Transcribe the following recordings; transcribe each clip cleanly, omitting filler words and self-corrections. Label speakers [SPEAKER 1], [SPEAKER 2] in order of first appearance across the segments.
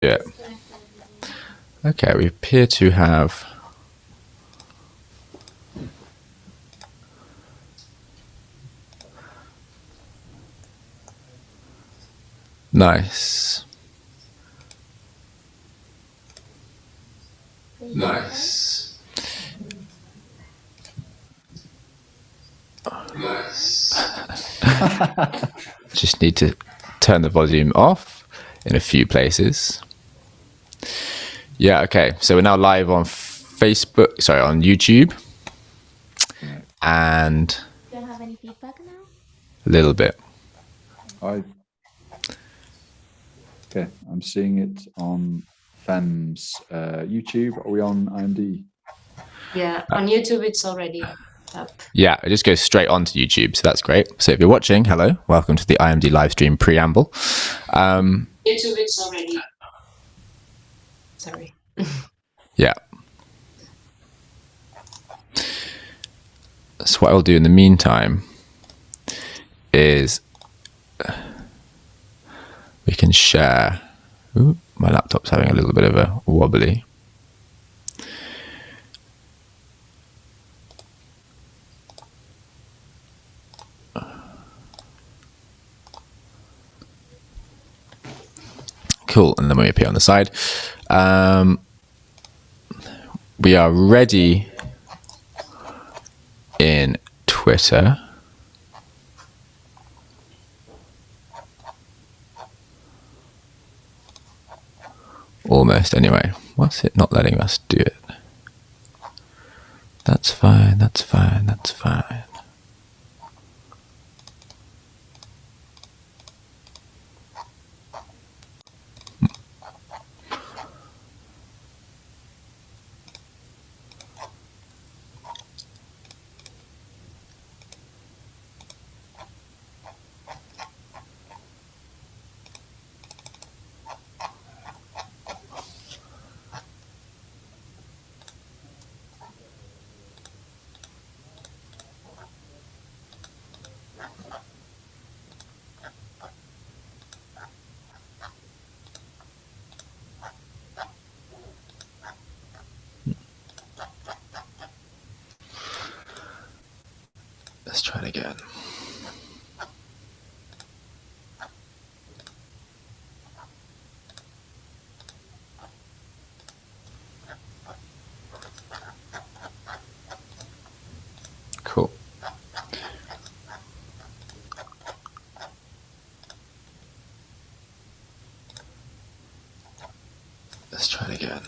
[SPEAKER 1] Yeah. Okay, we appear to have. Nice. Nice. Just need to turn the volume off in a few places. Yeah, okay. So we're now live on Facebook, sorry, on YouTube. And
[SPEAKER 2] Don't have any feedback now?
[SPEAKER 1] a little bit.
[SPEAKER 3] Okay, I'm seeing it on Fem's YouTube. Are we on IMD?
[SPEAKER 4] Yeah, on YouTube it's already up.
[SPEAKER 1] Yeah, it just goes straight onto YouTube, so that's great. So if you're watching, hello, welcome to the IMD live stream preamble.
[SPEAKER 4] YouTube it's already up. Sorry.
[SPEAKER 1] Yeah. So what I'll do in the meantime is we can share. Ooh, my laptop's having a little bit of a wobbly. Cool, and then we appear on the side. We are ready in Twitter. Almost, anyway. What's it not letting us do it? That's fine, that's fine, that's fine. Let's try it again. Cool. Let's try it again.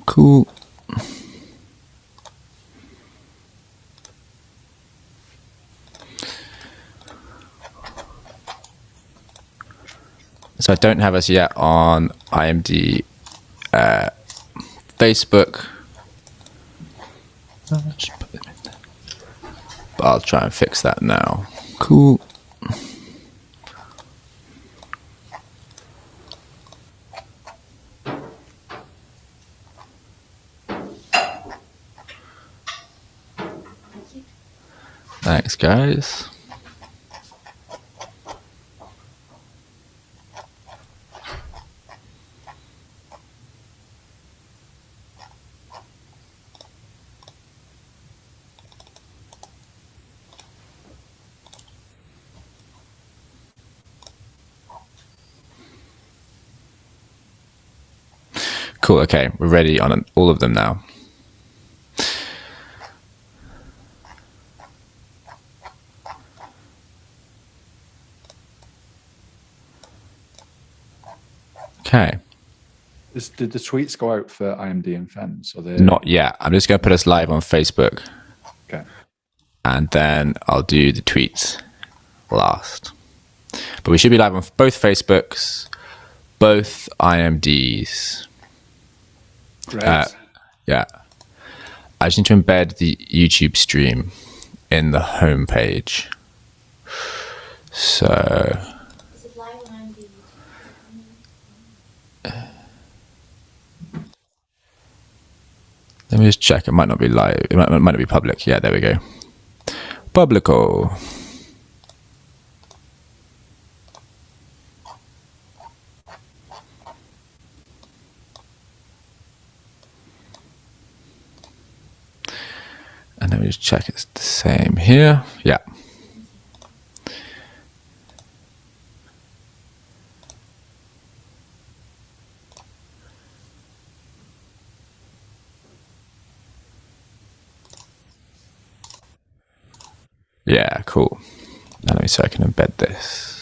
[SPEAKER 1] Cool. So I don't have us yet on IMD Facebook. But I'll try and fix that now. Cool. Thanks, guys. Cool, okay, we're ready on all of them now. Okay.
[SPEAKER 3] Did the tweets go out for IMD and FEMS? Or
[SPEAKER 1] Not yet. I'm just going to put us live on Facebook.
[SPEAKER 3] Okay.
[SPEAKER 1] And then I'll do the tweets last. But we should be live on both Facebooks, both IMDs.
[SPEAKER 3] Great.
[SPEAKER 1] Yeah. I just need to embed the YouTube stream in the home page. So
[SPEAKER 2] Is it live on the?
[SPEAKER 1] let me just check. It might not be live. It might not be public. Yeah, there we go. Publico. And let me just check it's the same here. Yeah. Yeah, cool. Now let me see if I can embed this.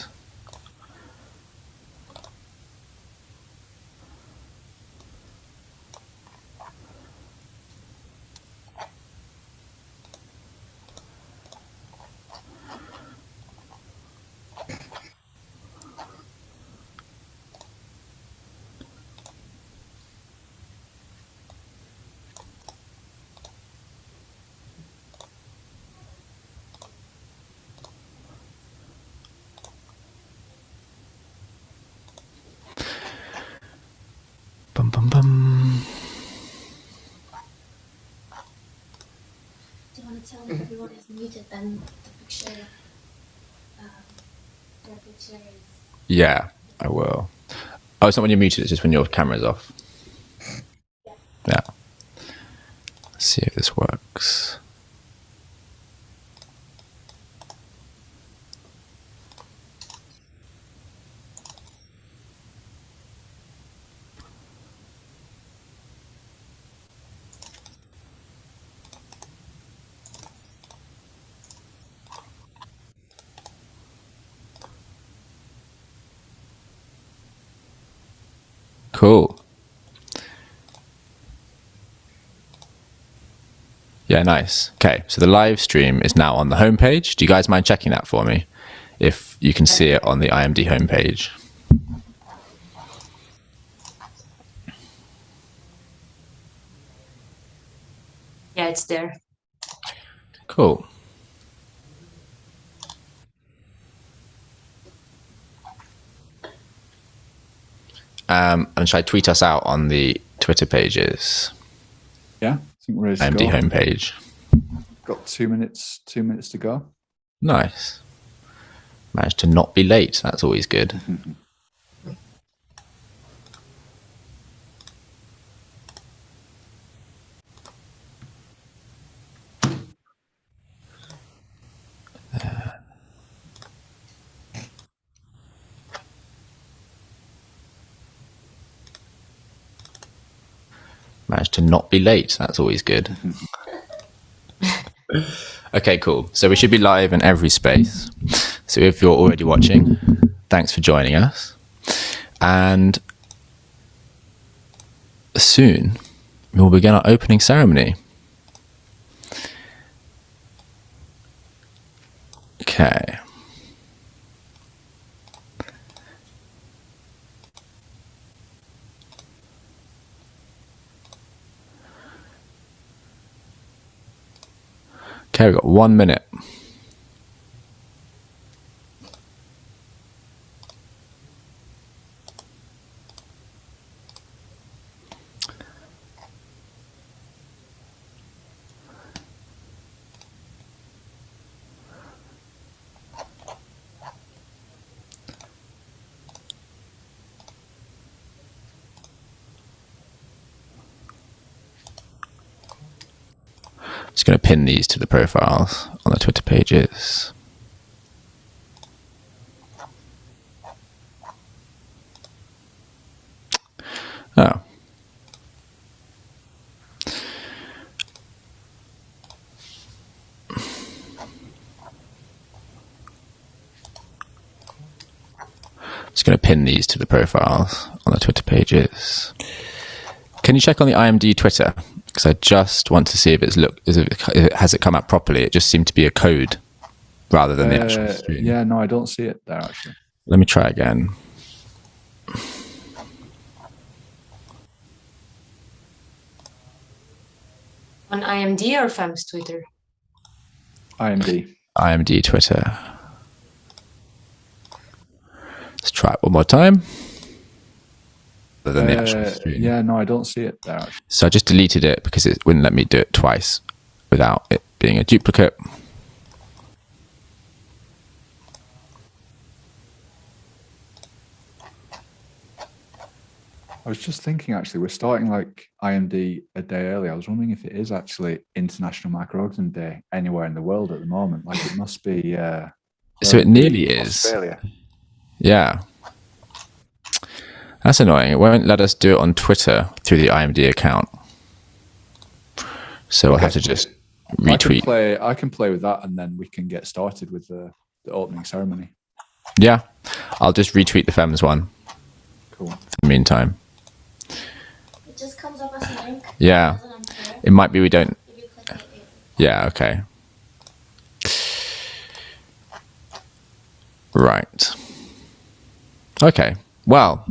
[SPEAKER 1] Bum, bum, bum.
[SPEAKER 2] Do you want to tell me everyone is muted? Then the picture, their picture is.
[SPEAKER 1] Yeah, I will. Oh, it's not when you're muted, it's just when your camera's off. Yeah. Let's see if this works. Cool. Yeah, nice. Okay, so the live stream is now on the homepage. Do you guys mind checking that for me? If you can see it on the IMD homepage.
[SPEAKER 4] Yeah, it's there.
[SPEAKER 1] Cool. And should I tweet us out on the Twitter pages?
[SPEAKER 3] Yeah, I think we're ready to
[SPEAKER 1] IMD
[SPEAKER 3] go.
[SPEAKER 1] homepage.
[SPEAKER 3] Got 2 minutes. 2 minutes to go.
[SPEAKER 1] Nice. Managed to not be late. That's always good. Managed to not be late. That's always good. Okay, cool. So we should be live in every space. So if you're already watching, thanks for joining us. And soon we will begin our opening ceremony. Okay. Okay, we've got 1 minute. Just going to pin these to the profiles on the Twitter pages. Oh. Just going to pin these to the profiles on the Twitter pages. Can you check on the IMD Twitter? Because I just want to see if has it come up properly. It just seemed to be a code rather than the actual stream.
[SPEAKER 3] Yeah, no, I don't see it there actually.
[SPEAKER 1] Let me try again.
[SPEAKER 4] On IMD or FEM's Twitter?
[SPEAKER 1] IMD Twitter. Let's try it one more time. Than the actual stream.
[SPEAKER 3] Yeah, no, I don't see it there actually.
[SPEAKER 1] So I just deleted it because it wouldn't let me do it twice without it being a duplicate.
[SPEAKER 3] I was just thinking, actually, we're starting like IMD a day early. I was wondering if it is actually International Microorganism Day anywhere in the world at the moment. Like it must be.
[SPEAKER 1] So it nearly is.
[SPEAKER 3] Australia.
[SPEAKER 1] Yeah. That's annoying. It won't let us do it on Twitter through the IMD account. So we'll have to just retweet.
[SPEAKER 3] I can play with that, and then we can get started with the opening ceremony.
[SPEAKER 1] Yeah. I'll just retweet the FEMS one.
[SPEAKER 3] Cool.
[SPEAKER 1] For the meantime.
[SPEAKER 2] It just comes up as a link.
[SPEAKER 1] Yeah. It might be we don't.
[SPEAKER 2] If you click it.
[SPEAKER 1] Yeah, okay. Right. Okay. Well,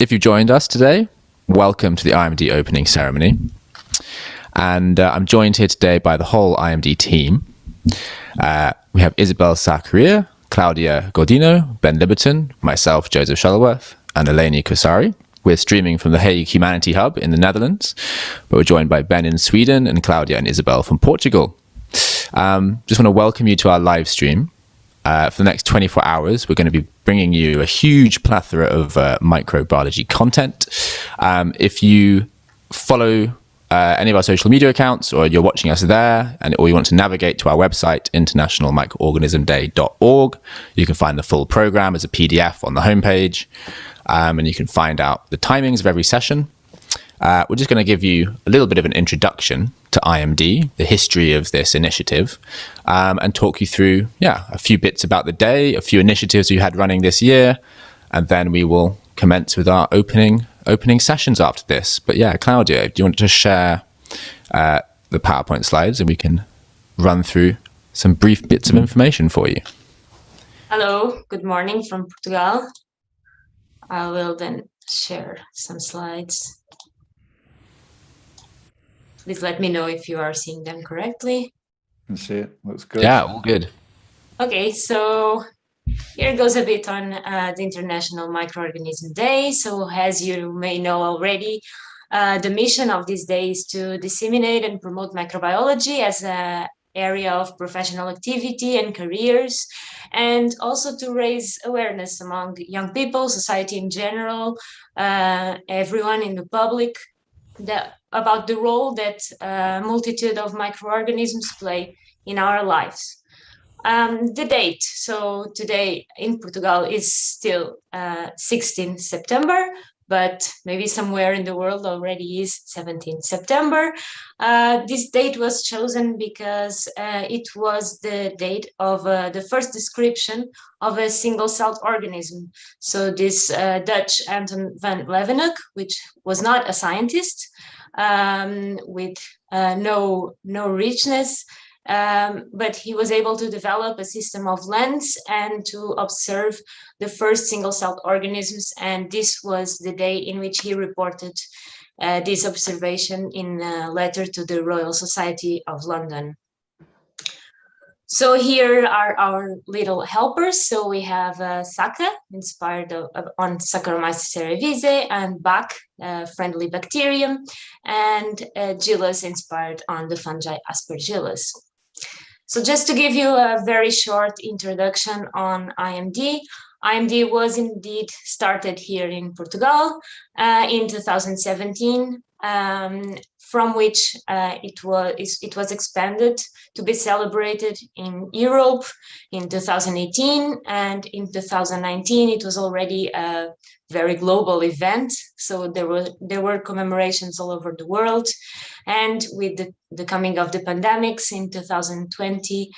[SPEAKER 1] if you joined us today, welcome to the IMD opening ceremony. And I'm joined here today by the whole IMD team. We have Isabel Sacria, Claudia Godino, Ben Liberton, myself, Joseph Shuttleworth, and Eleni Kusari. We're streaming from the Hague Humanity Hub in the Netherlands, but we're joined by Ben in Sweden and Claudia and Isabel from Portugal. Just want to welcome you to our live stream. For the next 24 hours, we're going to be bringing you a huge plethora of microbiology content. If you follow any of our social media accounts, or you're watching us there, or you want to navigate to our website, internationalmicroorganismday.org, you can find the full program as a PDF on the homepage, and you can find out the timings of every session. We're just going to give you a little bit of an introduction to IMD, the history of this initiative, and talk you through, a few bits about the day, a few initiatives we had running this year, and then we will commence with our opening sessions after this. But Claudia, do you want to share the PowerPoint slides and we can run through some brief bits of information for you?
[SPEAKER 4] Hello, good morning from Portugal. I will then share some slides. Please let me know if you are seeing them correctly.
[SPEAKER 3] I can see it. Looks good.
[SPEAKER 1] Yeah, all good.
[SPEAKER 4] Okay, so here goes a bit on the International Microorganism Day. So as you may know already, the mission of this day is to disseminate and promote microbiology as an area of professional activity and careers, and also to raise awareness among young people, society in general, everyone in the public, about the role that a multitude of microorganisms play in our lives. The date, so today in Portugal is still 16 September, but maybe somewhere in the world already is 17 September. This date was chosen because it was the date of the first description of a single-celled organism. So this Dutch Anton van Leeuwenhoek, which was not a scientist, with no richness, but he was able to develop a system of lens and to observe the first single-celled organisms, and this was the day in which he reported this observation in a letter to the Royal Society of London. So here are our little helpers. So we have Saka, inspired on Saccharomyces cerevisiae, and Bach, friendly bacterium, and Gilles, inspired on the fungi Aspergillus. So just to give you a very short introduction on IMD, IMD was indeed started here in Portugal in 2017, from which it was expanded to be celebrated in Europe in 2018, and in 2019 it was already a very global event. So there were commemorations all over the world, and with the coming of the pandemics in 2020,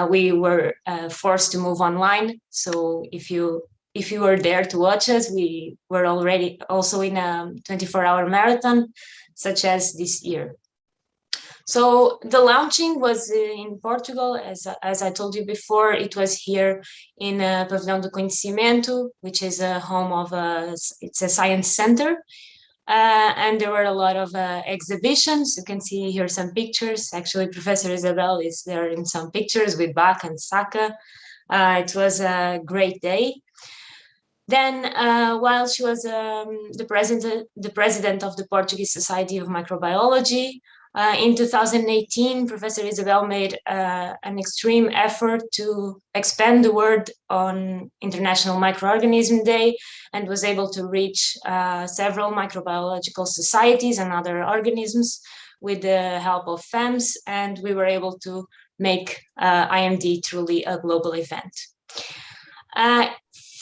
[SPEAKER 4] we were forced to move online. So if you if you were there to watch us, we were already also in a 24-hour marathon, such as this year. So the launching was in Portugal, as I told you before. It was here in Pavilhão do Conhecimento, which is a home of it's a science center. And there were a lot of exhibitions. You can see here some pictures. Actually, Professor Isabel is there in some pictures with Bach and Saka. It was a great day. Then, while she was the president of the Portuguese Society of Microbiology, in 2018, Professor Isabel made an extreme effort to expand the word on International Microorganism Day and was able to reach several microbiological societies and other organisms with the help of FEMS, and we were able to make IMD truly a global event.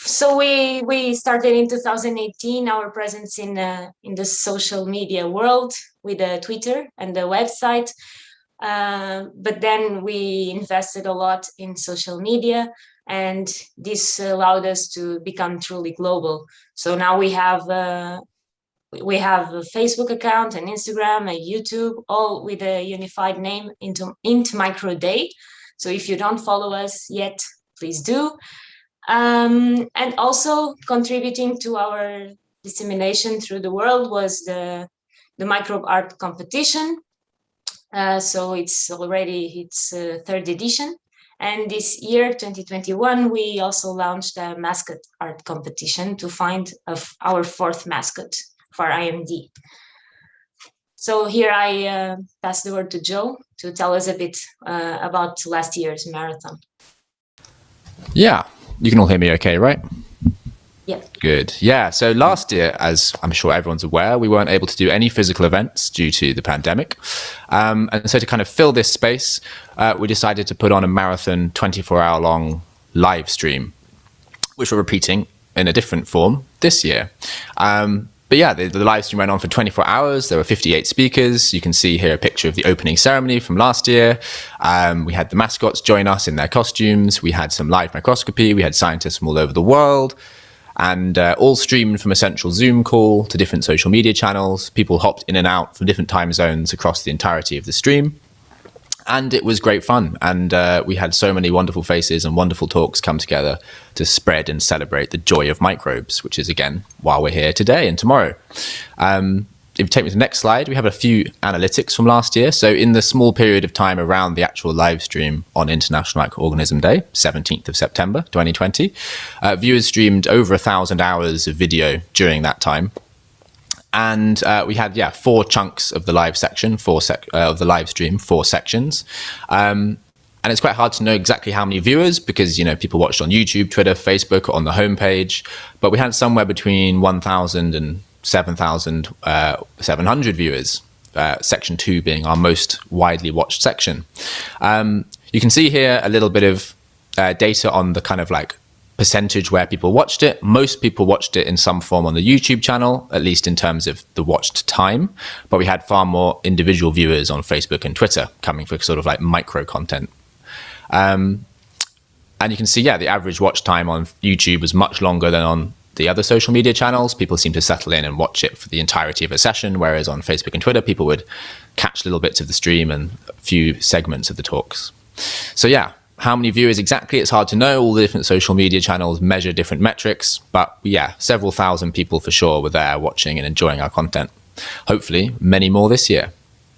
[SPEAKER 4] So we started in 2018 our presence in the social media world with Twitter and the website, but then we invested a lot in social media, and this allowed us to become truly global. So now we have a Facebook account, an Instagram, a YouTube, all with a unified name, Int Micro Day. So if you don't follow us yet, please do. And also contributing to our dissemination through the world was the microbe art competition. So it's already its third edition. And this year, 2021, we also launched a mascot art competition to find our fourth mascot for IMD. So here I pass the word to Joe to tell us a bit about last year's marathon.
[SPEAKER 1] Yeah. You can all hear me okay, right?
[SPEAKER 4] Yeah.
[SPEAKER 1] Good. Yeah. So last year, as I'm sure everyone's aware, we weren't able to do any physical events due to the pandemic. And so to kind of fill this space, we decided to put on a marathon 24-hour long live stream, which we're repeating in a different form this year. But yeah, the live stream went on for 24 hours. There were 58 speakers. You can see here a picture of the opening ceremony from last year. We had the mascots join us in their costumes. We had some live microscopy. We had scientists from all over the world, and all streamed from a central Zoom call to different social media channels. People hopped in and out from different time zones across the entirety of the stream. And it was great fun. And we had so many wonderful faces and wonderful talks come together to spread and celebrate the joy of microbes, which is, again, why we're here today and tomorrow. If you take me to the next slide, we have a few analytics from last year. So in the small period of time around the actual live stream on International Microorganism Day, 17th of September, 2020, viewers streamed over 1,000 hours of video during that time. And we had, 4 chunks of the live section, of the live stream, 4 sections. And it's quite hard to know exactly how many viewers because, people watched on YouTube, Twitter, Facebook, or on the homepage. But we had somewhere between 1,000 and 7,700 viewers, section 2 being our most widely watched section. You can see here a little bit of data on the kind of like percentage where people watched it. Most people watched it in some form on the YouTube channel, at least in terms of the watched time. But we had far more individual viewers on Facebook and Twitter coming for sort of like micro content. And you can see, the average watch time on YouTube was much longer than on the other social media channels. People seem to settle in and watch it for the entirety of a session, whereas on Facebook and Twitter, people would catch little bits of the stream and a few segments of the talks. So how many viewers exactly? It's hard to know. All the different social media channels measure different metrics, but several thousand people for sure were there watching and enjoying our content. Hopefully many more this year.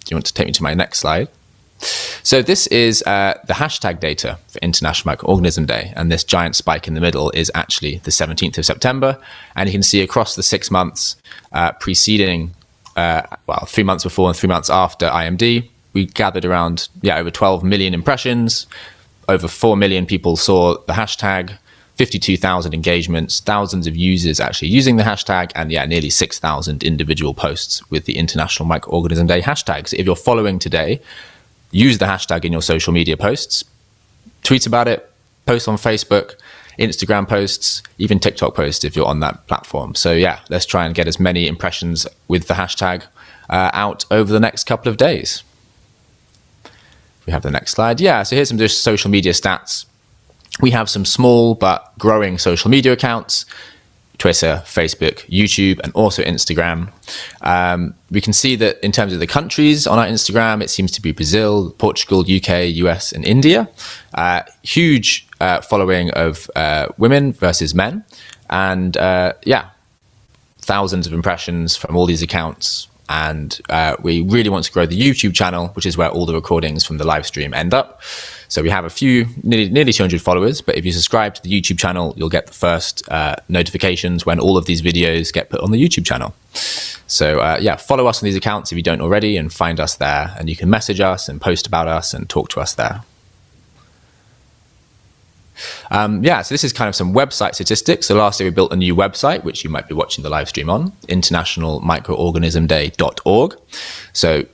[SPEAKER 1] Do you want to take me to my next slide? So this is the hashtag data for International Microorganism Day, and this giant spike in the middle is actually the 17th of September, and you can see across the 6 months preceding, 3 months before and 3 months after IMD, we gathered around over 12 million impressions, over 4 million people saw the hashtag, 52,000 engagements, thousands of users actually using the hashtag, and nearly 6,000 individual posts with the International Microorganism Day hashtag. So if you're following today, use the hashtag in your social media posts, tweet about it, post on Facebook, Instagram posts, even TikTok posts if you're on that platform. So let's try and get as many impressions with the hashtag out over the next couple of days. We have the next slide. So here's some just social media stats. We have some small but growing social media accounts: Twitter, Facebook, YouTube, and also Instagram. We can see that in terms of the countries on our Instagram, it seems to be Brazil, Portugal, UK, US, and India. Huge following of women versus men. And thousands of impressions from all these accounts. And we really want to grow the YouTube channel, which is where all the recordings from the live stream end up. So we have a few, nearly 200 followers, but if you subscribe to the YouTube channel, you'll get the first notifications when all of these videos get put on the YouTube channel. So follow us on these accounts if you don't already, and find us there. And you can message us and post about us and talk to us there. So this is kind of some website statistics. So last year we built a new website, which you might be watching the live stream on, internationalmicroorganismday.org. So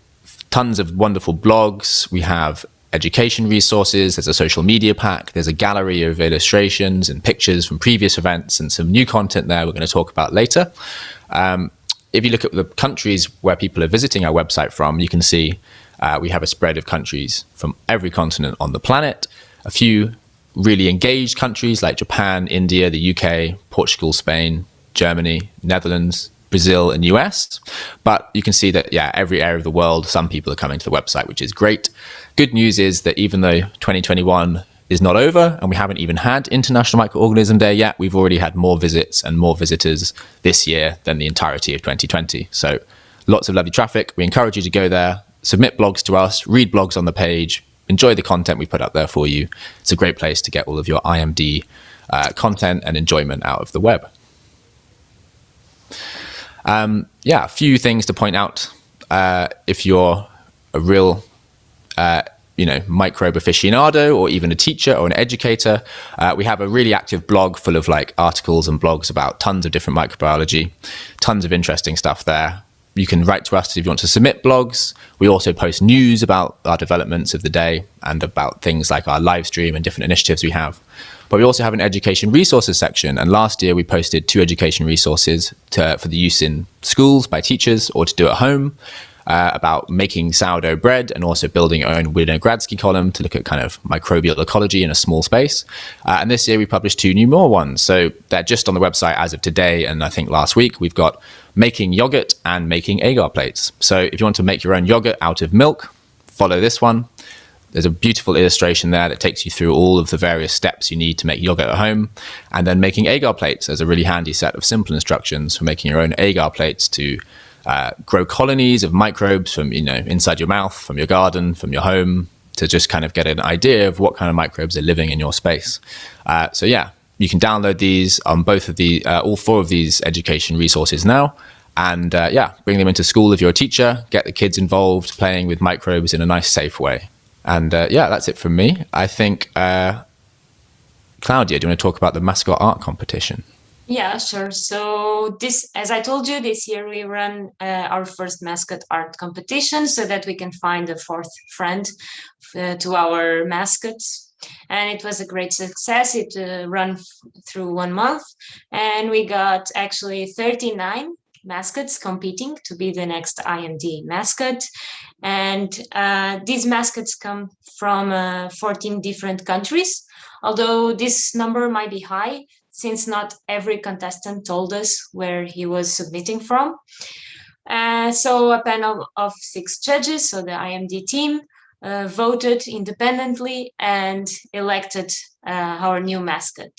[SPEAKER 1] tons of wonderful blogs. We have education resources. There's a social media pack. There's a gallery of illustrations and pictures from previous events and some new content there we're going to talk about later. If you look at the countries where people are visiting our website from, you can see we have a spread of countries from every continent on the planet. A few really engaged countries like Japan, India, the UK, Portugal, Spain, Germany, Netherlands, Brazil, and US. But you can see that, every area of the world, some people are coming to the website, which is great. Good news is that even though 2021 is not over and we haven't even had International Microorganism Day yet, we've already had more visits and more visitors this year than the entirety of 2020. So lots of lovely traffic. We encourage you to go there, submit blogs to us, read blogs on the page, enjoy the content we put up there for you. It's a great place to get all of your IMD content and enjoyment out of the web. A few things to point out if you're a real microbe aficionado, or even a teacher or an educator. We have a really active blog full of articles and blogs about tons of different microbiology, tons of interesting stuff there. You can write to us if you want to submit blogs. We also post news about our developments of the day and about things like our live stream and different initiatives we have. But we also have an education resources section. And last year we posted 2 education resources for the use in schools by teachers or to do at home about making sourdough bread, and also building our own Winogradsky column to look at kind of microbial ecology in a small space. And this year we published 2 more ones. So they're just on the website as of today. And I think last week we've got making yogurt and making agar plates. So if you want to make your own yogurt out of milk, follow this one. There's a beautiful illustration there that takes you through all of the various steps you need to make yogurt at home. And then making agar plates. There's a really handy set of simple instructions for making your own agar plates to grow colonies of microbes from, inside your mouth, from your garden, from your home, to just kind of get an idea of what kind of microbes are living in your space. You can download these on all 4 of these education resources now, and bring them into school if you're a teacher, get the kids involved, playing with microbes in a nice, safe way. And that's it from me. I think, Claudia, do you want to talk about the mascot art competition?
[SPEAKER 4] Yeah, sure. So as I told you, this year we run our first mascot art competition so that we can find a 4th friend to our mascots. And it was a great success. It ran through 1 month, and we got actually 39 mascots competing to be the next IMD mascot. And these mascots come from 14 different countries, although this number might be high, since not every contestant told us where he was submitting from. So a panel of 6 judges, so the IMD team, voted independently and elected our new mascot.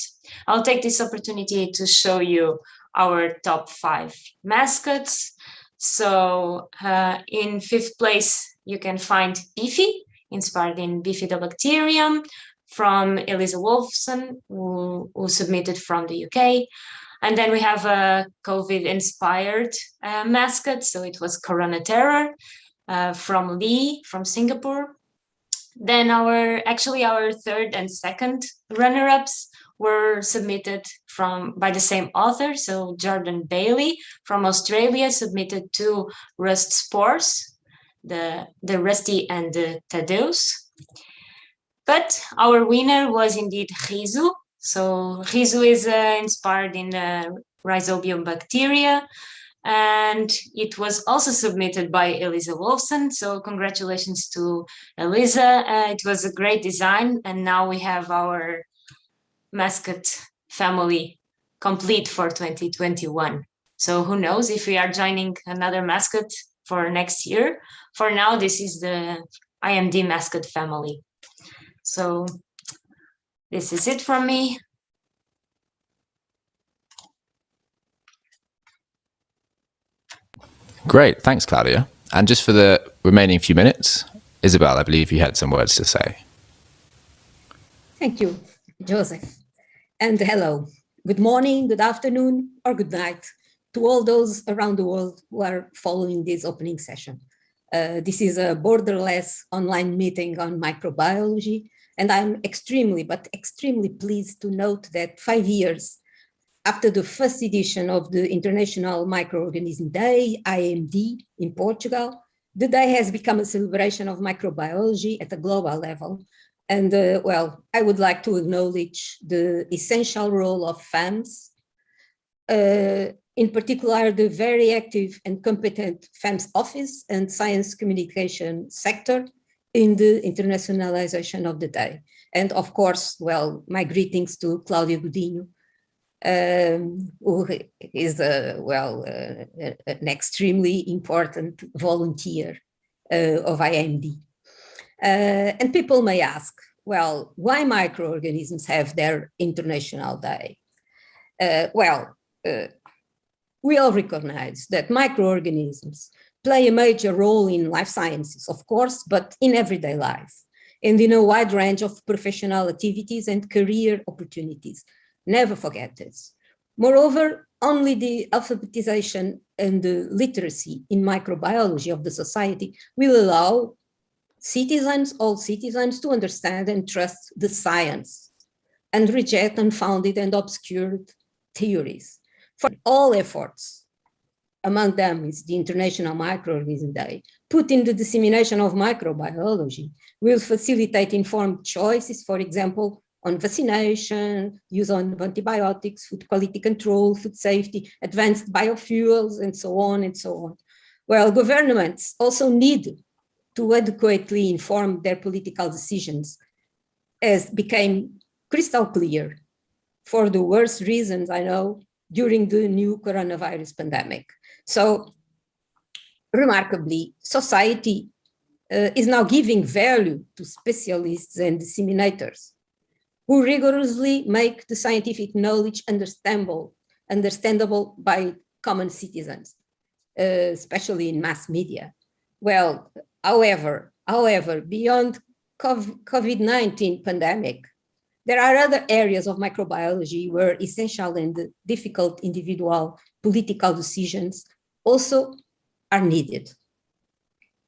[SPEAKER 4] I'll take this opportunity to show you our top 5 mascots. So in 5th place, you can find Beefy, inspired in Bifidobacterium, from Elisa Wolfson, who submitted from the UK. And then we have a COVID-inspired mascot. So it was Corona Terror from Lee, from Singapore. Then our 3rd and 2nd runner-ups were submitted by the same author. So Jordan Bailey from Australia submitted 2 rust spores, the Rusty and the Tadeus. But our winner was indeed Rizu. So Rizu is inspired in Rhizobium bacteria, and it was also submitted by Elisa Wolfson. So congratulations to Elisa. It was a great design, and now we have our mascot family complete for 2021. So who knows if we are joining another mascot for next year. For now, this is the IMD mascot family. So this is it from me.
[SPEAKER 1] Great. Thanks, Claudia. And just for the remaining few minutes, Isabel, I believe you had some words to say.
[SPEAKER 5] Thank you, Joseph. And hello. Good morning, good afternoon, or good night to all those around the world who are following this opening session. This is a borderless online meeting on microbiology, and I'm extremely pleased to note that 5 years after the first edition of the International Microorganism Day, IMD, in Portugal, the day has become a celebration of microbiology at a global level. And well, I would like to acknowledge the essential role of FAMS, in particular, the very active and competent FAMS office and science communication sector in the internationalization of the day. And of course, well, my greetings to Claudia Godinho, who is an extremely important volunteer of IMD. And people may ask, well, why microorganisms have their International Day? We all recognize that microorganisms play a major role in life sciences, of course, but in everyday life and in a wide range of professional activities and career opportunities. Never forget this. Moreover, only the alphabetization and the literacy in microbiology of the society will allow all citizens to understand and trust the science and reject unfounded and obscured theories. For all efforts, among them is the International Microorganism Day, put in the dissemination of microbiology, will facilitate informed choices, for example, on vaccination, use of antibiotics, food quality control, food safety, advanced biofuels, and so on and so on. Well, governments also need to adequately inform their political decisions, as became crystal clear for the worst reasons I know during the new coronavirus pandemic. So remarkably, society is now giving value to specialists and disseminators who rigorously make the scientific knowledge understandable by common citizens, especially in mass media. Well, however, beyond COVID-19 pandemic, there are other areas of microbiology where essential and difficult individual political decisions also are needed.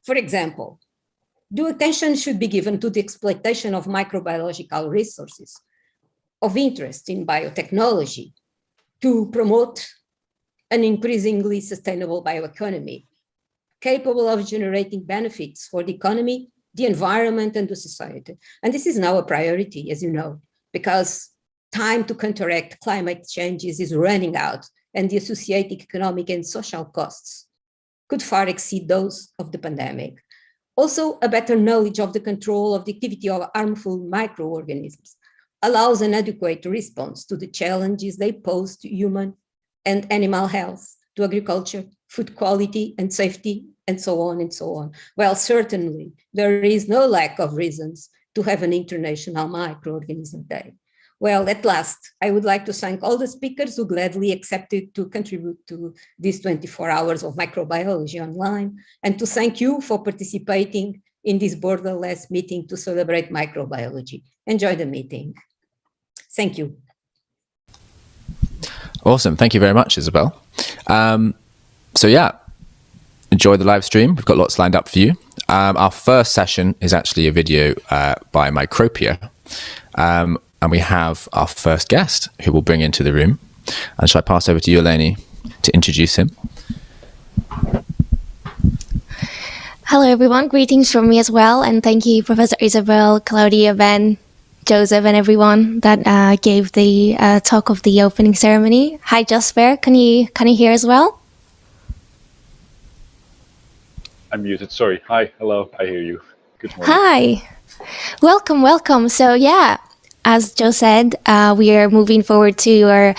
[SPEAKER 5] For example, due attention should be given to the exploitation of microbiological resources of interest in biotechnology to promote an increasingly sustainable bioeconomy, capable of generating benefits for the economy, the environment, and the society. And this is now a priority, as you know, because time to counteract climate changes is running out, and the associated economic and social costs could far exceed those of the pandemic. Also, a better knowledge of the control of the activity of harmful microorganisms allows an adequate response to the challenges they pose to human and animal health, to agriculture, food quality and safety, and so on and so on. Well, certainly, there is no lack of reasons to have an International Microorganism Day. Well, at last, I would like to thank all the speakers who gladly accepted to contribute to these 24 hours of microbiology online, and to thank you for participating in this borderless meeting to celebrate microbiology. Enjoy the meeting. Thank you.
[SPEAKER 1] Awesome. Thank you very much, Isabel. So yeah, enjoy the live stream. We've got lots lined up for you. Our first session is actually a video by Micropia. And we have our first guest who we'll bring into the room. And shall I pass over to you, Eleni, to introduce him?
[SPEAKER 6] Hello, everyone. Greetings from me as well. And thank you, Professor Isabel, Claudia, Ben, Joseph, and everyone that gave the talk of the opening ceremony. Hi, Jasper. Can you hear as well?
[SPEAKER 7] I'm muted. Sorry. Hi. Hello. I hear you. Good morning.
[SPEAKER 6] Hi. Welcome. So yeah, as Joe said, we are moving forward to our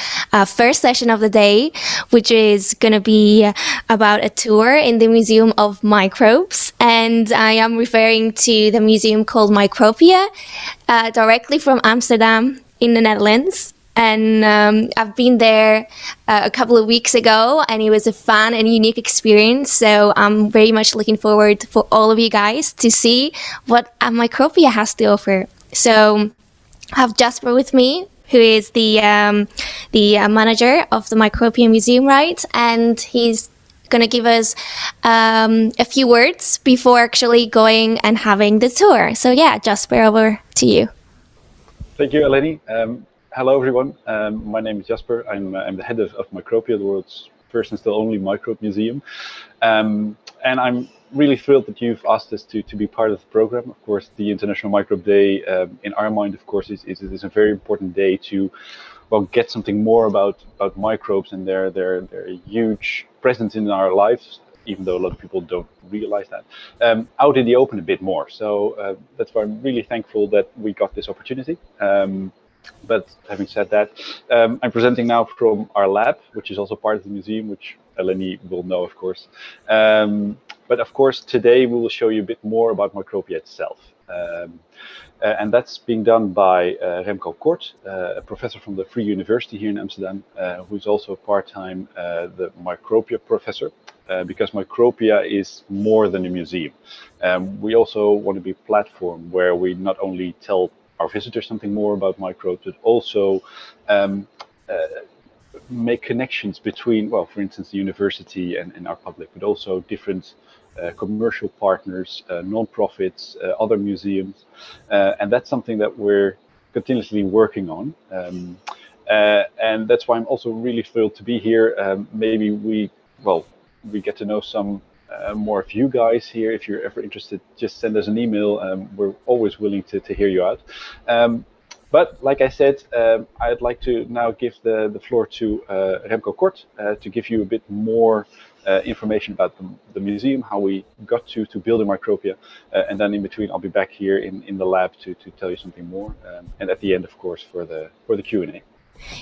[SPEAKER 6] first session of the day, which is going to be about a tour in the Museum of Microbes. And I am referring to the museum called Micropia, directly from Amsterdam in the Netherlands. And I've been there a couple of weeks ago, and it was a fun and unique experience. So I'm very much looking forward for all of you guys to see what Micropia has to offer. So I have Jasper with me, who is the manager of the Micropia Museum, right? And he's going to give us a few words before actually going and having the tour. So yeah, Jasper, over to you.
[SPEAKER 7] Thank you, Eleni. Hello, everyone. My name is Jasper. I'm the head of Micropia, the world's first and still only microbe museum. And I'm really thrilled that you've asked us to be part of the program. Of course, the International Microbe Day, in our mind, of course, is a very important day to, well, get something more about microbes and their huge presence in our lives, even though a lot of people don't realize that, out in the open a bit more. So that's why I'm really thankful that we got this opportunity. But having said that, I'm presenting now from our lab, which is also part of the museum, which Eleni will know, of course. But of course, today we will show you a bit more about Micropia itself. And that's being done by Remco Kort, a professor from the Free University here in Amsterdam, who's also part-time the Micropia professor, because Micropia is more than a museum. We also want to be a platform where we not only tell our visitors something more about microbes, but also make connections between, well, for instance, the university and our public, but also different commercial partners, non-profits, other museums. And that's something that we're continuously working on. And that's why I'm also really thrilled to be here. Maybe we get to know some more of you guys here. If you're ever interested, just send us an email. We're always willing to hear you out. But like I said, I'd like to now give the floor to Remco Kort to give you a bit more information about the museum, how we got to build a Micropia, and then in between I'll be back here in the lab to tell you something more, and at the end, of course, for the Q&A.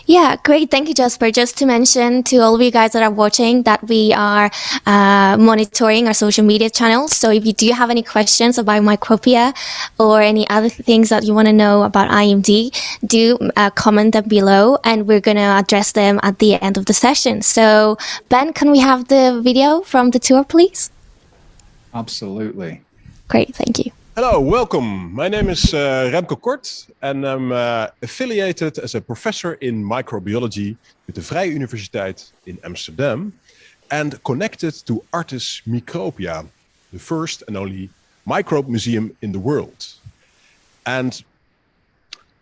[SPEAKER 6] Yeah, great. Thank you, Jasper. Just to mention to all of you guys that are watching that we are monitoring our social media channels. So if you do have any questions about Micropia or any other things that you want to know about IMD, do comment them below, and we're going to address them at the end of the session. So Ben, can we have the video from the tour, please?
[SPEAKER 3] Absolutely.
[SPEAKER 6] Great, thank you.
[SPEAKER 8] Hello, welcome. My name is Remco Kort, and I'm affiliated as a professor in microbiology with the Vrije Universiteit in Amsterdam, and connected to Artis Micropia, the first and only microbe museum in the world. And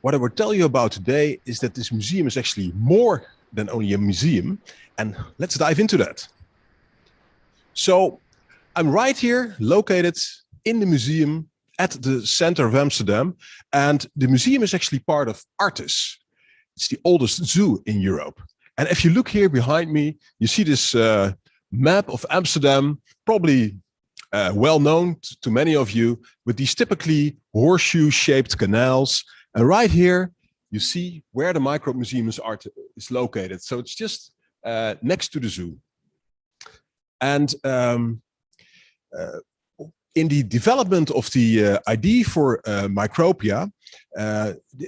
[SPEAKER 8] what I will tell you about today is that this museum is actually more than only a museum, and let's dive into that. So I'm right here, located in the museum at the center of Amsterdam, and the museum is actually part of Artis. It's the oldest zoo in Europe. And if you look here behind me, you see this map of Amsterdam, probably well known to many of you, with these typically horseshoe-shaped canals. And right here, you see where the Microbe Museum is located. So it's just next to the zoo. And in the development of the idea for Micropia,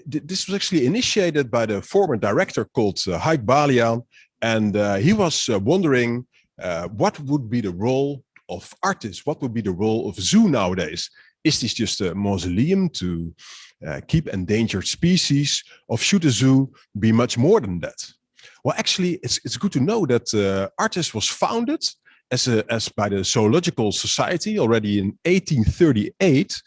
[SPEAKER 8] this was actually initiated by the former director called Haik Balian, and he was wondering what would be the role of artists, what would be the role of zoo nowadays? Is this just a mausoleum to keep endangered species, or should a zoo be much more than that? Well, actually, it's good to know that Artis was founded as by the Zoological Society already in 1838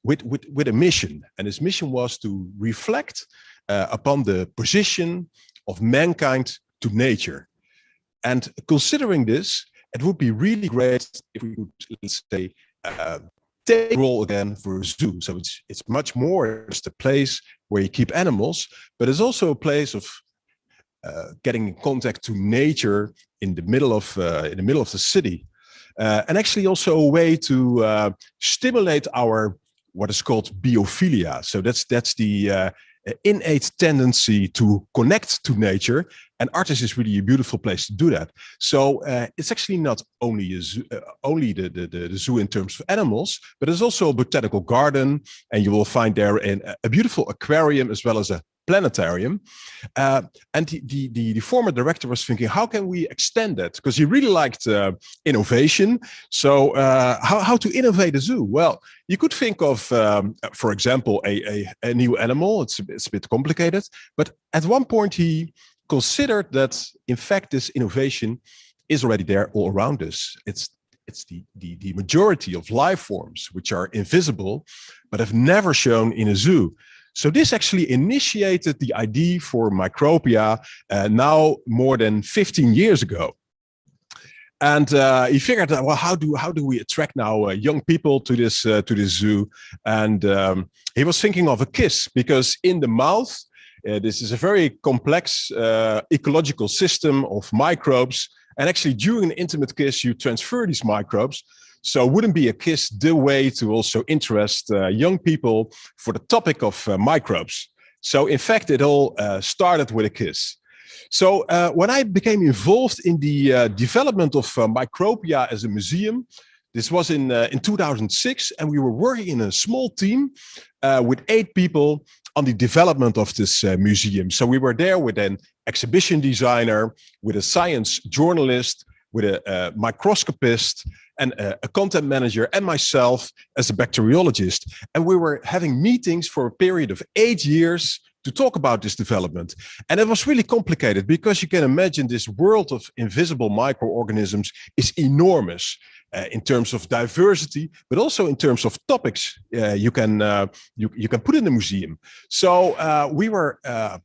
[SPEAKER 8] with a mission. And his mission was to reflect upon the position of mankind to nature. And considering this, it would be really great if we could, let's say, take a role again for a zoo. So it's much more just a place where you keep animals, but it's also a place of getting in contact to nature in the middle of the city, and actually also a way to stimulate our what is called biophilia. So that's the innate tendency to connect to nature, and Artis is really a beautiful place to do that. So it's actually not only only the zoo in terms of animals, but it's also a botanical garden, and you will find there a beautiful aquarium as well as a planetarium. And the former director was thinking, how can we extend that? Because he really liked innovation. So how to innovate a zoo? Well, you could think of, for example, a new animal. It's a bit complicated, but at one point he considered that, in fact, this innovation is already there all around us. It's the majority of life forms which are invisible, but have never shown in a zoo. So this actually initiated the idea for Micropia now more than 15 years ago. And he figured out, well, how do we attract now young people to this zoo? And he was thinking of a kiss, because in the mouth, this is a very complex ecological system of microbes. And actually, during an intimate kiss, you transfer these microbes. So wouldn't be a kiss the way to also interest young people for the topic of microbes? So in fact, it all started with a kiss. So when I became involved in the development of Micropia as a museum, this was in 2006, and we were working in a small team with 8 people on the development of this museum. So we were there with an exhibition designer, with a science journalist, with a microscopist, and a content manager, and myself as a bacteriologist. And we were having meetings for a period of 8 years to talk about this development. And it was really complicated, because you can imagine this world of invisible microorganisms is enormous in terms of diversity, but also in terms of topics you can put in the museum. So we were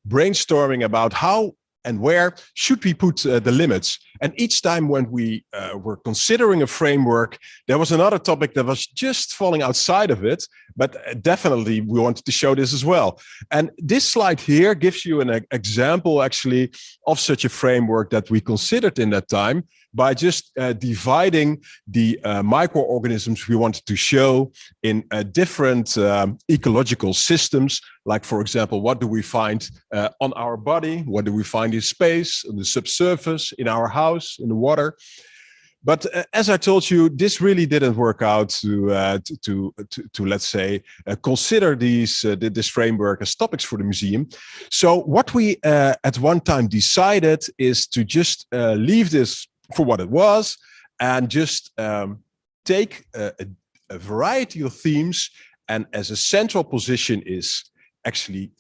[SPEAKER 8] brainstorming about how and where should we put the limits. And each time when we were considering a framework, there was another topic that was just falling outside of it, but definitely we wanted to show this as well. And this slide here gives you an example actually of such a framework that we considered in that time, by just dividing the microorganisms we wanted to show in different ecological systems. Like, for example, what do we find on our body? What do we find in space, on the subsurface, in our house, in the water? But as I told you, this really didn't work out to let's say, consider this framework as topics for the museum. So what we at one time decided is to just leave this for what it was, and just take a variety of themes, and as a central position is actually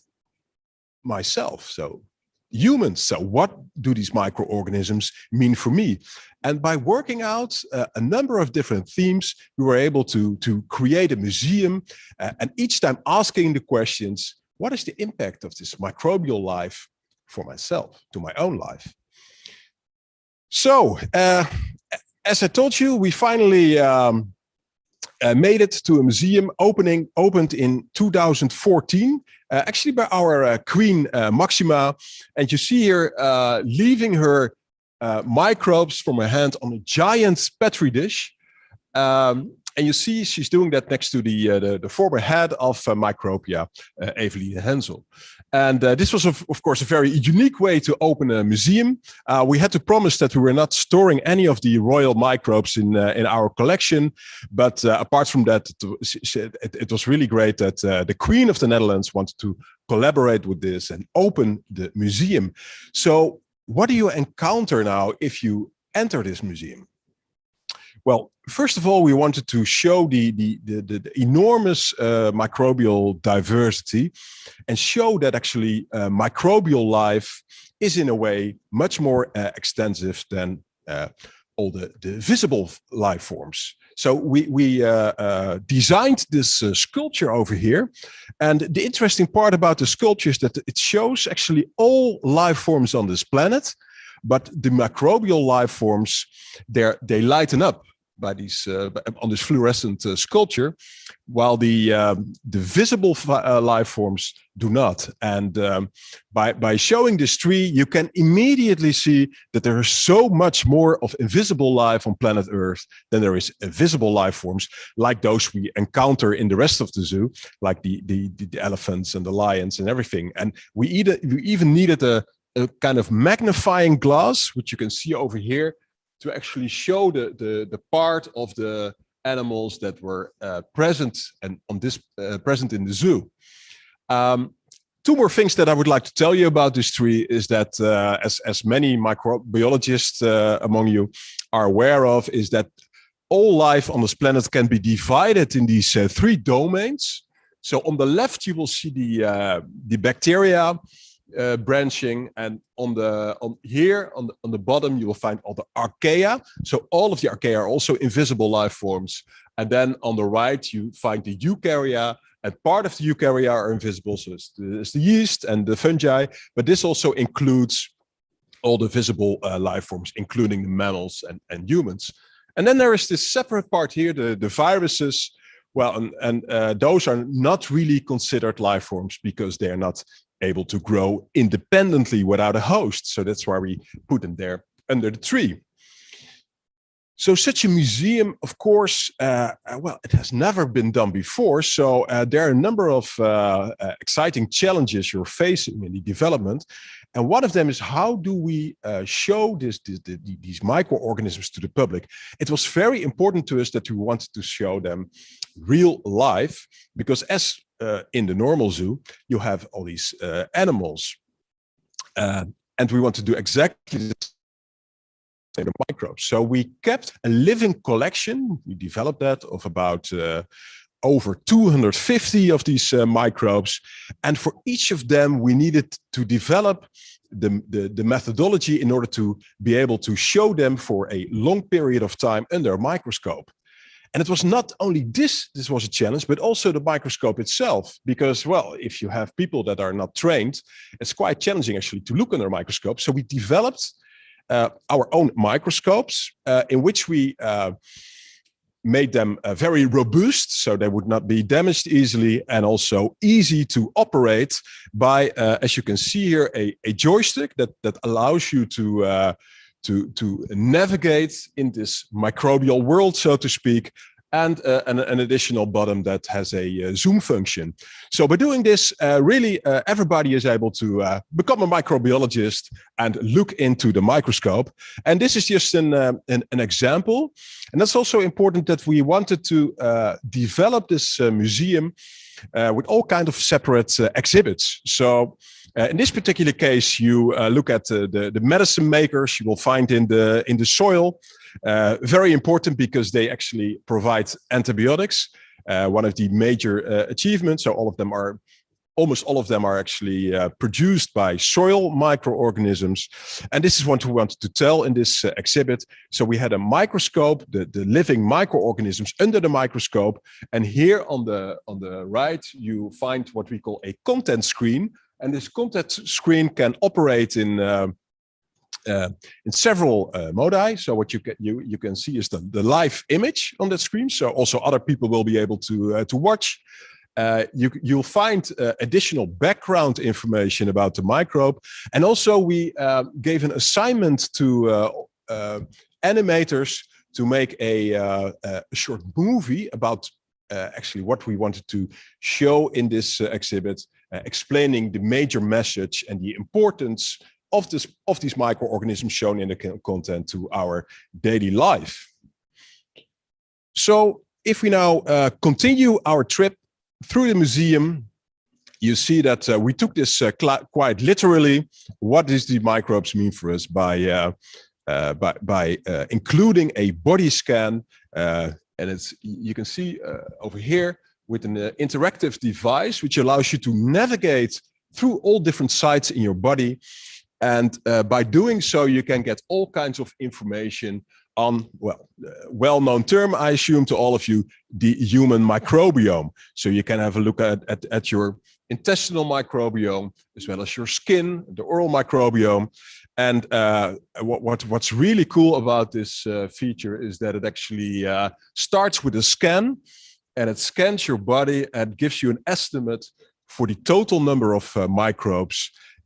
[SPEAKER 8] myself. So humans. So what do these microorganisms mean for me? And by working out a number of different themes, we were able to create a museum, and each time asking the questions, what is the impact of this microbial life for myself, to my own life? So, as I told you, we finally made it to a museum opened in 2014, actually by our Queen Maxima. And you see here leaving her microbes from her hand on a giant Petri dish. And you see she's doing that next to the former head of Micropia, Eveline Hensel. And this was, of course, a very unique way to open a museum. We had to promise that we were not storing any of the royal microbes in our collection. But apart from that, it was really great that the Queen of the Netherlands wanted to collaborate with this and open the museum. So what do you encounter now if you enter this museum? Well, first of all, we wanted to show the enormous microbial diversity, and show that actually microbial life is in a way much more extensive than all the visible life forms. So we designed this sculpture over here. And the interesting part about the sculpture is that it shows actually all life forms on this planet, but the microbial life forms, they lighten up by these on this fluorescent sculpture, while the visible life forms do not. And by showing this tree, you can immediately see that there is so much more of invisible life on planet Earth than there is visible life forms like those we encounter in the rest of the zoo, like the elephants and the lions and everything. And we even needed a kind of magnifying glass, which you can see over here, to actually show the part of the animals that were present and present in the zoo. Two more things that I would like to tell you about this tree is that, as many microbiologists among you are aware of, is that all life on this planet can be divided in these three domains. So on the left, you will see the bacteria branching, and on the bottom you will find all the archaea. So all of the archaea are also invisible life forms. And then on the right you find the eukarya, and part of the eukarya are invisible, so it's the yeast and the fungi, but this also includes all the visible life forms, including the mammals and humans. And then there is this separate part here, the viruses. Well, and those are not really considered life forms because they are not able to grow independently without a host. So that's why we put them there under the tree. So such a museum, of course, well, it has never been done before. So there are a number of exciting challenges you're facing in the development. And one of them is, how do we show these microorganisms to the public? It was very important to us that we wanted to show them real life, because as in the normal zoo, you have all these animals. And we want to do exactly the same with microbes. So we kept a living collection, we developed that, of about over 250 of these microbes. And for each of them, we needed to develop the methodology in order to be able to show them for a long period of time under a microscope. And it was not only this was a challenge, but also the microscope itself, because, well, if you have people that are not trained, it's quite challenging actually to look under a microscope. So we developed our own microscopes in which we made them very robust, so they would not be damaged easily, and also easy to operate by, as you can see here, a joystick that allows you to navigate in this microbial world, so to speak, and an additional button that has a zoom function. So by doing this, really everybody is able to become a microbiologist and look into the microscope. And this is just an example. And that's also important, that we wanted to develop this museum with all kinds of separate exhibits. So in this particular case, you look at the medicine makers you will find in the soil. Very important because they actually provide antibiotics. One of the major achievements. So almost all of them are actually produced by soil microorganisms. And this is what we wanted to tell in this exhibit. So we had a microscope, the living microorganisms under the microscope. And here on the right, you find what we call a content screen. And this content screen can operate in several modi. So what you can see is the live image on that screen. So also other people will be able to watch. You'll find additional background information about the microbe. And also we gave an assignment to animators to make a short movie about actually what we wanted to show in this exhibit, explaining the major message and the importance of these microorganisms shown in the content to our daily life. So if we now continue our trip through the museum, you see that we took this quite literally. What does the microbes mean for us by including a body scan? And you can see over here with an interactive device, which allows you to navigate through all different sites in your body. And by doing so, you can get all kinds of information on, well, well-known term, I assume, to all of you, the human microbiome. So you can have a look at your intestinal microbiome, as well as your skin, the oral microbiome. And what's really cool about this feature is that it actually starts with a scan, and it scans your body and gives you an estimate for the total number of microbes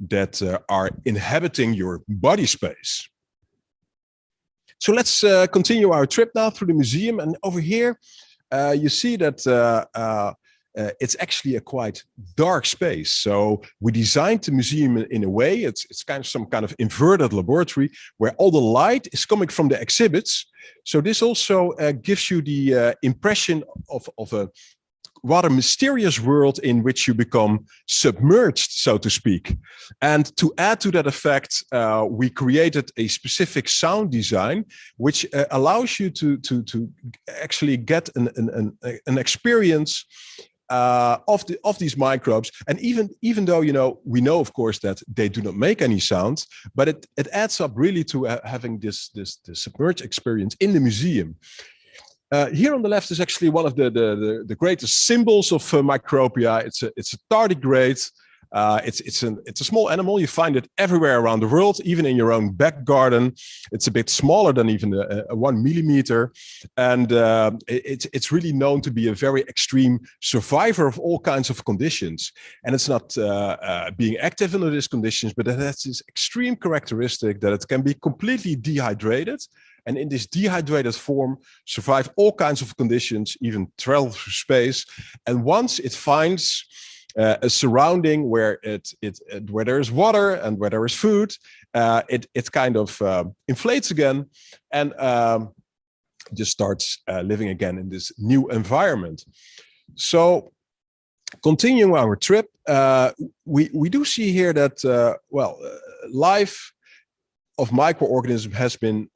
[SPEAKER 8] that are inhabiting your body space. So let's continue our trip now through the museum. And over here, you see that it's actually a quite dark space. So we designed the museum in a way, it's kind of some kind of inverted laboratory where all the light is coming from the exhibits. So this also gives you the impression of a rather mysterious world in which you become submerged, so to speak. And to add to that effect, we created a specific sound design, which allows you to actually get an experience of these microbes. And even though, you know, we know, of course, that they do not make any sound, but it adds up really to having this submerged experience in the museum. Here on the left is actually one of the greatest symbols of Micropia. It's a tardigrade. It's a small animal. You find it everywhere around the world, even in your own back garden. It's a bit smaller than even a 1 millimeter, and it's really known to be a very extreme survivor of all kinds of conditions. And it's not being active under these conditions, but it has this extreme characteristic that it can be completely dehydrated, and in this dehydrated form survive all kinds of conditions, even travel through space. And once it finds a surrounding where where there is water and where there is food, it kind of inflates again and just starts living again in this new environment. So continuing our trip, we do see here that life of microorganisms has been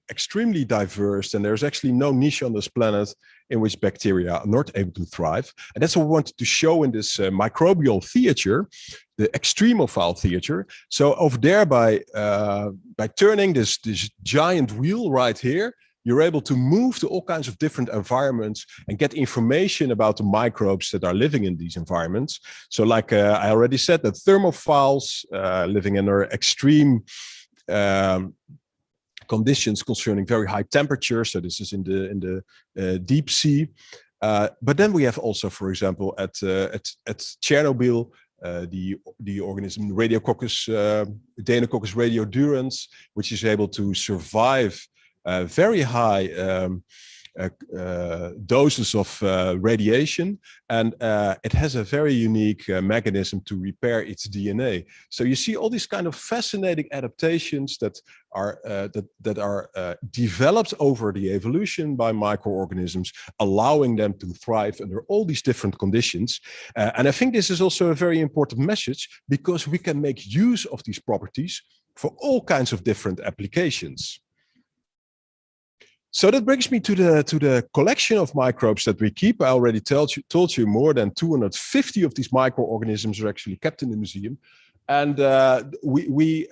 [SPEAKER 8] extremely diverse, and there's actually no niche on this planet in which bacteria are not able to thrive. And that's what we wanted to show in this microbial theater, the extremophile theater. So over there, by turning this giant wheel right here, you're able to move to all kinds of different environments and get information about the microbes that are living in these environments. So like I already said, the thermophiles living under extreme conditions concerning very high temperatures. So this is in the deep sea. But then we have also, for example, at Chernobyl, the organism Radiococcus, Deinococcus radiodurans, which is able to survive very high doses of radiation, and it has a very unique mechanism to repair its DNA. So you see all these kind of fascinating adaptations that are developed over the evolution by microorganisms, allowing them to thrive under all these different conditions. And I think this is also a very important message, because we can make use of these properties for all kinds of different applications. So that brings me to the collection of microbes that we keep. I already told you more than 250 of these microorganisms are actually kept in the museum. And we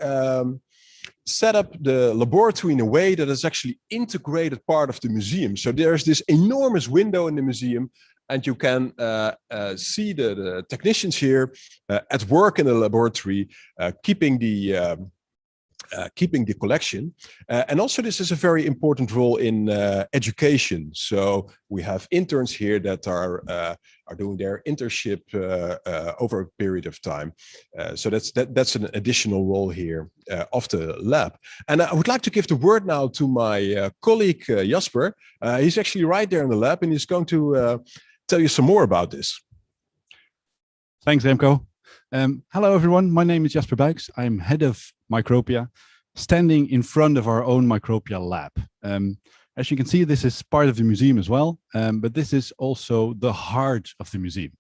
[SPEAKER 8] set up the laboratory in a way that is actually integrated part of the museum. So there's this enormous window in the museum, and you can see the technicians here at work in the laboratory, keeping the collection. And also this is a very important role in education. So we have interns here that are doing their internship over a period of time. So that's an additional role here of the lab. And I would like to give the word now to my colleague Jasper. He's actually right there in the lab, and he's going to tell you some more about this.
[SPEAKER 9] Thanks, Remco. Hello, everyone. My name is Jasper Buijks. I'm head of Micropia, standing in front of our own Micropia lab. As you can see, this is part of the museum as well, but this is also the heart of the museum.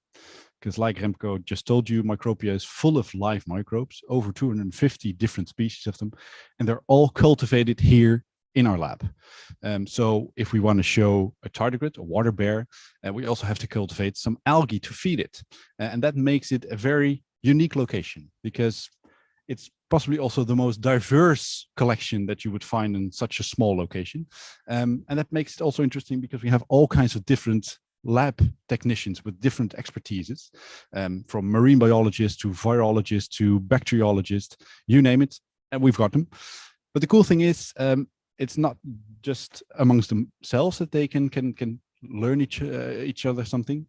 [SPEAKER 9] Because like Remco just told you, Micropia is full of live microbes, over 250 different species of them, and they're all cultivated here in our lab. So if we want to show a tardigrade, a water bear, we also have to cultivate some algae to feed it. And that makes it a very unique location, because it's possibly also the most diverse collection that you would find in such a small location. And that makes it also interesting because we have all kinds of different lab technicians with different expertises, from marine biologists to virologists to bacteriologists, you name it. and we've got them. But the cool thing is, it's not just amongst themselves that they can learn each other something.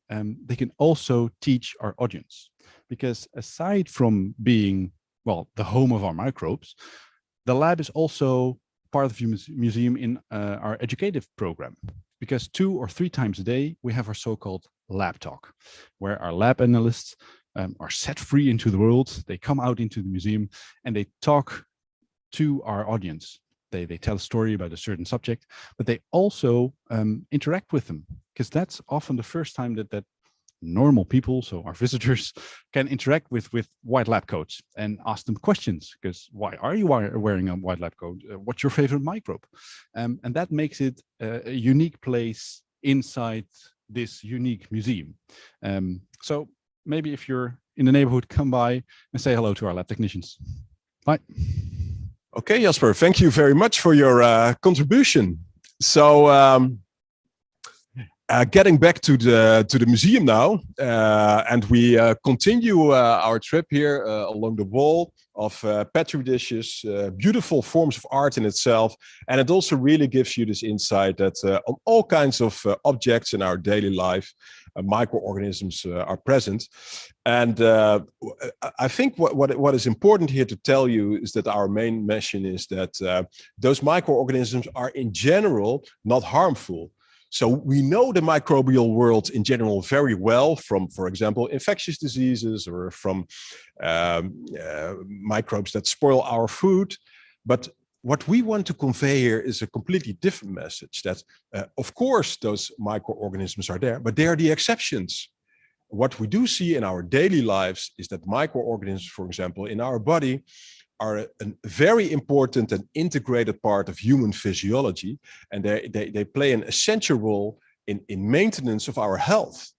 [SPEAKER 9] They can also teach our audience, because aside from being, well, the home of our microbes, the lab is also part of the museum in our educative program, because 2 or 3 times a day we have our so-called lab talk, where our lab analysts are set free into the world. They come out into the museum and they talk to our audience. They tell a story about a certain subject, but they also interact with them, because that's often the first time that normal people, so our visitors, can interact with white lab coats and ask them questions. Because why are you wearing a white lab coat? What's your favorite microbe? And that makes it a unique place inside this unique museum. So maybe if you're in the neighborhood, come by and say hello to our lab technicians. Bye.
[SPEAKER 8] Okay, Jasper, thank you very much for your contribution. So getting back to the museum now, and we continue our trip here along the wall of petri dishes, beautiful forms of art in itself, and it also really gives you this insight that on all kinds of objects in our daily life, microorganisms are present. And I think what is important here to tell you is that our main mission is that those microorganisms are in general not harmful. So we know the microbial world in general very well from, for example, infectious diseases or from microbes that spoil our food. But what we want to convey here is a completely different message, that of course those microorganisms are there, but they are the exceptions. What we do see in our daily lives is that microorganisms, for example, in our body, are a very important and integrated part of human physiology, and they play an essential role in maintenance of our health.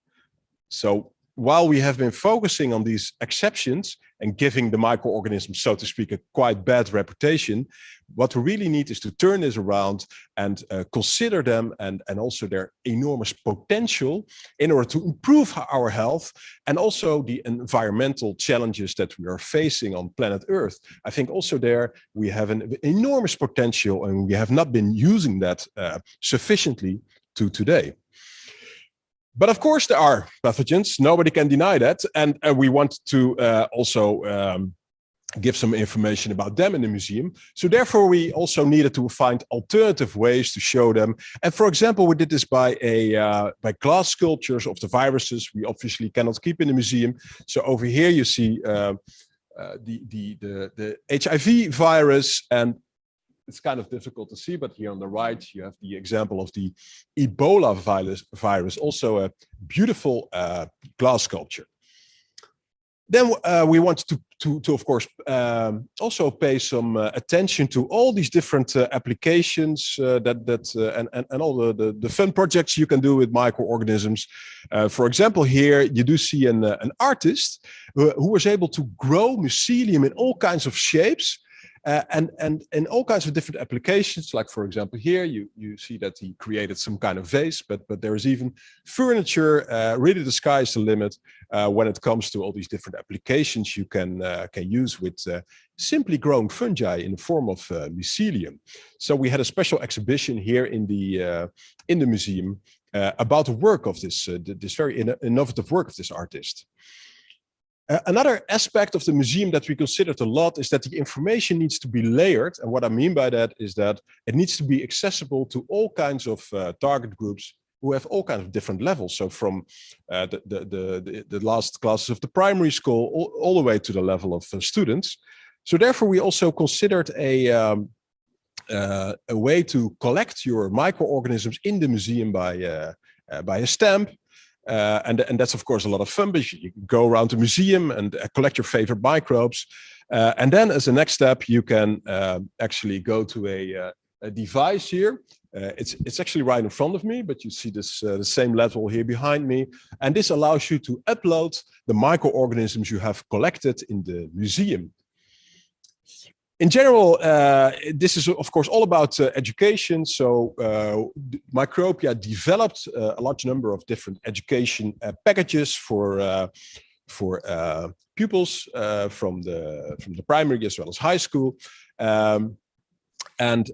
[SPEAKER 8] So while we have been focusing on these exceptions and giving the microorganisms, so to speak, a quite bad reputation, what we really need is to turn this around and consider them and also their enormous potential in order to improve our health and also the environmental challenges that we are facing on planet Earth. I think also there we have an enormous potential, and we have not been using that sufficiently to today. But of course, there are pathogens. Nobody can deny that. And we want to also give some information about them in the museum. So therefore, we also needed to find alternative ways to show them. And for example, we did this by glass sculptures of the viruses we obviously cannot keep in the museum. So over here, you see the HIV virus, and it's kind of difficult to see, but here on the right, you have the example of the Ebola virus, also a beautiful glass sculpture. Then we want to of course, also pay some attention to all these different applications and all the fun projects you can do with microorganisms. For example, here you do see an artist who was able to grow mycelium in all kinds of shapes. And in all kinds of different applications, like for example here, you see that he created some kind of vase, but there is even furniture. Really, the sky is the limit when it comes to all these different applications you can use with simply growing fungi in the form of mycelium. So we had a special exhibition here in the museum about the work of this very innovative work of this artist. Another aspect of the museum that we considered a lot is that the information needs to be layered. And what I mean by that is that it needs to be accessible to all kinds of target groups who have all kinds of different levels. So from the last classes of the primary school all the way to the level of students. So therefore, we also considered a way to collect your microorganisms in the museum by a stamp. And that's, of course, a lot of fun, but you can go around the museum and collect your favorite microbes. And then as a next step, you can actually go to a device here. It's actually right in front of me, but you see this the same level here behind me. And this allows you to upload the microorganisms you have collected in the museum. In general, this is, of course, all about education. So Micropia developed a large number of different education packages for pupils from the primary as well as high school. And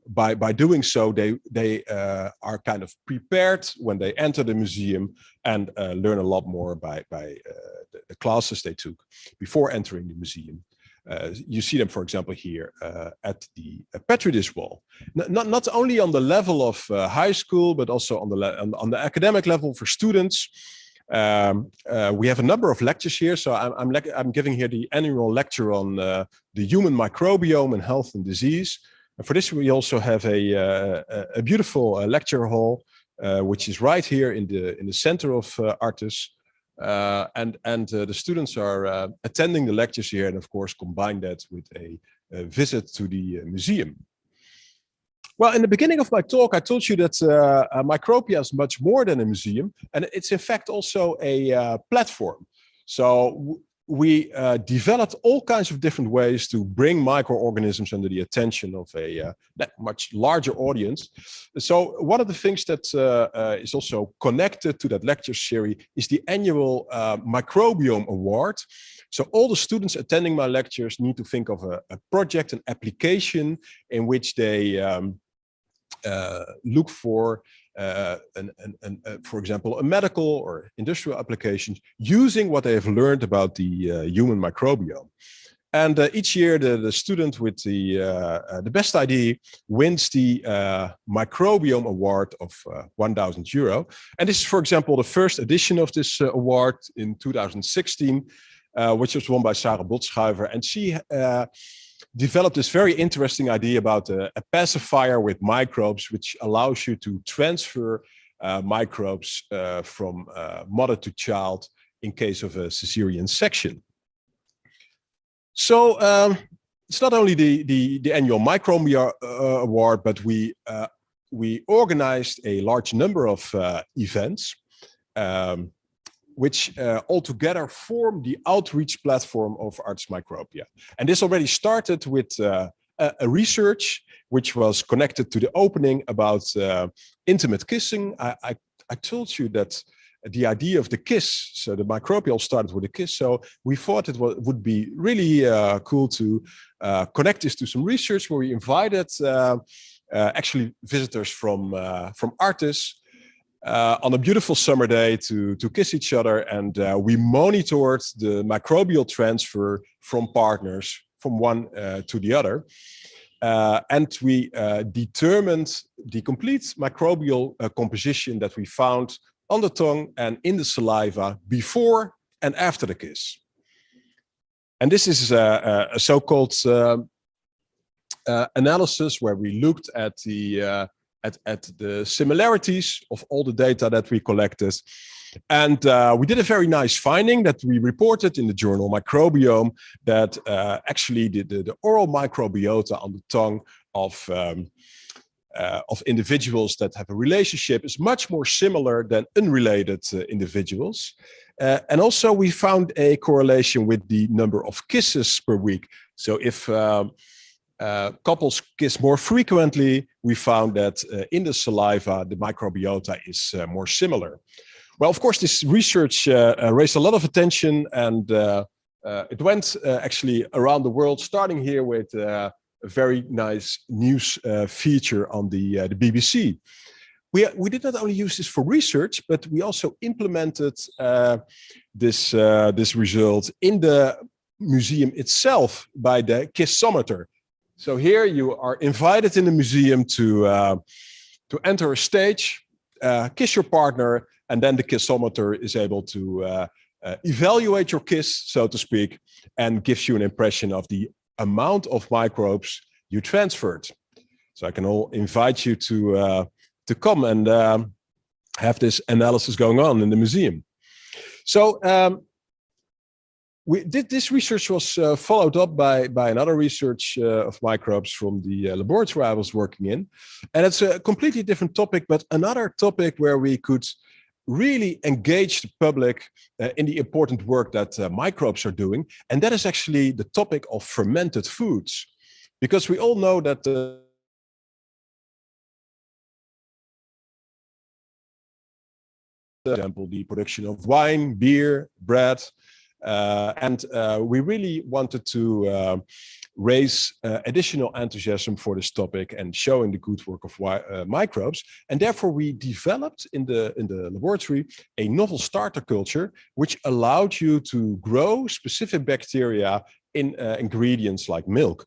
[SPEAKER 8] by doing so, they are kind of prepared when they enter the museum and learn a lot more by the classes they took before entering the museum. You see them, for example, here at the Petri dish wall. Not only on the level of high school, but also on the academic level for students. We have a number of lectures here. So I'm giving here the annual lecture on the human microbiome and health and disease. And for this, we also have a beautiful lecture hall, which is right here in the center of Artis. The students are attending the lectures here, and of course combine that with a visit to the museum. Well, in the beginning of my talk, I told you that Micropia is much more than a museum, and it's in fact also a platform. So we developed all kinds of different ways to bring microorganisms under the attention of a much larger audience. So one of the things that is also connected to that lecture series is the annual Microbiome Award. So all the students attending my lectures need to think of a project, an application in which they look for for example, a medical or industrial applications using what they have learned about the human microbiome. And each year, the student with the best idea wins the Microbiome Award of €1,000. And this is, for example, the first edition of this award in 2016, which was won by Sarah Botschuiver. And she developed this very interesting idea about a pacifier with microbes, which allows you to transfer microbes from mother to child in case of a cesarean section. So it's not only the annual Microbiome Award, but we organized a large number of events, which altogether form the outreach platform of Artis Micropia. And this already started with a research which was connected to the opening about intimate kissing. I told you that the idea of the kiss, so the Microbial started with a kiss, so we thought it would be really cool to connect this to some research where we invited actually visitors from Artis on a beautiful summer day to kiss each other, and we monitored the microbial transfer from partners from one to the other. And we determined the complete microbial composition that we found on the tongue and in the saliva before and after the kiss. And this is a so-called analysis where we looked at the similarities of all the data that we collected. And we did a very nice finding that we reported in the journal Microbiome, that actually the oral microbiota on the tongue of individuals that have a relationship is much more similar than unrelated individuals. And also we found a correlation with the number of kisses per week. So if couples kiss more frequently, we found that in the saliva, the microbiota is more similar. Well, of course, this research raised a lot of attention, and it went actually around the world, starting here with a very nice news feature on the BBC. We did not only use this for research, but we also implemented this result in the museum itself by the kissometer. So here you are invited in the museum to enter a stage, kiss your partner, and then the kissometer is able to evaluate your kiss, so to speak, and gives you an impression of the amount of microbes you transferred. So I can all invite you to come and have this analysis going on in the museum. So this research was followed up by another research of microbes from the laboratory I was working in. And it's a completely different topic, but another topic where we could really engage the public in the important work that microbes are doing. And that is actually the topic of fermented foods. Because we all know that for example, the production of wine, beer, bread, And we really wanted to raise additional enthusiasm for this topic and showing the good work of microbes. And therefore we developed in the laboratory a novel starter culture, which allowed you to grow specific bacteria in ingredients like milk.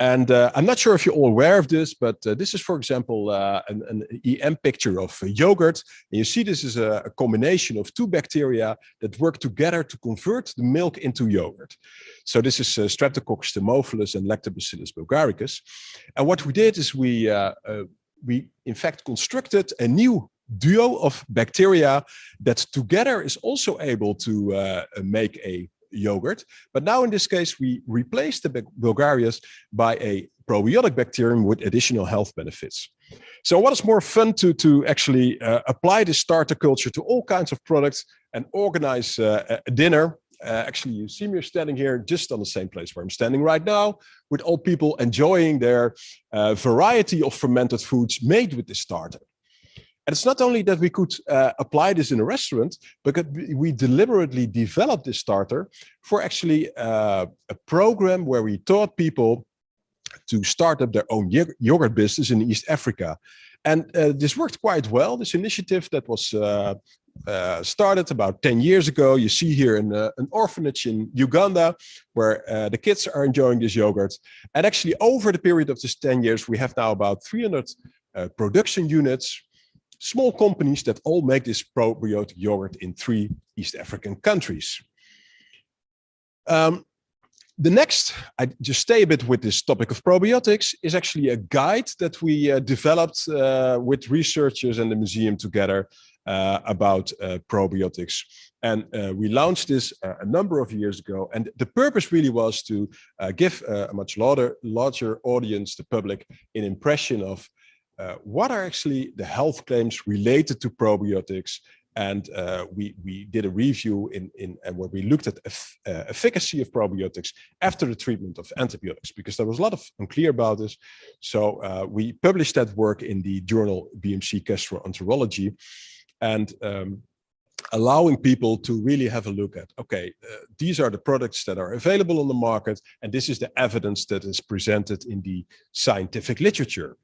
[SPEAKER 8] And I'm not sure if you're all aware of this, but this is, for example, an EM picture of yogurt. And you see this is a combination of two bacteria that work together to convert the milk into yogurt. So this is Streptococcus thermophilus and Lactobacillus bulgaricus. And what we did is we in fact constructed a new duo of bacteria that together is also able to make a yogurt. But now in this case, we replaced the Bulgarias by a probiotic bacterium with additional health benefits. So what is more fun to actually apply this starter culture to all kinds of products and organize a dinner. Actually, you see me standing here just on the same place where I'm standing right now, with all people enjoying their variety of fermented foods made with this starter. And it's not only that we could apply this in a restaurant, but we deliberately developed this starter for actually a program where we taught people to start up their own yogurt business in East Africa. And this worked quite well. This initiative that was started about 10 years ago. You see here an orphanage in Uganda where the kids are enjoying this yogurt. And actually over the period of this 10 years, we have now about 300 production units, small companies that all make this probiotic yogurt in 3 East African countries. The next, I just stay a bit with this topic of probiotics, is actually a guide that we developed with researchers and the museum together about probiotics. And we launched this a number of years ago. And the purpose really was to give a much larger audience, the public, an impression of what are actually the health claims related to probiotics. And we did a review where we looked at efficacy of probiotics after the treatment of antibiotics, because there was a lot of unclear about this. So we published that work in the journal BMC Gastroenterology, and allowing people to really have a look at, okay, these are the products that are available on the market, and this is the evidence that is presented in the scientific literature.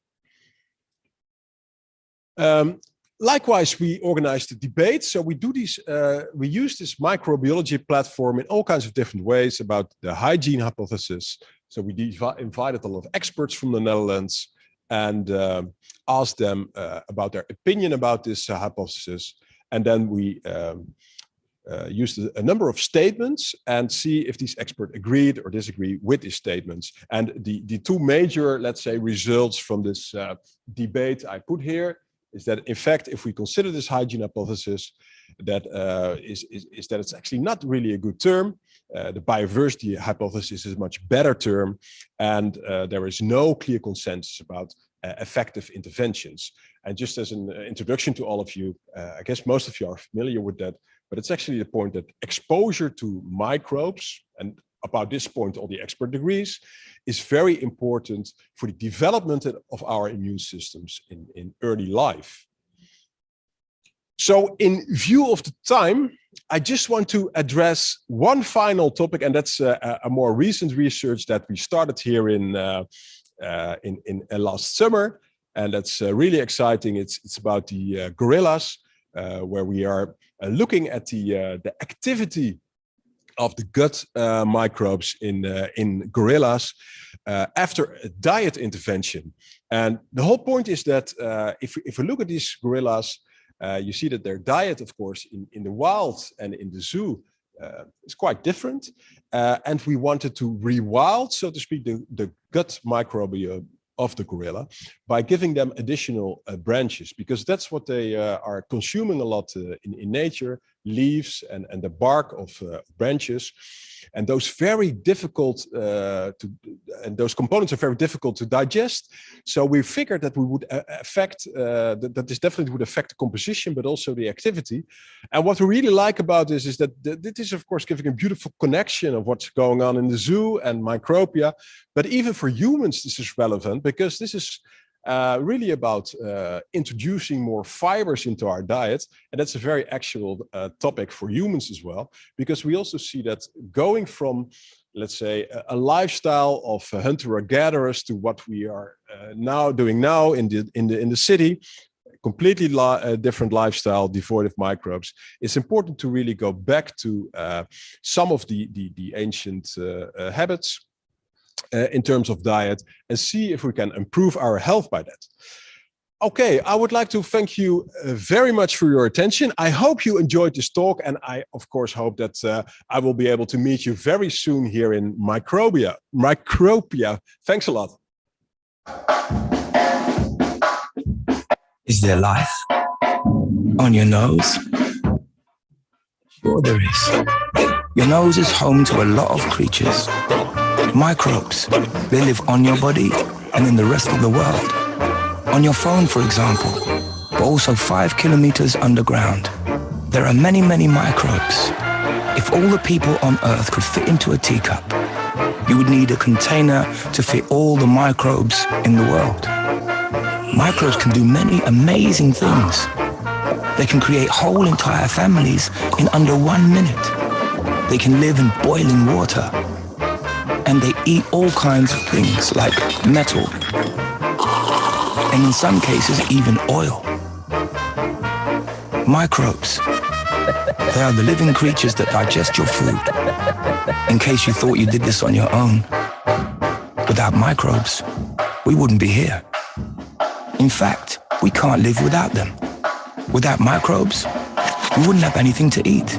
[SPEAKER 8] Likewise, we organized a debate. So we do these, we use this microbiology platform in all kinds of different ways about the hygiene hypothesis. So we invited a lot of experts from the Netherlands and asked them about their opinion about this hypothesis. And then we used a number of statements and see if these experts agreed or disagree with these statements. And the two major, let's say, results from this debate I put here is that, in fact, if we consider this hygiene hypothesis, that is that it's actually not really a good term. The biodiversity hypothesis is a much better term, and there is no clear consensus about effective interventions. And just as an introduction to all of you, I guess most of you are familiar with that, but it's actually the point that exposure to microbes, and about this point all the expert agrees, is very important for the development of our immune systems in early life. So in view of the time, I just want to address one final topic, and that's a more recent research that we started here in last summer, and that's really exciting. It's about the gorillas, where we are looking at the activity of the gut microbes in gorillas after a diet intervention. And the whole point is that if we look at these gorillas, you see that their diet, of course, in the wild and in the zoo is quite different. And we wanted to rewild, so to speak, the gut microbiome of the gorilla by giving them additional branches, because that's what they are consuming a lot in nature, leaves and the bark of branches. And those very difficult and those components are very difficult to digest. So we figured that we would affect, that this definitely would affect the composition, but also the activity. And what we really like about this is that this is, of course, giving a beautiful connection of what's going on in the zoo and microbia. But even for humans, this is relevant because this is really about introducing more fibers into our diet. And that's a very actual topic for humans as well, because we also see that going from, let's say, a lifestyle of hunter-gatherers to what we are now doing now in the city, completely different lifestyle devoid of microbes. It's important to really go back to some of the ancient habits in terms of diet and see if we can improve our health by that. Okay, I would like to thank you very much for your attention. I hope you enjoyed this talk, and I, of course, hope that I will be able to meet you very soon here in Micropia. Thanks a lot.
[SPEAKER 10] Is there life on your nose? Sure there is. Your nose is home to a lot of creatures. Microbes. They live on your body and in the rest of the world. On your phone, for example, but also 5 kilometers underground. There are many, many microbes. If all the people on Earth could fit into a teacup, you would need a container to fit all the microbes in the world. Microbes can do many amazing things. They can create whole entire families in under 1 minute. They can live in boiling water. And they eat all kinds of things like metal, and in some cases even oil. Microbes. They are the living creatures that digest your food. In case you thought you did this on your own. Without microbes, we wouldn't be here. In fact, we can't live without them. Without microbes, we wouldn't have anything to eat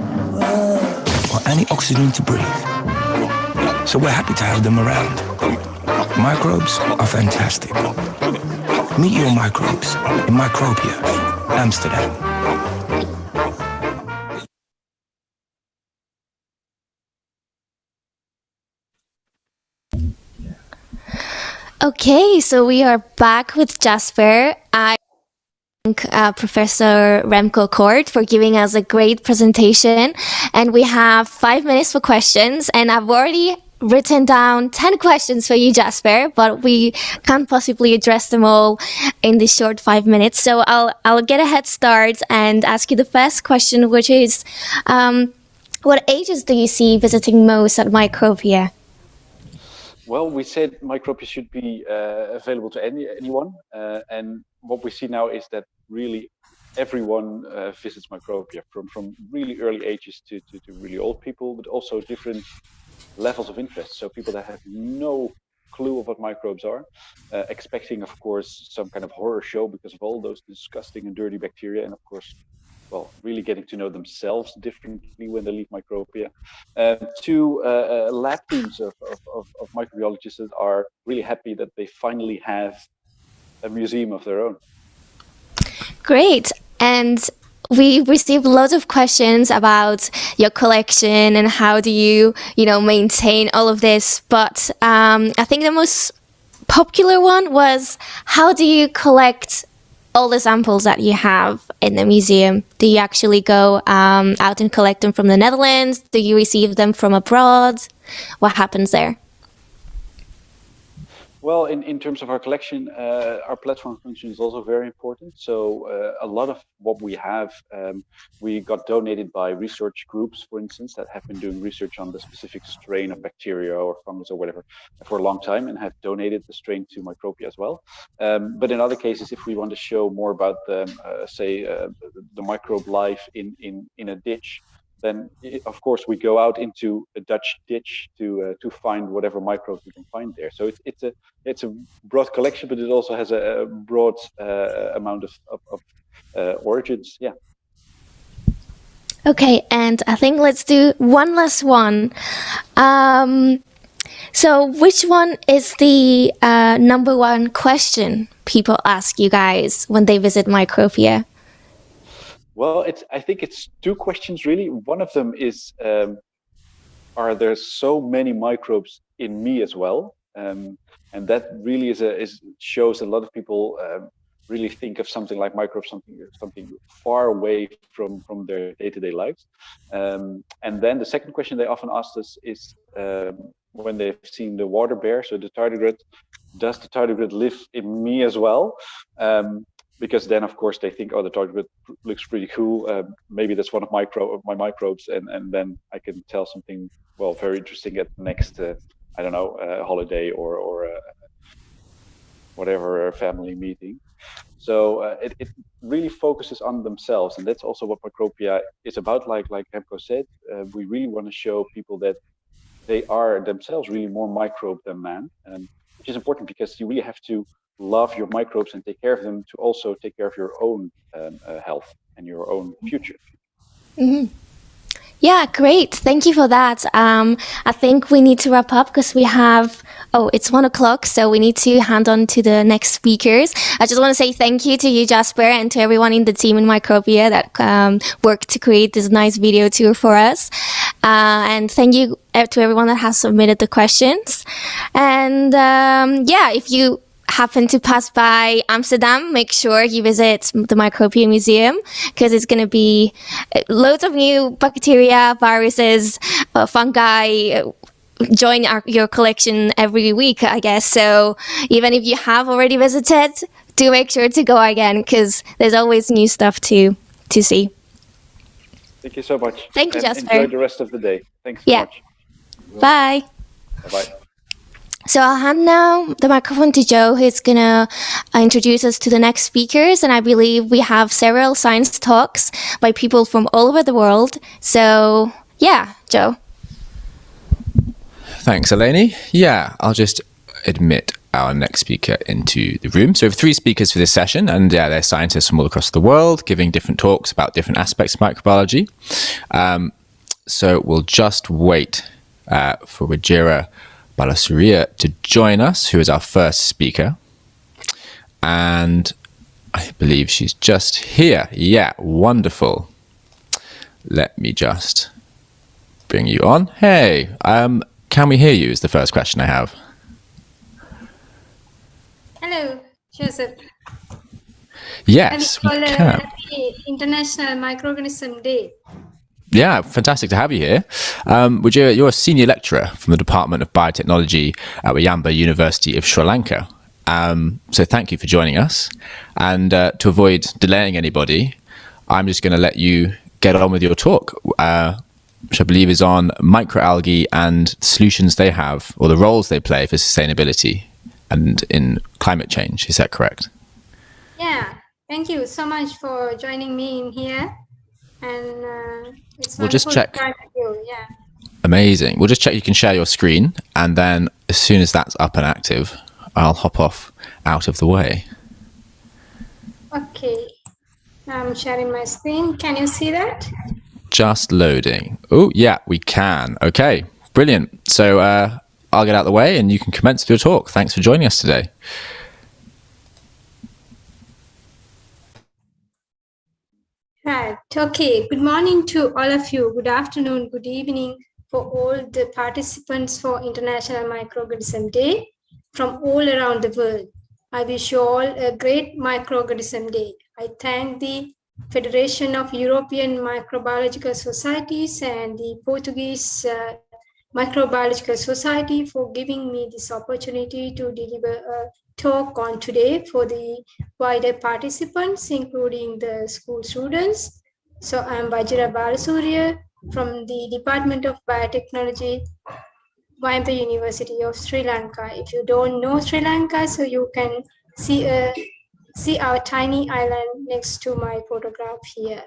[SPEAKER 10] or any oxygen to breathe. So we're happy to have them around. Microbes are fantastic. Meet your microbes in Micropia, Amsterdam.
[SPEAKER 6] Okay, so we are back with Jasper. I thank Professor Remco Kort for giving us a great presentation. And we have 5 minutes for questions. And I've already written down 10 questions for you, Jasper, but we can't possibly address them all in this short 5 minutes. So I'll get a head start and ask you the first question, which is, what ages do you see visiting most at Micropia?
[SPEAKER 7] Well, we said Micropia should be available to anyone, and what we see now is that really everyone visits Micropia, from really early ages to really old people, but also different levels of interest. So people that have no clue of what microbes are, expecting, of course, some kind of horror show because of all those disgusting and dirty bacteria, and of course, well, really getting to know themselves differently when they leave Micropia, to lab teams of microbiologists that are really happy that they finally have a museum of their own.
[SPEAKER 6] Great. And we received lots of questions about your collection and how do you maintain all of this. But I think the most popular one was, how do you collect all the samples that you have in the museum? Do you actually go out and collect them from the Netherlands? Do you receive them from abroad? What happens there?
[SPEAKER 7] Well, in terms of our collection, our platform function is also very important. So a lot of what we have, we got donated by research groups, for instance, that have been doing research on the specific strain of bacteria or fungus or whatever for a long time and have donated the strain to Micropia as well. But in other cases, if we want to show more about the microbe life in a ditch, then of course we go out into a Dutch ditch to find whatever microbes we can find there. So it's a broad collection, but it also has a broad amount of origins. Yeah.
[SPEAKER 6] Okay, and I think let's do one last one. So which one is the number one question people ask you guys when they visit Micropia?
[SPEAKER 7] Well, I think it's 2 questions really. One of them is, are there so many microbes in me as well? And that really shows a lot of people really think of something like microbes, something far away from their day-to-day lives. And then the second question they often ask us is, when they've seen the water bear. So the tardigrade, does the tardigrade live in me as well? Because then, of course, they think, oh, the tardigrade looks pretty cool. Maybe that's one of my microbes, and then I can tell something, well, very interesting at the next, I don't know, holiday or whatever family meeting. So it really focuses on themselves, and that's also what Micropia is about. Like Remco said, we really want to show people that they are themselves really more microbe than man, which is important because you really have to love your microbes and take care of them to also take care of your own health and your own future.
[SPEAKER 6] Mm-hmm. Yeah, great. Thank you for that. I think we need to wrap up because we have, it's 1 o'clock, so we need to hand on to the next speakers. I just want to say thank you to you, Jasper, and to everyone in the team in Micropia that worked to create this nice video tour for us. And thank you to everyone that has submitted the questions. And if you happen to pass by Amsterdam, make sure you visit the Micropia Museum because it's going to be loads of new bacteria, viruses, fungi join your collection every week, I guess. So even if you have already visited, do make sure to go again because there's always new stuff to see.
[SPEAKER 7] Thank you so much.
[SPEAKER 6] Thank you, Jasper.
[SPEAKER 7] Enjoy the rest of the day. Thanks so much.
[SPEAKER 6] Bye.
[SPEAKER 7] Bye-bye.
[SPEAKER 6] So I'll hand now the microphone to Joe, who's going to introduce us to the next speakers. And I believe we have several science talks by people from all over the world. So, yeah, Joe.
[SPEAKER 1] Thanks, Eleni. Yeah, I'll just admit our next speaker into the room. So we have 3 speakers for this session, and they're scientists from all across the world giving different talks about different aspects of microbiology. So we'll just wait for Rajira Balasuria to join us, who is our first speaker. And I believe she's just here. Yeah, wonderful. Let me just bring you on. Hey, can we hear you is the first question I have.
[SPEAKER 11] Hello, Joseph.
[SPEAKER 1] Yes, we can.
[SPEAKER 11] Happy International Microorganism Day.
[SPEAKER 1] Yeah, fantastic to have you here. You're a senior lecturer from the Department of Biotechnology at Yamba University of Sri Lanka. So thank you for joining us. And to avoid delaying anybody, I'm just going to let you get on with your talk, which I believe is on microalgae and the solutions they have, or the roles they play for sustainability and in climate change. Is that correct?
[SPEAKER 11] Yeah, thank you so much for joining me in here. And it's
[SPEAKER 1] we'll just check.
[SPEAKER 11] Yeah.
[SPEAKER 1] Amazing. We'll just check you can share your screen, and then as soon as that's up and active, I'll hop off out of the way.
[SPEAKER 11] Okay. I'm sharing my screen. Can you see that?
[SPEAKER 1] Just loading. Oh, yeah, we can. Okay, brilliant. So I'll get out of the way and you can commence with your talk. Thanks for joining us today.
[SPEAKER 11] Right. Okay. Good morning to all of you. Good afternoon, good evening for all the participants for International Microorganism Day from all around the world. I wish you all a great Microorganism Day. I thank the Federation of European Microbiological Societies and the Portuguese Microbiological Society for giving me this opportunity to deliver a talk on today for the wider participants, including the school students. So I'm Vajra Balasuria from the Department of Biotechnology, Yamba University of Sri Lanka. If you don't know Sri Lanka, so you can see our tiny island next to my photograph here.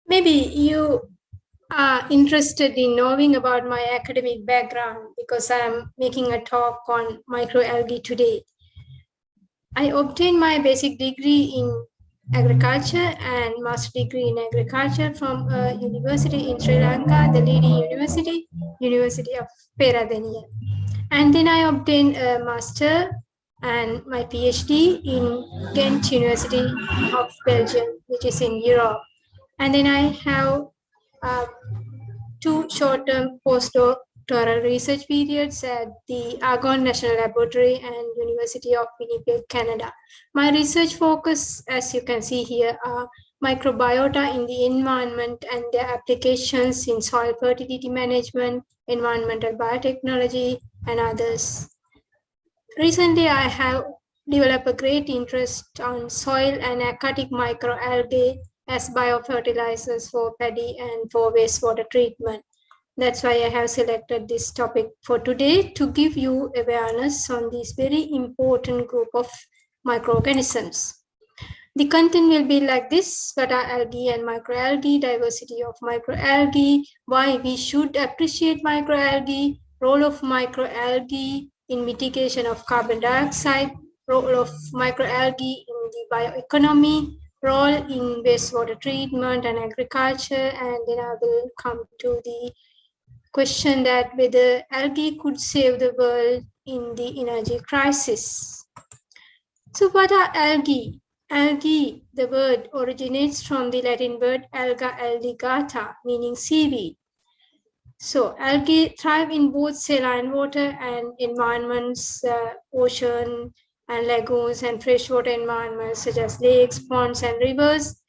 [SPEAKER 11] Maybe you are interested in knowing about my academic background because I'm making a talk on microalgae today. I obtained my basic degree in agriculture and master degree in agriculture from a university in Sri Lanka, the leading university, University of Peradeniya. And then I obtained a master and my PhD in Ghent University of Belgium, which is in Europe. And then I have 2 short-term postdoctoral research periods at the Argonne National Laboratory and University of Winnipeg, Canada. My research focus, as you can see here, are microbiota in the environment and their applications in soil fertility management, environmental biotechnology, and others. Recently, I have developed a great interest on soil and aquatic microalgae as biofertilizers for paddy and for wastewater treatment. That's why I have selected this topic for today to give you awareness on this very important group of microorganisms. The content will be like this: what are algae and microalgae, diversity of microalgae, why we should appreciate microalgae, role of microalgae in mitigation of carbon dioxide, role of microalgae in the bioeconomy, role in wastewater treatment and agriculture, and then I will come to the question that whether algae could save the world in the energy crisis. So what are algae? Algae, the word originates from the Latin word alga alligata, meaning seaweed. So algae thrive in both saline water and environments, ocean and lagoons and freshwater environments such as lakes, ponds, and rivers.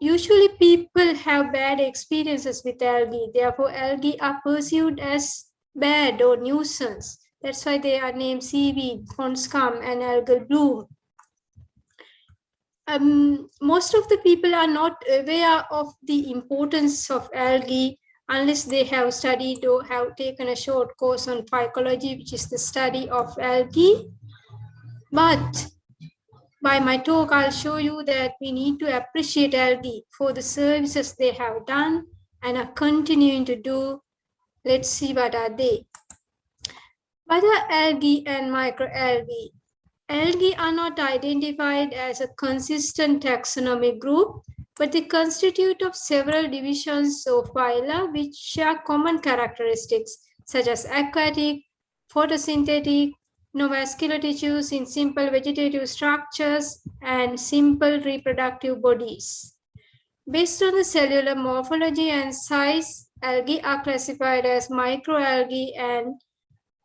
[SPEAKER 11] Usually people have bad experiences with algae. Therefore, algae are perceived as bad or nuisance. That's why they are named seaweed, pond scum, and algal bloom. Most of the people are not aware of the importance of algae unless they have studied or have taken a short course on phycology, which is the study of algae. But by my talk, I'll show you that we need to appreciate algae for the services they have done and are continuing to do. Let's see what are they. What are algae and microalgae? Algae are not identified as a consistent taxonomic group, but they constitute of several divisions of phyla which share common characteristics such as aquatic, photosynthetic, no vascular tissues in simple vegetative structures, and simple reproductive bodies. Based on the cellular morphology and size, algae are classified as microalgae and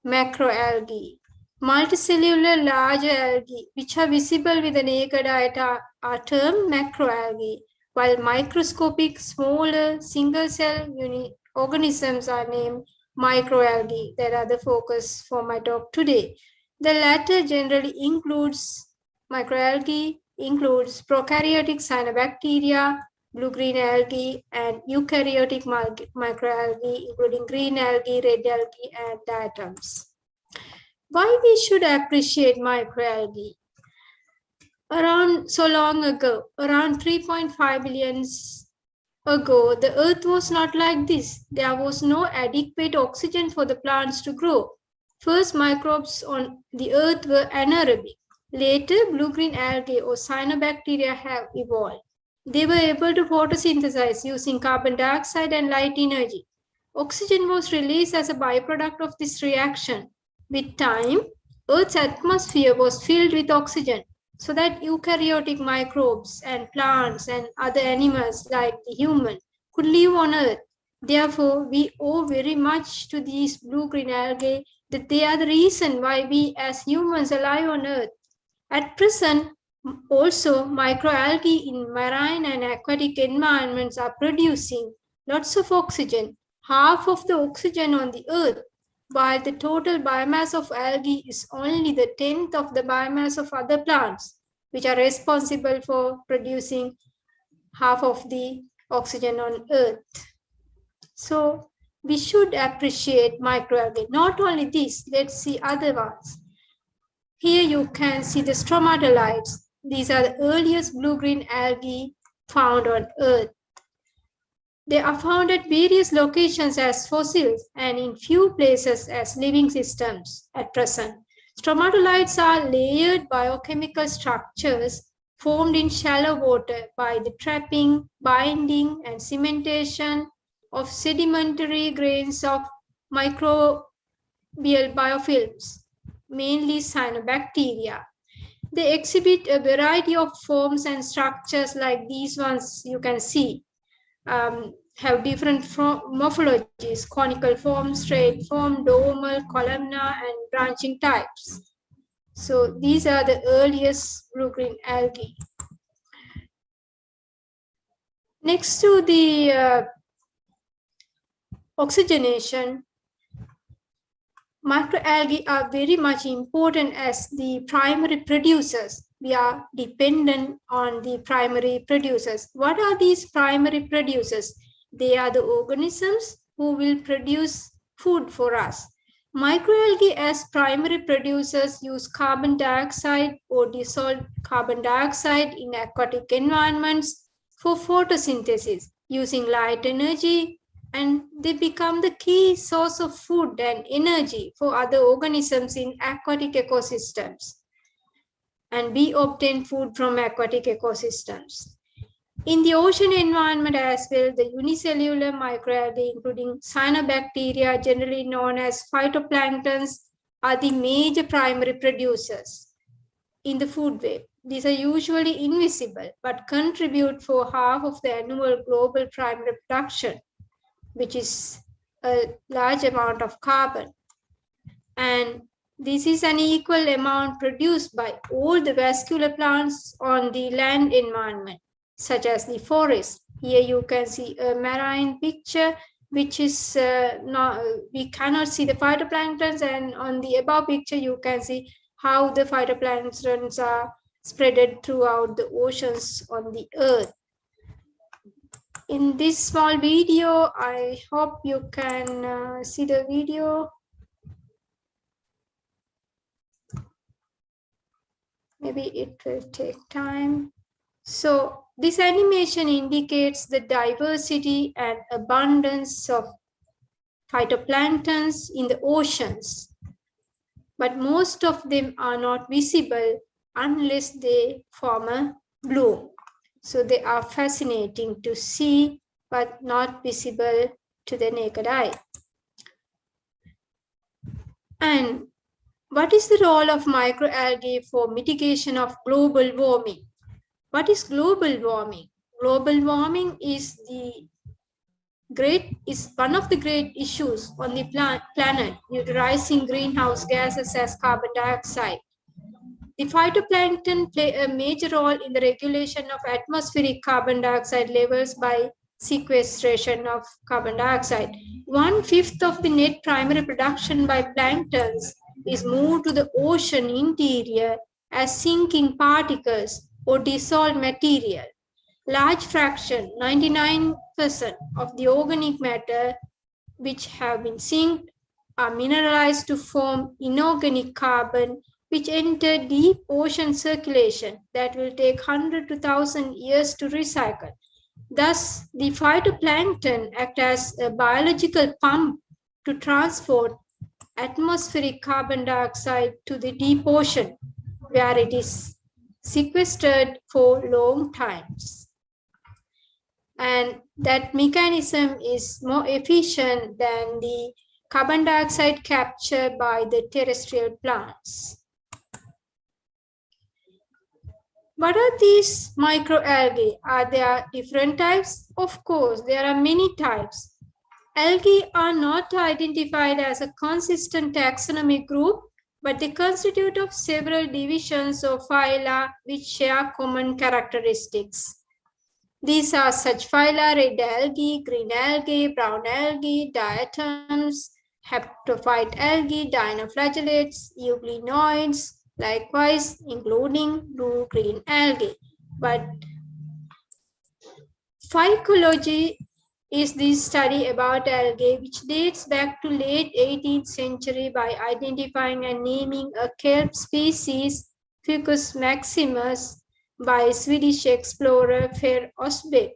[SPEAKER 11] macroalgae. Multicellular larger algae, which are visible with the naked eye, are termed macroalgae, while microscopic, smaller, single-cell organisms are named microalgae. That are the focus for my talk today. The latter generally includes microalgae, includes prokaryotic cyanobacteria, blue-green algae, and eukaryotic microalgae, including green algae, red algae, and diatoms. Why we should appreciate microalgae? Around so long ago, around 3.5 billion ago, the earth was not like this. There was no adequate oxygen for the plants to grow. First, microbes on the earth were anaerobic. Later, blue-green algae or cyanobacteria have evolved. They were able to photosynthesize using carbon dioxide and light energy. Oxygen was released as a byproduct of this reaction. With time, Earth's atmosphere was filled with oxygen so that eukaryotic microbes and plants and other animals like the human could live on Earth. Therefore, we owe very much to these blue-green algae that they are the reason why we as humans are alive on Earth. At present, also microalgae in marine and aquatic environments are producing lots of oxygen, half of the oxygen on the Earth, while the total biomass of algae is only the 10th of the biomass of other plants, which are responsible for producing half of the oxygen on Earth. So we should appreciate microalgae. Not only this, let's see other ones. Here you can see the stromatolites. These are the earliest blue-green algae found on Earth. They are found at various locations as fossils and in few places as living systems at present. Stromatolites are layered biochemical structures formed in shallow water by the trapping, binding, and cementation of sedimentary grains of microbial biofilms, mainly cyanobacteria. They exhibit a variety of forms and structures like these ones you can see. Have different morphologies: conical form, straight form, domal, columnar, and branching types. So these are the earliest blue-green algae. Next to the oxygenation, microalgae are very much important as the primary producers. We are dependent on the primary producers. What are these primary producers? They are the organisms who will produce food for us. Microalgae as primary producers use carbon dioxide or dissolved carbon dioxide in aquatic environments for photosynthesis using light energy, and they become the key source of food and energy for other organisms in aquatic ecosystems. And we obtain food from aquatic ecosystems. In the ocean environment as well, the unicellular microalgae, including cyanobacteria, generally known as phytoplanktons, are the major primary producers in the food web. These are usually invisible, but contribute for half of the annual global primary production, which is a large amount of carbon. And this is an equal amount produced by all the vascular plants on the land environment, such as the forest. Here you can see a marine picture, which is we cannot see the phytoplanktons, and on the above picture you can see how the phytoplanktons are spreaded throughout the oceans on the earth. In this small video, I hope you can see the video. Maybe it will take time. So this animation indicates the diversity and abundance of phytoplanktons in the oceans, but most of them are not visible unless they form a bloom. So they are fascinating to see, but not visible to the naked eye. And what is the role of microalgae for mitigation of global warming? What is global warming? Global warming is one of the great issues on the planet due to rising greenhouse gases as carbon dioxide. The phytoplankton play a major role in the regulation of atmospheric carbon dioxide levels by sequestration of carbon dioxide. 1/5 of the net primary production by planktons is moved to the ocean interior as sinking particles or dissolved material. Large fraction, 99% of the organic matter which have been sinked are mineralized to form inorganic carbon, which enter deep ocean circulation that will take 100 to 1,000 years to recycle. Thus, the phytoplankton act as a biological pump to transport atmospheric carbon dioxide to the deep ocean, where it is sequestered for long times. And that mechanism is more efficient than the carbon dioxide capture by the terrestrial plants. What are these microalgae? Are there different types? Of course, there are many types. Algae are not identified as a consistent taxonomic group, but they constitute of several divisions or phyla which share common characteristics. These are such phyla: red algae, green algae, brown algae, diatoms, haptophyte algae, dinoflagellates, euglenoids, likewise including blue-green algae. But phycology is this study about algae which dates back to late 18th century by identifying and naming a kelp species, Fucus maximus, by Swedish explorer Per Osbeck.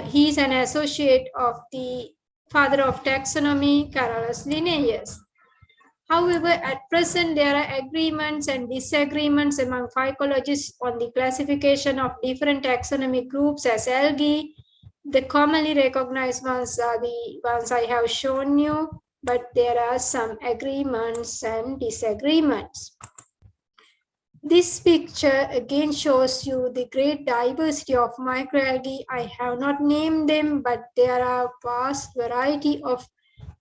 [SPEAKER 11] He is an associate of the father of taxonomy, Carolus Linnaeus. However, at present, there are agreements and disagreements among phycologists on the classification of different taxonomic groups as algae. The commonly recognized ones are the ones I have shown you, but there are some agreements and disagreements. This picture again shows you the great diversity of microalgae. I have not named them, but there are vast variety of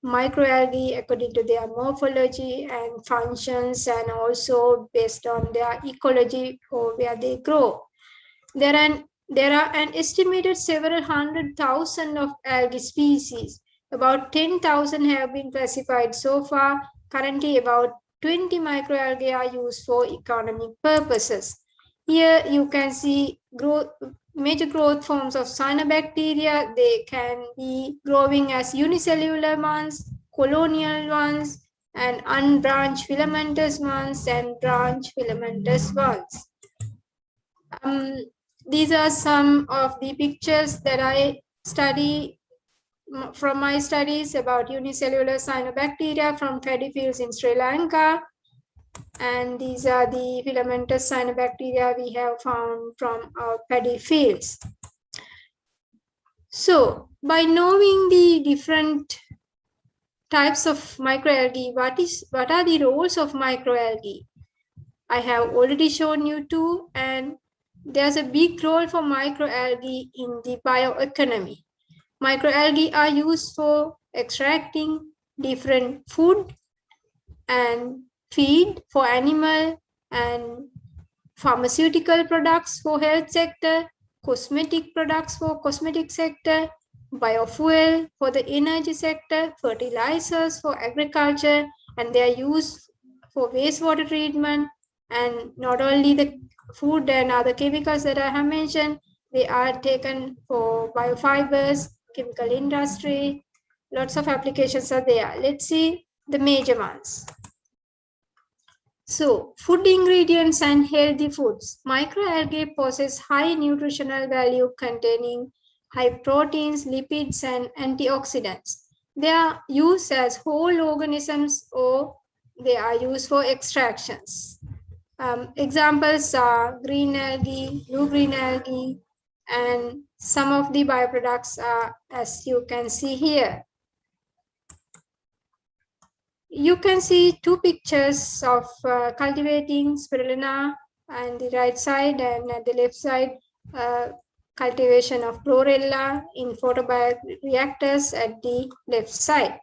[SPEAKER 11] microalgae according to their morphology and functions, and also based on their ecology or where they grow. There are There are an estimated several 100,000 of algae species. About 10,000 have been classified so far. Currently, about 20 microalgae are used for economic purposes. Here you can see major growth forms of cyanobacteria. They can be growing as unicellular ones, colonial ones, and unbranched filamentous ones, and branched filamentous ones. These are some of the pictures that I study from my studies about unicellular cyanobacteria from paddy fields in Sri Lanka. And these are the filamentous cyanobacteria we have found from our paddy fields. So by knowing the different types of microalgae, what are the roles of microalgae? I have already shown you two, and there's a big role for microalgae in the bioeconomy. Microalgae are used for extracting different food and feed for animal and pharmaceutical products for health sector, cosmetic products for cosmetic sector, biofuel for the energy sector, fertilizers for agriculture, and they are used for wastewater treatment. And not only the food and other chemicals that I have mentioned, they are taken for biofibers, chemical industry, lots of applications are there. Let's see the major ones. So, food ingredients and healthy foods. Microalgae possess high nutritional value containing high proteins, lipids, and antioxidants. They are used as whole organisms or they are used for extractions. Examples are green algae, blue-green algae, and some of the bioproducts are as you can see here. You can see two pictures of cultivating spirulina on the right side, and at the left side, cultivation of chlorella in photobioreactors at the left side.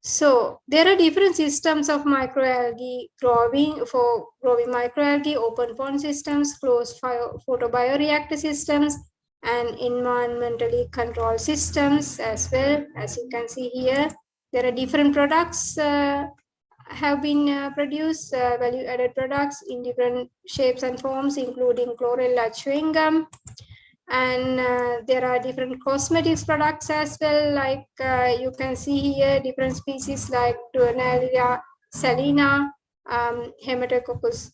[SPEAKER 11] So there are different systems of microalgae growing. For growing microalgae, open pond systems, closed photobioreactor systems, and environmentally controlled systems as well. As you can see here, there are different products have been produced, value-added products in different shapes and forms, including chlorella chewing gum. And there are different cosmetics products as well, like you can see here, different species like Duonalia salina, Hematococcus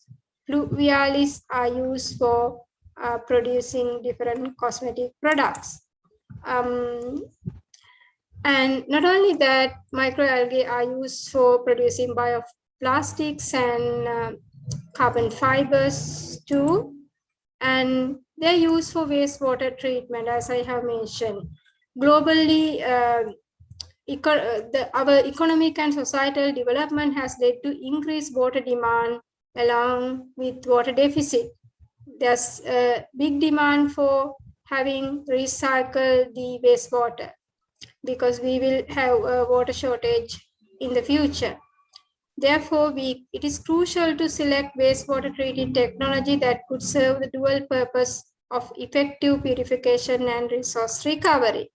[SPEAKER 11] fluvialis are used for producing different cosmetic products. And not only that, microalgae are used for producing bioplastics and carbon fibers too. And they're used for wastewater treatment, as I have mentioned. Globally, our economic and societal development has led to increased water demand along with water deficit. There's a big demand for having recycled the wastewater because we will have a water shortage in the future. Therefore, it is crucial to select wastewater treated technology that could serve the dual purpose of effective purification and resource recovery.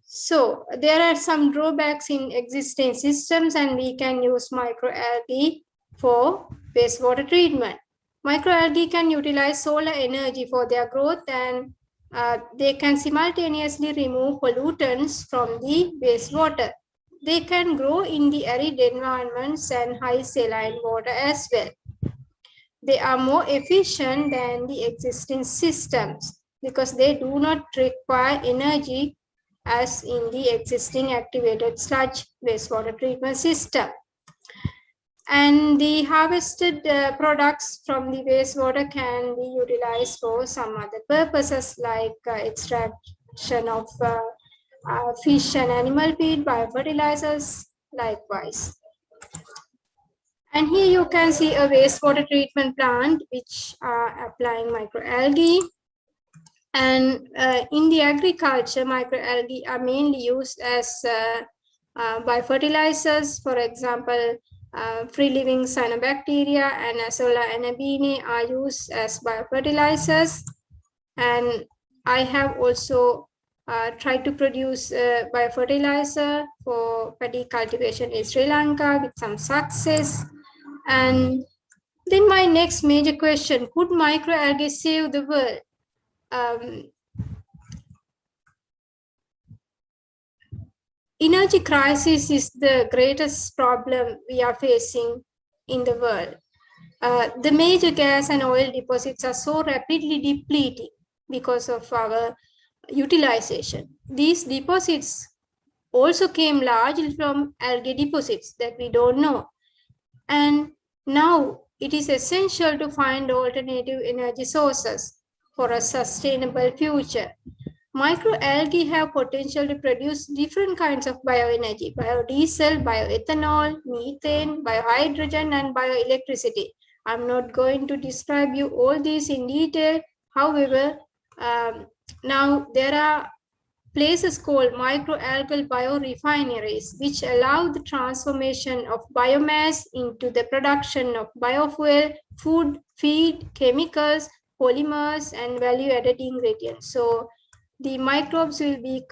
[SPEAKER 11] So there are some drawbacks in existing systems, and we can use microalgae for wastewater treatment. Microalgae can utilize solar energy for their growth, and they can simultaneously remove pollutants from the wastewater. They can grow in the arid environments and high saline water as well. They are more efficient than the existing systems because they do not require energy as in the existing activated sludge wastewater treatment system. And the harvested products from the wastewater can be utilized for some other purposes like extraction of fish and animal feed, biofertilizers, likewise. And here you can see a wastewater treatment plant which are applying microalgae. And in the agriculture, microalgae are mainly used as biofertilizers. For example, free-living cyanobacteria and Azolla anabinae are used as biofertilizers. And I have also tried to produce biofertilizer for paddy cultivation in Sri Lanka with some success. And then my next major question, could microalgae save the world? Energy crisis is the greatest problem we are facing in the world. The major gas and oil deposits are so rapidly depleting because of our utilization. These deposits also came largely from algae deposits that we don't know. And now it is essential to find alternative energy sources for a sustainable future. Microalgae have potential to produce different kinds of bioenergy: biodiesel, bioethanol, methane, biohydrogen, and bioelectricity. I'm not going to describe you all these in detail. However, now there are places called microalgal biorefineries, which allow the transformation of biomass into the production of biofuel, food, feed, chemicals, polymers, and value-added ingredients. So the microbes will be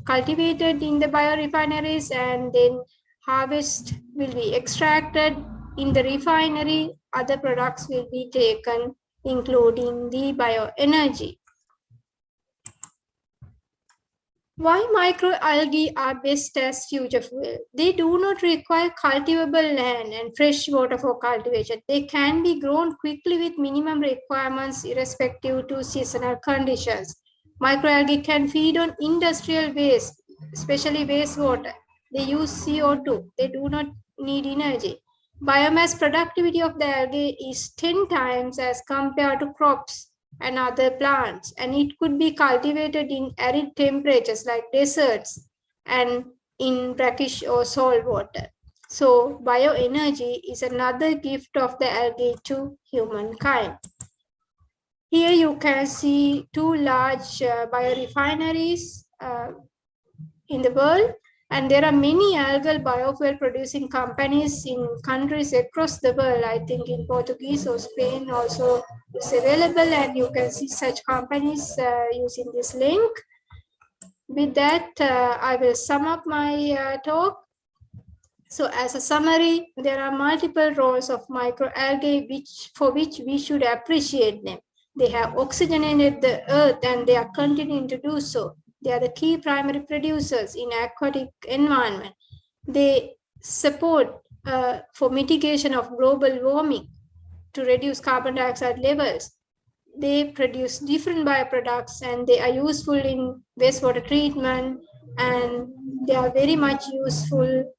[SPEAKER 11] cultivated in the biorefineries, and then harvest will be extracted in the refinery. Other products will be taken, including the bioenergy. Why microalgae are best as future fuel? They do not require cultivable land and fresh water for cultivation. They can be grown quickly with minimum requirements irrespective to seasonal conditions. Microalgae can feed on industrial waste, especially wastewater. They use CO2. They do not need energy. Biomass productivity of the algae is 10 times as compared to crops and other plants, and it could be cultivated in arid temperatures like deserts and in brackish or salt water. So bioenergy is another gift of the algae to humankind. Here you can see two large biorefineries in the world, and there are many algal biofuel producing companies in countries across the world. I think in Portuguese or Spain also is available, and you can see such companies using this link. With that, I will sum up my talk. So as a summary, there are multiple roles of microalgae for which we should appreciate them. They have oxygenated the earth, and they are continuing to do so. They are the key primary producers in aquatic environment. They support for mitigation of global warming to reduce carbon dioxide levels. They produce different bioproducts, and they are useful in wastewater treatment, and they are very much useful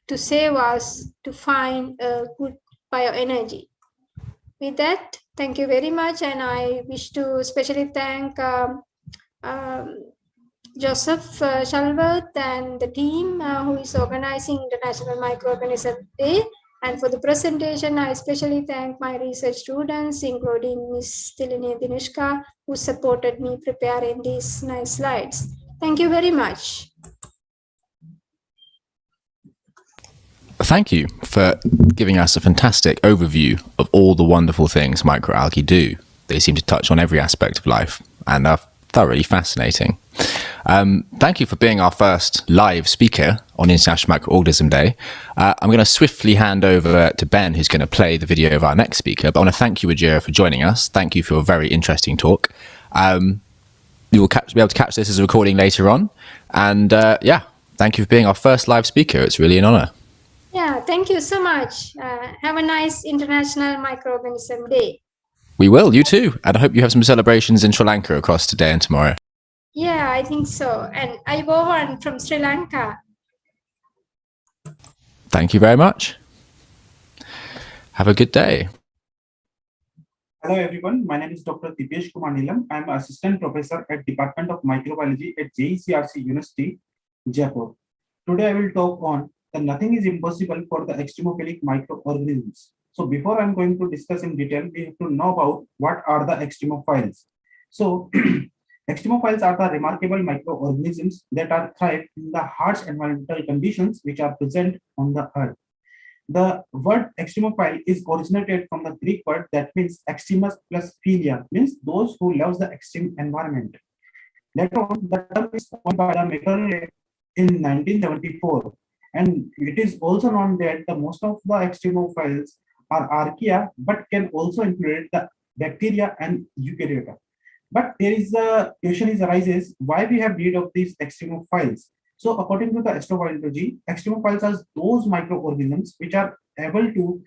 [SPEAKER 11] to save us to find a good bioenergy. With that, thank you very much, and I wish to especially thank Joseph Shalvat and the team who is organizing International Microorganism Day. And for the presentation, I especially thank my research students, including Ms. Tilini Dinushka, who supported me preparing these nice slides. Thank you very much.
[SPEAKER 1] Thank you for giving us a fantastic overview of all the wonderful things microalgae do. They seem to touch on every aspect of life and are thoroughly fascinating. Thank you for being our first live speaker on International Microorganism Day. I'm going to swiftly hand over to Ben, who's going to play the video of our next speaker. But I want to thank you, Ajira, for joining us. Thank you for a very interesting talk. You will be able to catch this as a recording later on. And yeah, thank you for being our first live speaker. It's really an honor.
[SPEAKER 11] Yeah, thank you so much. Have a nice International Microorganism Day.
[SPEAKER 1] We will, you too. And I hope you have some celebrations in Sri Lanka across today and tomorrow.
[SPEAKER 11] Yeah, I think so. And I go on from Sri Lanka.
[SPEAKER 1] Thank you very much. Have a good day.
[SPEAKER 12] Hello everyone, my name is Dr. Dipesh Kumar Nilam. I am Assistant Professor at Department of Microbiology at JECRC University, Jaipur. Today I will talk on that nothing is impossible for the extremophilic microorganisms. So before I'm going to discuss in detail, we have to know about what are the extremophiles. So extremophiles are the remarkable microorganisms that are thrive in the harsh environmental conditions which are present on the earth. The word extremophile is originated from the Greek word that means extremus plus philia, means those who love the extreme environment. Later on, the term is coined by the Microorganism in 1974, and it is also known that the most of the extremophiles are archaea, but can also include the bacteria and eukaryota. But there is a question is arises why we have need of these extremophiles. So according to the astrobiology, extremophiles are those microorganisms which are able to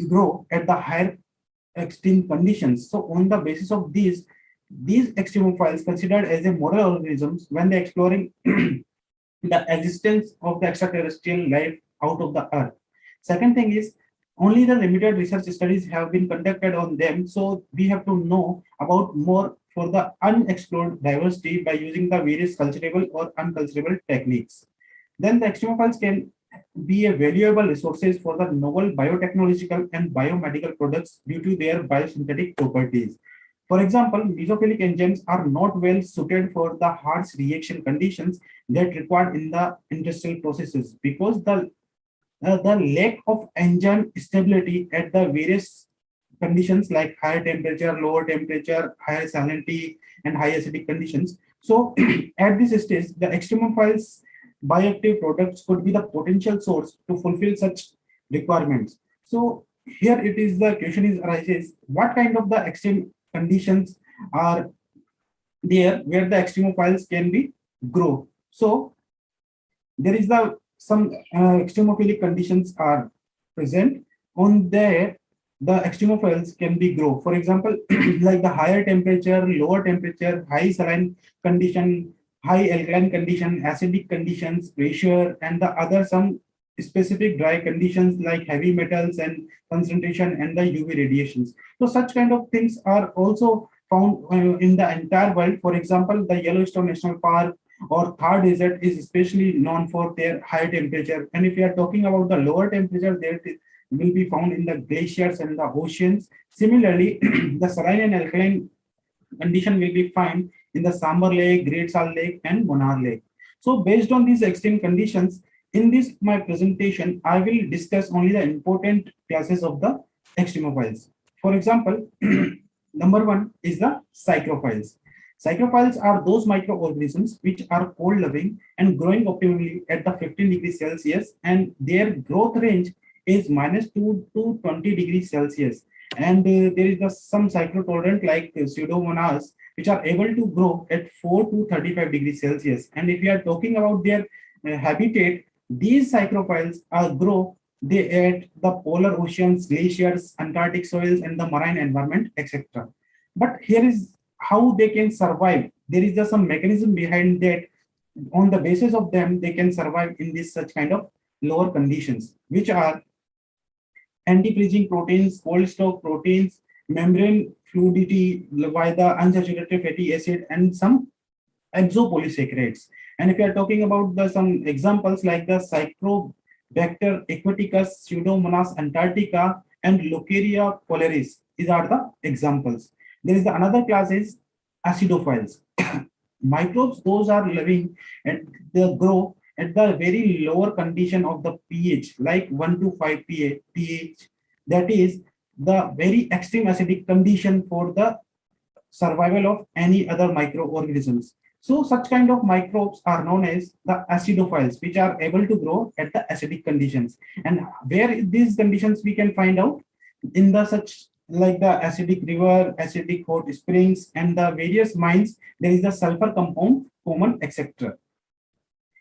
[SPEAKER 12] grow at the higher extreme conditions. So on the basis of these extremophiles considered as a model organisms when they're exploring the existence of the extraterrestrial life out of the earth. Second thing is only the limited research studies have been conducted on them, so we have to know about more for the unexplored diversity by using the various culturable or unculturable techniques. Then the extremophiles can be a valuable resources for the novel biotechnological and biomedical products due to their biosynthetic properties. For example, mesophilic enzymes are not well suited for the harsh reaction conditions that required in the industrial processes because the lack of enzyme stability at the various conditions like higher temperature, lower temperature, higher salinity, and high acidic conditions. So at this stage, the extremophiles bioactive products could be the potential source to fulfill such requirements. So here it is the question is arises, what kind of the extreme conditions are there where the extremophiles can be grow? So there is some extremophilic conditions are present on there. The extremophiles can be grow. For example, like the higher temperature, lower temperature, high saline condition, high alkaline condition, acidic conditions, pressure, and the other some specific dry conditions like heavy metals and concentration and the UV radiations. So such kind of things are also found in the entire world. For example, the Yellowstone National Park or Thar Desert is especially known for their high temperature. And if you are talking about the lower temperature, there will be found in the glaciers and the oceans. Similarly, the saline and alkaline condition will be found in the Sambar Lake, Great Salt Lake, and Monnar Lake. So based on these extreme conditions, in this my presentation, I will discuss only the important classes of the extremophiles. For example, number one is the psychrophiles. Psychrophiles are those microorganisms which are cold loving and growing optimally at the 15 degrees Celsius, and their growth range is -2 to 20 degrees Celsius. And there is some cyclotolerant like pseudomonas which are able to grow at 4 to 35 degrees Celsius. And if we are talking about their habitat, these psychrophiles grow at the polar oceans, glaciers, Antarctic soils, and the marine environment, etc. But here is how they can survive. There is just some mechanism behind that. On the basis of them, they can survive in this such kind of lower conditions, which are anti-freezing proteins, cold stock proteins, membrane fluidity by the unsaturated fatty acid, and some exopolysaccharides. And if you are talking about some examples like the Cyclobacter aquaticus, Pseudomonas antarctica, and Locaria polaris, these are the examples. There is another class is acidophiles. Microbes, those are living and they grow at the very lower condition of the pH, like 1 to 5 pH. That is the very extreme acidic condition for the survival of any other microorganisms. So such kind of microbes are known as the acidophiles, which are able to grow at the acidic conditions. And where these conditions we can find out in the such like the acidic river, acidic hot springs, and the various mines, there is the sulfur compound common, etc.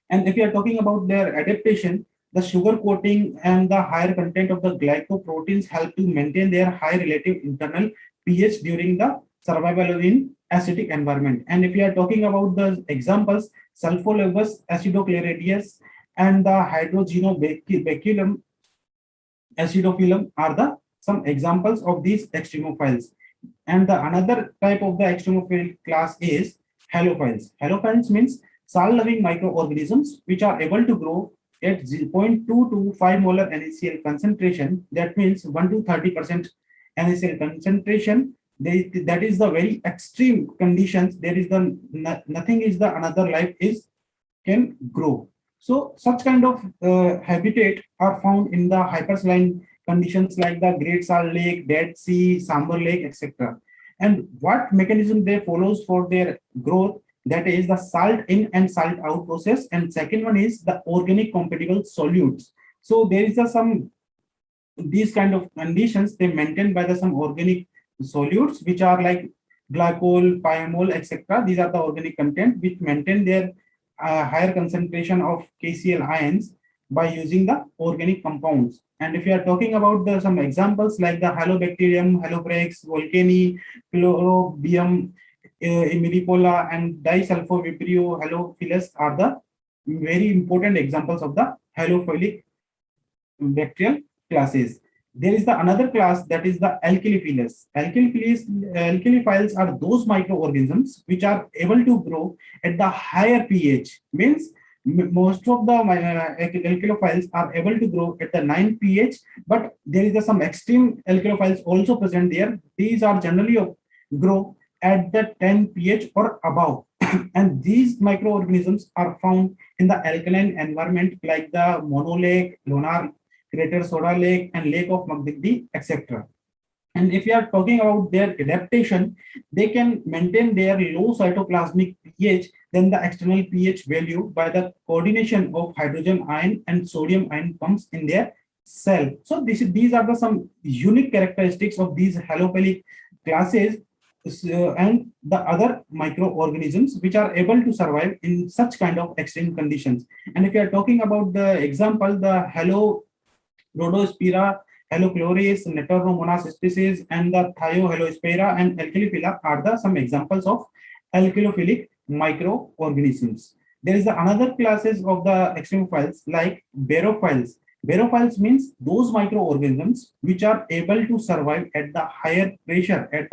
[SPEAKER 12] And if you are talking about their adaptation, the sugar coating and the higher content of the glycoproteins help to maintain their high relative internal pH during the survival in acidic environment. And if you are talking about the examples, sulfolobus acidochloridius and the hydrogenobacillum acidophilum are the some examples of these extremophiles. And the another type of the extremophile class is halophiles. Halophiles means salt-loving microorganisms which are able to grow at 0.2 to 5 molar NaCl concentration. That means 1 to 30% NaCl concentration. That is the very extreme conditions. There is the nothing is the another life is can grow. So such kind of habitat are found in the hypersaline conditions like the Great Salt Lake, Dead Sea, Sambar Lake, etc. And what mechanism they follows for their growth, that is the salt in and salt out process. And second one is the organic compatible solutes. So there is some these kind of conditions they maintain by the some organic solutes which are like glycol, pyamol, etc. These are the organic content which maintain their higher concentration of KCl ions by using the organic compounds. And if you are talking about some examples like the halobacterium, halobrex, volcani, chlorobium, imiricola, and disulfovibrio halophilus are the very important examples of the halophilic bacterial classes. There is the another class, that is the alkyliphiles. Alkyliphiles are those microorganisms which are able to grow at the higher pH. Means most of the alkylophiles are able to grow at the 9 pH, but there is some extreme alkylophiles also present there. These are generally grow at the 10 pH or above. And these microorganisms are found in the alkaline environment like the Mono Lake, Lonar Crater Soda Lake, and Lake of Magdigi, etc. And if you are talking about their adaptation, they can maintain their low cytoplasmic pH than the external pH value by the coordination of hydrogen ion and sodium ion pumps in their cell. So these are some unique characteristics of these halophilic classes and the other microorganisms which are able to survive in such kind of extreme conditions. And if you are talking about the example, the Rhodospira, Halochloris, Netormonas species, and the Thiohalospira and Alkyliphylla are some examples of alkylophilic microorganisms. There is another classes of the extremophiles like barophiles. Barophiles means those microorganisms which are able to survive at the higher pressure. At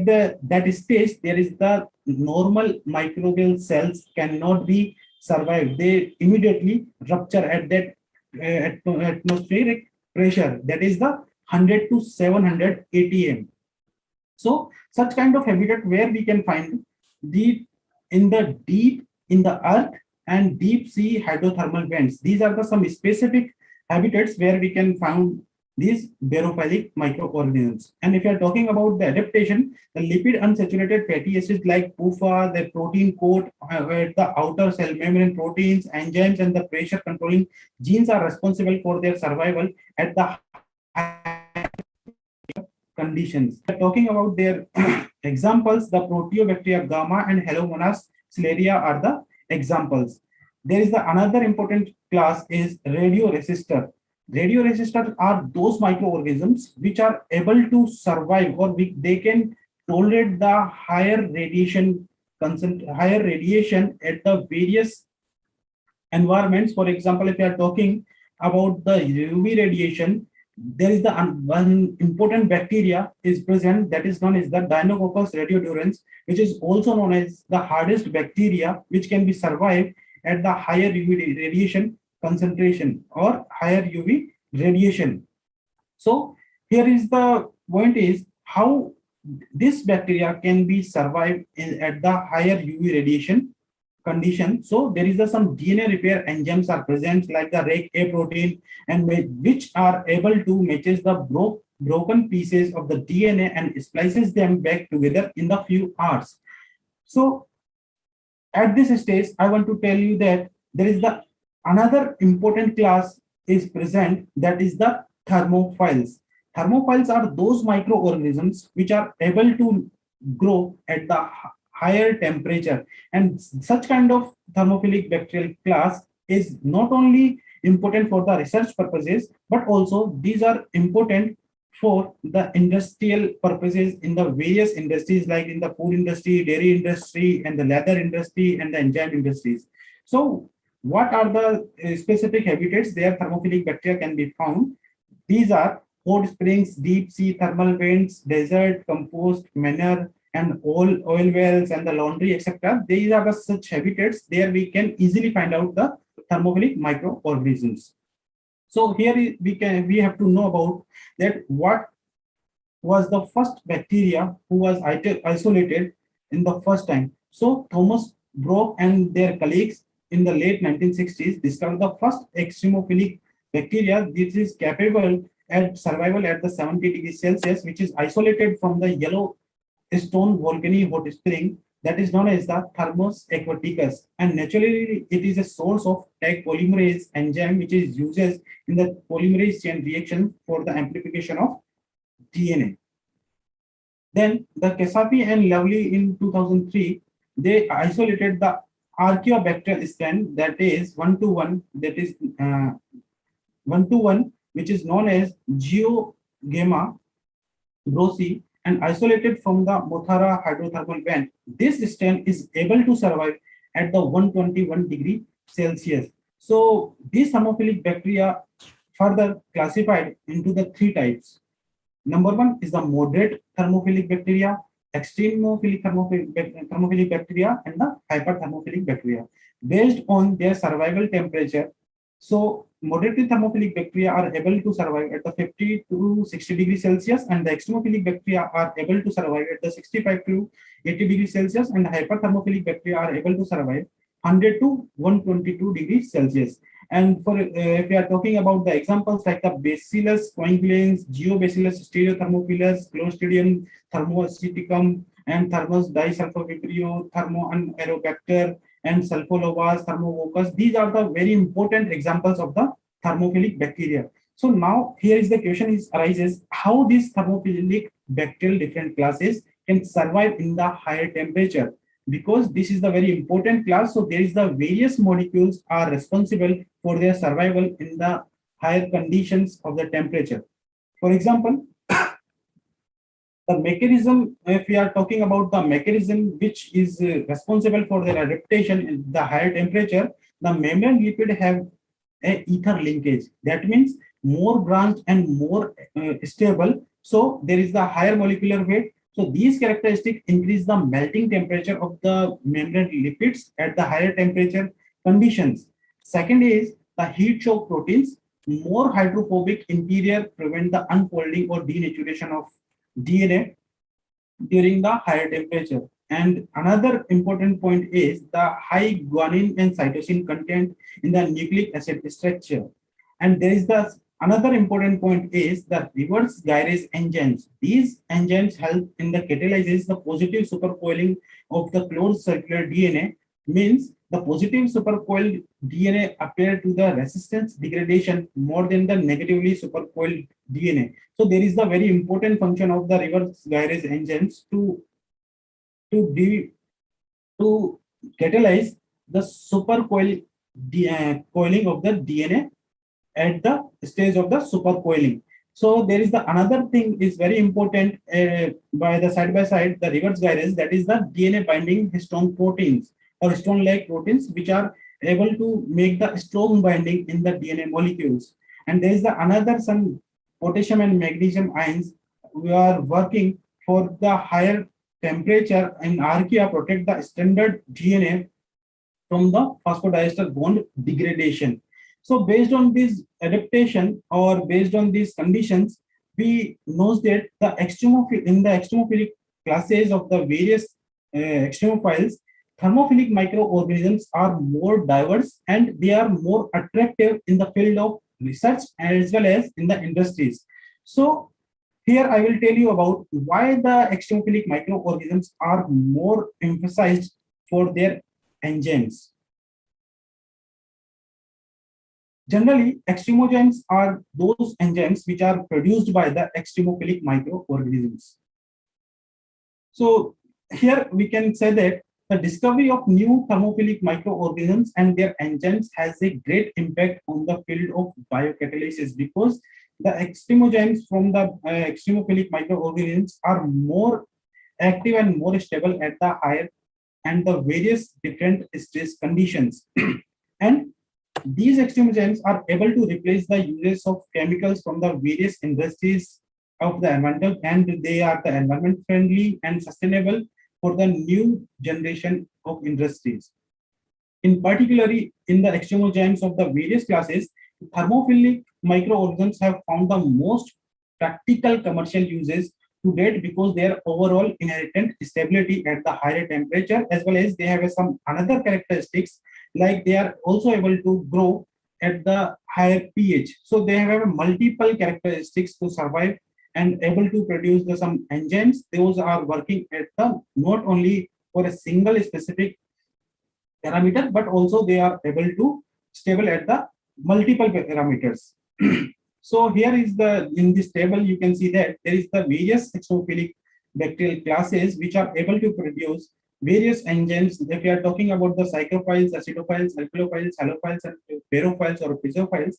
[SPEAKER 12] that stage, there is the normal microbial cells cannot be survived. They immediately rupture at that atmospheric pressure, that is the 100 to 700 atm. So such kind of habitat where we can find deep in the earth and deep sea hydrothermal vents. These are some specific habitats where we can find these barophilic microorganisms. And if you are talking about the adaptation, the lipid unsaturated fatty acids like PUFA, the protein coat at the outer cell membrane proteins, enzymes, and the pressure controlling genes are responsible for their survival at the conditions. We are talking about their examples, the Proteobacteria gamma and Halomonas ciliaria are the examples. There is another important class is radioresistor. Radioresistors are those microorganisms which are able to survive or they can tolerate the higher radiation at the various environments. For example, if you are talking about the UV radiation, there is one important bacteria is present that is known as the Deinococcus radiodurans, which is also known as the hardest bacteria which can be survived at the higher UV radiation concentration or higher UV radiation. So here is the point is how this bacteria can be survived at the higher UV radiation condition. So there is some DNA repair enzymes are present like the REC-A protein and which are able to matches the broken pieces of the DNA and splices them back together in the few hours. So at this stage, I want to tell you that there is another important class is present, that is the thermophiles. Thermophiles are those microorganisms which are able to grow at the higher temperature, and such kind of thermophilic bacterial class is not only important for the research purposes, but also these are important for the industrial purposes in the various industries like in the food industry, dairy industry, and the leather industry and the enzyme industries. So what are the specific habitats there thermophilic bacteria can be found? These are hot springs, deep sea thermal vents, desert, compost, manure, and oil wells and the laundry, etc. These are such habitats. There we can easily find out the thermophilic microorganisms. So here we have to know about that what was the first bacteria who was isolated in the first time. So Thomas Brock and their colleagues in the late 1960s, discovered the first extremophilic bacteria. This is capable at survival at the 70 degrees Celsius, which is isolated from the Yellowstone volcanic hot spring that is known as the Thermos aquaticus. And naturally, it is a source of tag polymerase enzyme, which is used in the polymerase chain reaction for the amplification of DNA. Then the Kesafi and Lovely in 2003, they isolated the Archaeobacter strain that is 1-to-1, that is 1-to-1, which is known as Geogamma brosi, and isolated from the Mothara hydrothermal vent. This strain is able to survive at the 121 degree Celsius. So these thermophilic bacteria further classified into the 3 types. Number 1 is the moderate thermophilic bacteria, extremophilic thermophilic bacteria, and the hyperthermophilic bacteria based on their survival temperature. So moderate thermophilic bacteria are able to survive at the 50 to 60 degrees Celsius, and the extremophilic bacteria are able to survive at the 65 to 80 degrees Celsius, and the hyperthermophilic bacteria are able to survive 100 to 122 degrees Celsius. And for if we are talking about the examples like the Bacillus coagulans, Geobacillus stereothermophilus, Clostridium thermoaceticum, and Thermus disulfovibrio, Thermoanaerobacter, and Sulfolovas, Thermovoccus. These are the very important examples of the thermophilic bacteria. So now here is the question arises, how these thermophilic bacterial different classes can survive in the higher temperature? Because this is the very important class, so there is the various molecules are responsible for their survival in the higher conditions of the temperature. For example, the mechanism, if we are talking about the mechanism which is responsible for their adaptation in the higher temperature, the membrane lipid have a ether linkage. That means more branched and more stable. So there is the higher molecular weight. So these characteristics increase the melting temperature of the membrane lipids at the higher temperature conditions. Second is the heat shock proteins. More hydrophobic interior prevent the unfolding or denaturation of DNA during the higher temperature. And another important point is the high guanine and cytosine content in the nucleic acid structure. And there is the another important point is the reverse gyrase enzymes. These enzymes help in the catalysis the positive supercoiling of the closed circular DNA, means the positive supercoiled DNA appear to the resistance degradation more than the negatively supercoiled DNA. So there is the very important function of the reverse gyrase enzymes to catalyze the supercoiling of the DNA at the stage of the supercoiling. So there is the another thing is very important by the side the reverse gyrase, that is the DNA binding histone proteins or histone-like proteins which are able to make the strong binding in the DNA molecules. And there is the another some potassium and magnesium ions. We are working for the higher temperature and archaea protect the standard DNA from the phosphodiester bond degradation. So based on this adaptation or based on these conditions, we know that the extremophilic classes of the various extremophiles, thermophilic microorganisms are more diverse and they are more attractive in the field of research as well as in the industries. So here I will tell you about why the extremophilic microorganisms are more emphasized for their enzymes. Generally, extremozymes are those enzymes which are produced by the extremophilic microorganisms. So here we can say that the discovery of new thermophilic microorganisms and their enzymes has a great impact on the field of biocatalysis, because the extremozymes from the extremophilic microorganisms are more active and more stable at the higher and the various different stress conditions. And these extremozymes are able to replace the uses of chemicals from the various industries of the environment, and they are the environment friendly and sustainable for the new generation of industries. In particularly in the extremozymes of the various classes, thermophilic microorganisms have found the most practical commercial uses to date because their overall inherent stability at the higher temperature, as well as they have some another characteristics like they are also able to grow at the higher pH. So they have multiple characteristics to survive and able to produce some enzymes. Those are working at the not only for a single specific parameter, but also they are able to stable at the multiple parameters. So here is in this table, you can see that there is the various exophilic bacterial classes which are able to produce various enzymes. If we are talking about the psychophiles, acidophiles, alkalophiles, halophiles, and barophiles or pisophiles,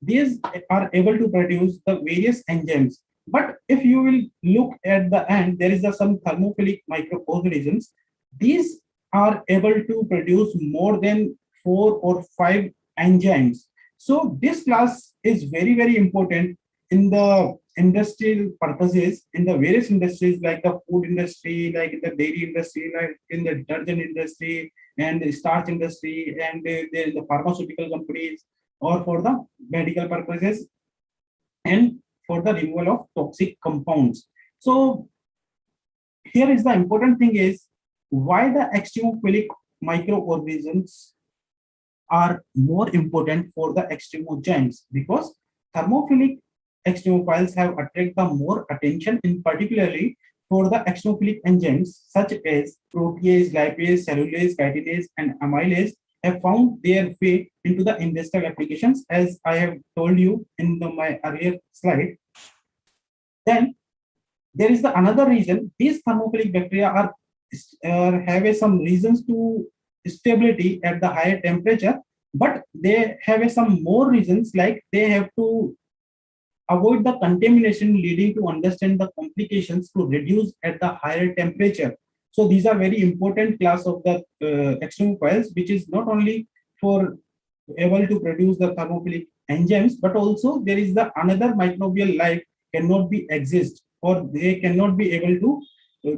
[SPEAKER 12] these are able to produce the various enzymes. But if you will look at the end, there is some thermophilic microorganisms. These are able to produce more than 4 or 5 enzymes. So this class is very, very important in the industrial purposes, in the various industries like the food industry, like the dairy industry, like in the detergent industry and the starch industry, and the pharmaceutical companies, or for the medical purposes and for the removal of toxic compounds. So here is the important thing is why the extremophilic microorganisms are more important for the extremogens, because thermophilic extremophiles have attracted the more attention, in particularly for the extremophilic enzymes such as protease, lipase, cellulase, chitinase, and amylase have found their way into the industrial applications, as I have told you in my earlier slide. Then there is another reason. These thermophilic bacteria are have some reasons to stability at the higher temperature, but they have some more reasons, like they have to avoid the contamination leading to understand the complications to reduce at the higher temperature. So these are very important class of the extremophiles, which is not only for able to produce the thermophilic enzymes, but also there is another microbial life cannot be exist, or they cannot be able to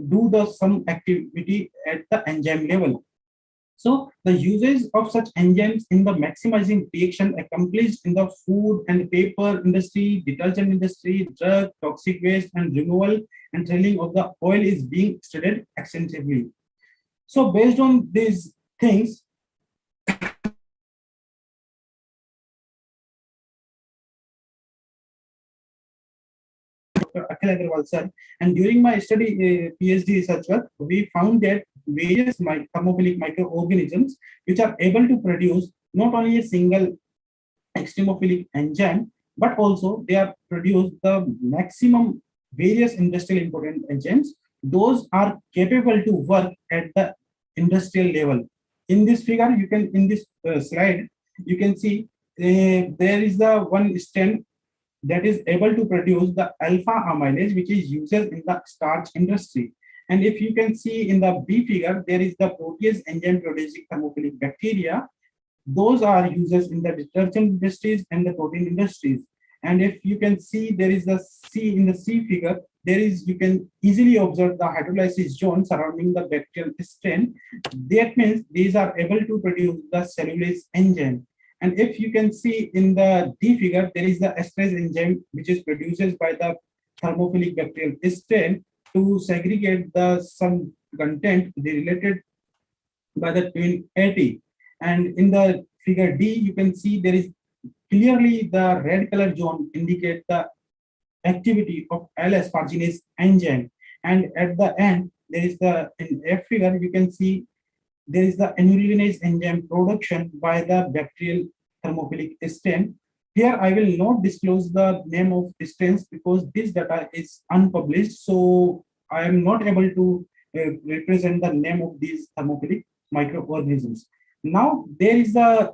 [SPEAKER 12] do some activity at the enzyme level. So the usage of such enzymes in the maximizing reaction accomplished in the food and paper industry, detergent industry, drug, toxic waste, and removal and drilling of the oil is being studied extensively. So based on these things, Dr. Akhil Agarwal sir, and during my study PhD research work, we found that various thermophilic microorganisms which are able to produce not only a single extremophilic enzyme, but also they are produce the maximum various industrial important enzymes. Those are capable to work at the industrial level. In this figure, you can in this slide, you can see there is the one strand that is able to produce the alpha amylase, which is used in the starch industry. And if you can see in the B figure, there is the protease enzyme producing thermophilic bacteria. Those are used in the detergent industries and the protein industries. And if you can see, there is the C in the C figure, there is, you can easily observe the hydrolysis zone surrounding the bacterial strain. That means these are able to produce the cellulase enzyme. And if you can see in the D figure, there is the esterase enzyme, which is produced by the thermophilic bacterial strain to segregate the some content related by the twin 80. And in the figure D, you can see there is clearly the red color zone indicate the activity of L-asparginase enzyme. And at the end, there is in F figure, you can see there is the anurelinase enzyme production by the bacterial thermophilic strain. Here, I will not disclose the name of strains because this data is unpublished. So I am not able to represent the name of these thermophilic microorganisms. Now, these are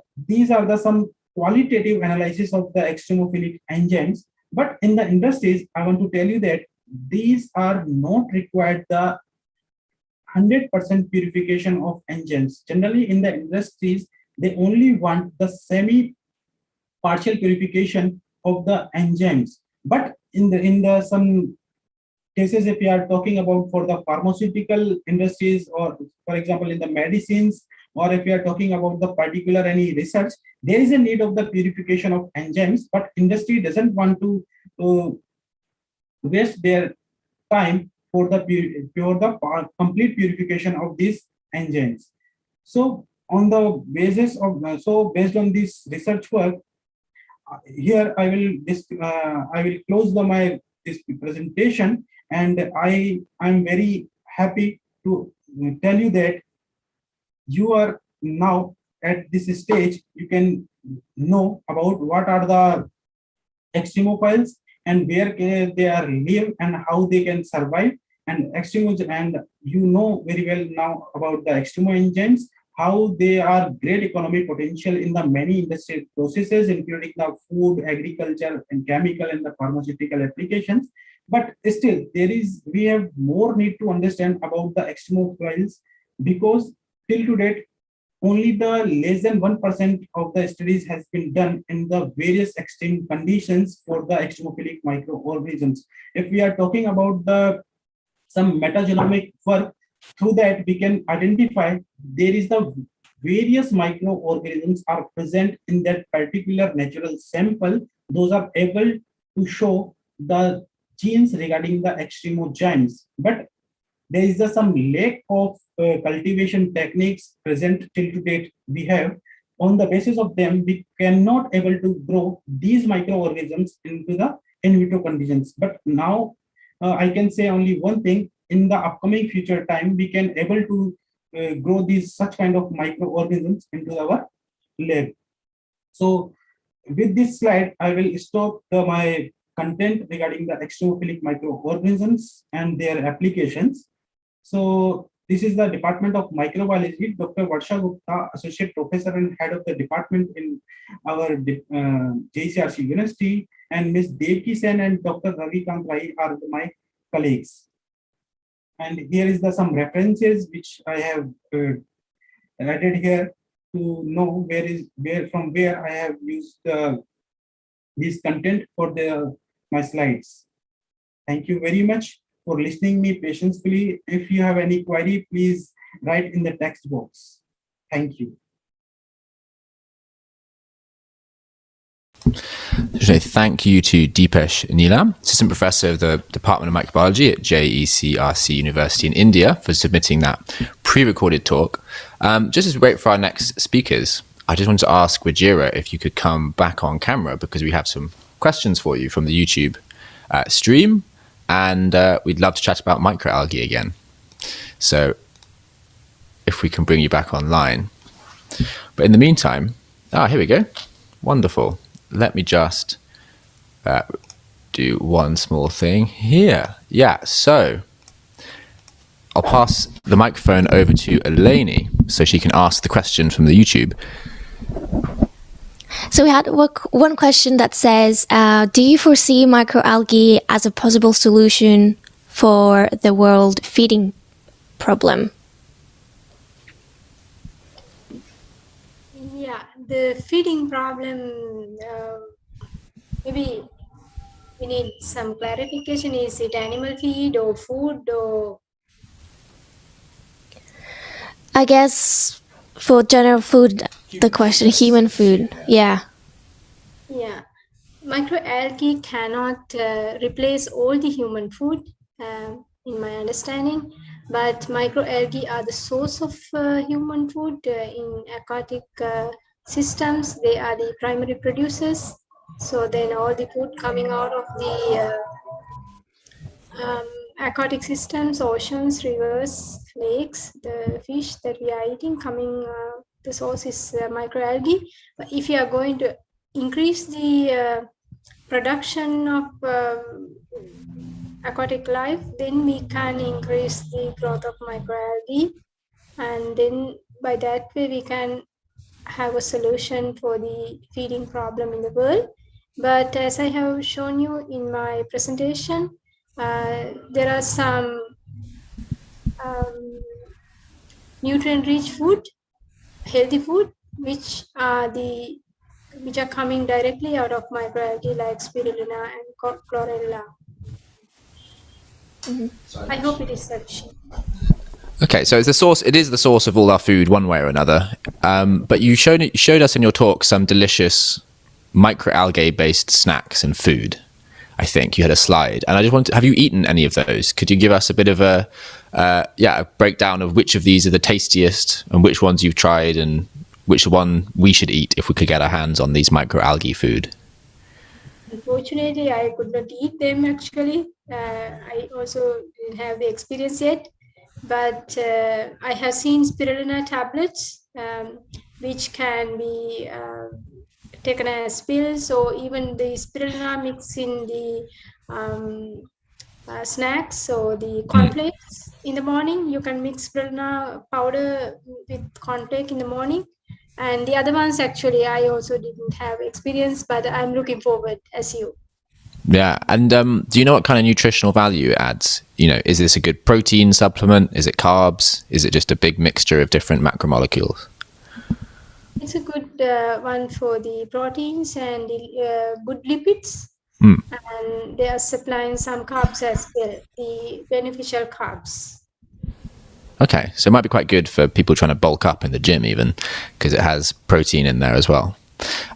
[SPEAKER 12] some qualitative analysis of the extremophilic enzymes. But in the industries, I want to tell you that these are not required the 100% purification of enzymes. Generally, in the industries, they only want the semi-partial purification of the enzymes. But in the some cases, if we are talking about for the pharmaceutical industries, or for example in the medicines, or if we are talking about the particular any research, there is a need of the purification of enzymes, but industry doesn't want to waste their time for the complete purification of these enzymes. So on the basis of based on this research work, here I will close this presentation, and I'm very happy to tell you that you are now at this stage. You can know about what are the extremophiles and where they are live and how they can survive, and you know very well now about the extremo enzymes, how they are great economic potential in the many industrial processes, including the food, agriculture, and chemical and the pharmaceutical applications. But still, we have more need to understand about the extremophiles, because till to date, only the less than 1% of the studies has been done in the various extreme conditions for the extremophilic microorganisms. If we are talking about some metagenomic work, through that we can identify there is the various microorganisms are present in that particular natural sample. Those are able to show the genes regarding the extremogynes, but there is some lack of cultivation techniques present till to date. We have, on the basis of them, we cannot able to grow these microorganisms into the in vitro conditions. But now I can say only one thing: in the upcoming future time, we can able to grow these such kind of microorganisms into our lab. So with this slide, I will stop my content regarding the extremophilic microorganisms and their applications. So this is the Department of Microbiology, Dr. Varsha Gupta, Associate Professor and Head of the Department in our JCRC University, and Ms. Devki Sen and Dr. Ravi Kant Rai are my colleagues. And here is some references which I have added here to know from where I have used this content for my slides. Thank you very much for listening me patiently. If you have any query, please write in the text box. Thank you.
[SPEAKER 1] Thank you to Deepesh Neelam, Assistant Professor of the Department of Microbiology at JECRC University in India, for submitting that pre-recorded talk. Just as we wait for our next speakers, I just wanted to ask Wajira if you could come back on camera, because we have some questions for you from the YouTube stream, and we'd love to chat about microalgae again. So if we can bring you back online. But in the meantime, here we go. Wonderful. Let me just do one small thing here. Yeah, so I'll pass the microphone over to Eleni so she can ask the question from the YouTube.
[SPEAKER 6] So we had one question that says, do you foresee microalgae as a possible solution for the world feeding problem?
[SPEAKER 11] Yeah, the feeding problem, maybe we need some clarification. Is it animal feed or food or?
[SPEAKER 6] I guess for general food, the question, human food, yeah.
[SPEAKER 11] Yeah, microalgae cannot replace all the human food, in my understanding, but microalgae are the source of human food in aquatic systems. They are the primary producers. So then all the food coming out of the aquatic systems, oceans, rivers, lakes, the fish that we are eating the source is microalgae. But if you are going to increase the production of aquatic life, then we can increase the growth of microalgae, and then by that way we can have a solution for the feeding problem in the world. But as I have shown you in my presentation, there are some nutrient-rich food, healthy food, which are coming directly out of microalgae like spirulina and chlorella. I hope it is sufficient.
[SPEAKER 1] Okay, so it is the source of all our food one way or another. But you showed us in your talk some delicious microalgae based snacks and food. I think you had a slide, and I just have you eaten any of those? Could you give us a bit of a breakdown of which of these are the tastiest and which ones you've tried and which one we should eat if we could get our hands on these microalgae food.
[SPEAKER 11] Unfortunately, I could not eat them actually. I also didn't have the experience yet, but I have seen spirulina tablets, which can be taken as pills, or even the spirulina mix in the snacks or the cornflakes in the morning. You can mix spirulina powder with cornflake in the morning. And the other ones, actually, I also didn't have experience, but I'm looking forward as you.
[SPEAKER 1] Yeah. And do you know what kind of nutritional value it adds? You know, is this a good protein supplement? Is it carbs? Is it just a big mixture of different macromolecules?
[SPEAKER 11] It's a good one for the proteins and the good lipids. And they are supplying some carbs as well, the beneficial carbs.
[SPEAKER 1] Okay, so it might be quite good for people trying to bulk up in the gym even, because it has protein in there as well.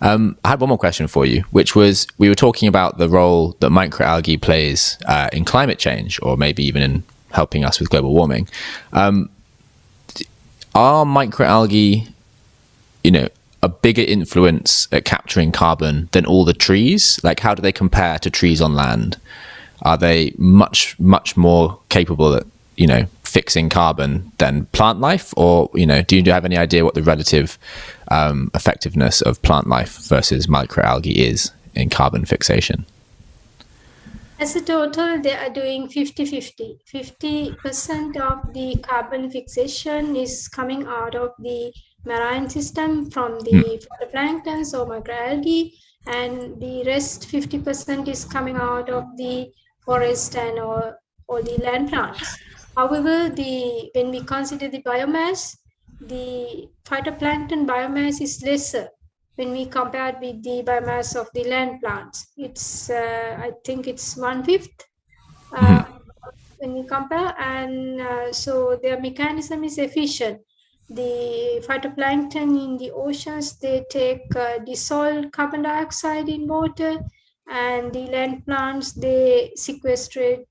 [SPEAKER 1] I had one more question for you, which was, we were talking about the role that microalgae plays in climate change, or maybe even in helping us with global warming. Are microalgae, you know, a bigger influence at capturing carbon than all the trees? Like, how do they compare to trees on land? Are they much more capable at, you know, fixing carbon than plant life? Or, you know, do you have any idea what the relative effectiveness of plant life versus microalgae is in carbon fixation?
[SPEAKER 11] As a total, they are doing 50-50. 50% of the carbon fixation is coming out of the marine system from the phytoplanktons or microalgae, and the rest 50% is coming out of the forest and or the land plants. However, when we consider the biomass, the phytoplankton biomass is lesser when we compare with the biomass of the land plants. It's I think it's 1/5 when we compare, and so their mechanism is efficient. The phytoplankton in the oceans, they take dissolved carbon dioxide in water, and the land plants, they sequestrate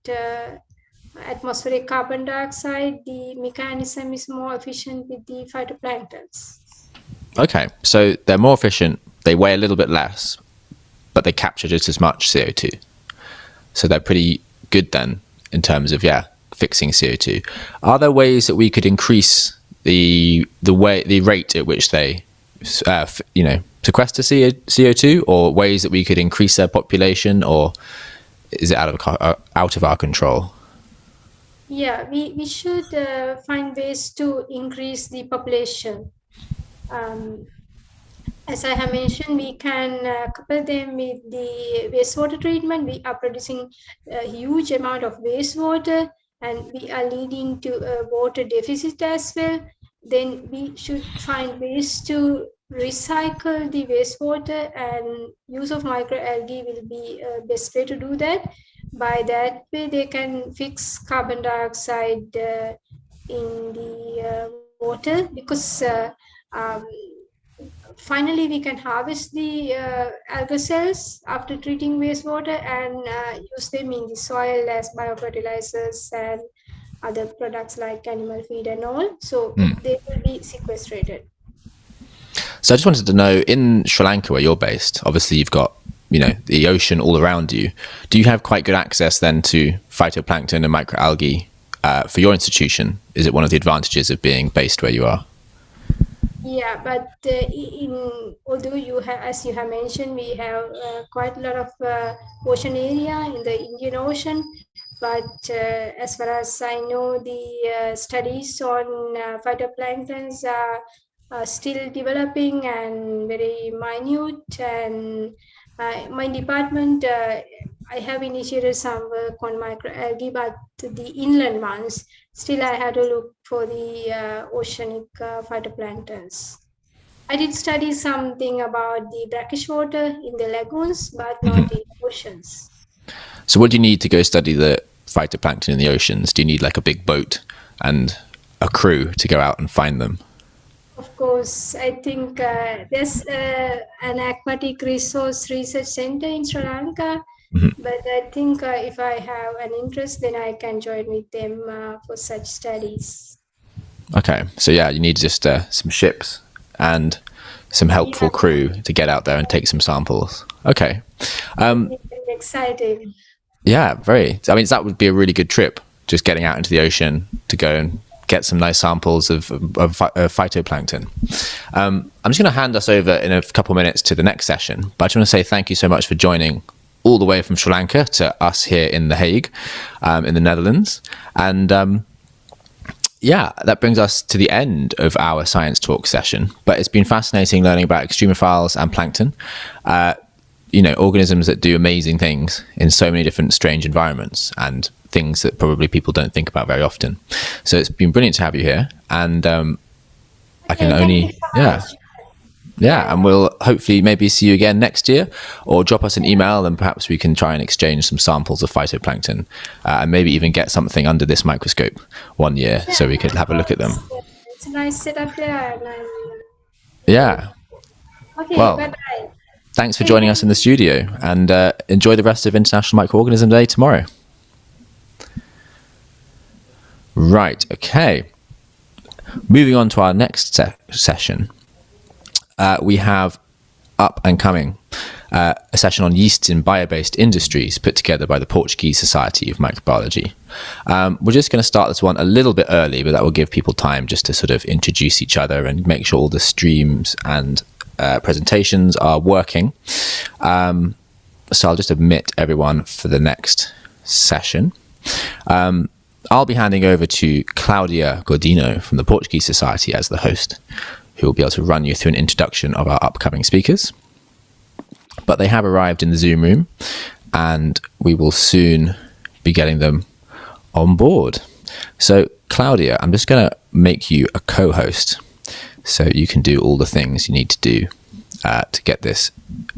[SPEAKER 11] atmospheric carbon dioxide. The mechanism is more efficient with the phytoplanktons.
[SPEAKER 1] Okay, so they're more efficient, they weigh a little bit less, but they capture just as much CO2. So they're pretty good then in terms of, fixing CO2. Are there ways that we could increase the rate at which they, sequester CO2, or ways that we could increase their population, or is it out of our control?
[SPEAKER 11] Yeah, we should find ways to increase the population. As I have mentioned, we can couple them with the wastewater treatment. We are producing a huge amount of wastewater, and we are leading to a water deficit as well. Then we should find ways to recycle the wastewater, and use of microalgae will be the best way to do that. By that way, they can fix carbon dioxide in the water, because finally we can harvest the algal cells after treating wastewater and use them in the soil as biofertilizers and other products like animal feed and all. So they will be sequestrated.
[SPEAKER 1] So I just wanted to know, in Sri Lanka, where you're based, obviously you've got, the ocean all around you. Do you have quite good access then to phytoplankton and microalgae for your institution? Is it one of the advantages of being based where you are?
[SPEAKER 11] Yeah, but although you have, as you have mentioned, we have quite a lot of ocean area in the Indian Ocean. But as far as I know, the studies on phytoplanktons are still developing and very minute. And my department, I have initiated some work on microalgae, but the inland ones, still I had to look for the oceanic phytoplanktons. I did study something about the brackish water in the lagoons, but not in oceans.
[SPEAKER 1] So what do you need to go study the phytoplankton in the oceans? Do you need like a big boat and a crew to go out and find them?
[SPEAKER 11] Of course, I think there's an aquatic resource research center in Sri Lanka, But I think if I have an interest, then I can join with them for such studies.
[SPEAKER 1] Okay, so yeah, you need just some ships and some helpful crew to get out there and take some samples. Okay.
[SPEAKER 11] I'm excited.
[SPEAKER 1] Yeah, very. I mean, that would be a really good trip, just getting out into the ocean to go and get some nice samples of phytoplankton. I'm just going to hand us over in a couple of minutes to the next session, but I just want to say thank you so much for joining all the way from Sri Lanka to us here in The Hague, in the Netherlands. And yeah, that brings us to the end of our science talk session, but it's been fascinating learning about extremophiles and plankton. You know, organisms that do amazing things in so many different strange environments and things that probably people don't think about very often. So it's been brilliant to have you here. And I can only, yeah, and we'll hopefully maybe see you again next year, or drop us an email and perhaps we can try and exchange some samples of phytoplankton and maybe even get something under this microscope one year so we could have a look at them.
[SPEAKER 11] It's a nice setup there.
[SPEAKER 1] Yeah.
[SPEAKER 11] Okay,
[SPEAKER 1] well,
[SPEAKER 11] bye-bye.
[SPEAKER 1] Thanks for joining us in the studio, and enjoy the rest of International Microorganism Day tomorrow. Right, okay. Moving on to our next session, we have up and coming a session on yeasts in bio-based industries put together by the Portuguese Society of Microbiology. We're just going to start this one a little bit early, but that will give people time just to sort of introduce each other and make sure all the streams and presentations are working. So I'll just admit everyone for the next session. I'll be handing over to Claudia Godinho from the Portuguese Society as the host, who will be able to run you through an introduction of our upcoming speakers. But they have arrived in the Zoom room and we will soon be getting them on board. So Claudia, I'm just going to make you a co-host so you can do all the things you need to do to get this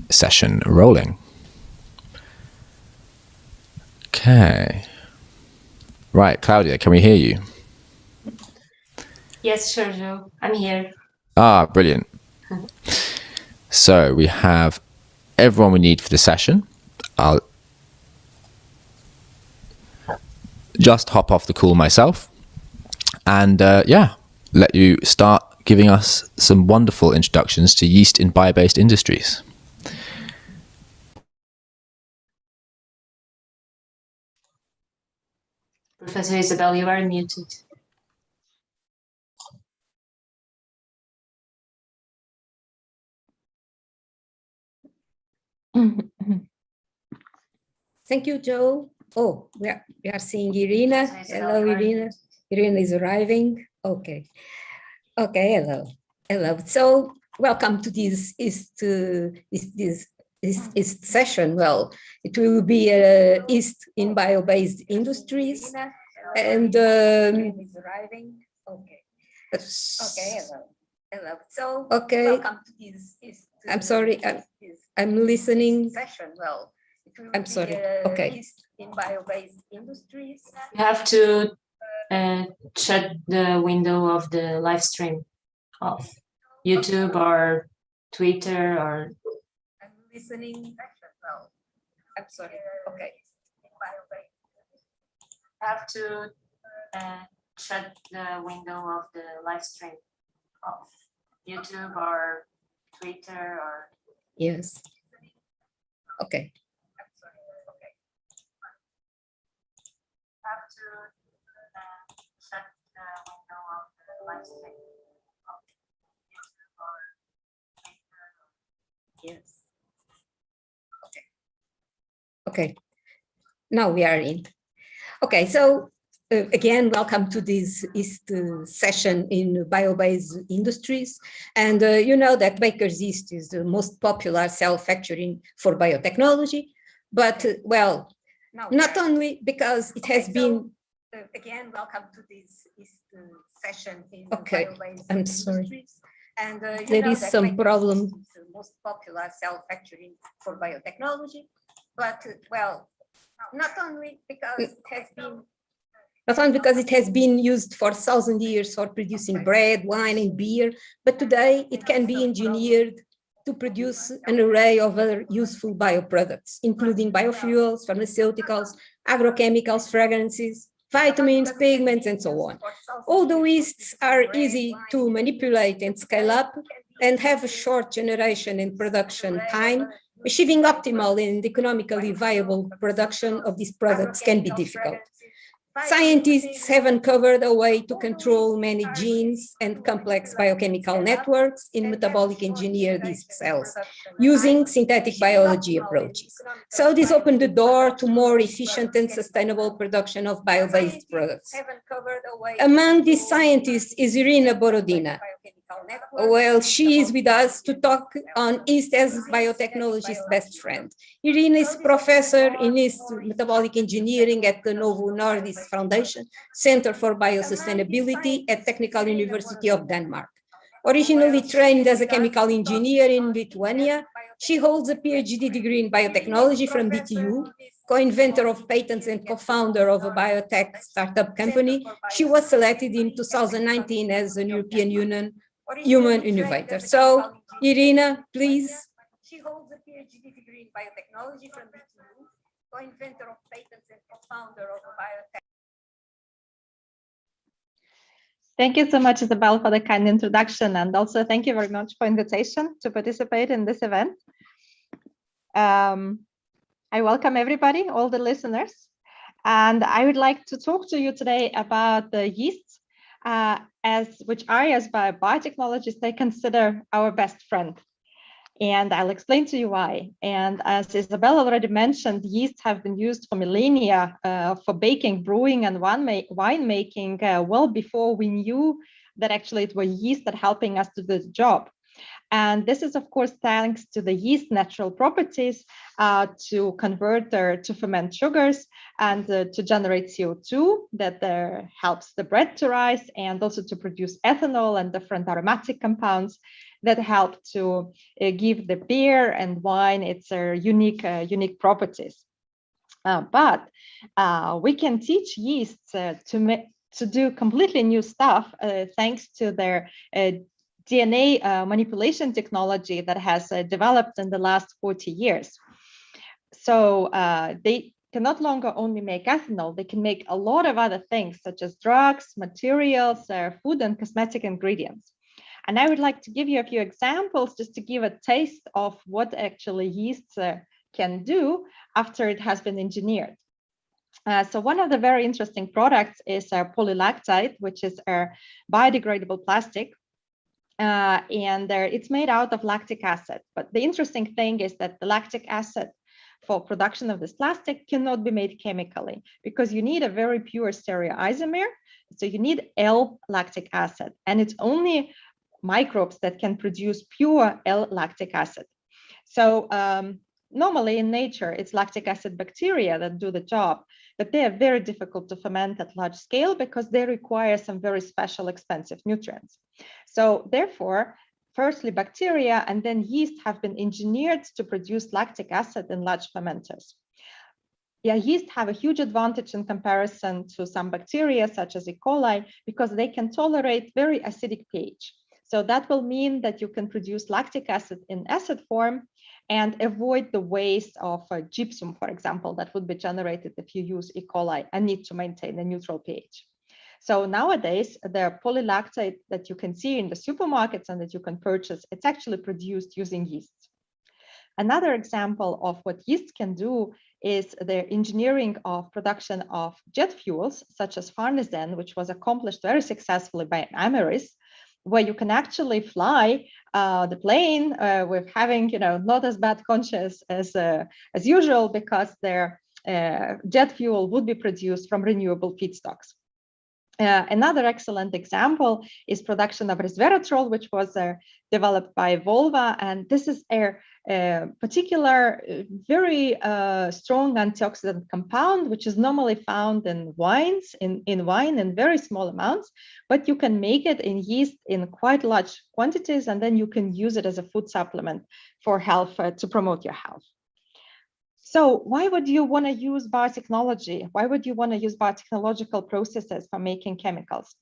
[SPEAKER 1] session rolling. Okay. Right, Claudia, can we hear you?
[SPEAKER 4] Yes, sure, Joe. I'm here.
[SPEAKER 1] Ah, brilliant. So we have everyone we need for the session. I'll just hop off the call myself and yeah, let you start giving us some wonderful introductions to yeast in bio-based industries.
[SPEAKER 4] Professor Isabel, you are muted.
[SPEAKER 5] Thank you, Joe. Oh, we are seeing Irina. Hello, Irina. Irina is arriving. Okay. Okay, hello. Hello. So welcome to this session. Well, it will be yeast in bio-based industries. And is arriving. Okay. Okay, hello. Hello. So okay. Welcome to this I'm sorry. I'm listening. Session. Well, I'm sorry. Okay. In bio-based industries.
[SPEAKER 4] You have to shut the window of the live stream of YouTube or Twitter or.
[SPEAKER 5] I'm listening. Well, I'm sorry. Okay.
[SPEAKER 4] You have to shut the window of the live stream of YouTube or Twitter or.
[SPEAKER 5] Yes. Okay.
[SPEAKER 4] Have to shut the window of the live stream of YouTube or Twitter.
[SPEAKER 5] Yes. Okay. Okay. Now we are in. Okay, so again, welcome to this session in bio-based industries. And you know that baker's yeast is the most popular cell factoring for biotechnology, but well, not only because it has been. Again, welcome to this session in bio-based I'm sorry. Industries. And there is some problem. Is the most popular cell factoring for biotechnology, but well, not only because it has been used for 1,000 years for producing bread, wine, and beer, but today it can be engineered to produce an array of other useful bioproducts, including biofuels, pharmaceuticals, agrochemicals, fragrances, vitamins, pigments, and so on. All the wastes are easy to manipulate and scale up and have a short generation and production time. Achieving optimal and economically viable production of these products can be difficult. Scientists have uncovered a way to control many genes and complex biochemical networks in metabolic engineered yeast cells using synthetic biology approaches. So this opened the door to more efficient and sustainable production of bio-based products. Among these scientists is Irina Borodina. Well, she is with us to talk on yeast as biotechnology's best friend. Irina is professor in yeast metabolic engineering at the Novo Nordisk Foundation Center for Biosustainability at Technical University of Denmark. Originally trained as a chemical engineer in Lithuania, she holds a PhD degree in biotechnology from DTU, co-inventor of patents and co-founder of a biotech startup company. She was selected in 2019 as an European Union Human Innovator. So, Irina, please. She holds a PhD degree in biotechnology from DTU, co-inventor of patents and co-founder of a biotech.
[SPEAKER 13] Thank you so much, Isabel, for the kind introduction, and also thank you very much for invitation to participate in this event. I welcome everybody, all the listeners, and I would like to talk to you today about the yeasts, which I, as biotechnologists, I consider our best friend. And I'll explain to you why. And as Isabel already mentioned, yeasts have been used for millennia for baking, brewing, and wine making well before we knew that actually it was yeast that helping us to do the job. And this is, of course, thanks to the yeast natural properties to convert to ferment sugars and to generate CO2 that helps the bread to rise, and also to produce ethanol and different aromatic compounds that help to give the beer and wine its unique properties. But we can teach yeasts to do completely new stuff thanks to their DNA manipulation technology that has developed in the last 40 years. So they can not longer only make ethanol, they can make a lot of other things such as drugs, materials, food and cosmetic ingredients. And I would like to give you a few examples just to give a taste of what actually yeast can do after it has been engineered. So one of the very interesting products is polylactide, which is a biodegradable plastic. And it's made out of lactic acid. But the interesting thing is that the lactic acid for production of this plastic cannot be made chemically because you need a very pure stereoisomer. So you need L-lactic acid, and it's only microbes that can produce pure L-lactic acid. So normally in nature, it's lactic acid bacteria that do the job, but they are very difficult to ferment at large scale because they require some very special expensive nutrients. So therefore, firstly, bacteria and then yeast have been engineered to produce lactic acid in large fermenters. Yeah, yeast have a huge advantage in comparison to some bacteria such as E. coli because they can tolerate very acidic pH. So that will mean that you can produce lactic acid in acid form and avoid the waste of gypsum, for example, that would be generated if you use E. coli and need to maintain a neutral pH. So nowadays, the polylactide that you can see in the supermarkets and that you can purchase, it's actually produced using yeast. Another example of what yeast can do is the engineering of production of jet fuels, such as farnezen, which was accomplished very successfully by Ameris, where you can actually fly the plane with having, not as bad conscience as usual, because their jet fuel would be produced from renewable feedstocks. Another excellent example is production of resveratrol, which was developed by Volva, and this is a particular very strong antioxidant compound, which is normally found in wines, in wine in very small amounts, but you can make it in yeast in quite large quantities, and then you can use it as a food supplement for health, to promote your health. So why would you want to use biotechnology? Why would you want to use biotechnological processes for making chemicals?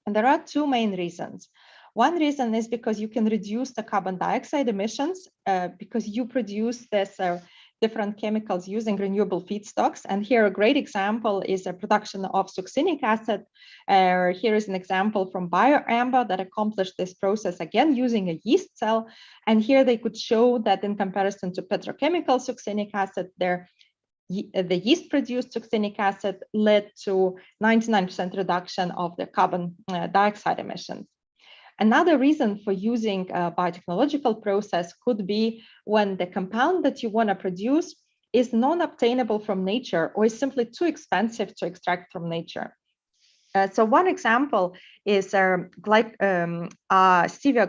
[SPEAKER 13] And there are two main reasons. One reason is because you can reduce the carbon dioxide emissions because you produce this different chemicals using renewable feedstocks. And here a great example is a production of succinic acid. Here is an example from BioAmber that accomplished this process again using a yeast cell. And here they could show that in comparison to petrochemical succinic acid, the yeast produced succinic acid led to 99% reduction of the carbon dioxide emissions. Another reason for using a biotechnological process could be when the compound that you want to produce is non-obtainable from nature or is simply too expensive to extract from nature. So one example is stevia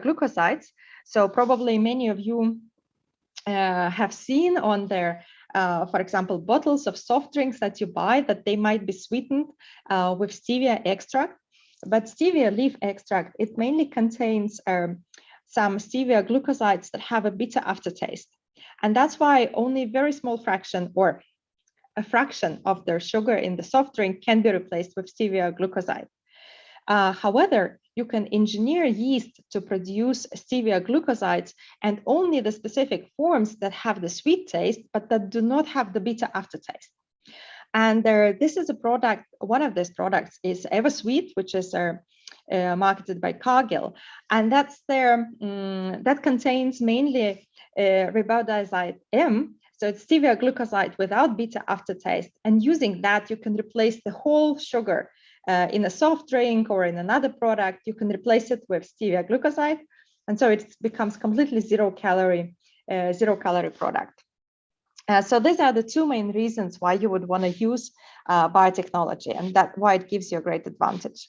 [SPEAKER 13] glucosides. So probably many of you have seen on their, for example, bottles of soft drinks that you buy that they might be sweetened with stevia extract. But stevia leaf extract, it mainly contains some stevia glucosides that have a bitter aftertaste. And that's why only a very small fraction or a fraction of their sugar in the soft drink can be replaced with stevia glucoside. However, you can engineer yeast to produce stevia glucosides and only the specific forms that have the sweet taste, but that do not have the bitter aftertaste. And this is a product, one of these products is EverSweet, which is marketed by Cargill. And that's that contains mainly riboside M. So it's stevia glucoside without bitter aftertaste. And using that, you can replace the whole sugar in a soft drink or in another product. You can replace it with stevia glucoside. And so it becomes completely zero calorie product. So these are the two main reasons why you would want to use biotechnology, and that why it gives you a great advantage.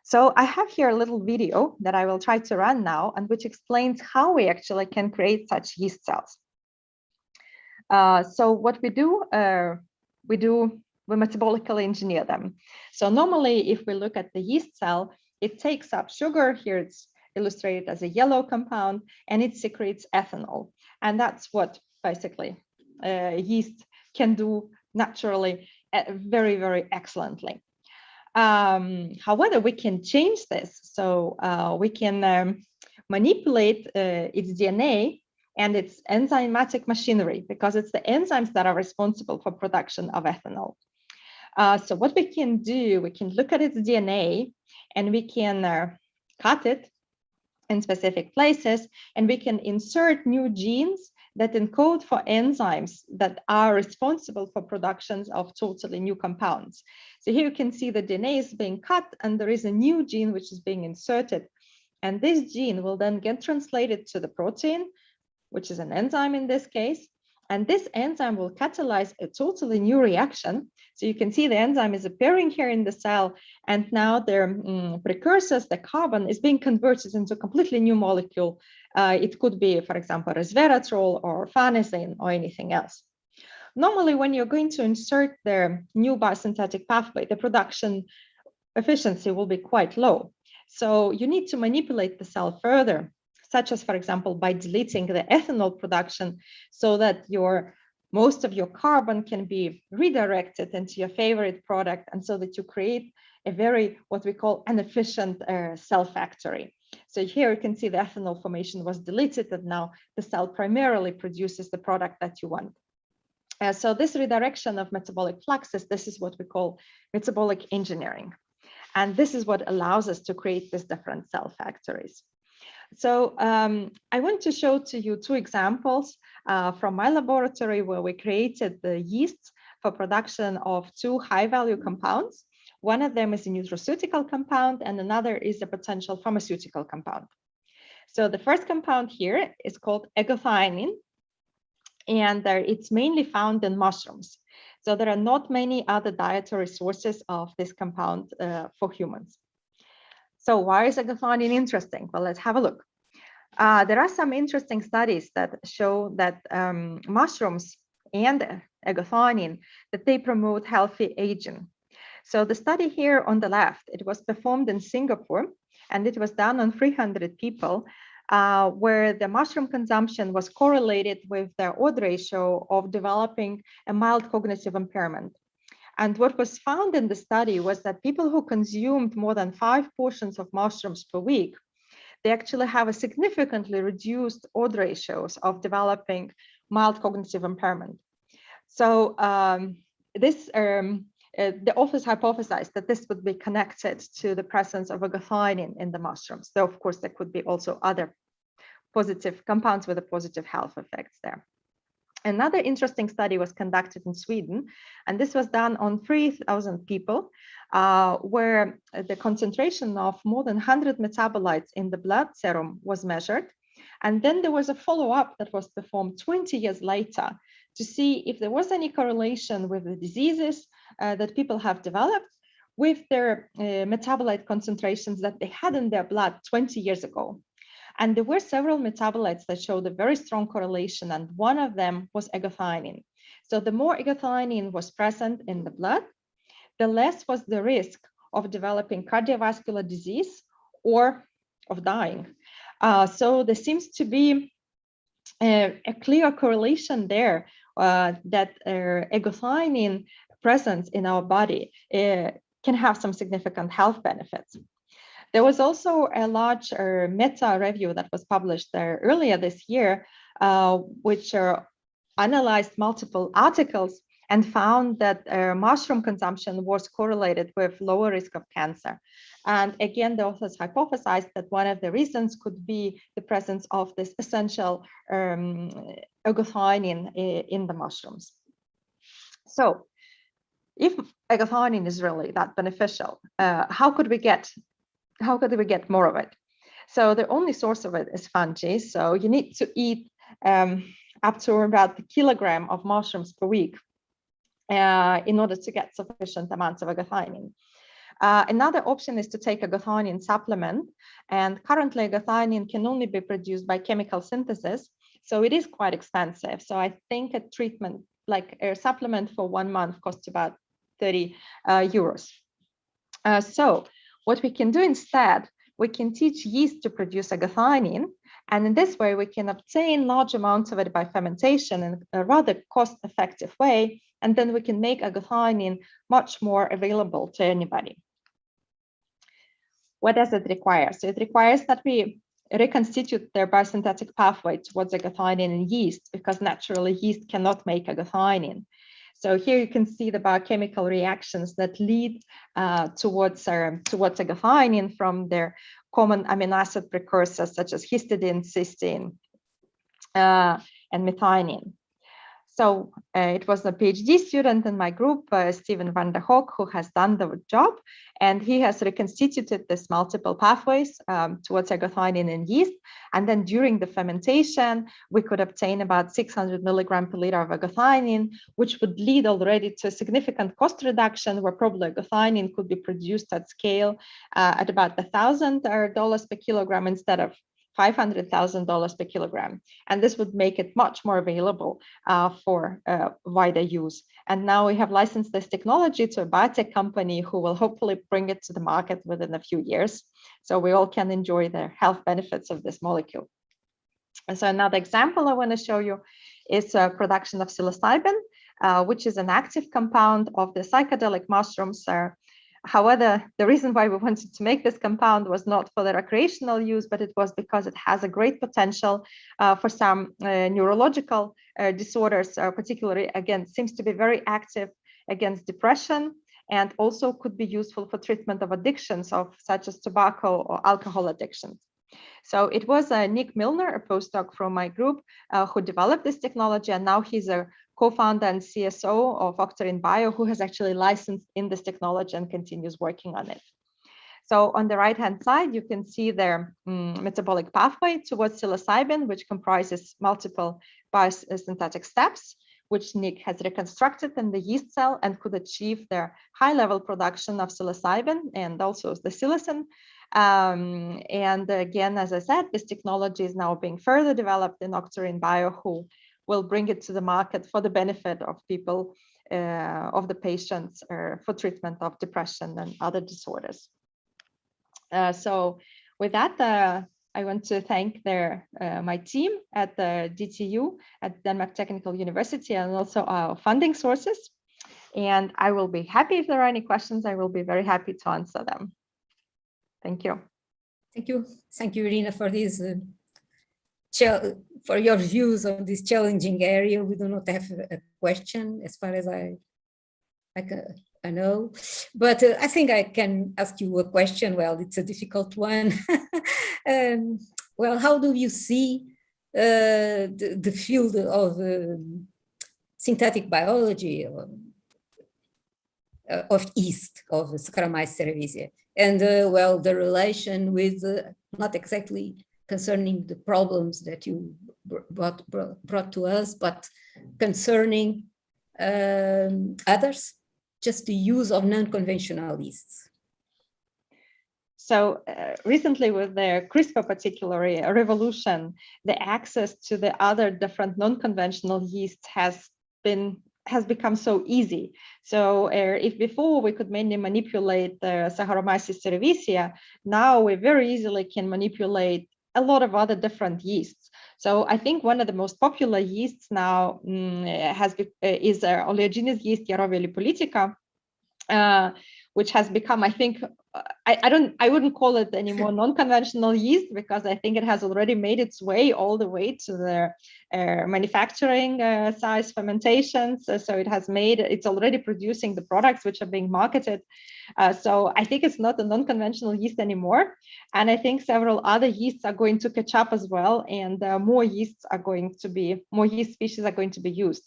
[SPEAKER 13] So I have here a little video that I will try to run now, and which explains how we actually can create such yeast cells. So what we do, we metabolically engineer them. So normally, if we look at the yeast cell, it takes up sugar. Here it's illustrated as a yellow compound, and it secretes ethanol. And that's what basically yeast can do naturally very, very excellently. However, we can change this. So we can manipulate its DNA and its enzymatic machinery, because it's the enzymes that are responsible for production of ethanol. So what we can do, we can look at its DNA and we can cut it in specific places, and we can insert new genes that encode for enzymes that are responsible for productions of totally new compounds. So here you can see the DNA is being cut and there is a new gene which is being inserted. And this gene will then get translated to the protein, which is an enzyme in this case. And this enzyme will catalyze a totally new reaction. So you can see the enzyme is appearing here in the cell, and now their precursors, the carbon, is being converted into a completely new molecule. It could be, for example, resveratrol or farnesene or anything else. Normally, when you're going to insert the new biosynthetic pathway, the production efficiency will be quite low. So you need to manipulate the cell further, such as, for example, by deleting the ethanol production so that most of your carbon can be redirected into your favorite product, and so that you create a very, what we call an efficient cell factory. So here you can see the ethanol formation was deleted, and now the cell primarily produces the product that you want. So this redirection of metabolic fluxes, this is what we call metabolic engineering. And this is what allows us to create these different cell factories. So I want to show to you two examples from my laboratory where we created the yeast for production of two high-value compounds. One of them is a nutraceutical compound and another is a potential pharmaceutical compound. So the first compound here is called egothioneine, and it's mainly found in mushrooms. So there are not many other dietary sources of this compound for humans. So why is egothioneine interesting? Well, let's have a look. There are some interesting studies that show that mushrooms and egothioneine, that they promote healthy aging. So the study here on the left, it was performed in Singapore, and it was done on 300 people, where the mushroom consumption was correlated with the odds ratio of developing a mild cognitive impairment. And what was found in the study was that people who consumed more than 5 portions of mushrooms per week, they actually have a significantly reduced odd ratios of developing mild cognitive impairment. So the authors hypothesized that this would be connected to the presence of agathionin in the mushrooms. So of course, there could be also other positive compounds with a positive health effects there. Another interesting study was conducted in Sweden, and this was done on 3,000 people, where the concentration of more than 100 metabolites in the blood serum was measured. And then there was a follow-up that was performed 20 years later to see if there was any correlation with the diseases that people have developed with their metabolite concentrations that they had in their blood 20 years ago. And there were several metabolites that showed a very strong correlation, and one of them was agathionin. So the more agathionin was present in the blood, the less was the risk of developing cardiovascular disease or of dying. So there seems to be a clear correlation there that agathionin presence in our body can have some significant health benefits. There was also a large meta review that was published earlier this year, which analyzed multiple articles and found that mushroom consumption was correlated with lower risk of cancer. And again, the authors hypothesized that one of the reasons could be the presence of this essential agathionin in the mushrooms. So if agathionin is really that beneficial, how could we get more of it? So the only source of it is fungi. So you need to eat up to about a kilogram of mushrooms per week in order to get sufficient amounts of agathionin. Another option is to take agathionin supplement, and currently agathionin can only be produced by chemical synthesis, so it is quite expensive. So I think a treatment like a supplement for 1 month costs about 30 euros. So what we can do instead, we can teach yeast to produce agathionin, and in this way we can obtain large amounts of it by fermentation in a rather cost-effective way, and then we can make agathionin much more available to anybody. What does it require? So it requires that we reconstitute their biosynthetic pathway towards agathionin in yeast, because naturally yeast cannot make agathionin. So here you can see the biochemical reactions that lead towards agathionin from their common amino acid precursors such as histidine, cysteine, and methionine. So it was a PhD student in my group, Steven van der Hoek, who has done the job, and he has reconstituted these multiple pathways towards agathionin in yeast. And then during the fermentation, we could obtain about 600 milligram per liter of agathionin, which would lead already to a significant cost reduction, where probably agathionin could be produced at scale at about $1,000 per kilogram instead of $500,000 per kilogram. And this would make it much more available for wider use. And now we have licensed this technology to a biotech company who will hopefully bring it to the market within a few years, so we all can enjoy the health benefits of this molecule. And so another example I want to show you is production of psilocybin, which is an active compound of the psychedelic mushrooms. However, the reason why we wanted to make this compound was not for the recreational use, but it was because it has a great potential for some neurological disorders, particularly, again, seems to be very active against depression, and also could be useful for treatment of addictions such as tobacco or alcohol addictions. So it was Nick Milner, a postdoc from my group, who developed this technology, and now he's a co-founder and CSO of Octarine Bio, who has actually licensed in this technology and continues working on it. So on the right-hand side, you can see their metabolic pathway towards psilocybin, which comprises multiple biosynthetic steps, which Nick has reconstructed in the yeast cell and could achieve their high-level production of psilocybin and also the psilocin. And again, as I said, this technology is now being further developed in Octarine Bio, who will bring it to the market for the benefit of people, of the patients, for treatment of depression and other disorders. So with that, I want to thank my team at the DTU at Denmark Technical University, and also our funding sources. And I will be happy if there are any questions. I will be very happy to answer them. Thank you.
[SPEAKER 5] Thank you, Irina, for this for your views on this challenging area. We do not have a question as far as I know, but I think I can ask you a question. Well, it's a difficult one. Well, how do you see the field of synthetic biology of yeast, of Saccharomyces cerevisiae, and well, the relation with not exactly concerning the problems that you brought to us, but concerning others, just the use of non-conventional yeasts?
[SPEAKER 13] So recently with the CRISPR particularly a revolution, the access to the other different non-conventional yeasts has become so easy. So if before we could mainly manipulate the Saccharomyces cerevisiae, now we very easily can manipulate a lot of other different yeasts. So I think one of the most popular yeasts now is oleaginous yeast Yarovia lipolytica, which has become, I think, I wouldn't call it anymore non-conventional yeast, because I think it has already made its way all the way to the manufacturing size fermentations. So it's already producing the products which are being marketed. So I think it's not a non-conventional yeast anymore. And I think several other yeasts are going to catch up as well. And more yeast species are going to be used.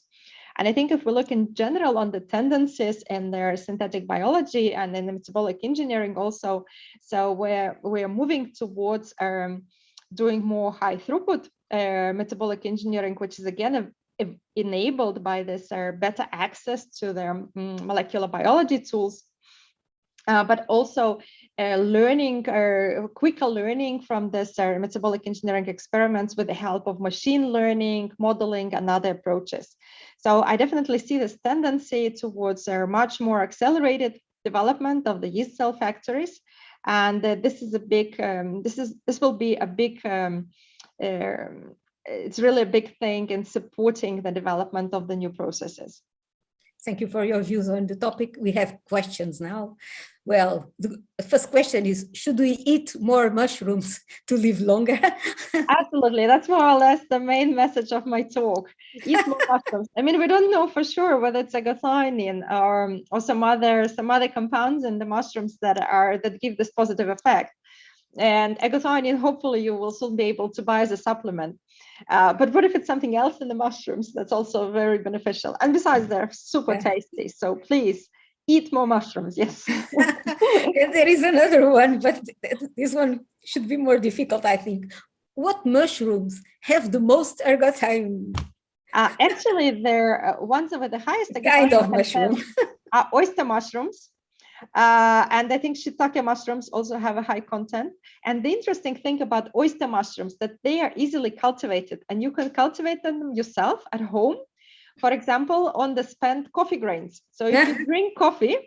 [SPEAKER 13] And I think if we look in general on the tendencies in their synthetic biology and in the metabolic engineering also, so we're moving towards doing more high throughput metabolic engineering, which is again enabled by this better access to their molecular biology tools. But also quicker learning from this metabolic engineering experiments with the help of machine learning, modeling, and other approaches. So I definitely see this tendency towards a much more accelerated development of the yeast cell factories, and this is a big. This will be a big. It's really a big thing in supporting the development of the new processes.
[SPEAKER 5] Thank you for your views on the topic. We have questions now. Well, the first question is, should we eat more mushrooms to live longer?
[SPEAKER 13] Absolutely. That's more or less the main message of my talk. Eat more mushrooms. I mean, we don't know for sure whether it's agathionine or some other compounds in the mushrooms that give this positive effect. And agathionine, hopefully you will soon be able to buy as a supplement. But what if it's something else in the mushrooms that's also very beneficial? And besides, they're super tasty. So please eat more mushrooms. Yes.
[SPEAKER 5] There is another one, but this one should be more difficult, I think. What mushrooms have the most ergothioneine?
[SPEAKER 13] Actually, they're ones with the highest
[SPEAKER 5] kind of mushroom
[SPEAKER 13] are oyster mushrooms. And I think shiitake mushrooms also have a high content. And the interesting thing about oyster mushrooms that they are easily cultivated, and you can cultivate them yourself at home. For example, on the spent coffee grains. So if you drink coffee,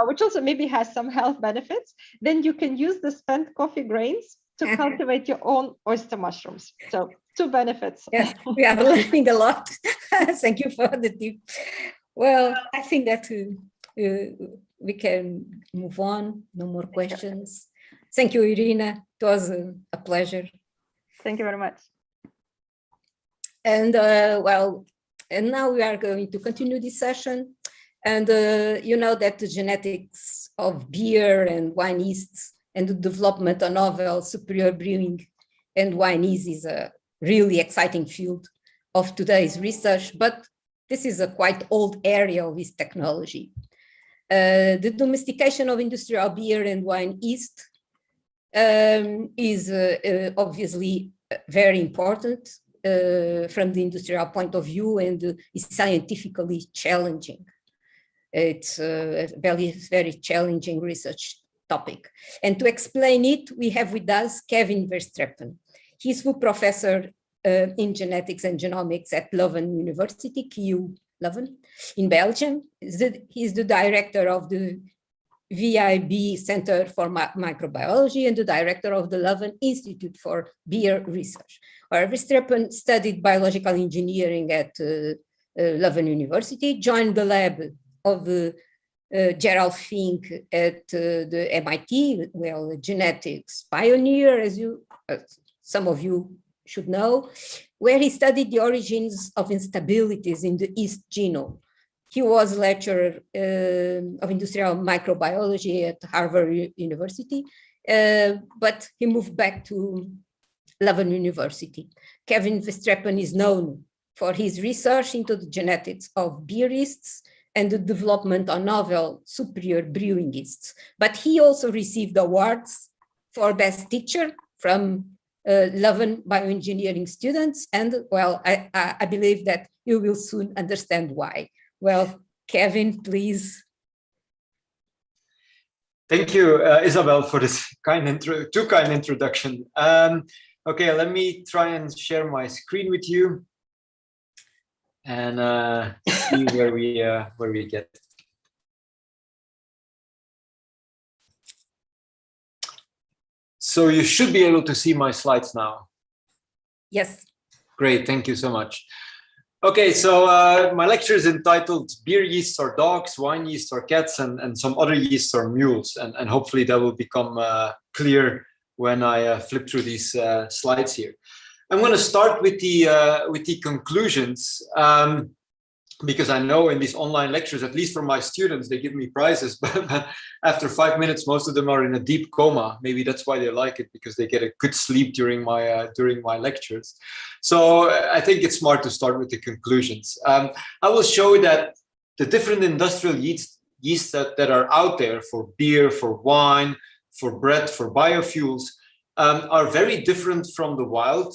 [SPEAKER 13] which also maybe has some health benefits, then you can use the spent coffee grains to cultivate your own oyster mushrooms. So 2 benefits.
[SPEAKER 5] Yes, we are learning a lot. Thank you for the tip. Well, I think that we can move on. No more questions. Thank you, Irina. It was a pleasure.
[SPEAKER 13] Thank you very much.
[SPEAKER 5] And and now we are going to continue this session. And you know that the genetics of beer and wine yeasts and the development of novel superior brewing and wine yeast is a really exciting field of today's research, but this is a quite old area of yeast technology. The domestication of industrial beer and wine yeast is obviously very important from the industrial point of view, and is scientifically challenging. It's a very, very challenging research topic. And to explain it, we have with us Kevin Verstrepen. He's full professor in genetics and genomics at Leuven University, KU Leuven, in Belgium. He's the director of the VIB Center for Microbiology and the director of the Leuven Institute for Beer Research. Verstrepen studied biological engineering at Leuven University, joined the lab of Gerald Fink at the MIT, well, a genetics pioneer, as some of you should know, where he studied the origins of instabilities in the yeast genome. He was lecturer of industrial microbiology at Harvard University, but he moved back to Leuven University. Kevin Verstrepen is known for his research into the genetics of beer yeasts and the development of novel superior brewing yeasts. But he also received awards for best teacher from Leuven bioengineering students. And well, I believe that you will soon understand why. Well, Kevin, please.
[SPEAKER 14] Thank you, Isabel, for this too kind introduction. Okay, let me try and share my screen with you and see where we get. So you should be able to see my slides now.
[SPEAKER 5] Yes.
[SPEAKER 14] Great, thank you so much. Okay, so my lecture is entitled Beer Yeasts Are Dogs, Wine Yeasts Are Cats, and some other yeasts are mules. And hopefully that will become clear when I flip through these slides here. I'm going to start with the conclusions, because I know in these online lectures, at least for my students, they give me prizes, but after 5 minutes, most of them are in a deep coma. Maybe that's why they like it, because they get a good sleep during my lectures. So I think it's smart to start with the conclusions. I will show that the different industrial yeasts that are out there for beer, for wine, for bread, for biofuels, are very different from the wild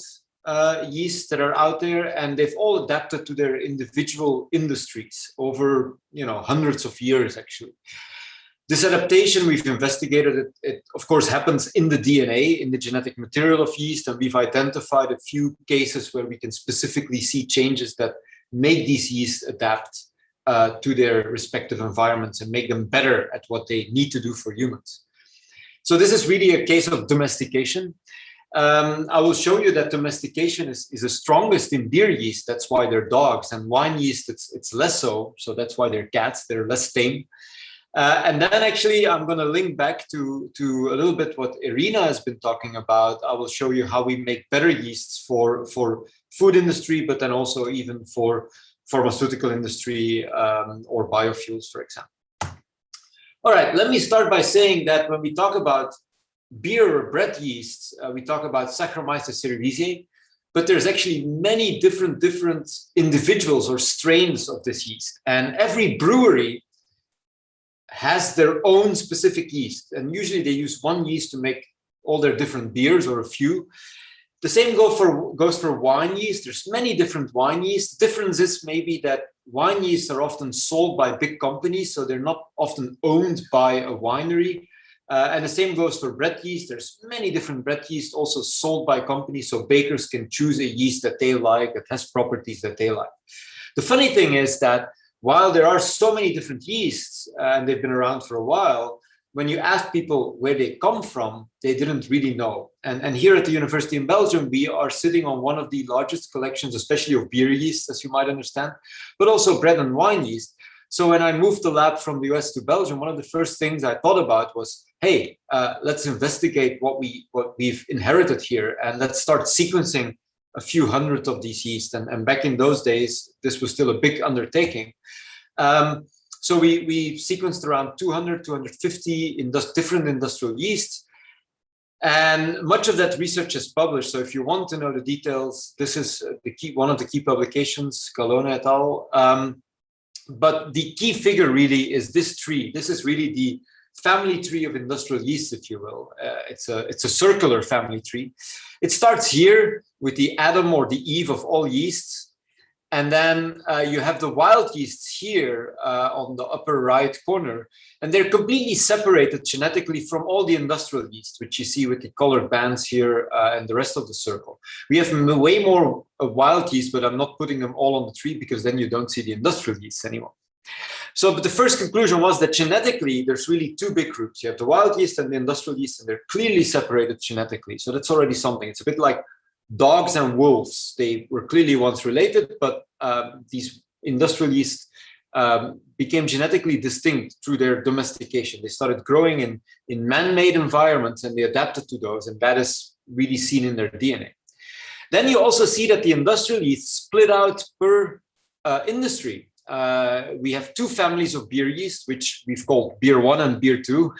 [SPEAKER 14] yeasts that are out there, and they've all adapted to their individual industries over hundreds of years. Actually, this adaptation, we've investigated it of course happens in the DNA, in the genetic material of yeast, and we've identified a few cases where we can specifically see changes that make these yeasts adapt to their respective environments and make them better at what they need to do for humans. So this is really a case of domestication. I will show you that domestication is the strongest in beer yeast. That's why they're dogs. And wine yeast, it's less so. So that's why they're cats. They're less tame. And then actually, I'm going to link back to a little bit what Irina has been talking about. I will show you how we make better yeasts for food industry, but then also even for pharmaceutical industry or biofuels, for example. All right, let me start by saying that when we talk about beer or bread yeasts, we talk about Saccharomyces cerevisiae, but there's actually many different individuals or strains of this yeast. And every brewery has their own specific yeast. And usually they use one yeast to make all their different beers, or a few. The same goes for wine yeast. There's many different wine yeasts. The difference is maybe that wine yeasts are often sold by big companies, so they're not often owned by a winery. And the same goes for bread yeast. There's many different bread yeast also sold by companies, so bakers can choose a yeast that they like, that has properties that they like. The funny thing is that while there are so many different yeasts, and they've been around for a while, when you ask people where they come from, they didn't really know. And here at the university in Belgium, we are sitting on one of the largest collections, especially of beer yeast, as you might understand, but also bread and wine yeast. So when I moved the lab from the US to Belgium, one of the first things I thought about was, hey, let's investigate what we've inherited here, and let's start sequencing a few hundred of these yeast. And back in those days, this was still a big undertaking. So we sequenced around 200, 250 different industrial yeasts. And much of that research is published. So if you want to know the details, this is one of the key publications, Calone et al. But the key figure really is this tree. This is really the family tree of industrial yeast, if you will. It's a circular family tree. It starts here with the Adam or the Eve of all yeasts. And then you have the wild yeasts here on the upper right corner. And they're completely separated genetically from all the industrial yeast, which you see with the colored bands here and the rest of the circle. We have way more wild yeast, but I'm not putting them all on the tree because then you don't see the industrial yeast anymore. So, but the first conclusion was that genetically, there's really two big groups. You have the wild yeast and the industrial yeast, and they're clearly separated genetically. So that's already something. It's a bit like dogs and wolves. They were clearly once related, but these industrial yeast became genetically distinct through their domestication. They started growing in man-made environments and they adapted to those, and that is really seen in their DNA. Then you also see that the industrial yeast split out per industry. We have two families of beer yeast, which we've called beer 1 and beer 2,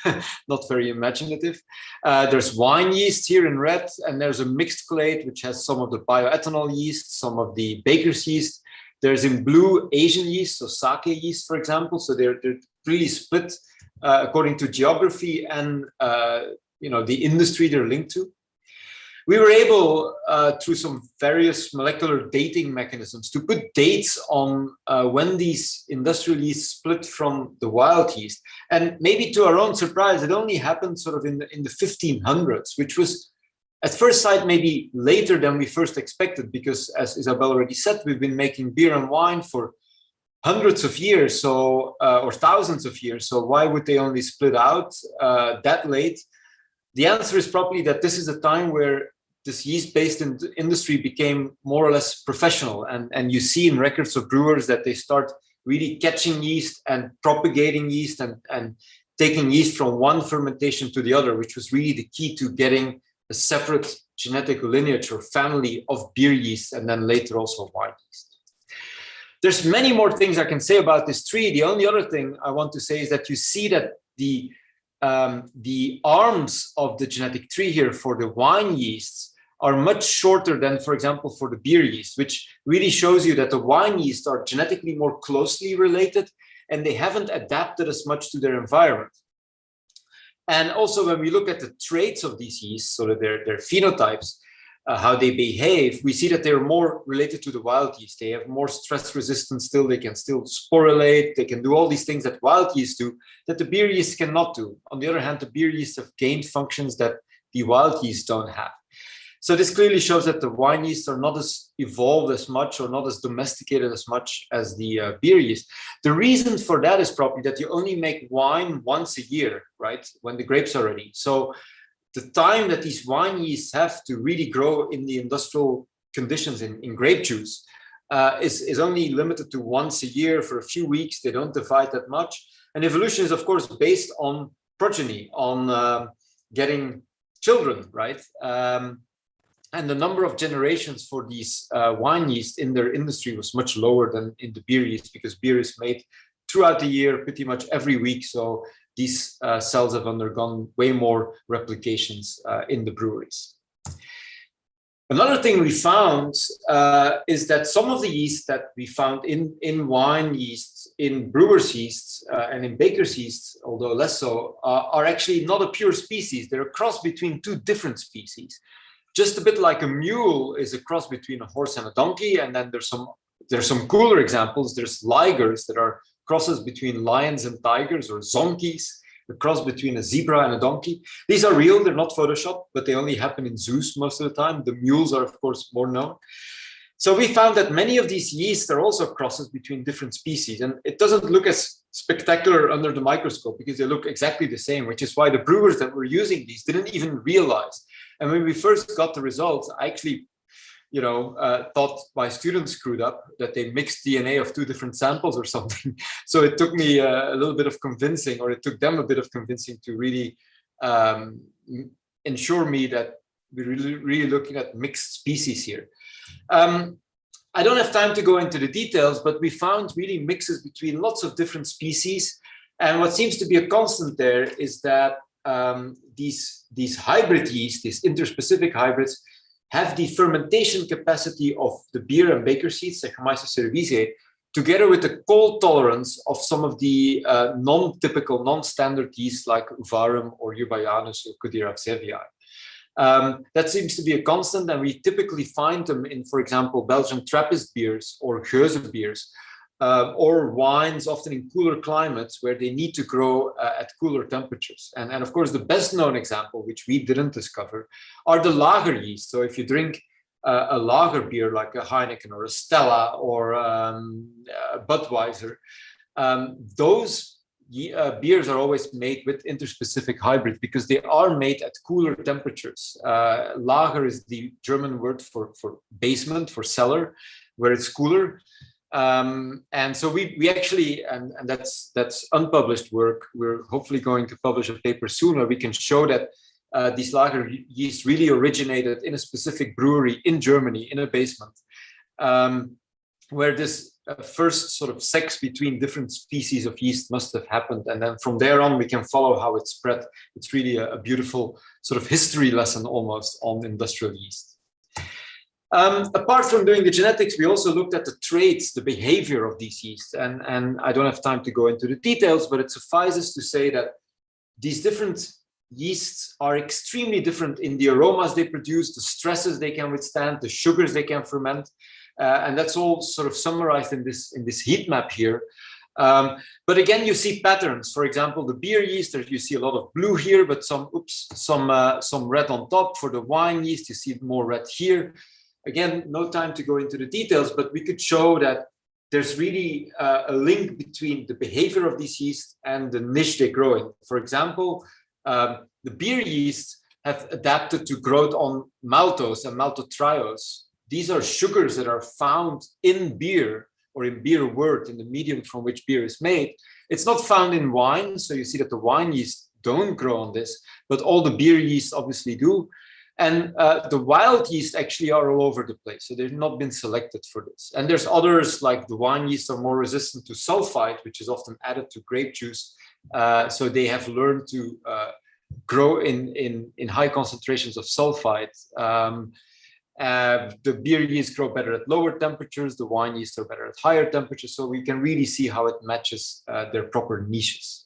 [SPEAKER 14] not very imaginative. There's wine yeast here in red, and there's a mixed clade, which has some of the bioethanol yeast, some of the baker's yeast. There's in blue Asian yeast, so sake yeast, for example. So they're really split according to geography and the industry they're linked to. We were able, through some various molecular dating mechanisms, to put dates on when these industrial yeast split from the wild yeast. And maybe to our own surprise, it only happened sort of in the 1500s, which was at first sight maybe later than we first expected, because as Isabel already said, we've been making beer and wine for hundreds of years, or thousands of years. So why would they only split out that late? The answer is probably that this is a time where this yeast-based industry became more or less professional. And you see in records of brewers that they start really catching yeast and propagating yeast and taking yeast from one fermentation to the other, which was really the key to getting a separate genetic lineage or family of beer yeast, and then later also wine yeast. There's many more things I can say about this tree. The only other thing I want to say is that you see that the arms of the genetic tree here for the wine yeasts are much shorter than, for example, for the beer yeast, which really shows you that the wine yeasts are genetically more closely related and they haven't adapted as much to their environment. And also when we look at the traits of these yeasts, so that their phenotypes, how they behave, we see that they're more related to the wild yeast. They have more stress resistance still, they can still sporulate, they can do all these things that wild yeast do, that the beer yeast cannot do. On the other hand, the beer yeast have gained functions that the wild yeast don't have. So this clearly shows that the wine yeasts are not as evolved as much or not as domesticated as much as the beer yeast. The reason for that is probably that you only make wine once a year, right? When the grapes are ready. So the time that these wine yeasts have to really grow in the industrial conditions in grape juice is only limited to once a year for a few weeks. They don't divide that much. And evolution is, of course, based on progeny, on getting children, right? And the number of generations for these wine yeast in their industry was much lower than in the beer yeast, because beer is made throughout the year, pretty much every week. So these cells have undergone way more replications in the breweries. Another thing we found is that some of the yeast that we found in wine yeasts, in brewer's yeasts, and in baker's yeasts, although less so, are actually not a pure species. They're a cross between two different species. Just a bit like a mule is a cross between a horse and a donkey. And then there's some cooler examples. There's ligers that are crosses between lions and tigers, or zonkies, a cross between a zebra and a donkey. These are real, they're not Photoshopped, but they only happen in zoos most of the time. The mules are, of course, more known. So we found that many of these yeasts are also crosses between different species. And it doesn't look as spectacular under the microscope because they look exactly the same, which is why the brewers that were using these didn't even realize. And when we first got the results, I actually thought my students screwed up, that they mixed DNA of two different samples or something. So it took me a little bit of convincing, or it took them a bit of convincing to really ensure me that we're really looking at mixed species here. I don't have time to go into the details, but we found really mixes between lots of different species. And what seems to be a constant there is that these hybrid yeast, these interspecific hybrids, have the fermentation capacity of the beer and baker's yeast, Saccharomyces cerevisiae, together with the cold tolerance of some of the non-typical, non-standard yeasts like Uvarum or Eubayanus or Coudiera-Xervii. That seems to be a constant, and we typically find them in, for example, Belgian Trappist beers or Geuze beers, or wines, often in cooler climates where they need to grow at cooler temperatures. And of course, the best known example, which we didn't discover, are the lager yeast. So if you drink a lager beer like a Heineken or a Stella or a Budweiser, those beers are always made with interspecific hybrids because they are made at cooler temperatures. Lager is the German word for basement, for cellar, where it's cooler. And so we actually, and that's unpublished work. We're hopefully going to publish a paper soon where we can show that these lager yeast really originated in a specific brewery in Germany in a basement, where this first sort of sex between different species of yeast must have happened. And then from there on, we can follow how it spread. It's really a beautiful sort of history lesson almost on industrial yeast. Apart from doing the genetics, we also looked at the traits, the behavior of these yeast. And I don't have time to go into the details, but it suffices to say that these different yeasts are extremely different in the aromas they produce, the stresses they can withstand, the sugars they can ferment. And that's all sort of summarized in this heat map here. But again, you see patterns. For example, the beer yeast, you see a lot of blue here, but some red on top. For the wine yeast, you see more red here. Again, no time to go into the details, but we could show that there's really a link between the behavior of these yeast and the niche they grow in. For example, the beer yeast have adapted to growth on maltose and maltotriose. These are sugars that are found in beer or in beer wort, in the medium from which beer is made. It's not found in wine, so you see that the wine yeast don't grow on this, but all the beer yeast obviously do. And the wild yeast actually are all over the place, so they've not been selected for this. And there's others, like the wine yeast are more resistant to sulfite, which is often added to grape juice. So they have learned to grow in high concentrations of sulfite. The beer yeast grow better at lower temperatures, the wine yeast are better at higher temperatures, so we can really see how it matches their proper niches.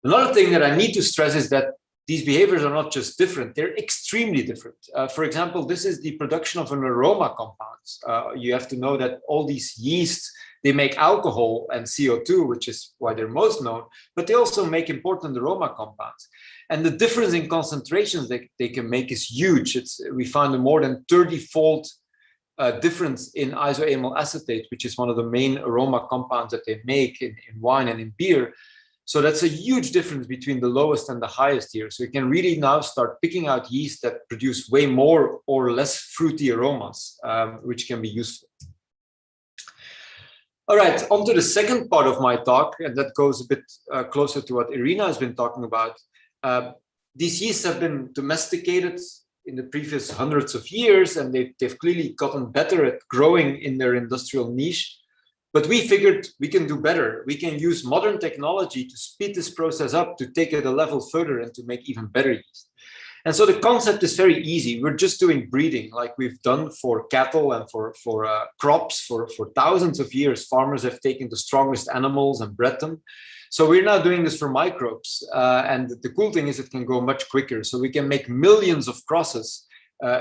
[SPEAKER 14] Another thing that I need to stress is that these behaviors are not just different, they're extremely different. For example, this is the production of an aroma compound. You have to know that all these yeasts, they make alcohol and CO2, which is why they're most known, but they also make important aroma compounds. And the difference in concentrations they can make is huge. We found a more than 30-fold difference in isoamyl acetate, which is one of the main aroma compounds that they make in wine and in beer. So that's a huge difference between the lowest and the highest here. So you can really now start picking out yeast that produce way more or less fruity aromas, which can be useful. All right, on to the second part of my talk, and that goes a bit closer to what Irina has been talking about. These yeasts have been domesticated in the previous hundreds of years, and they've clearly gotten better at growing in their industrial niche. But we figured we can do better. We can use modern technology to speed this process up, to take it a level further and to make even better yeast. And so the concept is very easy. We're just doing breeding like we've done for cattle and for crops for thousands of years. Farmers have taken the strongest animals and bred them. So we're now doing this for microbes. And the cool thing is it can go much quicker. So we can make millions of crosses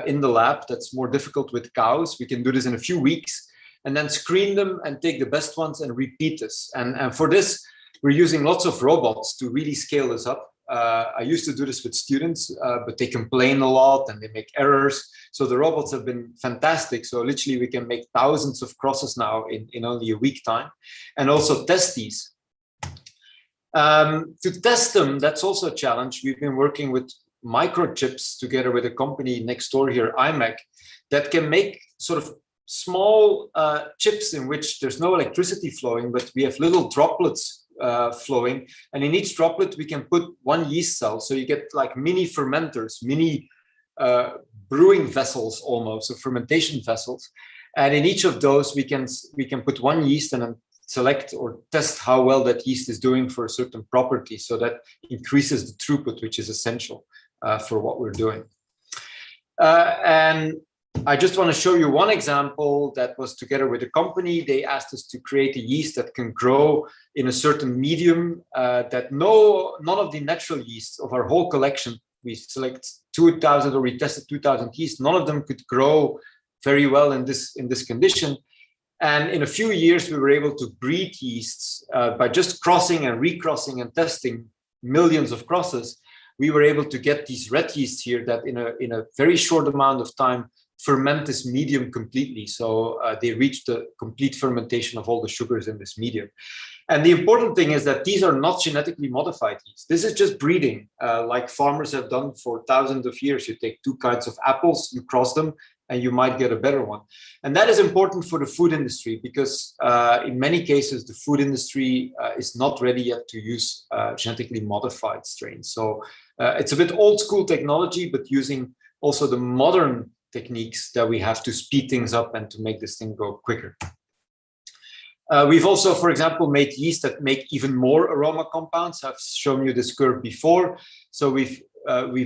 [SPEAKER 14] in the lab. That's more difficult with cows. We can do this in a few weeks and then screen them and take the best ones and repeat this. And for this, we're using lots of robots to really scale this up. I used to do this with students, but they complain a lot and they make errors. So the robots have been fantastic. So literally we can make thousands of crosses now in only a week time, and also test these. To test them, that's also a challenge. We've been working with microchips together with a company next door here, IMEC, that can make sort of small chips in which there's no electricity flowing, but we have little droplets flowing, and in each droplet we can put one yeast cell, so you get like mini fermenters, mini brewing vessels almost, so fermentation vessels, and in each of those we can put one yeast and then select or test how well that yeast is doing for a certain property, so that increases the throughput, which is essential for what we're doing. And I just want to show you one example that was together with a company. They asked us to create a yeast that can grow in a certain medium that none of the natural yeasts of our whole collection, we select 2,000 or we tested 2,000 yeasts, none of them could grow very well in this condition. And in a few years, we were able to breed yeasts by just crossing and recrossing and testing millions of crosses. We were able to get these red yeasts here that in a very short amount of time ferment this medium completely. So they reach the complete fermentation of all the sugars in this medium. And the important thing is that these are not genetically modified yeast. This is just breeding, like farmers have done for thousands of years. You take two kinds of apples, you cross them, and you might get a better one. And that is important for the food industry because in many cases, the food industry is not ready yet to use genetically modified strains. So it's a bit old school technology, but using also the modern techniques that we have to speed things up and to make this thing go quicker. We've also, for example, made yeast that make even more aroma compounds. I've shown you this curve before. So we've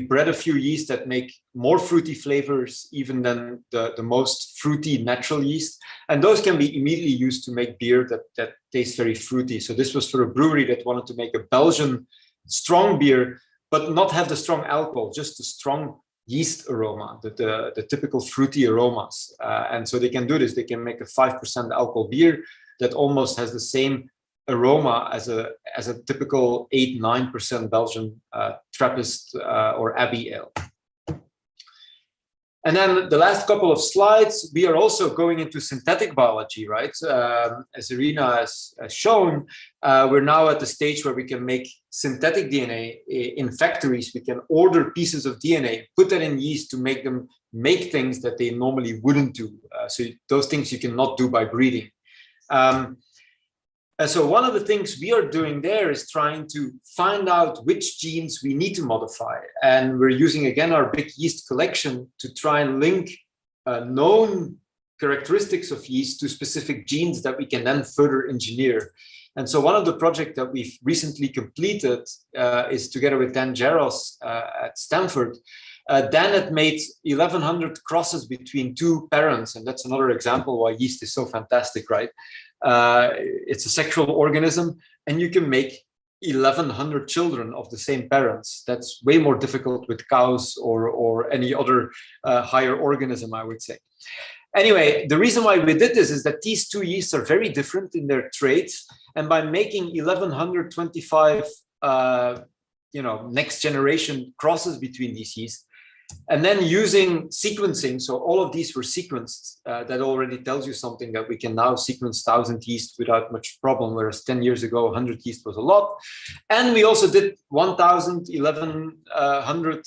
[SPEAKER 14] bred a few yeast that make more fruity flavors even than the most fruity natural yeast. And those can be immediately used to make beer that tastes very fruity. So this was for a brewery that wanted to make a Belgian strong beer, but not have the strong alcohol, just the strong yeast aroma, the typical fruity aromas. And so they can do this. They can make a 5% alcohol beer that almost has the same aroma as a typical 8-9% Belgian Trappist or Abbey ale. And then the last couple of slides, we are also going into synthetic biology, right? As Irina has shown, we're now at the stage where we can make synthetic DNA in factories. We can order pieces of DNA, put that in yeast to make them make things that they normally wouldn't do. So those things you cannot do by breeding. And so one of the things we are doing there is trying to find out which genes we need to modify. And we're using, again, our big yeast collection to try and link known characteristics of yeast to specific genes that we can then further engineer. And so one of the projects that we've recently completed is together with Dan Jaros at Stanford. Dan had made 1,100 crosses between two parents. And that's another example why yeast is so fantastic, right? It's a sexual organism, and you can make 1,100 children of the same parents. That's way more difficult with cows or any other higher organism, I would say. Anyway, the reason why we did this is that these two yeasts are very different in their traits, and by making 1,125 next generation crosses between these yeasts, and then using sequencing, so all of these were sequenced, that already tells you something that we can now sequence 1,000 yeast without much problem, whereas 10 years ago, 100 yeast was a lot. And we also did 1,000, 1,100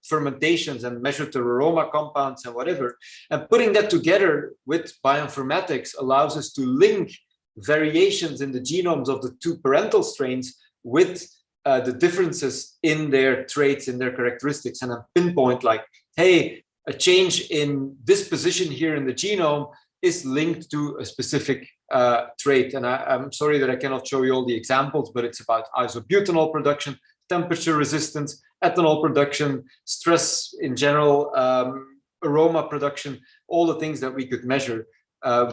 [SPEAKER 14] fermentations and measured the aroma compounds and whatever. And putting that together with bioinformatics allows us to link variations in the genomes of the two parental strains with the differences in their traits, in their characteristics, and a pinpoint like, hey, a change in this position here in the genome is linked to a specific trait. And I'm sorry that I cannot show you all the examples, but it's about isobutanol production, temperature resistance, ethanol production, stress in general, aroma production, all the things that we could measure.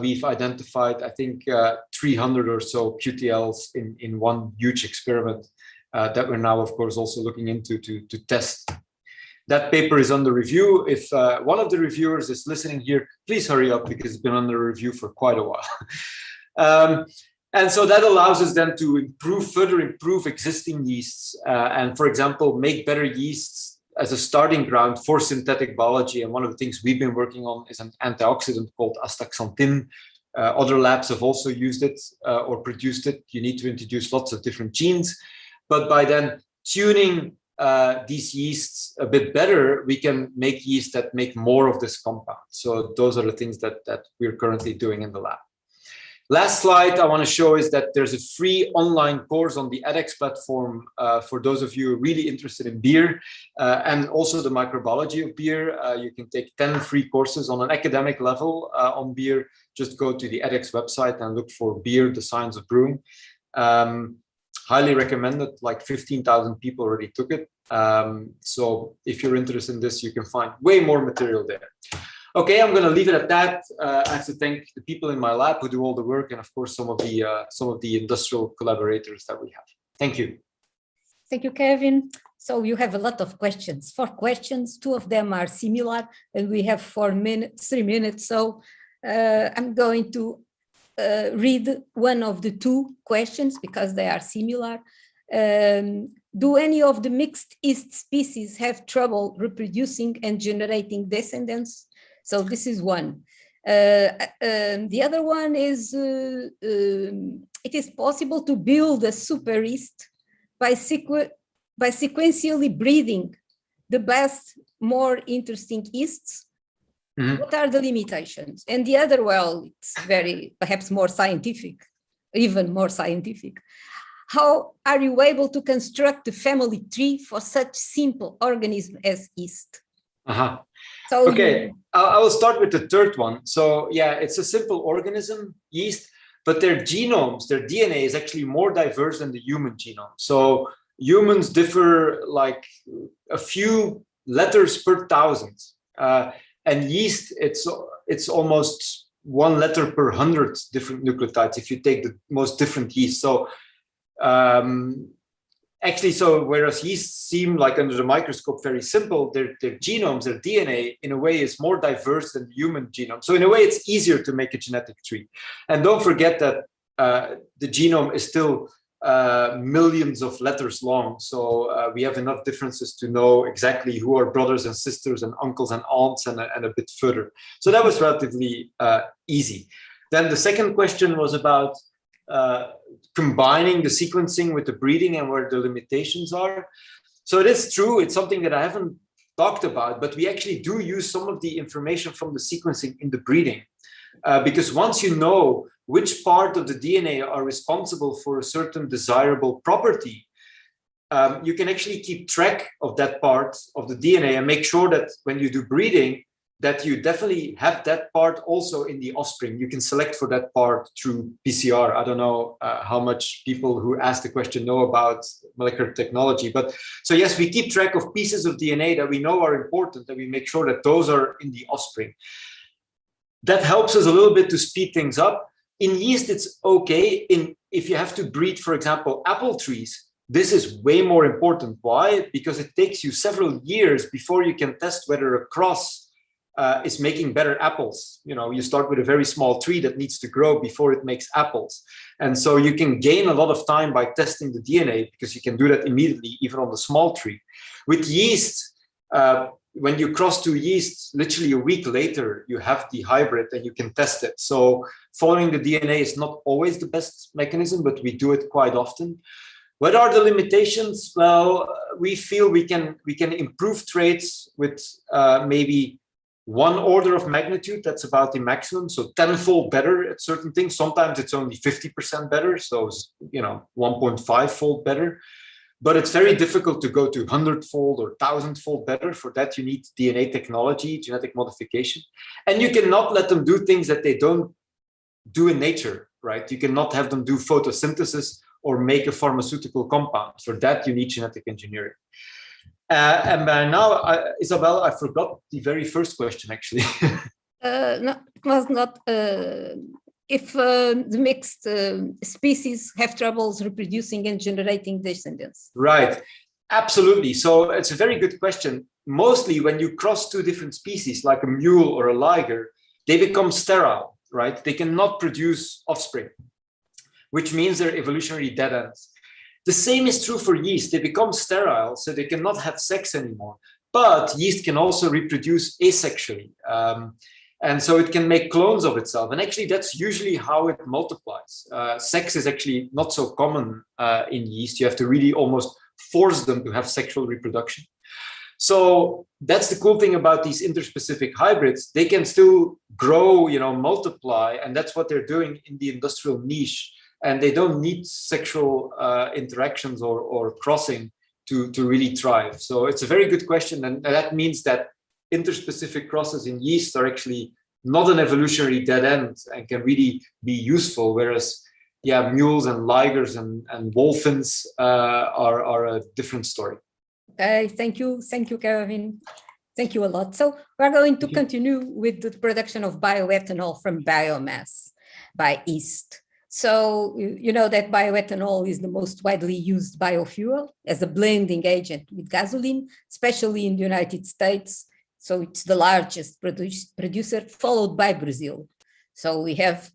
[SPEAKER 14] We've identified, I think, 300 or so QTLs in one huge experiment. That we're now, of course, also looking into to test. That paper is under review. If one of the reviewers is listening here, please hurry up because it's been under review for quite a while. And so that allows us then to further improve existing yeasts and, for example, make better yeasts as a starting ground for synthetic biology. And one of the things we've been working on is an antioxidant called astaxanthin. Other labs have also used it or produced it. You need to introduce lots of different genes. But by then tuning these yeasts a bit better, we can make yeast that make more of this compound. So those are the things that we're currently doing in the lab. Last slide I want to show is that there's a free online course on the edX platform for those of you really interested in beer and also the microbiology of beer. You can take 10 free courses on an academic level on beer. Just go to the edX website and look for Beer, the Science of Brewing. Highly recommended, like 15,000 people already took it. So if you're interested in this, you can find way more material there. Okay, I'm going to leave it at that. I have to thank the people in my lab who do all the work, and of course some of the industrial collaborators that we have. Thank you.
[SPEAKER 5] Thank you, Kevin. So you have a lot of questions. 4 questions. 2 of them are similar, and we have 3 minutes. So I'm going to read one of the 2 questions because they are similar. Do any of the mixed yeast species have trouble reproducing and generating descendants? So this is one. The other one is, it is possible to build a super yeast by sequentially breeding the best, more interesting yeasts. What are the limitations? And the other, well, it's very, perhaps more scientific, even more scientific. How are you able to construct a family tree for such simple organism as yeast? So
[SPEAKER 14] okay, I will start with the third one. So yeah, it's a simple organism, yeast, but their genomes, their DNA is actually more diverse than the human genome. So humans differ like a few letters per thousand. And yeast, it's almost one letter per 100 different nucleotides if you take the most different yeast. So actually, so whereas yeast seem like under the microscope very simple, their genomes, their DNA, in a way is more diverse than the human genome. So in a way, it's easier to make a genetic tree. And don't forget that the genome is still millions of letters long. So we have enough differences to know exactly who are brothers and sisters and uncles and aunts and a bit further. So that was relatively easy. Then the second question was about combining the sequencing with the breeding and where the limitations are. So it is true, it's something that I haven't talked about, but we actually do use some of the information from the sequencing in the breeding. Because once you know which part of the DNA are responsible for a certain desirable property, you can actually keep track of that part of the DNA and make sure that when you do breeding, that you definitely have that part also in the offspring. You can select for that part through PCR. I don't know how much people who ask the question know about molecular technology, but so yes, we keep track of pieces of DNA that we know are important, and we make sure that those are in the offspring. That helps us a little bit to speed things up. In yeast, it's okay. If you have to breed, for example, apple trees, this is way more important. Why? Because it takes you several years before you can test whether a cross is making better apples. You know, you start with a very small tree that needs to grow before it makes apples. And so you can gain a lot of time by testing the DNA, because you can do that immediately, even on the small tree. With yeast, when you cross two yeasts, literally a week later, you have the hybrid and you can test it. So following the DNA is not always the best mechanism, but we do it quite often. What are the limitations? Well, we feel we can improve traits with maybe one order of magnitude. That's about the maximum. So 10-fold better at certain things. Sometimes it's only 50% better. So, 1.5-fold better. But it's very difficult to go to 100-fold or 1,000-fold better. For that, you need DNA technology, genetic modification. And you cannot let them do things that they don't do in nature, right? You cannot have them do photosynthesis or make a pharmaceutical compound. For that, you need genetic engineering. And by now, Isabel, I forgot the very first question, actually.
[SPEAKER 5] No, it was not. If the mixed species have troubles reproducing and generating descendants.
[SPEAKER 14] Right, absolutely. So it's a very good question. Mostly when you cross two different species, like a mule or a liger, they become sterile, right? They cannot produce offspring, which means they're evolutionary dead ends. The same is true for yeast. They become sterile, so they cannot have sex anymore. But yeast can also reproduce asexually. And so it can make clones of itself. And actually, that's usually how it multiplies. Sex is actually not so common in yeast. You have to really almost force them to have sexual reproduction. So that's the cool thing about these interspecific hybrids. They can still grow, multiply. And that's what they're doing in the industrial niche. And they don't need sexual interactions or crossing to really thrive. So it's a very good question. And that means that interspecific crosses in yeast are actually not an evolutionary dead end and can really be useful, whereas mules and ligers and wolfins are a different story.
[SPEAKER 5] Okay, thank you, Kevin. Thank you a lot. So we're going to continue with the production of bioethanol from biomass by yeast. So you know that bioethanol is the most widely used biofuel as a blending agent with gasoline, especially in the United States. So it's the largest producer, followed by Brazil. So we have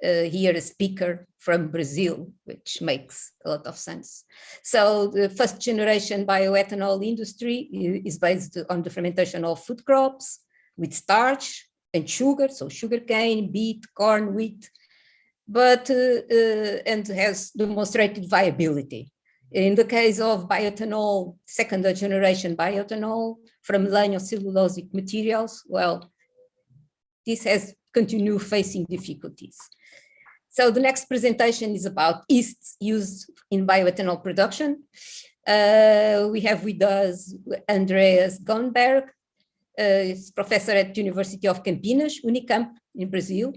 [SPEAKER 5] here a speaker from Brazil, which makes a lot of sense. So the first generation bioethanol industry is based on the fermentation of food crops with starch and sugar, so sugarcane, beet, corn, wheat, but and has demonstrated viability. In the case of bioethanol, second generation bioethanol from lignocellulosic materials, well, this has continued facing difficulties. So the next presentation is about yeasts used in bioethanol production. We have with us Andreas Gonberg, he's professor at University of Campinas, Unicamp in Brazil.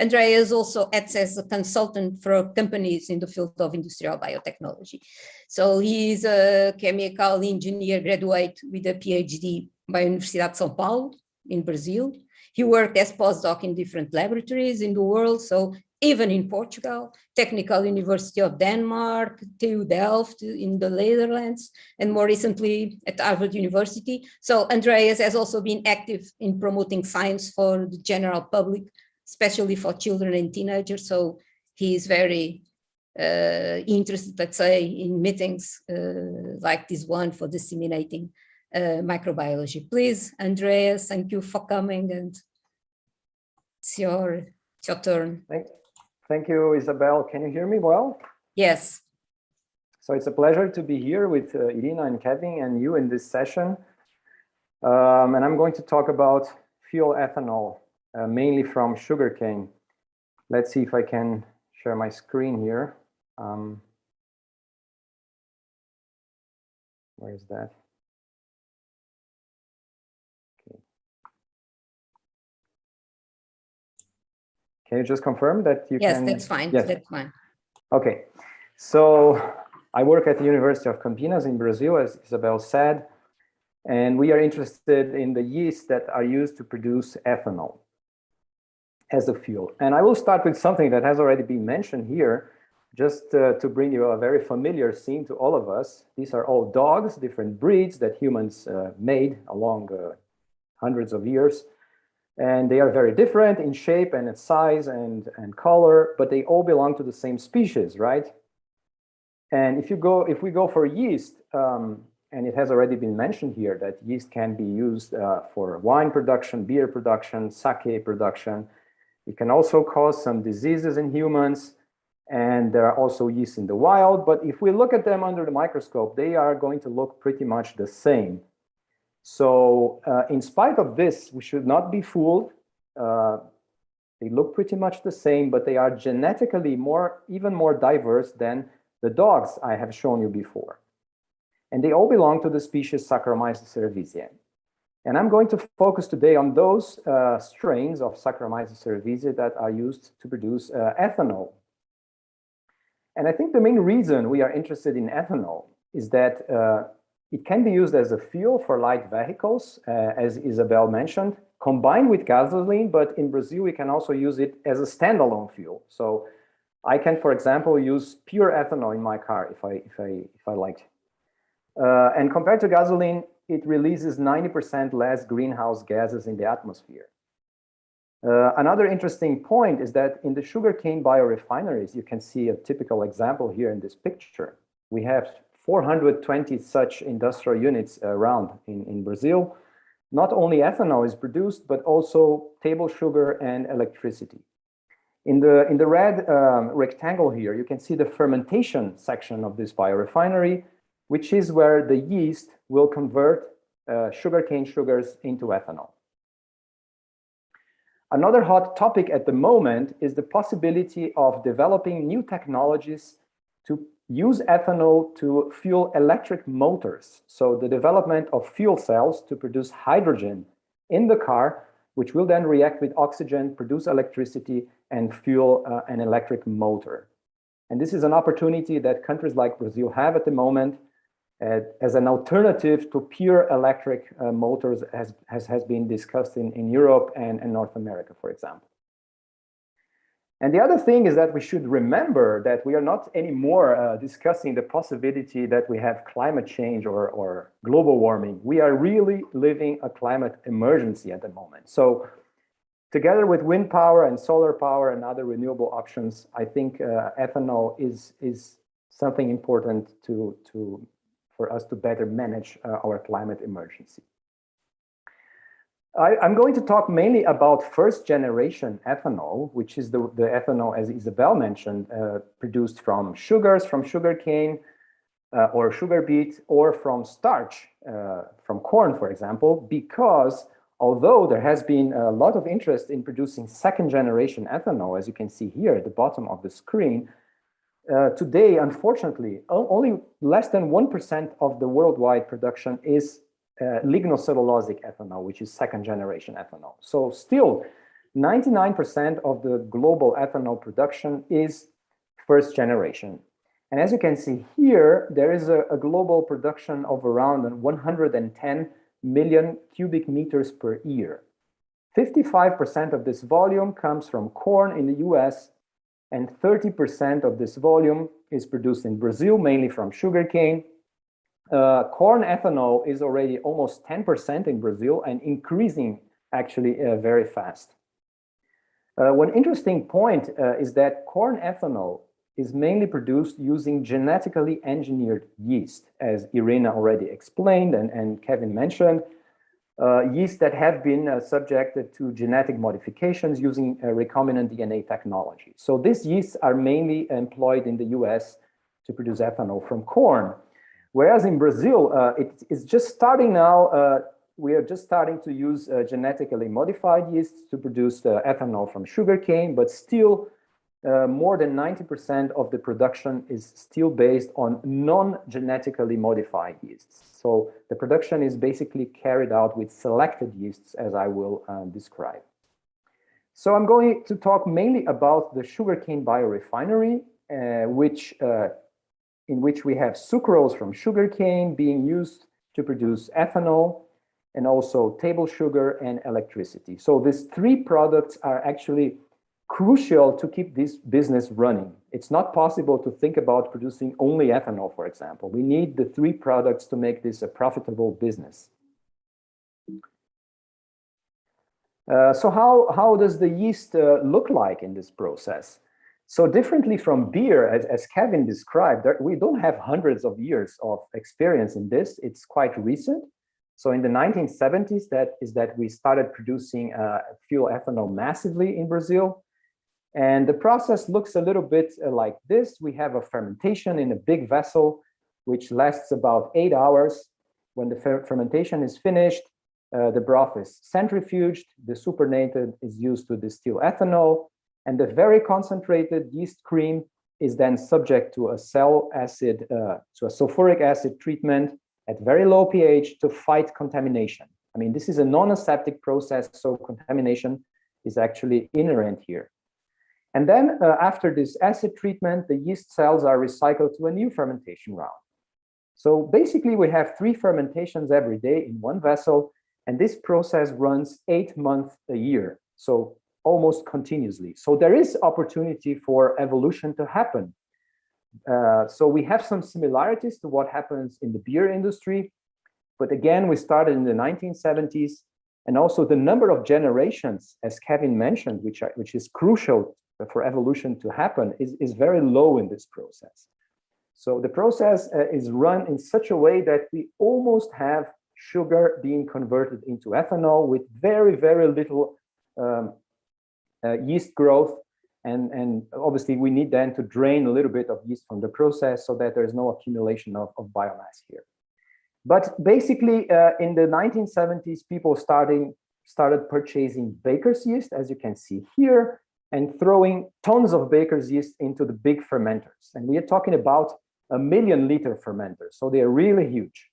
[SPEAKER 5] Andreas also acts as a consultant for companies in the field of industrial biotechnology. So he is a chemical engineer graduate with a PhD by Universidade de São Paulo in Brazil. He worked as postdoc in different laboratories in the world, so even in Portugal, Technical University of Denmark, TU Delft in the Netherlands, and more recently at Harvard University. So Andreas has also been active in promoting science for the general public, especially for children and teenagers. So he is very interested, let's say, in meetings like this one for disseminating microbiology. Please, Andreas, thank you for coming, and it's your turn.
[SPEAKER 15] Thank you, Isabel. Can you hear me well?
[SPEAKER 5] Yes.
[SPEAKER 15] So it's a pleasure to be here with Irina and Kevin and you in this session. And I'm going to talk about fuel ethanol, mainly from sugarcane. Let's see if I can share my screen here. Where is that? Okay. Can you just confirm that you can?
[SPEAKER 5] Yes, that's fine.
[SPEAKER 15] Yes.
[SPEAKER 5] That's fine.
[SPEAKER 15] Okay. So I work at the University of Campinas in Brazil, as Isabel said, and we are interested in the yeasts that are used to produce ethanol as a fuel. And I will start with something that has already been mentioned here, just to bring you a very familiar scene to all of us. These are all dogs, different breeds that humans made along hundreds of years. And they are very different in shape and in size and color, but they all belong to the same species, right? And if we go for yeast, and it has already been mentioned here that yeast can be used for wine production, beer production, sake production. It can also cause some diseases in humans, and there are also yeast in the wild. But if we look at them under the microscope, they are going to look pretty much the same. So in spite of this, we should not be fooled. They look pretty much the same, but they are genetically even more diverse than the dogs I have shown you before. And they all belong to the species Saccharomyces cerevisiae. And I'm going to focus today on those strains of Saccharomyces cerevisiae that are used to produce ethanol. And I think the main reason we are interested in ethanol is that it can be used as a fuel for light vehicles, as Isabel mentioned, combined with gasoline, but in Brazil, we can also use it as a standalone fuel. So I can, for example, use pure ethanol in my car if I like. And compared to gasoline, it releases 90% less greenhouse gases in the atmosphere. Another interesting point is that in the sugarcane biorefineries, you can see a typical example here in this picture. We have 420 such industrial units around in Brazil. Not only ethanol is produced, but also table sugar and electricity. In the red rectangle here, you can see the fermentation section of this biorefinery, which is where the yeast will convert sugarcane sugars into ethanol. Another hot topic at the moment is the possibility of developing new technologies to use ethanol to fuel electric motors. So the development of fuel cells to produce hydrogen in the car, which will then react with oxygen, produce electricity, and fuel an electric motor. And this is an opportunity that countries like Brazil have at the moment as an alternative to pure electric motors, as has been discussed in Europe and North America, for example. And the other thing is that we should remember that we are not anymore discussing the possibility that we have climate change or global warming. We are really living a climate emergency at the moment. So together with wind power and solar power and other renewable options, I think ethanol is something important for us to better manage our climate emergency. I'm going to talk mainly about first generation ethanol, which is the ethanol, as Isabel mentioned, produced from sugars, from sugarcane or sugar beet, or from starch, from corn, for example, because Although there has been a lot of interest in producing second generation ethanol, as you can see here at the bottom of the screen, today, unfortunately, only less than 1% of the worldwide production is lignocellulosic ethanol, which is second generation ethanol. So still, 99% of the global ethanol production is first generation. And as you can see here, there is a global production of around 110 million cubic meters per year. 55% of this volume comes from corn in the US, and 30% of this volume is produced in Brazil, mainly from sugarcane. Corn ethanol is already almost 10% in Brazil and increasing actually very fast. One interesting point is that corn ethanol is mainly produced using genetically engineered yeast, as Irina already explained and Kevin mentioned. Yeast that have been subjected to genetic modifications using recombinant DNA technology. So these yeasts are mainly employed in the US to produce ethanol from corn. Whereas in Brazil, it is just starting now, we are just starting to use genetically modified yeasts to produce ethanol from sugarcane, but still more than 90% of the production is still based on non-genetically modified yeasts. So the production is basically carried out with selected yeasts, as I will describe. So I'm going to talk mainly about the sugarcane biorefinery, in which we have sucrose from sugarcane being used to produce ethanol, and also table sugar and electricity. So these three products are actually crucial to keep this business running. It's not possible to think about producing only ethanol, for example. We need the three products to make this a profitable business. So how does the yeast look like in this process? So differently from beer, as Kevin described, we don't have hundreds of years of experience in this. It's quite recent. So in the 1970s, that we started producing fuel ethanol massively in Brazil. And the process looks a little bit like this. We have a fermentation in a big vessel, which lasts about 8 hours. When the fermentation is finished, the broth is centrifuged, the supernatant is used to distill ethanol, and the very concentrated yeast cream is then subject to a sulfuric acid treatment at very low pH to fight contamination. I mean, this is a non-aseptic process, so contamination is actually inherent here. And then after this acid treatment, the yeast cells are recycled to a new fermentation round. So basically we have 3 fermentations every day in one vessel, and this process runs 8 months a year, so almost continuously. So there is opportunity for evolution to happen. So we have some similarities to what happens in the beer industry, but again, we started in the 1970s, and also the number of generations, as Kevin mentioned, which is crucial for evolution to happen, is very low in this process. So the process is run in such a way that we almost have sugar being converted into ethanol with very, very little yeast growth. And obviously we need then to drain a little bit of yeast from the process so that there's no accumulation of biomass here. But basically in the 1970s, people started purchasing baker's yeast, as you can see here, and throwing tons of baker's yeast into the big fermenters. And we are talking about 1 million liter fermenters, so they are really huge.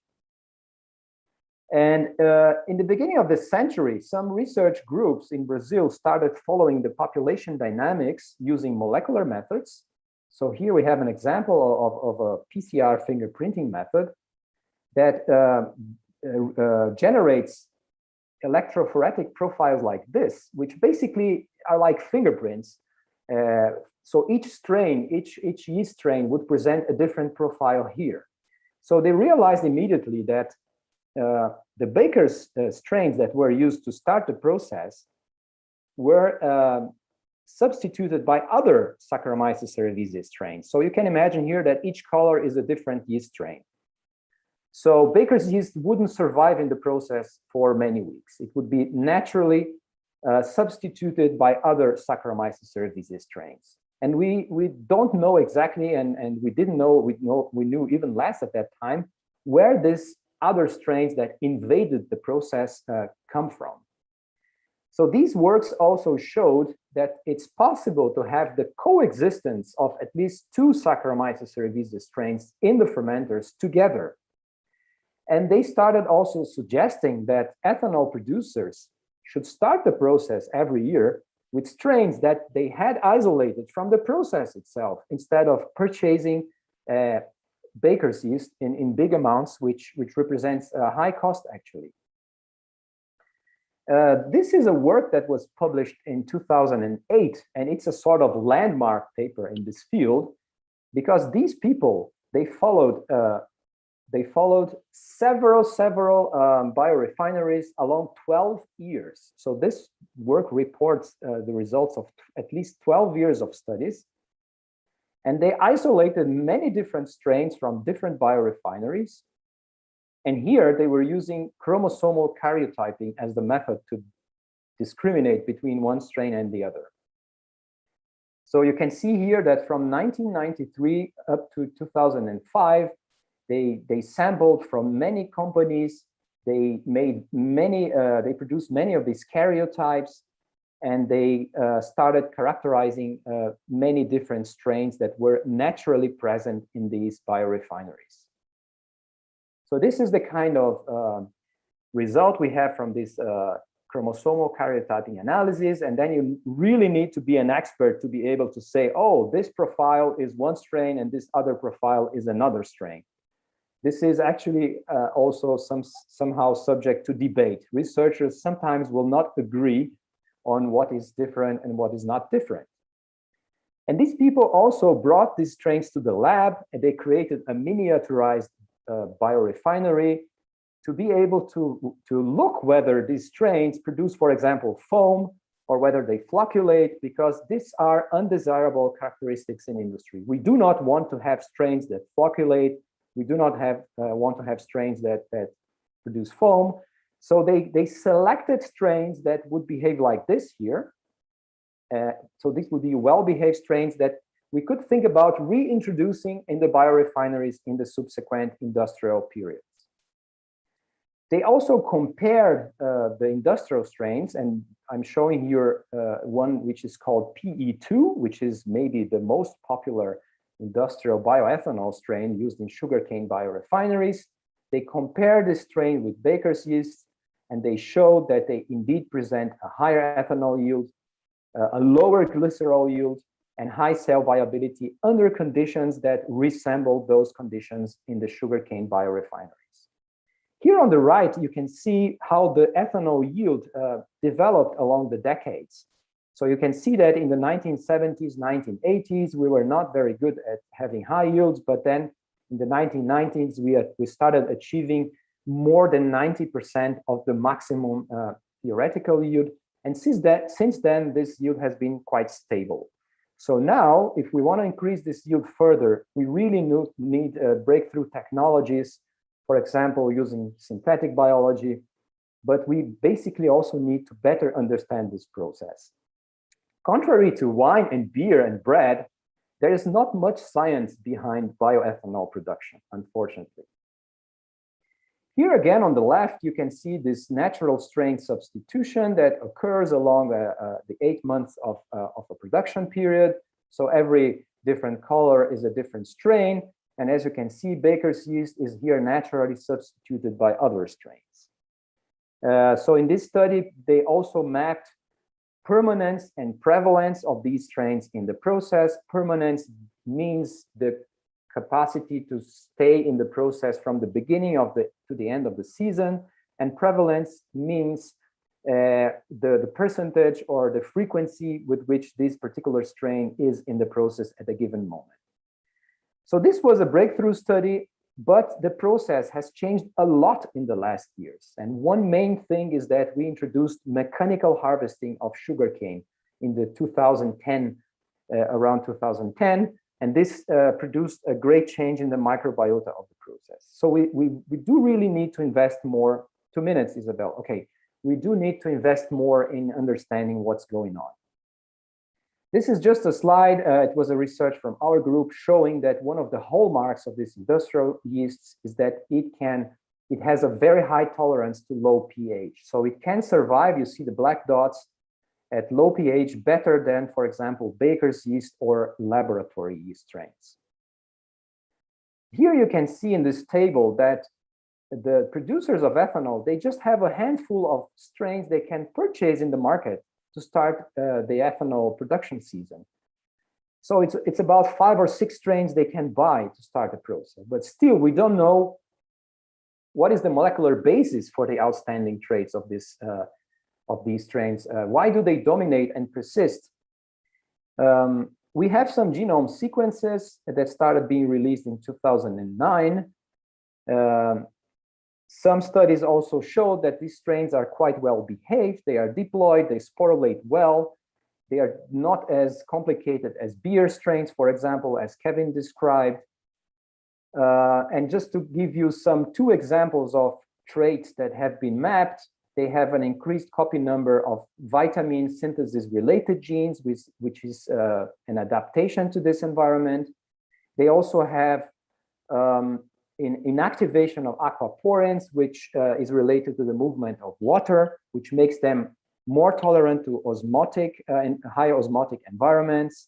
[SPEAKER 15] And in the beginning of the century, some research groups in Brazil started following the population dynamics using molecular methods. So here we have an example of a PCR fingerprinting method that generates electrophoretic profiles like this, which basically are like fingerprints. So each strain, each yeast strain would present a different profile here. So they realized immediately that the baker's strains that were used to start the process were substituted by other Saccharomyces cerevisiae strains. So you can imagine here that each color is a different yeast strain. So baker's yeast wouldn't survive in the process for many weeks. It would be naturally substituted by other Saccharomyces cerevisiae strains. And we don't know exactly, and we didn't know, we knew even less at that time, where this other strains that invaded the process come from. So these works also showed that it's possible to have the coexistence of at least two Saccharomyces cerevisiae strains in the fermenters together. And they started also suggesting that ethanol producers should start the process every year with strains that they had isolated from the process itself, instead of purchasing baker's yeast in big amounts, which represents a high cost actually. This is a work that was published in 2008, and it's a sort of landmark paper in this field, because these people, they followed several biorefineries along 12 years. So this work reports the results of at least 12 years of studies. And they isolated many different strains from different biorefineries. And here they were using chromosomal karyotyping as the method to discriminate between one strain and the other. So you can see here that from 1993 up to 2005, they sampled from many companies. They made many, they produced many of these karyotypes, and they started characterizing many different strains that were naturally present in these biorefineries. So this is the kind of result we have from this chromosomal karyotyping analysis. And then you really need to be an expert to be able to say, oh, this profile is one strain and this other profile is another strain. This is actually also somehow subject to debate. Researchers sometimes will not agree on what is different and what is not different. And these people also brought these strains to the lab, and they created a miniaturized biorefinery to be able to look whether these strains produce, for example, foam, or whether they flocculate, because these are undesirable characteristics in industry. We do not want to have strains that flocculate. We do not want to have strains that produce foam. So they selected strains that would behave like this here. So these would be well-behaved strains that we could think about reintroducing in the biorefineries in the subsequent industrial periods. They also compared the industrial strains, and I'm showing here one which is called PE2, which is maybe the most popular industrial bioethanol strain used in sugarcane biorefineries. They compared this strain with baker's yeast, and they showed that they indeed present a higher ethanol yield, a lower glycerol yield, and high cell viability under conditions that resemble those conditions in the sugarcane biorefineries. Here on the right, you can see how the ethanol yield developed along the decades. So you can see that in the 1970s, 1980s, we were not very good at having high yields, but then in the 1990s, we started achieving more than 90% of the maximum theoretical yield. And since then, this yield has been quite stable. So now, if we want to increase this yield further, we really need breakthrough technologies, for example, using synthetic biology, but we basically also need to better understand this process. Contrary to wine and beer and bread, there is not much science behind bioethanol production, unfortunately. Here again on the left, you can see this natural strain substitution that occurs along the 8 months of a production period. So every different color is a different strain. And as you can see, baker's yeast is here naturally substituted by other strains. So in this study, they also mapped permanence and prevalence of these strains in the process. Permanence means the capacity to stay in the process from the beginning of to the end of the season, and prevalence means the percentage or the frequency with which this particular strain is in the process at a given moment. So this was a breakthrough study, but the process has changed a lot in the last years. And one main thing is that we introduced mechanical harvesting of sugarcane in the 2010, around 2010. And this produced a great change in the microbiota of the process. So we do really need to invest more. 2 minutes, Isabel. Okay, we do need to invest more in understanding what's going on. This is just a slide. It was a research from our group showing that one of the hallmarks of this industrial yeasts is that it can it has a very high tolerance to low pH. So it can survive, you see the black dots, at low pH better than, for example, baker's yeast or laboratory yeast strains. Here you can see in this table that the producers of ethanol, they just have a handful of strains they can purchase in the market to start the ethanol production season. So it's about 5 or 6 strains they can buy to start the process. But still, we don't know what is the molecular basis for the outstanding traits of this of these strains. Why do they dominate and persist? We have some genome sequences that started being released in 2009. Some studies also show that these strains are quite well behaved. They are diploid, they sporulate well. They are not as complicated as beer strains, for example, as Kevin described. And just to give you two examples of traits that have been mapped, they have an increased copy number of vitamin synthesis related genes, which is an adaptation to this environment. They also have inactivation of aquaporins, which is related to the movement of water, which makes them more tolerant to osmotic and high osmotic environments.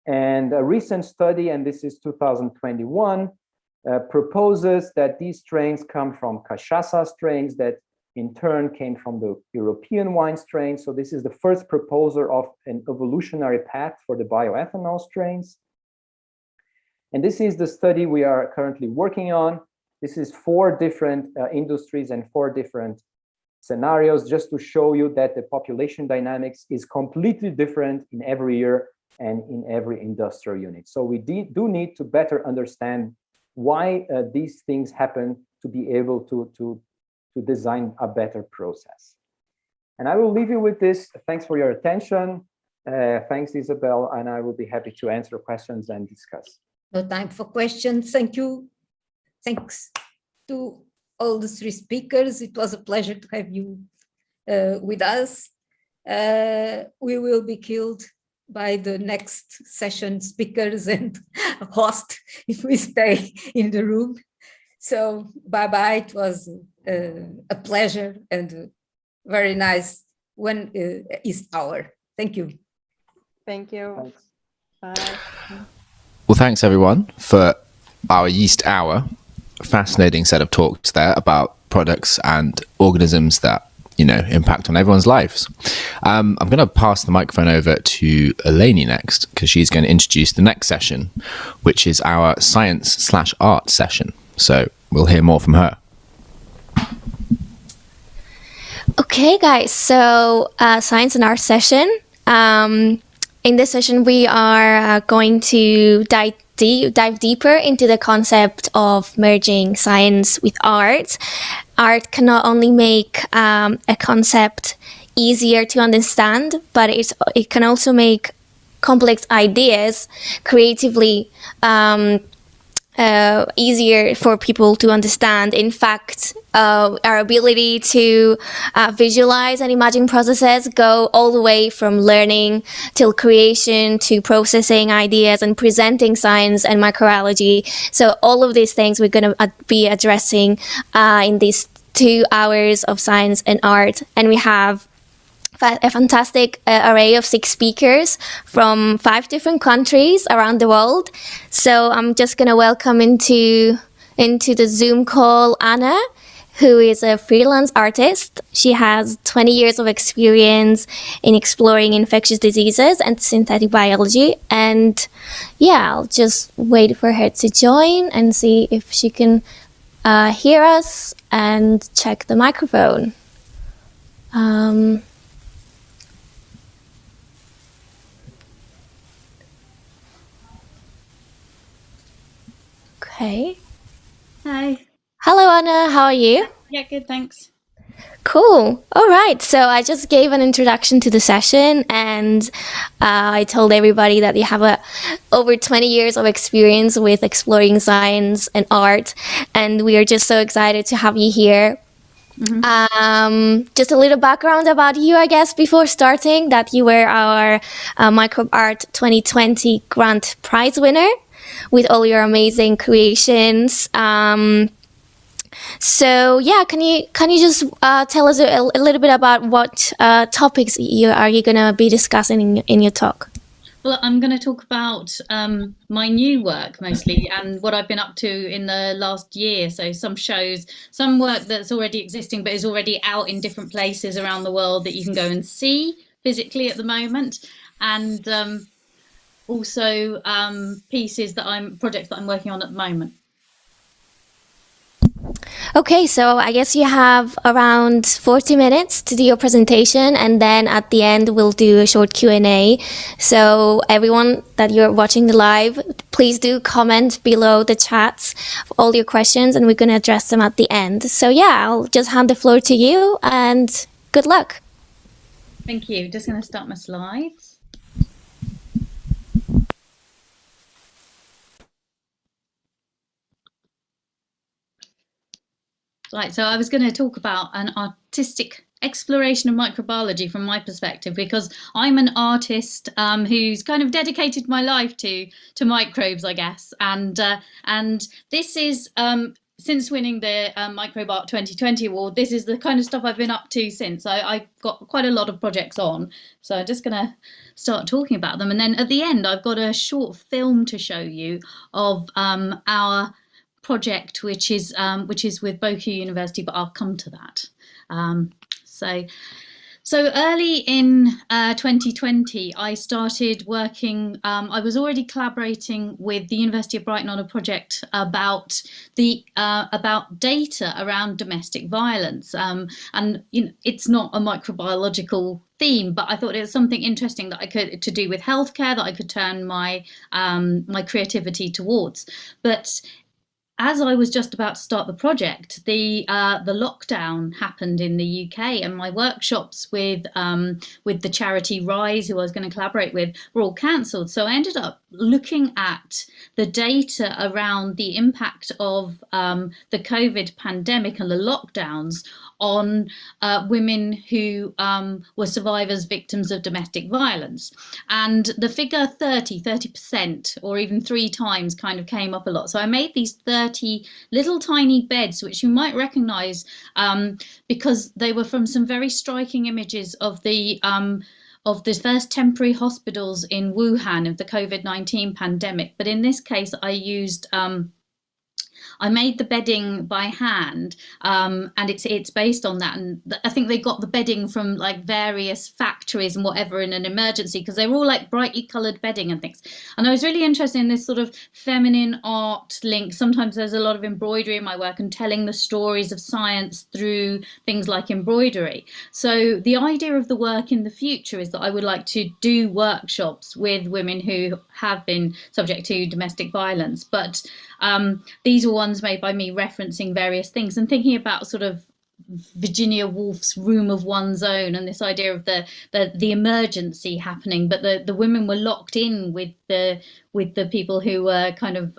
[SPEAKER 15] And a recent study, and this is 2021, proposes that these strains come from cachaça strains that in turn came from the European wine strains. So this is the first proposal of an evolutionary path for the bioethanol strains. And this is the study we are currently working on. This is 4 different industries and 4 different scenarios, just to show you that the population dynamics is completely different in every year and in every industrial unit. So we do need to better understand why these things happen to be able to design a better process. And I will leave you with this. Thanks for your attention. Thanks, Isabel, and I will be happy to answer questions and discuss.
[SPEAKER 5] No time for questions. Thank you. Thanks to all the 3 speakers. It was a pleasure to have you with us. We will be killed by the next session speakers and host if we stay in the room. So bye-bye. It was a pleasure and very nice one East hour. Thank you.
[SPEAKER 13] Thank you.
[SPEAKER 15] Thanks.
[SPEAKER 13] Bye.
[SPEAKER 1] Well, thanks everyone for our yeast hour. Fascinating set of talks there about products and organisms that, you know, impact on everyone's lives. I'm going to pass the microphone over to Eleni next, because she's going to introduce the next session, which is our science/art session. So we'll hear more from her.
[SPEAKER 6] Okay, guys, so science and art session. In this session, we are going to dive deeper into the concept of merging science with art. Art can not only make a concept easier to understand, but it can also make complex ideas creatively easier for people to understand. In fact, our ability to visualize and imagine processes go all the way from learning till creation to processing ideas and presenting science and microbiology. So all of these things we're going to be addressing in these 2 hours of science and art. And we have a fantastic array of 6 speakers from 5 different countries around the world. So I'm just going to welcome into the Zoom call Anna, who is a freelance artist. She has 20 years of experience in exploring infectious diseases and synthetic biology. And yeah, I'll just wait for her to join and see if she can hear us and check the microphone. Okay.
[SPEAKER 16] Hi.
[SPEAKER 6] Hello, Anna. How are you?
[SPEAKER 16] Yeah, good, thanks.
[SPEAKER 6] Cool. All right. So I just gave an introduction to the session, and I told everybody that you have over 20 years of experience with exploring science and art, and we are just so excited to have you here. Mm-hmm. Just a little background about you, I guess, before starting, that you were our Microbe Art 2020 Grant Prize winner with all your amazing creations. So yeah, can you just tell us a little bit about what topics are you gonna be discussing in your talk?
[SPEAKER 16] Well, I'm going to talk about my new work mostly and what I've been up to in the last year. So some shows, some work that's already existing but is already out in different places around the world that you can go and see physically at the moment, and also projects that I'm working on at the moment.
[SPEAKER 6] Okay, so I guess you have around 40 minutes to do your presentation, and then at the end we'll do a short Q&A. So everyone that you're watching the live, please do comment below the chats all your questions, and we're going to address them at the end. So yeah, I'll just hand the floor to you, and good luck.
[SPEAKER 16] Thank you. Just going to start my slides. Right, so I was going to talk about an artistic exploration of microbiology from my perspective, because I'm an artist who's kind of dedicated my life to microbes, I guess, and this is since winning the MicrobeArt 2020 award, this is the kind of stuff I've been up to since. I got quite a lot of projects on, so I'm just going to start talking about them, and then at the end I've got a short film to show you of our project, which is with Boku University, but I'll come to that. So early in 2020, I started working. I was already collaborating with the University of Brighton on a project about data around domestic violence, and it's not a microbiological theme, but I thought it was something interesting that I could to do with healthcare that I could turn my my creativity towards, but as I was just about to start the project, the lockdown happened in the UK, and my workshops with the charity Rise, who I was going to collaborate with, were all cancelled. So I ended up looking at the data around the impact of the COVID pandemic and the lockdowns on women who were survivors, victims of domestic violence. And the figure 30%, or even 3 times, kind of came up a lot. So I made these 30 little tiny beds, which you might recognize because they were from some very striking images of the first temporary hospitals in Wuhan of the COVID-19 pandemic. But in this case, I made the bedding by hand, and it's based on that. And I think they got the bedding from like various factories and whatever in an emergency, because they were all like brightly coloured bedding and things. And I was really interested in this sort of feminine art link. Sometimes there's a lot of embroidery in my work and telling the stories of science through things like embroidery. So the idea of the work in the future is that I would like to do workshops with women who have been subject to domestic violence, but these were ones made by me referencing various things and thinking about sort of Virginia Woolf's room of one's own, and this idea of the emergency happening, but the women were locked in with the people who were kind of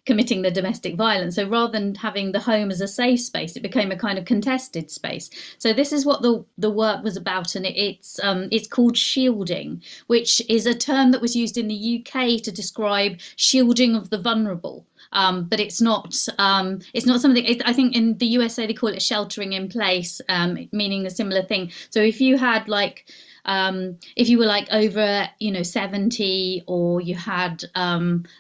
[SPEAKER 16] committing the domestic violence. So rather than having the home as a safe space, it became a kind of contested space. So this is what the work was about, and it's called shielding, which is a term that was used in the UK to describe shielding of the vulnerable. But it's not something. I think in the USA they call it sheltering in place, meaning a similar thing. So if you had like if you were like over 70, or you had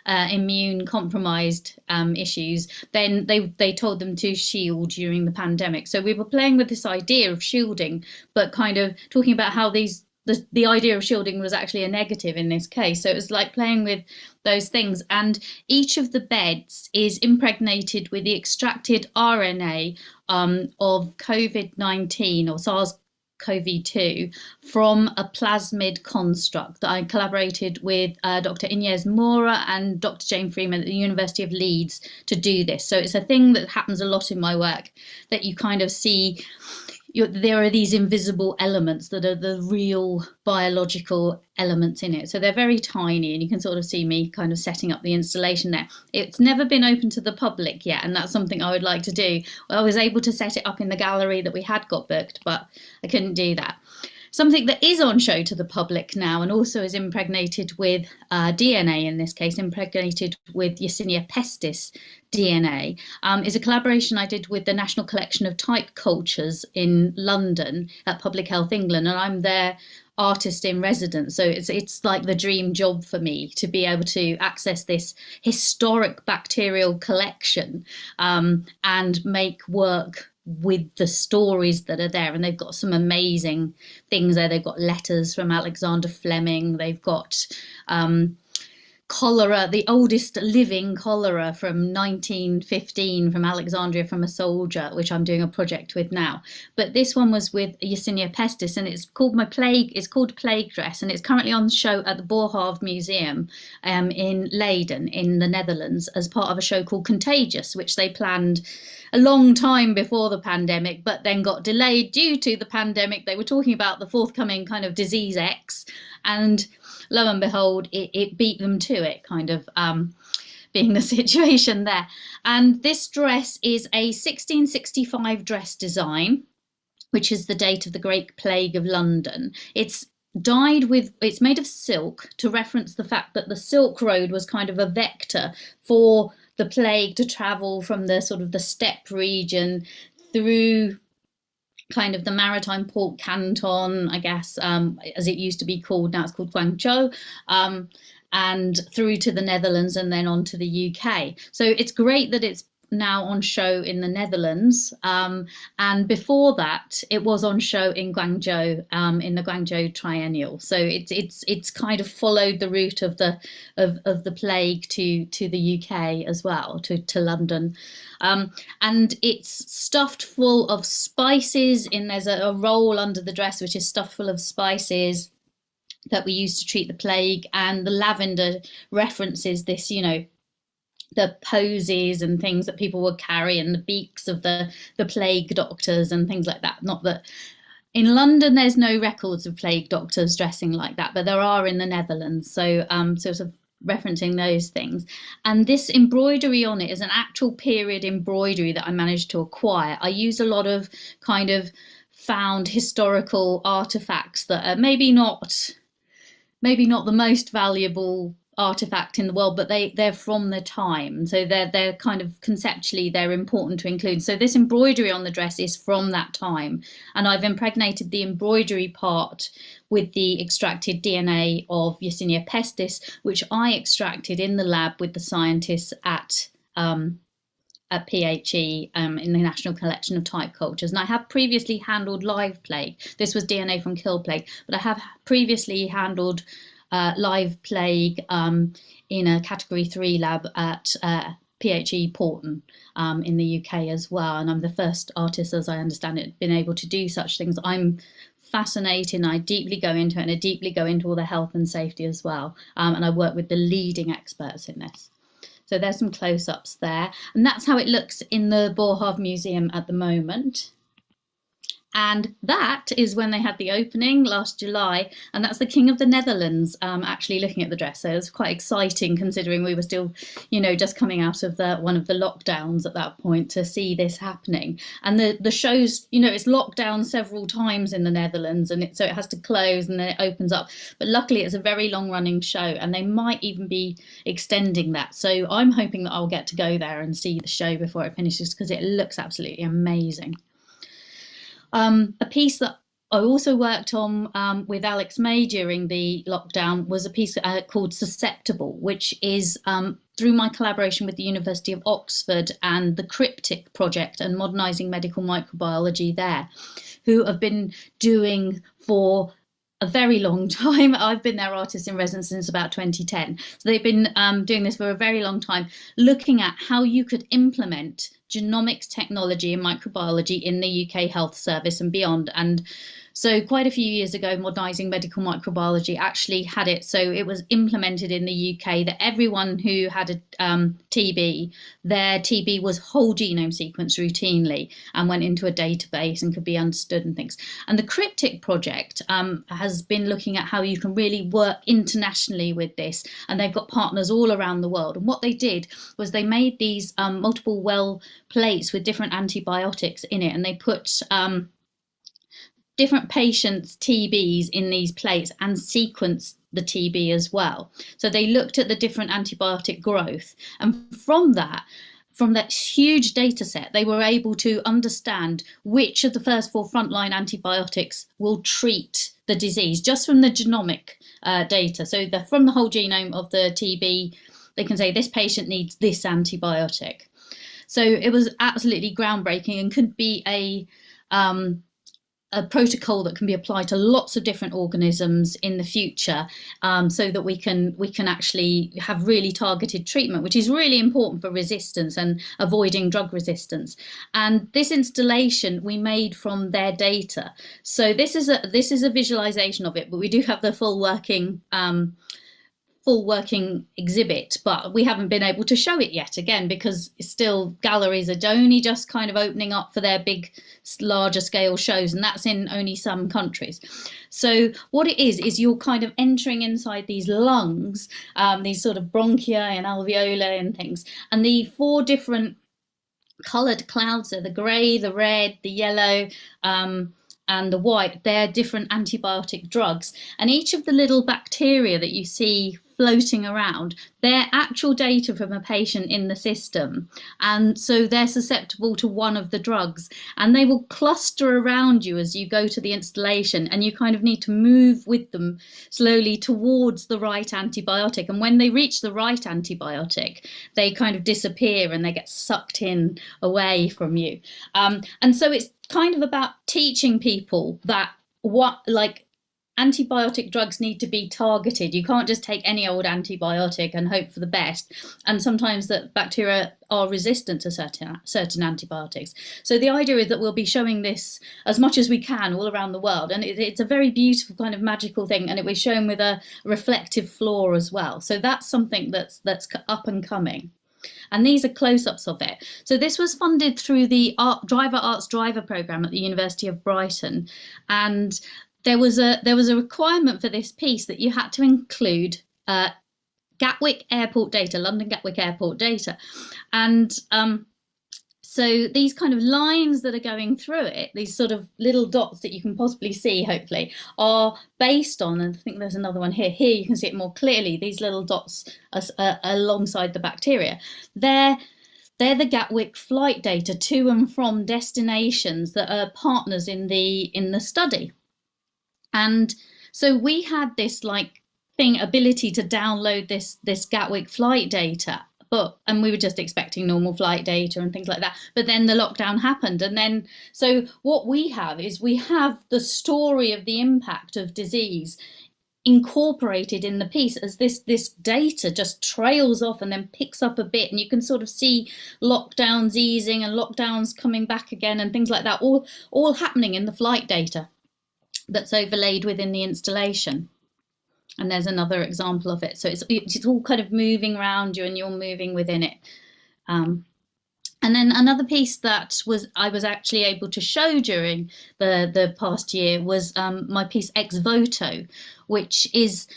[SPEAKER 16] immune compromised issues, then they told them to shield during the pandemic. So we were playing with this idea of shielding, but kind of talking about how the idea of shielding was actually a negative in this case. So it was like playing with those things. And each of the beds is impregnated with the extracted RNA of COVID-19 or SARS-CoV-2 from a plasmid construct that I collaborated with Dr. Inez Mora and Dr. Jane Freeman at the University of Leeds to do this. So it's a thing that happens a lot in my work, that you kind of see there are these invisible elements that are the real biological elements in it. So they're very tiny, and you can sort of see me kind of setting up the installation there. It's never been open to the public yet, and that's something I would like to do. I was able to set it up in the gallery that we had got booked, but I couldn't do that. something that is on show to the public now and also is impregnated with DNA, in this case, impregnated with Yersinia pestis DNA, is a collaboration I did with the National Collection of Type Cultures in London at Public Health England, and I'm their artist in residence. So it's like the dream job for me to be able to access this historic bacterial collection and make work with the stories that are there. And they've got some amazing things there. They've got letters from Alexander Fleming. They've got cholera, the oldest living cholera from 1915 from Alexandria, from a soldier, which I'm doing a project with now. But this one was with Yersinia pestis, and it's called Plague Dress, and it's currently on show at the Boerhaave Museum in Leiden in the Netherlands as part of a show called Contagious, which they planned a long time before the pandemic, but then got delayed due to the pandemic. They were talking about the forthcoming kind of disease X, and lo and behold, it beat them to it, kind of being the situation there. And this dress is a 1665 dress design, which is the date of the Great Plague of London. It's made of silk to reference the fact that the Silk Road was kind of a vector for the plague to travel from the sort of the steppe region through kind of the maritime port Canton, I guess, as it used to be called. Now it's called Guangzhou, and through to the Netherlands and then on to the UK. So it's great that it's now on show in the Netherlands, and before that it was on show in Guangzhou, in the Guangzhou Triennial. So it's kind of followed the route of the plague to the UK as well, to London, and it's stuffed full of spices. There's a roll under the dress which is stuffed full of spices that we used to treat the plague, and the lavender references this, the posies and things that people would carry, and the beaks of the plague doctors and things like that. Not that in London there's no records of plague doctors dressing like that, but there are in the Netherlands. So sort of referencing those things. And this embroidery on it is an actual period embroidery that I managed to acquire. I use a lot of kind of found historical artifacts that are maybe not the most valuable artifact in the world, but they're from the time, so they're kind of conceptually they're important to include. So this embroidery on the dress is from that time, and I've impregnated the embroidery part with the extracted DNA of Yersinia pestis, which I extracted in the lab with the scientists at PHE in the National Collection of Type Cultures. And I have previously handled live plague. This was DNA from kill plague, but I have previously handled live plague in a category 3 lab at PHE Porton in the UK as well. And I'm the first artist, as I understand it, been able to do such things. I'm fascinated, and I deeply go into it, and I deeply go into all the health and safety as well. And I work with the leading experts in this. So there's some close-ups there. And that's how it looks in the Boerhaave Museum at the moment. And that is when they had the opening last July, and that's the King of the Netherlands actually looking at the dress. So it was quite exciting, considering we were still, just coming out of one of the lockdowns at that point, to see this happening. And the show's, it's locked down several times in the Netherlands, and so it has to close and then it opens up. But luckily it's a very long-running show, and they might even be extending that. So I'm hoping that I'll get to go there and see the show before it finishes, because it looks absolutely amazing. A piece that I also worked on with Alex May during the lockdown was a piece called Susceptible, which is through my collaboration with the University of Oxford and the Cryptic Project and Modernising Medical Microbiology there, who have been doing for a very long time. I've been their artist in residence since about 2010. So they've been doing this for a very long time, looking at how you could implement genomics technology and microbiology in the UK Health Service and beyond. And so quite a few years ago, Modernising Medical Microbiology actually had it. So it was implemented in the UK that everyone who had a TB, their TB was whole genome sequenced routinely and went into a database and could be understood and things. And the Cryptic Project has been looking at how you can really work internationally with this. And they've got partners all around the world. And what they did was they made these multiple well plates with different antibiotics in it. And they put different patients' TBs in these plates and sequenced the TB as well. So they looked at the different antibiotic growth, and from that huge data set, they were able to understand which of the first 4 frontline antibiotics will treat the disease just from the genomic data. So from the whole genome of the TB, they can say this patient needs this antibiotic. So it was absolutely groundbreaking and could be a protocol that can be applied to lots of different organisms in the future, so that we can actually have really targeted treatment, which is really important for resistance and avoiding drug resistance. And this installation we made from their data. So this is a visualization of it, but we do have the full working exhibit, but we haven't been able to show it yet, again, because still galleries are only just kind of opening up for their big, larger scale shows, and that's in only some countries. So what it is you're kind of entering inside these lungs, these sort of bronchi and alveoli and things, and the 4 different coloured clouds are the grey, the red, the yellow, and the white. They're different antibiotic drugs, and each of the little bacteria that you see floating around, they're actual data from a patient in the system, and so they're susceptible to one of the drugs, and they will cluster around you as you go to the installation, and you kind of need to move with them slowly towards the right antibiotic, and when they reach the right antibiotic, they kind of disappear and they get sucked in away from you. And so it's kind of about teaching people that antibiotic drugs need to be targeted. You can't just take any old antibiotic and hope for the best. And sometimes that bacteria are resistant to certain antibiotics. So the idea is that we'll be showing this as much as we can all around the world. And it's a very beautiful kind of magical thing. And it was shown with a reflective floor as well. So that's something that's up and coming. And these are close-ups of it. So this was funded through the Arts Driver programme at the University of Brighton. And there was a requirement for this piece that you had to include Gatwick Airport data, London Gatwick Airport data. And so these kind of lines that are going through it, these sort of little dots that you can possibly see, hopefully, are based on, and I think there's another one here. Here you can see it more clearly, these little dots alongside the bacteria. They're the Gatwick flight data to and from destinations that are partners in the study. And so we had this ability to download this Gatwick flight data, and we were just expecting normal flight data and things like that. But then the lockdown happened, and then so what we have the story of the impact of disease incorporated in the piece as this data just trails off and then picks up a bit, and you can sort of see lockdowns easing and lockdowns coming back again and things like that, all happening in the flight data that's overlaid within the installation. And there's another example of it. So it's all kind of moving around you and you're moving within it. And then another piece that I was actually able to show during the past year was my piece Ex Voto, which is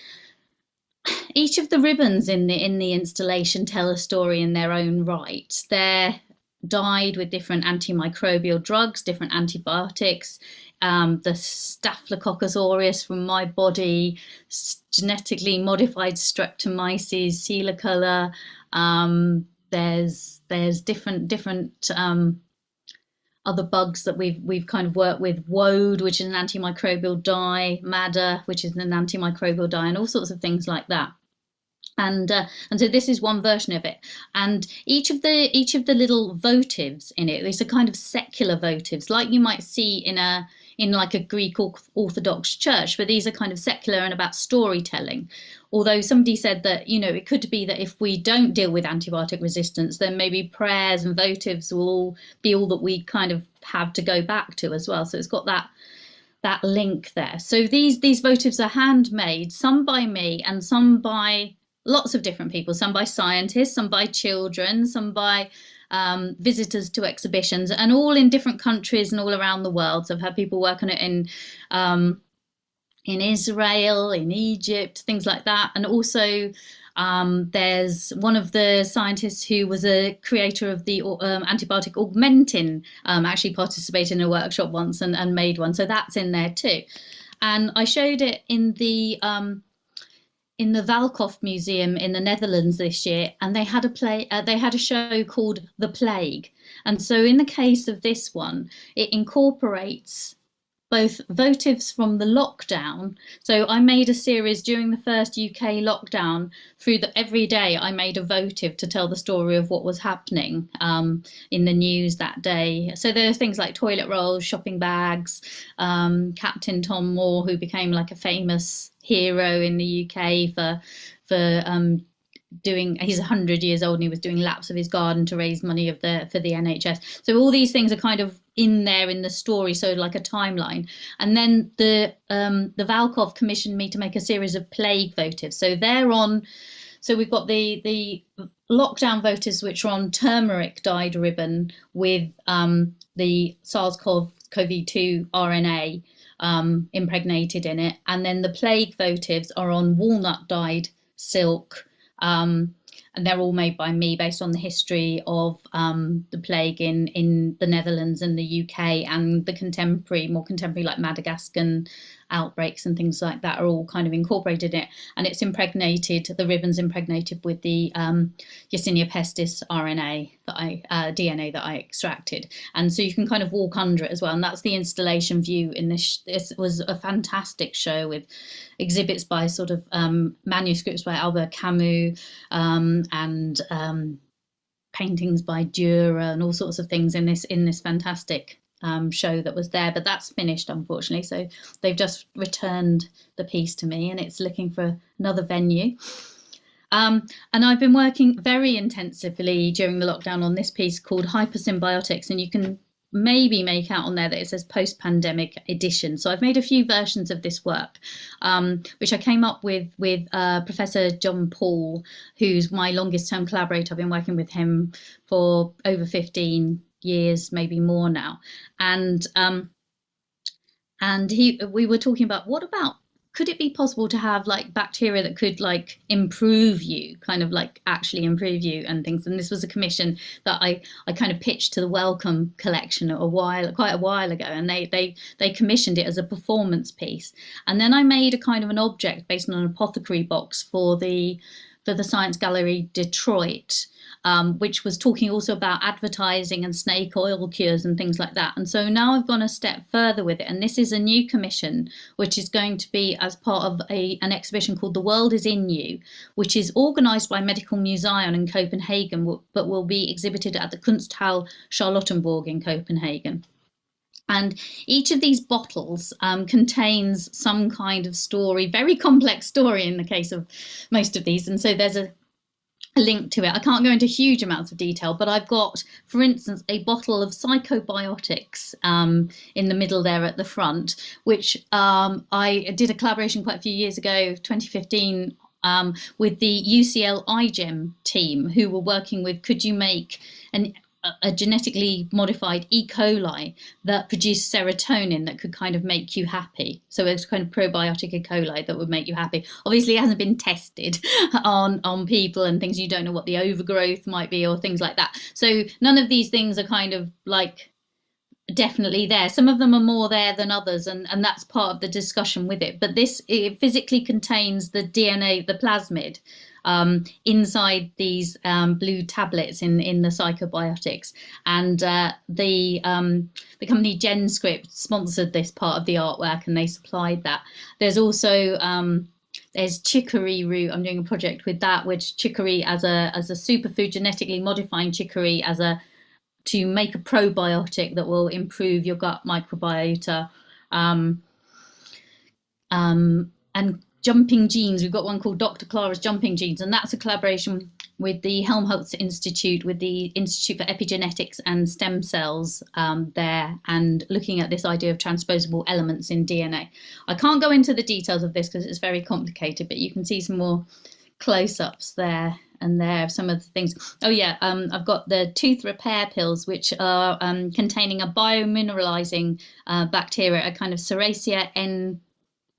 [SPEAKER 16] each of the ribbons in the installation tell a story in their own right. They're dyed with different antimicrobial drugs, different antibiotics. The Staphylococcus aureus from my body, genetically modified Streptomyces celicola. There's different other bugs that we've kind of worked with. Woad, which is an antimicrobial dye, Madder, which is an antimicrobial dye, and all sorts of things like that. And so this is one version of it, and each of the little votives in it, these are kind of secular votives, like you might see in like a Greek Orthodox church, but these are kind of secular and about storytelling. Although somebody said that, it could be that if we don't deal with antibiotic resistance, then maybe prayers and votives will all be all that we kind of have to go back to as well. So it's got that link there. So these votives are handmade, some by me and some by lots of different people, some by scientists, some by children, some by visitors to exhibitions, and all in different countries and all around the world. So I've had people work on it in Israel, in Egypt, things like that. And also There's one of the scientists who was a creator of the antibiotic augmentin, actually participated in a workshop once and made one. So that's in there too. And I showed it in the Valkhof Museum in the Netherlands this year, and they had a show called The Plague. And so in the case of this one, it incorporates both votives from the lockdown. So I made a series during the first UK lockdown. Every day I made a votive to tell the story of what was happening in the news that day. So there are things like toilet rolls, shopping bags, Captain Tom Moore, who became like a famous hero in the UK for he's 100 years old and he was doing laps of his garden to raise money for the NHS. So all these things are kind of in there in the story, so like a timeline. And then the Valkhof commissioned me to make a series of plague votives. So we've got the lockdown votives, which are on turmeric dyed ribbon with the SARS-CoV-2 RNA impregnated in it. And then the plague votives are on walnut dyed silk. And they're all made by me based on the history of the plague in the Netherlands and the UK, and the more contemporary like Madagascan outbreaks and things like that are all kind of incorporated in it. And it's the ribbon's impregnated with the Yersinia pestis RNA DNA that I extracted. And so you can kind of walk under it as well. And that's the installation view in this. This was a fantastic show with exhibits by sort of manuscripts by Albert Camus and paintings by Dürer and all sorts of things in this fantastic show that was there. But that's finished, unfortunately. So they've just returned the piece to me and it's looking for another venue. And I've been working very intensively during the lockdown on this piece called Hypersymbiotics, and you can maybe make out on there that it says post-pandemic edition. So I've made a few versions of this work, which I came up with Professor John Paul, who's my longest term collaborator. I've been working with him for over 15 years, maybe more now. And we were talking about could it be possible to have like bacteria that could like improve you, kind of like actually improve you and things. And this was a commission that I kind of pitched to the Wellcome collection quite a while ago, and they commissioned it as a performance piece. And then I made a kind of an object based on an apothecary box for the Science Gallery Detroit, which was talking also about advertising and snake oil cures and things like that. And so now I've gone a step further with it. And this is a new commission, which is going to be as part of an exhibition called The World is in You, which is organised by Medical Museum in Copenhagen, but will be exhibited at the Kunsthal Charlottenborg in Copenhagen. And each of these bottles contains some kind of story, very complex story in the case of most of these. And so there's a link to it. I can't go into huge amounts of detail, but I've got, for instance, a bottle of psychobiotics in the middle there at the front, which I did a collaboration quite a few years ago, 2015, with the UCL iGEM team, who were working with, could you make a genetically modified E. coli that produced serotonin that could kind of make you happy. So it's kind of probiotic E. coli that would make you happy. Obviously, it hasn't been tested on people and things. You don't know what the overgrowth might be or things like that. So none of these things are kind of like definitely there. Some of them are more there than others, and that's part of the discussion with it. But it physically contains the DNA, the plasmid, inside these blue tablets in the psychobiotics, and the company GenScript sponsored this part of the artwork and they supplied that. There's also there's chicory root. I'm doing a project with that, which chicory as a superfood, genetically modifying chicory to make a probiotic that will improve your gut microbiota, and jumping genes. We've got one called Dr. Clara's Jumping Genes, and that's a collaboration with the Helmholtz Institute, with the Institute for Epigenetics and Stem Cells there, and looking at this idea of transposable elements in DNA. I can't go into the details of this because it's very complicated, but you can see some more close-ups there and there, some of the things. Oh yeah, I've got the tooth repair pills, which are containing a biomineralizing bacteria, a kind of Serratia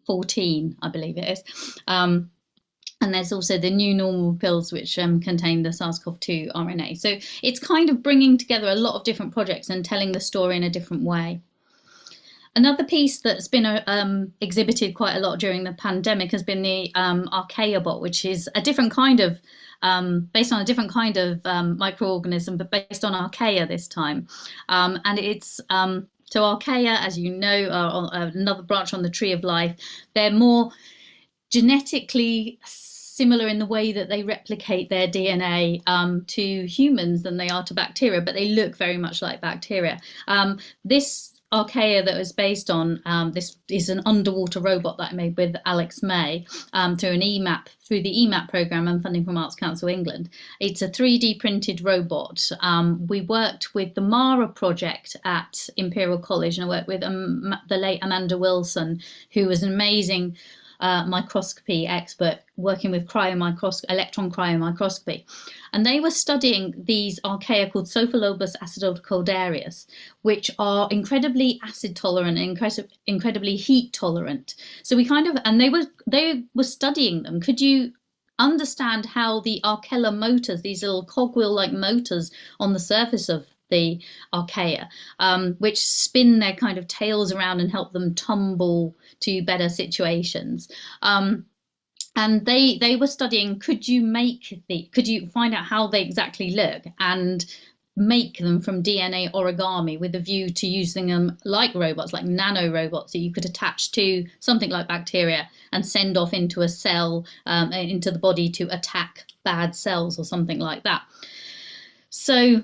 [SPEAKER 16] N14, I believe it is. And there's also the new normal pills, which contain the SARS-CoV-2 RNA. So it's kind of bringing together a lot of different projects and telling the story in a different way. Another piece that's been exhibited quite a lot during the pandemic has been the Archaea bot, which is a different kind of, based on a different kind of microorganism, but based on Archaea this time. And it's, so Archaea, as you know, are another branch on the tree of life. They're more genetically similar in the way that they replicate their DNA to humans than they are to bacteria, but they look very much like bacteria. This Archaea that was based on this is an underwater robot that I made with Alex May through the EMAP program and funding from Arts Council England. It's a 3D printed robot. We worked with the MARA project at Imperial College, and I worked with the late Amanda Wilson, who was an amazing microscopy expert working with electron cryomicroscopy. And they were studying these archaea called Sophilobus acidocoldarius, which are incredibly acid tolerant and incredibly heat tolerant. So they were studying them. Could you understand how the Archella motors, these little cogwheel-like motors on the surface of the Archaea, which spin their kind of tails around and help them tumble to better situations. And they were studying, could you find out how they exactly look and make them from DNA origami with a view to using them like robots, like nano robots that you could attach to something like bacteria and send off into a cell, into the body to attack bad cells or something like that. So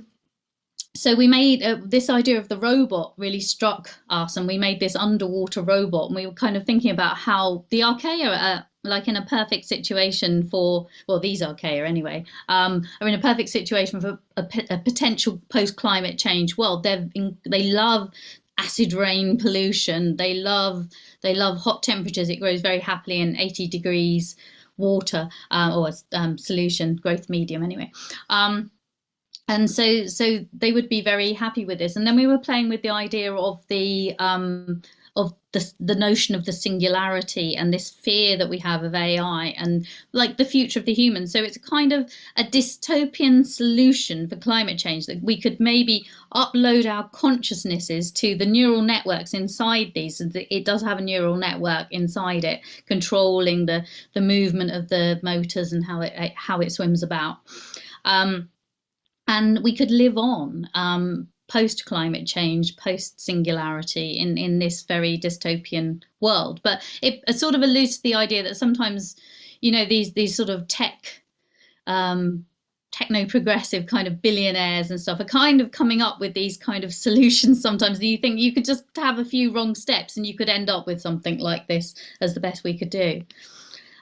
[SPEAKER 16] we made this idea of the robot really struck us, and we made this underwater robot, and we were kind of thinking about how the Archaea are like in a perfect situation for, well, these Archaea anyway, are in a perfect situation for a potential post-climate change world. They love acid rain pollution. They love hot temperatures. It grows very happily in 80 degrees water or solution, growth medium anyway. And so they would be very happy with this. And then we were playing with the idea of the notion of the singularity and this fear that we have of AI and like the future of the human. So it's kind of a dystopian solution for climate change, that we could maybe upload our consciousnesses to the neural networks inside these. It does have a neural network inside it controlling the movement of the motors and how it swims about. And we could live on post climate change, post singularity in this very dystopian world. But it sort of alludes to the idea that sometimes, you know, these sort of techno-progressive kind of billionaires and stuff are kind of coming up with these kind of solutions sometimes. You think you could just have a few wrong steps and you could end up with something like this as the best we could do.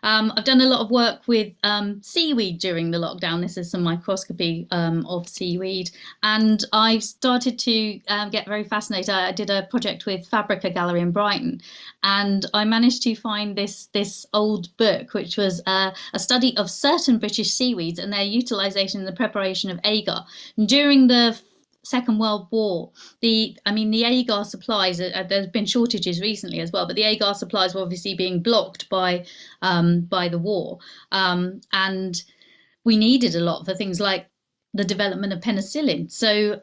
[SPEAKER 16] I've done a lot of work with seaweed during the lockdown. This is some microscopy of seaweed, and I started to get very fascinated. I did a project with Fabrica Gallery in Brighton, and I managed to find this old book, which was a study of certain British seaweeds and their utilisation in the preparation of agar. During the Second World War, the agar supplies, there's been shortages recently as well, but the agar supplies were obviously being blocked by the war, and we needed a lot for things like the development of penicillin. So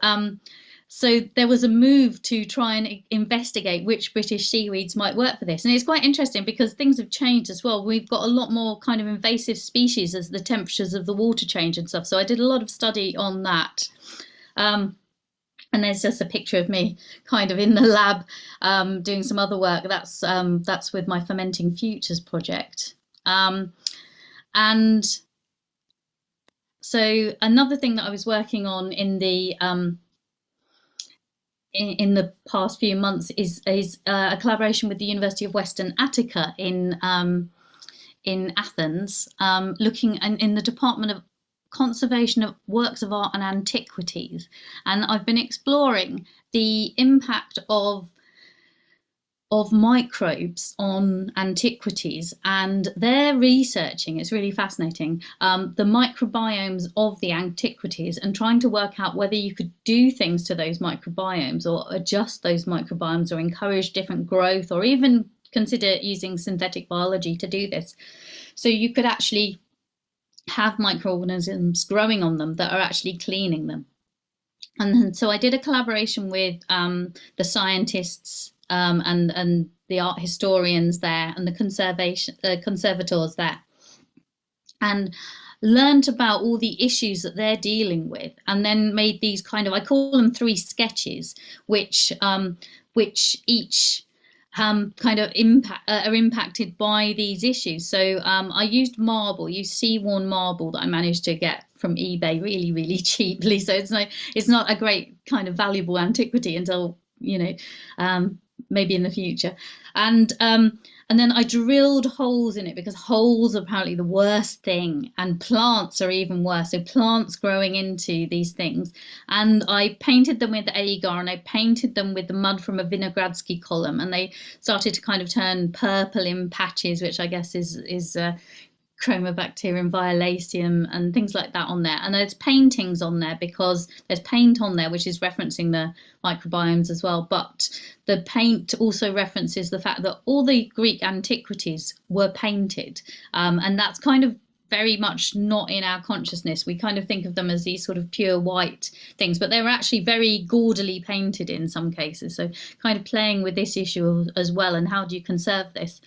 [SPEAKER 16] there was a move to try and investigate which British seaweeds might work for this. And it's quite interesting because things have changed as well. We've got a lot more kind of invasive species as the temperatures of the water change and stuff. So I did a lot of study on that. And there's just a picture of me kind of in the lab doing some other work. That's with my Fermenting Futures project. And so another thing that I was working on in the past few months is a collaboration with the University of Western Attica in Athens, looking in the Department of Conservation of Works of Art and Antiquities, and I've been exploring the impact of microbes on antiquities, and they're researching, it's really fascinating, the microbiomes of the antiquities and trying to work out whether you could do things to those microbiomes or adjust those microbiomes or encourage different growth or even consider using synthetic biology to do this. So you could actually have microorganisms growing on them that are actually cleaning them. And so I did a collaboration with the scientists and the art historians there and the conservators there, and learned about all the issues that they're dealing with, and then made these kind of, I call them 3 sketches, which each kind of are impacted by these issues. So I used seaworn marble that I managed to get from eBay really, really cheaply. So it's not a great kind of valuable antiquity until, you know, maybe in the future. And then I drilled holes in it, because holes are apparently the worst thing, and plants are even worse. So plants growing into these things. And I painted them with agar, and I painted them with the mud from a Vinogradsky column, and they started to kind of turn purple in patches, which I guess is Chromobacterium violaceum and things like that on there. And there's paintings on there because there's paint on there which is referencing the microbiomes as well, but the paint also references the fact that all the Greek antiquities were painted, and that's kind of very much not in our consciousness. We kind of think of them as these sort of pure white things, but they were actually very gaudily painted in some cases. So kind of playing with this issue as well, and how do you conserve this?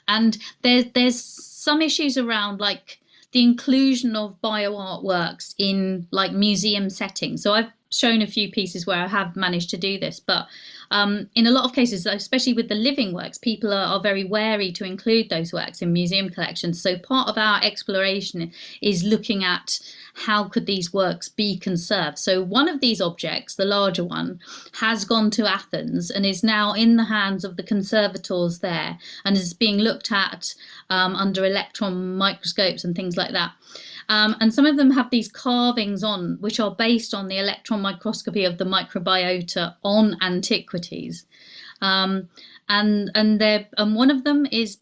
[SPEAKER 16] And there's some issues around like the inclusion of bio artworks in like museum settings. So I've shown a few pieces where I have managed to do this, but in a lot of cases, especially with the living works, people are very wary to include those works in museum collections. So part of our exploration is looking at how could these works be conserved. So one of these objects, the larger one, has gone to Athens and is now in the hands of the conservators there, and is being looked at under electron microscopes and things like that. And some of them have these carvings on, which are based on the electron microscopy of the microbiota on antiquities. And one of them is,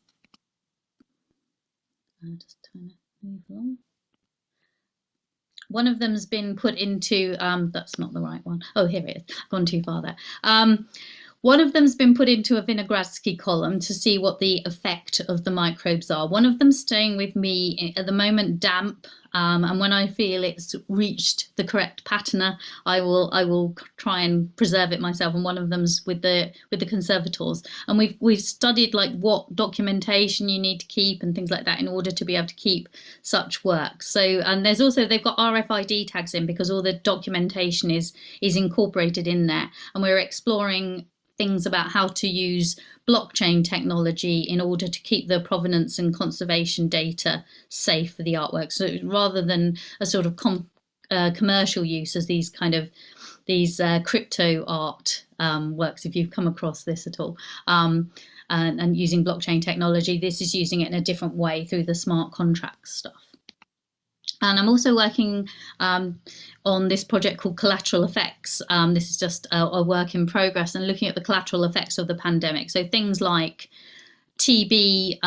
[SPEAKER 16] just trying to move along. One of them's been put into, that's not the right one. Oh, here it is, I've gone too far there. One of them's been put into a Vinogradsky column to see what the effect of the microbes are. One of them's staying with me at the moment damp, and when I feel it's reached the correct patina, I will try and preserve it myself. And one of them's with the conservators. And we've studied like what documentation you need to keep and things like that in order to be able to keep such works. So, and there's also, they've got RFID tags in because all the documentation is incorporated in there. And we're exploring things about how to use blockchain technology in order to keep the provenance and conservation data safe for the artwork. So rather than a sort of commercial use as these kind of crypto art works, if you've come across this at all, and using blockchain technology, this is using it in a different way through the smart contract stuff. And I'm also working on this project called Collateral Effects. This is just a work in progress and looking at the collateral effects of the pandemic. So things like TB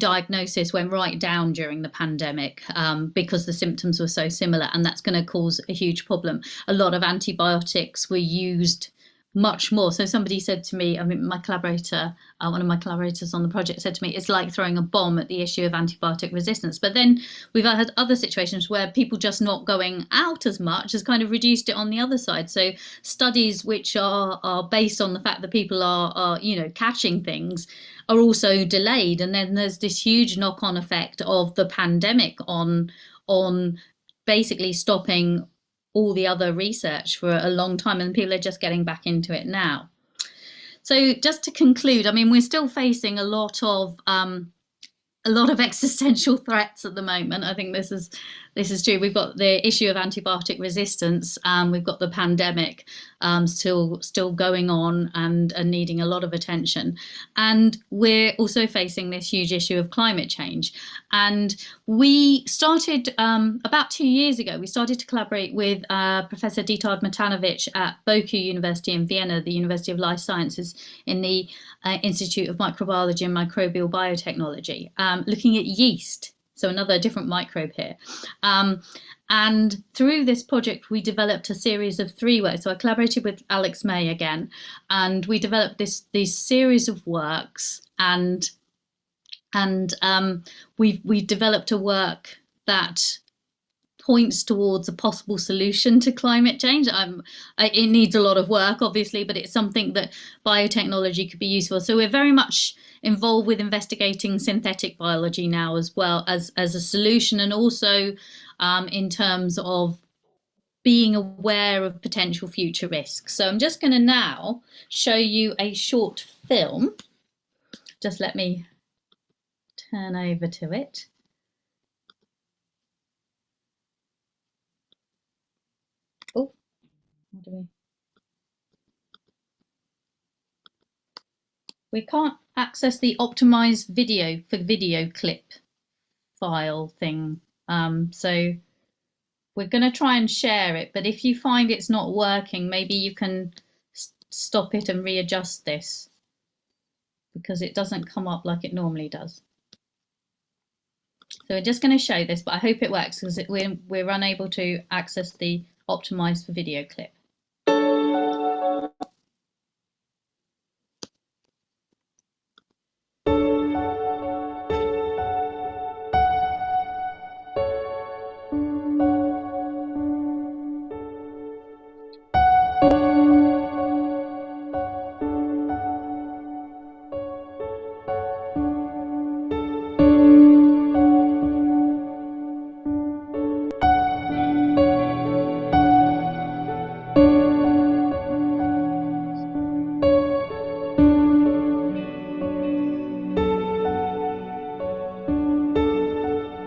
[SPEAKER 16] diagnosis went right down during the pandemic because the symptoms were so similar, and that's going to cause a huge problem. A lot of antibiotics were used much more. So somebody said to me, I mean, my collaborator, one of my collaborators on the project said to me, it's like throwing a bomb at the issue of antibiotic resistance. But then we've had other situations where people just not going out as much has kind of reduced it on the other side. So studies which are based on the fact that people are catching things are also delayed. And then there's this huge knock-on effect of the pandemic on basically stopping all the other research for a long time, and people are just getting back into it now. So just to conclude, I mean, we're still facing a lot of existential threats at the moment. I think this is true. We've got the issue of antibiotic resistance. We've got the pandemic still going on and needing a lot of attention. And we're also facing this huge issue of climate change. And we started about 2 years ago, we started to collaborate with Professor Ditard Matanovic at Boku University in Vienna, the University of Life Sciences, in the Institute of Microbiology and Microbial Biotechnology, looking at yeast. So another different microbe here. And through this project, we developed a series of 3 works. So I collaborated with Alex May again, and we developed this series of works. And we developed a work that points towards a possible solution to climate change. It needs a lot of work, obviously, but it's something that biotechnology could be useful. So we're very much involved with investigating synthetic biology now, as well as a solution, and also in terms of being aware of potential future risks. So I'm just going to now show you a short film. Just let me turn over to it. Oh, what do we can't access the optimized video for video clip file thing. So we're going to try and share it, but if you find it's not working, maybe you can stop it and readjust this, because it doesn't come up like it normally does. So we're just going to show this, but I hope it works, because we're unable to access the optimized for video clip.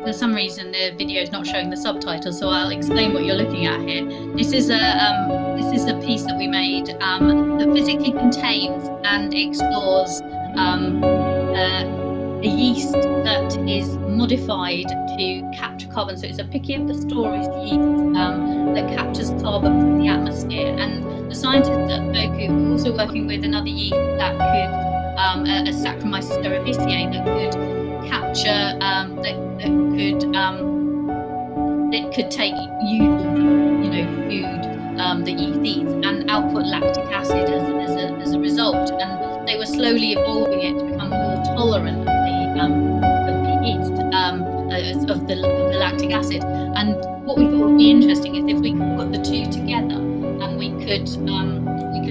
[SPEAKER 16] For some reason the video is not showing the subtitles, so I'll explain what you're looking at here. This is a piece that we made that physically contains and explores a yeast that is modified to capture carbon. So it's a Pichia yeast that captures carbon from the atmosphere. And the scientists at Boku are also working with another yeast that could, a Saccharomyces cerevisiae, that could capture, that could take usual, food that yeast eats and output lactic acid as a result. And they were slowly evolving it to become more tolerant of the yeast, of the lactic acid. And what we thought would be interesting is if we could put the two together, and we could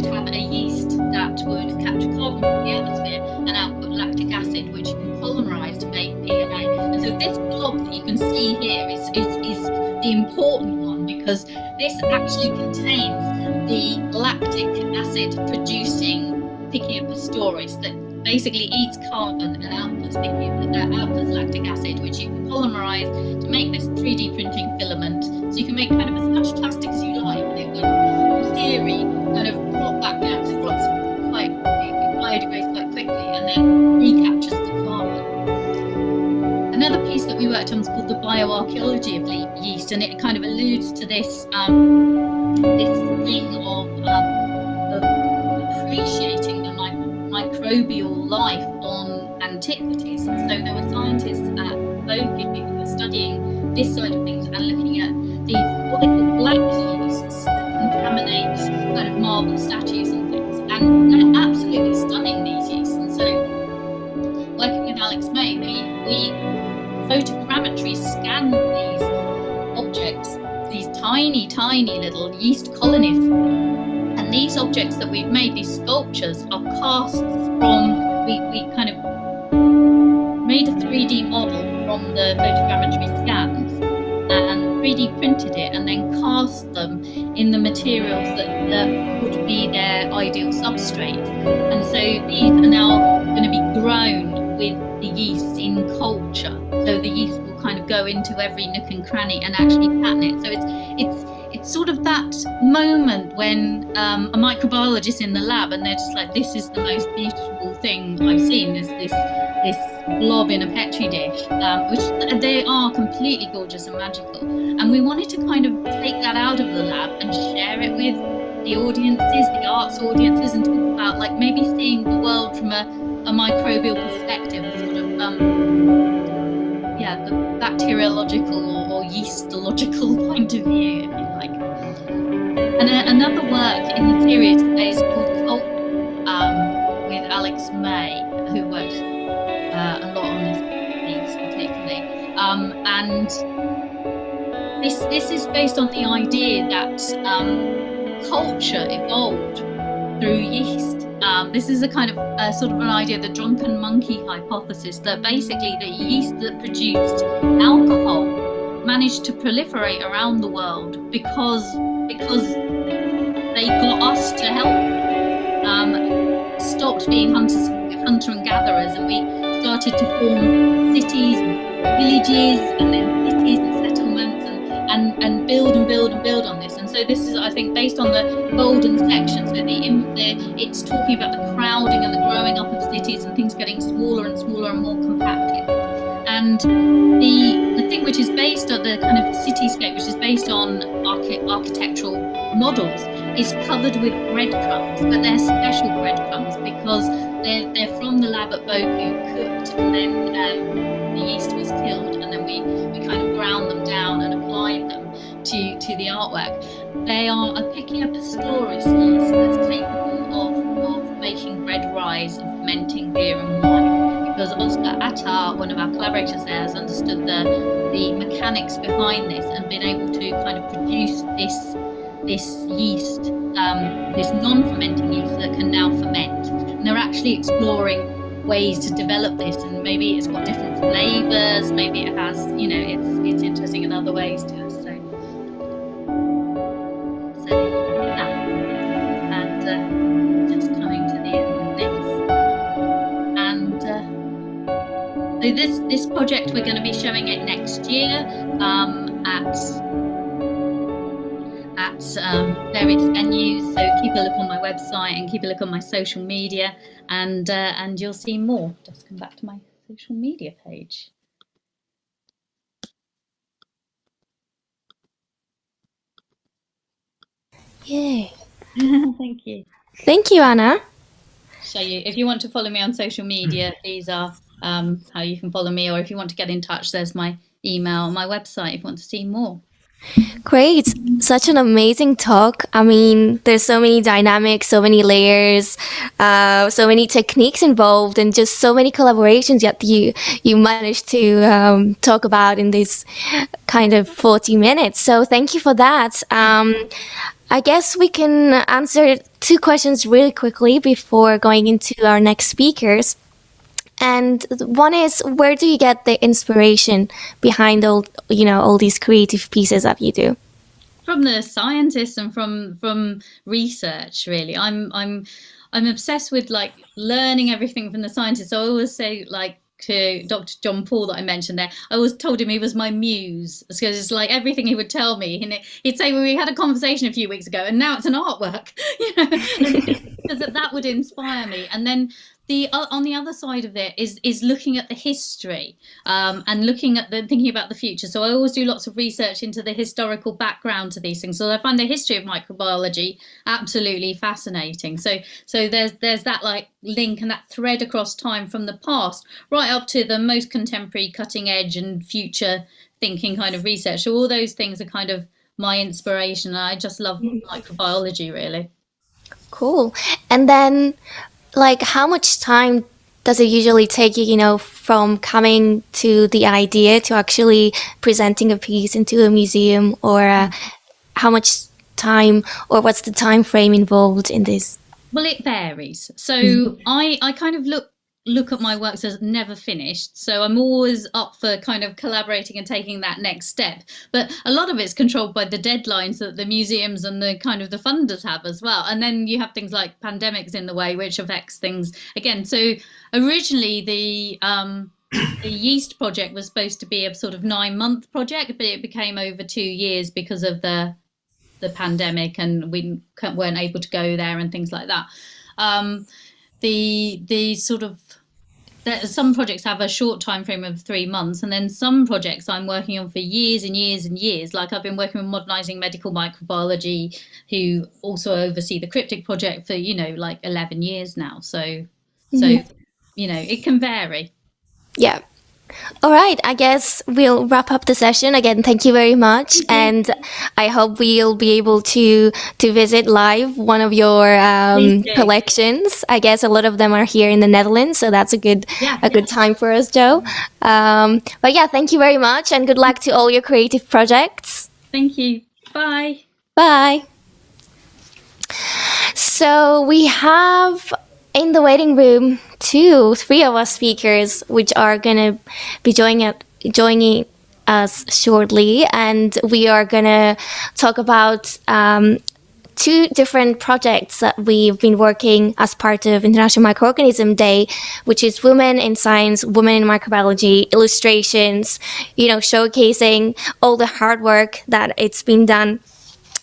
[SPEAKER 16] have a yeast that would capture carbon from the atmosphere and output lactic acid, which you can polymerize to make DNA. And so this blob that you can see here is the important one, because this actually contains the lactic acid producing Pichia pastoris that basically eats carbon and outputs lactic acid, which you can polymerize to make this 3D printing filament. So you can make kind of as much plastic as you like, and it would, in theory, kind of drop back down, because it biodegrades quite quickly and then recaptures the carbon. Another piece that we worked on is called the bioarchaeology of yeast, and it kind of alludes to this this thing of appreciating the microbial life on antiquities. And so there were scientists at Boku who were studying this side of things and looking at these what they call black yeasts that contaminate kind of marble statues and things. And they're absolutely stunning, these yeasts. And so, working with Alex May, we photogrammetry scanned these objects, these tiny, tiny little yeast colonies. And these objects that we've made, these sculptures, are casts from, we kind of made a 3D model from the photogrammetry scans and 3D printed it, and then cast them in the materials that would be their ideal substrate. And so these are now going to be grown with the yeast in culture. So the yeast will kind of go into every nook and cranny and actually pattern it. So it's sort of that moment when a microbiologist in the lab, and they're just like, this is the most beautiful thing I've seen, this blob in a petri dish, which they are completely gorgeous and magical. And we wanted to kind of take that out of the lab and share it with the audiences, the arts audiences, and talk about like maybe seeing the world from a microbial perspective, sort of the bacteriological or yeastological point of view, if you like. And another work in the series is called Cult, with Alex May, who worked a lot on this piece particularly. And this is based on the idea that culture evolved through yeast. This is a kind of sort of an idea, the drunken monkey hypothesis, that basically the yeast that produced alcohol managed to proliferate around the world because they got us to help stopped being hunter and gatherers, and we started to form cities, villages, and then cities and settlements, and build and build and build on this. And so this is, I think, based on the golden section. So it's talking about the crowding and the growing up of cities and things getting smaller and smaller and more compacted. And the thing which is based on the kind of cityscape, which is based on architectural models, is covered with breadcrumbs, but they're special breadcrumbs because they're from the lab at Boku, cooked, and then the yeast was killed, and then we kind of ground them down and applied them to the artwork. They are picking up a story yeast that's capable of making bread rise and fermenting beer and wine. Because Oscar Attar, one of our collaborators there, has understood the mechanics behind this and been able to kind of produce this yeast, this non-fermenting yeast that can now ferment. And they're actually exploring ways to develop this, and maybe it's got different flavors, maybe it has, it's interesting in other ways to us. So that, and just coming to the end of this. And so this project, we're going to be showing it next year at various venues. So keep a look on my website and keep a look on my social media, and you'll see more. Just come back to my social media page.
[SPEAKER 6] Yay!
[SPEAKER 16] Thank you.
[SPEAKER 6] Thank you, Anna.
[SPEAKER 16] So if you want to follow me on social media, these are how you can follow me, or if you want to get in touch, there's my email, my website if you want to see more.
[SPEAKER 6] Great. Such an amazing talk. I mean, there's so many dynamics, so many layers, so many techniques involved, and just so many collaborations that you managed to talk about in this kind of 40 minutes. So thank you for that. I guess we can answer 2 questions really quickly before going into our next speakers. And one is, where do you get the inspiration behind all these creative pieces that you do?
[SPEAKER 16] From the scientists and from research, really. I'm obsessed with like learning everything from the scientists. So I always say, like, to Dr. John Paul that I mentioned there, I always told him he was my muse, because it's like everything he would tell me, and he'd say, well, we had a conversation a few weeks ago and now it's an artwork, because that would inspire me. And then on the other side of it is looking at the history, and looking at thinking about the future. So I always do lots of research into the historical background to these things. So I find the history of microbiology absolutely fascinating. So there's that like link and that thread across time from the past right up to the most contemporary, cutting edge and future thinking kind of research. So all those things are kind of my inspiration. I just love microbiology, really.
[SPEAKER 6] Cool. And then, like, how much time does it usually take you, from coming to the idea to actually presenting a piece into a museum, or how much time, or what's the time frame involved in this?
[SPEAKER 16] Well, it varies. So I kind of look at my works as never finished. So I'm always up for kind of collaborating and taking that next step. But a lot of it's controlled by the deadlines that the museums and the kind of the funders have as well. And then you have things like pandemics in the way, which affects things again. So originally the yeast project was supposed to be a sort of 9-month project, but it became over 2 years because of the pandemic, and we weren't able to go there and things like that. The sort of some projects have a short time frame of 3 months, and then some projects I'm working on for years and years and years. Like I've been working with Modernizing Medical Microbiology, who also oversee the Cryptic project for like 11 years now. So it can vary.
[SPEAKER 6] Yeah. All right, I guess we'll wrap up the session. Again, thank you very much, and I hope we'll be able to visit live one of your collections. I guess a lot of them are here in the Netherlands, so that's a good time for us, Joe. But yeah, thank you very much, and good luck to all your creative projects.
[SPEAKER 16] Thank you. Bye.
[SPEAKER 6] Bye. So we have in the waiting room 3 of us speakers, which are going to be joining us shortly, and we are going to talk about 2 different projects that we've been working as part of International Microorganism Day, which is Women in Science, Women in Microbiology, illustrations, showcasing all the hard work that it's been done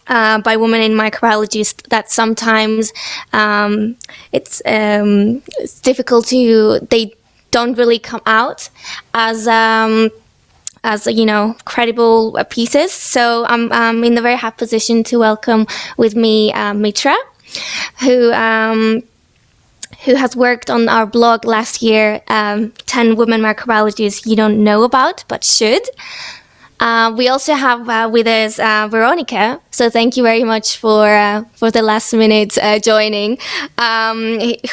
[SPEAKER 6] by women in microbiology that sometimes it's difficult they don't really come out as credible pieces. So I'm in the very happy position to welcome with me Mitra, who has worked on our blog last year, 10 women microbiologists you don't know about but should. We also have with us Veronica. So thank you very much for the last minute joining.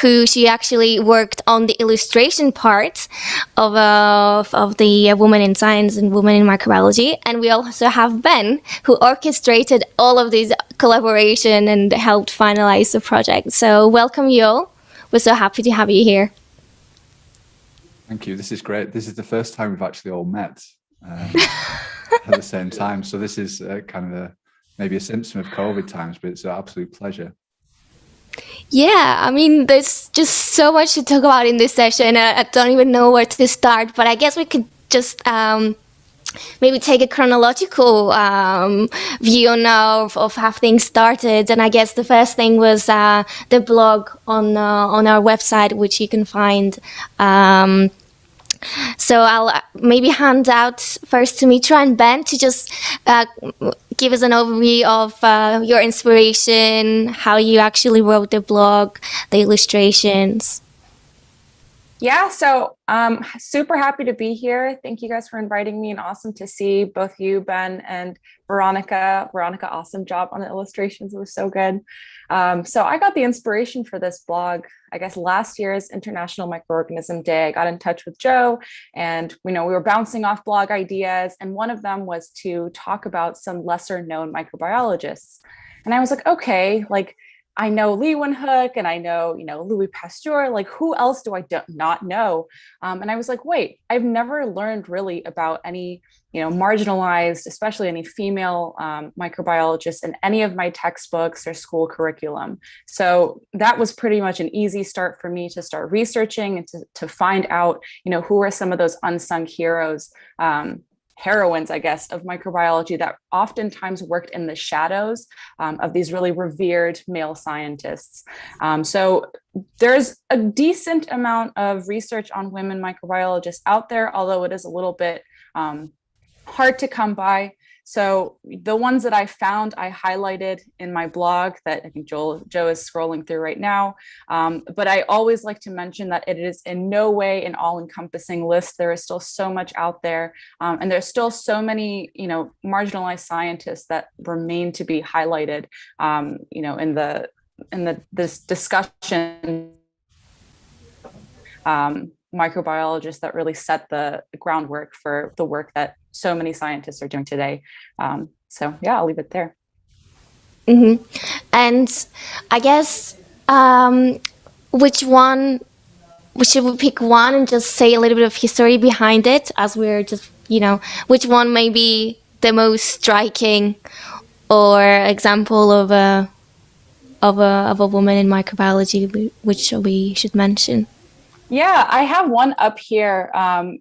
[SPEAKER 6] Who she actually worked on the illustration part of the Women in Science and Women in Microbiology. And we also have Ben, who orchestrated all of these collaboration and helped finalize the project. So welcome you all. We're so happy to have you here.
[SPEAKER 3] Thank you. This is great. This is the first time we've actually all met. At the same time, so this is kind of maybe a symptom of COVID times, but it's an absolute pleasure.
[SPEAKER 6] Yeah, I mean, there's just so much to talk about in this session. I don't even know where to start, but I guess we could just maybe take a chronological view now of how things started. And I guess the first thing was the blog on our website, which you can find. So I'll maybe hand out first to Mitra and Ben to just give us an overview of your inspiration, how you actually wrote the blog, the illustrations.
[SPEAKER 17] Yeah, so super happy to be here. Thank you guys for inviting me, and awesome to see both you, Ben, and Veronica. Veronica, awesome job on the illustrations. It was so good. So I got the inspiration for this blog, I guess, last year's International Microorganism Day. I got in touch with Joe, and we were bouncing off blog ideas, and one of them was to talk about some lesser known microbiologists. And I was like, okay, I know Lee Hook and I know, Louis Pasteur, who else do I not know? And I was like, wait, I've never learned really about any, marginalized, especially any female microbiologists in any of my textbooks or school curriculum. So that was pretty much an easy start for me to start researching and to find out, who are some of those unsung heroes, heroines, I guess, of microbiology that oftentimes worked in the shadows of these really revered male scientists. So there's a decent amount of research on women microbiologists out there, although it is a little bit hard to come by. So the ones that I found, I highlighted in my blog that I think Joe is scrolling through right now. But I always like to mention that it is in no way an all-encompassing list. There is still so much out there. And there's still so many, marginalized scientists that remain to be highlighted, in this discussion. Microbiologists that really set the groundwork for the work that so many scientists are doing today. So yeah, I'll leave it there.
[SPEAKER 6] Mm-hmm. And I guess which one, should we pick one and just say a little bit of history behind it, as we're just, which one may be the most striking or example of a woman in microbiology, which we should mention?
[SPEAKER 17] Yeah, I have one up here.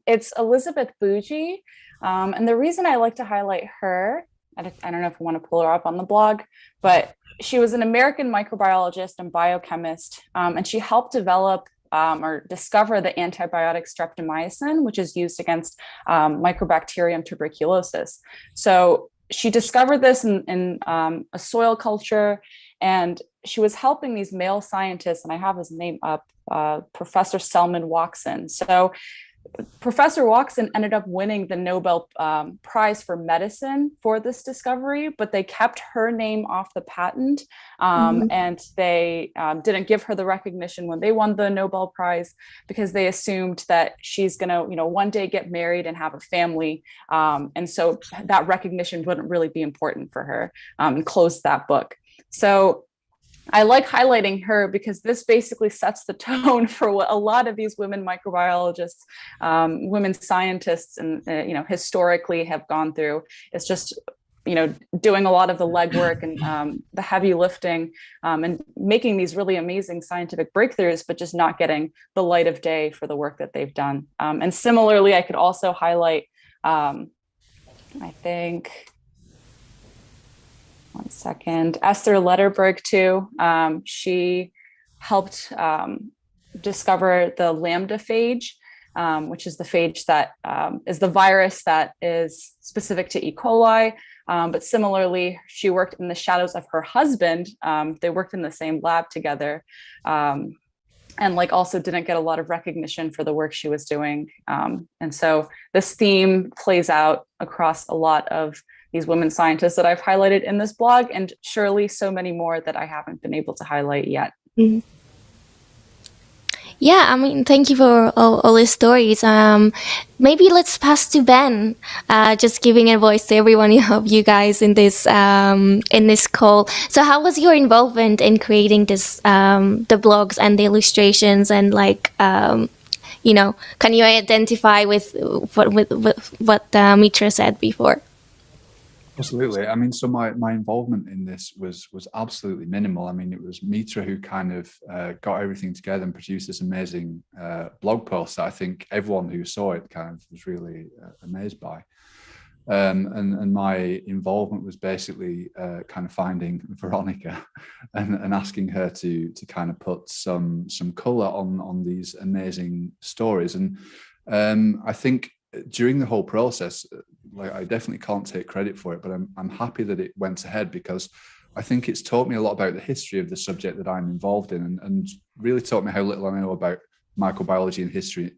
[SPEAKER 17] It's Elizabeth Bougie. And the reason I like to highlight her, I don't know if you want to pull her up on the blog, but she was an American microbiologist and biochemist, and she helped develop or discover the antibiotic streptomycin, which is used against Mycobacterium tuberculosis. So she discovered this in a soil culture, and she was helping these male scientists, and I have his name up, Professor Selman Watson. So Professor Watson ended up winning the Nobel Prize for Medicine for this discovery, but they kept her name off the patent, and they didn't give her the recognition when they won the Nobel Prize, because they assumed that she's gonna, one day get married and have a family, and so that recognition wouldn't really be important for her, and closed that book. So I like highlighting her because this basically sets the tone for what a lot of these women microbiologists, women scientists, and historically have gone through. It's just doing a lot of the legwork and the heavy lifting, and making these really amazing scientific breakthroughs, but just not getting the light of day for the work that they've done. And similarly, I could also highlight, I think, one second, Esther Letterberg too. She helped discover the lambda phage, which is the phage that is the virus that is specific to E. coli. But similarly, she worked in the shadows of her husband. They worked in the same lab together, and also didn't get a lot of recognition for the work she was doing. And so this theme plays out across a lot of these women scientists that I've highlighted in this blog, and surely so many more that I haven't been able to highlight yet.
[SPEAKER 6] Mm-hmm. Yeah, I mean, thank you for all these stories. Maybe let's pass to Ben, just giving a voice to everyone of you guys in this call. So, how was your involvement in creating this, the blogs and the illustrations, and can you identify with what Mitra said before?
[SPEAKER 3] Absolutely. I mean, so my involvement in this was absolutely minimal. I mean, it was Mitra who kind of got everything together and produced this amazing blog post that I think everyone who saw it kind of was really amazed by. And my involvement was basically kind of finding Veronica and asking her to kind of put some color on these amazing stories. And I think during the whole process, I definitely can't take credit for it, but I'm happy that it went ahead, because I think it's taught me a lot about the history of the subject that I'm involved in, and really taught me how little I know about microbiology and history,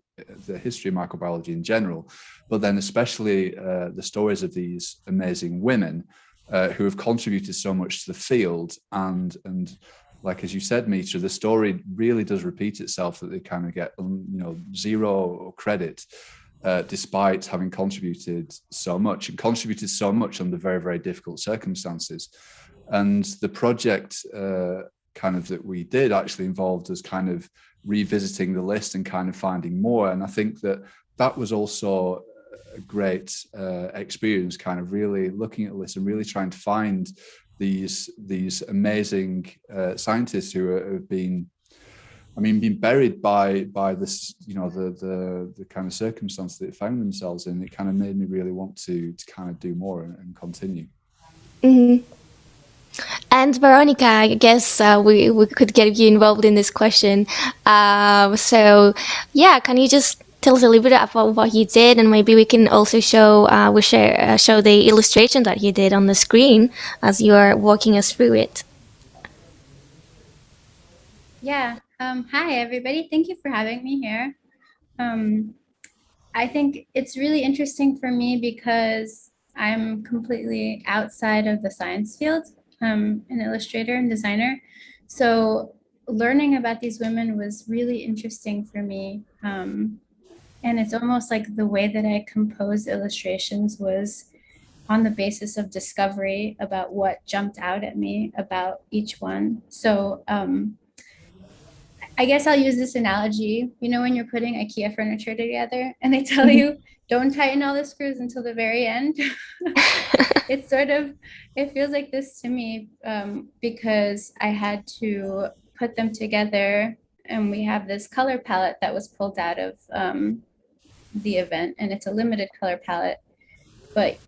[SPEAKER 3] the history of microbiology in general, but then especially the stories of these amazing women who have contributed so much to the field. And like, as you said, Mitra, the story really does repeat itself, that they kind of get zero credit, despite having contributed so much under very, very difficult circumstances. And the project kind of that we did actually involved us kind of revisiting the list and kind of finding more. And I think that was also a great experience, kind of really looking at the list and really trying to find these amazing scientists who have been buried by this, the kind of circumstance that they found themselves in. It kind of made me really want to kind of do more and continue.
[SPEAKER 6] Mm-hmm. And Veronica, I guess we could get you involved in this question. So yeah, can you just tell us a little bit about what you did, and maybe we can also show the illustration that you did on the screen as you are walking us through it.
[SPEAKER 18] Yeah. Hi, everybody. Thank you for having me here. I think it's really interesting for me because I'm completely outside of the science field. I'm an illustrator and designer. So learning about these women was really interesting for me. And it's almost like the way that I compose illustrations was on the basis of discovery about what jumped out at me about each one. So I guess I'll use this analogy. When you're putting IKEA furniture together and they tell you, don't tighten all the screws until the very end. It feels like this to me, because I had to put them together, and we have this color palette that was pulled out of the event, and it's a limited color palette, but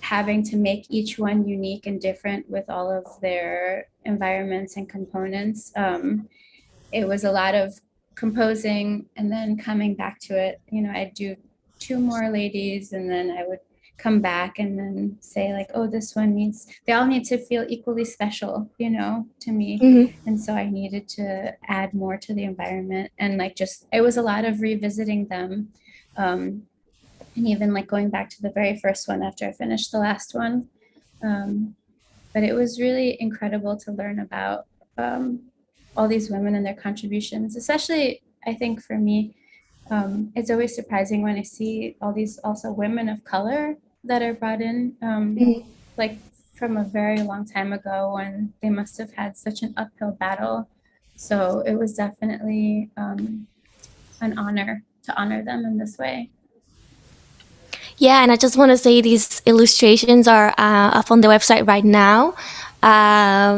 [SPEAKER 18] having to make each one unique and different with all of their environments and components. It was a lot of composing and then coming back to it. I'd do 2 more ladies, and then I would come back and then say like, oh, this one they all need to feel equally special, to me. Mm-hmm. And so I needed to add more to the environment, and it was a lot of revisiting them And even like going back to the very first one after I finished the last one. But it was really incredible to learn about all these women and their contributions, especially I think for me, it's always surprising when I see all these also women of color that are brought in, like from a very long time ago when they must have had such an uphill battle. So it was definitely an honor to honor them in this way.
[SPEAKER 6] Yeah, and I just want to say these illustrations are up on the website right now.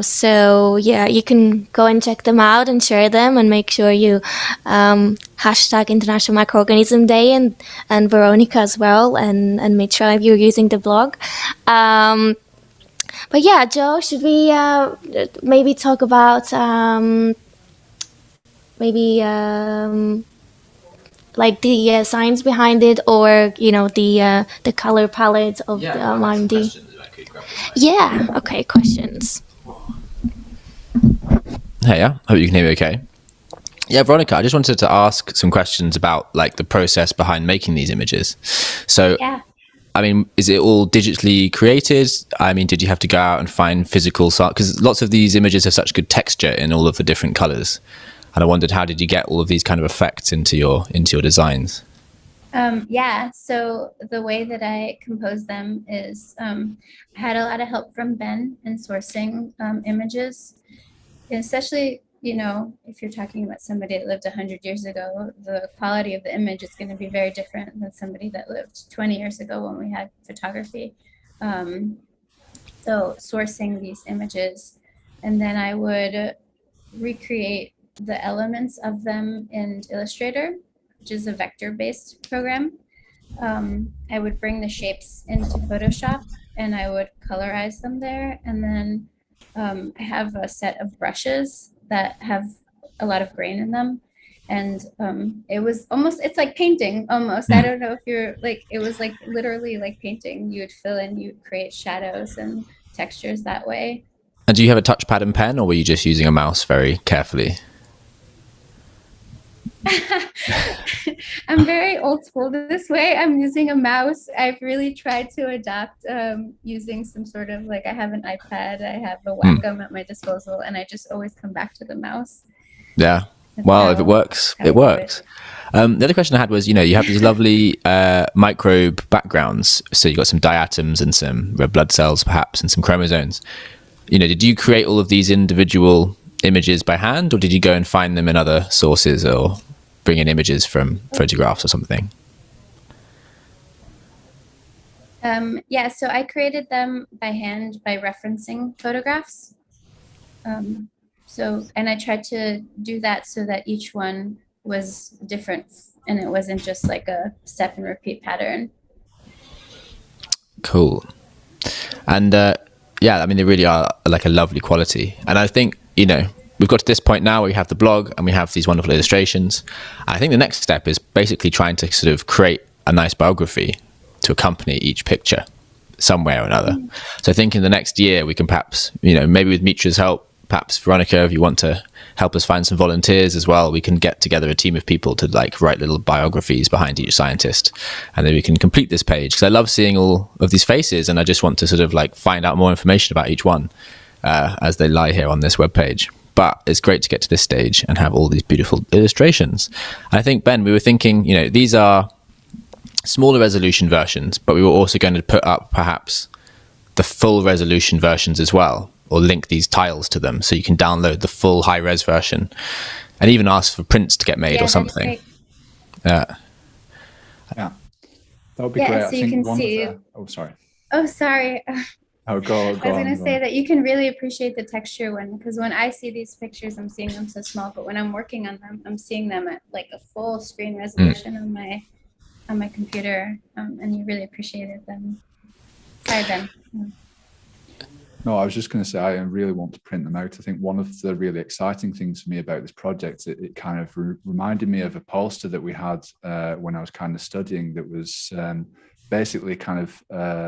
[SPEAKER 6] So yeah, you can go and check them out and share them, and make sure you hashtag International Microorganism Day and Veronica as well, and Mitra if you're using the blog. But yeah, Joe, should we maybe talk about like the science behind it, or the color palette of the IMD? Yeah. Okay. Questions.
[SPEAKER 1] Hey, yeah. Hope you can hear me okay. Yeah, Veronica, I just wanted to ask some questions about like the process behind making these images. So,
[SPEAKER 18] yeah.
[SPEAKER 1] I mean, is it all digitally created? I mean, did you have to go out and find physical, because lots of these images have such good texture in all of the different colors. And I wondered, how did you get all of these kind of effects into your designs?
[SPEAKER 18] Yeah, so the way that I compose them is I had a lot of help from Ben in sourcing images, especially, if you're talking about somebody that lived 100 years ago, the quality of the image is going to be very different than somebody that lived 20 years ago when we had photography. So sourcing these images, and then I would recreate the elements of them in Illustrator, which is a vector-based program. I would bring the shapes into Photoshop and I would colorize them there. And then I have a set of brushes that have a lot of grain in them. And it was almost, it's like painting almost. I don't know if you're like, it was like literally like painting. You would fill in, you'd create shadows and textures that way.
[SPEAKER 1] And do you have a touchpad and pen, or were you just using a mouse very carefully?
[SPEAKER 18] I'm very old school this way. I'm using a mouse. I've really tried to adapt using some sort of, like, I have an iPad, I have a Wacom at my disposal, and I just always come back to the mouse.
[SPEAKER 1] Yeah. Well, if it works, it works. The other question I had was, you have these lovely microbe backgrounds. So you got some diatoms and some red blood cells, perhaps, and some chromosomes. Did you create all of these individual images by hand, or did you go and find them in other sources, or bring in images from photographs or something?
[SPEAKER 18] Yeah, so I created them by hand by referencing photographs. And I tried to do that so that each one was different and it wasn't just like a step and repeat pattern.
[SPEAKER 1] Cool. And yeah, I mean, they really are like a lovely quality. And I think, we've got to this point now where we have the blog and we have these wonderful illustrations. I think the next step is basically trying to sort of create a nice biography to accompany each picture somewhere or another. So I think in the next year we can perhaps, maybe with Mitra's help, perhaps Veronica, if you want to help us find some volunteers as well, we can get together a team of people to like write little biographies behind each scientist, and then we can complete this page, because I love seeing all of these faces and I just want to sort of like find out more information about each one as they lie here on this webpage. But it's great to get to this stage and have all these beautiful illustrations. And I think, Ben, we were thinking, these are smaller resolution versions, but we were also going to put up perhaps the full resolution versions as well, or link these tiles to them so you can download the full high-res version, and even ask for prints to get made or something.
[SPEAKER 3] Yeah, that would be great.
[SPEAKER 18] So
[SPEAKER 3] I think
[SPEAKER 18] you can
[SPEAKER 3] one
[SPEAKER 18] see.
[SPEAKER 3] Oh, sorry.
[SPEAKER 18] Oh, sorry.
[SPEAKER 3] Oh, go
[SPEAKER 18] I was going to say that you can really appreciate the texture because when I see these pictures, I'm seeing them so small, but when I'm working on them, I'm seeing them at like a full screen resolution on my computer, and you really appreciated them. Sorry, Ben.
[SPEAKER 3] No, I was just going to say, I really want to print them out. I think one of the really exciting things for me about this project, it kind of reminded me of a poster that we had when I was kind of studying, that was basically kind of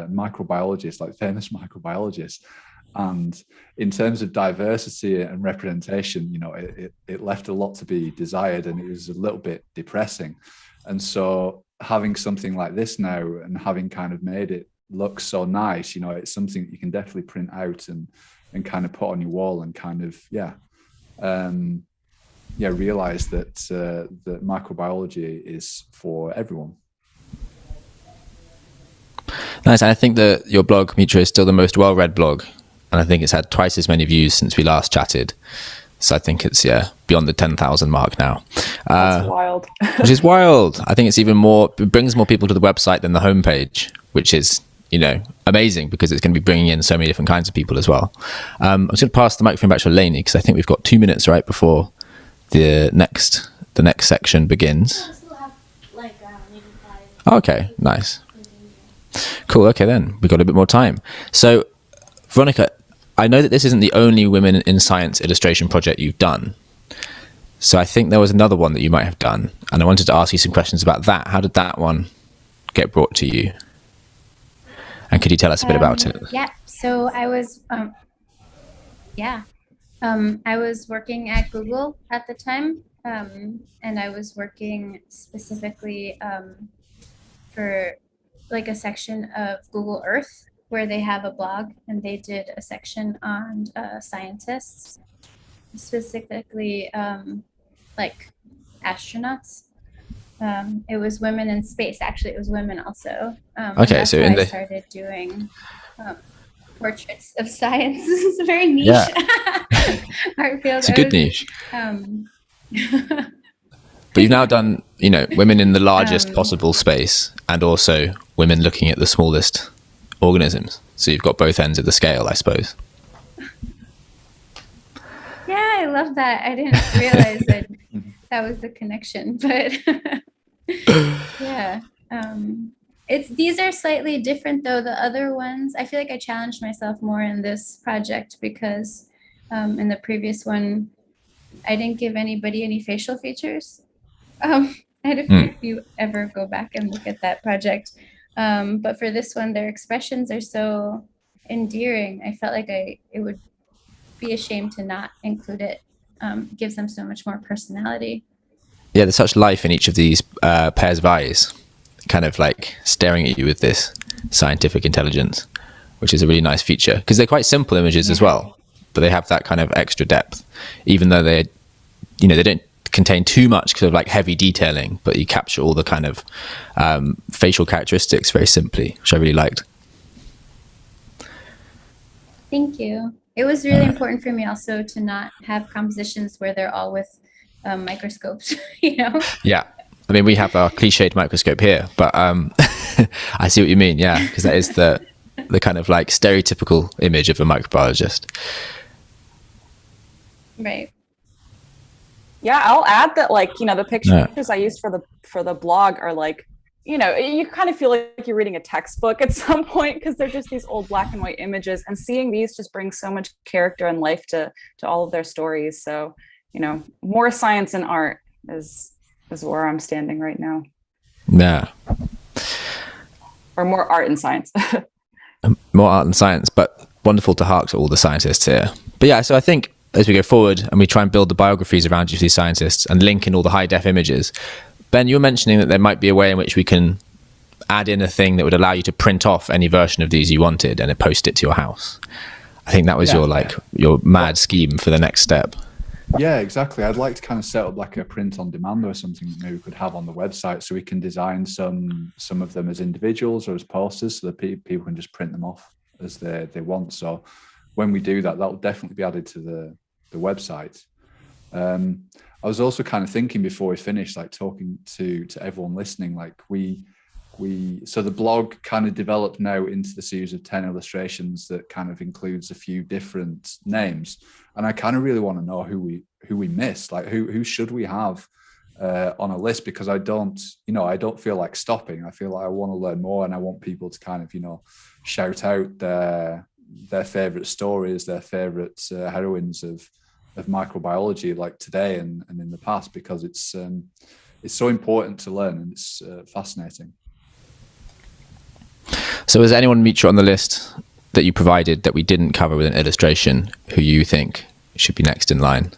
[SPEAKER 3] microbiologists, like famous microbiologists. And in terms of diversity and representation, it left a lot to be desired, and it was a little bit depressing. And so having something like this now and having kind of made it look so nice, you know, it's something that you can definitely print out and kind of put on your wall and kind of, realize that that microbiology is for everyone.
[SPEAKER 1] Nice. And I think that your blog, Mitra, is still the most well-read blog. And I think it's had twice as many views since we last chatted. So I think it's, beyond the 10,000 mark now.
[SPEAKER 17] That's wild.
[SPEAKER 1] Which is wild. I think it's even more, it brings more people to the website than the homepage, which is, amazing because it's going to be bringing in so many different kinds of people as well. I'm just going to pass the microphone back to Eleni because I think we've got 2 minutes right before the next section begins. Okay, nice. Cool. Okay, then we've got a bit more time. So, Veronica, I know that this isn't the only Women in Science illustration project you've done. So I think there was another one that you might have done, and I wanted to ask you some questions about that. How did that one get brought to you? And could you tell us a bit about it?
[SPEAKER 18] Yeah. So I was, I was working at Google at the time, and I was working specifically for like a section of Google Earth where they have a blog, and they did a section on scientists, specifically like astronauts. It was women in space. Actually, it was women also.
[SPEAKER 1] Okay, so I
[SPEAKER 18] started doing portraits of science. It's a very niche art field.
[SPEAKER 1] It's a good niche. But you've now done, women in the largest possible space and also women looking at the smallest organisms. So you've got both ends of the scale, I suppose.
[SPEAKER 18] Yeah, I love that. I didn't realize that was the connection, but yeah. These are slightly different though. The other ones, I feel like I challenged myself more in this project because in the previous one, I didn't give anybody any facial features. I don't know if you ever go back and look at that project. But for this one, their expressions are so endearing. I felt like it would be a shame to not include it. Gives them so much more personality.
[SPEAKER 1] Yeah, there's such life in each of these pairs of eyes, kind of like staring at you with this scientific intelligence, which is a really nice feature because they're quite simple images as well, but they have that kind of extra depth, even though they don't contain too much kind of like heavy detailing, but you capture all the kind of facial characteristics very simply, which I really liked.
[SPEAKER 18] Thank you. It was really important for me also to not have compositions where they're all with microscopes, Yeah.
[SPEAKER 1] I mean, we have our cliched microscope here, but I see what you mean. Yeah, because that is the kind of like stereotypical image of a microbiologist.
[SPEAKER 18] Right.
[SPEAKER 17] Yeah, I'll add that the pictures I used for the blog are like, you kind of feel like you're reading a textbook at some point because they're just these old black and white images, and seeing these just brings so much character and life to all of their stories. So, more science and art is where I'm standing right now.
[SPEAKER 1] Yeah.
[SPEAKER 17] Or more art and science.
[SPEAKER 1] More art and science, but wonderful to hark to all the scientists here. But yeah, so I think as we go forward and we try and build the biographies around each of these scientists and link in all the high-def images, Ben, you were mentioning that there might be a way in which we can add in a thing that would allow you to print off any version of these you wanted and post it to your house. I think that was your mad scheme for the next step.
[SPEAKER 3] Yeah, exactly. I'd like to kind of set up like a print on demand or something that maybe we could have on the website, so we can design some of them as individuals or as posters, so that people can just print them off as they want. So when we do that, that will definitely be added to the website. I was also kind of thinking before we finished, like talking to everyone listening, like so the blog kind of developed now into the series of 10 illustrations that kind of includes a few different names. And I kind of really want to know who we missed, like who should we have on a list, because I don't feel like stopping. I feel like I want to learn more, and I want people to kind of, shout out their favorite stories, their favorite heroines of microbiology, like today and in the past, because it's so important to learn, and it's fascinating.
[SPEAKER 1] So is anyone, Mitra, on the list that you provided that we didn't cover with an illustration who you think should be next in line?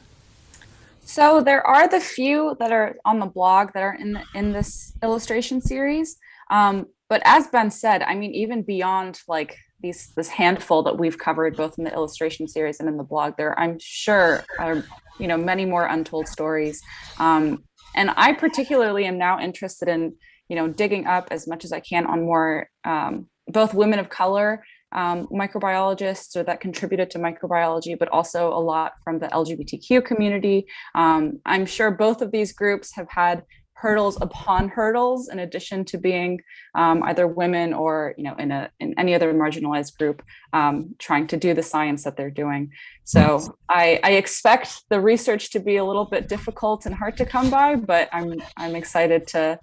[SPEAKER 17] So there are the few that are on the blog that are in this illustration series. But as Ben said, I mean, even beyond like this handful that we've covered both in the illustration series and in the blog, there I'm sure are many more untold stories. And I particularly am now interested in digging up as much as I can on more both women of color microbiologists or that contributed to microbiology, but also a lot from the LGBTQ community. I'm sure both of these groups have had hurdles upon hurdles in addition to being either women or in any other marginalized group trying to do the science that they're doing. So I expect the research to be a little bit difficult and hard to come by, but I'm excited to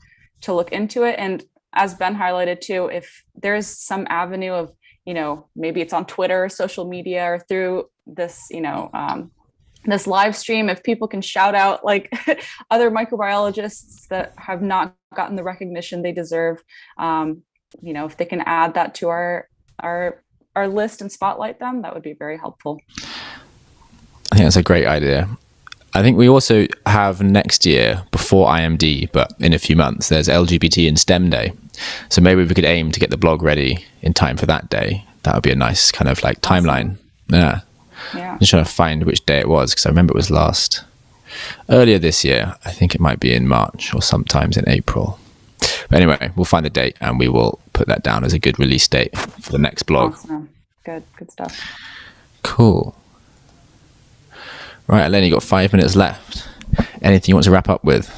[SPEAKER 17] look into it. And as Ben highlighted too, if there's some avenue of maybe it's on Twitter, social media, or through this this live stream, if people can shout out like other microbiologists that have not gotten the recognition they deserve, if they can add that to our list and spotlight them, that would be very helpful.
[SPEAKER 1] I think that's a great idea. I think we also have next year, before IMD, but in a few months, there's LGBT and STEM Day. So maybe we could aim to get the blog ready in time for that day. That would be a nice kind of like timeline. Yeah. I'm just trying to find which day it was, because I remember it was earlier this year. I think it might be in March or sometimes in April. But anyway, we'll find the date and we will put that down as a good release date for the next blog.
[SPEAKER 17] Awesome. Good stuff.
[SPEAKER 1] Cool. Right, Eleni, you got 5 minutes left. Anything you want to wrap up with?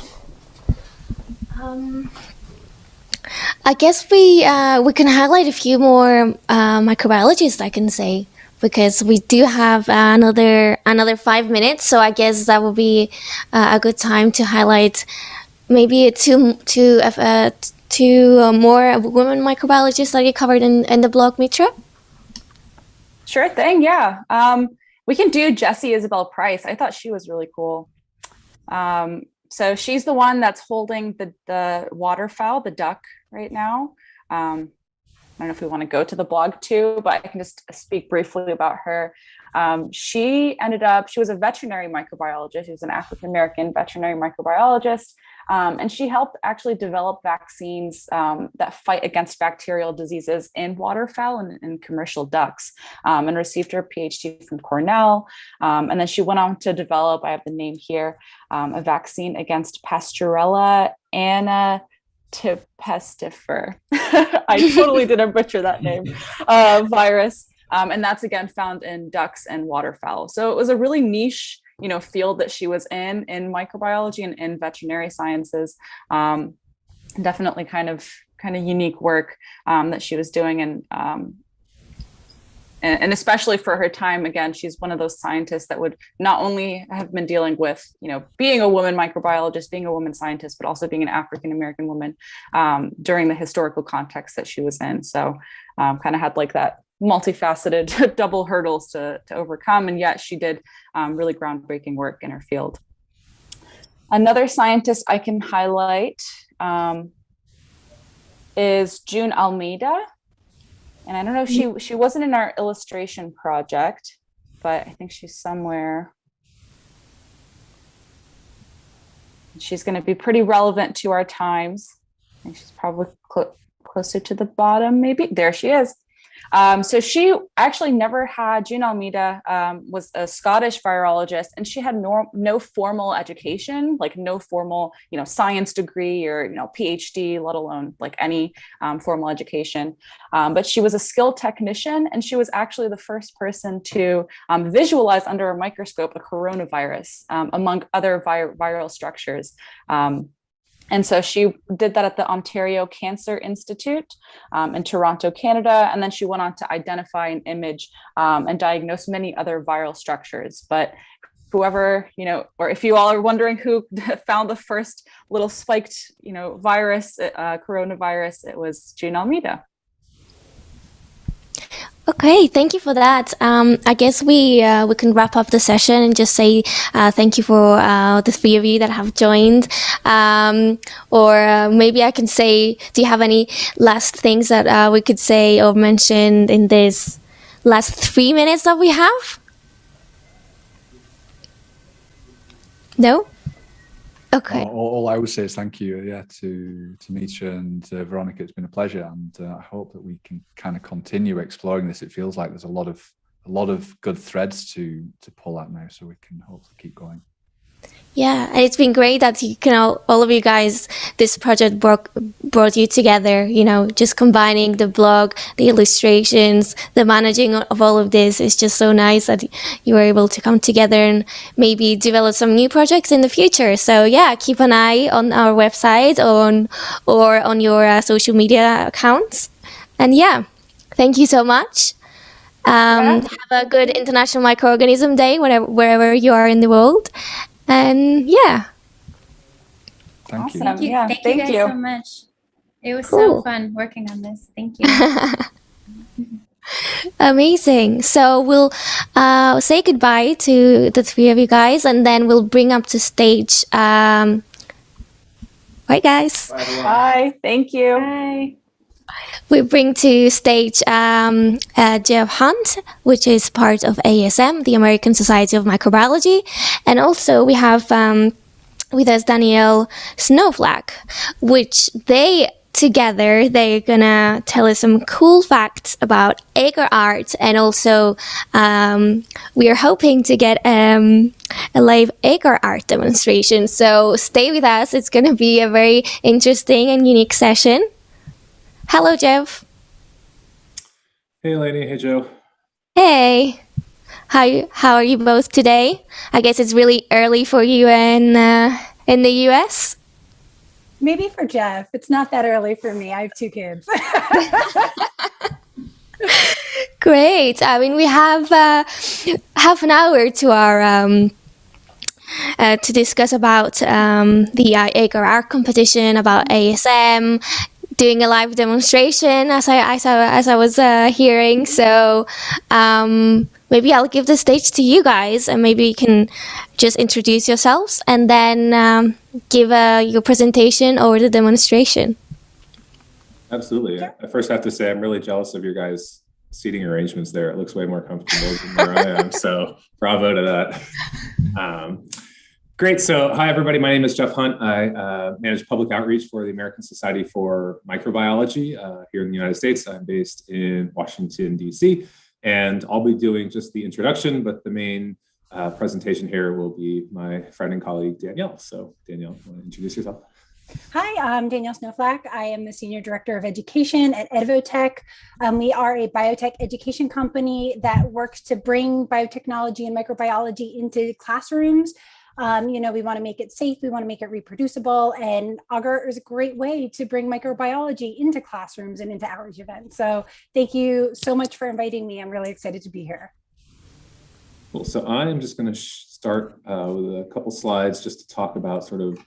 [SPEAKER 6] I guess we can highlight a few more microbiologists, I can say, because we do have another 5 minutes. So I guess that would be a good time to highlight maybe two more women microbiologists that you covered in the blog, Mitra.
[SPEAKER 17] Sure thing. Yeah. We can do Jessie Isabel Price. I thought she was really cool. So she's the one that's holding the waterfowl, the duck, right now. I don't know if we want to go to the blog too, but I can just speak briefly about her. She was a veterinary microbiologist. She was an African-American veterinary microbiologist. And she helped actually develop vaccines that fight against bacterial diseases in waterfowl and commercial ducks, and received her PhD from Cornell. And then she went on to develop, I have the name here, a vaccine against Pasteurella antipestifer. I totally didn't butcher that name, virus. And that's again found in ducks and waterfowl. So it was a really niche field that she was in microbiology and in veterinary sciences. Definitely kind of unique work that she was doing, and especially for her time, again, she's one of those scientists that would not only have been dealing with being a woman microbiologist, being a woman scientist, but also being an African-American woman during the historical context that she was in. So kind of had like that multifaceted double hurdles to overcome, and yet she did really groundbreaking work in her field. Another scientist I can highlight is June Almeida, and I don't know if she wasn't in our illustration project, but I think she's somewhere. She's going to be pretty relevant to our times. I think she's probably closer to the bottom, maybe. There she is. So she actually never had, June Almeida was a Scottish virologist, and she had no formal education, like no formal, science degree or, PhD, let alone like any formal education. But she was a skilled technician, and she was actually the first person to visualize under a microscope a coronavirus among other viral structures. And so she did that at the Ontario Cancer Institute in Toronto, Canada. And then she went on to identify an image and diagnose many other viral structures. But whoever, or if you all are wondering who found the first little spiked, virus, coronavirus, it was June Almeida.
[SPEAKER 6] Okay, thank you for that. I guess we can wrap up the session and just say thank you for the three of you that have joined. Or maybe I can say, do you have any last things that we could say or mention in this last 3 minutes that we have? No? Okay.
[SPEAKER 3] All I would say is thank you, to Mitra and Veronica. It's been a pleasure, and I hope that we can kind of continue exploring this. It feels like there's a lot of good threads to pull at now, so we can hopefully keep going.
[SPEAKER 6] Yeah, and it's been great that you can all of you guys, this project brought you together, just combining the blog, the illustrations, the managing of all of this. It's just so nice that you were able to come together and maybe develop some new projects in the future. So yeah, keep an eye on our website or on your social media accounts. And yeah, thank you so much. Have a good International Microorganism Day wherever you are in the world. And yeah.
[SPEAKER 3] Thank you.
[SPEAKER 18] Thank you.
[SPEAKER 17] Yeah,
[SPEAKER 18] Thank
[SPEAKER 17] thank
[SPEAKER 18] you guys
[SPEAKER 17] you.
[SPEAKER 18] so much. It was
[SPEAKER 6] Cool.
[SPEAKER 18] so fun working on this. Thank you.
[SPEAKER 6] Amazing. So we'll say goodbye to the three of you guys, and then we'll bring up to stage. Right, guys?
[SPEAKER 17] Bye. Thank you.
[SPEAKER 18] Bye.
[SPEAKER 6] We bring to stage Jeff Hunt, which is part of ASM, the American Society of Microbiology. And also we have with us Danielle Snowflake, which they're gonna tell us some cool facts about agar art. And also we are hoping to get a live agar art demonstration. So stay with us. It's gonna be a very interesting and unique session. Hello, Jeff.
[SPEAKER 19] Hey, Lainey. Hey, Joe.
[SPEAKER 6] Hey. How are you both today? I guess it's really early for you in the US.
[SPEAKER 20] Maybe for Jeff. It's not that early for me. I have 2 kids.
[SPEAKER 6] Great. I mean, we have half an hour to our to discuss about the agar art competition, about ASM. Doing a live demonstration as I was hearing. So maybe I'll give the stage to you guys, and maybe you can just introduce yourselves and then give your presentation or the demonstration.
[SPEAKER 19] Absolutely. I first have to say I'm really jealous of your guys' seating arrangements there. It looks way more comfortable than where I am. So bravo to that. Great. So hi, everybody. My name is Jeff Hunt. I manage public outreach for the American Society for Microbiology here in the United States. I'm based in Washington, D.C., and I'll be doing just the introduction, but the main presentation here will be my friend and colleague, Danielle. So Danielle, you want to introduce yourself?
[SPEAKER 20] Hi, I'm Danielle Snowflake. I am the Senior Director of Education at Edvotech. We are a biotech education company that works to bring biotechnology and microbiology into classrooms. We want to make it safe, we want to make it reproducible, and agar is a great way to bring microbiology into classrooms and into outreach events. So thank you so much for inviting me. I'm really excited to be here.
[SPEAKER 19] Cool. So I'm just going to start with a couple slides just to talk about sort of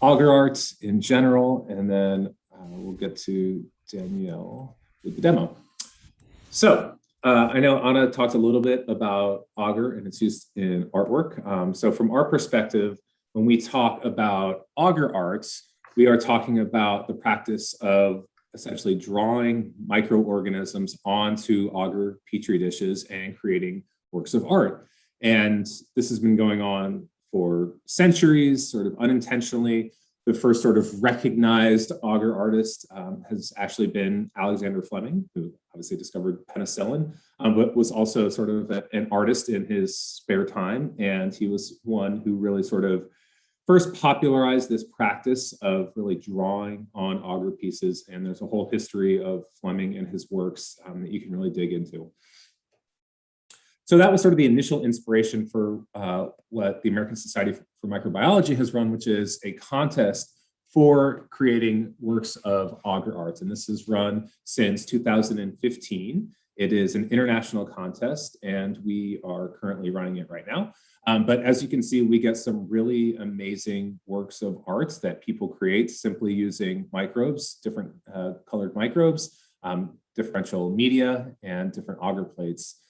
[SPEAKER 19] agar arts in general, and then we'll get to Danielle with the demo. So I know Anna talked a little bit about agar and its use in artwork. So from our perspective, when we talk about agar arts, we are talking about the practice of essentially drawing microorganisms onto agar petri dishes and creating works of art. And this has been going on for centuries, sort of unintentionally. The first sort of recognized agar artist has actually been Alexander Fleming, who obviously discovered penicillin, but was also sort of an artist in his spare time. And he was one who really sort of first popularized this practice of really drawing on agar pieces. And there's a whole history of Fleming and his works that you can really dig into. So that was sort of the initial inspiration for what the American Society for Microbiology has run, which is a contest for creating works of agar arts. And this is run since 2015. It is an international contest, and we are currently running it right now. But as you can see, we get some really amazing works of arts that people create simply using microbes, different colored microbes, differential media, and different agar plates.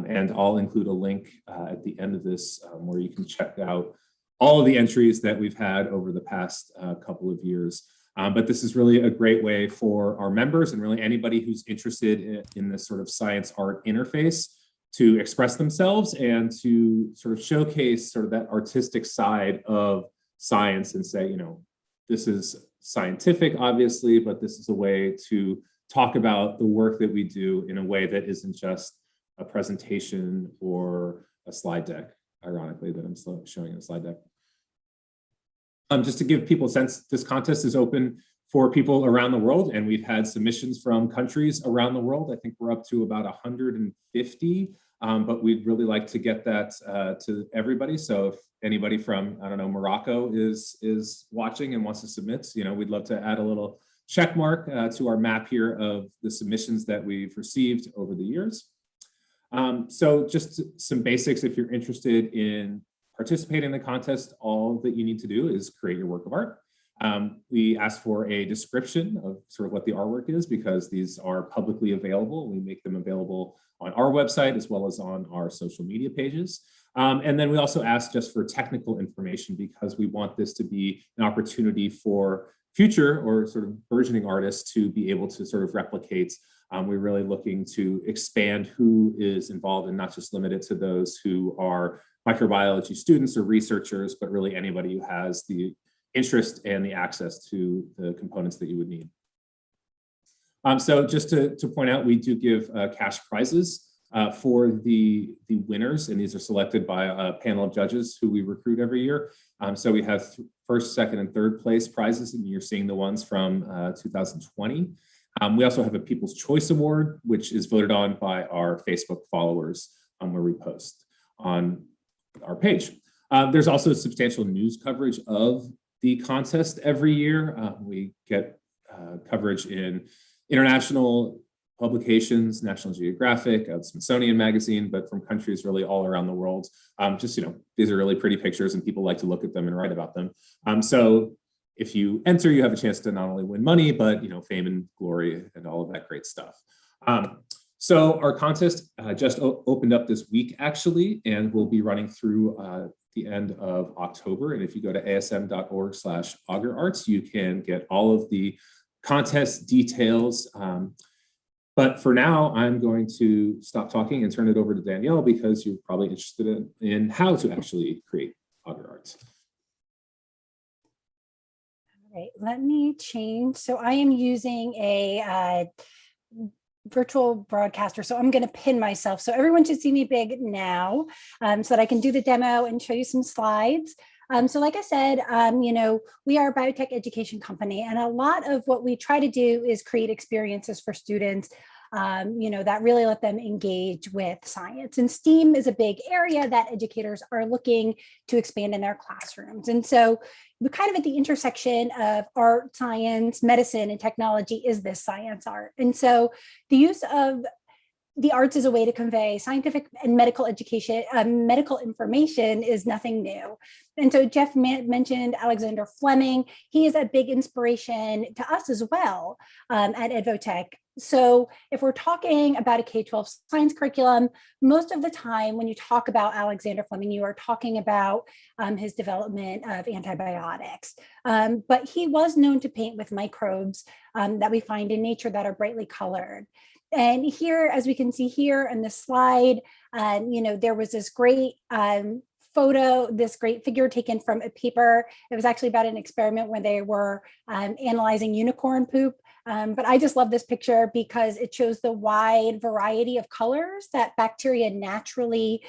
[SPEAKER 19] And I'll include a link at the end of this where you can check out all of the entries that we've had over the past couple of years. But this is really a great way for our members and really anybody who's interested in this sort of science art interface to express themselves and to sort of showcase sort of that artistic side of science and say, you know, this is scientific, obviously, but this is a way to talk about the work that we do in a way that isn't just a presentation or a slide deck, ironically, that I'm showing in a slide deck. Just to give people a sense, this contest is open for people around the world, and we've had submissions from countries around the world. I think we're up to about 150, but we'd really like to get that to everybody. So if anybody from, I don't know, Morocco is watching and wants to submit, you know, we'd love to add a little check mark to our map here of the submissions that we've received over the years. So just some basics, if you're interested in participating in the contest, all that you need to do is create your work of art. We ask for a description of sort of what the artwork is because these are publicly available. We make them available on our website as well as on our social media pages. And then we also ask just for technical information because we want this to be an opportunity for future or sort of burgeoning artists to be able to sort of replicate. We're really looking to expand who is involved and not just limit it to those who are microbiology students or researchers, but really anybody who has the interest and the access to the components that you would need. So just to point out, we do give cash prizes for the winners, and these are selected by a panel of judges who we recruit every year. So we have first, second, and third place prizes, and you're seeing the ones from 2020. We also have a People's Choice Award, which is voted on by our Facebook followers where we post on our page. There's also substantial news coverage of the contest every year. We get coverage in international publications, National Geographic, Smithsonian Magazine, but from countries really all around the world. Just, you know, these are really pretty pictures and people like to look at them and write about them. So if you enter, you have a chance to not only win money, but, you know, fame and glory and all of that great stuff. So our contest just opened up this week, actually, and we'll be running through the end of October. And if you go to asm.org/augurarts, you can get all of the contest details. But for now, I'm going to stop talking and turn it over to Danielle because you're probably interested in how to actually create Augur Arts.
[SPEAKER 20] All right, let me change. So I am using a virtual broadcaster. So I'm going to pin myself. So everyone should see me big now so that I can do the demo and show you some slides. So like I said, you know, we are a biotech education company, and a lot of what we try to do is create experiences for students, you know, that really let them engage with science. And STEAM is a big area that educators are looking to expand in their classrooms. And so we're kind of at the intersection of art, science, medicine, and technology is this science art. And so the use of the arts as a way to convey scientific and medical education, medical information is nothing new. And so Jeff mentioned Alexander Fleming. He is a big inspiration to us as well at Edvotech. So if we're talking about a K-12 science curriculum, most of the time when you talk about Alexander Fleming, you are talking about his development of antibiotics. But he was known to paint with microbes that we find in nature that are brightly colored. And here, as we can see here in this slide, you know, there was this great photo, this great figure taken from a paper. It was actually about an experiment where they were analyzing unicorn poop. But I just love this picture because it shows the wide variety of colors that bacteria naturally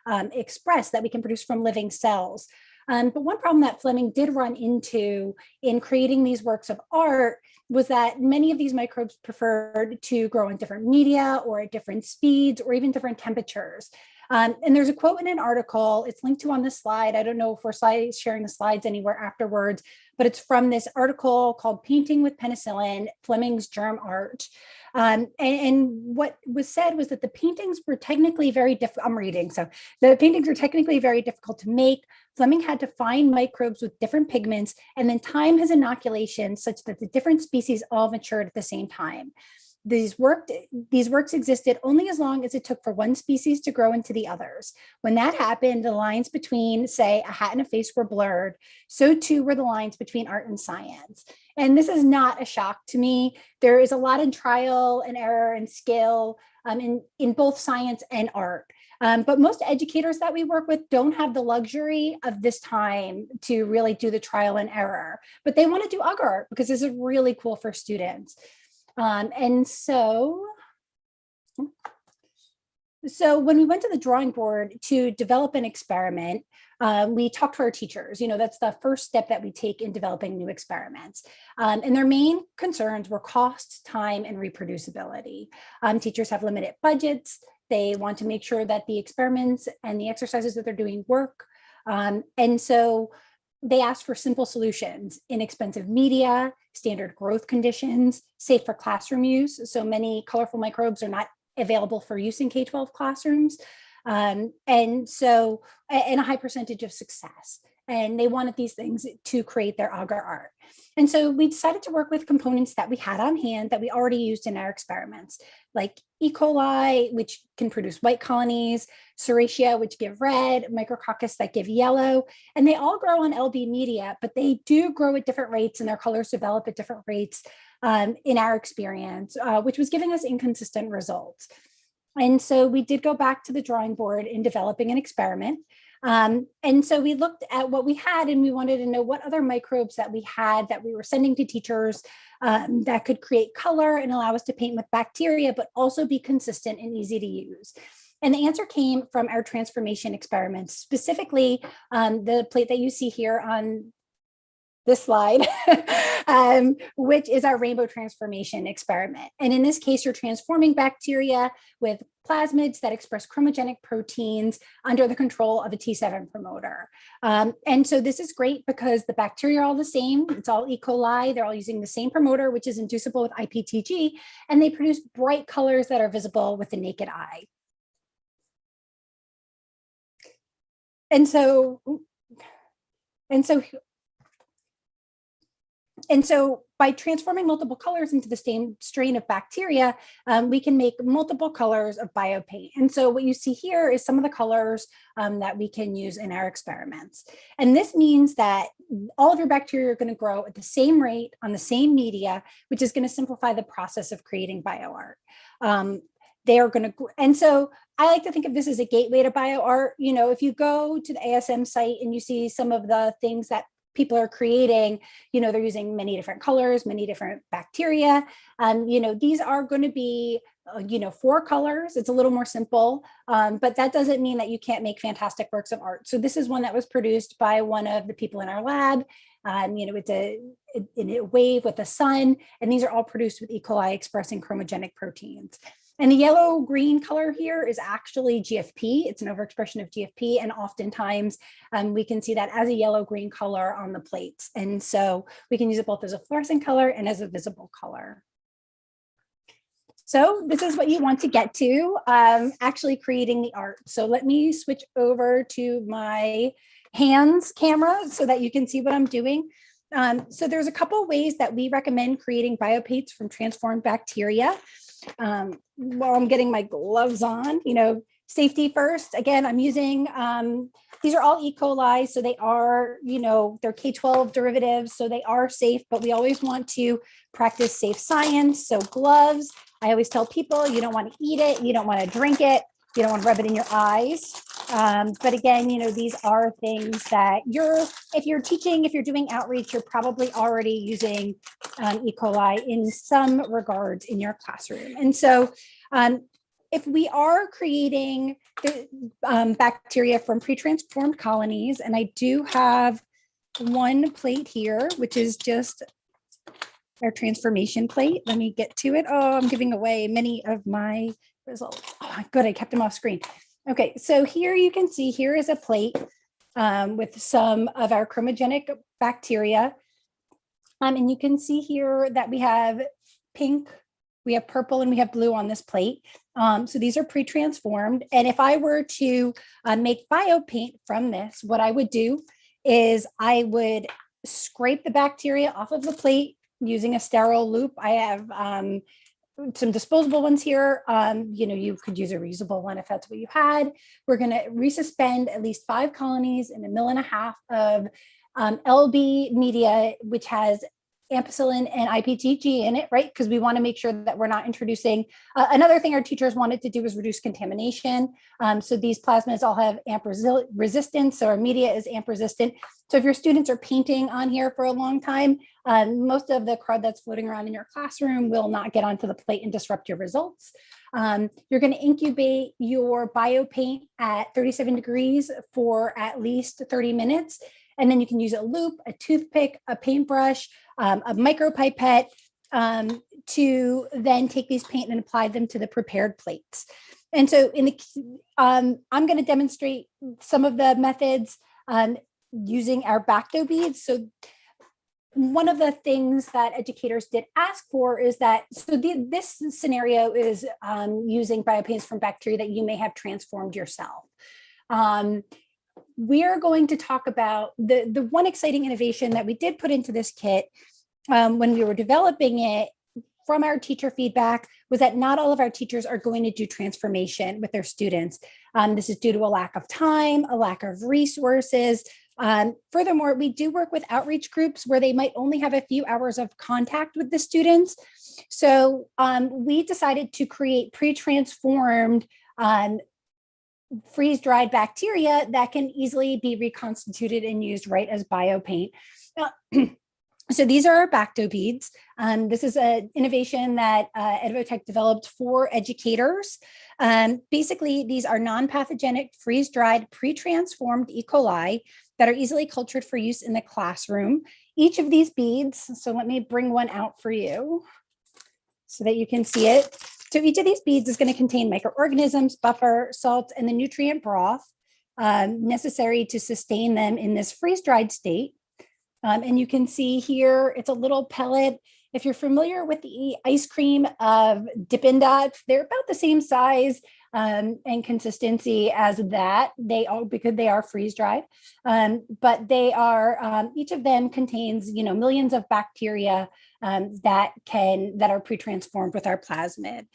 [SPEAKER 20] express that we can produce from living cells. But one problem that Fleming did run into in creating these works of art was that many of these microbes preferred to grow in different media or at different speeds or even different temperatures. And there's a quote in an article, it's linked to on this slide. I don't know if we're sharing the slides anywhere afterwards, but it's from this article called Painting with Penicillin, Fleming's Germ Art. And what was said was that the paintings were technically very difficult. I'm reading. So the paintings were technically very difficult to make. Fleming had to find microbes with different pigments and then time his inoculation such that the different species all matured at the same time. These works existed only as long as it took for one species to grow into the others. When that happened, the lines between, say, a hat and a face were blurred. So too were the lines between art and science. And this is not a shock to me. There is a lot in trial and error and skill in both science and art. But most educators that we work with don't have the luxury of this time to really do the trial and error, but they want to do agar art because this is really cool for students. And so when we went to the drawing board to develop an experiment, we talked to our teachers. That's the first step that we take in developing new experiments. And their main concerns were cost, time, and reproducibility. Teachers have limited budgets. They want to make sure that the experiments and the exercises that they're doing work. And so they asked for simple solutions: inexpensive media, standard growth conditions, safe for classroom use. So many colorful microbes are not available for use in K-12 classrooms. And a high percentage of success. And they wanted these things to create their agar art. And so we decided to work with components that we had on hand that we already used in our experiments, like E. coli, which can produce white colonies, Serratia, which give red, Micrococcus that give yellow, and they all grow on LB media, but they do grow at different rates and their colors develop at different rates in our experience, which was giving us inconsistent results. And so we did go back to the drawing board in developing an experiment. And so we looked at what we had and we wanted to know what other microbes that we had that we were sending to teachers that could create color and allow us to paint with bacteria, but also be consistent and easy to use. And the answer came from our transformation experiments, specifically the plate that you see here on this slide, which is our rainbow transformation experiment. And in this case, you're transforming bacteria with plasmids that express chromogenic proteins under the control of a T7 promoter. And so this is great because the bacteria are all the same. It's all E. coli. They're all using the same promoter, which is inducible with IPTG, and they produce bright colors that are visible with the naked eye. And so by transforming multiple colors into the same strain of bacteria, we can make multiple colors of biopaint. And so what you see here is some of the colors that we can use in our experiments. And this means that all of your bacteria are going to grow at the same rate on the same media, which is going to simplify the process of creating bioart. They are going to, and so I like to think of this as a gateway to bioart. If you go to the ASM site and you see some of the things that people are creating, they're using many different colors, many different bacteria. These are going to be, 4 colors. It's a little more simple, but that doesn't mean that you can't make fantastic works of art. So this is one that was produced by one of the people in our lab. It's a wave with a sun, and these are all produced with E. coli expressing chromogenic proteins. And the yellow-green color here is actually GFP. It's an overexpression of GFP, and oftentimes we can see that as a yellow-green color on the plates. And so we can use it both as a fluorescent color and as a visible color. So this is what you want to get to, actually creating the art. So let me switch over to my hands camera so that you can see what I'm doing. So there's a couple ways that we recommend creating biopaints from transformed bacteria. While I'm getting my gloves on, safety first. Again, I'm using, these are all E. coli, so they are, they're K-12 derivatives, so they are safe, but we always want to practice safe science. So gloves, I always tell people, you don't want to eat it, you don't want to drink it, you don't want to rub it in your eyes. But again, these are things that if you're teaching, if you're doing outreach, you're probably already using E. coli in some regards in your classroom. And so if we are creating bacteria from pre-transformed colonies, and I do have one plate here, which is just our transformation plate. Let me get to it. Oh, I'm giving away many of my results. Oh, good, I kept them off screen. Okay, so here you can see, here is a plate with some of our chromogenic bacteria. And you can see here that we have pink, we have purple, and we have blue on this plate. So these are pre-transformed. And if I were to make biopaint from this, what I would do is I would scrape the bacteria off of the plate using a sterile loop. I have some disposable ones here. You could use a reusable one if that's what you had. We're going to resuspend at least 5 colonies in 1.5 ml of LB media, which has ampicillin and IPTG in it, right? Because we want to make sure that we're not introducing. Another thing our teachers wanted to do was reduce contamination. So these plasmids all have AMP resistance, so our media is AMP resistant. So if your students are painting on here for a long time, most of the crud that's floating around in your classroom will not get onto the plate and disrupt your results. You're going to incubate your biopaint at 37 degrees for at least 30 minutes. And then you can use a loop, a toothpick, a paintbrush, a micropipette to then take these paint and apply them to the prepared plates. And so I'm going to demonstrate some of the methods using our Bacto beads. So one of the things that educators did ask for is that, so this scenario is using biopaints from bacteria that you may have transformed yourself. We're going to talk about the one exciting innovation that we did put into this kit when we were developing it from our teacher feedback was that not all of our teachers are going to do transformation with their students. This is due to a lack of time, a lack of resources. Furthermore, we do work with outreach groups where they might only have a few hours of contact with the students. So we decided to create pre-transformed freeze-dried bacteria that can easily be reconstituted and used right as biopaint. So these are our Bacto beads. This is an innovation that Edvotech developed for educators. Basically, these are non-pathogenic, freeze-dried, pre-transformed E. coli that are easily cultured for use in the classroom. Each of these beads, so let me bring one out for you so that you can see it. So each of these beads is going to contain microorganisms, buffer, salt, and the nutrient broth necessary to sustain them in this freeze-dried state. And you can see here, it's a little pellet. If you're familiar with the ice cream of Dippin' Dots, they're about the same size and consistency as that. They all, because they are freeze-dried, but they are, each of them contains, millions of bacteria that are pre-transformed with our plasmid.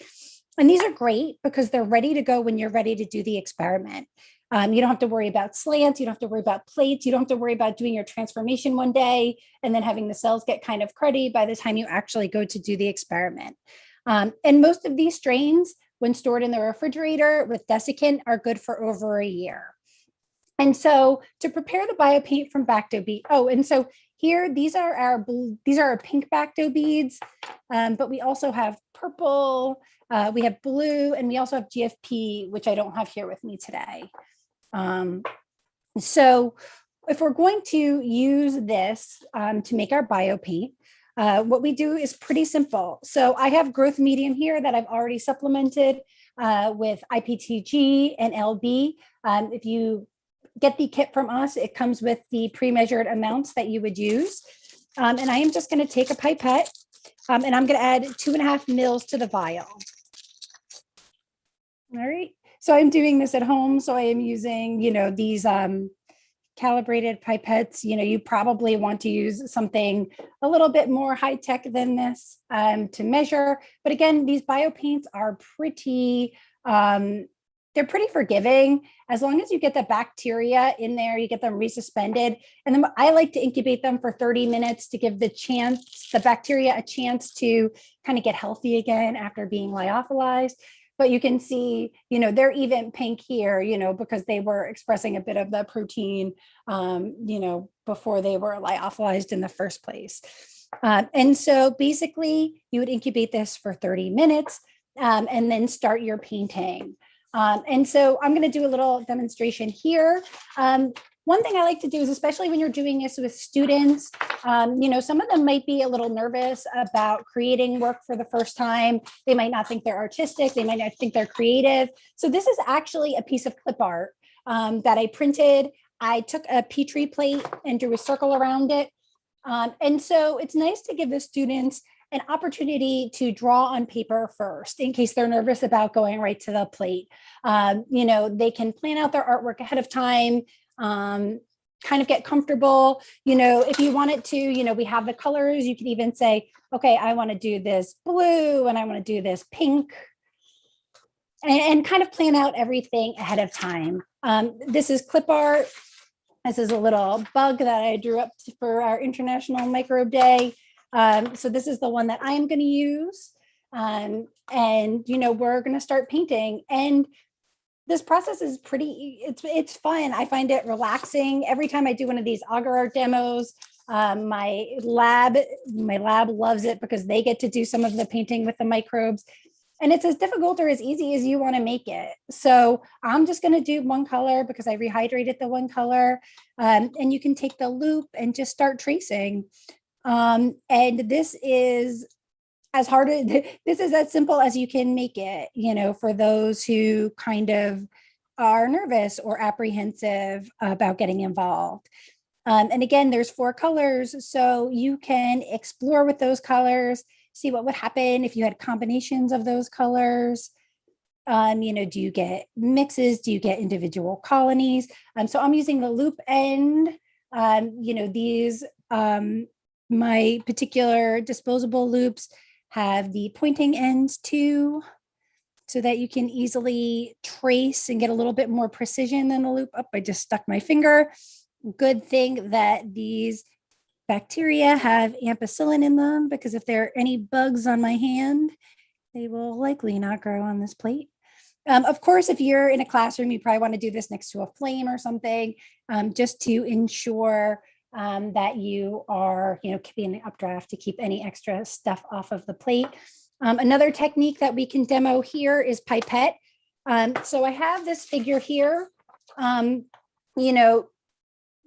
[SPEAKER 20] And these are great because they're ready to go when you're ready to do the experiment. You don't have to worry about slants. You don't have to worry about plates. You don't have to worry about doing your transformation one day and then having the cells get kind of cruddy by the time you actually go to do the experiment. And most of these strains, when stored in the refrigerator with desiccant, are good for over a year. And so to prepare the biopaint from Bacto bead, and so here, these are our pink Bacto beads, but we also have purple, we have blue, and we also have GFP, which I don't have here with me today. So if we're going to use this to make our biopaint, what we do is pretty simple. So I have growth medium here that I've already supplemented with IPTG and LB. If you get the kit from us, it comes with the pre-measured amounts that you would use. And I am just going to take a pipette and I'm going to add 2.5 mils to the vial. All right. So I'm doing this at home. So I am using, these calibrated pipettes. You probably want to use something a little bit more high tech than this to measure. But again, these biopaints are pretty, they're pretty forgiving. As long as you get the bacteria in there, you get them resuspended. And then I like to incubate them for 30 minutes to give the bacteria a chance to kind of get healthy again after being lyophilized. But you can see, they're even pink here, because they were expressing a bit of the protein, before they were lyophilized in the first place. And so basically you would incubate this for 30 minutes and then start your painting. And so I'm going to do a little demonstration here. One thing I like to do is, especially when you're doing this with students, some of them might be a little nervous about creating work for the first time. They might not think they're artistic. They might not think they're creative. So this is actually a piece of clip art that I printed. I took a Petri plate and drew a circle around it. And so it's nice to give the students an opportunity to draw on paper first in case they're nervous about going right to the plate. They can plan out their artwork ahead of time, kind of get comfortable. If you wanted to, we have the colors. You could even say, okay, I want to do this blue and I want to do this pink, and kind of plan out everything ahead of time. This is clip art. This is a little bug that I drew up for our International Microbe Day. So this is the one that I'm going to use. And, we're going to start painting. And this process is it's fun. I find it relaxing. Every time I do one of these agar art demos, my lab loves it because they get to do some of the painting with the microbes. And it's as difficult or as easy as you want to make it. So I'm just going to do one color because I rehydrated the one color. And you can take the loop and just start tracing. And this is as simple as you can make it, for those who kind of are nervous or apprehensive about getting involved. And again, there's 4 colors, so you can explore with those colors, see what would happen if you had combinations of those colors. Do you get mixes? Do you get individual colonies? So I'm using the loop end. These, my particular disposable loops have the pointing ends too, so that you can easily trace and get a little bit more precision than the loop. I just stuck my finger. Good thing that these bacteria have ampicillin in them, because if there are any bugs on my hand, they will likely not grow on this plate. Of course, if you're in a classroom, you probably want to do this next to a flame or something, just to ensure that you are, keeping an updraft to keep any extra stuff off of the plate. Another technique that we can demo here is pipette. So I have this figure here.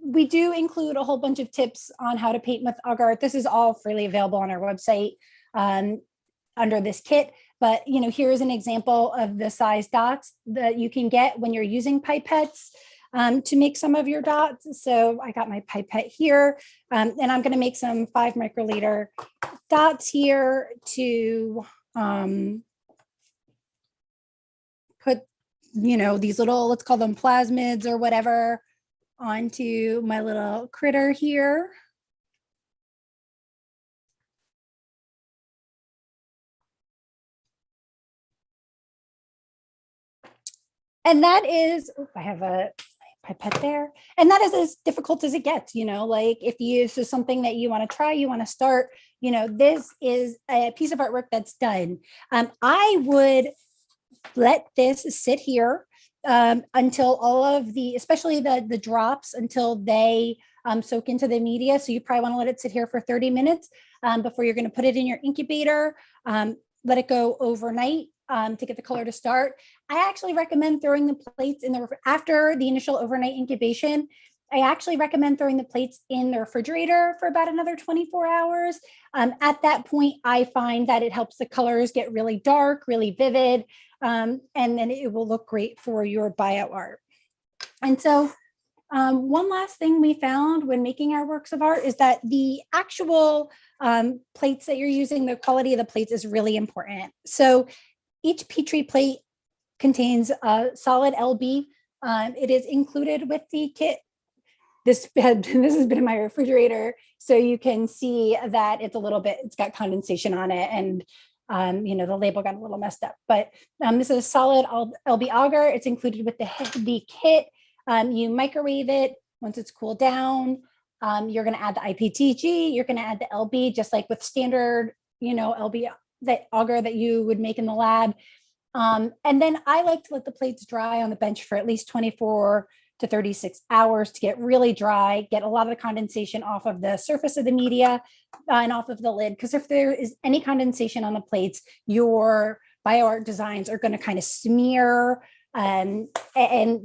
[SPEAKER 20] We do include a whole bunch of tips on how to paint with agar art. This is all freely available on our website under this kit. But here's an example of the size dots that you can get when you're using pipettes to make some of your dots. So I got my pipette here, and I'm going to make some 5 microliter dots here to put, these little, let's call them plasmids or whatever, onto my little critter here. And that is, I have a pipette there. And that is as difficult as it gets, like if this is something that you want to try, you want to start, this is a piece of artwork that's done. I would let this sit here until all of especially the drops, until they soak into the media. So you probably want to let it sit here for 30 minutes before you're going to put it in your incubator. Let it go overnight to get the color to start. I actually recommend throwing the plates after the initial overnight incubation. I actually recommend throwing the plates in the refrigerator for about another 24 hours. At that point, I find that it helps the colors get really dark, really vivid, and then it will look great for your bio art. And so one last thing we found when making our works of art is that the actual plates that you're using, the quality of the plates is really important. So each Petri plate contains a solid LB. It is included with the kit. This has been in my refrigerator, so you can see that it's got condensation on it, and the label got a little messed up. But this is a solid LB agar. It's included with the kit. You microwave it. Once it's cooled down, you're going to add the IPTG. You're going to add the LB, just like with standard, LB, that agar that you would make in the lab. And then I like to let the plates dry on the bench for at least 24 to 36 hours to get really dry, get a lot of the condensation off of the surface of the media and off of the lid. Because if there is any condensation on the plates, your bioart designs are going to kind of smear and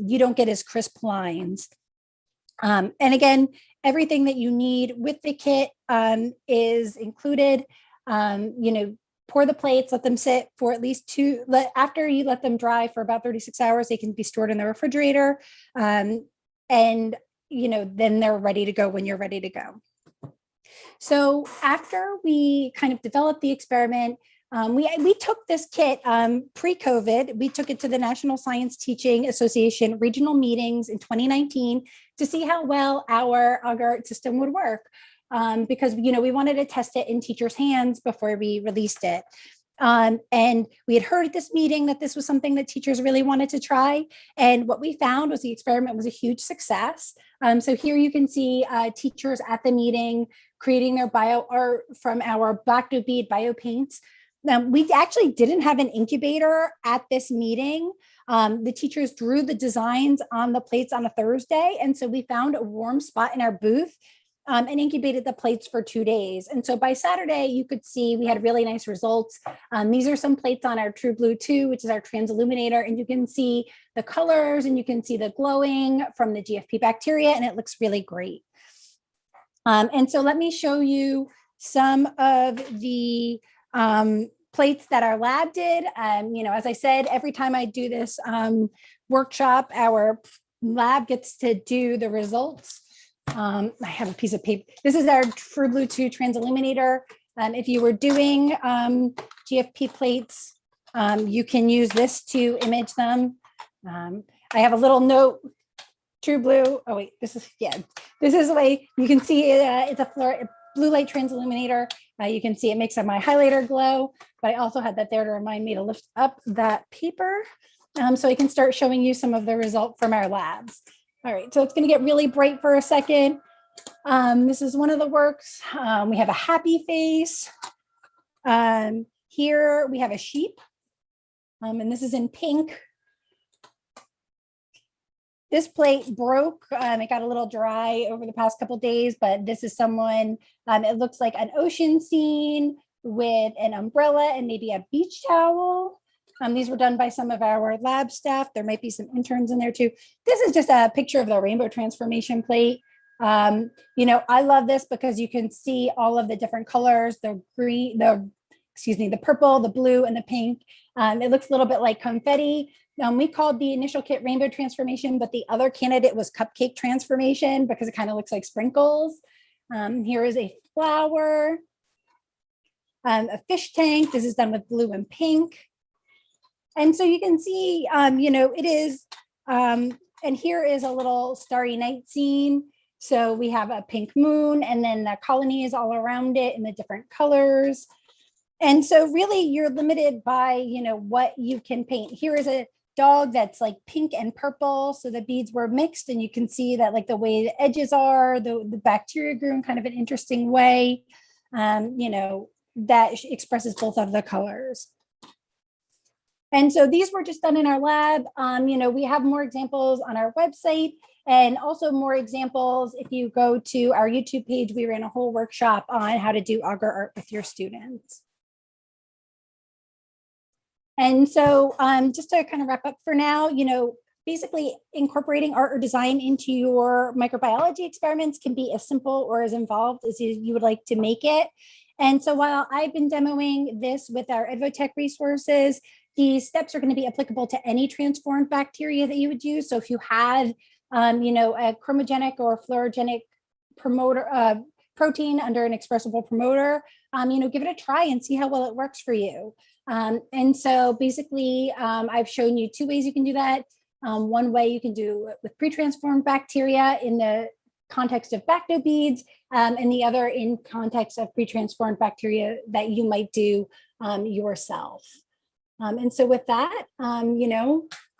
[SPEAKER 20] you don't get as crisp lines. And again, everything that you need with the kit is included. Pour the plates, let them sit for at least after you let them dry for about 36 hours, they can be stored in the refrigerator. And, then they're ready to go when you're ready to go. So after we kind of developed the experiment, we took this kit pre-COVID. We took it to the National Science Teaching Association regional meetings in 2019 to see how well our agar art system would work. Because we wanted to test it in teachers' hands before we released it. And we had heard at this meeting that this was something that teachers really wanted to try. And what we found was the experiment was a huge success. So here you can see teachers at the meeting creating their bio art from our Black-Doe bead bio paints. We actually didn't have an incubator at this meeting. The teachers drew the designs on the plates on a Thursday. And so we found a warm spot in our booth and incubated the plates for 2 days. And so by Saturday, you could see we had really nice results. These are some plates on our True Blue 2, which is our transilluminator. And you can see the colors and you can see the glowing from the GFP bacteria, and it looks really great. And so let me show you some of the plates that our lab did. As I said, every time I do this workshop, our lab gets to do the results. I have a piece of paper. This is our True Blue 2 transilluminator. If you were doing GFP plates, you can use this to image them. I have a little note, True Blue. Oh wait, this is the way you can see it. It's a blue light transilluminator. You can see it makes my highlighter glow, but I also had that there to remind me to lift up that paper so I can start showing you some of the result from our labs. All right, so it's going to get really bright for a second. This is one of the works. We have a happy face. Here we have a sheep, and this is in pink. This plate broke. It got a little dry over the past couple of days, but this is someone, it looks like an ocean scene with an umbrella and maybe a beach towel. These were done by some of our lab staff. There might be some interns in there too. This is just a picture of the rainbow transformation plate. I love this because you can see all of the different colors, the green, the purple, the blue, and the pink. It looks a little bit like confetti. We called the initial kit rainbow transformation, but the other candidate was cupcake transformation because it kind of looks like sprinkles. Here is a flower, a fish tank. This is done with blue and pink. And so you can see, it is, and here is a little starry night scene. So we have a pink moon and then the colonies all around it in the different colors. And so really you're limited by, what you can paint. Here is a dog that's like pink and purple. So the beads were mixed and you can see that like the way the edges are, the bacteria grew in kind of an interesting way, that expresses both of the colors. And so these were just done in our lab. We have more examples on our website and also more examples. If you go to our YouTube page, we ran a whole workshop on how to do agar art with your students. And so just to kind of wrap up for now, basically incorporating art or design into your microbiology experiments can be as simple or as involved as you would like to make it. And so while I've been demoing this with our EdvoTech resources, these steps are going to be applicable to any transformed bacteria that you would use. So if you have, a chromogenic or fluorogenic promoter protein under an expressible promoter, give it a try and see how well it works for you. And so basically, I've shown you 2 ways you can do that. One way you can do it with pre-transformed bacteria in the context of Black-Doe beads, and the other in context of pre-transformed bacteria that you might do yourself. And so with that,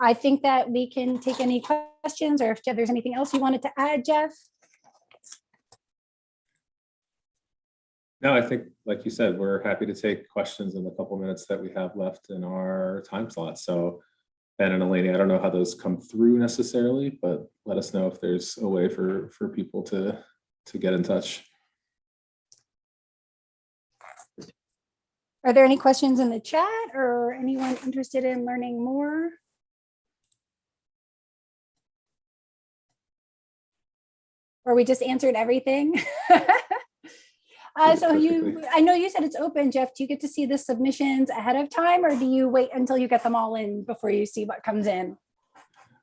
[SPEAKER 20] I think that we can take any questions or if there's anything else you wanted to add, Jeff.
[SPEAKER 19] No, I think, like you said, we're happy to take questions in the couple minutes that we have left in our time slot. So Ben and Eleni, I don't know how those come through necessarily, but let us know if there's a way for people to get in touch.
[SPEAKER 20] Are there any questions in the chat or anyone interested in learning more? Or we just answered everything? So I know you said it's open, Jeff. Do you get to see the submissions ahead of time or do you wait until you get them all in before you see what comes in?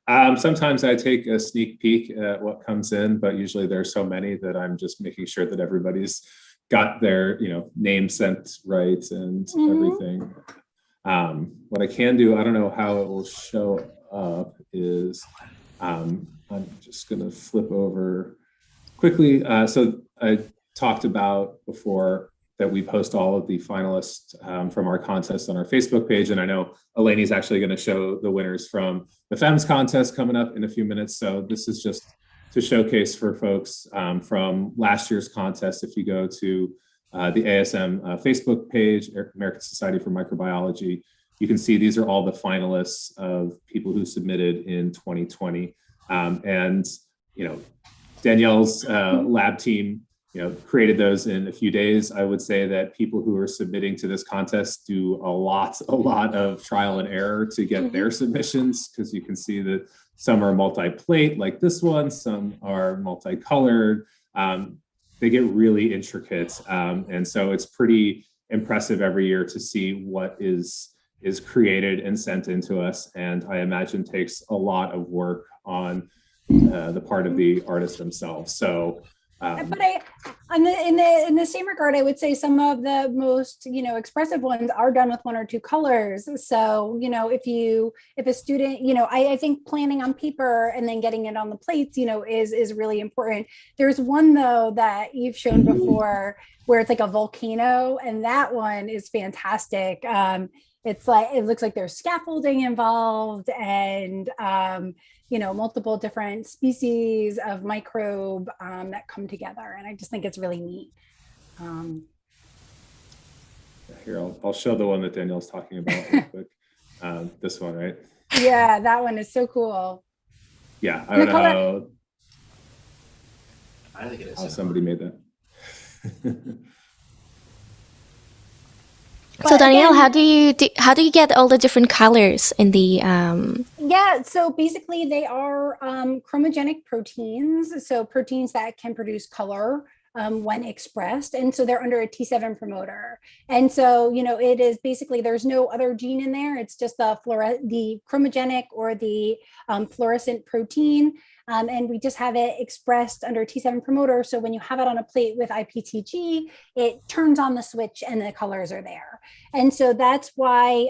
[SPEAKER 19] Sometimes I take a sneak peek at what comes in, but usually there's so many that I'm just making sure that everybody's got their name sent right and everything. What I can do, I don't know how it will show up, is I'm just going to flip over quickly. So I talked about before that we post all of the finalists from our contest on our Facebook page. And I know Eleni's actually going to show the winners from the FEMS contest coming up in a few minutes. So this is just to showcase for folks from last year's contest. If you go to the ASM Facebook page, American Society for Microbiology, you can see these are all the finalists of people who submitted in 2020. And, Danielle's lab team, created those in a few days. I would say that people who are submitting to this contest do a lot of trial and error to get their submissions, because you can see that some are multi-plate like this one, some are multicolored. They get really intricate. And so it's pretty impressive every year to see what is created and sent into us. And I imagine takes a lot of work on the part of the artists themselves. So
[SPEAKER 20] but in the same regard, I would say some of the most expressive ones are done with one or two colors. So if a student I think planning on paper and then getting it on the plates is really important. There's one though that you've shown before where it's like a volcano, and that one is fantastic. It's like it looks like there's scaffolding involved and multiple different species of microbe that come together. And I just think it's really neat.
[SPEAKER 19] Here, I'll show the one that Danielle's talking about real quick. This one, right?
[SPEAKER 20] Yeah, that one is so cool.
[SPEAKER 19] Yeah, I don't know how somebody made that.
[SPEAKER 6] So Danielle, how do you get all the different colors in the
[SPEAKER 20] Yeah, so basically they are chromogenic proteins, so proteins that can produce color when expressed, and so they're under a T7 promoter. And so it is basically there's no other gene in there. It's just the chromogenic or the fluorescent protein. And we just have it expressed under T7 promoter. So when you have it on a plate with IPTG, it turns on the switch and the colors are there. And so that's why,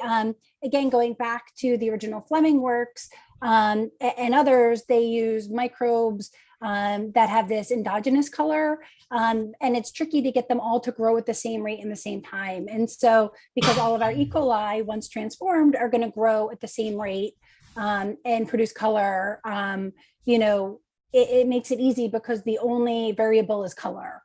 [SPEAKER 20] again, going back to the original Fleming works and others, they use microbes that have this endogenous color. And it's tricky to get them all to grow at the same rate in the same time. And so because all of our E. coli, once transformed, are going to grow at the same rate and produce color, it makes it easy because the only variable is color.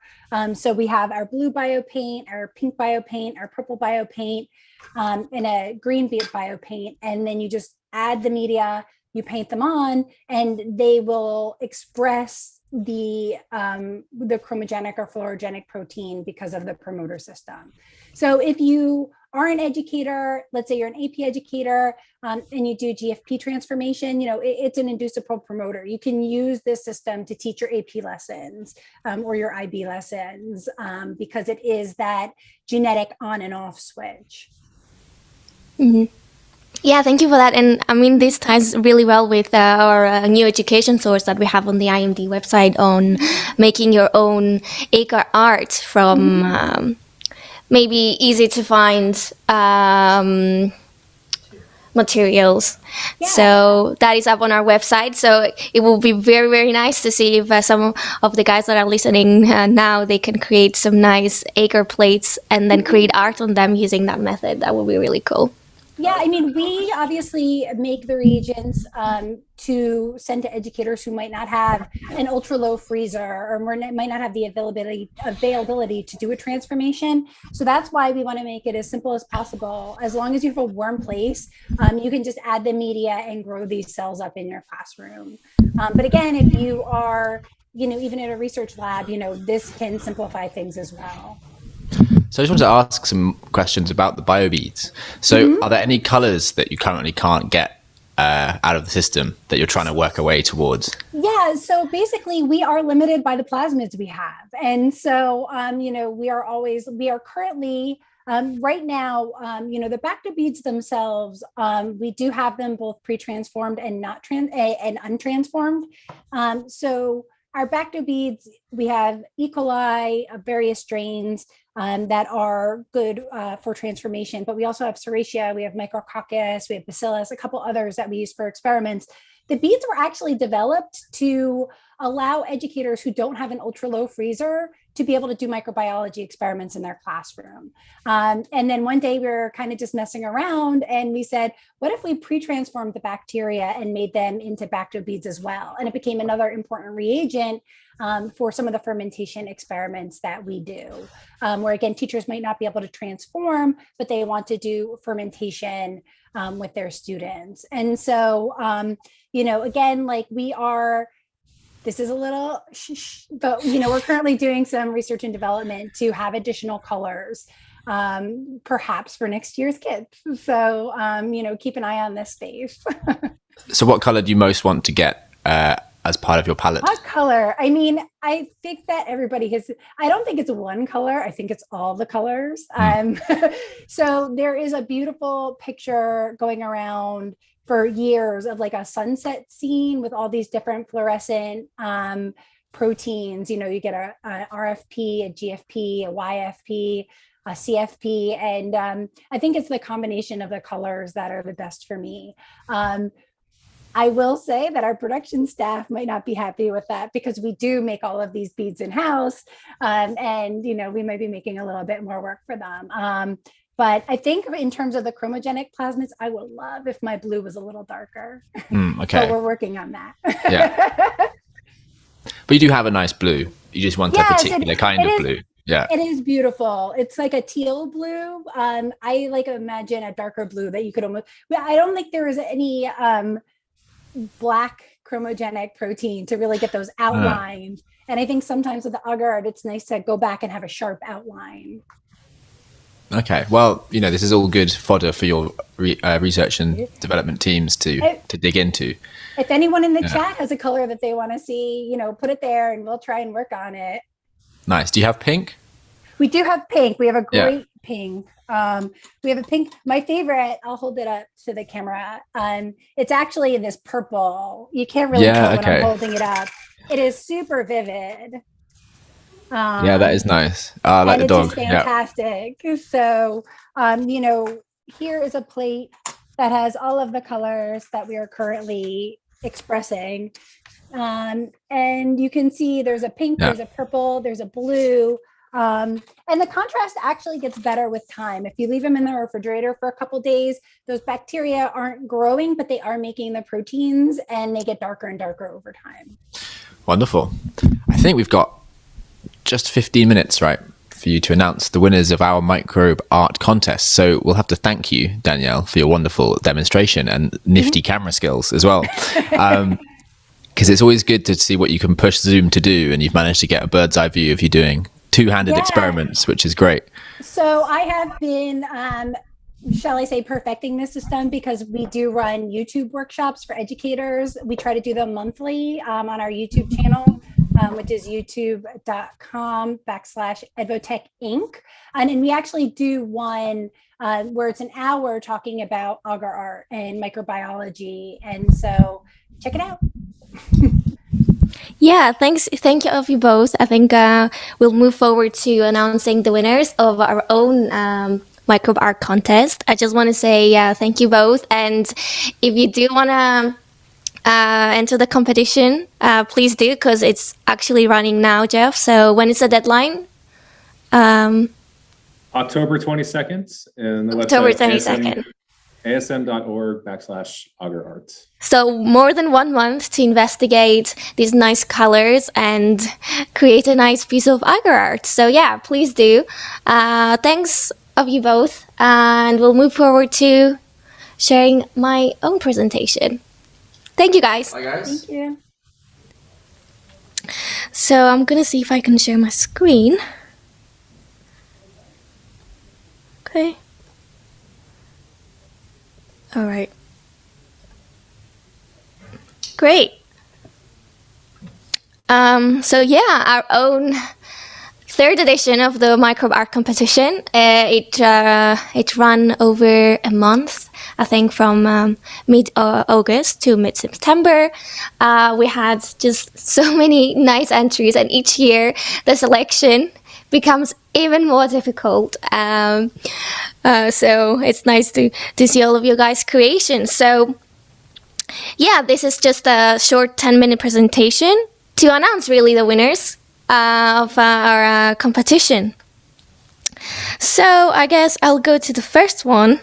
[SPEAKER 20] So we have our blue biopaint, our pink biopaint, our purple biopaint, and a green biopaint. And then you just add the media, you paint them on, and they will express the chromogenic or fluorogenic protein because of the promoter system. So if you are an educator, let's say you're an AP educator, and you do GFP transformation, it's an inducible promoter. You can use this system to teach your AP lessons or your IB lessons because it is that genetic on and off switch.
[SPEAKER 6] Mm-hmm. Yeah, thank you for that. And I mean, this ties really well with our new education source that we have on the IMD website on making your own agar art from maybe easy to find materials. Yeah. So that is up on our website. So it will be very, very nice to see if some of the guys that are listening now, they can create some nice agar plates and then create art on them using that method. That would be really cool.
[SPEAKER 20] Yeah, I mean, we obviously make the reagents to send to educators who might not have an ultra low freezer or might not have the availability to do a transformation. So that's why we want to make it as simple as possible. As long as you have a warm place, you can just add the media and grow these cells up in your classroom. But again, if you are, even in a research lab, this can simplify things as well.
[SPEAKER 1] So I just want to ask some questions about the biobeads. So are there any colors that you currently can't get out of the system that you're trying to work a way towards?
[SPEAKER 20] Yeah, so basically we are limited by the plasmids we have. And so, we are currently, right now, the Bacta beads themselves, we do have them both pre-transformed and and untransformed. So our Bacta beads, we have E. coli of various strains that are good for transformation, but we also have Serratia, we have Micrococcus, we have Bacillus, a couple others that we use for experiments. The beads were actually developed to allow educators who don't have an ultra low freezer to be able to do microbiology experiments in their classroom. And then one day we were kind of just messing around and we said, what if we pre-transformed the bacteria and made them into bacteriobeads as well? And it became another important reagent for some of the fermentation experiments that we do, where again, teachers might not be able to transform, but they want to do fermentation with their students. And so, again, like this is a little, but we're currently doing some research and development to have additional colors, perhaps for next year's kids. So, keep an eye on this space.
[SPEAKER 1] So what color do you most want to get as part of your palette?
[SPEAKER 20] What color? I mean, I think that everybody I don't think it's one color. I think it's all the colors. So there is a beautiful picture going around for years of like a sunset scene with all these different fluorescent proteins. You get a RFP, a GFP, a YFP, a CFP. And I think it's the combination of the colors that are the best for me. I will say that our production staff might not be happy with that because we do make all of these beads in-house. And we might be making a little bit more work for them. But I think in terms of the chromogenic plasmids, I would love if my blue was a little darker.
[SPEAKER 1] Okay.
[SPEAKER 20] But we're working on that.
[SPEAKER 1] Yeah. But you do have a nice blue. You just want a particular kind of blue. Yeah.
[SPEAKER 20] It is beautiful. It's like a teal blue. I imagine a darker blue that you could almost, I don't think there is any black chromogenic protein to really get those outlines. And I think sometimes with the agar art, it's nice to go back and have a sharp outline.
[SPEAKER 1] Okay, well, this is all good fodder for your research and development teams to dig into.
[SPEAKER 20] If anyone in the chat has a color that they want to see, put it there and we'll try and work on it.
[SPEAKER 1] Nice. Do you have pink?
[SPEAKER 20] We do have pink. We have a great pink. We have a pink. My favorite, I'll hold it up to the camera. It's actually in this purple. You can't really tell when I'm holding it up. It is super vivid.
[SPEAKER 1] Yeah, that is nice. I like the dog.
[SPEAKER 20] It's fantastic. So, here is a plate that has all of the colors that we are currently expressing. And you can see there's a pink, there's a purple, there's a blue. And the contrast actually gets better with time. If you leave them in the refrigerator for a couple of days, those bacteria aren't growing, but they are making the proteins and they get darker and darker over time.
[SPEAKER 1] Wonderful. I think we've got just 15 minutes, right, for you to announce the winners of our microbe art contest. So we'll have to thank you, Danielle, for your wonderful demonstration and nifty camera skills as well. Because it's always good to see what you can push Zoom to do, and you've managed to get a bird's eye view of you doing two-handed experiments, which is great.
[SPEAKER 20] So I have been, shall I say, perfecting this system because we do run YouTube workshops for educators. We try to do them monthly on our YouTube channel. Which is youtube.com/Edvotech Inc. And we actually do one where it's an hour talking about agar art and microbiology. And so check it out.
[SPEAKER 6] Yeah, thanks. Thank you of you both. I think we'll move forward to announcing the winners of our own microbe art contest. I just want to say thank you both. And if you do want to enter the competition, please do, because it's actually running now, Jeff. So when is the deadline?
[SPEAKER 19] October 22nd, and the
[SPEAKER 6] October
[SPEAKER 19] website
[SPEAKER 6] 22nd.
[SPEAKER 19] asm.org/agarart.
[SPEAKER 6] So more than 1 month to investigate these nice colors and create a nice piece of agar art. So yeah, please do. Thanks of you both, and we'll move forward to sharing my own presentation. Thank you, guys.
[SPEAKER 1] Bye, guys.
[SPEAKER 20] Thank you.
[SPEAKER 6] So I'm gonna see if I can share my screen. Okay. All right. Great. So yeah, our own third edition of the microbe art competition. It ran over a month, I think, from mid-August to mid-September. We had just so many nice entries, and each year the selection becomes even more difficult. So it's nice to see all of you guys' creations. So yeah, this is just a short 10-minute presentation to announce really the winners of our competition. So I guess I'll go to the first one.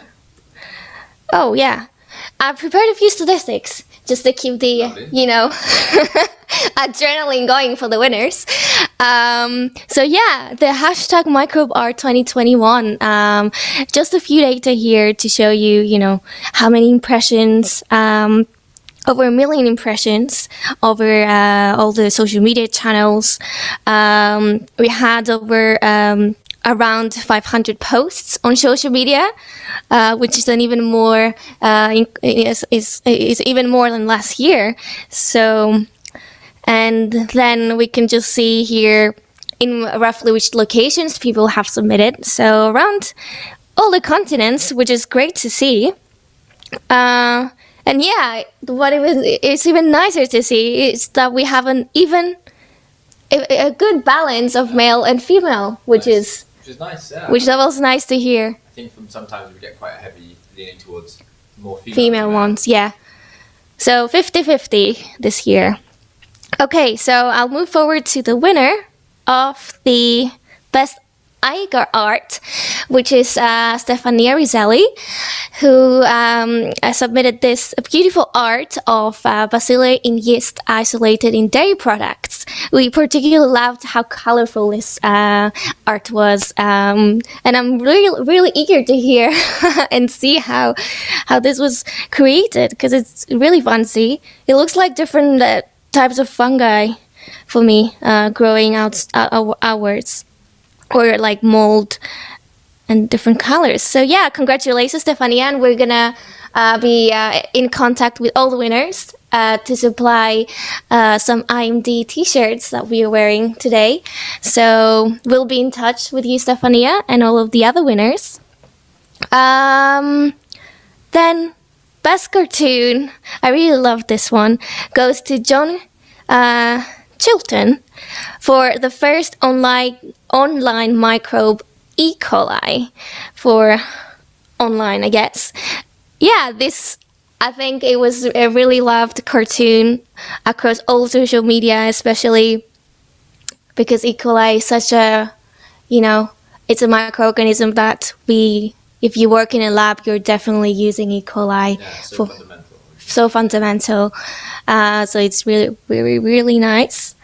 [SPEAKER 6] Oh yeah, I prepared a few statistics just to keep the, adrenaline going for the winners. So yeah, the hashtag MicrobeArt2021. Just a few data here to show you, how many impressions. Over 1 million impressions over all the social media channels. We had over around 500 posts on social media, which is an even more is even more than last year. So, and then we can just see here in roughly which locations people have submitted. So around all the continents, which is great to see. And yeah, what it's even nicer to see is that we have a good balance of male and female, which is
[SPEAKER 1] nice. Yeah.
[SPEAKER 6] Which was nice to hear.
[SPEAKER 1] I think sometimes we get quite a heavy leaning towards more
[SPEAKER 6] female ones. Yeah. So 50-50 this year. Okay, so I'll move forward to the winner of the best Eiger art, which is Stefania Rizelli, who submitted this beautiful art of bacilli in yeast isolated in dairy products. We particularly loved how colorful this art was, and I'm really eager to hear and see how this was created, because it's really fancy. It looks like different types of fungi for me growing outwards, or like mold and different colors. So yeah, congratulations, Stefania, and we're gonna be in contact with all the winners to supply some IMD t-shirts that we are wearing today. So we'll be in touch with you, Stefania, and all of the other winners. Then best cartoon, I really love this one, goes to John Chilton for the first online microbe E. coli for online, I guess. Yeah, I think it was a really loved cartoon across all social media, especially because E. coli is such a, it's a microorganism that if you work in a lab, you're definitely using E. coli.
[SPEAKER 1] Yeah,
[SPEAKER 6] so fundamental. So it's really, really, really nice.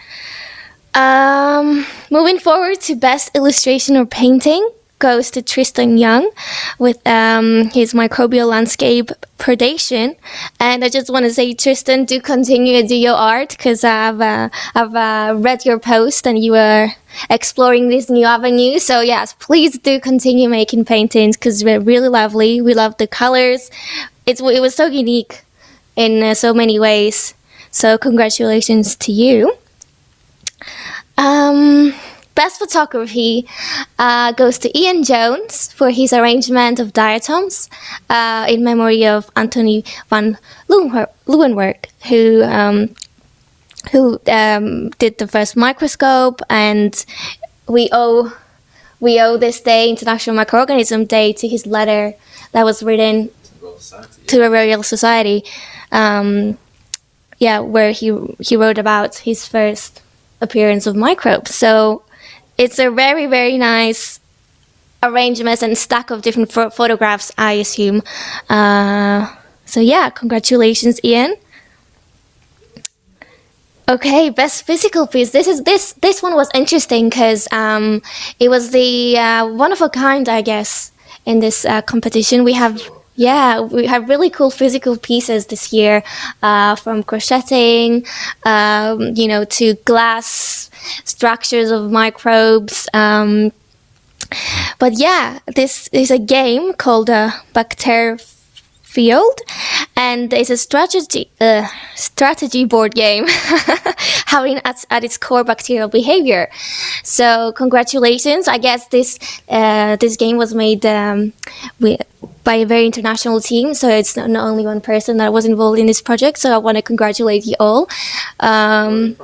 [SPEAKER 6] Moving forward to best illustration or painting goes to Tristan Young with his microbial landscape predation. And I just want to say, Tristan, do continue to do your art, because I've read your post and you are exploring this new avenue. So yes, please do continue making paintings, because they're really lovely. We love the colors. It was so unique in so many ways. So congratulations to you. Best photography goes to Ian Jones for his arrangement of diatoms in memory of Anthony van Leeuwenhoek, who did the first microscope, and we owe this day, International Microorganism Day, to his letter that was written to the Royal Society. Where he wrote about his first appearance of microbes. So it's a very, very nice arrangement and stack of different photographs, I assume. So yeah, congratulations, Ian. Okay, best physical piece. This one was interesting because it was the one of a kind, I guess, in this competition. We have really cool physical pieces this year, from crocheting, to glass structures of microbes. But yeah, this is a game called Bacteria Field, and it's a strategy board game having at its core bacterial behavior. So congratulations! I guess this game was made by a very international team, so it's not only one person that was involved in this project. So I want to congratulate you all. I'm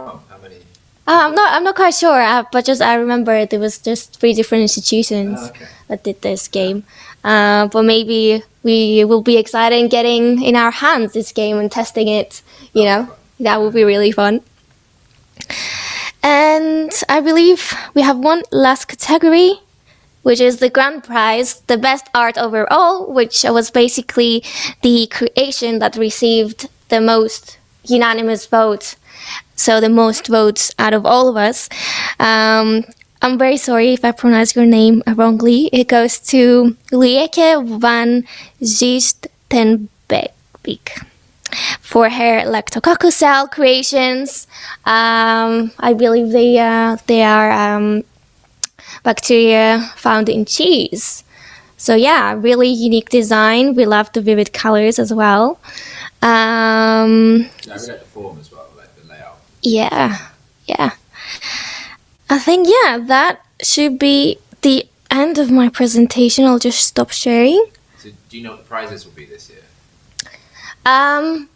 [SPEAKER 6] not quite sure, but I remember there was just 3 different institutions that did this game. But maybe we will be excited in getting in our hands this game and testing it. That would be really fun. And I believe we have one last category, which is the grand prize, the best art overall, which was basically the creation that received the most unanimous votes. So the most votes out of all of us. I'm very sorry if I pronounce your name wrongly. It goes to Lieke van Gistenbeek for her lactococcus cell creations. I believe they are bacteria found in cheese. So yeah, really unique design. We love the vivid colors as well.
[SPEAKER 1] Yeah, we like the form as well, like the layout.
[SPEAKER 6] Yeah. I think, yeah, that should be the end of my presentation. I'll just stop sharing.
[SPEAKER 1] So do you know what the prizes will be this year?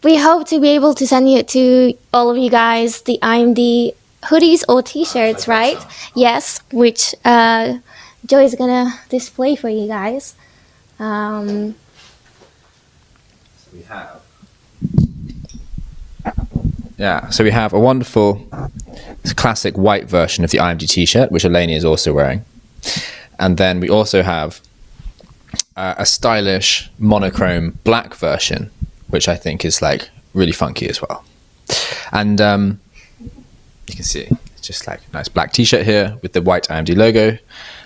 [SPEAKER 6] We hope to be able to send you to all of you guys the IMD hoodies or t-shirts, right? Yes, which Joy is gonna display for you guys.
[SPEAKER 1] So we have. Yeah, so we have a wonderful classic white version of the IMD t-shirt, which Eleni is also wearing. And then we also have a stylish monochrome black version, which I think is like really funky as well. And you can see it's just like a nice black t-shirt here with the white IMD logo. And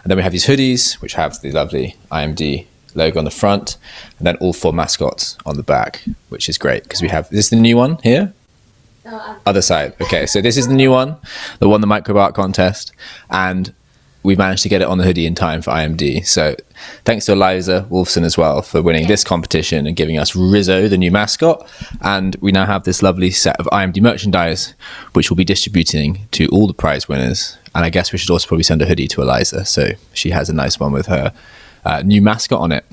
[SPEAKER 1] then we have these hoodies, which have the lovely IMD logo on the front, and then all 4 mascots on the back, which is great because we have, this is the new one here. Other side. Okay, so this is the new one, the won the microbe art contest, and we managed to get it on the hoodie in time for IMD. So thanks to Eliza Wolfson as well for winning this competition and giving us Rizzo, the new mascot. And we now have this lovely set of IMD merchandise, which we'll be distributing to all the prize winners. And I guess we should also probably send a hoodie to Eliza, so she has a nice one with her new mascot on it.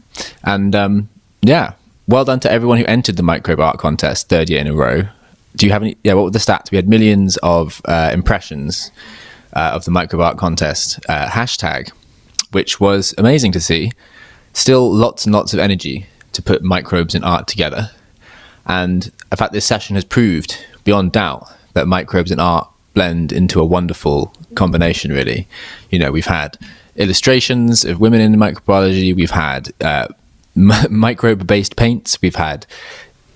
[SPEAKER 1] And yeah, well done to everyone who entered the microbe art contest 3rd year in a row. Do you have any? Yeah, what were the stats? We had millions of impressions of the microbe art contest hashtag, which was amazing to see. Still lots and lots of energy to put microbes and art together. And in fact, this session has proved beyond doubt that microbes and art blend into a wonderful combination, really. You know, we've had illustrations of women in microbiology, we've had microbe-based paints, we've had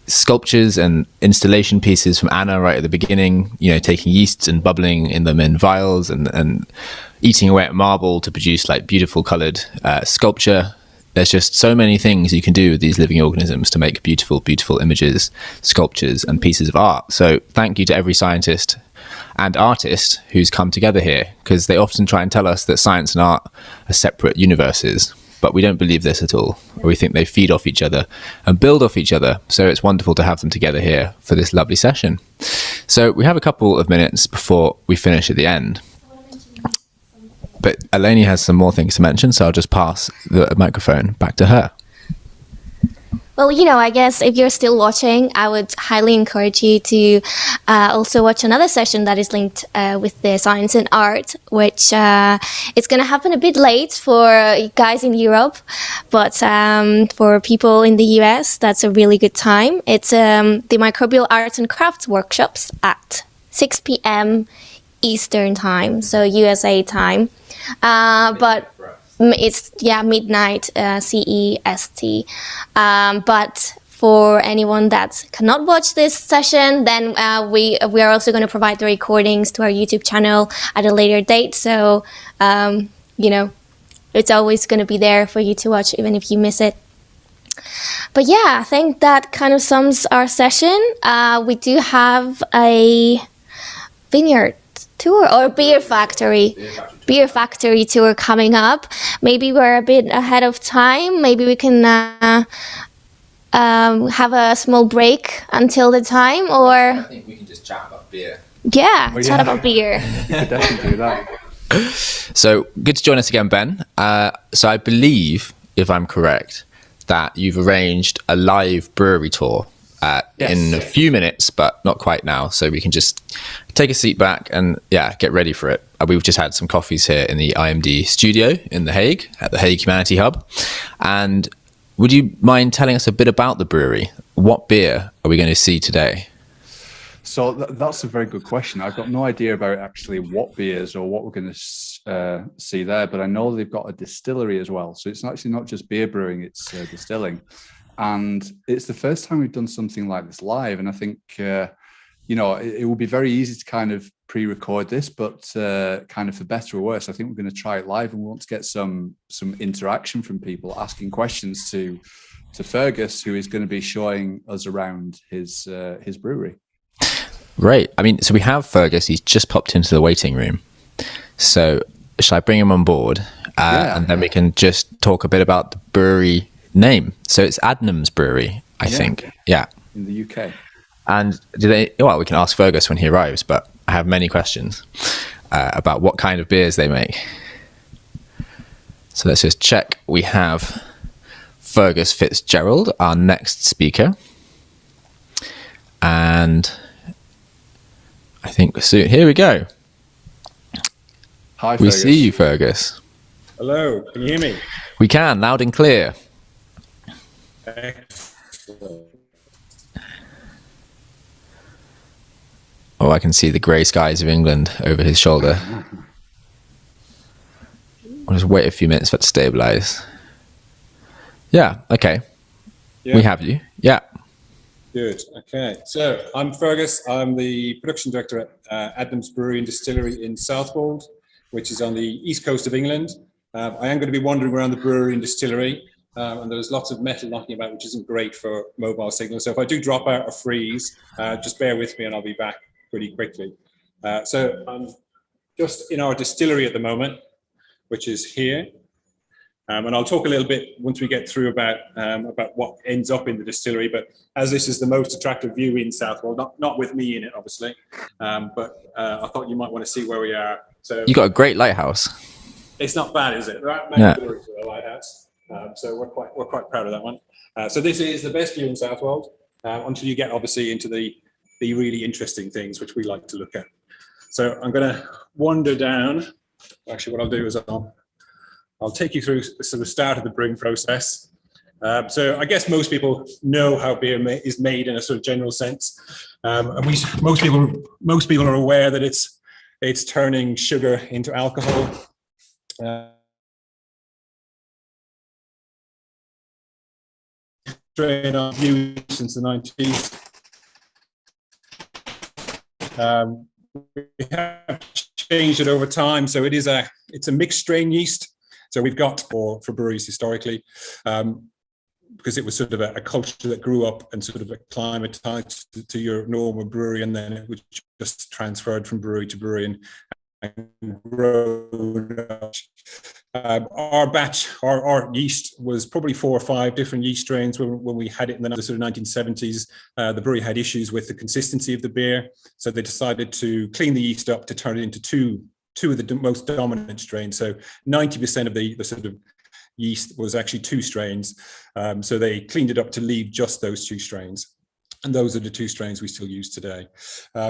[SPEAKER 1] sculptures and installation pieces from Anna right at the beginning, you know, taking yeasts and bubbling in them in vials and eating away at marble to produce like beautiful colored sculpture. There's just so many things you can do with these living organisms to make beautiful, beautiful images, sculptures and pieces of art. So thank you to every scientist and artist who's come together here, because they often try and tell us that science and art are separate universes. But we don't believe this at all. We think they feed off each other and build off each other. So it's wonderful to have them together here for this lovely session. So we have a couple of minutes before we finish at the end. But Eleni has some more things to mention, so I'll just pass the microphone back to her.
[SPEAKER 6] Well, you know, I guess if you're still watching, I would highly encourage you to also watch another session that is linked with the science and art, which it's going to happen a bit late for guys in Europe, but for people in the US, that's a really good time. It's the Microbial Arts and Crafts workshops at 6 p.m. Eastern time, so USA time. But it's midnight CEST. But for anyone that cannot watch this session, then we are also going to provide the recordings to our YouTube channel at a later date. So you know, it's always going to be there for you to watch, even if you miss it. But yeah, I think that kind of sums our session. We do have a vineyard tour or beer factory tour coming up. Maybe we're a bit ahead of time. Maybe we can have a small break until the time, or
[SPEAKER 1] I think we can just chat about beer.
[SPEAKER 6] Yeah, chat about beer.
[SPEAKER 3] You could definitely do that.
[SPEAKER 1] So good to join us again, Ben. So I believe, if I'm correct, that you've arranged a live brewery tour in a few minutes, but not quite now. So we can just take a seat back and get ready for it. We've just had some coffees here in the IMD studio in The Hague at the Hague Humanity Hub. And would you mind telling us a bit about the brewery? What beer are we going to see today?
[SPEAKER 3] So that's a very good question. I've got no idea about actually what beers or what we're going to see there, but I know they've got a distillery as well. So it's actually not just beer brewing, it's distilling. And it's the first time we've done something like this live. And I think, you know, it will be very easy to kind of pre-record this, but kind of for better or worse, I think we're going to try it live, and we want to get some interaction from people asking questions to Fergus, who is going to be showing us around his brewery.
[SPEAKER 1] Great. I mean, so we have Fergus. He's just popped into the waiting room. So shall I bring him on board? And then we can just talk a bit about the brewery name. So it's Adnams Brewery, I think. Yeah.
[SPEAKER 3] In the UK.
[SPEAKER 1] And well, we can ask Fergus when he arrives, but I have many questions about what kind of beers they make. So let's just check. We have Fergus Fitzgerald, our next speaker. And I think soon. Here we go.
[SPEAKER 3] Hi,
[SPEAKER 1] we
[SPEAKER 3] Fergus.
[SPEAKER 1] see you, Fergus.
[SPEAKER 21] Hello, can you hear me?
[SPEAKER 1] We can, loud and clear.
[SPEAKER 21] Excellent.
[SPEAKER 1] Oh, I can see the grey skies of England over his shoulder. I'll just wait a few minutes for it to stabilise. Yeah, okay.
[SPEAKER 21] Yeah.
[SPEAKER 1] We have you. Yeah.
[SPEAKER 21] Good. Okay. So I'm Fergus. I'm the production director at Adnams Brewery and Distillery in Southwold, which is on the east coast of England. I am going to be wandering around the brewery and distillery, and there's lots of metal knocking about, which isn't great for mobile signals. So if I do drop out or freeze, just bear with me and I'll be back pretty quickly. So I'm just in our distillery at the moment, which is here. And I'll talk a little bit once we get through about what ends up in the distillery. But as this is the most attractive view in Southwold, not with me in it, obviously, but I thought you might want to see where we are. So
[SPEAKER 1] You got a great lighthouse.
[SPEAKER 21] it's not bad, is it? There aren't
[SPEAKER 1] Yeah.
[SPEAKER 21] many breweries with a lighthouse, so we're quite proud of that one. So this is the best view in Southwold until you get obviously into the really interesting things which we like to look at. So I'm going to wander down. Actually, what I'll do is I'll take you through the start of the brewing process. So I guess most people know how beer is made in a sort of general sense, and most people are aware that it's turning sugar into alcohol. Strain on view since the 90s. We have changed it over time, so it's a mixed strain yeast. So we've got for breweries historically, because it was sort of a culture that grew up and sort of acclimatized to your normal brewery, and then it was just transferred from brewery to brewery and grown up. Our yeast was probably 4 or 5 different yeast strains when we had it in the sort of 1970s. The brewery had issues with the consistency of the beer, so they decided to clean the yeast up to turn it into two of the most dominant strains. So 90% of the sort of yeast was actually 2 strains. So they cleaned it up to leave just those 2 strains. And those are the 2 strains we still use today.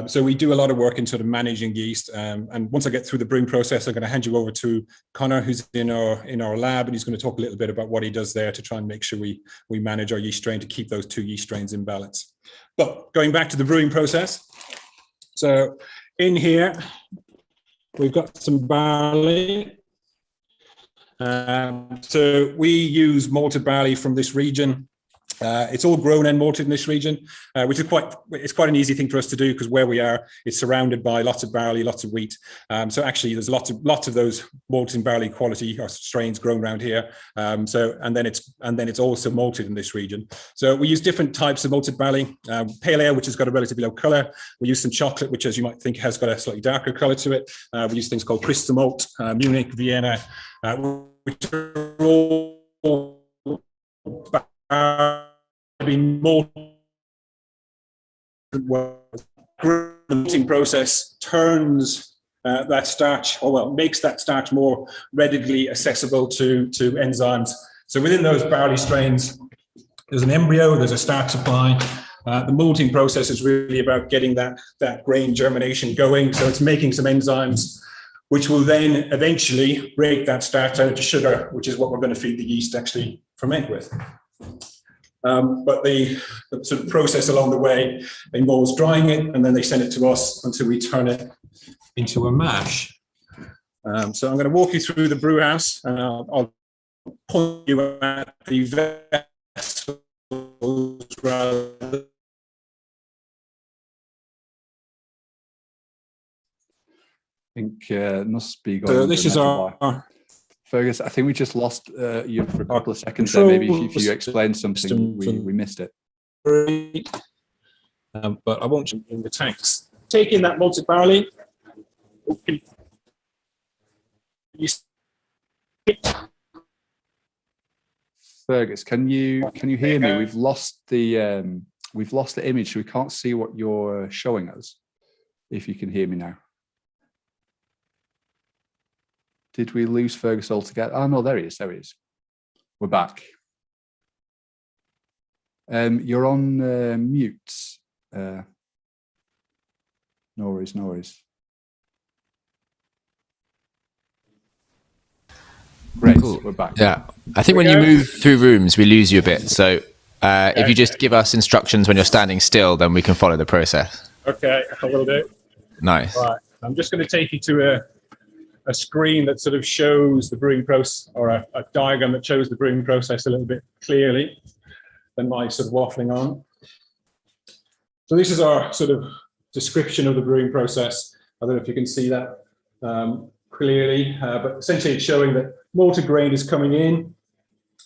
[SPEAKER 21] So we do a lot of work in sort of managing yeast. And once I get through the brewing process, I'm going to hand you over to Connor, who's in our lab, and he's going to talk a little bit about what he does there to try and make sure we manage our yeast strain to keep those 2 yeast strains in balance. But going back to the brewing process. So in here, we've got some barley. So we use malted barley from this region. It's all grown and malted in this region, which is quite an easy thing for us to do, because where we are, it's surrounded by lots of barley, lots of wheat. So actually, there's lots of those malted barley quality or strains grown around here. And then it's also malted in this region. So we use different types of malted barley. Pale ale, which has got a relatively low color. We use some chocolate, which, as you might think, has got a slightly darker color to it. We use things called crystal malt, Munich, Vienna, which are all been malted. The malting process turns that starch, makes that starch more readily accessible to enzymes. So within those barley strains, there's an embryo, there's a starch supply. The malting process is really about getting that grain germination going. So it's making some enzymes, which will then eventually break that starch out into sugar, which is what we're going to feed the yeast actually ferment with. But the sort of process along the way involves drying it, and then they send it to us until we turn it into a mash. So I'm going to walk you through the brew house, and I'll point you at the vessels rather.
[SPEAKER 3] I think must be going.
[SPEAKER 21] So this is our
[SPEAKER 3] Fergus. I think we just lost you for a couple of seconds there. Maybe if you explained something, we missed it.
[SPEAKER 21] But I won't in the tanks. Take in that malted barley.
[SPEAKER 3] Fergus, can you hear me? We've lost the image, so we can't see what you're showing us. If you can hear me now. Did we lose Fergus altogether? Oh no, there he is. There he is. We're back. You're on mute. No worries, no worries. Great,
[SPEAKER 1] cool.
[SPEAKER 3] We're back.
[SPEAKER 1] Yeah, I think when you move through rooms, we lose you a bit. So if you just give us instructions when you're standing still, then we can follow the process.
[SPEAKER 21] Okay, I will do.
[SPEAKER 1] Nice.
[SPEAKER 21] Right, I'm just going to take you to a screen that sort of shows the brewing process, or a diagram that shows the brewing process a little bit clearly than my sort of waffling on. So this is our sort of description of the brewing process. I don't know if you can see that clearly, but essentially it's showing that malted grain is coming in,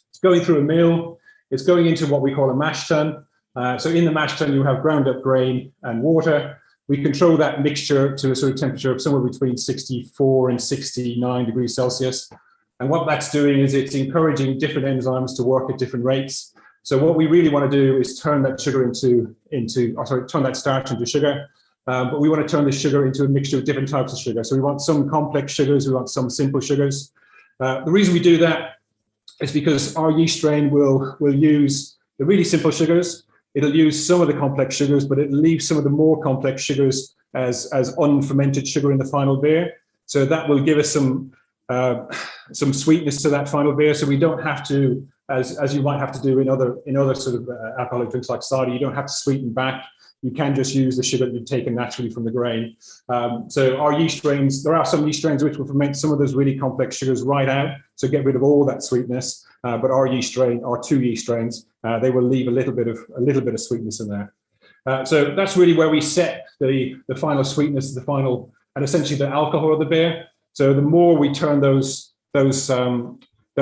[SPEAKER 21] it's going through a mill, it's going into what we call a mash tun. So in the mash tun you have ground up grain and water. We control that mixture to a sort of temperature of somewhere between 64 and 69 degrees Celsius. And what that's doing is it's encouraging different enzymes to work at different rates. So what we really want to do is turn that sugar turn that starch into sugar. But we want to turn the sugar into a mixture of different types of sugar. So we want some complex sugars, we want some simple sugars. The reason we do that is because our yeast strain will use the really simple sugars. It'll use some of the complex sugars, but it'll leave some of the more complex sugars as unfermented sugar in the final beer. So that will give us some sweetness to that final beer. So we don't have to, as you might have to do in other sort of alcoholic drinks like cider, you don't have to sweeten back. You can just use the sugar that you've taken naturally from the grain. So our yeast strains, there are some yeast strains which will ferment some of those really complex sugars right out, so get rid of all that sweetness. But our yeast strain, our two yeast strains, they will leave a little bit of sweetness in there. So that's really where we set the final sweetness, and essentially the alcohol of the beer. So the more we turn those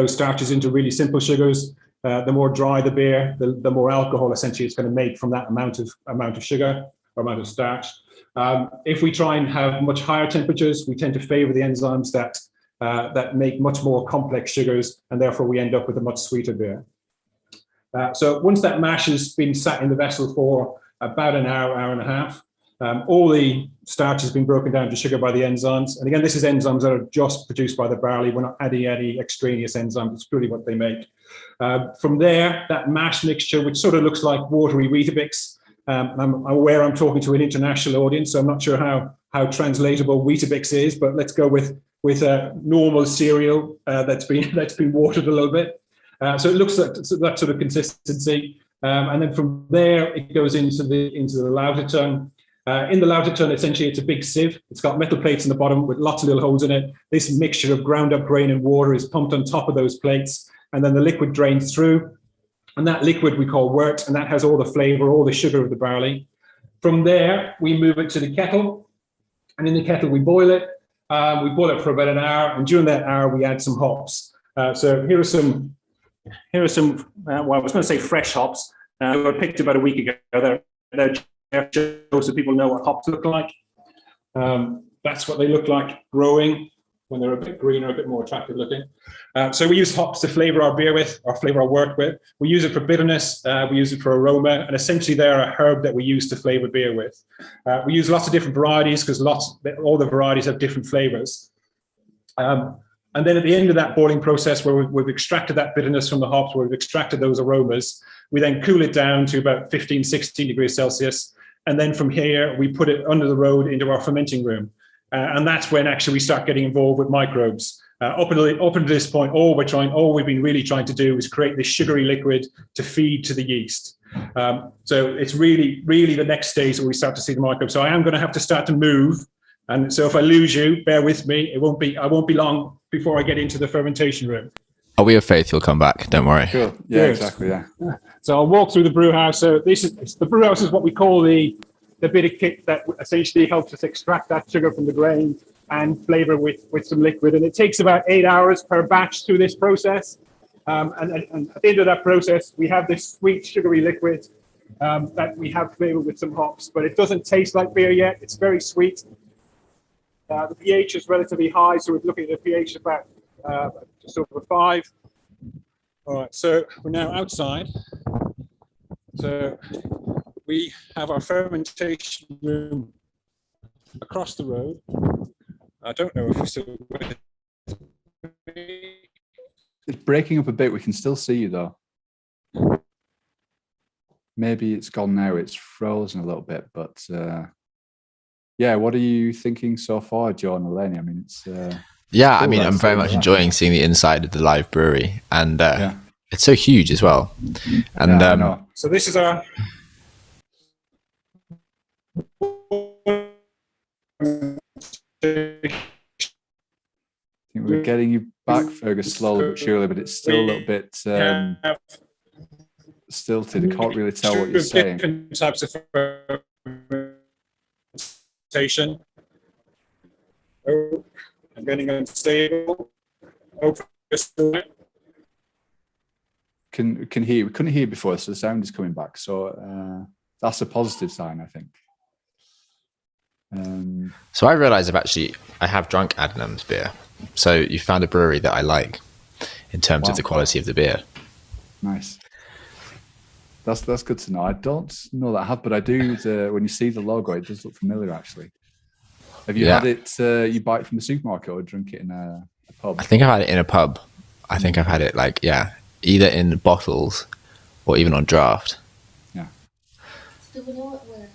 [SPEAKER 21] starches into really simple sugars, the more dry the beer, the more alcohol essentially it's going to make from that amount of sugar or amount of starch. If we try and have much higher temperatures, we tend to favor the enzymes that make much more complex sugars, and therefore we end up with a much sweeter beer. So once that mash has been sat in the vessel for about an hour, hour and a half, all the starch has been broken down to sugar by the enzymes. And again, this is enzymes that are just produced by the barley. We're not adding any extraneous enzymes. It's purely what they make. From there, that mash mixture, which sort of looks like watery Weetabix. I'm aware I'm talking to an international audience, so I'm not sure how translatable Weetabix is, but let's go with a normal cereal that's been watered a little bit. So it looks like that sort of consistency. And then from there, it goes into the lauter tun. In the lauter tun, essentially, it's a big sieve. It's got metal plates in the bottom with lots of little holes in it. This mixture of ground up grain and water is pumped on top of those plates, and then the liquid drains through. And that liquid we call wort, and that has all the flavor, all the sugar of the barley. From there, we move it to the kettle, and in the kettle, we boil it. We boil it for about an hour, and during that hour, we add some hops. So here are some, well, I was going to say fresh hops. They were picked about a week ago. They're so people know what hops look like. That's what they look like growing when they're a bit greener, a bit more attractive looking. So we use hops to flavor our beer with, or flavor our wort with. We use it for bitterness, we use it for aroma, and essentially they're a herb that we use to flavor beer with. We use lots of different varieties because all the varieties have different flavors. And then at the end of that boiling process, where we've extracted that bitterness from the hops, where we've extracted those aromas, we then cool it down to about 15, 16 degrees Celsius. And then from here, we put it under the road into our fermenting room. And that's when actually we start getting involved with microbes. Up until this point, all we've been really trying to do is create this sugary liquid to feed to the yeast. So it's really the next stage where we start to see the microbes. So I am going to have to start to move, and so if I lose you, bear with me. I won't be long before I get into the fermentation room.
[SPEAKER 1] Oh, we have faith you'll come back. Don't worry.
[SPEAKER 3] Cool. Yeah, exactly. Yeah.
[SPEAKER 21] So I'll walk through the brew house. So the brew house is what we call the bit of kit that essentially helps us extract that sugar from the grain and flavor with some liquid. And it takes about 8 hours per batch through this process. And at the end of that process, we have this sweet sugary liquid that we have flavored with some hops, but it doesn't taste like beer yet. It's very sweet. The pH is relatively high, so we're looking at a pH of about just over 5. All right, so we're now outside. So we have our fermentation room across the road. I don't know if we're still with me.
[SPEAKER 3] It's breaking up a bit. We can still see you though. Maybe it's gone now. It's frozen a little bit, but yeah. What are you thinking so far, Joe and Eleni? I mean, it's
[SPEAKER 1] yeah.
[SPEAKER 3] cool.
[SPEAKER 1] I mean, I'm very much enjoying seeing the inside of the live brewery, and it's so huge as well. And
[SPEAKER 21] so this is our.
[SPEAKER 3] I think we're getting you back, Fergus, slowly but surely, but it's still a little bit stilted. I can't really tell what you're saying.
[SPEAKER 21] Different types of fermentation. Oh, I'm getting unstable.
[SPEAKER 3] Can hear. We couldn't hear before, so the sound is coming back. So that's a positive sign, I think.
[SPEAKER 1] So I realize I have drunk Adnams beer. So you found a brewery that I like in terms of the quality of the beer.
[SPEAKER 3] Nice. That's good to know. I don't know that I have, but I do. When you see the logo, it does look familiar. Actually, have you had it? You buy it from the supermarket or drink it in a pub?
[SPEAKER 1] I think I've had it in a pub. I think I've had it either in bottles or even on draft.
[SPEAKER 3] Yeah.
[SPEAKER 6] Do we know where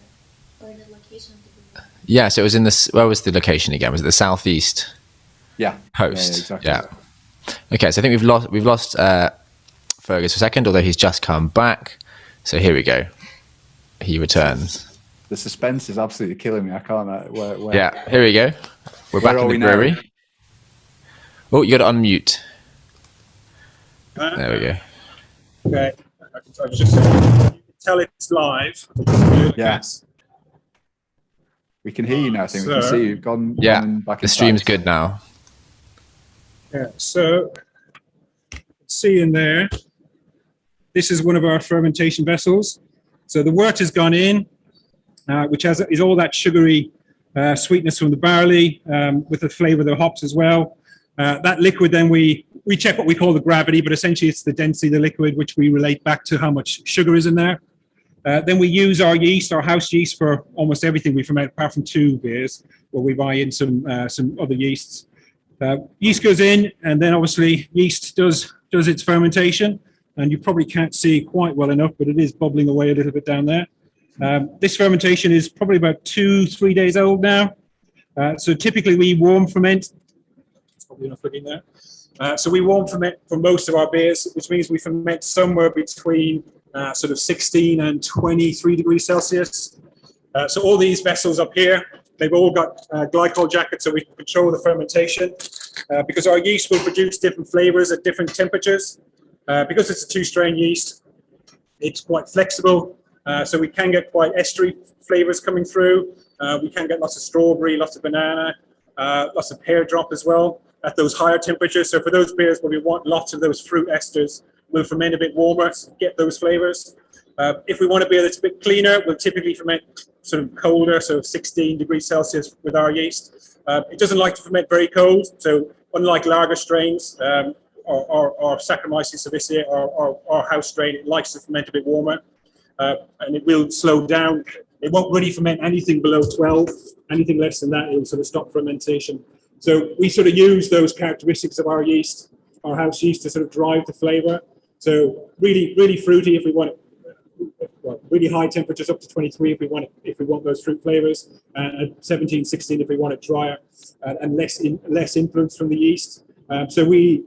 [SPEAKER 6] the location of the brewery?
[SPEAKER 1] Yeah, so it was in this. Where was the location again? Was it the southeast?
[SPEAKER 3] Yeah.
[SPEAKER 1] Coast.
[SPEAKER 3] Yeah, exactly.
[SPEAKER 1] Yeah. Okay, so I think we've lost Fergus for a second, although he's just come back. So here we go. He returns.
[SPEAKER 3] The suspense is absolutely killing me. I can't. Where?
[SPEAKER 1] Yeah, here we go. We're back in the brewery. Now? Oh, you got to unmute. There we go.
[SPEAKER 21] Okay. I was just saying, tell it's live.
[SPEAKER 3] Yes. We can hear you now. I think we can see you. Gone back.
[SPEAKER 1] The stream's good now.
[SPEAKER 21] Yeah. So see in there. This is one of our fermentation vessels. So the wort has gone in, which is all that sugary sweetness from the barley with the flavor of the hops as well. That liquid, then we check what we call the gravity, but essentially it's the density of the liquid, which we relate back to how much sugar is in there. Then we use our yeast, our house yeast, for almost everything we ferment, apart from 2 beers, where we buy in some other yeasts. Yeast goes in, and then obviously yeast does its fermentation. And you probably can't see quite well enough, but it is bubbling away a little bit down there. This fermentation is probably about 2-3 days old now. So typically we warm ferment. It's probably enough looking there. So we warm ferment for most of our beers, which means we ferment somewhere between sort of 16 and 23 degrees Celsius. So all these vessels up here, they've all got glycol jackets, so we can control the fermentation. Because our yeast will produce different flavors at different temperatures. Because it's a 2-strain yeast, it's quite flexible, so we can get quite estery flavors coming through. We can get lots of strawberry, lots of banana, lots of pear drop as well at those higher temperatures. So for those beers where we want lots of those fruit esters, we'll ferment a bit warmer to get those flavors. If we want a beer that's a bit cleaner, we'll typically ferment sort of colder, so 16 degrees Celsius with our yeast. It doesn't like to ferment very cold, so unlike lager strains, or Saccharomyces cerevisiae, or house strain, it likes to ferment a bit warmer, and it will slow down. It won't really ferment anything below 12. Anything less than that, it will sort of stop fermentation. So we sort of use those characteristics of our yeast, our house yeast, to sort of drive the flavor. So really fruity if we want it. Well, really high temperatures up to 23 if we want those fruit flavors, and 17, 16 if we want it drier, and less influence from the yeast.
[SPEAKER 12] So we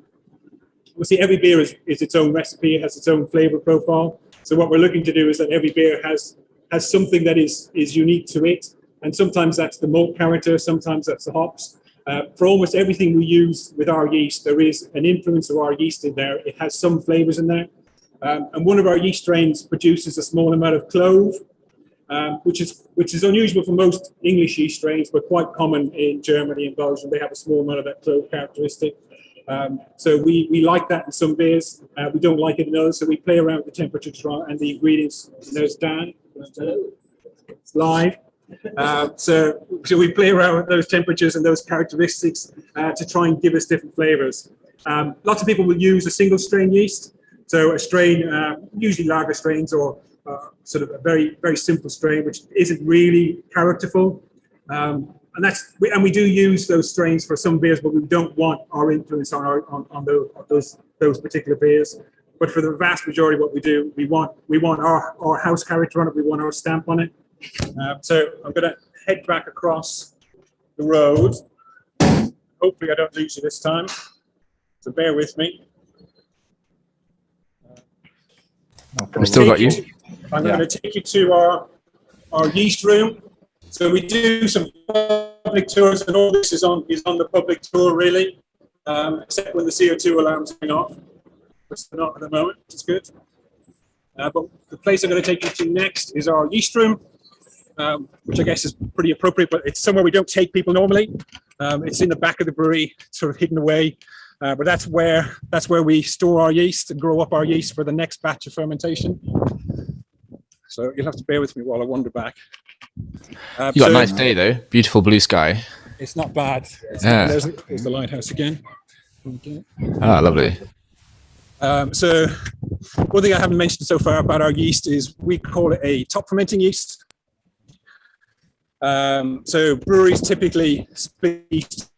[SPEAKER 12] see every beer is its own recipe, it has its own flavor profile. So what we're looking to do is that every beer has something that is unique to it. And sometimes that's the malt character, sometimes that's the hops. For almost everything we use with our yeast, there is an influence of our yeast in there. It has some flavors in there. And one of our yeast strains produces a small amount of clove, which is unusual for most English yeast strains, but quite common in Germany and Belgium. They have a small amount of that clove characteristic. So we like that in some beers. We don't like it in others, so we play around with the temperature and the ingredients. There's Dan. It's live. So we play around with those temperatures and those characteristics to try and give us different flavors. Lots of people will use a single strain yeast. So a strain, usually lager strains or sort of a very, very simple strain, which isn't really characterful. And we do use those strains for some beers, but we don't want our influence on those particular beers. But for the vast majority, what we do, we want our house character on it. We want our stamp on it. So I'm going to head back across the road. Hopefully, I don't lose you this time. So bear with me.
[SPEAKER 1] We've still got you.
[SPEAKER 12] I'm going to take you to our yeast room. So we do some public tours, and all this is on the public tour, really, except when the CO2 alarm's going off, which they're not at the moment, which is good. But the place I'm going to take you to next is our yeast room, which I guess is pretty appropriate, but it's somewhere we don't take people normally. It's in the back of the brewery, sort of hidden away. But that's where we store our yeast and grow up our yeast for the next batch of fermentation. So you'll have to bear with me while I wander back.
[SPEAKER 1] You got a nice day though, beautiful blue sky.
[SPEAKER 12] It's not bad. There's the lighthouse again.
[SPEAKER 1] Ah, lovely.
[SPEAKER 12] So one thing I haven't mentioned so far about our yeast is we call it a top fermenting yeast. So breweries typically split yeast.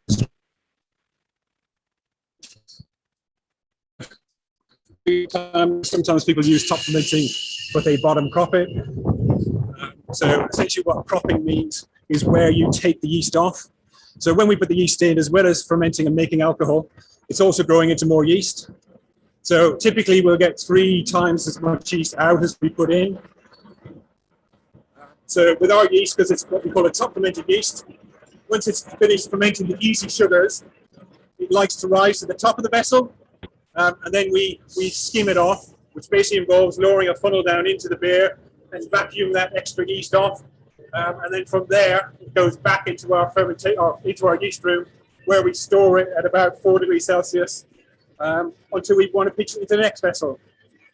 [SPEAKER 12] Sometimes people use top fermenting, but they bottom crop it. So essentially what cropping means is where you take the yeast off. So when we put the yeast in, as well as fermenting and making alcohol, it's also growing into more yeast. So typically we'll get 3 times as much yeast out as we put in. So with our yeast, because it's what we call a top fermented yeast, once it's finished fermenting the easy sugars, it likes to rise to the top of the vessel. And then we skim it off, which basically involves lowering a funnel down into the beer and vacuum that extra yeast off. And then from there, it goes back into our into our yeast room, where we store it at about 4 degrees Celsius until we want to pitch it into the next vessel.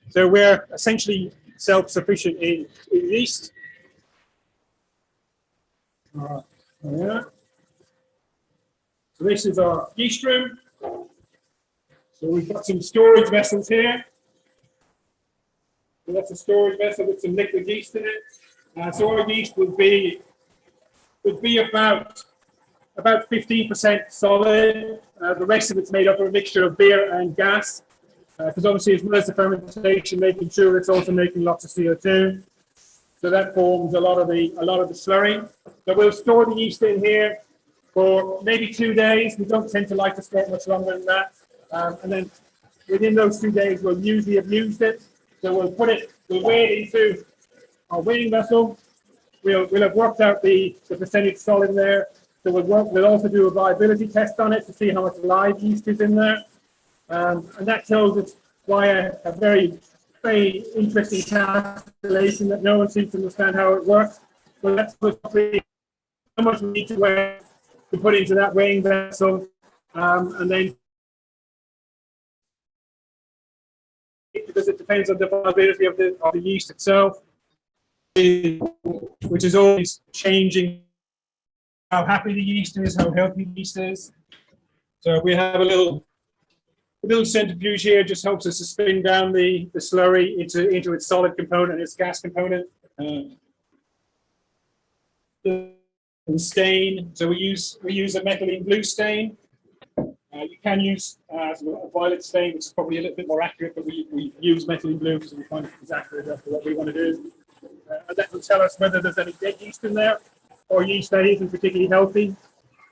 [SPEAKER 12] So we're essentially self-sufficient in yeast. Yeah. So this is our yeast room. So we've got some storage vessels here. So that's a storage vessel with some liquid yeast in it. So our yeast would be about 15% solid. The rest of it's made up of a mixture of beer and gas. Because obviously, as well as the fermentation, making sure it's also making lots of CO2. So that forms a lot of the slurry. So we'll store the yeast in here for maybe 2 days. We don't tend to like to store it much longer than that. And then within those 2 days, we'll usually have used it. So we'll weigh it into our weighing vessel. We'll have worked out the percentage solid there. So we'll also do a viability test on it to see how much live yeast is in there. And that tells us why a very, very interesting calculation that no one seems to understand how it works. So that's probably how much we need to weigh to put into that weighing vessel. And then because it depends on the viability of the yeast itself, which is always changing how happy the yeast is, how healthy the yeast is. So we have a little centrifuge here, just helps us to spin down the slurry into its solid component and its gas component. The stain, so we use a methylene blue stain. You can use a violet stain, which is probably a little bit more accurate, but we use methylene blue because we find it is accurate for what we want to do. And that will tell us whether there's any dead yeast in there or yeast that isn't particularly healthy.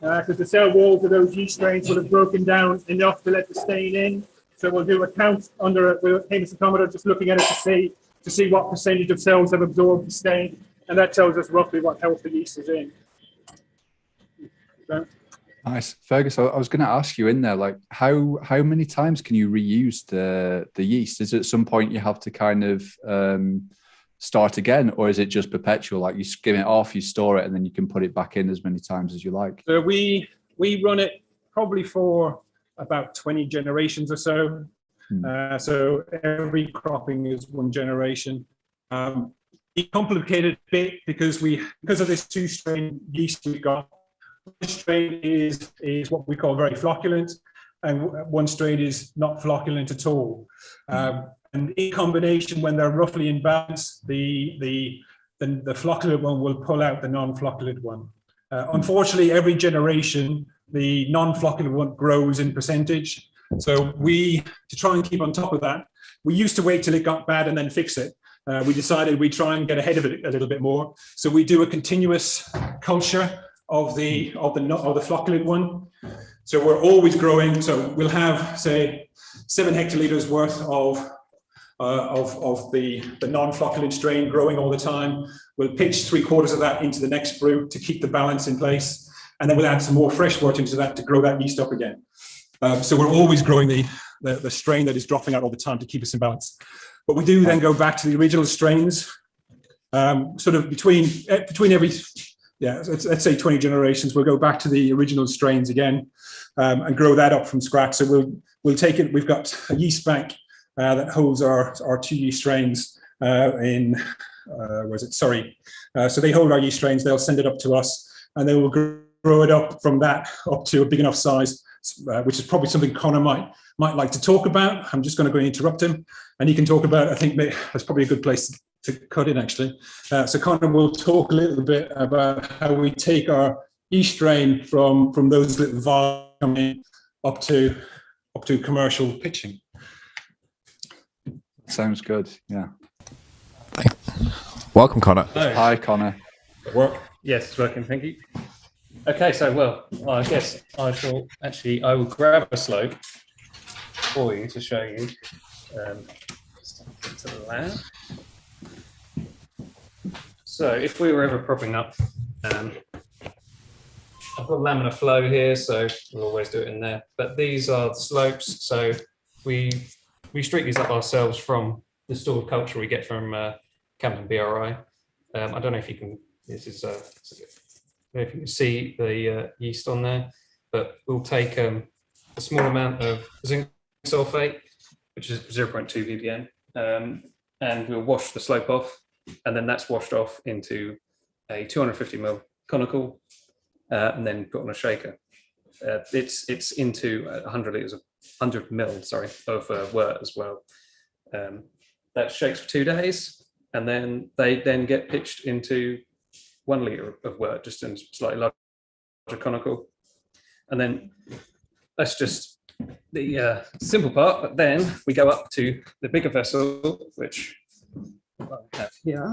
[SPEAKER 2] because the cell walls of those yeast strains will have broken down enough to let the stain in. So we'll do a count under a hematometer, just looking at it to see what percentage of cells have absorbed the stain, and that tells us roughly what health the yeast is in. So,
[SPEAKER 3] Nice. Fergus, I was going to ask you in there, like how many times can you reuse the yeast? Is it at some point you have to kind of start again, or is it just perpetual? Like you skim it off, you store it, and then you can put it back in as many times as you like?
[SPEAKER 2] so we run it probably for about 20 generations or so. So every cropping is one generation. It complicated a bit because of this 2-strain yeast we got. One strain is what we call very flocculent, and one strain is not flocculent at all. And in combination, when they're roughly in balance, the flocculent one will pull out the non-flocculent one. Unfortunately, every generation, the non-flocculent one grows in percentage. So to try and keep on top of that, we used to wait till it got bad and then fix it. We decided we'd try and get ahead of it a little bit more. So we do a continuous culture of the flocculent one. So we're always growing. So we'll have, say, 7 hectoliters worth of the non-flocculent strain growing all the time. We'll pitch 3/4 of that into the next brew to keep the balance in place. And then we'll add some more fresh wort into that to grow that yeast up again. So we're always growing the strain that is dropping out all the time to keep us in balance. But we do then go back to the original strains, sort of between every, let's say 20 generations, we'll go back to the original strains again and grow that up from scratch. So we'll take it. We've got a yeast bank that holds our 2 yeast strains so they hold our yeast strains. They'll send it up to us, and then we'll grow it up from that up to a big enough size, which is probably something Connor might like to talk about. I'm just going to go and interrupt him, and he can talk about. I think that's probably a good place to cut in, actually. So Connor will talk a little bit about how we take our yeast strain from those little vials up to commercial pitching.
[SPEAKER 3] Sounds good. Yeah.
[SPEAKER 1] Welcome, Connor.
[SPEAKER 22] Hello.
[SPEAKER 3] Hi, Connor.
[SPEAKER 22] Work? Yes, it's working. Thank you. Okay, so I guess I will grab a slope for you to show you. To the lab. So if we were ever propping up, I've got laminar flow here, so we'll always do it in there. But these are the slopes. So we streak these up ourselves from the stored culture we get from Camden BRI. I don't know if you can. This is. I don't know if you can see the yeast on there, but we'll take a small amount of zinc sulfate, which is 0.2 ppm, and we'll wash the slope off, and then that's washed off into a 250 ml conical, and then put on a shaker. It's into 100 mil, of wort as well. That shakes for 2 days, and then they get pitched into 1 liter of wort, just in slightly larger conical. And then that's just the simple part, but then we go up to the bigger vessel, which I have here.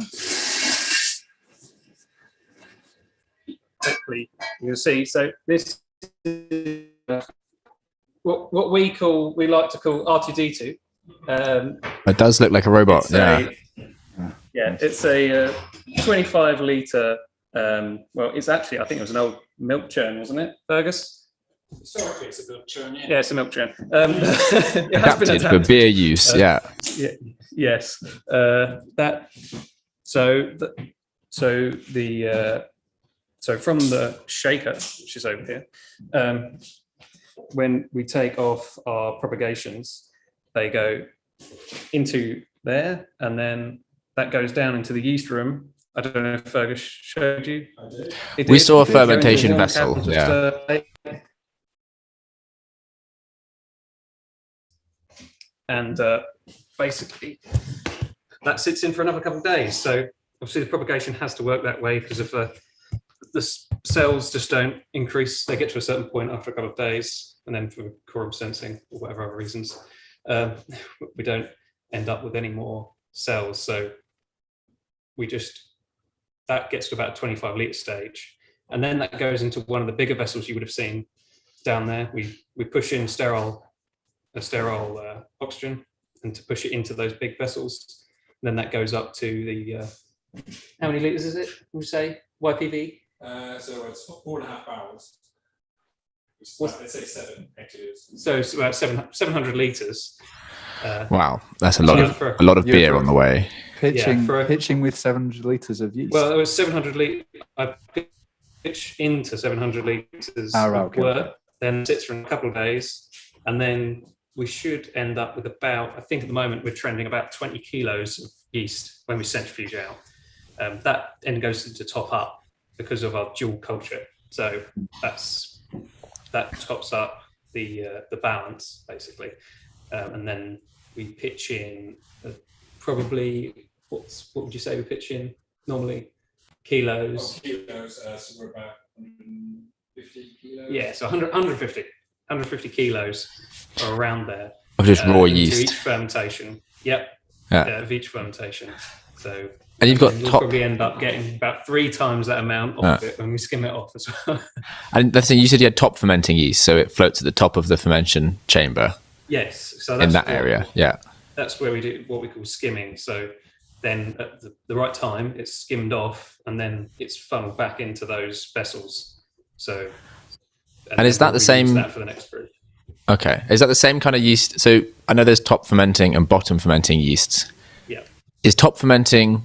[SPEAKER 22] Hopefully you can see. So this is what we like to call R2D2.
[SPEAKER 1] It does look like a robot.
[SPEAKER 22] It's a 25 litre. It's actually, I think it was an old milk churn, wasn't it, Fergus?
[SPEAKER 21] Historically, it's a milk churn.
[SPEAKER 22] Yeah, it's a milk churn.
[SPEAKER 1] Adapted for beer use.
[SPEAKER 22] Yes. So from the shaker, which is over here, when we take off our propagations, they go into there, and then that goes down into the yeast room. I don't know if Fergus showed you.
[SPEAKER 1] We saw a fermentation vessel.
[SPEAKER 22] And basically, that sits in for another couple of days. So obviously the propagation has to work that way, because if the cells just don't increase, they get to a certain point after a couple of days, and then for quorum sensing or whatever other reasons, we don't end up with any more cells. So that gets to about a 25 litre stage, and then that goes into one of the bigger vessels you would have seen down there. We push in sterile oxygen, and to push it into those big vessels. And then that goes up to the how many liters is it? We say YPV.
[SPEAKER 19] So it's 4.5 barrels. Let's say 7 hectoliters.
[SPEAKER 22] So it's about 700 liters.
[SPEAKER 1] Wow, that's a lot of beer on the way.
[SPEAKER 3] Pitching with 700 liters of yeast.
[SPEAKER 22] Well, it was 700 liters. I pitch into 700 liters of wort, then sits for a couple of days, and then we should end up with about, I think at the moment we're trending about 20 kilos of yeast when we centrifuge out. That then goes into top up because of our dual culture. So that tops up the balance basically, and then we pitch in probably what would you say we pitch in normally? Kilos.
[SPEAKER 19] Kilos, so we're about 150 kilos.
[SPEAKER 22] Yeah, so 150 kilos or around there.
[SPEAKER 1] Of just raw
[SPEAKER 22] into
[SPEAKER 1] yeast.
[SPEAKER 22] each fermentation. Yep.
[SPEAKER 1] Yeah.
[SPEAKER 22] Of each fermentation. So.
[SPEAKER 1] And you've got
[SPEAKER 22] we'll probably end up getting about 3 times that amount of it when we skim it off as well.
[SPEAKER 1] And that's the thing, you said you had top fermenting yeast, so it floats at the top of the fermentation chamber.
[SPEAKER 22] Yes. So that's
[SPEAKER 1] in that area, yeah.
[SPEAKER 22] That's where we do what we call skimming. So then at the right time, it's skimmed off and then it's funneled back into those vessels. So.
[SPEAKER 1] And is that the same?
[SPEAKER 22] That for the next brew.
[SPEAKER 1] Okay. Is that the same kind of yeast? So I know there's top fermenting and bottom fermenting yeasts.
[SPEAKER 22] Yeah.
[SPEAKER 1] Is top fermenting,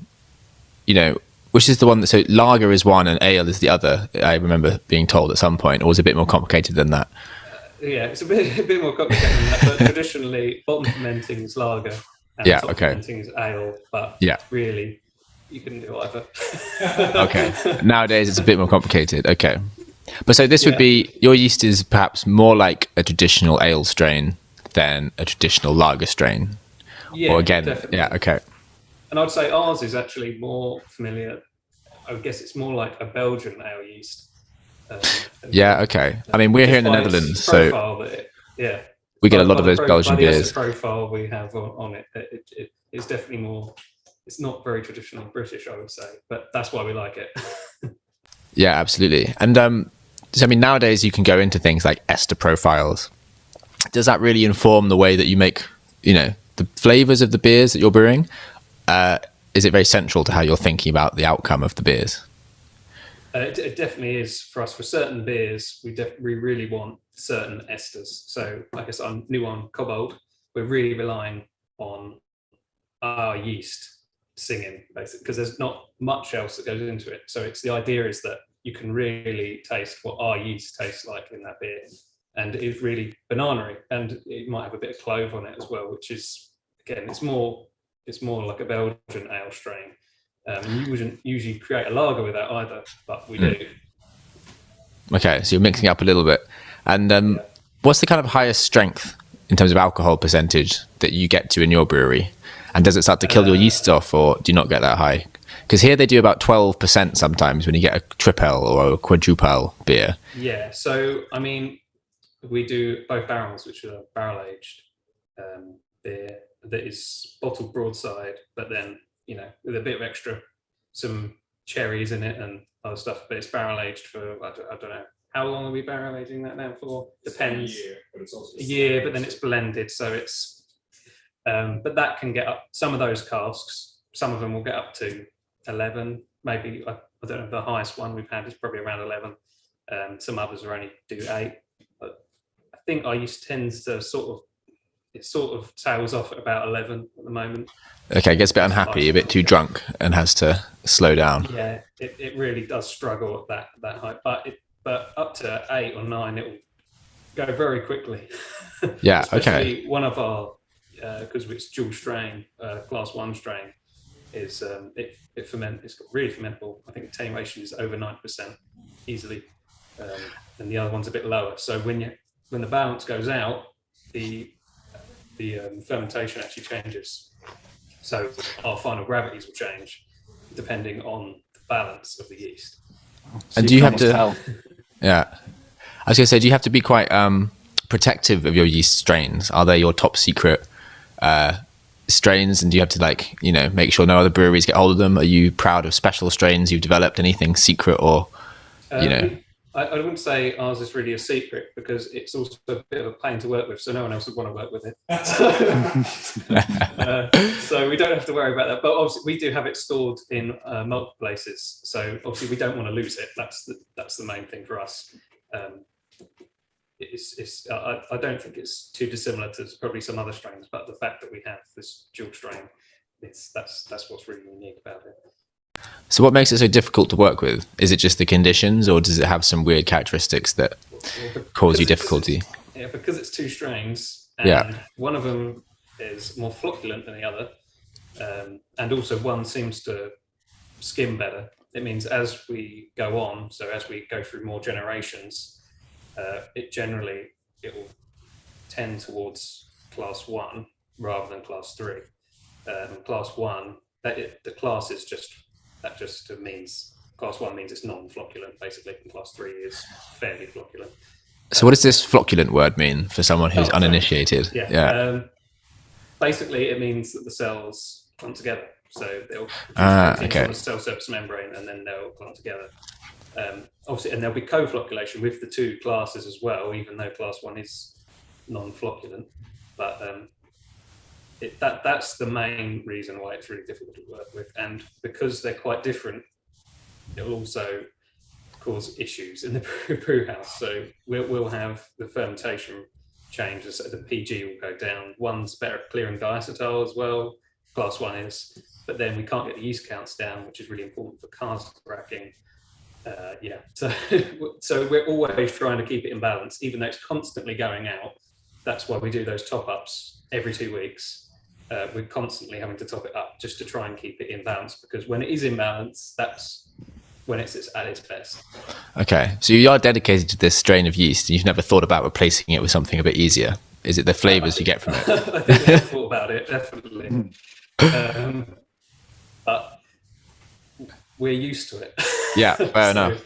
[SPEAKER 1] which is the one that, so lager is one and ale is the other, I remember being told at some point, or was it a bit more complicated than that?
[SPEAKER 22] Yeah, it's a bit more complicated than that, but traditionally bottom fermenting is lager and top fermenting is ale, but really you can do either.
[SPEAKER 1] Okay. Nowadays it's a bit more complicated. Okay. But so this would be, your yeast is perhaps more like a traditional ale strain than a traditional lager strain.
[SPEAKER 22] Yeah,
[SPEAKER 1] or again,
[SPEAKER 22] definitely.
[SPEAKER 1] yeah, okay.
[SPEAKER 22] And I'd say ours is actually more familiar. I guess it's more like a Belgian ale yeast.
[SPEAKER 1] Yeah, okay. I mean, we're here in the Netherlands, so we get a lot of those Belgian beers.
[SPEAKER 22] The profile we have on it, it's definitely more. It's not very traditional British, I would say, but that's why we like it.
[SPEAKER 1] Yeah, absolutely. And so, I mean, nowadays you can go into things like ester profiles. Does that really inform the way that you make, the flavors of the beers that you're brewing? Is it very central to how you're thinking about the outcome of the beers?
[SPEAKER 22] It definitely is for us. For certain beers, we really want certain esters. So, like I said, on new one, Cobalt, we're really relying on our yeast singing, basically, because there's not much else that goes into it. So the idea is that you can really taste what our yeast tastes like in that beer, and it's really banana-y, and it might have a bit of clove on it as well, which is, again, it's more like a Belgian ale strain. You wouldn't usually create a lager with that either, but we do.
[SPEAKER 1] Okay, so you're mixing up a little bit. And what's the kind of highest strength in terms of alcohol percentage that you get to in your brewery? And does it start to kill your yeast off, or do you not get that high? Because here they do about 12% sometimes when you get a triple or a quadruple beer.
[SPEAKER 22] Yeah, so I mean, we do both barrels, which are barrel-aged beer that is bottled broadside, but then, with a bit of extra, some cherries in it and other stuff, but it's barrel-aged for, I don't know, how long are we barrel-aging that now for? Depends. A year, but then it's blended, so it's, but that can get up, some of those casks, some of them will get up to 11, maybe, I don't know, the highest one we've had is probably around 11. Some others are only do 8, but I think our yeast tends to sort of tails off at about 11 at the moment.
[SPEAKER 1] Okay, gets a bit unhappy, a bit too drunk, and has to slow down.
[SPEAKER 22] Yeah, it really does struggle at that height, but up to 8 or 9, it will go very quickly.
[SPEAKER 1] Yeah,
[SPEAKER 22] Especially
[SPEAKER 1] okay.
[SPEAKER 22] one of our, because it's dual strain, class 1 strain, is it's really fermentable. I think attenuation is over 9% easily, and the other one's a bit lower. So when the balance goes out, the fermentation actually changes. So our final gravities will change depending on the balance of the yeast.
[SPEAKER 1] And do you have to? Yeah, I was going to say, do you have to be quite protective of your yeast strains? Are they your top secret strains, and do you have to make sure no other breweries get hold of them? Are you proud of special strains you've developed? Anything secret or you know?
[SPEAKER 22] I wouldn't say ours is really a secret because it's also a bit of a pain to work with, so no one else would want to work with it. So we don't have to worry about that. But obviously, we do have it stored in multiple places. So obviously, we don't want to lose it. That's the main thing for us. I don't think it's too dissimilar to probably some other strains, but the fact that we have this dual strain, that's what's really unique about it.
[SPEAKER 1] So what makes it so difficult to work with? Is it just the conditions, or does it have some weird characteristics that cause you difficulty?
[SPEAKER 22] Yeah, because it's two strains, and one of them is more flocculent than the other, and also one seems to skim better. It means as we go on, so as we go through more generations, it will tend towards class 1 rather than class 3. Class 1, the class is just means class 1 means it's non-flocculent basically, and class 3 is fairly flocculent.
[SPEAKER 1] So what does this flocculent word mean for someone who's uninitiated?
[SPEAKER 22] Basically it means that the cells clump together, so they'll produce on the cell surface membrane and then they'll clump together. Obviously, and there'll be co-flocculation with the two classes as well, even though class 1 is non-flocculent, but that's the main reason why it's really difficult to work with. And because they're quite different, it will also cause issues in the brew house. So we'll have the fermentation changes, so the PG will go down. One's better at clearing diacetyl as well, class 1 is, but then we can't get the yeast counts down, which is really important for cask racking. So we're always trying to keep it in balance, even though it's constantly going out. That's why we do those top-ups every 2 weeks. We're constantly having to top it up just to try and keep it in balance, because when it is in balance, that's when it's at its best.
[SPEAKER 1] Okay, so you are dedicated to this strain of yeast, and you've never thought about replacing it with something a bit easier. Is it the flavors you get from it?
[SPEAKER 22] I think we have thought about it, definitely. But we're used to it.
[SPEAKER 1] Yeah, fair enough.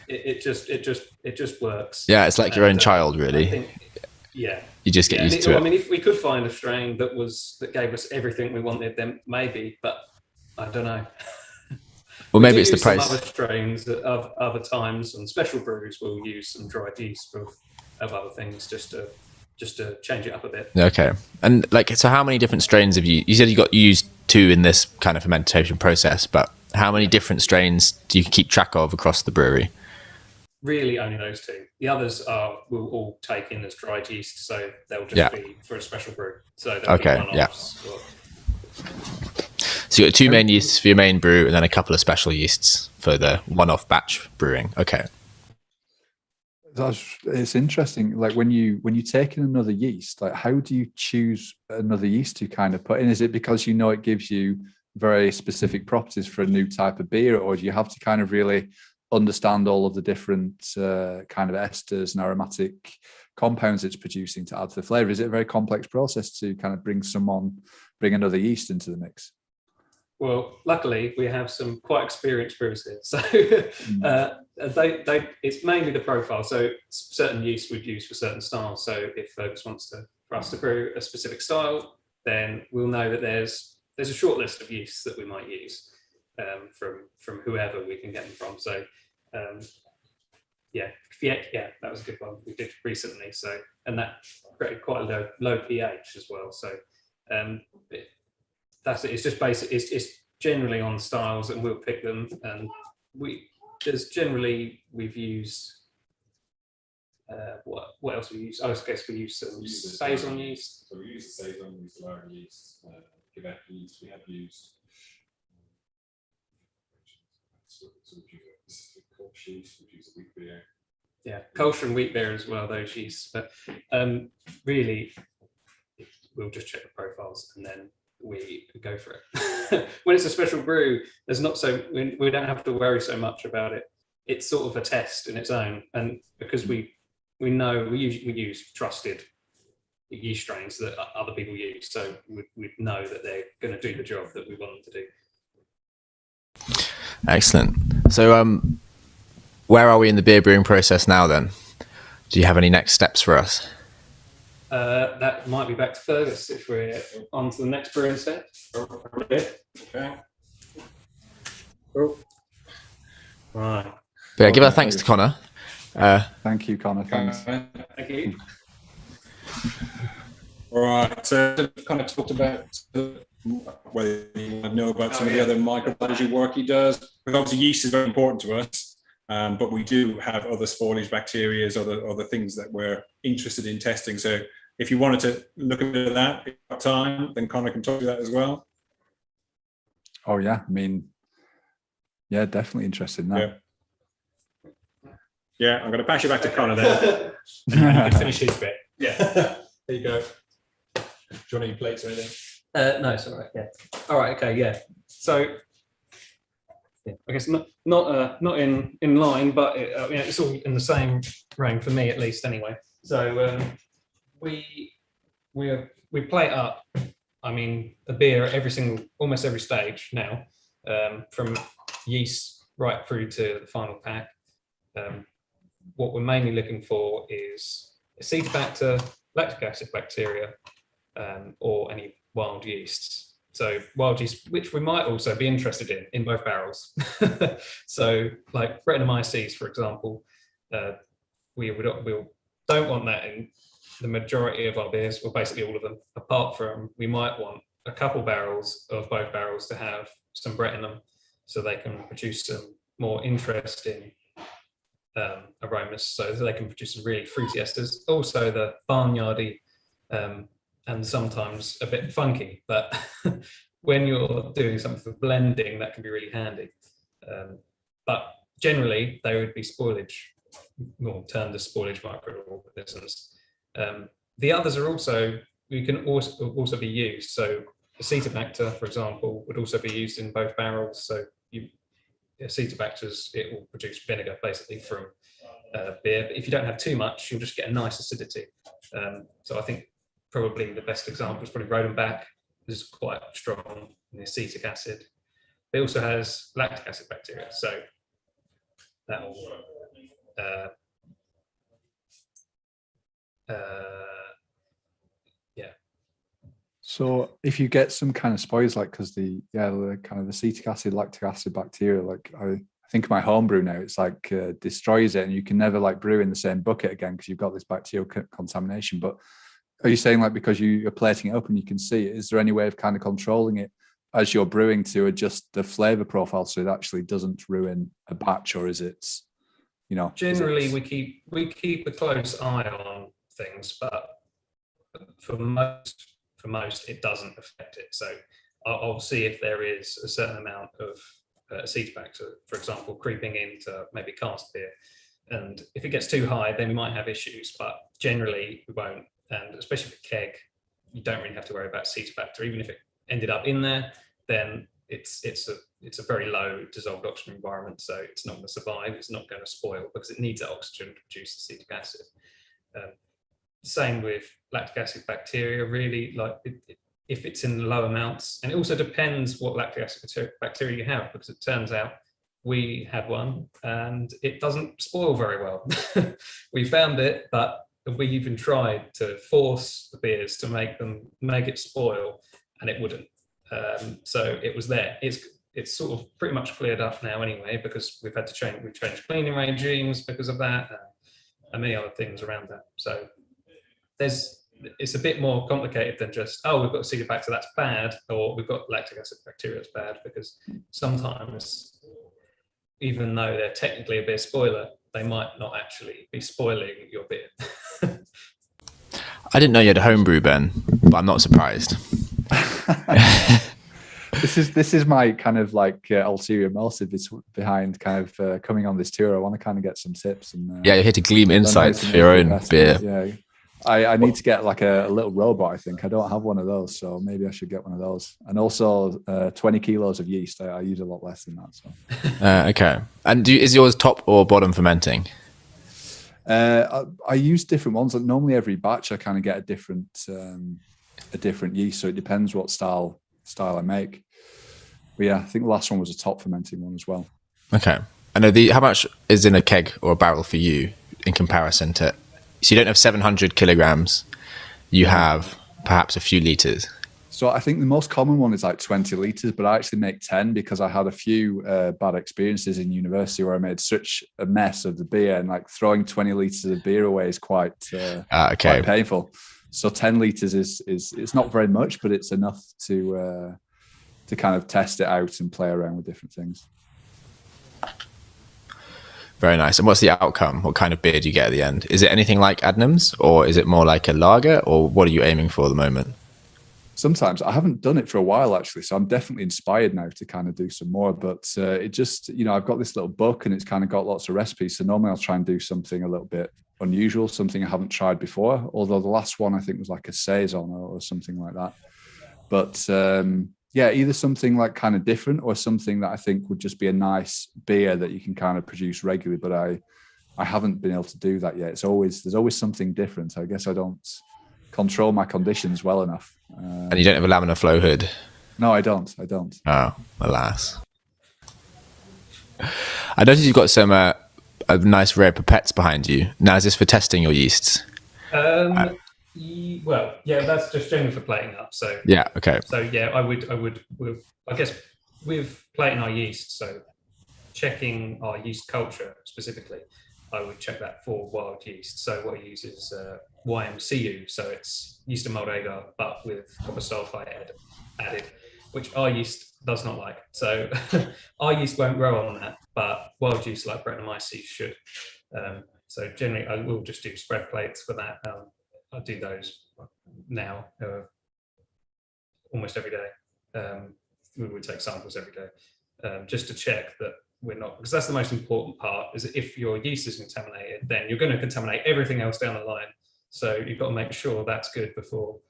[SPEAKER 22] It just works.
[SPEAKER 1] Yeah, it's like your own child, really. You just get used to it.
[SPEAKER 22] I mean, if we could find a strain that gave us everything we wanted, then maybe, but I don't know.
[SPEAKER 1] Well, maybe it's the price.
[SPEAKER 22] Some other strains at other times, and special brews will use some dried yeast of other things just to change it up a bit.
[SPEAKER 1] Okay, and so how many different strains have you said you used 2 in this kind of fermentation process, but how many different strains do you keep track of across the brewery?
[SPEAKER 22] Really only those 2. The others will all take in as dried yeast, so they'll just be for a special brew. So they'll be one-offs.
[SPEAKER 1] So you got 2 main yeasts for your main brew, and then a couple of special yeasts for the one-off batch brewing. Okay.
[SPEAKER 3] It's interesting. Like when you take in another yeast, like how do you choose another yeast to kind of put in? Is it because you know it gives you very specific properties for a new type of beer, or do you have to kind of really understand all of the different kind of esters and aromatic compounds it's producing to add to the flavor? Is it a very complex process to kind of bring another yeast into the mix?
[SPEAKER 22] Well, luckily we have some quite experienced brewers here, so it's mainly the profile. So certain yeast we'd use for certain styles. So if Fergus wants for us to brew a specific style, then we'll know that there's a short list of yeasts that we might use from whoever we can get them from. So that was a good one we did recently. So, and that created quite a low pH as well. So that's it. It's just basic. It's generally on styles, and we'll pick them. And we've used what else we use? I guess we use some saison yeast.
[SPEAKER 19] So we use the saison, we use the Larn yeast, Quebec yeast. We have used. So we use a Kolsch yeast, we use a wheat beer.
[SPEAKER 22] Yeah, Kolsch and wheat beer as well, those yeasts. But really, we'll just check the profiles and then we go for it. When it's a special brew, we don't have to worry so much about it. It's sort of a test in its own, and because we know we use trusted yeast strains that other people use, so we know that they're going to do the job that we want them to do.
[SPEAKER 1] Excellent. So, where are we in the beer brewing process now? Then, do you have any next steps for us?
[SPEAKER 22] That might be back to Fergus if we're on to the next brewing set.
[SPEAKER 19] Okay.
[SPEAKER 22] Oh. Right.
[SPEAKER 1] But yeah, give our thanks to Connor.
[SPEAKER 3] Thank you, Connor. Thanks.
[SPEAKER 2] Thank you. All right, so kind of talked about whether you want to know about some of the other microbiology work he does. But obviously, yeast is very important to us, but we do have other spoilage bacteria, other things that we're interested in testing. So if you wanted to look at that, if you have time, then Connor can talk to that as well.
[SPEAKER 3] Oh yeah, I mean, yeah, definitely interested in that.
[SPEAKER 2] Yeah, I'm going to pass you back to Connor then. And you can finish his bit. Yeah, there you go. Do you want any plates or anything?
[SPEAKER 22] No, it's all right. Yeah. All right. Okay. Yeah. So, yeah, I guess not in line, but it's all in the same range for me at least. Anyway. So we plate up. I mean, a beer at almost every stage now, from yeast right through to the final pack. What we're mainly looking for is Acetobacter, lactic acid bacteria, or any wild yeasts. So wild yeast, which we might also be interested in both barrels. So like Brettanomyces, for example, we don't want that in the majority of our beers, well, basically all of them, apart from we might want a couple barrels of both barrels to have some Brett in them so they can produce some more interesting aromas, so they can produce some really fruity esters. Also the barnyardy and sometimes a bit funky, but when you're doing something for blending, that can be really handy. But generally, they would be spoilage, or termed as spoilage microorganisms. The others are also, can also be used. So Acetobacter, for example, would also be used in both barrels. So Acetobacters, it will produce vinegar basically from beer. But if you don't have too much, you'll just get a nice acidity. So I think probably the best example is probably Rodenbach. This is quite strong in acetic acid. It also has lactic acid bacteria. So that will yeah.
[SPEAKER 3] So if you get some kind of spoils, like because the kind of acetic acid, lactic acid bacteria, like I think my homebrew now, it's like destroys it, and you can never like brew in the same bucket again because you've got this bacterial contamination. But are you saying like because you're plating it up and you can see it, is there any way of kind of controlling it as you're brewing to adjust the flavor profile so it actually doesn't ruin a batch, or is it, you know?
[SPEAKER 22] Generally, we keep a close eye on things, but for most it doesn't affect it. So I'll see if there is a certain amount of Acetobacter, for example, creeping into maybe cask beer, and if it gets too high, then we might have issues. But generally, we won't. And especially for keg, you don't really have to worry about Acetobacter. Even if it ended up in there, then it's a very low dissolved oxygen environment, so it's not going to survive. It's not going to spoil because it needs that oxygen to produce acetic acid. Same with lactic acid bacteria. Really, like if it's in low amounts, and it also depends what lactic acid bacteria you have, because it turns out we had one and it doesn't spoil very well. We found it, but we even tried to force the beers to make it spoil, and it wouldn't. So it was there. It's sort of pretty much cleared up now anyway, because we've changed cleaning regimes because of that, and many other things around that. So it's a bit more complicated than just, oh, we've got Acetobacter, that's bad, or we've got lactic acid bacteria, that's bad, because sometimes, even though they're technically a beer spoiler, they might not actually be spoiling your beer.
[SPEAKER 1] I didn't know you had a homebrew, Ben, but I'm not surprised.
[SPEAKER 3] This is my kind of like ulterior motive behind kind of coming on this tour. I want to kind of get some tips and
[SPEAKER 1] you're here to glean insights for your own beer.
[SPEAKER 3] Yeah, I need to get like a little robot. I think I don't have one of those, so maybe I should get one of those. And also 20 kilos of yeast. I use a lot less than that. So
[SPEAKER 1] okay. And is yours top or bottom fermenting?
[SPEAKER 3] I use different ones. Like normally every batch I kind of get a different yeast, so it depends what style I make. But yeah, I think the last one was a top fermenting one as well.
[SPEAKER 1] Okay. I know how much is in a keg or a barrel for you in comparison to, so you don't have 700 kilograms, you have perhaps a few liters.
[SPEAKER 3] So I think the most common one is like 20 litres, but I actually make 10 because I had a few bad experiences in university where I made such a mess of the beer, and like throwing 20 litres of beer away is quite painful. So 10 litres is it's not very much, but it's enough to kind of test it out and play around with different things.
[SPEAKER 1] Very nice. And what's the outcome? What kind of beer do you get at the end? Is it anything like Adnams, or is it more like a lager, or what are you aiming for at the moment?
[SPEAKER 3] Sometimes I haven't done it for a while, actually. So I'm definitely inspired now to kind of do some more, but it just, I've got this little book and it's kind of got lots of recipes. So normally I'll try and do something a little bit unusual, something I haven't tried before. Although the last one I think was like a Saison or something like that. But yeah, either something like kind of different or something that I think would just be a nice beer that you can kind of produce regularly. But I haven't been able to do that yet. There's always something different. I guess I don't control my conditions well enough.
[SPEAKER 1] And you don't have a laminar flow hood?
[SPEAKER 3] No, I don't.
[SPEAKER 1] Oh, alas. I noticed you've got some nice rare pipettes behind you. Now, is this for testing your yeasts?
[SPEAKER 22] Well, yeah, that's just generally for plating up. So
[SPEAKER 1] yeah, okay.
[SPEAKER 22] So yeah, I guess with plating our yeast, so checking our yeast culture specifically, I would check that for wild yeast. So what I use is YMCU, so it's yeast and mold agar, but with copper sulfide added, which our yeast does not like. So our yeast won't grow on that, but wild yeast like Brettanomyces should. So generally, I will just do spread plates for that. I do those now almost every day. We would take samples every day just to check that we're not, because that's the most important part, is that if your yeast is contaminated, then you're going to contaminate everything else down the line. So you've got to make sure that's good before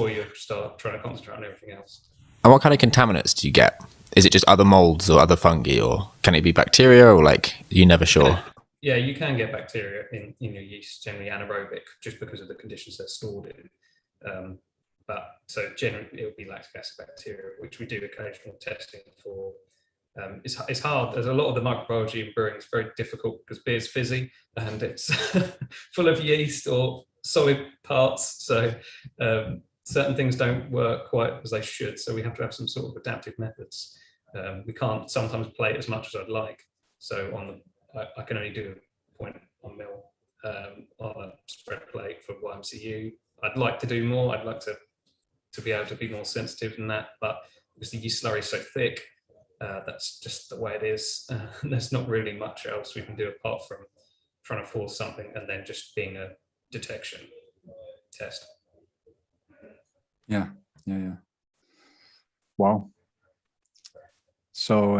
[SPEAKER 22] you start trying to concentrate on everything else.
[SPEAKER 1] And what kind of contaminants do you get? Is it just other molds or other fungi, or can it be bacteria, or like you're never sure?
[SPEAKER 22] Yeah, you can get bacteria in your yeast, generally anaerobic, just because of the conditions they're stored in. But so generally it would be lactic acid bacteria, which we do occasional testing for. It's hard. There's a lot of the microbiology in brewing is very difficult because beer's fizzy and it's full of yeast or solid parts. So certain things don't work quite as they should. So we have to have some sort of adaptive methods. We can't sometimes plate as much as I'd like. So I can only do 0.1 mil on a spread plate for YMCU. I'd like to do more. I'd like to be able to be more sensitive than that, but because the yeast slurry is so thick, that's just the way it is. There's not really much else we can do apart from trying to force something and then just being a detection test.
[SPEAKER 3] Yeah. Wow. So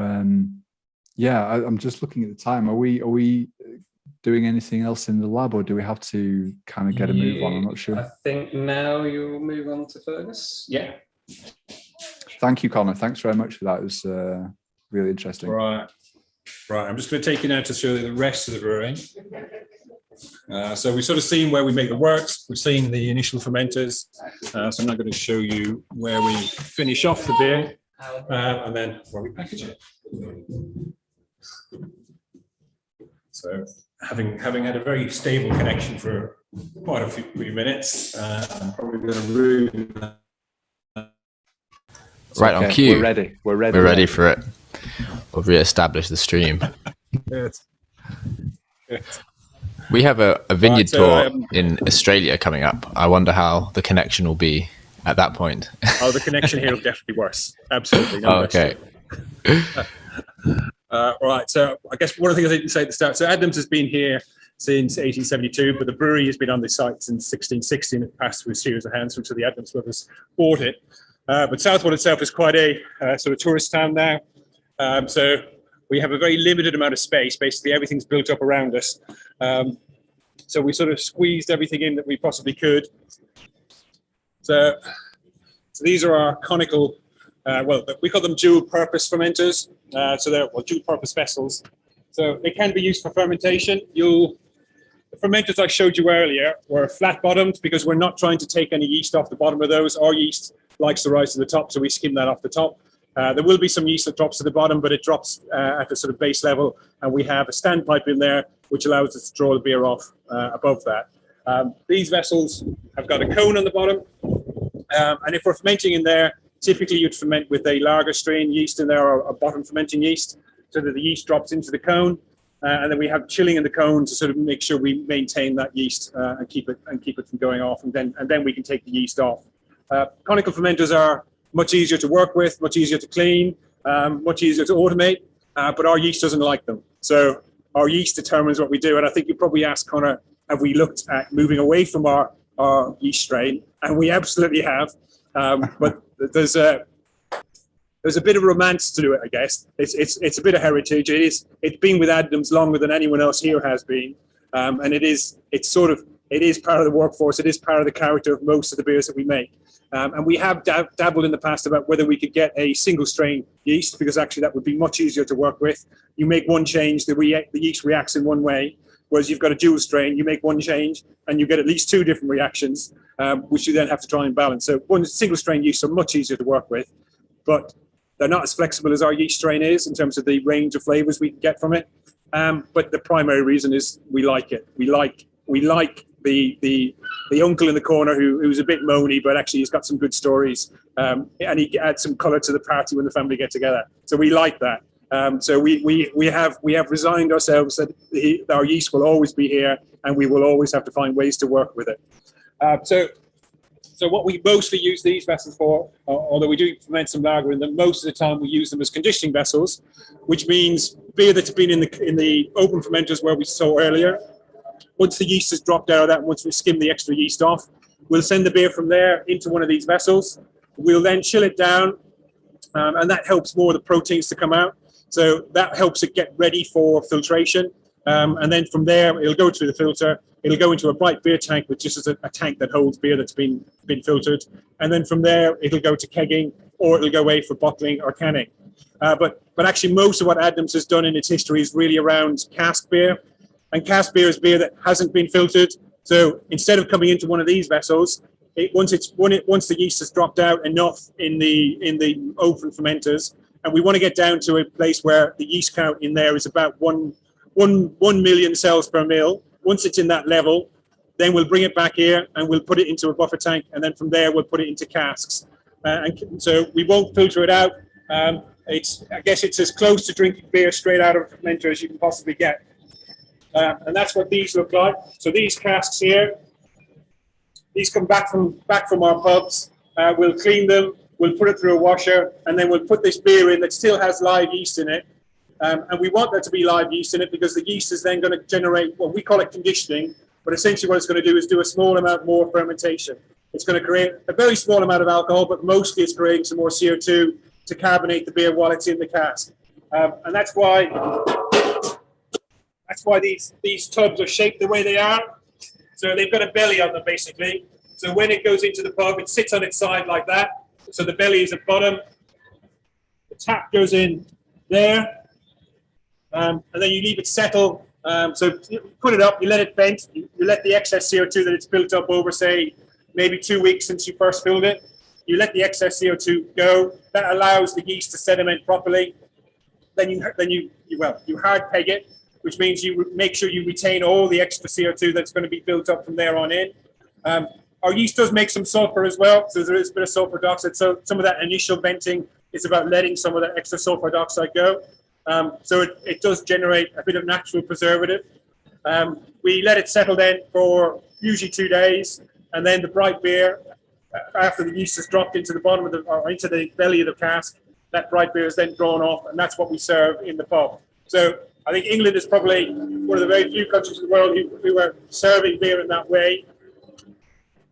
[SPEAKER 3] yeah, I'm just looking at the time. Are we doing anything else in the lab, or do we have to kind of get a move on? I'm not sure.
[SPEAKER 22] I think now you'll move on to Fergus. Yeah.
[SPEAKER 3] Thank you, Connor. Thanks very much for that. It was really interesting.
[SPEAKER 21] Right. I'm just going to take you now to show you the rest of the brewing. So we've sort of seen where we make the works. We've seen the initial fermenters. So I'm now going to show you where we finish off the beer and then where we package it. So having had a very stable connection for quite a few minutes, I'm probably going to ruin that.
[SPEAKER 1] Right on cue.
[SPEAKER 3] We're
[SPEAKER 1] ready for it. We'll re-establish the stream.
[SPEAKER 21] Good.
[SPEAKER 1] We have a vineyard tour in Australia coming up. I wonder how the connection will be at that point.
[SPEAKER 21] Oh, the connection here will definitely be worse. Absolutely. No
[SPEAKER 1] okay.
[SPEAKER 21] Right. So I guess one of the things I didn't say at the start. So Adnams has been here since 1872, but the brewery has been on this site since 1616. It passed through a series of hands until the Adnams brothers bought it. But Southwold itself is quite a sort of tourist town now. So we have a very limited amount of space. Basically, everything's built up around us. So we sort of squeezed everything in that we possibly could. So these are our conical, well, we call them dual-purpose fermenters. So they're dual-purpose vessels. So they can be used for fermentation. The fermenters I showed you earlier were flat-bottomed because we're not trying to take any yeast off the bottom of those. Our yeast likes to rise to the top, so we skim that off the top. There will be some yeast that drops to the bottom, but it drops at the sort of base level, and we have a standpipe in there which allows us to draw the beer off above that. These vessels have got a cone on the bottom,
[SPEAKER 2] And if we're fermenting in there, typically you'd ferment with a lager strain yeast in there, or a bottom fermenting yeast, so that the yeast drops into the cone. And then we have chilling in the cone to sort of make sure we maintain that yeast and keep it from going off, and then we can take the yeast off. Conical fermenters are much easier to work with, much easier to clean, much easier to automate, but our yeast doesn't like them. So our yeast determines what we do. And I think you probably asked, Connor, have we looked at moving away from our yeast strain? And we absolutely have. But there's a bit of romance to it, I guess. It's a bit of heritage. It's been with Adams longer than anyone else here has been, and it is part of the workforce. It is part of the character of most of the beers that we make. And we have dabbled in the past about whether we could get a single strain yeast, because actually that would be much easier to work with. You make one change, the yeast reacts in one way, whereas you've got a dual strain, you make one change and you get at least two different reactions, which you then have to try and balance. So one single strain yeast are much easier to work with, but they're not as flexible as our yeast strain is in terms of the range of flavors we can get from it. But the primary reason is we like it. We like the uncle in the corner who's a bit moany, but actually he's got some good stories, and he adds some color to the party when the family get together. So we like that. So we have resigned ourselves that our yeast will always be here, and we will always have to find ways to work with it. So what we mostly use these vessels for, although we do ferment some lager in them, most of the time we use them as conditioning vessels, which means beer that's been in the open fermenters where we saw earlier. Once the yeast has dropped out of that, once we skim the extra yeast off, we'll send the beer from there into one of these vessels. We'll then chill it down, and that helps more of the proteins to come out. So that helps it get ready for filtration. And then from there, it'll go through the filter. It'll go into a bright beer tank, which just is a tank that holds beer that's been filtered. And then from there, it'll go to kegging, or it'll go away for bottling or canning. But actually, most of what Adams has done in its history is really around cask beer. And cask beer is beer that hasn't been filtered. So instead of coming into one of these vessels, once the yeast has dropped out enough in the open fermenters, and we want to get down to a place where the yeast count in there is about 1 million cells per mil. Once it's in that level, then we'll bring it back here and we'll put it into a buffer tank, and then from there we'll put it into casks. And so we won't filter it out. I guess it's as close to drinking beer straight out of a fermenter as you can possibly get. And that's what these look like. So these casks here, these come back from our pubs. We'll clean them, we'll put it through a washer, and then we'll put this beer in that still has live yeast in it. And we want there to be live yeast in it because the yeast is then going to generate, well, we call it conditioning, but essentially what it's going to do is do a small amount more fermentation. It's going to create a very small amount of alcohol, but mostly it's creating some more CO2 to carbonate the beer while it's in the cask. And that's why these tubs are shaped the way they are. So they've got a belly on them, basically. So when it goes into the pub, it sits on its side like that. So the belly is at bottom. The tap goes in there. And then you leave it settle. So you put it up, you let it vent, you let the excess CO2 that it's built up over, say, maybe 2 weeks since you first filled it. You let the excess CO2 go. That allows the yeast to sediment properly. Then you hard peg it, which means you make sure you retain all the extra CO2 that's going to be built up from there on in. Our yeast does make some sulfur as well, so there is a bit of sulfur dioxide. So some of that initial venting is about letting some of that extra sulfur dioxide go. So it does generate a bit of natural preservative. We let it settle then for usually 2 days, and then the bright beer, after the yeast has dropped into the bottom of or into the belly of the cask, that bright beer is then drawn off, and that's what we serve in the pub. So I think England is probably one of the very few countries in the world who are serving beer in that way.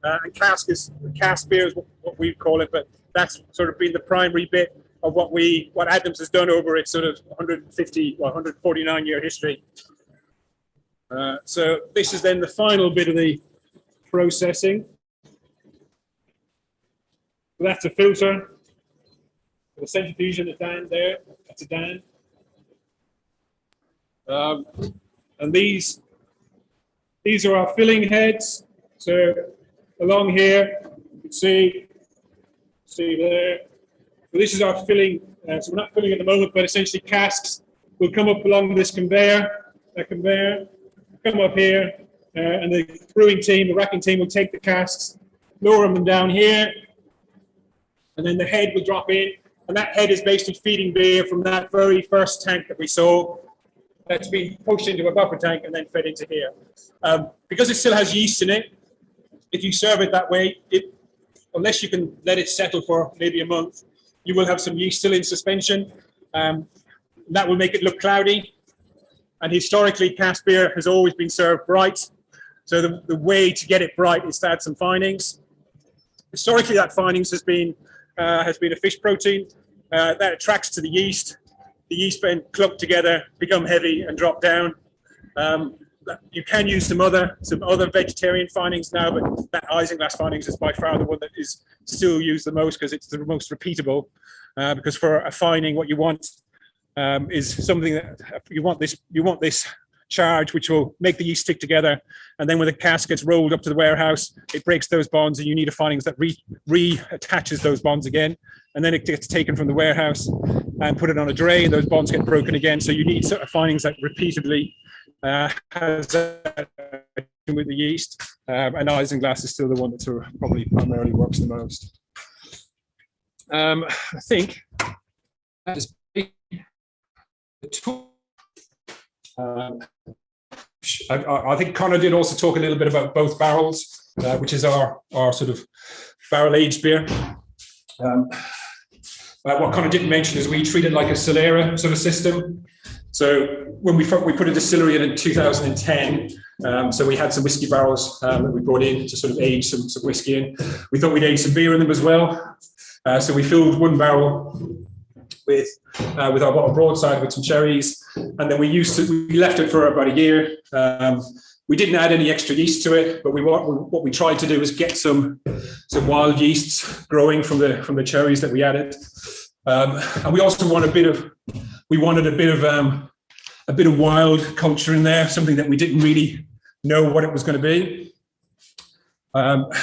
[SPEAKER 2] And cask beer is what we call it, but that's sort of been the primary bit of what Adams has done over its sort of 149-year history. So this is then the final bit of the processing. So that's a filter. The centrifuge in the Dan there, that's a Dan. And these are our filling heads. So along here, you can see there. So this is our filling. So we're not filling at the moment, but essentially casks will come up along this conveyor. That conveyor come up here, and the brewing team, the racking team, will take the casks, lower them down here, and then the head will drop in, and that head is basically feeding beer from that very first tank that we saw. That's been pushed into a buffer tank and then fed into here. Because it still has yeast in it, if you serve it that way, unless you can let it settle for maybe a month, you will have some yeast still in suspension. That will make it look cloudy. And historically, cask beer has always been served bright. So the way to get it bright is to add some finings. Historically, that finings has been a fish protein that attracts to the yeast. The yeast then clump together, become heavy, and drop down. You can use some other vegetarian finings now, but that isinglass finings is by far the one that is still used the most because it's the most repeatable. Because for a fining, what you want is something that you want this charge which will make the yeast stick together, and then when the cask gets rolled up to the warehouse, it breaks those bonds, and you need a finings that reattaches those bonds again, and then it gets taken from the warehouse and put it on a dray, and those bonds get broken again. So you need sort of finings that repeatedly has that with the yeast, and isinglass is still the one that sort of probably primarily works the most. I think that is the tool. I think Connor did also talk a little bit about both barrels, which is our sort of barrel aged beer. What Connor didn't mention is we treat it like a Solera sort of system. So when we put a distillery in 2010, so we had some whiskey barrels that we brought in to sort of age some whiskey in. We thought we'd age some beer in them as well. So we filled one barrel with our bottle broadside with some cherries, and then we left it for about a year. We didn't add any extra yeast to it, but what we tried to do was get some wild yeasts growing from the cherries that we added, and we also wanted a bit of wild culture in there, something that we didn't really know what it was going to be.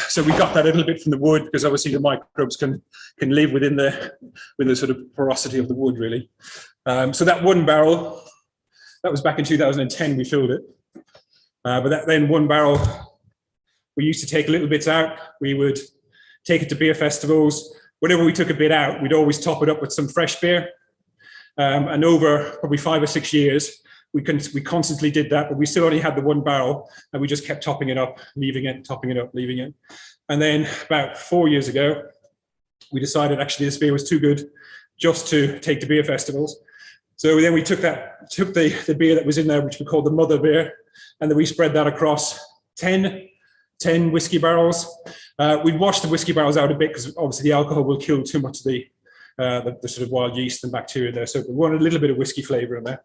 [SPEAKER 2] So we got that a little bit from the wood, because obviously the microbes can live within the sort of porosity of the wood, really. So that one barrel, that was back in 2010 we filled it. But then one barrel, we used to take little bits out. We would take it to beer festivals. Whenever we took a bit out, we'd always top it up with some fresh beer. And over probably 5 or 6 years, we constantly did that, but we still only had the one barrel, and we just kept topping it up, leaving it, topping it up, leaving it. And then about 4 years ago, we decided actually this beer was too good just to take to beer festivals. So then we took the beer that was in there, which we called the mother beer, and then we spread that across 10 whiskey barrels. We washed the whiskey barrels out a bit because obviously the alcohol will kill too much of the sort of wild yeast and bacteria there. So we wanted a little bit of whiskey flavor in there.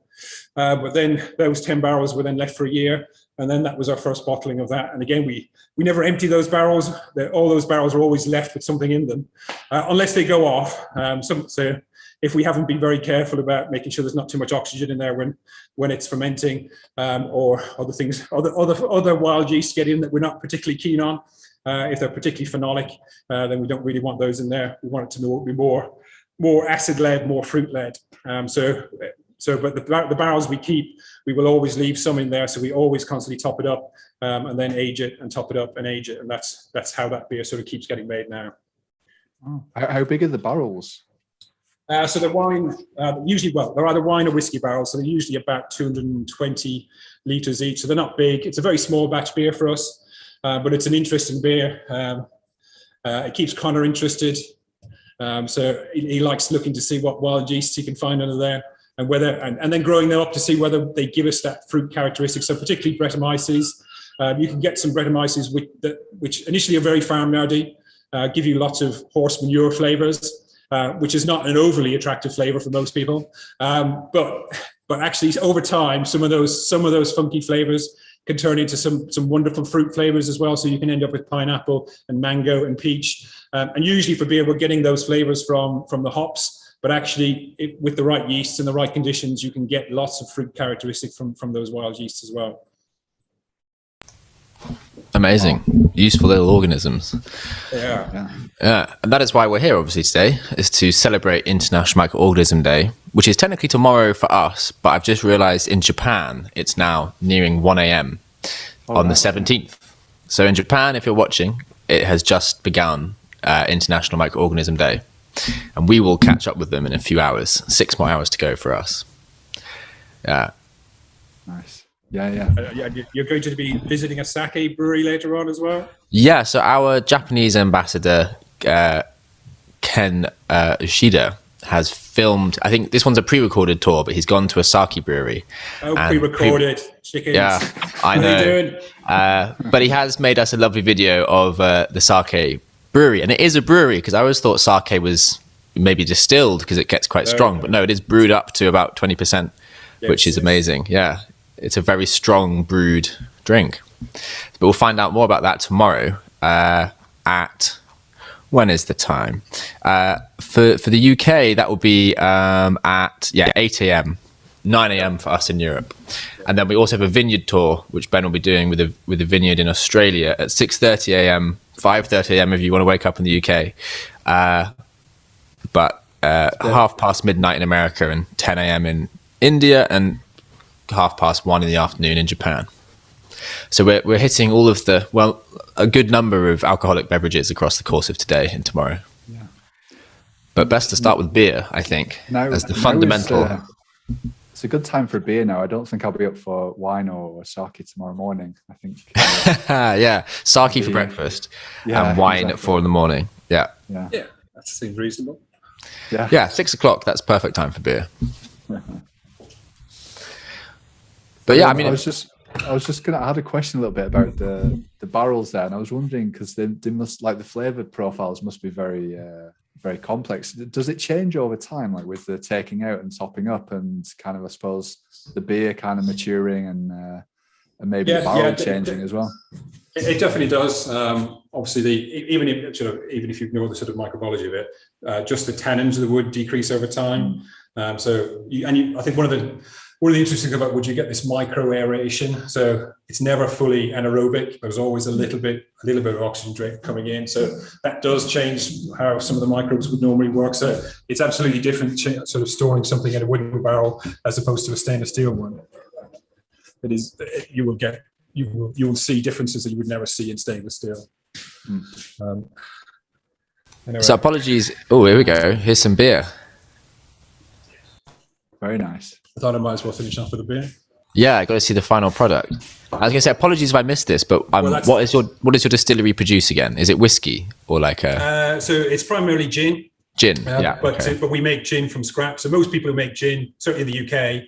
[SPEAKER 2] But then those 10 barrels were then left for a year. And then that was our first bottling of that. And again, we never empty those barrels. All those barrels are always left with something in them, unless they go off. So if we haven't been very careful about making sure there's not too much oxygen in there when it's fermenting, or other wild yeast get in that we're not particularly keen on, if they're particularly phenolic, then we don't really want those in there. We want it to be more acid-led, more fruit-led. But the barrels we keep, we will always leave some in there, so we always constantly top it up, and then age it and top it up and age it, and that's how that beer sort of keeps getting made now.
[SPEAKER 3] Oh. How big are the barrels?
[SPEAKER 2] So the wine, they're either wine or whiskey barrels, so they're usually about 220 litres each, so they're not big. It's a very small batch beer for us, but it's an interesting beer. It keeps Connor interested. So he likes looking to see what wild yeast he can find under there, and then growing them up to see whether they give us that fruit characteristic. So particularly Brettanomyces, you can get some Brettanomyces which initially are very farmyardy, give you lots of horse manure flavors, which is not an overly attractive flavor for most people. But actually over time, some of those funky flavors can turn into some wonderful fruit flavors as well. So you can end up with pineapple and mango and peach. And usually for beer, we're getting those flavors from the hops, but actually with the right yeasts and the right conditions, you can get lots of fruit characteristics from those wild yeasts as well.
[SPEAKER 1] Amazing. Useful little organisms.
[SPEAKER 2] Yeah.
[SPEAKER 1] And that is why we're here, obviously, today, is to celebrate International Microorganism Day, which is technically tomorrow for us, but I've just realized in Japan, it's now nearing 1 a.m. on the 17th. So in Japan, if you're watching, it has just begun International Microorganism Day. and we will catch up with them in a few hours. 6 more hours to go for us. Yeah.
[SPEAKER 3] Nice. Yeah.
[SPEAKER 2] You're going to be visiting a sake brewery later on as well?
[SPEAKER 1] Yeah, so our Japanese ambassador, Ken Ushida, has filmed, I think this one's a pre-recorded tour, but he's gone to a sake brewery.
[SPEAKER 2] Oh, pre-recorded chickens.
[SPEAKER 1] Yeah, I know.
[SPEAKER 2] What are you doing?
[SPEAKER 1] But he has made us a lovely video of the sake brewery. And it is a brewery, because I always thought sake was maybe distilled because it gets quite strong. But no, it is brewed up to about 20%, which is amazing. Yeah, it's a very strong brewed drink. But we'll find out more about that tomorrow at... When is the time? For the UK, that will be at 8 a.m., 9 a.m. for us in Europe. And then we also have a vineyard tour, which Ben will be doing with a vineyard in Australia at 6:30 a.m., 5:30 a.m. if you want to wake up in the UK. But 1:30 midnight in America and 10 a.m. in India and 1:30 in the afternoon in Japan. So we're hitting all of a good number of alcoholic beverages across the course of today and tomorrow.
[SPEAKER 3] Yeah.
[SPEAKER 1] But best to start with beer, I think, as the fundamental.
[SPEAKER 3] It's a good time for beer now. I don't think I'll be up for wine or sake tomorrow morning. I think.
[SPEAKER 1] Yeah, sake for breakfast and wine at 4 a.m. Yeah,
[SPEAKER 2] that seems reasonable.
[SPEAKER 1] Yeah, 6 o'clock. That's perfect time for beer. But yeah, I mean,
[SPEAKER 3] I had a question a little bit about the barrels there, and I was wondering because they must, like, the flavor profiles must be very very complex. Does it change over time, like with the taking out and topping up, and kind of, I suppose, the beer kind of maturing and maybe the barrel changing as well?
[SPEAKER 2] It definitely does. Obviously, even if you ignore the sort of microbiology of it, just the tannins of the wood decrease over time. I think one of the interesting things about wood, you get this micro aeration. So it's never fully anaerobic. There's always a little bit of oxygen coming in. So that does change how some of the microbes would normally work. So it's absolutely different, sort of storing something in a wooden barrel as opposed to a stainless steel one. It is, you will see differences that you would never see in stainless steel.
[SPEAKER 1] Anyway. So apologies. Oh, here we go. Here's some beer.
[SPEAKER 3] Very nice.
[SPEAKER 2] I thought I might as well finish off with a beer.
[SPEAKER 1] Yeah, I got to see the final product. I was going to say, apologies if I missed this, but what does your distillery produce again? Is it whiskey or like a?
[SPEAKER 2] So it's primarily gin.
[SPEAKER 1] Gin, yeah.
[SPEAKER 2] But we make gin from scratch. So most people who make gin, certainly in the UK,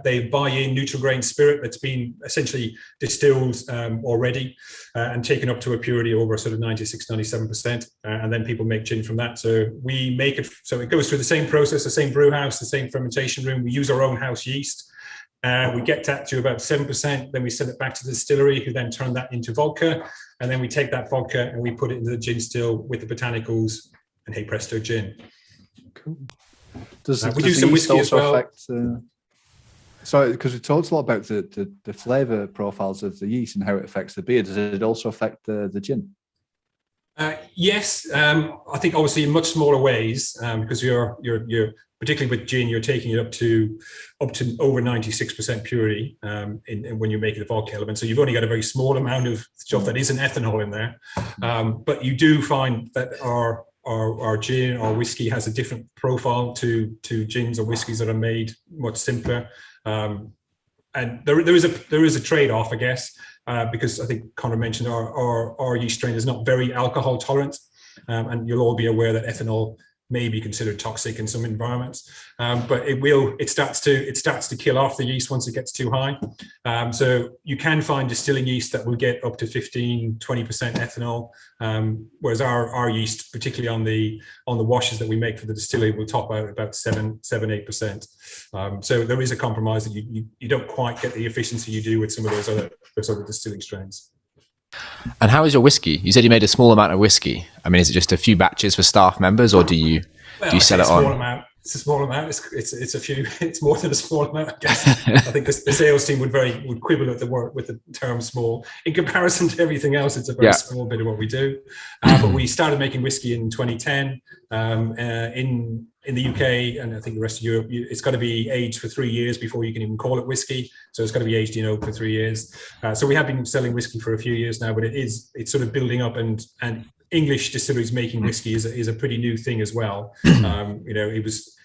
[SPEAKER 2] they buy in neutral grain spirit that's been essentially distilled already and taken up to a purity over sort of 96, 97%. And then people make gin from that. So we make it, so it goes through the same process, the same brew house, the same fermentation room. We use our own house yeast. We get that to about 7%. Then we send it back to the distillery, who then turn that into vodka. And then we take that vodka and we put it into the gin still with the botanicals, and hey presto, gin.
[SPEAKER 3] Cool.
[SPEAKER 2] We do some whiskey as well.
[SPEAKER 3] Sorry, because we talked a lot about the flavor profiles of the yeast and how it affects the beer. Does it also affect the gin?
[SPEAKER 2] Yes, I think obviously in much smaller ways, because you're particularly with gin, you're taking it up to over 96% purity when you're making the vodka element. So you've only got a very small amount of stuff that isn't ethanol in there, but you do find that our gin or whiskey has a different profile to gins or whiskies that are made much simpler. And there is a trade-off, I guess, because I think Conor mentioned our yeast strain is not very alcohol tolerant, and you'll all be aware that ethanol may be considered toxic in some environments, but it starts to kill off the yeast once it gets too high. So you can find distilling yeast that will get up to 15-20% ethanol, whereas our yeast, particularly on the washes that we make for the distillery, will top out about 7-8%. So there is a compromise that you don't quite get the efficiency you do with some of those other distilling strains.
[SPEAKER 1] And how is your whiskey? You said you made a small amount of whiskey. I mean, is it just a few batches for staff members, or do you sell it on?
[SPEAKER 2] It's a small amount. It's a few. It's more than a small amount, I guess. I think the sales team would quibble at with the term small. In comparison to everything else, it's a very small bit of what we do. But we started making whiskey in 2010 in the UK, and I think the rest of Europe. It's got to be aged for 3 years before you can even call it whiskey. So it's got to be aged in oak for 3 years. So we have been selling whiskey for a few years now, but it's sort of building up, and
[SPEAKER 21] English distilleries making whiskey is a pretty new thing as well.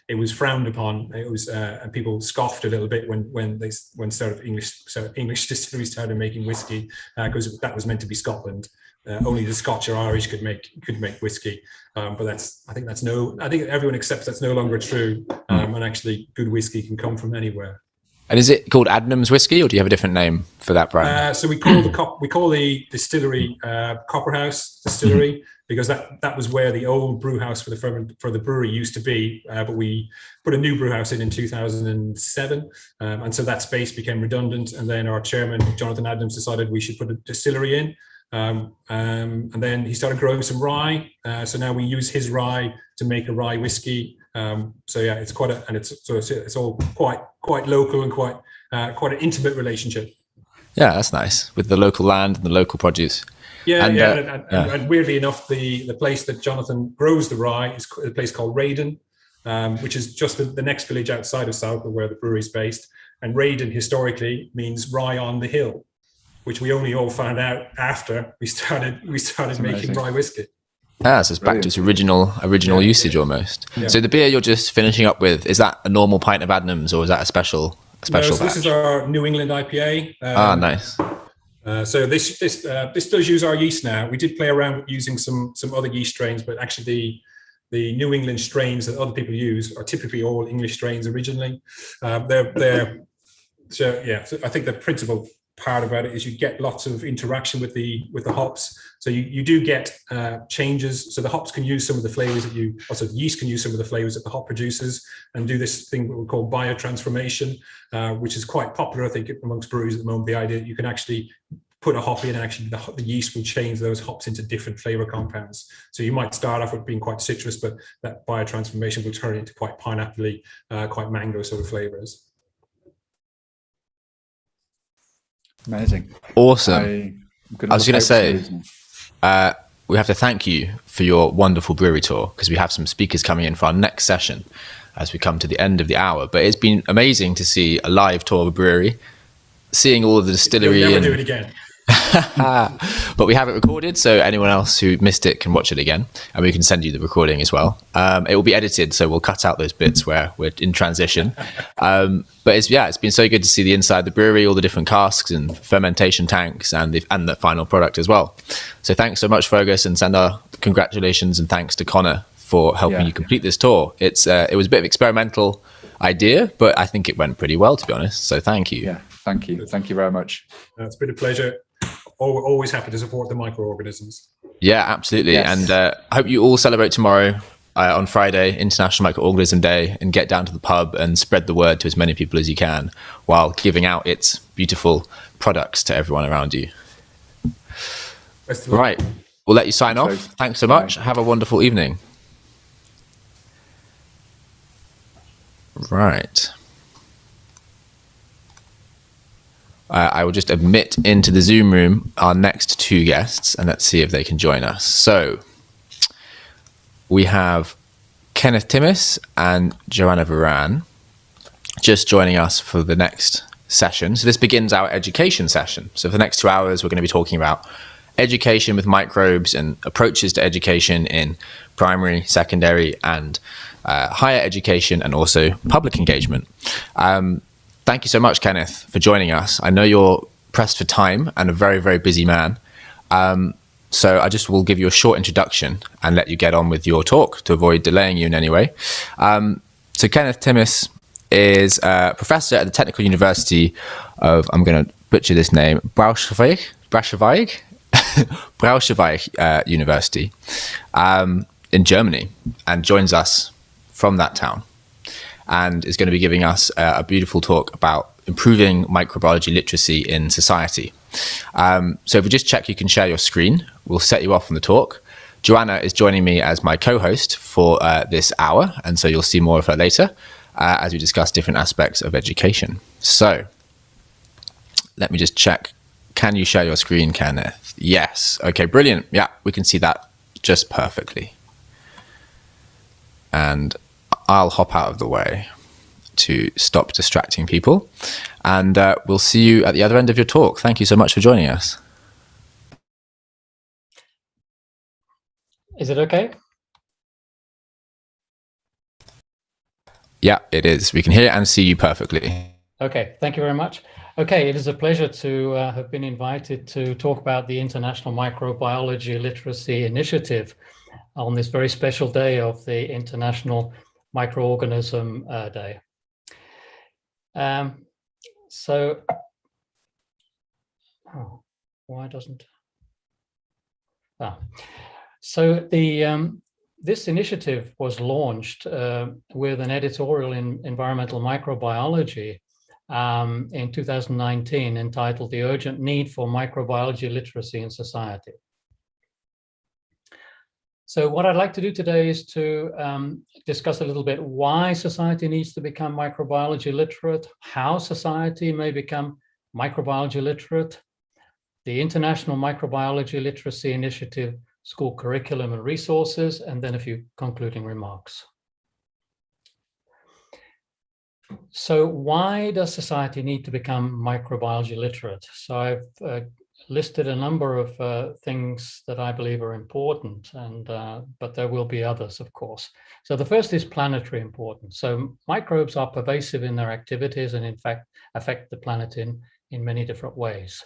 [SPEAKER 21] It was frowned upon. It was and people scoffed a little bit when English distilleries started making whiskey, because that was meant to be Scotland. Only the Scotch or Irish could make whiskey, but I think everyone accepts that's no longer true, and actually good whiskey can come from anywhere.
[SPEAKER 1] And is it called Adnams whiskey, or do you have a different name for that brand?
[SPEAKER 21] So we call the distillery Copperhouse Distillery, because that was where the old brew house for the brewery used to be, but we put a new brew house in 2007, and so that space became redundant. And then our chairman Jonathan Adams decided we should put a distillery in, and then he started growing some rye. So now we use his rye to make a rye whiskey. So yeah, it's it's all quite local and quite an intimate relationship.
[SPEAKER 1] Yeah, that's nice, with the local land and the local produce.
[SPEAKER 21] And weirdly enough, the place that Jonathan grows the rye is a place called Raiden, which is just the next village outside of Southall where the brewery is based. And Raiden historically means rye on the hill, which we only all found out after we started making rye whiskey.
[SPEAKER 1] So it's back to its original usage almost. Yeah. So the beer you're just finishing up with, is that a normal pint of Adnams, or is that a special?
[SPEAKER 21] No, so this is our New England IPA.
[SPEAKER 1] Nice.
[SPEAKER 21] So this does use our yeast now. We did play around with using some other yeast strains, but actually the New England strains that other people use are typically all English strains originally. So I think the principal part about it is you get lots of interaction with the hops. So you do get changes. So the hops can use some of the flavors the yeast can use some of the flavors that the hop produces, and do this thing that we call biotransformation, which is quite popular, I think, amongst breweries at the moment. The idea that you can actually put a hop in, and actually the yeast will change those hops into different flavor compounds. So you might start off with being quite citrus, but that biotransformation will turn it into quite pineapple-y, quite mango sort of flavors.
[SPEAKER 3] Amazing.
[SPEAKER 1] Awesome. I was going to say, we have to thank you for your wonderful brewery tour, because we have some speakers coming in for our next session as we come to the end of the hour. But it's been amazing to see a live tour of a brewery, seeing all of the distillery.
[SPEAKER 21] You'll never do it again.
[SPEAKER 1] But we have it recorded, so anyone else who missed it can watch it again, and we can send you the recording as well. It will be edited, so we'll cut out those bits where we're in transition. But it's been so good to see the inside of the brewery, all the different casks and fermentation tanks, and the final product as well. So thanks so much, Fergus, and send our congratulations and thanks to Connor for helping you complete this tour. It was a bit of an experimental idea, but I think it went pretty well, to be honest. So thank you.
[SPEAKER 3] Yeah, thank you very much.
[SPEAKER 21] It's been a pleasure. Always happy to support the microorganisms.
[SPEAKER 1] Yeah, absolutely. Yes. And I hope you all celebrate tomorrow on Friday, International Microorganism Day, and get down to the pub and spread the word to as many people as you can while giving out its beautiful products to everyone around you. Right. We'll let you sign off. Thanks so much. Have a wonderful evening. Right. I will just admit into the Zoom room our next two guests, and let's see if they can join us. So we have Kenneth Timmis and Joanna Varan just joining us for the next session. So this begins our education session. So for the next 2 hours, we're going to be talking about education with microbes and approaches to education in primary, secondary, and higher education, and also public engagement. Thank you so much, Kenneth, for joining us. I know you're pressed for time and a very, very busy man. So I just will give you a short introduction and let you get on with your talk to avoid delaying you in any way. So Kenneth Timmis is a professor at the Technical University of, I'm going to butcher this name, Braunschweig University in Germany, and joins us from that town, and is going to be giving us a beautiful talk about improving microbiology literacy in society. So if we just check you can share your screen, we'll set you off on the talk. Joanna is joining me as my co-host for this hour, and so you'll see more of her later as we discuss different aspects of education. So let me just check. Can you share your screen, Kenneth? Yes. Okay, brilliant. Yeah, we can see that just perfectly. And I'll hop out of the way to stop distracting people. And we'll see you at the other end of your talk. Thank you so much for joining us.
[SPEAKER 8] Is it okay?
[SPEAKER 1] Yeah, it is. We can hear and see you perfectly.
[SPEAKER 8] Okay, thank you very much. Okay, it is a pleasure to have been invited to talk about the International Microbiology Literacy Initiative on this very special day of the International Microorganism Day. Why doesn't? So this initiative was launched with an editorial in Environmental Microbiology in 2019 entitled "The Urgent Need for Microbiology Literacy in Society." So what I'd like to do today is to discuss a little bit why society needs to become microbiology literate, how society may become microbiology literate, the International Microbiology Literacy Initiative school curriculum and resources, and then a few concluding remarks. So why does society need to become microbiology literate? So I've listed a number of things that I believe are important, but there will be others, of course. So the first is planetary importance. So microbes are pervasive in their activities and in fact affect the planet in many different ways.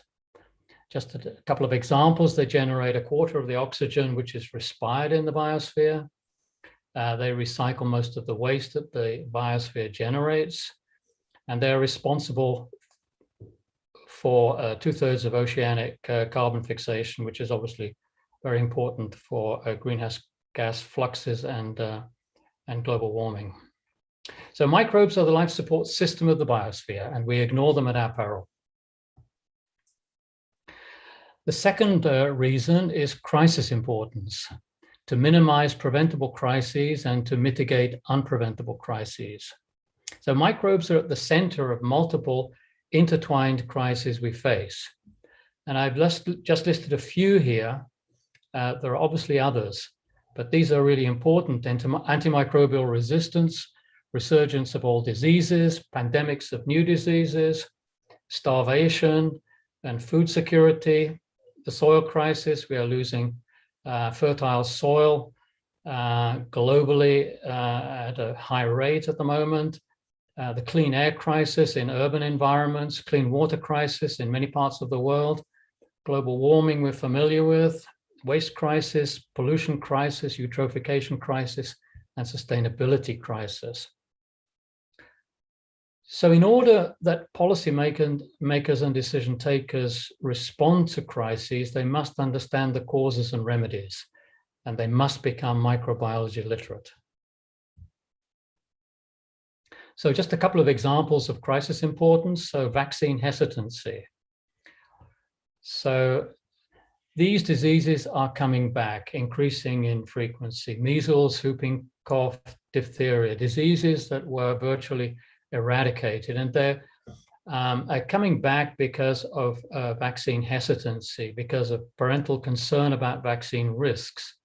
[SPEAKER 8] Just a couple of examples: they generate a quarter of the oxygen which is respired in the biosphere. They recycle most of the waste that the biosphere generates, and they're responsible for 2/3 of oceanic carbon fixation, which is obviously very important for greenhouse gas fluxes and global warming. So microbes are the life support system of the biosphere, and we ignore them at our peril. The second reason is crisis importance, to minimize preventable crises and to mitigate unpreventable crises. So microbes are at the center of multiple intertwined crises we face. And I've just listed a few here. There are obviously others, but these are really important: antimicrobial resistance, resurgence of all diseases, pandemics of new diseases, starvation and food security, the soil crisis. We are losing fertile soil globally at a high rate at the moment. The clean air crisis in urban environments, clean water crisis in many parts of the world, global warming we're familiar with, waste crisis, pollution crisis, eutrophication crisis, and sustainability crisis. So in order that policy makers and decision takers respond to crises, they must understand the causes and remedies, and they must become microbiology literate. So just a couple of examples of crisis importance. So vaccine hesitancy. So these diseases are coming back, increasing in frequency. Measles, whooping cough, diphtheria, diseases that were virtually eradicated, and they're coming back because of vaccine hesitancy, because of parental concern about vaccine risks.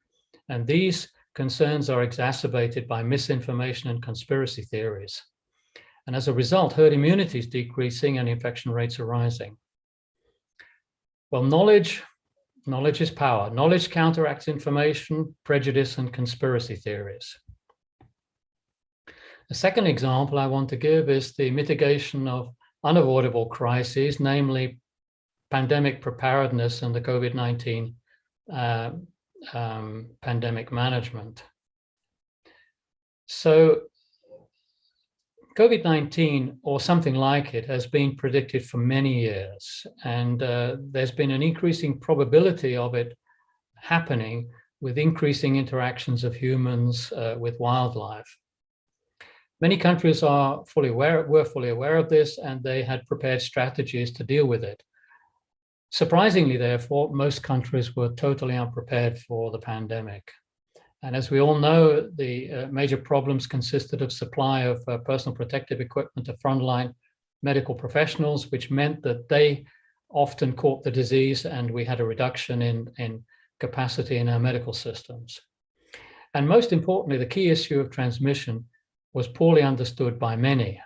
[SPEAKER 8] And these concerns are exacerbated by misinformation and conspiracy theories. And as a result, herd immunity is decreasing and infection rates are rising. Well, knowledge is power. Knowledge counteracts information, prejudice, and conspiracy theories. The second example I want to give is the mitigation of unavoidable crises, namely pandemic preparedness and the COVID-19 pandemic management. So COVID-19, or something like it, has been predicted for many years, and there's been an increasing probability of it happening with increasing interactions of humans with wildlife. Many countries were fully aware of this, and they had prepared strategies to deal with it. Surprisingly, therefore, most countries were totally unprepared for the pandemic. And as we all know, the major problems consisted of supply of personal protective equipment to frontline medical professionals, which meant that they often caught the disease, and we had a reduction in capacity in our medical systems. And most importantly, the key issue of transmission was poorly understood by many.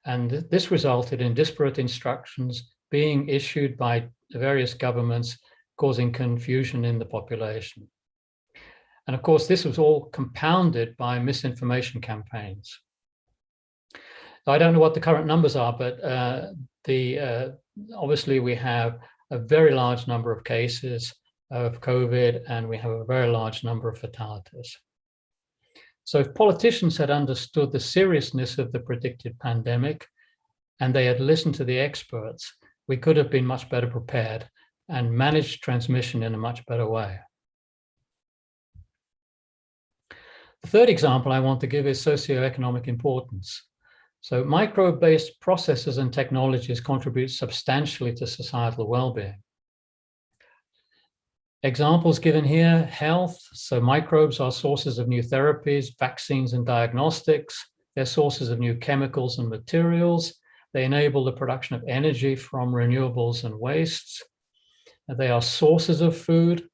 [SPEAKER 8] And this resulted in disparate instructions being issued by the various governments, causing confusion in the population. And of course, this was all compounded by misinformation campaigns. I don't know what the current numbers are, but obviously we have a very large number of cases of COVID, and we have a very large number of fatalities. So if politicians had understood the seriousness of the predicted pandemic and they had listened to the experts, we could have been much better prepared and managed transmission in a much better way. The third example I want to give is socioeconomic importance. So microbe-based processes and technologies contribute substantially to societal well-being. Examples given here: health. So microbes are sources of new therapies, vaccines, and diagnostics. They're sources of new chemicals and materials. They enable the production of energy from renewables and wastes. They are sources of food.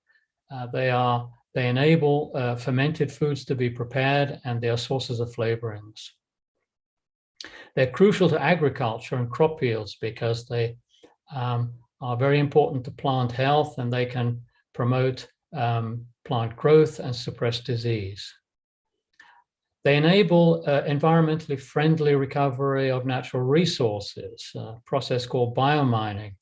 [SPEAKER 8] They enable fermented foods to be prepared, and they are sources of flavorings. They're crucial to agriculture and crop yields because they are very important to plant health, and they can promote plant growth and suppress disease. They enable environmentally friendly recovery of natural resources, a process called biomining.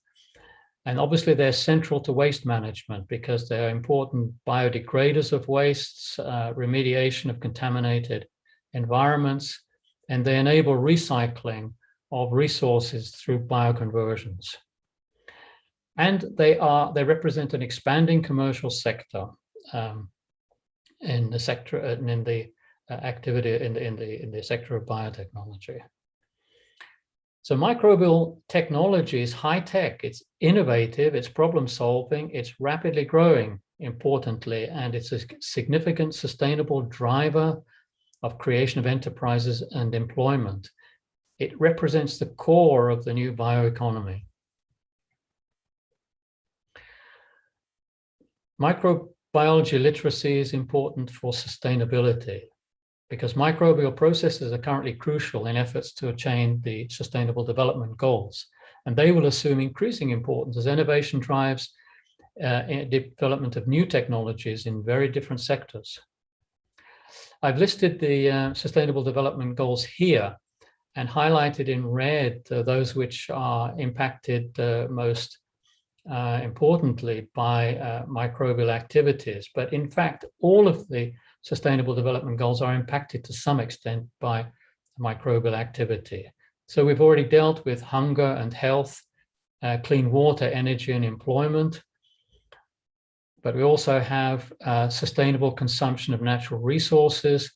[SPEAKER 8] And obviously they're central to waste management because they're important biodegraders of wastes, remediation of contaminated environments, and they enable recycling of resources through bioconversions. And they represent an expanding commercial sector in the sector and in the activity in the sector of biotechnology. So microbial technology is high tech, it's innovative, it's problem solving, it's rapidly growing, importantly, and it's a significant sustainable driver of creation of enterprises and employment. It represents the core of the new bioeconomy. Microbiology literacy is important for sustainability because microbial processes are currently crucial in efforts to attain the Sustainable Development Goals, and they will assume increasing importance as innovation drives development of new technologies in very different sectors. I've listed the Sustainable Development Goals here and highlighted in red those which are impacted most importantly by microbial activities. But in fact, all of the Sustainable Development Goals are impacted to some extent by microbial activity. So we've already dealt with hunger and health, clean water, energy, and employment. But we also have sustainable consumption of natural resources,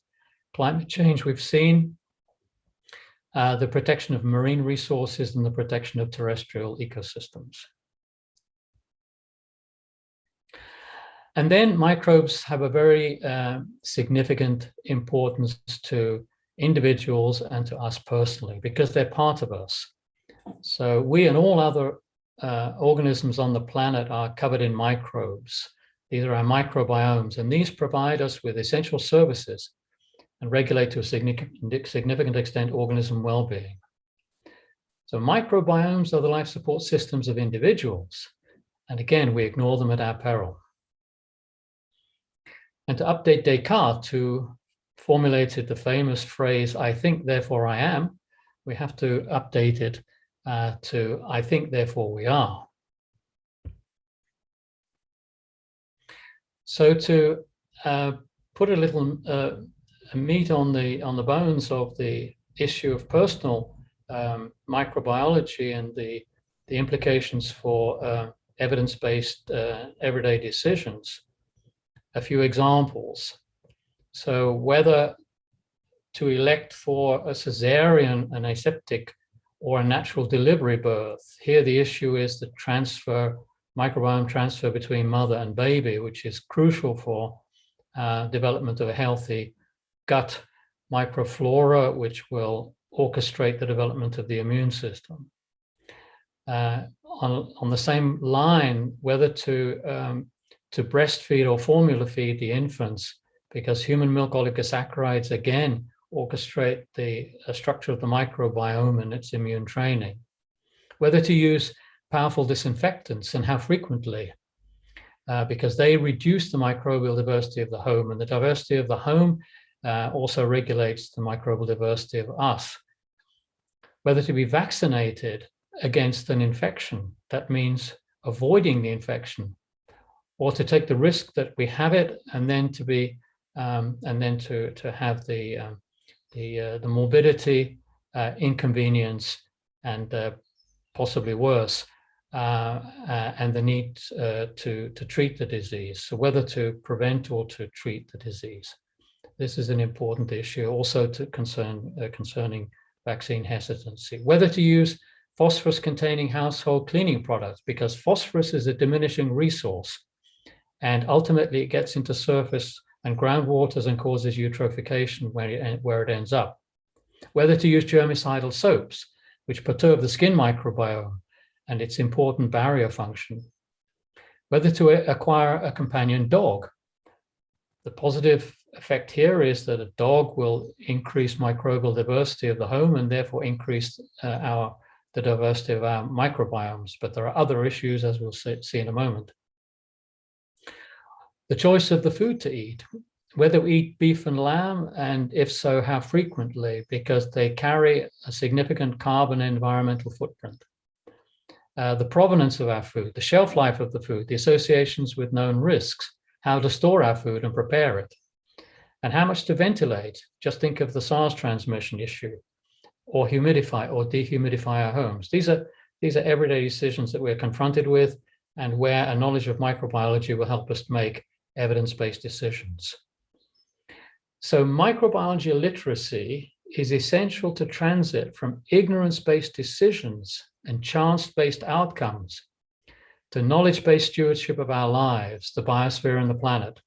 [SPEAKER 8] climate change we've seen, the protection of marine resources, and the protection of terrestrial ecosystems. And then microbes have a very significant importance to individuals and to us personally because they're part of us. So we and all other organisms on the planet are covered in microbes. These are our microbiomes, and these provide us with essential services and regulate to a significant extent organism well-being. So microbiomes are the life support systems of individuals, and again, we ignore them at our peril. And to update Descartes, who formulated the famous phrase, "I think, therefore I am," we have to update it to "I think, therefore we are." So to put a little meat on the bones of the issue of personal microbiology and the implications for evidence-based everyday decisions, a few examples. So whether to elect for a cesarean, an aseptic, or a natural delivery birth, here the issue is the transfer, microbiome transfer between mother and baby, which is crucial for development of a healthy gut microflora, which will orchestrate the development of the immune system. On the same line, whether to breastfeed or formula feed the infants, because human milk oligosaccharides again orchestrate the structure of the microbiome and its immune training. Whether to use powerful disinfectants and how frequently. because they reduce the microbial diversity of the home, and the diversity of the home also regulates the microbial diversity of us. Whether to be vaccinated against an infection, that means avoiding the infection, or to take the risk that we have it and then to be and then to have the morbidity, inconvenience, and possibly worse, and the need to treat the disease. So whether to prevent or to treat the disease. This is an important issue also to concerning vaccine hesitancy. Whether to use phosphorus-containing household cleaning products, because phosphorus is a diminishing resource, and ultimately it gets into surface and groundwaters and causes eutrophication where it ends up. Whether to use germicidal soaps, which perturb the skin microbiome and its important barrier function. Whether to acquire a companion dog. The positive effect here is that a dog will increase microbial diversity of the home and therefore increase the diversity of our microbiomes. But there are other issues, as we'll see in a moment. The choice of the food to eat, whether we eat beef and lamb, and if so, how frequently, because they carry a significant carbon and environmental footprint. The provenance of our food, the shelf life of the food, the associations with known risks, how to store our food and prepare it, and how much to ventilate. Just think of the SARS transmission issue, or humidify or dehumidify our homes. These are everyday decisions that we're confronted with, and where a knowledge of microbiology will help us make evidence-based decisions. So microbiology literacy is essential to transit from ignorance-based decisions and chance-based outcomes to knowledge-based stewardship of our lives, the biosphere and the planet.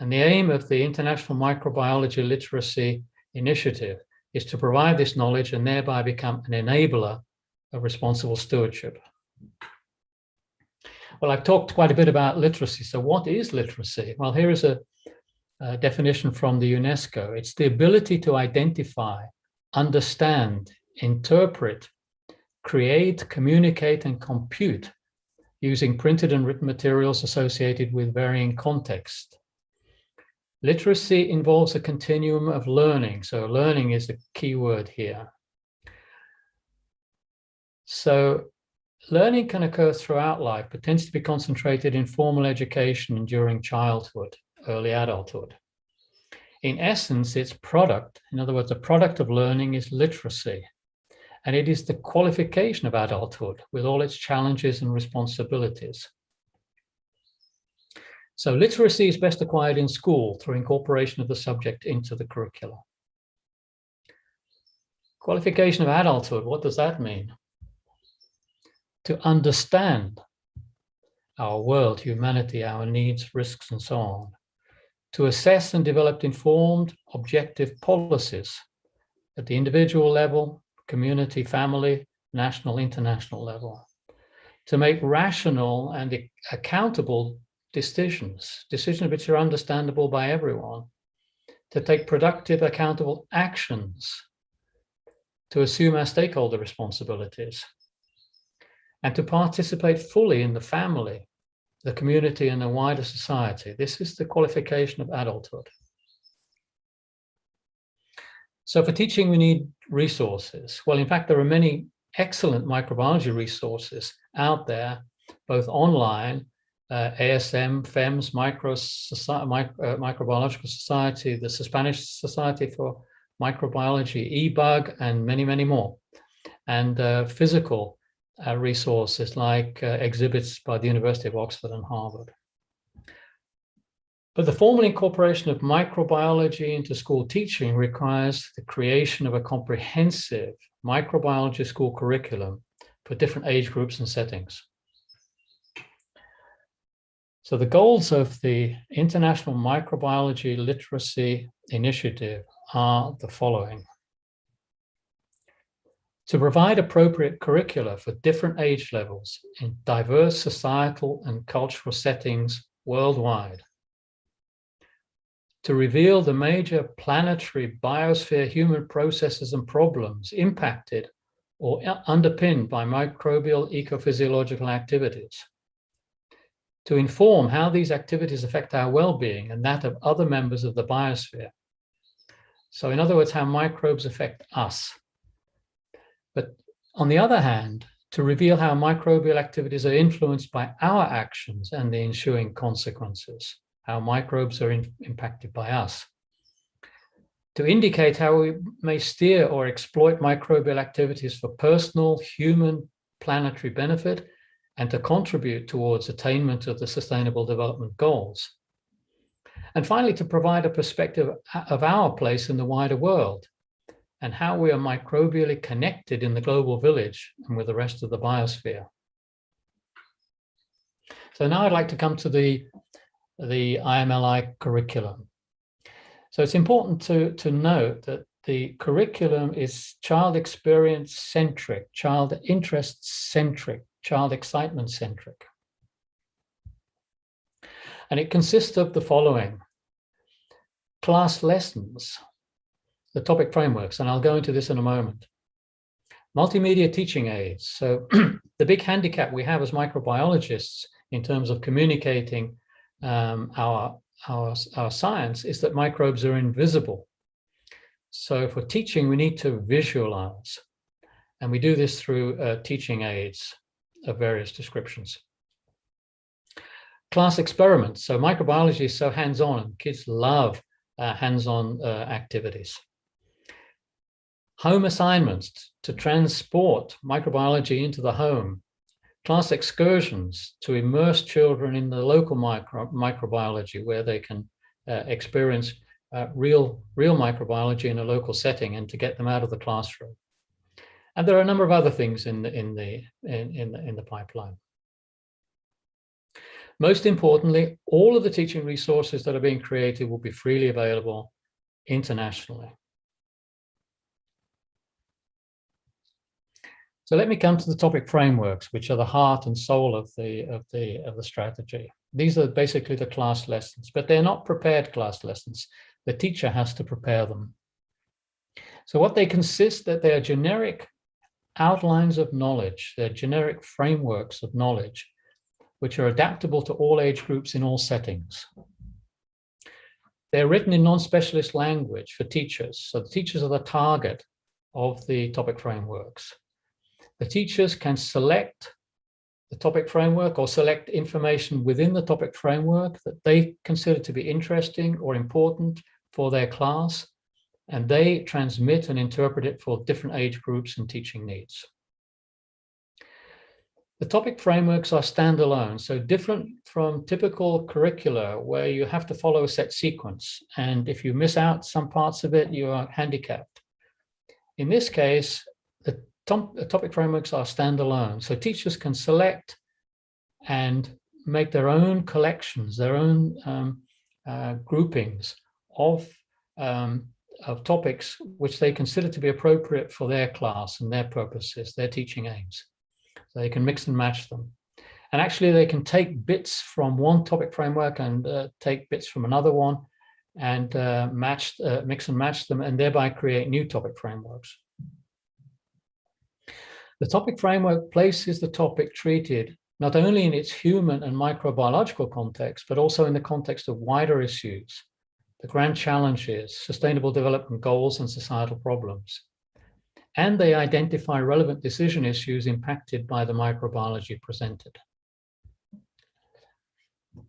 [SPEAKER 8] And the aim of the International Microbiology Literacy Initiative is to provide this knowledge and thereby become an enabler of responsible stewardship. Well, I've talked quite a bit about literacy. So what is literacy? Well, here is a definition from the UNESCO. It's the ability to identify, understand, interpret, create, communicate, and compute using printed and written materials associated with varying contexts. Literacy involves a continuum of learning. So learning is the key word here. So learning can occur throughout life, but tends to be concentrated in formal education and during childhood, early adulthood. In essence, its product, in other words, the product of learning is literacy, and it is the qualification of adulthood with all its challenges and responsibilities. So literacy is best acquired in school through incorporation of the subject into the curricula. Qualification of adulthood, what does that mean? To understand our world, humanity, our needs, risks, and so on. To assess and develop informed, objective policies at the individual level, community, family, national, international level. To make rational and accountable decisions which are understandable by everyone. To take productive, accountable actions. To assume our stakeholder responsibilities. And to participate fully in the family, the community, and the wider society. This is the qualification of adulthood. So for teaching, we need resources. Well, in fact, there are many excellent microbiology resources out there, both online, ASM, FEMS, Microbiological Society, the Spanish Society for Microbiology, eBug, and many, many more. And physical resources like exhibits by the University of Oxford and Harvard. But the formal incorporation of microbiology into school teaching requires the creation of a comprehensive microbiology school curriculum for different age groups and settings. So the goals of the International Microbiology Literacy Initiative are the following. To provide appropriate curricula for different age levels in diverse societal and cultural settings worldwide. To reveal the major planetary biosphere human processes and problems impacted or underpinned by microbial ecophysiological activities. to inform how these activities affect our well-being and that of other members of the biosphere. So in other words, how microbes affect us. But on the other hand, to reveal how microbial activities are influenced by our actions and the ensuing consequences, how microbes are impacted by us. To indicate how we may steer or exploit microbial activities for personal, human, planetary benefit, and to contribute towards attainment of the Sustainable Development Goals. And finally, to provide a perspective of our place in the wider world and how we are microbially connected in the global village and with the rest of the biosphere. So now I'd like to come to the IMLI curriculum. So it's important to note that the curriculum is child experience centric, child interest centric, child excitement centric. And it consists of the following: class lessons, the topic frameworks, and I'll go into this in a moment. Multimedia teaching aids. So the big handicap we have as microbiologists in terms of communicating our science is that microbes are invisible. So for teaching, we need to visualize. And we do this through teaching aids of various descriptions. Class experiments. So microbiology is so hands-on, and kids love hands-on activities. Home assignments to transport microbiology into the home. Class excursions to immerse children in the local microbiology, where they can experience real microbiology in a local setting, and to get them out of the classroom. And there are a number of other things in the pipeline. Most importantly, all of the teaching resources that are being created will be freely available internationally. So let me come to the topic frameworks, which are the heart and soul of the strategy. These are basically the class lessons, but they're not prepared class lessons. The teacher has to prepare them. So what they consist, that they are generic outlines of knowledge, they're generic frameworks of knowledge, which are adaptable to all age groups in all settings. They're written in non-specialist language for teachers. So the teachers are the target of the topic frameworks. The teachers can select the topic framework or select information within the topic framework that they consider to be interesting or important for their class, and they transmit and interpret it for different age groups and teaching needs. The topic frameworks are standalone, so different from typical curricula where you have to follow a set sequence, and if you miss out some parts of it, you are handicapped. In this case, the topic frameworks are standalone, so teachers can select and make their own collections, their own groupings of topics which they consider to be appropriate for their class and their purposes, their teaching aims. So they can mix and match them. And actually they can take bits from one topic framework and take bits from another one and mix and match them, and thereby create new topic frameworks. The topic framework places the topic treated not only in its human and microbiological context, but also in the context of wider issues, the grand challenges, sustainable development goals, and societal problems. And they identify relevant decision issues impacted by the microbiology presented.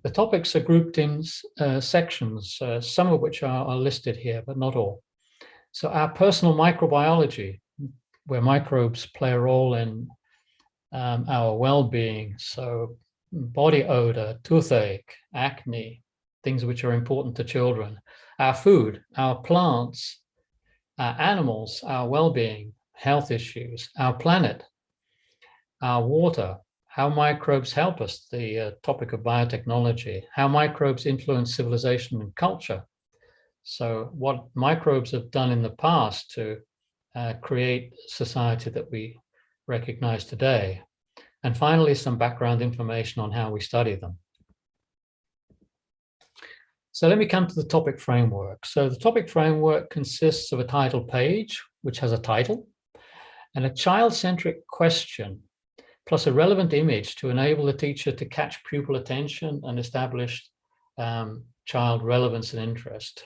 [SPEAKER 8] The topics are grouped in sections, some of which are listed here, but not all. So our personal microbiology, where microbes play a role in our well-being, so body odor, toothache, acne, things which are important to children. Our food, our plants, our animals, our well-being, health issues, our planet, our water, how microbes help us, the topic of biotechnology, how microbes influence civilization and culture. So what microbes have done in the past to create society that we recognize today. And finally, some background information on how we study them. So let me come to the topic framework. So the topic framework consists of a title page, which has a title, and a child-centric question plus a relevant image to enable the teacher to catch pupil attention and establish child relevance and interest.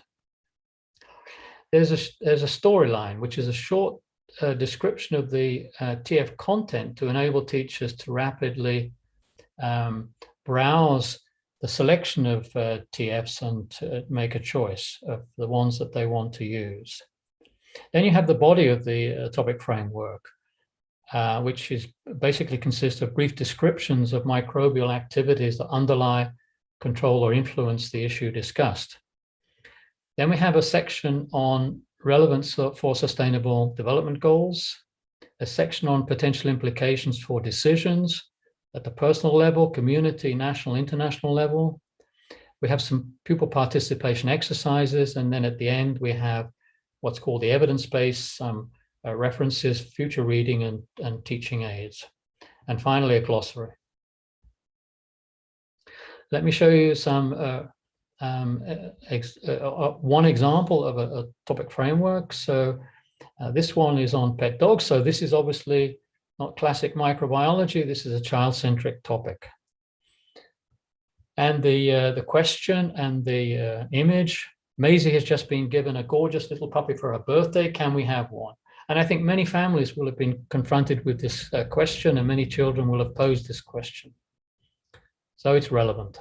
[SPEAKER 8] There's a storyline, which is a short description of the TF content to enable teachers to rapidly browse the selection of TFs and to make a choice of the ones that they want to use. Then you have the body of the topic framework, which is basically consists of brief descriptions of microbial activities that underlie, control, or influence the issue discussed. Then we have a section on relevance for sustainable development goals, a section on potential implications for decisions at the personal level, community, national, international level. We have some pupil participation exercises, and then at the end we have what's called the evidence base, some references, future reading, and teaching aids. And finally, a glossary. Let me show you some one example of a topic framework. So this one is on pet dogs. So this is obviously not classic microbiology. This is a child-centric topic. And the question and the image, Maisie has just been given a gorgeous little puppy for her birthday. Can we have one? And I think many families will have been confronted with this question, and many children will have posed this question. So it's relevant.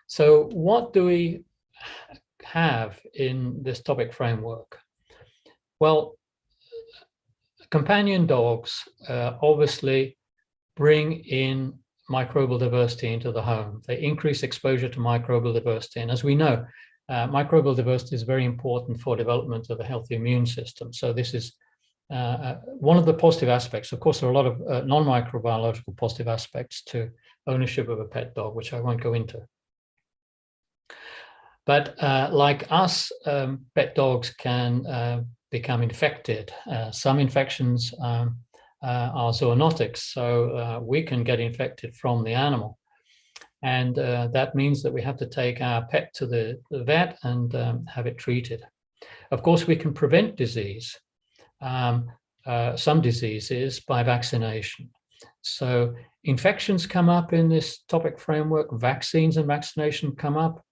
[SPEAKER 8] So what do we have in this topic framework? Well, companion dogs obviously bring in microbial diversity into the home. They increase exposure to microbial diversity. And as we know, microbial diversity is very important for development of a healthy immune system. So this is one of the positive aspects. Of course, there are a lot of non-microbiological positive aspects to ownership of a pet dog, which I won't go into. But like us, pet dogs can become infected. Some infections are zoonotic, so we can get infected from the animal. And that means that we have to take our pet to the vet and have it treated. Of course, we can prevent disease, some diseases, by vaccination. So infections come up in this topic framework, vaccines and vaccination come up.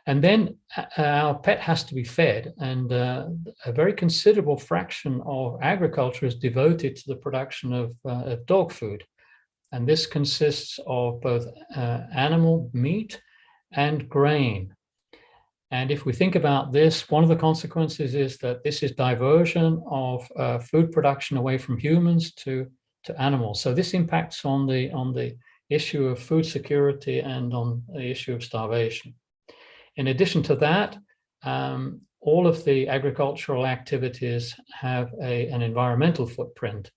[SPEAKER 8] And then our pet has to be fed, and a very considerable fraction of agriculture is devoted to the production of dog food. And this consists of both animal meat and grain. And if we think about this, one of the consequences is that this is diversion of food production away from humans to animals. So this impacts on the issue of food security and on the issue of starvation. In addition to that, all of the agricultural activities have an environmental footprint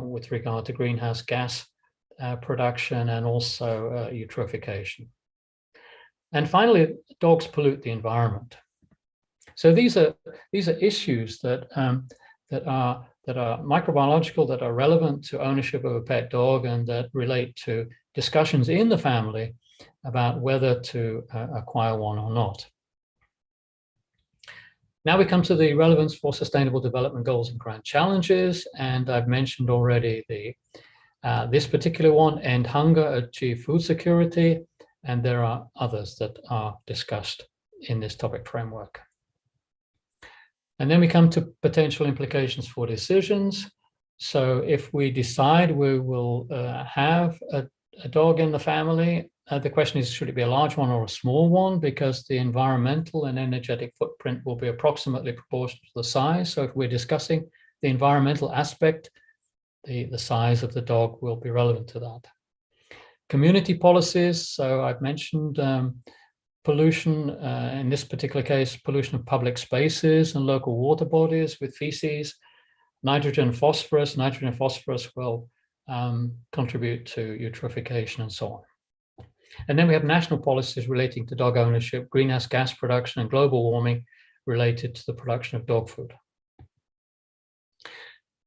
[SPEAKER 8] with regard to greenhouse gas production and also eutrophication. And finally, dogs pollute the environment. So these are issues that are microbiological, that are relevant to ownership of a pet dog, and that relate to discussions in the family about whether to acquire one or not. Now we come to the relevance for sustainable development goals and grand challenges, and I've mentioned already this particular one, end hunger, achieve food security, and there are others that are discussed in this topic framework. And then we come to potential implications for decisions. So if we decide we will have a dog in the family, the question is, should it be a large one or a small one? Because the environmental and energetic footprint will be approximately proportional to the size. So if we're discussing the environmental aspect, the size of the dog will be relevant to that. Community policies, so I've mentioned pollution, in this particular case, pollution of public spaces and local water bodies with feces. Nitrogen and phosphorus will contribute to eutrophication and so on. And then we have national policies relating to dog ownership, greenhouse gas production, and global warming related to the production of dog food.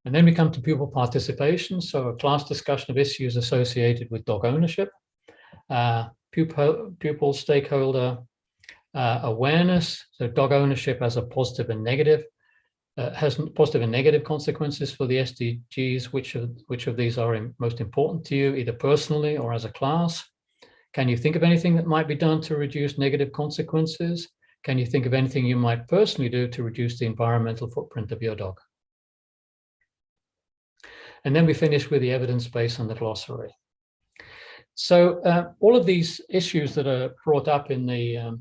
[SPEAKER 8] And then we come to pupil participation, so a class discussion of issues associated with dog ownership, pupil stakeholder awareness, so dog ownership as a positive and negative, has positive and negative consequences for the SDGs. Which of these are most important to you, either personally or as a class? Can you think of anything that might be done to reduce negative consequences? Can you think of anything you might personally do to reduce the environmental footprint of your dog? And then we finish with the evidence base and the glossary. So all of these issues that are brought up in the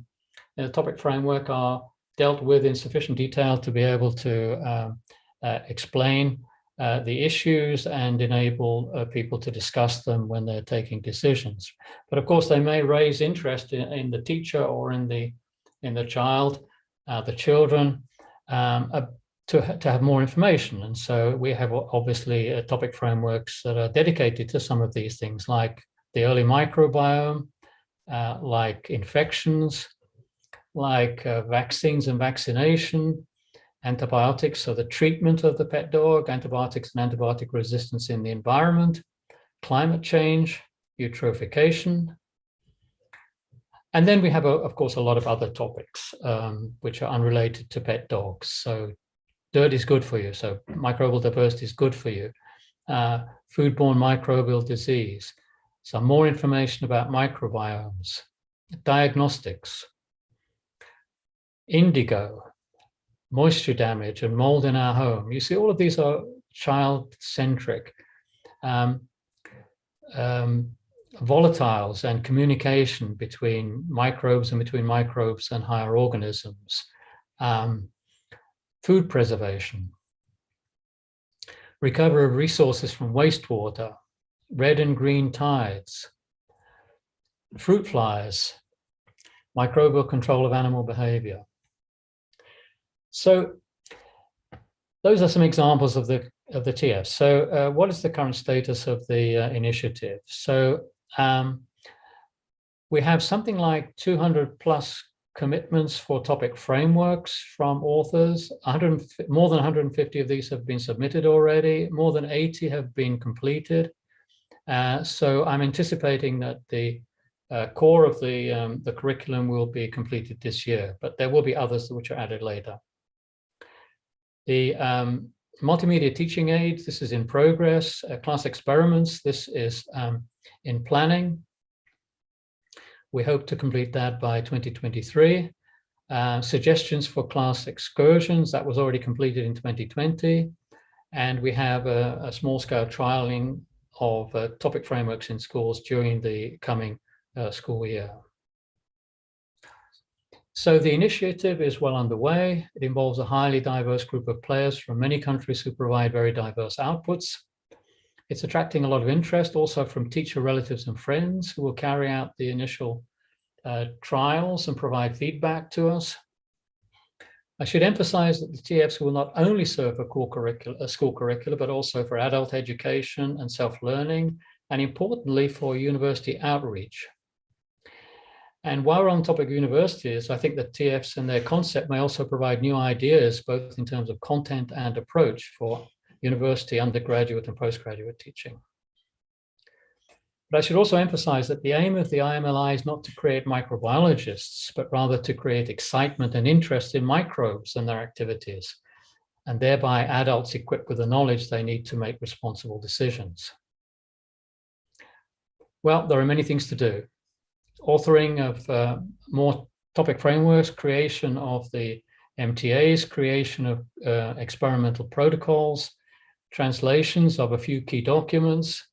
[SPEAKER 8] topic framework are dealt with in sufficient detail to be able to explain the issues and enable people to discuss them when they're taking decisions. But of course, they may raise interest in the teacher or in the child, the children, to have more information. And so we have obviously topic frameworks that are dedicated to some of these things, like the early microbiome, like infections, like vaccines and vaccination, antibiotics, so the treatment of the pet dog, antibiotics and antibiotic resistance in the environment, climate change, eutrophication. And then we have, of course, a lot of other topics which are unrelated to pet dogs. So dirt is good for you, so microbial diversity is good for you. Foodborne microbial disease, some more information about microbiomes, diagnostics, indigo, moisture damage and mold in our home. You see, all of these are child-centric. Volatiles and communication between microbes and between microbes and higher organisms. Food preservation. Recovery of resources from wastewater. Red and green tides. Fruit flies. Microbial control of animal behavior. So those are some examples of the TF. So what is the current status of the initiative? So we have something like 200 plus commitments for topic frameworks from authors. More than 150 of these have been submitted already. More than 80 have been completed. So I'm anticipating that the core of the curriculum will be completed this year, but there will be others which are added later. The multimedia teaching aids, this is in progress. Class experiments, this is in planning. We hope to complete that by 2023. Suggestions for class excursions, that was already completed in 2020. And we have a small-scale trialing of topic frameworks in schools during the coming school year. So the initiative is well underway. It involves a highly diverse group of players from many countries who provide very diverse outputs. It's attracting a lot of interest also from teacher relatives and friends who will carry out the initial trials and provide feedback to us. I should emphasize that the TFs will not only serve a school curricula, but also for adult education and self-learning, and importantly for university outreach. And while we're on the topic of universities, I think that TFs and their concept may also provide new ideas, both in terms of content and approach for university, undergraduate and postgraduate teaching. But I should also emphasize that the aim of the IMLI is not to create microbiologists, but rather to create excitement and interest in microbes and their activities, and thereby adults equipped with the knowledge they need to make responsible decisions. Well, there are many things to do. Authoring of more topic frameworks, creation of the MTAs, creation of experimental protocols, translations of a few key documents,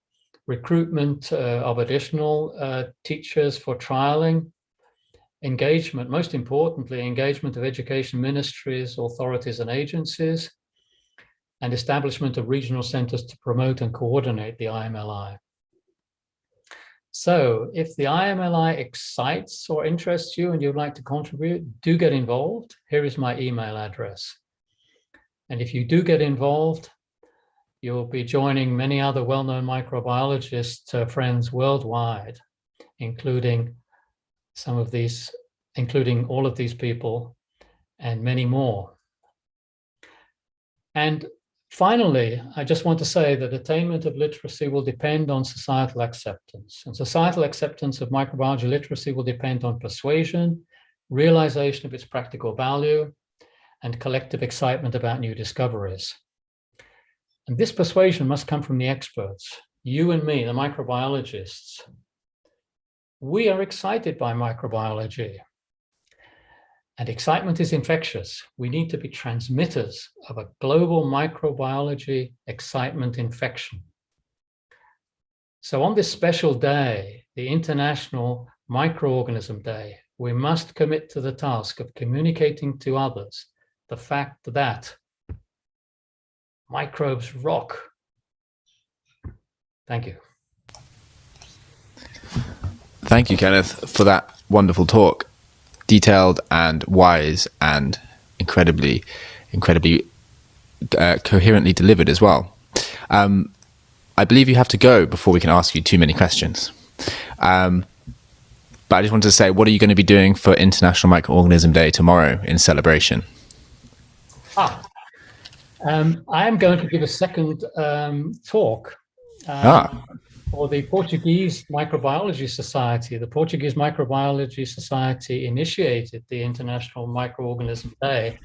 [SPEAKER 8] recruitment of additional teachers for trialing, engagement, most importantly, engagement of education ministries, authorities and agencies, and establishment of regional centers to promote and coordinate the IMLI. So if the IMLI excites or interests you and you'd like to contribute, do get involved. Here is my email address. And if you do get involved, you'll be joining many other well-known microbiologist friends worldwide, including all of these people and many more. And finally, I just want to say that attainment of literacy will depend on societal acceptance. And societal acceptance of microbiology literacy will depend on persuasion, realization of its practical value, and collective excitement about new discoveries. And this persuasion must come from the experts, you and me, the microbiologists. We are excited by microbiology. And excitement is infectious. We need to be transmitters of a global microbiology excitement infection. So on this special day, the International Microorganism Day, we must commit to the task of communicating to others the fact that microbes rock. Thank you.
[SPEAKER 1] Thank you, Kenneth, for that wonderful talk. Detailed and wise and incredibly coherently delivered as well. I believe you have to go before we can ask you too many questions. But I just wanted to say, what are you going to be doing for International Microorganism Day tomorrow in celebration?
[SPEAKER 8] I am going to give a second talk for the Portuguese Microbiology Society. The Portuguese Microbiology Society initiated the International Microorganism Day,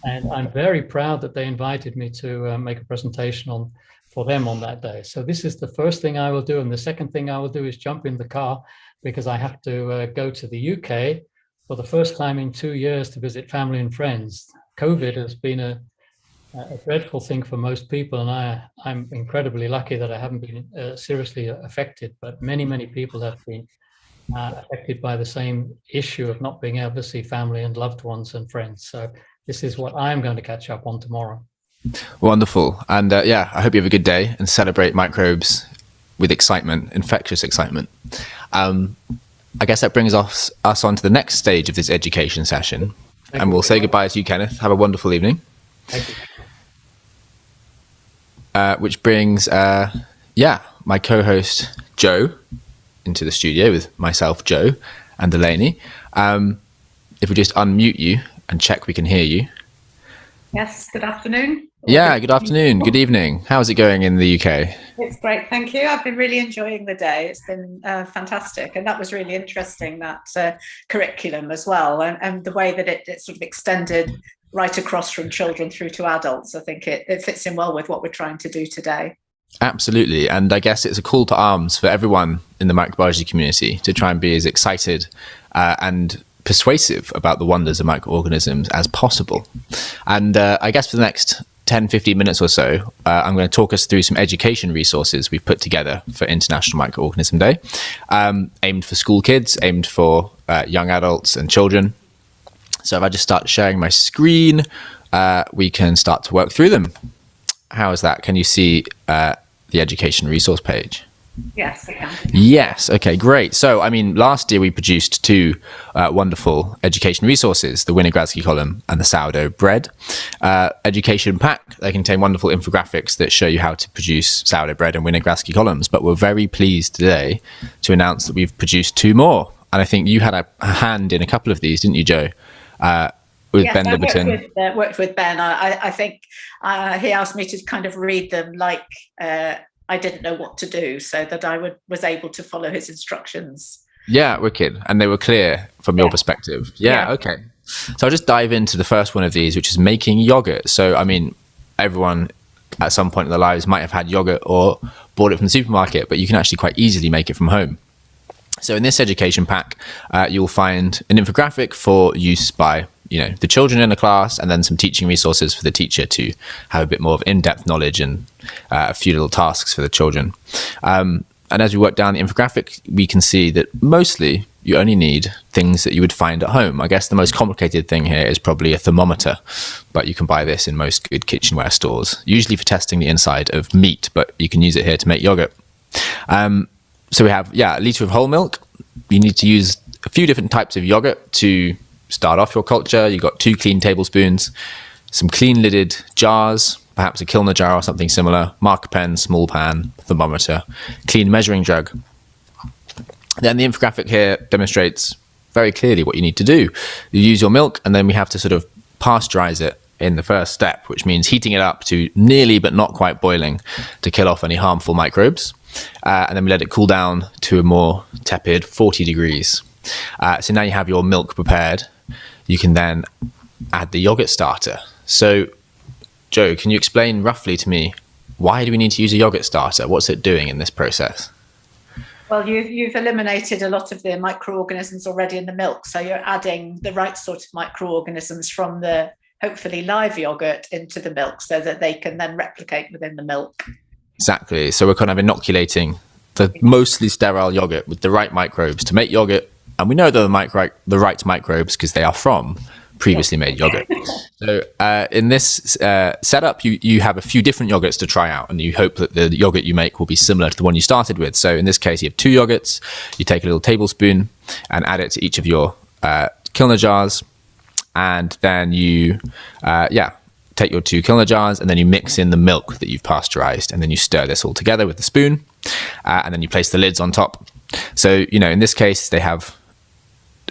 [SPEAKER 8] and I'm very proud that they invited me to make a presentation for them on that day. So this is the first thing I will do, and the second thing I will do is jump in the car because I have to go to the UK for the first time in 2 years to visit family and friends. COVID has been a dreadful thing for most people, and I'm incredibly lucky that I haven't been seriously affected, but many people have been affected by the same issue of not being able to see family and loved ones and friends. So this is what I'm going to catch up on tomorrow.
[SPEAKER 1] Wonderful. And yeah, I hope you have a good day and celebrate microbes with excitement, infectious excitement. I guess that brings us on to the next stage of this education session. And we'll say goodbye to you, Kenneth. Have a wonderful evening.
[SPEAKER 8] Thank you.
[SPEAKER 1] Which brings, my co-host Joe into the studio with myself, Joe, and Delaney. If we just unmute you and check we can hear you.
[SPEAKER 9] Yes, good afternoon.
[SPEAKER 1] Yeah, good afternoon, good evening. How's it going in the UK?
[SPEAKER 9] It's great, thank you. I've been really enjoying the day. It's been fantastic. And that was really interesting, that curriculum as well, and the way that it sort of extended right across from children through to adults. I think it fits in well with what we're trying to do today.
[SPEAKER 1] Absolutely. And I guess it's a call to arms for everyone in the microbiology community to try and be as excited and persuasive about the wonders of microorganisms as possible. And I guess for the next 10-15 minutes or so, I'm going to talk us through some education resources we've put together for International Microorganism Day, aimed for school kids, aimed for young adults and children. So if I just start sharing my screen, we can start to work through them. How is that? Can you see the education resource page?
[SPEAKER 9] Yes, I can.
[SPEAKER 1] Yes. Okay, great. So, I mean, last year we produced two wonderful education resources, the Winogradsky column and the sourdough bread education pack. They contain wonderful infographics that show you how to produce sourdough bread and Winogradsky columns. But we're very pleased today to announce that we've produced two more. And I think you had a hand in a couple of these, didn't you, Joe? With
[SPEAKER 9] yes,
[SPEAKER 1] Ben Liberton.
[SPEAKER 9] I worked with Ben. I think he asked me to kind of read them like I didn't know what to do, so that I was able to follow his instructions.
[SPEAKER 1] Yeah, wicked. And they were clear from your perspective. Yeah, okay. So I'll just dive into the first one of these, which is making yogurt. So, I mean, everyone at some point in their lives might have had yogurt or bought it from the supermarket, but you can actually quite easily make it from home. So in this education pack, you'll find an infographic for use by the children in the class, and then some teaching resources for the teacher to have a bit more of in-depth knowledge and a few little tasks for the children. And as we work down the infographic, we can see that mostly you only need things that you would find at home. I guess the most complicated thing here is probably a thermometer, but you can buy this in most good kitchenware stores, usually for testing the inside of meat, but you can use it here to make yogurt. So we have, a litre of whole milk. You need to use a few different types of yogurt to start off your culture. You've got 2 clean tablespoons, some clean lidded jars, perhaps a Kilner jar or something similar, marker pen, small pan, thermometer, clean measuring jug. Then the infographic here demonstrates very clearly what you need to do. You use your milk, and then we have to sort of pasteurize it in the first step, which means heating it up to nearly but not quite boiling to kill off any harmful microbes. And then we let it cool down to a more tepid 40 degrees. So now you have your milk prepared. You can then add the yogurt starter. So, Joe, can you explain roughly to me, why do we need to use a yogurt starter? What's it doing in this process?
[SPEAKER 9] Well, you've eliminated a lot of the microorganisms already in the milk, so you're adding the right sort of microorganisms from the hopefully live yogurt into the milk so that they can then replicate within the milk.
[SPEAKER 1] Exactly. So we're kind of inoculating the mostly sterile yogurt with the right microbes to make yogurt. And we know they're the right microbes because they are from previously made yogurt. So in this setup, you have a few different yogurts to try out, and you hope that the yogurt you make will be similar to the one you started with. So in this case, you have 2 yogurts. You take a little tablespoon and add it to each of your Kilner jars. And then you, take your 2 Kilner jars, and then you mix in the milk that you've pasteurized, and then you stir this all together with the spoon, and then you place the lids on top. So, in this case, they have,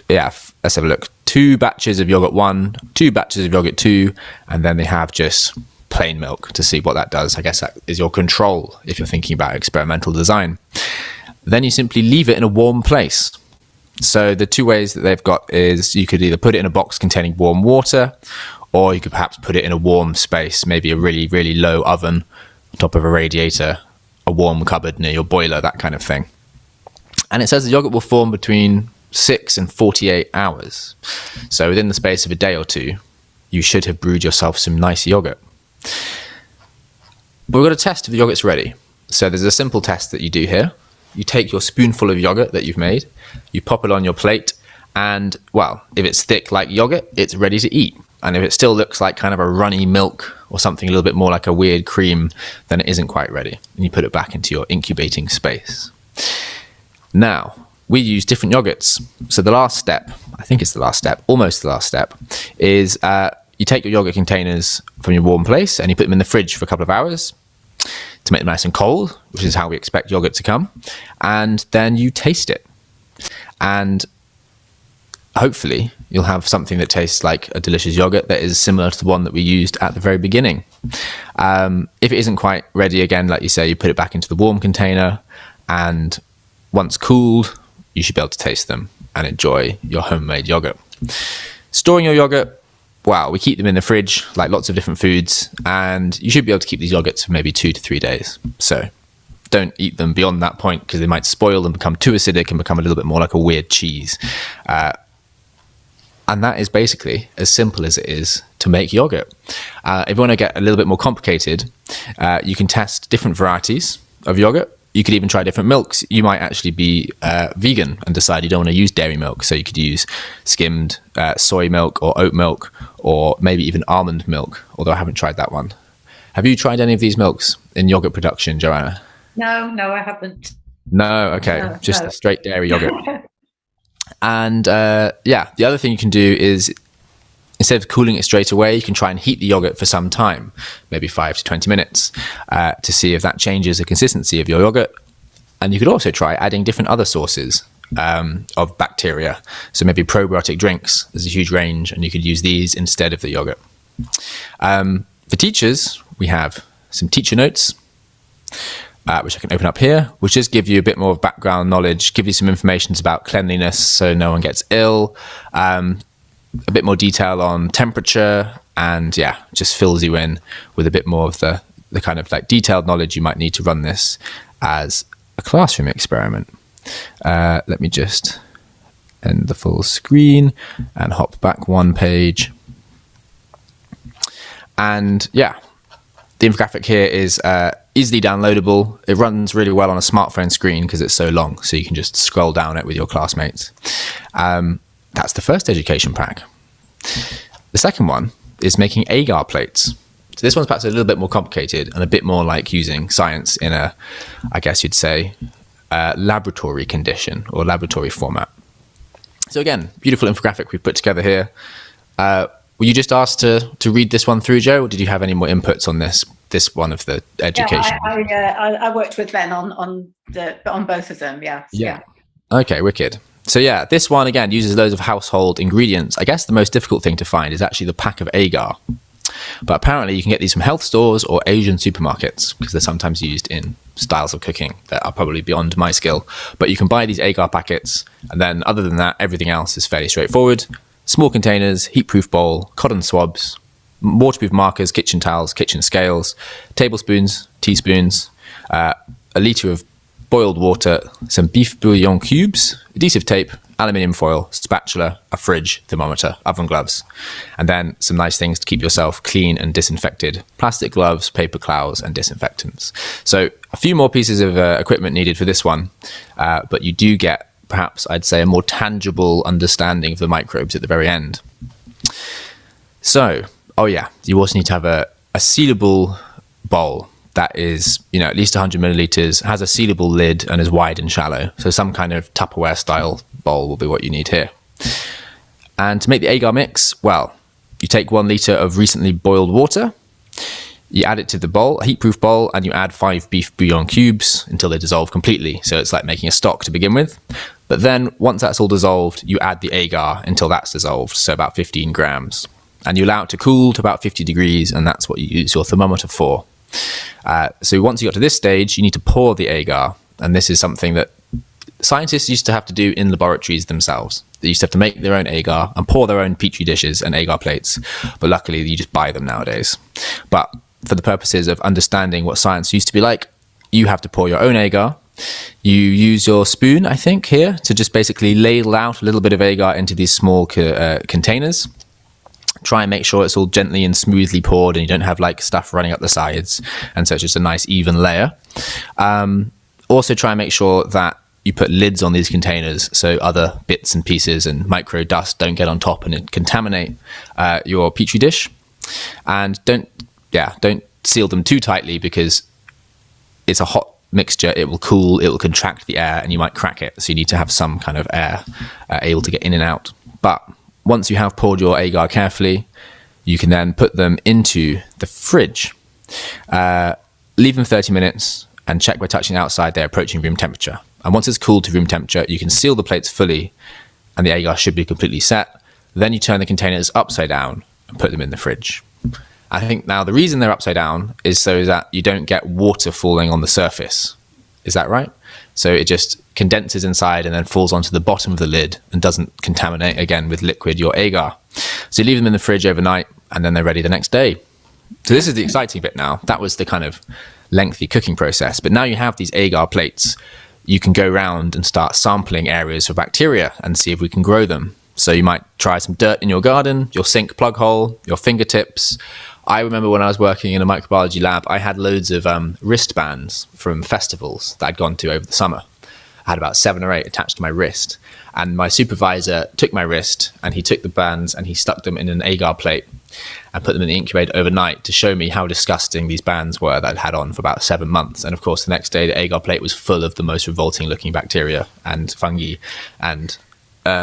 [SPEAKER 1] let's have a look, 2 batches of yogurt 1, 2 batches of yogurt 2, and then they have just plain milk to see what that does. I guess that is your control if you're thinking about experimental design. Then you simply leave it in a warm place. So the 2 ways that they've got is you could either put it in a box containing warm water, or you could perhaps put it in a warm space, maybe a really, really low oven on top of a radiator, a warm cupboard near your boiler, that kind of thing. And it says the yogurt will form between 6 and 48 hours. So within the space of a day or 2, you should have brewed yourself some nice yogurt. But we've got a test if the yogurt's ready. So there's a simple test that you do here. You take your spoonful of yogurt that you've made, you pop it on your plate, and, well, if it's thick like yogurt, it's ready to eat. And if it still looks like kind of a runny milk or something a little bit more like a weird cream, then it isn't quite ready. And you put it back into your incubating space. Now, we use different yogurts. So the last step, I think it's the last step, almost the last step, is you take your yogurt containers from your warm place and you put them in the fridge for a couple of hours to make them nice and cold, which is how we expect yogurt to come. And then you taste it. And hopefully you'll have something that tastes like a delicious yogurt that is similar to the one that we used at the very beginning. If it isn't quite ready, again, like you say, you put it back into the warm container, and once cooled, you should be able to taste them and enjoy your homemade yogurt. Storing your yogurt, wow, we keep them in the fridge like lots of different foods, and you should be able to keep these yogurts for maybe 2 to 3 days. So don't eat them beyond that point because they might spoil and become too acidic and become a little bit more like a weird cheese. And that is basically as simple as it is to make yogurt. If you want to get a little bit more complicated, you can test different varieties of yogurt. You could even try different milks. You might actually be vegan and decide you don't want to use dairy milk. So you could use skimmed soy milk or oat milk, or maybe even almond milk, although I haven't tried that one. Have you tried any of these milks in yogurt production, Joanna?
[SPEAKER 9] No, I haven't.
[SPEAKER 1] No, okay, just the straight dairy yogurt. And the other thing you can do is, instead of cooling it straight away, you can try and heat the yogurt for some time, maybe 5 to 20 minutes, to see if that changes the consistency of your yogurt. And you could also try adding different other sources of bacteria. So maybe probiotic drinks, there's a huge range, and you could use these instead of the yogurt. For teachers, we have some teacher notes, which I can open up here, which just give you a bit more of background knowledge, give you some information about cleanliness so no one gets ill, a bit more detail on temperature, and just fills you in with a bit more of the kind of like detailed knowledge you might need to run this as a classroom experiment. Let me just end the full screen and hop back 1 page. And the infographic here is easily downloadable. It runs really well on a smartphone screen because it's so long, so you can just scroll down it with your classmates. That's the first education pack. The second one is making agar plates. So this one's perhaps a little bit more complicated and a bit more like using science in a, I guess you'd say, laboratory condition or laboratory format. So again, beautiful infographic we've put together here. Were you just asked to read this one through, Joe, or did you have any more inputs on this one of the education?
[SPEAKER 9] I worked with Ben on both of them. Yeah.
[SPEAKER 1] Okay, wicked. So this one again uses loads of household ingredients. I guess the most difficult thing to find is actually the pack of agar. But apparently you can get these from health stores or Asian supermarkets because they're sometimes used in styles of cooking that are probably beyond my skill. But you can buy these agar packets, and then other than that, everything else is fairly straightforward. Small containers, heat-proof bowl, cotton swabs, waterproof markers, kitchen towels, kitchen scales, tablespoons, teaspoons, a litre of boiled water, some beef bouillon cubes, adhesive tape, aluminium foil, spatula, a fridge, thermometer, oven gloves, and then some nice things to keep yourself clean and disinfected: plastic gloves, paper towels, and disinfectants. So a few more pieces of equipment needed for this one, but you do get, perhaps I'd say, a more tangible understanding of the microbes at the very end. So, oh yeah, you also need to have a sealable bowl that is, at least 100 milliliters, has a sealable lid and is wide and shallow. So some kind of Tupperware style bowl will be what you need here. And to make the agar mix, well, you take 1 liter of recently boiled water, you add it to the bowl, a heat-proof bowl, and you add 5 beef bouillon cubes until they dissolve completely. So it's like making a stock to begin with. But then once that's all dissolved, you add the agar until that's dissolved, so about 15 grams. And you allow it to cool to about 50 degrees, and that's what you use your thermometer for. So once you got to this stage, you need to pour the agar, and this is something that scientists used to have to do in laboratories themselves. They used to have to make their own agar and pour their own petri dishes and agar plates, but luckily you just buy them nowadays. But for the purposes of understanding what science used to be like, you have to pour your own agar. You use your spoon, I think, here to just basically ladle out a little bit of agar into these small containers. Try and make sure it's all gently and smoothly poured and you don't have like stuff running up the sides, and so it's just a nice even layer. Also try and make sure that you put lids on these containers so other bits and pieces and micro dust don't get on top and contaminate your petri dish. And don't seal them too tightly, because it's a hot mixture. It will cool, it will contract the air, and you might crack it. So you need to have some kind of air able to get in and out. But once you have poured your agar carefully, you can then put them into the fridge. Leave them 30 minutes and check by touching the outside they're approaching room temperature. And once it's cooled to room temperature, you can seal the plates fully and the agar should be completely set. Then you turn the containers upside down and put them in the fridge. I think now the reason they're upside down is so that you don't get water falling on the surface. Is that right? So it just condenses inside and then falls onto the bottom of the lid and doesn't contaminate again with liquid your agar. So you leave them in the fridge overnight and then they're ready the next day. So this is the exciting bit now. That was the kind of lengthy cooking process. But now you have these agar plates, you can go around and start sampling areas for bacteria and see if we can grow them. So you might try some dirt in your garden, your sink plug hole, your fingertips. I remember when I was working in a microbiology lab, I had loads of wristbands from festivals that I'd gone to over the summer. I had about 7 or 8 attached to my wrist. And my supervisor took my wrist and he took the bands and he stuck them in an agar plate and put them in the incubator overnight to show me how disgusting these bands were that I'd had on for about 7 months. And of course, the next day, the agar plate was full of the most revolting looking bacteria and fungi and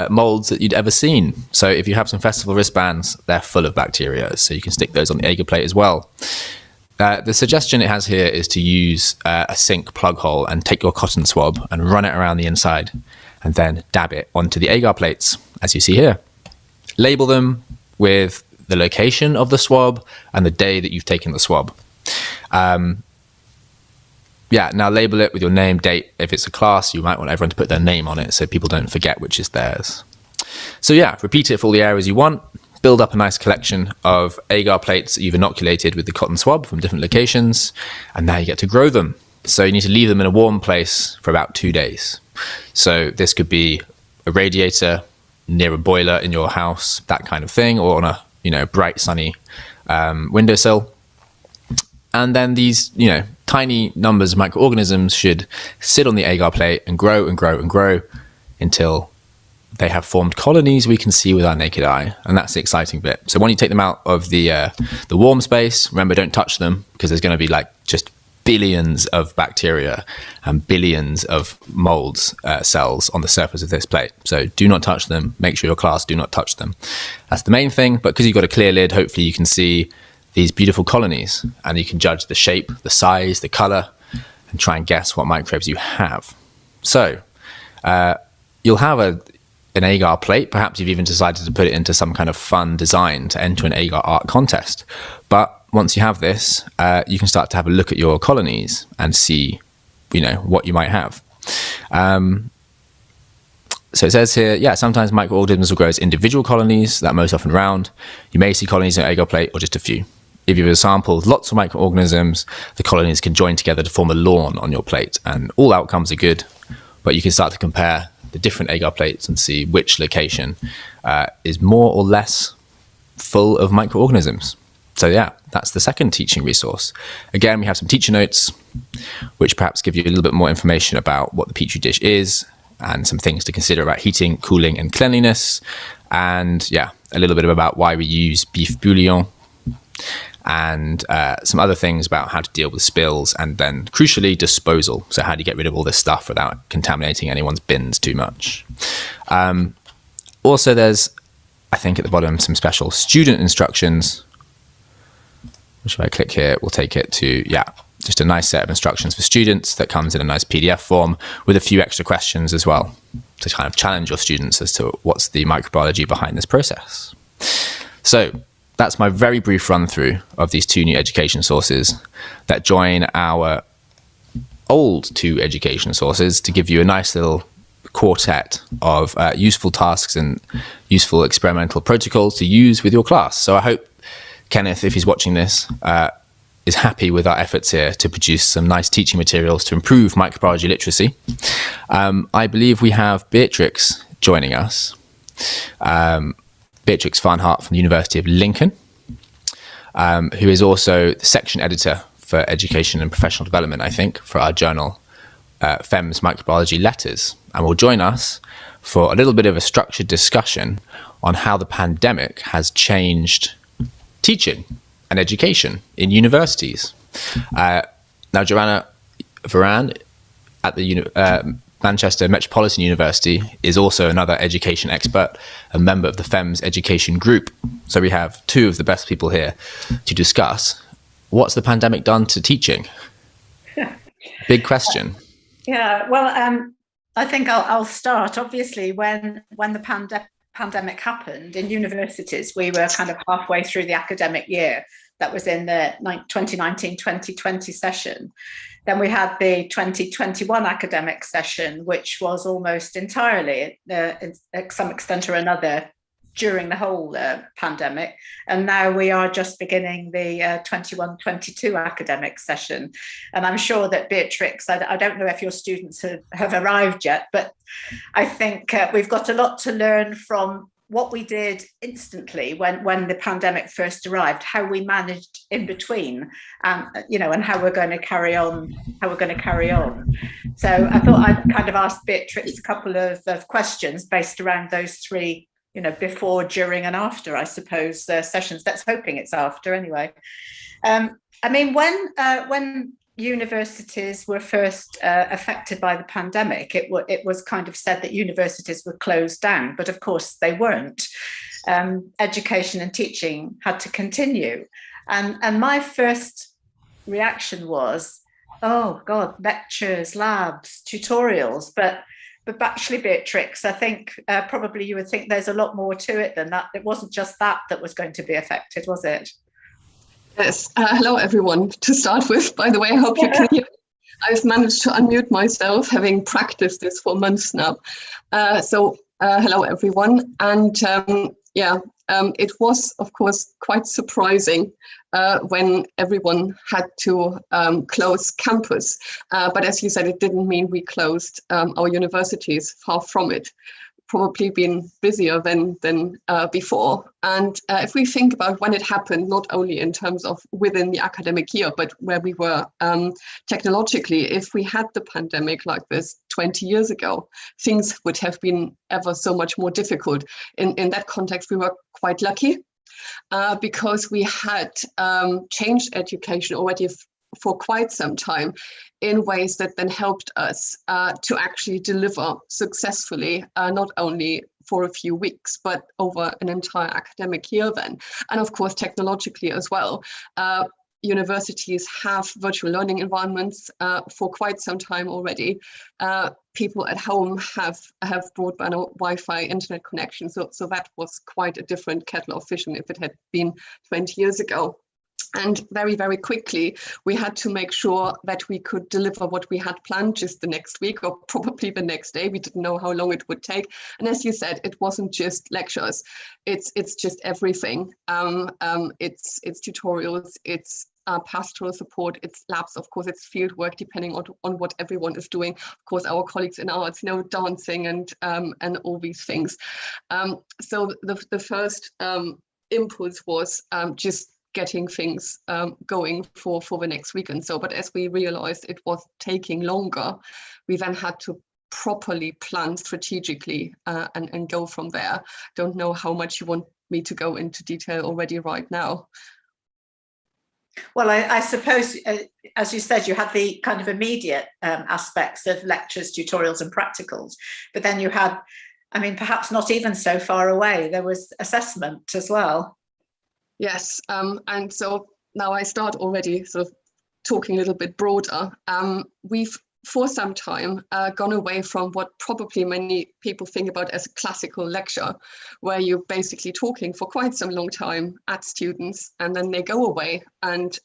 [SPEAKER 1] molds that you'd ever seen. So if you have some festival wristbands, they're full of bacteria. So you can stick those on the agar plate as well. The suggestion it has here is to use a sink plug hole and take your cotton swab and run it around the inside and then dab it onto the agar plates, as you see here. Label them with the location of the swab and the day that you've taken the swab. Now label it with your name, date. If it's a class, you might want everyone to put their name on it so people don't forget which is theirs. So repeat it for all the areas you want. Build up a nice collection of agar plates that you've inoculated with the cotton swab from different locations, and now you get to grow them. So you need to leave them in a warm place for about 2 days. So this could be a radiator near a boiler in your house, that kind of thing, or on a bright sunny windowsill. And then these tiny numbers of microorganisms should sit on the agar plate and grow and grow and grow until they have formed colonies we can see with our naked eye. And that's the exciting bit. So when you take them out of the warm space, remember, don't touch them, because there's going to be just billions of bacteria and billions of molds cells on the surface of this plate. So do not touch them. Make sure your class do not touch them. That's the main thing. But because you've got a clear lid, hopefully you can see these beautiful colonies and you can judge the shape, the size, the color, and try and guess what microbes you have. So you'll have an agar plate. Perhaps you've even decided to put it into some kind of fun design to enter an agar art contest. But once you have this, you can start to have a look at your colonies and see, what you might have. So it says here, yeah, sometimes microorganisms will grow as individual colonies that are most often round. You may see colonies in an agar plate or just a few. If you have a sample with lots of microorganisms, the colonies can join together to form a lawn on your plate, and all outcomes are good, but you can start to compare the different agar plates and see which location is more or less full of microorganisms. So yeah, that's the second teaching resource. Again, we have some teacher notes, which perhaps give you a little bit more information about what the Petri dish is and some things to consider about heating, cooling, and cleanliness. And yeah, a little bit about why we use beef bouillon, and some other things about how to deal with spills, and then crucially disposal. So how do you get rid of all this stuff without contaminating anyone's bins too much? Also, there's, I think at the bottom, some special student instructions. If I click here, we'll take it to, yeah, just a nice set of instructions for students that comes in a nice PDF form with a few extra questions as well to kind of challenge your students as to what's the microbiology behind this process. So that's my very brief run through of these two new education sources that join our old two education sources to give you a nice little quartet of useful tasks and useful experimental protocols to use with your class. So I hope Kenneth, if he's watching this, is happy with our efforts here to produce some nice teaching materials to improve microbiology literacy. I believe we have Beatrix joining us. Beatrix Farnhart from the University of Lincoln, who is also the section editor for education and professional development, I think, for our journal, FEMS Microbiology Letters, and will join us for a little bit of a structured discussion on how the pandemic has changed teaching and education in universities. Now, Joanna Varan at the Manchester Metropolitan University is also another education expert, a member of the FEMS education group. So we have two of the best people here to discuss what's the pandemic done to teaching? Big question.
[SPEAKER 9] Yeah, well, I think I'll start. Obviously, when the pandemic happened in universities, we were kind of halfway through the academic year. That was in the 2019-2020 session. Then we had the 2021 academic session, which was almost entirely, to some extent or another, during the whole pandemic. And now we are just beginning the 21-22 academic session. And I'm sure that Beatrix, I don't know if your students have arrived yet, but I think we've got a lot to learn from what we did instantly when the pandemic first arrived, how we managed in between, and how we're going to carry on. So I thought I'd kind of ask Beatrix a couple of questions based around those three, before, during, and after, I suppose, sessions. That's hoping it's after anyway. When universities were first affected by the pandemic, it was kind of said that universities were closed down, but of course they weren't. Education and teaching had to continue. And my first reaction was, oh God, lectures, labs, tutorials, but actually, Beatrix, I think probably you would think there's a lot more to it than that. It wasn't just that was going to be affected, was it?
[SPEAKER 7] Yes. Hello, everyone. To start with, by the way, I hope you can hear me. I've managed to unmute myself, having practiced this for months now. Hello, everyone. And it was, of course, quite surprising when everyone had to close campus. But as you said, it didn't mean we closed our universities, far from it. Probably been busier than before. And if we think about when it happened, not only in terms of within the academic year, but where we were technologically, if we had the pandemic like this 20 years ago, things would have been ever so much more difficult. In that context, we were quite lucky because we had changed education already for quite some time in ways that then helped us to actually deliver successfully, not only for a few weeks, but over an entire academic year then. And of course, technologically as well. Universities have virtual learning environments for quite some time already. People at home have broadband or Wi-Fi internet connection. So that was quite a different kettle of fish than if it had been 20 years ago. And very, very quickly, we had to make sure that we could deliver what we had planned just the next week or probably the next day. We didn't know how long it would take. And as you said, it wasn't just lectures. It's just everything. It's tutorials, it's pastoral support, it's labs, of course, it's field work, depending on what everyone is doing. Of course, our colleagues in arts, dancing and all these things. So the first impulse was just getting things going for the next week and so, but as we realized it was taking longer, we then had to properly plan strategically and go from there. Don't know how much you want me to go into detail already right now.
[SPEAKER 9] Well, I suppose, as you said, you had the kind of immediate aspects of lectures, tutorials and practicals, but then you had, I mean, perhaps not even so far away, there was assessment as well.
[SPEAKER 7] Yes, and so now I start already sort of talking a little bit broader. We've for some time gone away from what probably many people think about as a classical lecture, where you're basically talking for quite some long time at students and then they go away and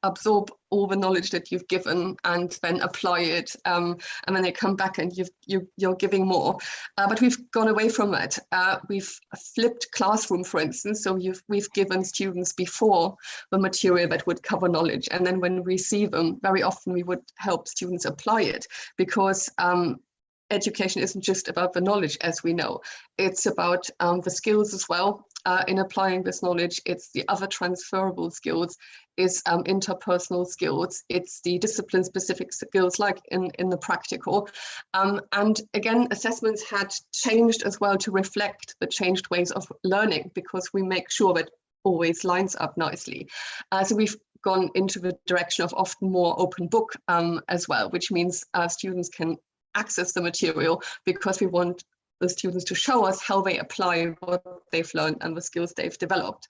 [SPEAKER 7] absorb all the knowledge that you've given and then apply it, and then they come back and you're giving more. But we've gone away from that. We've flipped classroom, for instance, so we've given students before the material that would cover knowledge, and then when we see them, very often we would help students apply it, because education isn't just about the knowledge, as we know. It's about the skills as well. In applying this knowledge, it's the other transferable skills, is interpersonal skills, it's the discipline-specific skills like in the practical. And again, assessments had changed as well to reflect the changed ways of learning, because we make sure that always lines up nicely. So we've gone into the direction of often more open book as well, which means students can access the material, because we want the students to show us how they apply what they've learned and the skills they've developed.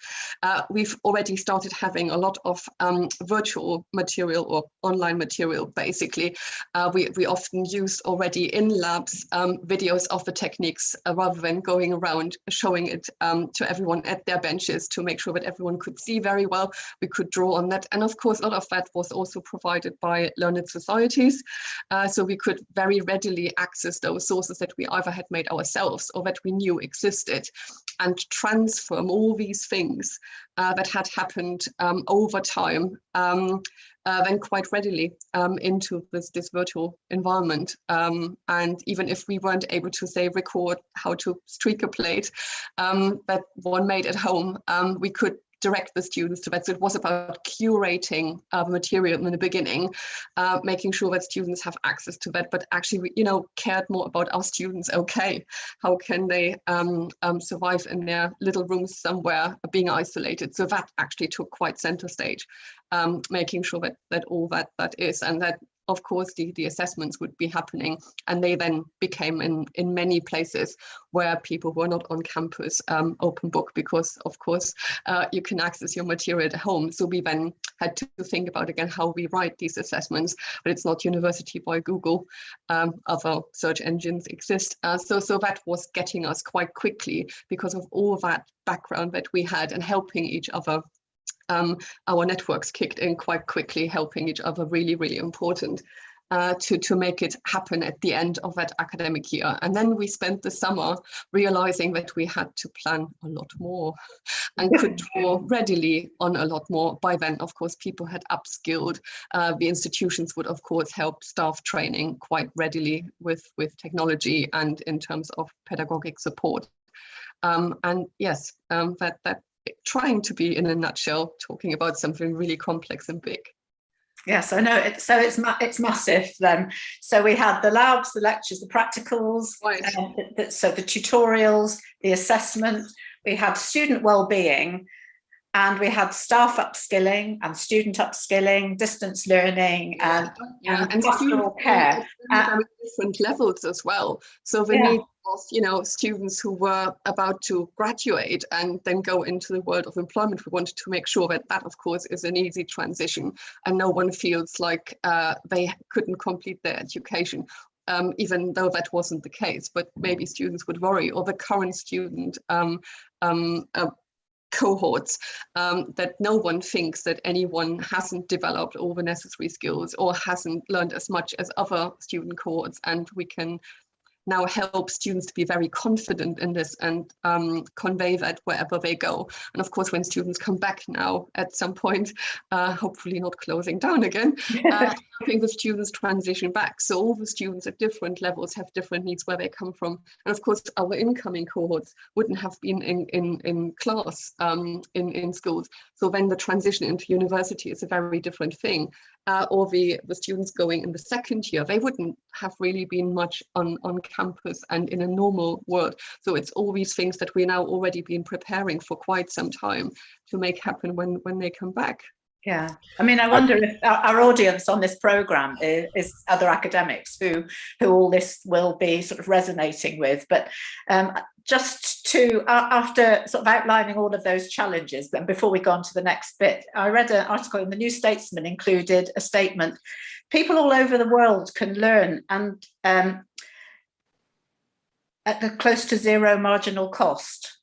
[SPEAKER 7] We've already started having a lot of virtual material or online material, basically. We often use already in labs videos of the techniques rather than going around showing it to everyone at their benches, to make sure that everyone could see very well. We could draw on that. And of course, a lot of that was also provided by learned societies. So we could very readily access those sources that we either had made ourselves or that we knew existed, and transform all these things that had happened over time then quite readily into this virtual environment. And even if we weren't able to, say, record how to streak a plate that one made at home, we could direct the students to that. So it was about curating the material in the beginning, making sure that students have access to that, but actually we, cared more about our students. Okay, how can they survive in their little rooms somewhere, being isolated? So that actually took quite center stage, making sure that all that is, and that of course the assessments would be happening, and they then became in many places where people were not on campus open book, because of course you can access your material at home. So we then had to think about again how we write these assessments, but it's not university by Google, other search engines exist. So that was getting us quite quickly, because of all that background that we had and helping each other. Our networks kicked in quite quickly, helping each other, really, really important to make it happen at the end of that academic year. And then we spent the summer realizing that we had to plan a lot more and could draw readily on a lot more. By then, of course, people had upskilled. The institutions would, of course, help staff training quite readily with technology and in terms of pedagogic support. And yes, that trying to be in a nutshell, talking about something really complex and big.
[SPEAKER 9] Yes, I know. It's massive then. So we had the labs, the lectures, the practicals,
[SPEAKER 7] right.
[SPEAKER 9] So the tutorials, the assessment, we had student well-being, and we had staff upskilling and student upskilling, distance learning, and pastoral care.
[SPEAKER 7] Very different levels as well. So the need of students who were about to graduate and then go into the world of employment, we wanted to make sure that of course is an easy transition and no one feels like they couldn't complete their education. Even though that wasn't the case, but maybe students would worry, or the current student cohorts, that no one thinks that anyone hasn't developed all the necessary skills or hasn't learned as much as other student cohorts, and we can now help students to be very confident in this and convey that wherever they go. And of course, when students come back now at some point, hopefully not closing down again, helping the students transition back. So all the students at different levels have different needs where they come from. And of course, our incoming cohorts wouldn't have been in class in schools. So then the transition into university is a very different thing. Or the students going in the second year, they wouldn't have really been much on campus and in a normal world. So it's all these things that we now already been preparing for quite some time to make happen when they come back.
[SPEAKER 9] Yeah, I mean, I wonder if our audience on this program is other academics who all this will be sort of resonating with. But just to, after sort of outlining all of those challenges, then before we go on to the next bit, I read an article in the New Statesman included a statement: people all over the world can learn and at the close to zero marginal cost.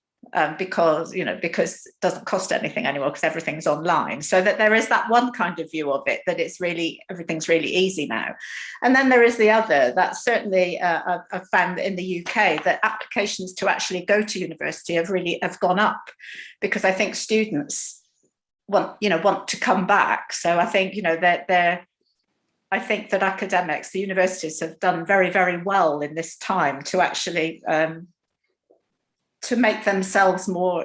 [SPEAKER 9] Because it doesn't cost anything anymore because everything's online. So that there is that one kind of view of it, that it's really, everything's really easy now. And then there is the other that certainly I've found in the UK that applications to actually go to university have gone up, because I think students want to come back. So I think I think that academics, the universities have done very, very well in this time to actually to make themselves more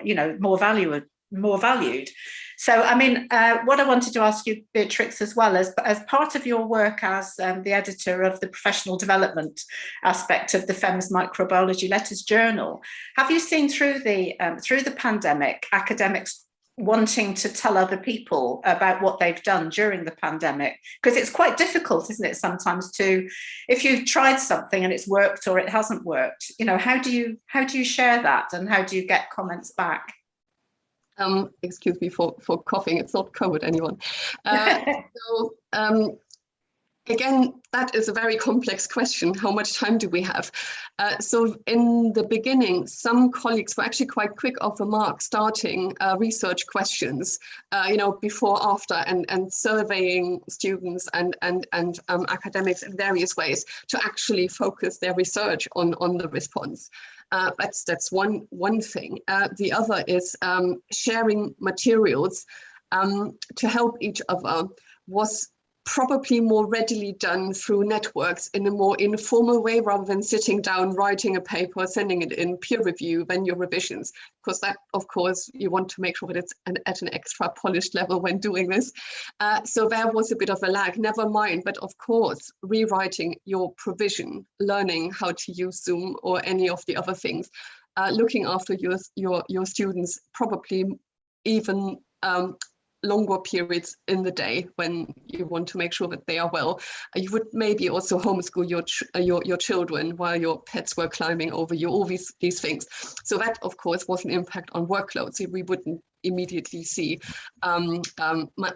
[SPEAKER 9] valued. So, I mean, what I wanted to ask you, Beatrix, as well, as part of your work as the editor of the professional development aspect of the FEMS Microbiology Letters Journal, have you seen through the pandemic academics wanting to tell other people about what they've done during the pandemic? Because it's quite difficult, isn't it, sometimes to, if you've tried something and it's worked or it hasn't worked, how do you share that, and how do you get comments back?
[SPEAKER 7] Excuse me for coughing, it's not COVID, anyone. Again, that is a very complex question. How much time do we have? So in the beginning, some colleagues were actually quite quick off the mark, starting research questions, before, after, and surveying students and academics in various ways to actually focus their research on the response. That's one thing. The other is sharing materials to help each other was probably more readily done through networks in a more informal way, rather than sitting down, writing a paper, sending it in peer review, then your revisions, because that, of course, you want to make sure that it's at an extra polished level when doing this. So there was a bit of a lag, never mind. But of course, rewriting your provision, learning how to use Zoom or any of the other things, looking after your students, probably even longer periods in the day when you want to make sure that they are well. You would maybe also homeschool your children while your pets were climbing over you, all these things. So that, of course, was an impact on workload. So we wouldn't immediately see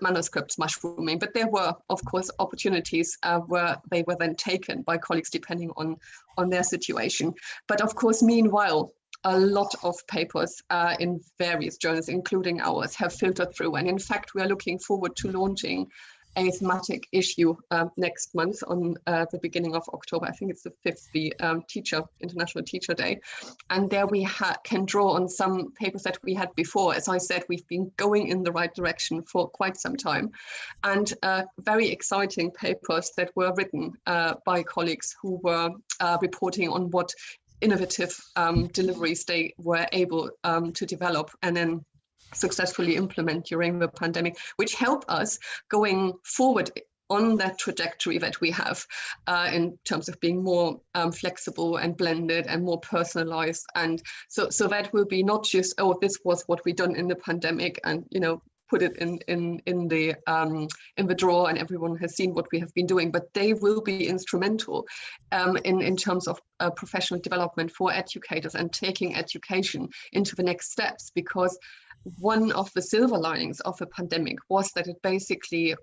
[SPEAKER 7] manuscripts mushrooming, but there were, of course, opportunities where they were then taken by colleagues depending on their situation. But of course, meanwhile, a lot of papers in various journals, including ours, have filtered through. And in fact, we are looking forward to launching a thematic issue next month on the beginning of October. I think it's the 5th, the International Teacher Day. And there we can draw on some papers that we had before. As I said, we've been going in the right direction for quite some time. And very exciting papers that were written by colleagues who were reporting on what innovative deliveries they were able to develop and then successfully implement during the pandemic, which help us going forward on that trajectory that we have in terms of being more flexible and blended and more personalized. And so that will be not just, oh, this was what we done in the pandemic and, put it in the drawer and everyone has seen what we have been doing, but they will be instrumental in terms of professional development for educators and taking education into the next steps, because one of the silver linings of the pandemic was that it basically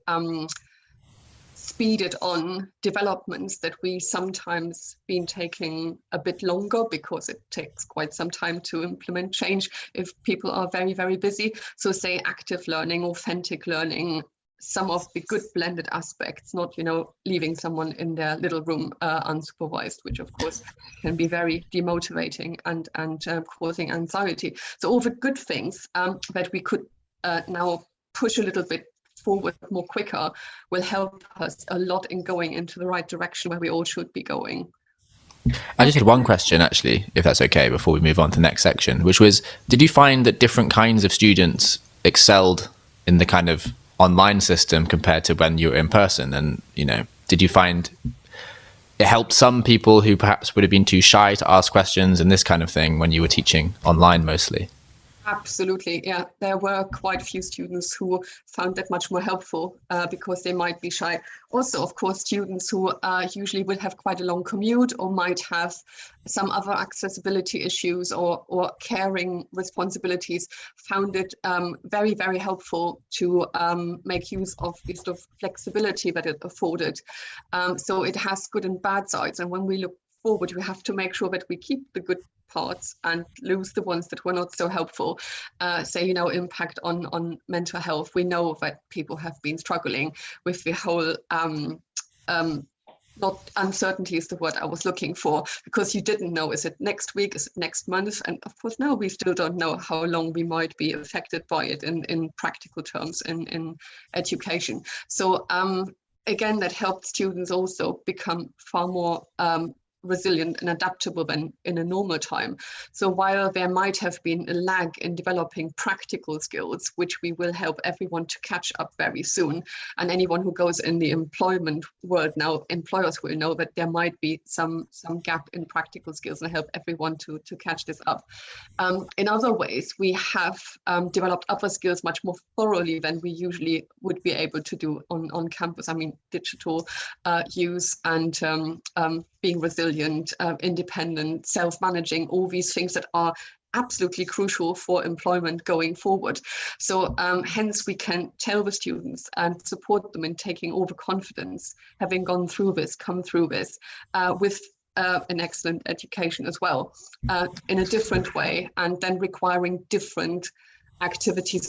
[SPEAKER 7] speeded on developments that we sometimes been taking a bit longer because it takes quite some time to implement change if people are very, very busy. So say active learning, authentic learning, some of the good blended aspects, not, you know, leaving someone in their little room unsupervised, which of course can be very demotivating and causing anxiety. So all the good things that we could now push a little bit forward more quicker will help us a lot in going into the right direction where we all should be going.
[SPEAKER 1] I just had one question, actually, if that's okay, before we move on to the next section, which was, did you find that different kinds of students excelled in the kind of online system compared to when you were in person? And, you know, did you find it helped some people who perhaps would have been too shy to ask questions and this kind of thing when you were teaching online mostly?
[SPEAKER 7] Absolutely, yeah. There were quite a few students who found that much more helpful because they might be shy. Also, of course, students who usually would have quite a long commute or might have some other accessibility issues or caring responsibilities found it very, very helpful to make use of the sort of flexibility that it afforded. So it has good and bad sides. And when we look forward, we have to make sure that we keep the good parts and lose the ones that were not so helpful. Say, you know, impact on mental health. We know that people have been struggling with the whole not uncertainty is the word I was looking for, because you didn't know, is it next week, is it next month? And of course now we still don't know how long we might be affected by it in practical terms in education. So again, that helped students also become far more resilient and adaptable than in a normal time. So while there might have been a lag in developing practical skills, which we will help everyone to catch up very soon, and anyone who goes in the employment world now, employers will know that there might be some gap in practical skills, and help everyone to catch this up. In other ways, we have developed other skills much more thoroughly than we usually would be able to do on campus. I mean, digital use and being resilient, independent, self-managing, all these things that are absolutely crucial for employment going forward. So hence we can tell the students and support them in taking all the confidence, having gone through this, come through this with an excellent education as well, in a different way, and then requiring different activities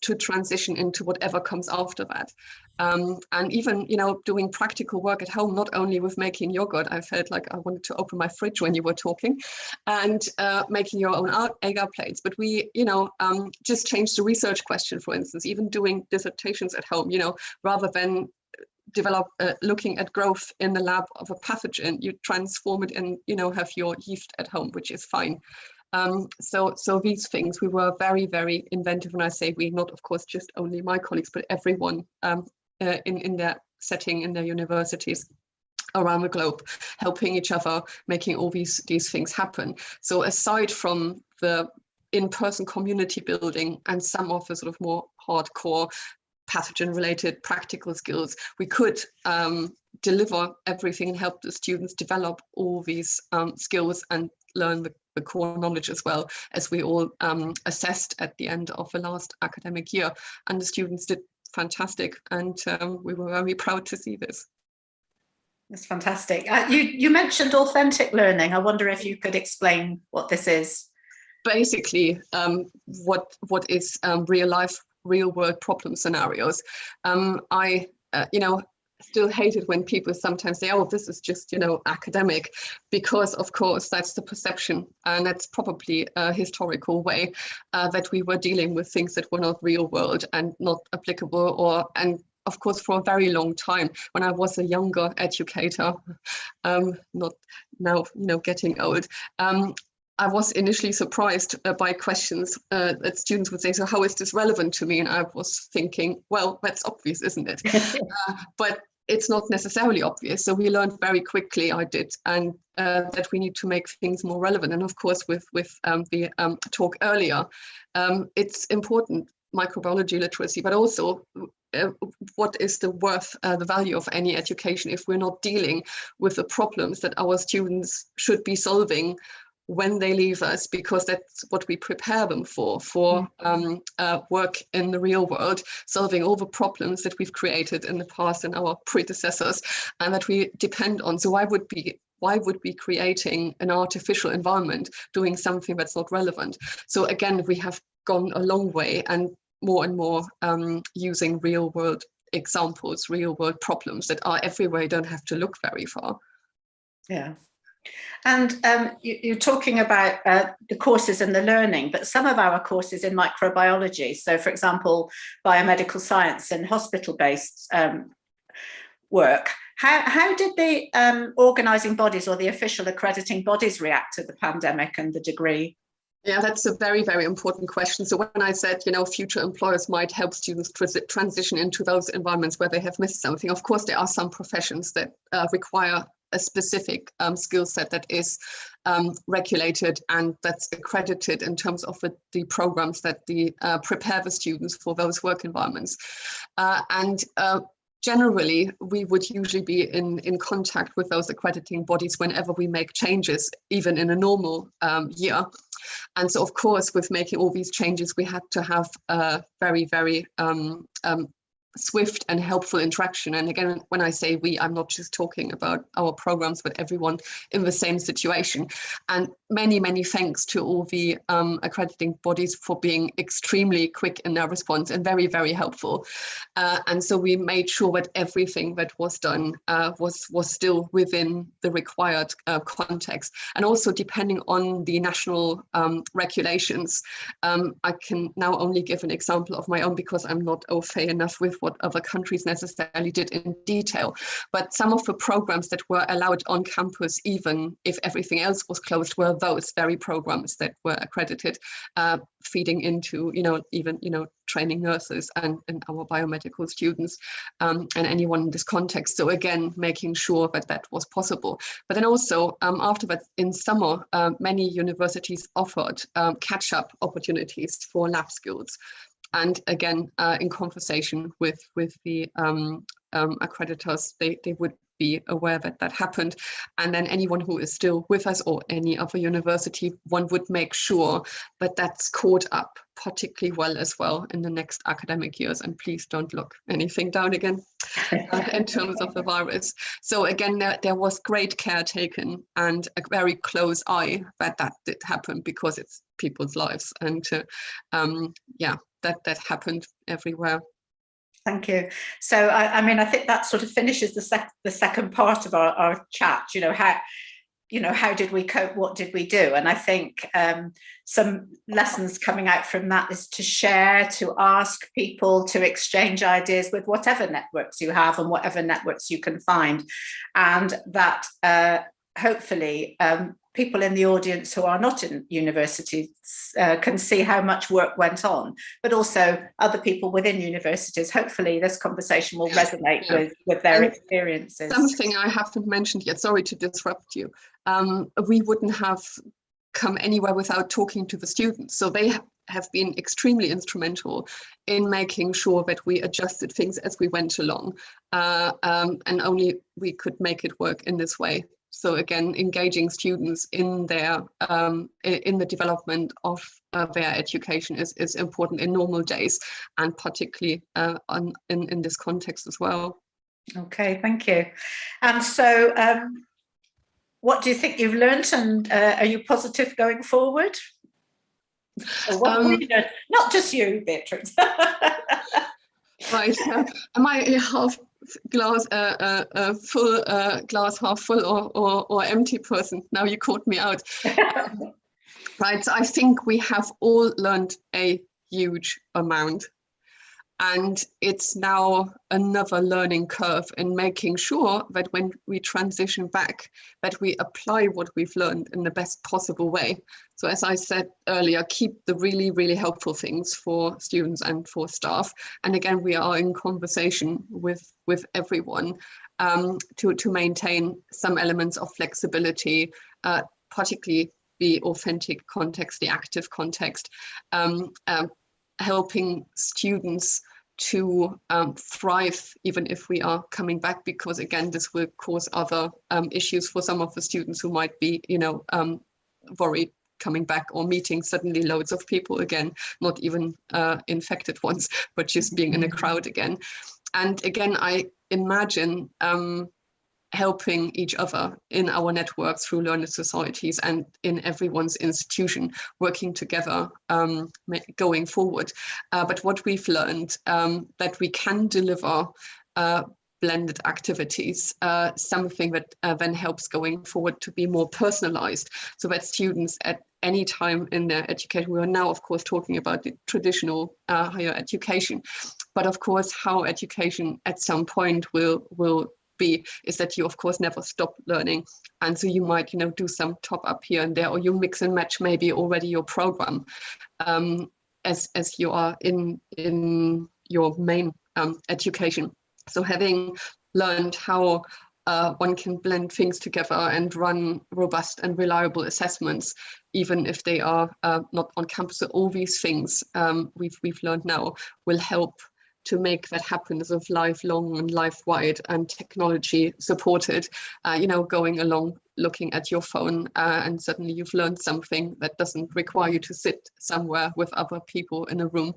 [SPEAKER 7] to transition into whatever comes after that. And even, you know, doing practical work at home, not only with making yogurt. I felt like I wanted to open my fridge when you were talking, and making your own agar plates. But we, you know, just changed the research question, for instance, even doing dissertations at home, you know, rather than develop looking at growth in the lab of a pathogen, you transform it and, you know, have your yeast at home, which is fine. So these things, we were very, very inventive. When I say we, not of course just only my colleagues, but everyone in their setting, in their universities around the globe, helping each other, making all these things happen. So aside from the in-person community building and some of the sort of more hardcore pathogen-related practical skills, we could deliver everything and help the students develop all these skills and learn the core knowledge, as well as we all assessed at the end of the last academic year. And the students did fantastic, and we were very proud to see this.
[SPEAKER 9] That's fantastic. You mentioned authentic learning. I wonder if you could explain what this is.
[SPEAKER 7] Basically, what is real life, real world problem scenarios. I, you know, still hate it when people sometimes say, oh, this is just, you know, academic, because of course that's the perception, and that's probably a historical way that we were dealing with things that were not real world and not applicable, and of course for a very long time when I was a younger educator, not now, you know, getting old, I was initially surprised by questions that students would say, so how is this relevant to me? And I was thinking, well, that's obvious, isn't it? But it's not necessarily obvious. So we learned very quickly, I did, and that we need to make things more relevant. And of course, with the talk earlier, it's important, microbiology literacy, but also what is the worth, the value of any education if we're not dealing with the problems that our students should be solving when they leave us, because that's what we prepare them for work in the real world, solving all the problems that we've created in the past and our predecessors, and that we depend on. So why would be creating an artificial environment doing something that's not relevant? So again, we have gone a long way, and more using real world examples, real world problems that are everywhere. You don't have to look very far.
[SPEAKER 9] Yeah. And you're talking about the courses and the learning, but some of our courses in microbiology, so for example, biomedical science and hospital-based work, how did the organising bodies or the official accrediting bodies react to the pandemic and the degree?
[SPEAKER 7] Yeah, that's a very, very important question. So when I said, future employers might help students transition into those environments where they have missed something, of course, there are some professions that require a specific skill set that is regulated and that's accredited in terms of the programs that prepare the students for those work environments. Generally, we would usually be in contact with those accrediting bodies whenever we make changes, even in a normal year. And so, of course, with making all these changes, we had to have a very, very swift and helpful interaction. And again, when I say we, I'm not just talking about our programs, but everyone in the same situation. And many, many thanks to all the accrediting bodies for being extremely quick in their response and very, very helpful. And so we made sure that everything that was done was still within the required context. And also depending on the national regulations, I can now only give an example of my own because I'm not au fait enough with what other countries necessarily did in detail. But some of the programs that were allowed on campus, even if everything else was closed, were those very programs that were accredited, feeding into, even training nurses and our biomedical students and anyone in this context. So again, making sure that was possible. But then also after that, in summer, many universities offered catch-up opportunities for lab skills. And again, in conversation with the accreditors, they would be aware that happened. And then anyone who is still with us or any other university, one would make sure that that's caught up particularly well as well in the next academic years. And please don't look anything down again in terms of the virus. So again, there was great care taken and a very close eye that did happen because it's people's lives. And yeah, that happened everywhere.
[SPEAKER 9] Thank you. So, I think that sort of finishes the second part of our chat. How did we cope? What did we do? And I think some lessons coming out from that is to share, to ask people, to exchange ideas with whatever networks you have and whatever networks you can find, and that hopefully people in the audience who are not in universities can see how much work went on, but also other people within universities. Hopefully this conversation will resonate with their experiences.
[SPEAKER 7] Something I haven't mentioned yet, sorry to disrupt you. We wouldn't have come anywhere without talking to the students. So they have been extremely instrumental in making sure that we adjusted things as we went along. And only we could make it work in this way. So again, engaging students in their in the development of their education is important in normal days, and particularly in this context as well.
[SPEAKER 9] Okay, thank you. And so, what do you think you've learned, and are you positive going forward? What have you learned? Not just you, Beatrix.
[SPEAKER 7] Right. Am I half glass full, glass half full, or empty person? Now you caught me out. Right. So I think we have all learned a huge amount. And it's now another learning curve in making sure that when we transition back, that we apply what we've learned in the best possible way. So as I said earlier, keep the really, really helpful things for students and for staff. And again, we are in conversation with everyone to maintain some elements of flexibility, particularly the authentic context, the active context, helping students to thrive even if we are coming back, because again, this will cause other issues for some of the students who might be, worried coming back or meeting suddenly loads of people again, not even infected ones, but just being in a crowd again. And again, I imagine helping each other in our network through learned societies and in everyone's institution, working together going forward. But what we've learned that we can deliver blended activities, something that then helps going forward to be more personalized, so that students at any time in their education, we are now of course talking about the traditional higher education, but of course how education at some point will be is that you of course never stop learning, and so you might do some top up here and there, or you mix and match maybe already your program as you are in your main education. So having learned how one can blend things together and run robust and reliable assessments, even if they are not on campus, so all these things we've learned now will help to make that happen as of lifelong and life-wide and technology supported, going along, looking at your phone and suddenly you've learned something that doesn't require you to sit somewhere with other people in a room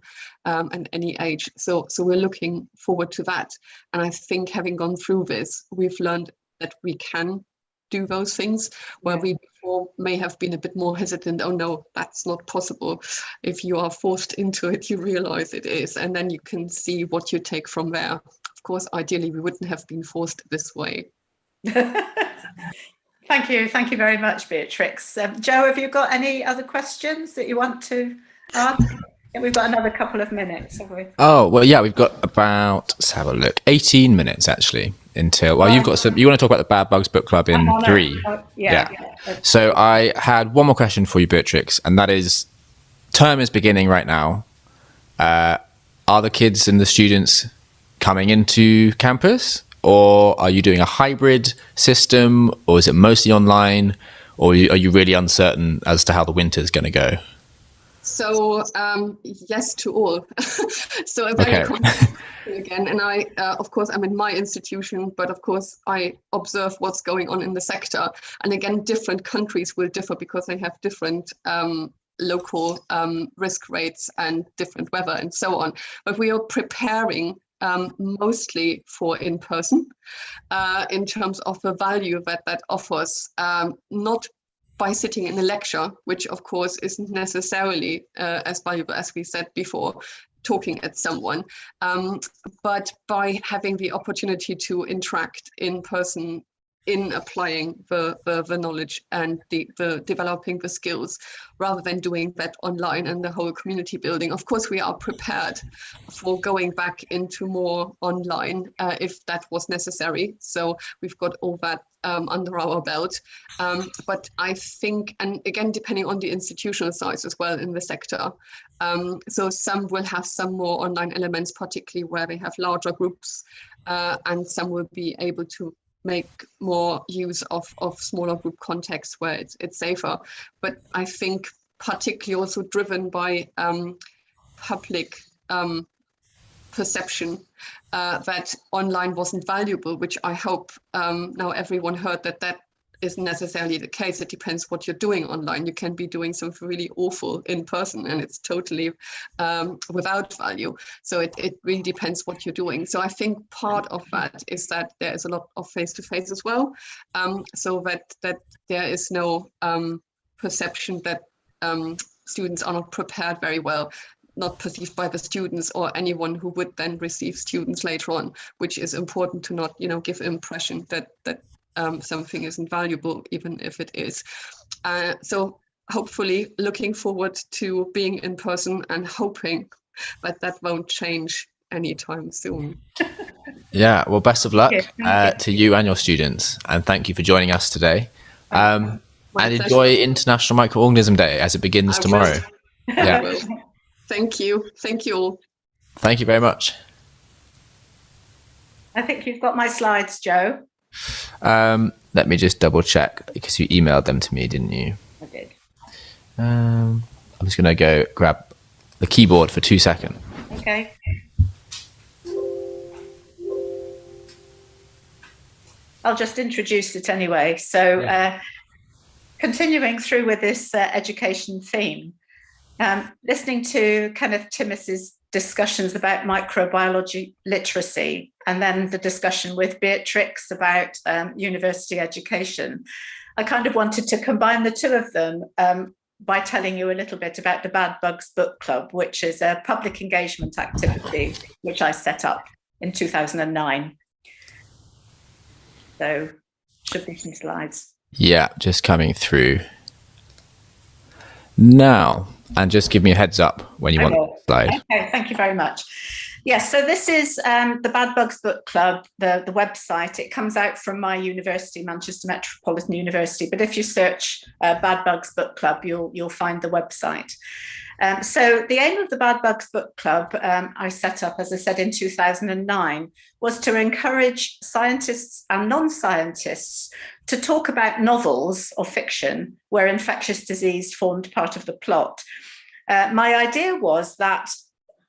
[SPEAKER 7] at any age. So we're looking forward to that. And I think having gone through this, we've learned that we can do those things where we before may have been a bit more hesitant. Oh no, that's not possible. If you are forced into it, you realize it is, and then you can see what you take from there. Of course, ideally we wouldn't have been forced this way.
[SPEAKER 9] Thank you very much, Beatrix. Joe, have you got any other questions that you want to ask? We've got another couple of minutes, have we?
[SPEAKER 1] Oh, well, yeah, we've got about, let's have a look, 18 minutes actually until, well, you've got some, you want to talk about the Bad Bugs Book Club in 3.
[SPEAKER 9] Yeah.
[SPEAKER 1] So I had one more question for you, Beatrix, and that is, term is beginning right now. Are the kids and the students coming into campus, or are you doing a hybrid system, or is it mostly online, or are you really uncertain as to how the winter is going to go?
[SPEAKER 7] So yes to all. So a very again, and I of course I'm in my institution, but of course I observe what's going on in the sector, and again different countries will differ because they have different local risk rates and different weather and so on, but we are preparing mostly for in-person in terms of the value that offers, not by sitting in a lecture, which of course isn't necessarily as valuable as we said before, talking at someone, but by having the opportunity to interact in person in applying the knowledge and the developing the skills, rather than doing that online and the whole community building. Of course, we are prepared for going back into more online if that was necessary. So we've got all that under our belt. But I think, and again, depending on the institutional size as well in the sector, so some will have some more online elements, particularly where they have larger groups, and some will be able to make more use of smaller group contexts where it's safer. But I think particularly also driven by public perception that online wasn't valuable, which I hope now everyone heard that isn't necessarily the case. It depends what you're doing online. You can be doing something really awful in person and it's totally without value. So it really depends what you're doing. So I think part of that is that there is a lot of face-to-face as well, so that there is no perception that students are not prepared very well, not perceived by the students or anyone who would then receive students later on, which is important to not, give impression that something isn't valuable, even if it is. So hopefully looking forward to being in person and hoping that won't change anytime soon.
[SPEAKER 1] Yeah, well, best of luck to you and your students, and thank you for joining us today. And enjoy International Microorganism Day as it begins tomorrow.
[SPEAKER 7] Yeah. Thank you all.
[SPEAKER 1] Thank you very much.
[SPEAKER 9] I think you've got my slides, Joe.
[SPEAKER 1] Let me just double check, because you emailed them to me, didn't you?
[SPEAKER 9] I did.
[SPEAKER 1] I'm just going to go grab the keyboard for 2 seconds.
[SPEAKER 9] Okay. I'll just introduce it anyway. So continuing through with this education theme, listening to Kenneth Timmis's discussions about microbiology literacy, and then the discussion with Beatrix about university education, I kind of wanted to combine the two of them by telling you a little bit about the Bad Bugs Book Club, which is a public engagement activity which I set up in 2009. So should be some slides.
[SPEAKER 1] Yeah, just coming through now. And just give me a heads up when you want the slide.
[SPEAKER 9] Okay, thank you very much. Yes, so this is the Bad Bugs Book Club, the website. It comes out from my university, Manchester Metropolitan University. But if you search Bad Bugs Book Club, you'll find the website. So the aim of the Bad Bugs Book Club I set up, as I said, in 2009, was to encourage scientists and non-scientists to talk about novels or fiction where infectious disease formed part of the plot. My idea was that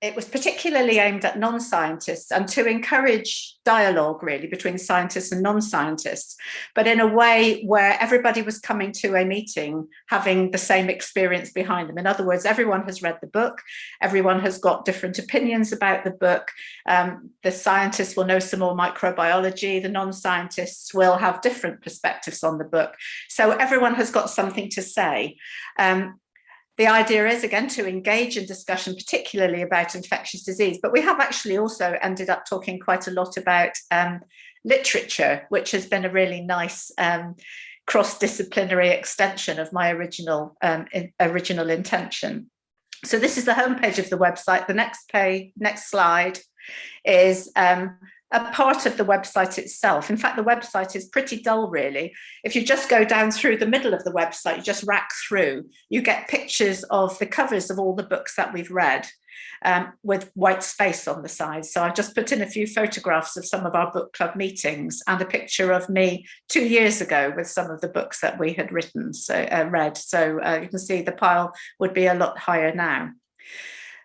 [SPEAKER 9] it was particularly aimed at non-scientists and to encourage dialogue really between scientists and non-scientists, but in a way where everybody was coming to a meeting having the same experience behind them. In other words, everyone has read the book, everyone has got different opinions about the book. The scientists will know some more microbiology, the non-scientists will have different perspectives on the book. So everyone has got something to say. The idea is, again, to engage in discussion, particularly about infectious disease, but we have actually also ended up talking quite a lot about literature, which has been a really nice cross-disciplinary extension of my original intention. So this is the homepage of the website. The next slide is a part of the website itself. In fact, the website is pretty dull, really. If you just go down through the middle of the website, you just rack through, you get pictures of the covers of all the books that we've read with white space on the side. So I've just put in a few photographs of some of our book club meetings and a picture of me 2 years ago with some of the books that we had read. So you can see the pile would be a lot higher now.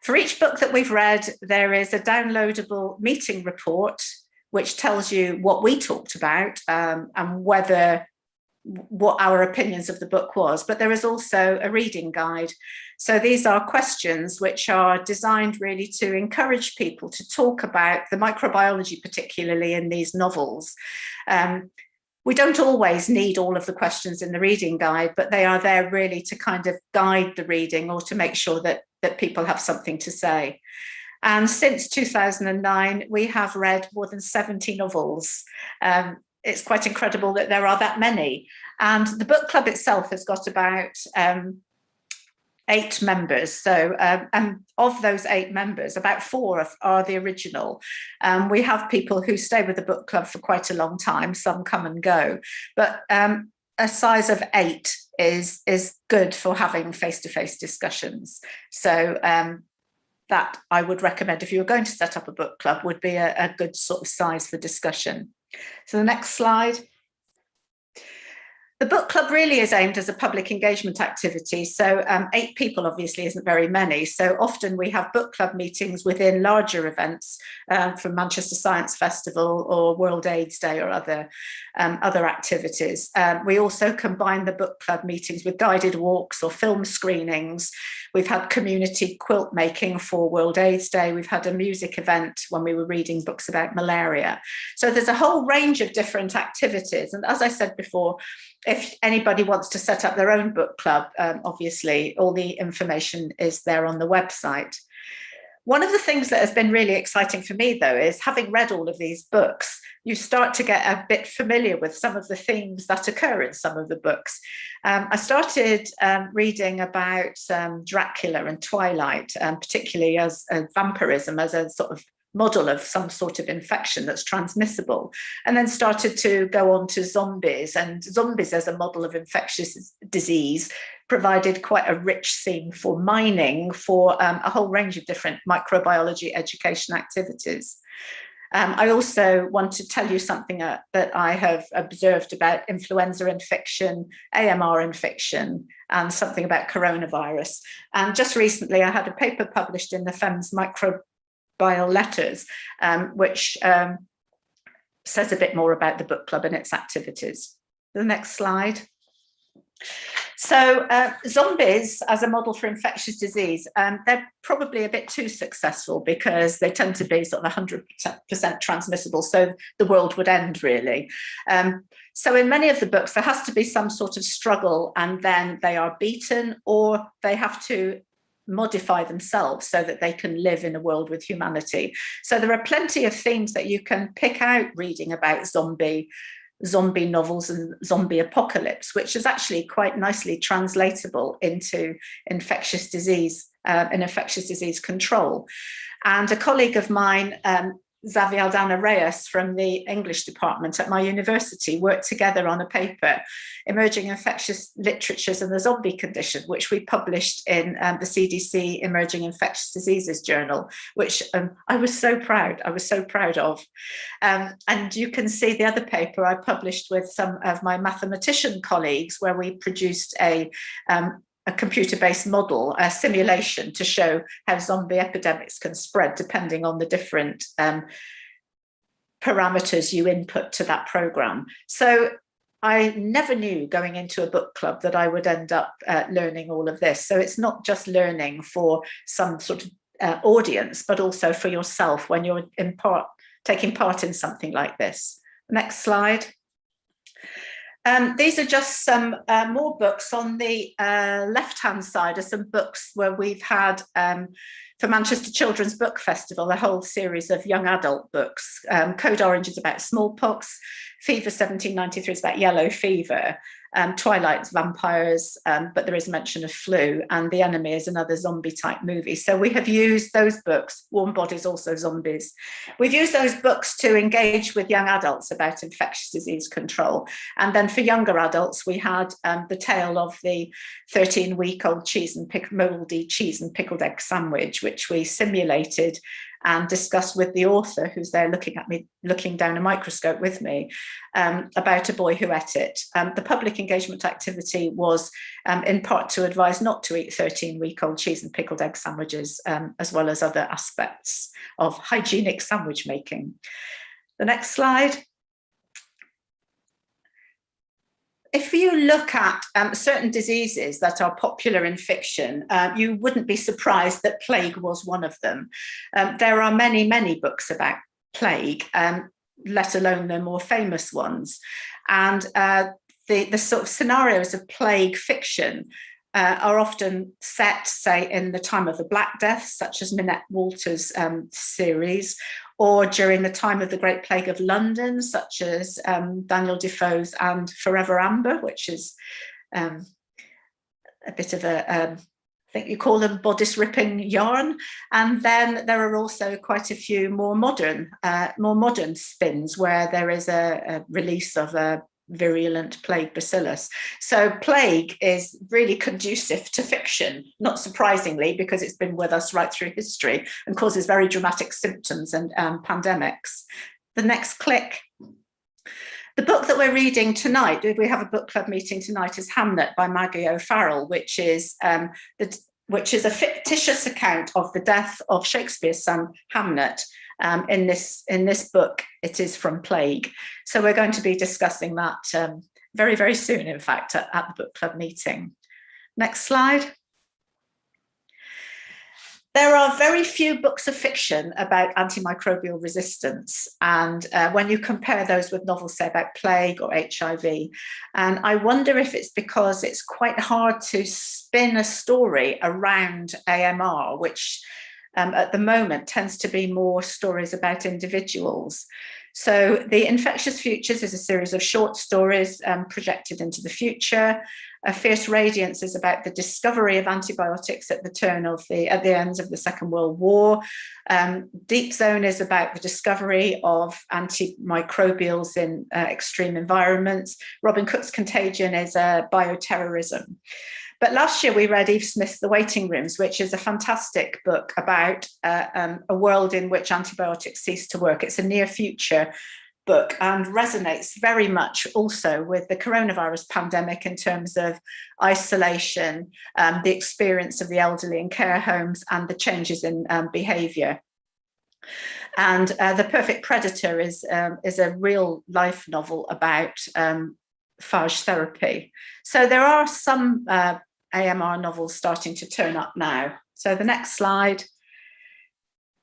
[SPEAKER 9] For each book that we've read, there is a downloadable meeting report, which tells you what we talked about and what our opinions of the book was. But there is also a reading guide. So these are questions which are designed really to encourage people to talk about the microbiology, particularly in these novels. We don't always need all of the questions in the reading guide, but they are there really to kind of guide the reading or to make sure that people have something to say. And since 2009, we have read more than 70 novels. It's quite incredible that there are that many. And the book club itself has got about 8 members. So, and of those 8 members, about 4 are the original. We have people who stay with the book club for quite a long time. Some come and go, but a size of 8 is good for having face-to-face discussions. So that I would recommend if you were going to set up a book club would be a good sort of size for discussion. So the next slide. The book club really is aimed as a public engagement activity. So 8 people obviously isn't very many. So often we have book club meetings within larger events from Manchester Science Festival or World AIDS Day or other activities. We also combine the book club meetings with guided walks or film screenings. We've had community quilt making for World AIDS Day. We've had a music event when we were reading books about malaria. So there's a whole range of different activities. And as I said before, if anybody wants to set up their own book club, obviously all the information is there on the website. One of the things that has been really exciting for me, though, is having read all of these books, you start to get a bit familiar with some of the themes that occur in some of the books. I started reading about Dracula and Twilight, particularly as vampirism, as a sort of model of some sort of infection that's transmissible, and then started to go on to zombies, and zombies as a model of infectious disease provided quite a rich scene for mining, for a whole range of different microbiology education activities. I also want to tell you something that I have observed about influenza infection, AMR infection, and something about coronavirus. And just recently I had a paper published in the FEMS Microbial Letters, which says a bit more about the book club and its activities. The next slide. So zombies as a model for infectious disease, they're probably a bit too successful because they tend to be sort of 100% transmissible. So the world would end really. So in many of the books, there has to be some sort of struggle and then they are beaten or they have to modify themselves so that they can live in a world with humanity. So there are plenty of themes that you can pick out reading about zombie novels and zombie apocalypse, which is actually quite nicely translatable into infectious disease and infectious disease control. And a colleague of mine, Xavier Aldana Reyes from the English department at my university, worked together on a paper, Emerging Infectious Literatures and the Zombie Condition, which we published in the CDC Emerging Infectious Diseases Journal, which I was so proud of. And you can see the other paper I published with some of my mathematician colleagues, where we produced a computer-based model, a simulation to show how zombie epidemics can spread depending on the different parameters you input to that program. So I never knew going into a book club that I would end up learning all of this. So it's not just learning for some sort of audience, but also for yourself when you're taking part in something like this. Next slide. These are just some more books. On the left-hand side are some books where we've had, for Manchester Children's Book Festival, a whole series of young adult books. Code Orange is about smallpox, Fever 1793 is about yellow fever, Twilight's vampires, but there is mention of flu, and The Enemy is another zombie-type movie. So we have used those books, Warm Bodies, also zombies. We've used those books to engage with young adults about infectious disease control. And then for younger adults, we had the tale of the 13-week-old mouldy cheese and pickled egg sandwich, which we simulated and discussed with the author, who's there looking down a microscope with me, about a boy who ate it. The public engagement activity was in part to advise not to eat 13-week-old cheese and pickled egg sandwiches, as well as other aspects of hygienic sandwich making. The next slide. If you look at certain diseases that are popular in fiction, you wouldn't be surprised that plague was one of them. There are many, many books about plague, let alone the more famous ones. And the sort of scenarios of plague fiction are often set, say, in the time of the Black Death, such as Minette Walter's series, or during the time of the Great Plague of London, such as Daniel Defoe's And Forever Amber, which is a bit of a, I think you call them bodice-ripping yarn. And then there are also quite a few more modern spins where there is a release of a virulent plague bacillus. So plague is really conducive to fiction, not surprisingly, because it's been with us right through history and causes very dramatic symptoms and pandemics. The next click. The book that we're reading tonight, we have a book club meeting tonight, is Hamnet by Maggie O'Farrell, which is a fictitious account of the death of Shakespeare's son Hamnet. In this book, it is from plague. So we're going to be discussing that very, very soon, in fact, at the book club meeting. Next slide. There are very few books of fiction about antimicrobial resistance. And when you compare those with novels, say, about plague or HIV, and I wonder if it's because it's quite hard to spin a story around AMR, which at the moment tends to be more stories about individuals. So The Infectious Futures is a series of short stories projected into the future. A Fierce Radiance is about the discovery of antibiotics at the ends of the Second World War. Deep Zone is about the discovery of antimicrobials in extreme environments. Robin Cook's Contagion is bioterrorism. But last year we read Eve Smith's The Waiting Rooms, which is a fantastic book about a world in which antibiotics cease to work. It's a near future book and resonates very much also with the coronavirus pandemic in terms of isolation, the experience of the elderly in care homes, and the changes in behaviour. And The Perfect Predator is a real life novel about phage therapy. So there are some AMR novels starting to turn up now. So the next slide.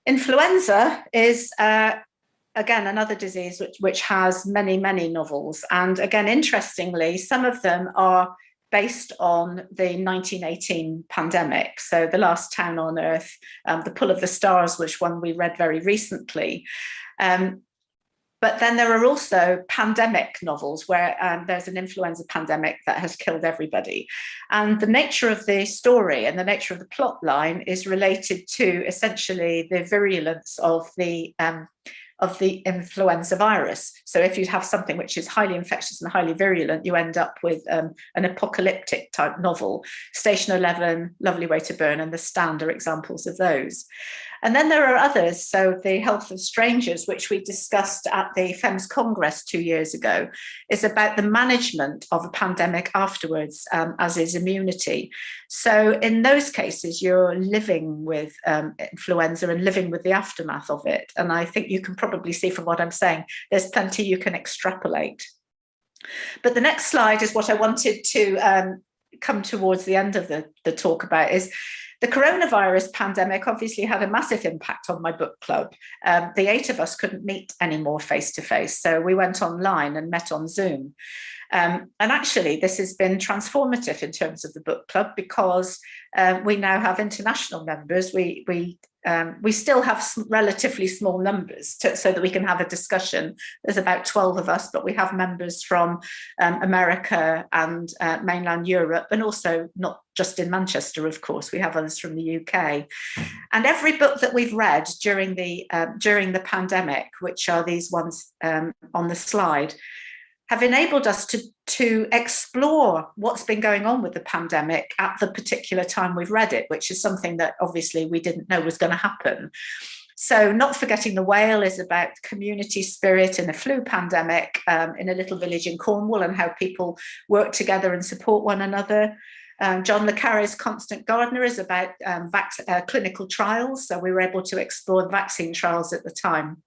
[SPEAKER 9] Influenza is again another disease which has many novels, and again interestingly some of them are based on the 1918 pandemic. So The Last Town on Earth, The Pull of the Stars, which one we read very recently. But then there are also pandemic novels where there's an influenza pandemic that has killed everybody. And the nature of the story and the nature of the plot line is related to essentially the virulence of the influenza virus. So if you have something which is highly infectious and highly virulent, you end up with an apocalyptic type novel. Station 11, Lovely Way to Burn, and The Stand are examples of those. And then there are others. So The Health of Strangers, which we discussed at the FEMS Congress 2 years ago, is about the management of a pandemic afterwards, as is immunity. So in those cases, you're living with influenza and living with the aftermath of it. And I think you can probably see from what I'm saying, there's plenty you can extrapolate. But the next slide is what I wanted to come towards the end of the talk about is the coronavirus pandemic obviously had a massive impact on my book club. The 8 of us couldn't meet anymore face to face, so we went online and met on Zoom. And actually, this has been transformative in terms of the book club because we now have international members. We still have relatively small numbers so that we can have a discussion. There's about 12 of us, but we have members from America and mainland Europe, and also not just in Manchester, of course. We have others from the UK. And every book that we've read during the pandemic, which are these ones on the slide, have enabled us to explore what's been going on with the pandemic at the particular time we've read it, which is something that obviously we didn't know was going to happen. So Not Forgetting the Whale is about community spirit in a flu pandemic in a little village in Cornwall and how people work together and support one another. John le Carré's Constant Gardener is about clinical trials. So we were able to explore vaccine trials at the time.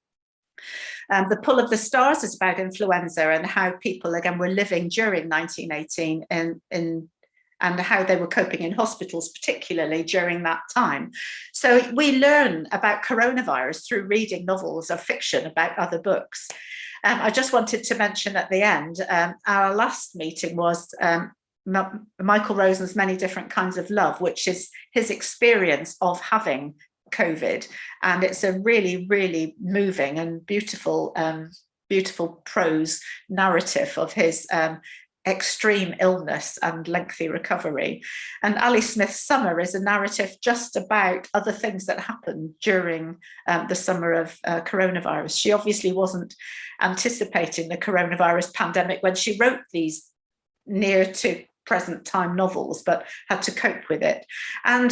[SPEAKER 9] The Pull of the Stars is about influenza and how people, again, were living during 1918 and how they were coping in hospitals, particularly during that time. So we learn about coronavirus through reading novels or fiction about other books. I just wanted to mention at the end, our last meeting was Michael Rosen's Many Different Kinds of Love, which is his experience of having COVID, and it's a really moving and beautiful prose narrative of his extreme illness and lengthy recovery. And Ali Smith's Summer is a narrative just about other things that happened during the summer of coronavirus. She obviously wasn't anticipating the coronavirus pandemic when she wrote these near to present time novels, but had to cope with it. And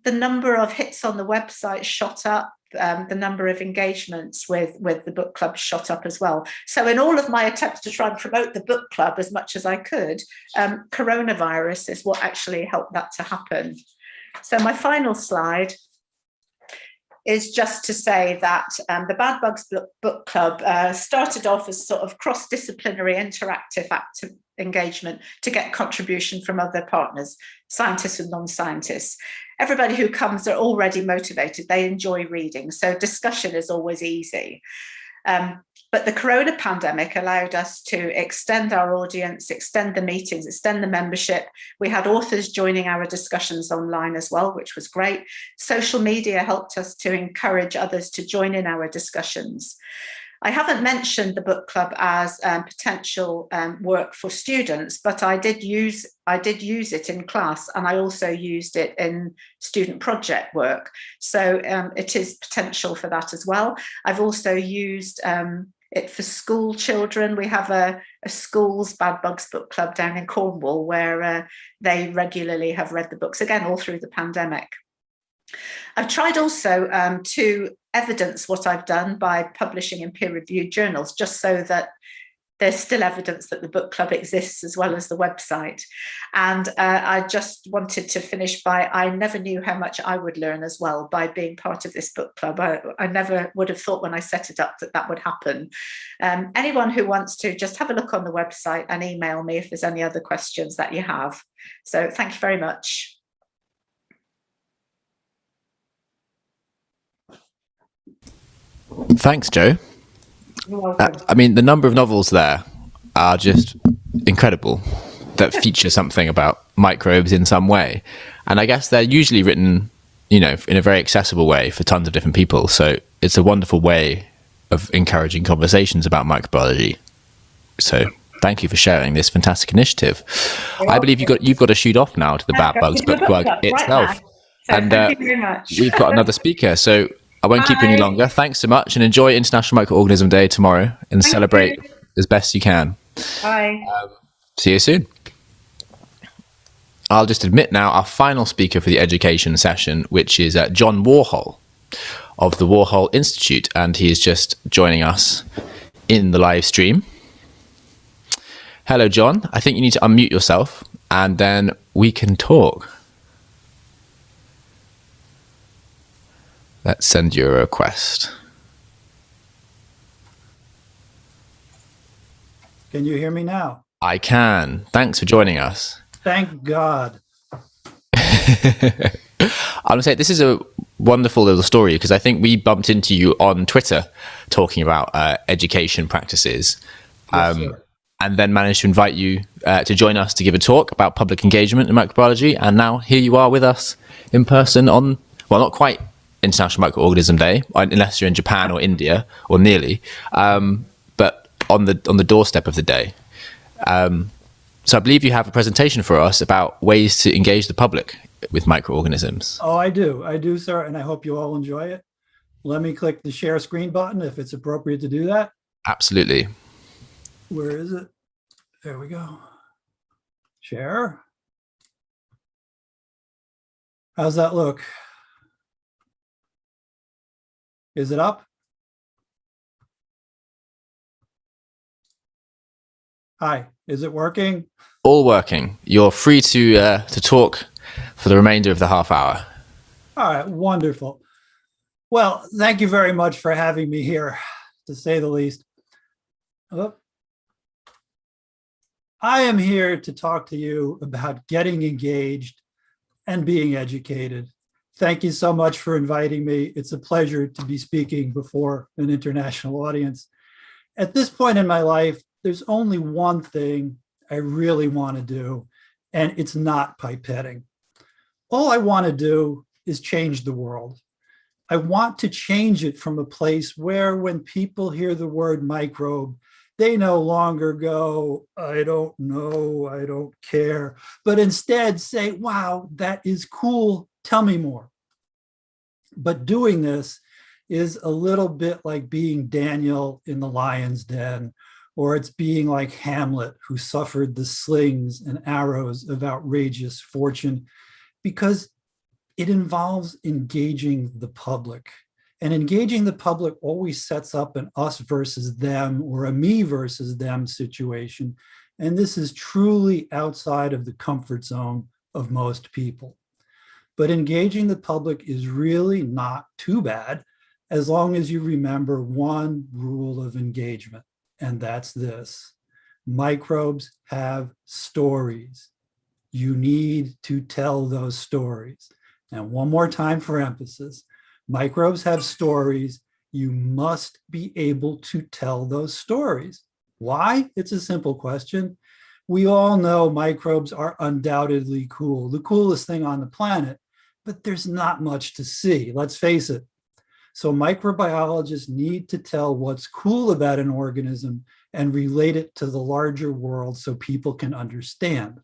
[SPEAKER 9] the number of hits on the website shot up, the number of engagements with the book club shot up as well. So in all of my attempts to try and promote the book club as much as I could, coronavirus is what actually helped that to happen. So my final slide is just to say that the Bad Bugs Book Club started off as sort of cross-disciplinary interactive engagement to get contribution from other partners, scientists and non-scientists. Everybody who comes are already motivated, they enjoy reading, so discussion is always easy. But the corona pandemic allowed us to extend our audience, extend the meetings, extend the membership. We had authors joining our discussions online as well, which was great. Social media helped us to encourage others to join in our discussions. I haven't mentioned the book club as potential work for students, but I did use it in class, and I also used it in student project work. So it is potential for that as well. I've also used it for school children. We have a school's Bad Bugs book club down in Cornwall where they regularly have read the books, again, all through the pandemic. I've tried also to evidence what I've done by publishing in peer-reviewed journals, just so that there's still evidence that the book club exists as well as the website. And I just wanted to finish by, I never knew how much I would learn as well by being part of this book club. I never would have thought when I set it up that that would happen. Anyone who wants to, just have a look on the website and email me if there's any other questions that you have. So thank you very much.
[SPEAKER 1] Thanks, Joe.
[SPEAKER 9] You're welcome.
[SPEAKER 1] I mean, the number of novels there are just incredible that feature something about microbes in some way. And I guess they're usually written, you know, in a very accessible way for tons of different people. So it's a wonderful way of encouraging conversations about microbiology. So thank you for sharing this fantastic initiative. I believe you've got to shoot off now to the Bat Bugs Book Club itself.
[SPEAKER 9] Right, so thank you very much.
[SPEAKER 1] We've got another speaker, so I won't keep you any longer. Thanks so much, and enjoy International Microorganism Day tomorrow, and celebrate as best you can.
[SPEAKER 9] Bye.
[SPEAKER 1] See you soon. I'll just admit now our final speaker for the education session, which is John Warhol of the Warhol Institute, and he is just joining us in the live stream. Hello, John. I think you need to unmute yourself, and then we can talk. Let's send you a request.
[SPEAKER 10] Can you hear me now?
[SPEAKER 1] I can. Thanks for joining us.
[SPEAKER 10] Thank God.
[SPEAKER 1] I would say this is a wonderful little story because I think we bumped into you on Twitter talking about education practices, and then managed to invite you to join us to give a talk about public engagement in microbiology. And now here you are with us in person on, well, not quite International Microorganism Day, unless you're in Japan or India or nearly, but on the doorstep of the day. So I believe you have a presentation for us about ways to engage the public with microorganisms.
[SPEAKER 10] Oh, I do, sir, and I hope you all enjoy it. Let me click the share screen button if it's appropriate to do that.
[SPEAKER 1] Absolutely.
[SPEAKER 10] Where is it? There we go. Share. How's that look? Is it up? Hi, is it working?
[SPEAKER 1] All working. You're free to talk for the remainder of the half hour.
[SPEAKER 10] All right, wonderful. Well, thank you very much for having me here, to say the least. Oh. I am here to talk to you about getting engaged and being educated. Thank you so much for inviting me. It's a pleasure to be speaking before an international audience. At this point in my life, there's only one thing I really want to do, and it's not pipetting. All I want to do is change the world. I want to change it from a place where when people hear the word microbe, they no longer go, I don't know, I don't care, but instead say, wow, that is cool, tell me more. But doing this is a little bit like being Daniel in the lion's den, or it's being like Hamlet, who suffered the slings and arrows of outrageous fortune, because it involves engaging the public. And engaging the public always sets up an us versus them or a me versus them situation. And this is truly outside of the comfort zone of most people. But engaging the public is really not too bad, as long as you remember one rule of engagement, and that's this: microbes have stories. You need to tell those stories. And one more time for emphasis, microbes have stories. You must be able to tell those stories. Why? It's a simple question. We all know microbes are undoubtedly cool, the coolest thing on the planet, but there's not much to see, let's face it. So microbiologists need to tell what's cool about an organism and relate it to the larger world so people can understand.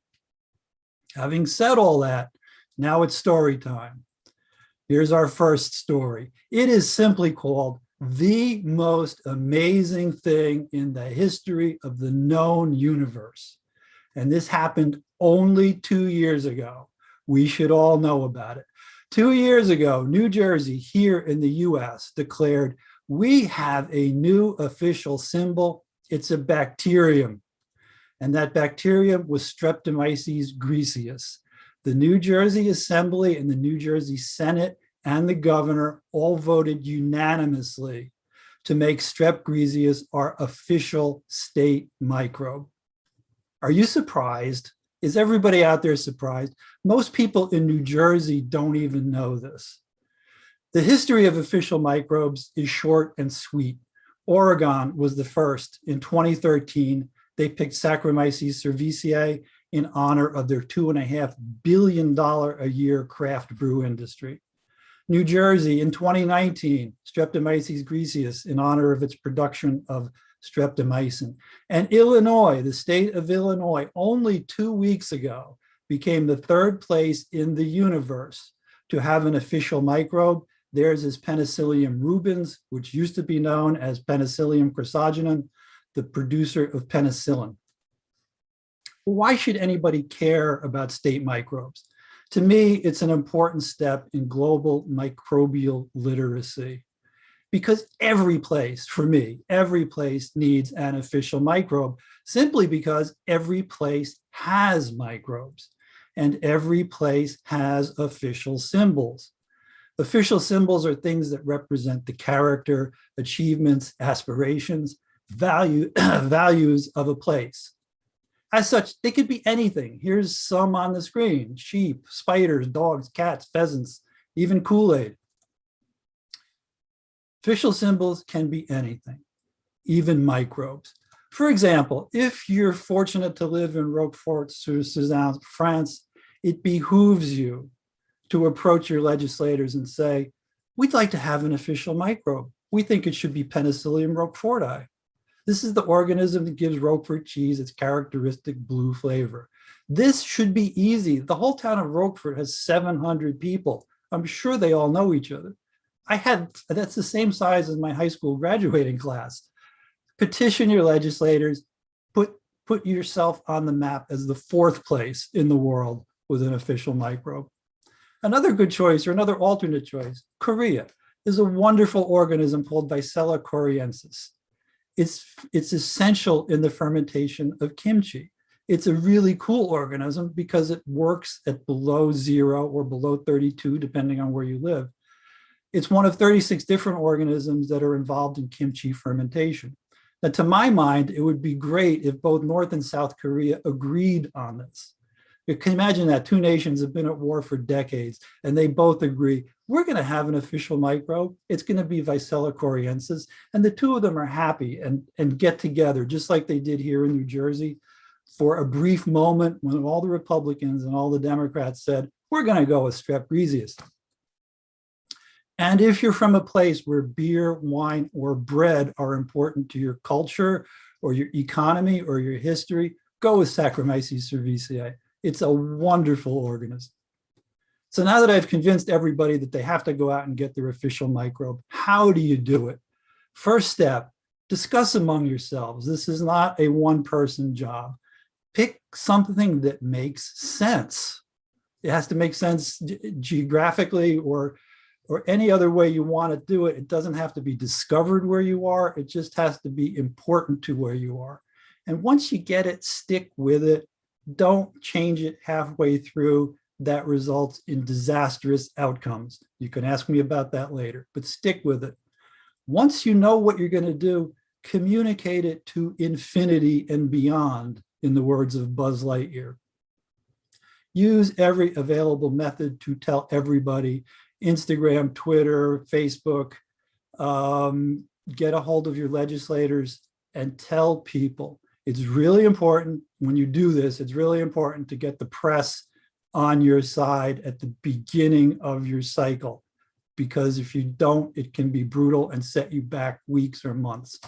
[SPEAKER 10] Having said all that, now it's story time. Here's our first story. It is simply called The Most Amazing Thing in the History of the Known Universe. And this happened only 2 years ago. We should all know about it. 2 years ago, New Jersey here in the US declared, we have a new official symbol It's a bacterium. And that bacterium was Streptomyces griseus. The New Jersey Assembly and the New Jersey Senate and the governor all voted unanimously to make Strep griseus our official state microbe. Are you surprised? Is everybody out there surprised? Most people in New Jersey don't even know this. The history of official microbes is short and sweet. Oregon was the first. In 2013, they picked Saccharomyces cerevisiae in honor of their $2.5 billion a year craft brew industry. New Jersey in 2019, Streptomyces griseus in honor of its production of streptomycin. And Illinois, the state of Illinois, only 2 weeks ago became the third place in the universe to have an official microbe. Theirs is Penicillium rubens, which used to be known as Penicillium chrysogenum, the producer of penicillin. Why should anybody care about state microbes? To me, it's an important step in global microbial literacy, because every place, for me, every place needs an official microbe, simply because every place has microbes and every place has official symbols. Official symbols are things that represent the character, achievements, aspirations, values of a place. As such, they could be anything. Here's some on the screen: sheep, spiders, dogs, cats, pheasants, even Kool-Aid. Official symbols can be anything, even microbes. For example, if you're fortunate to live in Roquefort-sur-Suzanne, France, it behooves you to approach your legislators and say, we'd like to have an official microbe. We think it should be Penicillium roqueforti. This is the organism that gives Roquefort cheese its characteristic blue flavor. This should be easy. The whole town of Roquefort has 700 people. I'm sure they all know each other. That's the same size as my high school graduating class. Petition your legislators, put yourself on the map as the 4th place in the world with an official microbe. Another good choice, or another alternate choice, Korea, is a wonderful organism called Vicella coriensis. It's essential in the fermentation of kimchi. It's a really cool organism because it works at below 0 or below 32, depending on where you live. It's one of 36 different organisms that are involved in kimchi fermentation. Now, to my mind, it would be great if both North and South Korea agreed on this. You can imagine that 2 nations have been at war for decades, and they both agree, we're going to have an official microbe. It's going to be Vicella coriensis. And the 2 of them are happy and get together, just like they did here in New Jersey, for a brief moment when all the Republicans and all the Democrats said, we're going to go with Strep griseus. And if you're from a place where beer, wine, or bread are important to your culture or your economy or your history, go with Saccharomyces cerevisiae. It's a wonderful organism. So now that I've convinced everybody that they have to go out and get their official microbe, how do you do it? First step, discuss among yourselves. This is not a one-person job. Pick something that makes sense. It has to make sense geographically or any other way you want to do it. It doesn't have to be discovered where you are. It just has to be important to where you are. And once you get it, stick with it. Don't change it halfway through. That results in disastrous outcomes. You can ask me about that later, but stick with it. Once you know what you're going to do, communicate it to infinity and beyond, in the words of Buzz Lightyear. Use every available method to tell everybody: Instagram, Twitter, Facebook. Get a hold of your legislators and tell people. It's really important when you do this, it's really important to get the press on your side at the beginning of your cycle, because if you don't, it can be brutal and set you back weeks or months.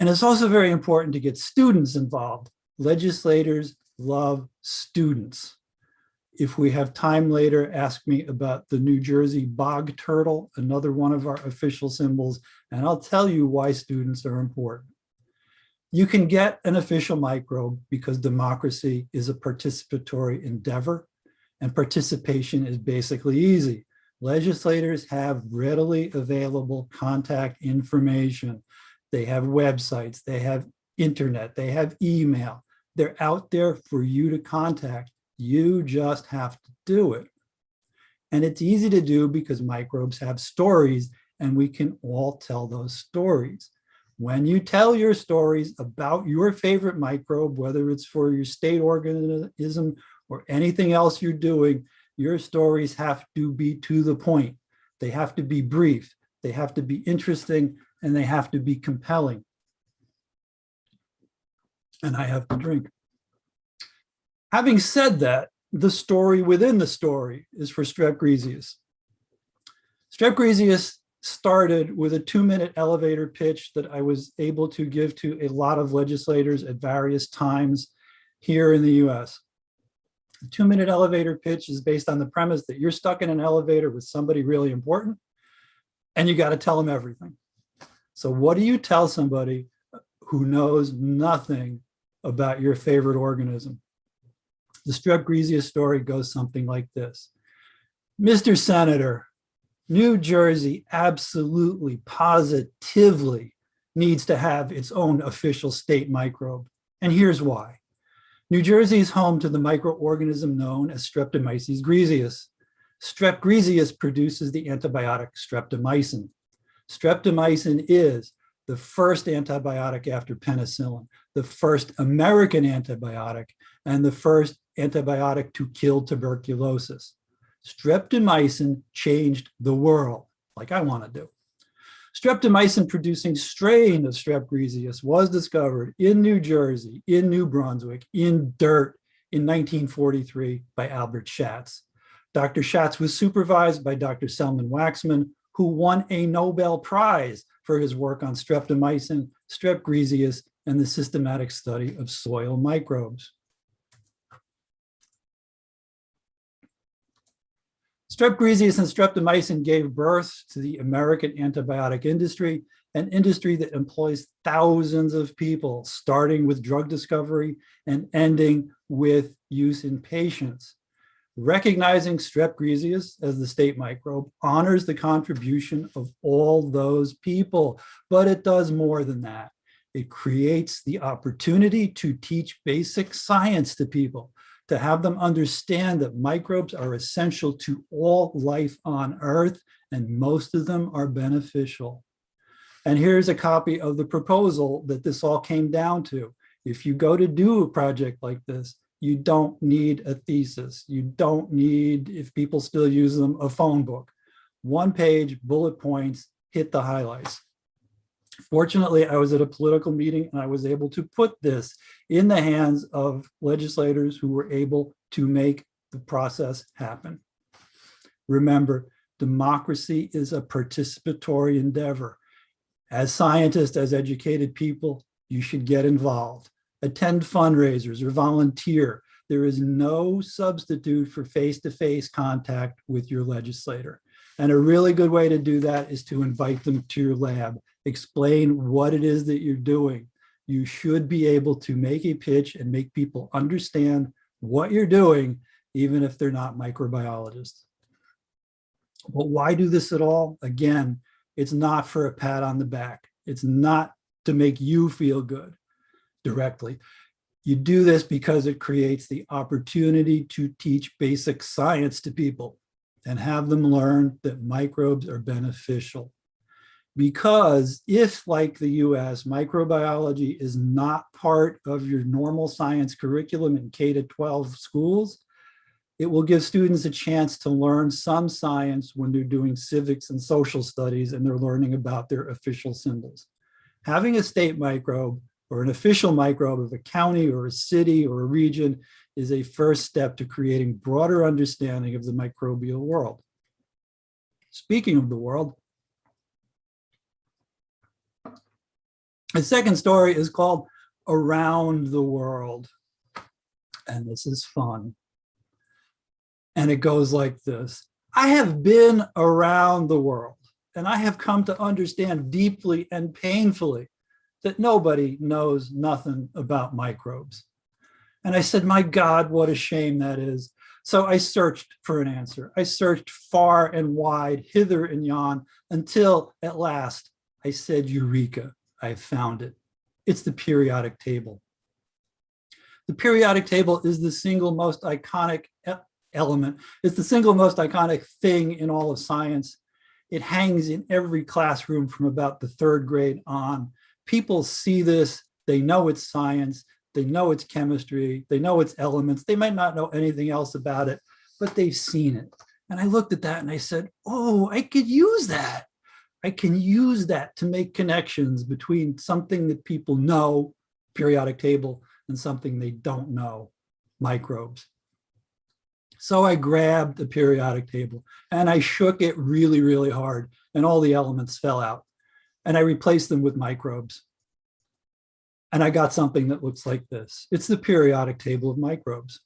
[SPEAKER 10] And it's also very important to get students involved. Legislators love students. If we have time later, ask me about the New Jersey bog turtle, another one of our official symbols, and I'll tell you why students are important. You can get an official microbe because democracy is a participatory endeavor, and participation is basically easy. Legislators have readily available contact information. They have websites, they have internet, they have email. They're out there for you to contact. You just have to do it. And it's easy to do because microbes have stories and we can all tell those stories. When you tell your stories about your favorite microbe, whether it's for your state organism or anything else you're doing, your stories have to be to the point. They have to be brief, they have to be interesting, and they have to be compelling. And I have to drink. Having said that, the story within the story is for Strep griseus. Strep griseus started with a 2-minute elevator pitch that I was able to give to a lot of legislators at various times here in the US. The 2-minute elevator pitch is based on the premise that you're stuck in an elevator with somebody really important and you got to tell them everything. So what do you tell somebody who knows nothing about your favorite organism? The Strep griseus story goes something like this. Mr. Senator, New Jersey absolutely, positively needs to have its own official state microbe. And here's why. New Jersey is home to the microorganism known as Streptomyces griseus. Strep griseus produces the antibiotic streptomycin. Streptomycin is the first antibiotic after penicillin, the first American antibiotic, and the first antibiotic to kill tuberculosis. Streptomycin changed the world, like I want to do. Streptomycin producing strain of Strep griseus was discovered in New Jersey, in New Brunswick, in dirt in 1943 by Albert Schatz. Dr. Schatz was supervised by Dr. Selman Waxman, who won a Nobel Prize for his work on streptomycin, Strep griseus, and the systematic study of soil microbes. Strep griseus and streptomycin gave birth to the American antibiotic industry, an industry that employs thousands of people, starting with drug discovery and ending with use in patients. Recognizing Strep griseus as the state microbe honors the contribution of all those people, but it does more than that. It creates the opportunity to teach basic science to people, to have them understand that microbes are essential to all life on Earth, and most of them are beneficial. And here's a copy of the proposal that this all came down to. If you go to do a project like this, you don't need a thesis. You don't need, if people still use them, a phone book. 1 page, bullet points, hit the highlights. Fortunately, I was at a political meeting and I was able to put this in the hands of legislators who were able to make the process happen. Remember, democracy is a participatory endeavor. As scientists, as educated people, you should get involved. Attend fundraisers or volunteer. There is no substitute for face-to-face contact with your legislator. And a really good way to do that is to invite them to your lab. Explain what it is that you're doing. You should be able to make a pitch and make people understand what you're doing, even if they're not microbiologists. But why do this at all? Again, it's not for a pat on the back. It's not to make you feel good directly. You do this because it creates the opportunity to teach basic science to people and have them learn that microbes are beneficial. Because if, like the US, microbiology is not part of your normal science curriculum in K-12 schools, it will give students a chance to learn some science when they're doing civics and social studies and they're learning about their official symbols. Having a state microbe or an official microbe of a county or a city or a region is a first step to creating broader understanding of the microbial world. Speaking of the world, the second story is called Around the World. And this is fun. And it goes like this. I have been around the world, and I have come to understand deeply and painfully that nobody knows nothing about microbes. And I said, my God, what a shame that is. So I searched for an answer. I searched far and wide, hither and yon, until at last I said, Eureka. I found it. It's the periodic table. The periodic table is the single most iconic element. It's the single most iconic thing in all of science. It hangs in every classroom from about the 3rd grade on. People see this, they know it's science, they know it's chemistry, they know it's elements. They might not know anything else about it, but they've seen it. And I looked at that and I said, oh, I could use that. I can use that to make connections between something that people know, periodic table, and something they don't know, microbes. So I grabbed the periodic table and I shook it really, really hard, and all the elements fell out. And I replaced them with microbes. And I got something that looks like this. It's the periodic table of microbes.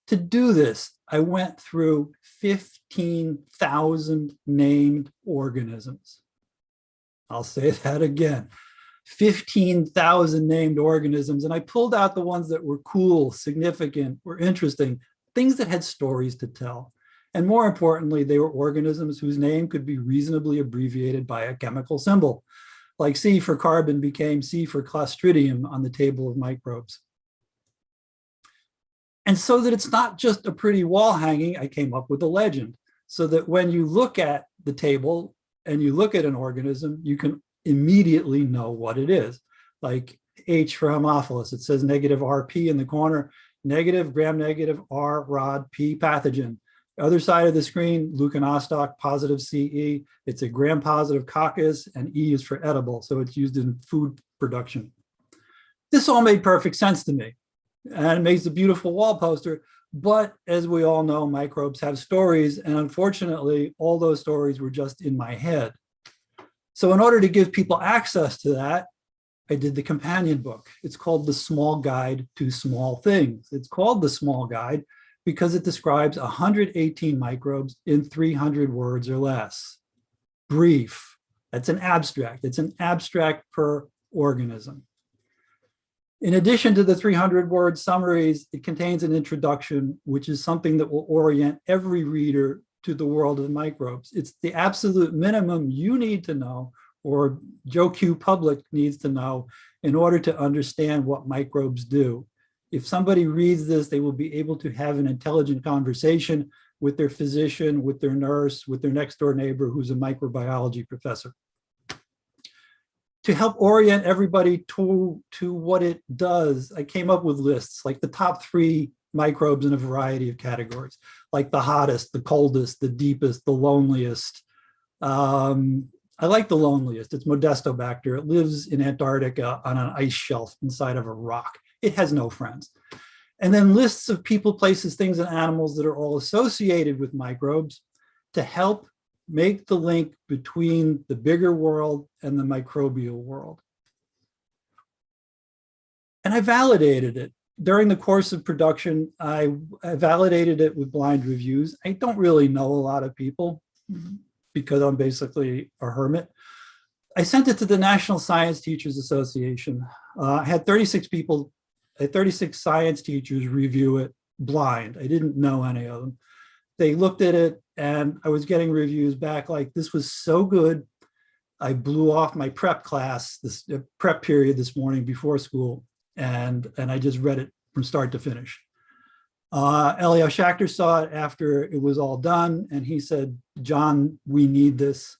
[SPEAKER 10] To do this, I went through 15,000 named organisms. I'll say that again. 15,000 named organisms. And I pulled out the ones that were cool, significant, or interesting, things that had stories to tell. And more importantly, they were organisms whose name could be reasonably abbreviated by a chemical symbol, like C for carbon became C for Clostridium on the table of microbes. And so that it's not just a pretty wall hanging, I came up with a legend, so that when you look at the table and you look at an organism, you can immediately know what it is. Like H for Haemophilus, it says negative RP in the corner, negative, gram-negative, R, rod, P, pathogen. Other side of the screen, leuconostoc, positive CE. It's a gram-positive coccus, and E is for edible, so it's used in food production. This all made perfect sense to me, and it makes a beautiful wall poster. But as we all know, microbes have stories, and unfortunately, all those stories were just in my head. So in order to give people access to that, I did the companion book. It's called The Small Guide to Small Things. It's called The Small Guide because it describes 118 microbes in 300 words or less. Brief. That's an abstract. It's an abstract per organism. In addition to the 300-word summaries, it contains an introduction, which is something that will orient every reader to the world of microbes. It's the absolute minimum you need to know, or Joe Q public needs to know, in order to understand what microbes do. If somebody reads this, they will be able to have an intelligent conversation with their physician, with their nurse, with their next door neighbor who's a microbiology professor. To help orient everybody to what it does, I came up with lists, like the top 3 microbes in a variety of categories, like the hottest, the coldest, the deepest, the loneliest. I like the loneliest. It's Modestobacter. It lives in Antarctica on an ice shelf inside of a rock. It has no friends. And then lists of people, places, things, and animals that are all associated with microbes to help make the link between the bigger world and the microbial world. And I validated it. During the course of production, I validated it with blind reviews. I don't really know a lot of people because I'm basically a hermit. I sent it to the National Science Teachers Association. I had 36 people, 36 science teachers review it blind. I didn't know any of them. They looked at it and I was getting reviews back like, this was so good. I blew off my prep class, this prep period this morning before school, and I just read it from start to finish. Elio Schachter saw it after it was all done, and he said, John, we need this.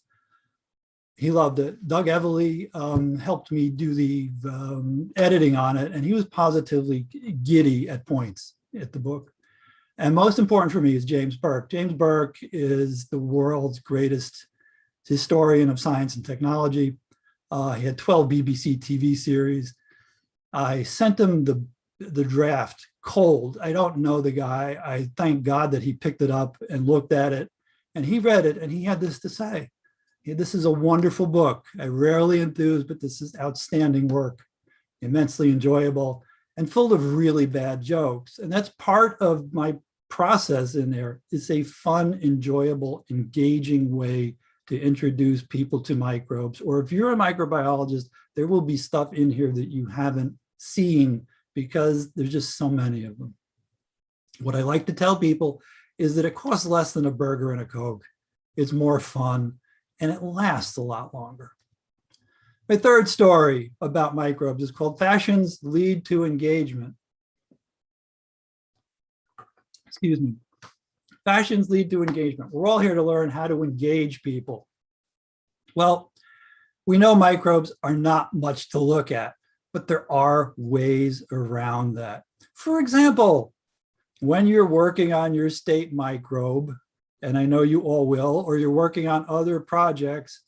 [SPEAKER 10] He loved it. Doug Evely helped me do the editing on it, and he was positively giddy at points at the book. And most important for me is James Burke. James Burke is the world's greatest historian of science and technology. He had 12 BBC TV series. I sent him the draft cold. I don't know the guy. I thank God that he picked it up and looked at it, and he read it, and he had this to say. This is a wonderful book. I rarely enthuse, but this is outstanding work, immensely enjoyable, and full of really bad jokes. And that's part of my process in there. It's a fun, enjoyable, engaging way to introduce people to microbes. Or if you're a microbiologist, there will be stuff in here that you haven't seen because there's just so many of them. What I like to tell people is that it costs less than a burger and a Coke. It's more fun and it lasts a lot longer. My third story about microbes is called Fashions Lead to Engagement. Excuse me. Fashions lead to engagement. We're all here to learn how to engage people. Well, we know microbes are not much to look at, but there are ways around that. For example, when you're working on your state microbe, and I know you all will, or you're working on other projects,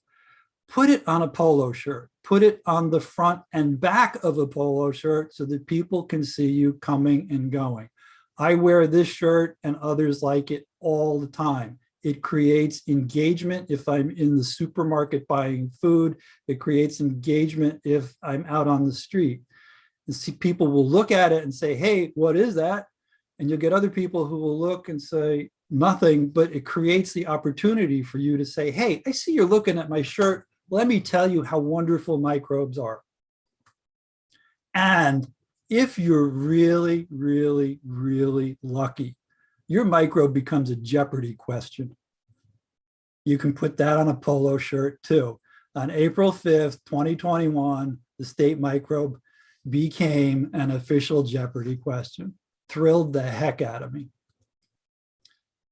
[SPEAKER 10] put it on a polo shirt, put it on the front and back of a polo shirt so that people can see you coming and going. I wear this shirt and others like it all the time. It creates engagement if I'm in the supermarket buying food. It creates engagement if I'm out on the street. And see, people will look at it and say, hey, what is that? And you'll get other people who will look and say nothing, but it creates the opportunity for you to say, hey, I see you're looking at my shirt. Let me tell you how wonderful microbes are. And if you're really, really, really lucky, your microbe becomes a Jeopardy question. You can put that on a polo shirt too. On April 5th, 2021, the state microbe became an official Jeopardy question. Thrilled the heck out of me.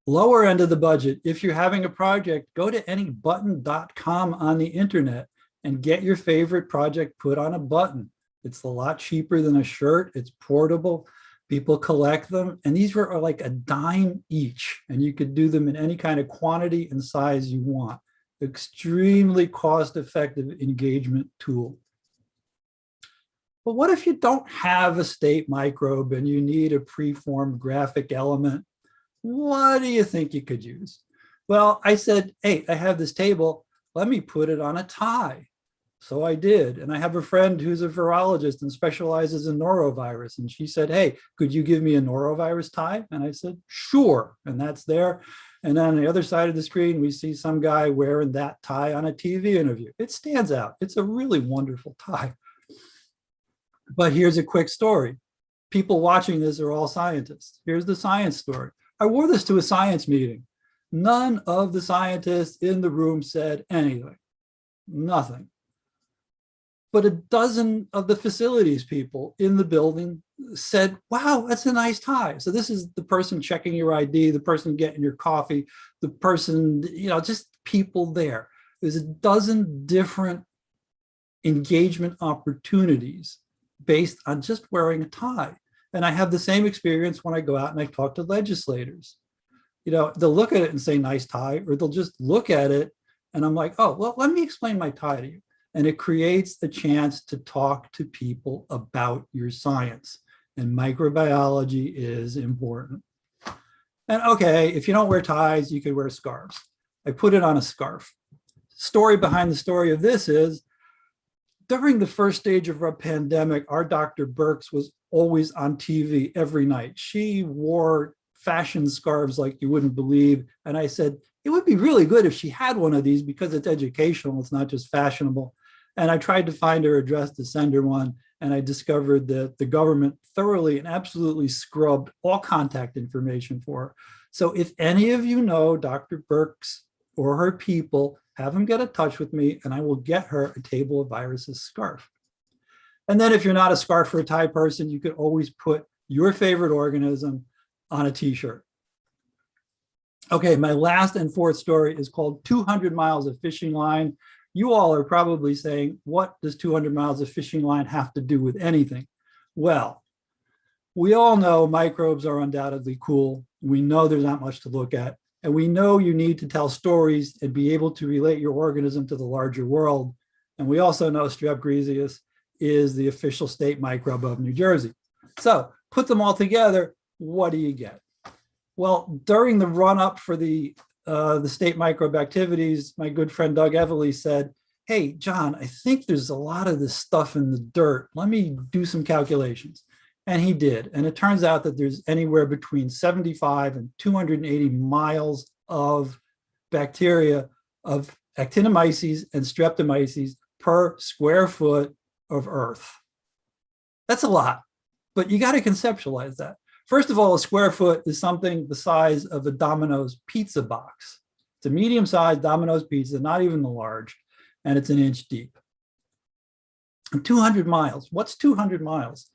[SPEAKER 10] Lower end of the budget, if you're having a project, go to anybutton.com on the internet and get your favorite project put on a button. It's a lot cheaper than a shirt. It's portable. People collect them. And these are like a dime each. And you could do them in any kind of quantity and size you want. Extremely cost-effective engagement tool. But what if you don't have a state microbe and you need a preformed graphic element? What do you think you could use? Well, I said, hey, I have this table. Let me put it on a tie. So I did. And I have a friend who's a virologist and specializes in norovirus. And she said, hey, could you give me a norovirus tie? And I said, sure. And that's there. And then on the other side of the screen, we see some guy wearing that tie on a TV interview. It stands out. It's a really wonderful tie. But here's a quick story. People watching this are all scientists. Here's the science story. I wore this to a science meeting. None of the scientists in the room said anything, nothing. But a dozen of the facilities people in the building said, wow, that's a nice tie. So this is the person checking your ID, the person getting your coffee, the person, just people there. There's a dozen different engagement opportunities based on just wearing a tie. And I have the same experience when I go out and I talk to legislators. They'll look at it and say, nice tie, or they'll just look at it and I'm like, oh, well, let me explain my tie to you. And it creates a chance to talk to people about your science. And microbiology is important. And okay, if you don't wear ties, you could wear scarves. I put it on a scarf. Story behind the story of this is, during the first stage of our pandemic, our Dr. Birx was always on TV every night. She wore fashion scarves like you wouldn't believe. And I said, it would be really good if she had one of these because it's educational, it's not just fashionable. And I tried to find her address to send her one. And I discovered that the government thoroughly and absolutely scrubbed all contact information for her. So if any of you know Dr. Birx or her people, have them get in touch with me and I will get her a Table of Viruses scarf. And then if you're not a scarf or a tie person, you could always put your favorite organism on a t-shirt. Okay, my last and fourth story is called 200 Miles of Fishing Line. You all are probably saying, what does 200 miles of fishing line have to do with anything? Well, we all know microbes are undoubtedly cool. We know there's not much to look at. And we know you need to tell stories and be able to relate your organism to the larger world. And we also know Strep griseus is the official state microbe of New Jersey. So put them all together, what do you get? Well, during the run-up for the state microbe activities, my good friend Doug Evely said, hey, John, I think there's a lot of this stuff in the dirt. Let me do some calculations. And he did. And it turns out that there's anywhere between 75 and 280 miles of bacteria of actinomyces and streptomyces per square foot of Earth. That's a lot, but you got to conceptualize that. First of all, a square foot is something the size of a Domino's pizza box. It's a medium-sized Domino's pizza, not even the large, and it's an inch deep. 200 miles. What's 200 miles?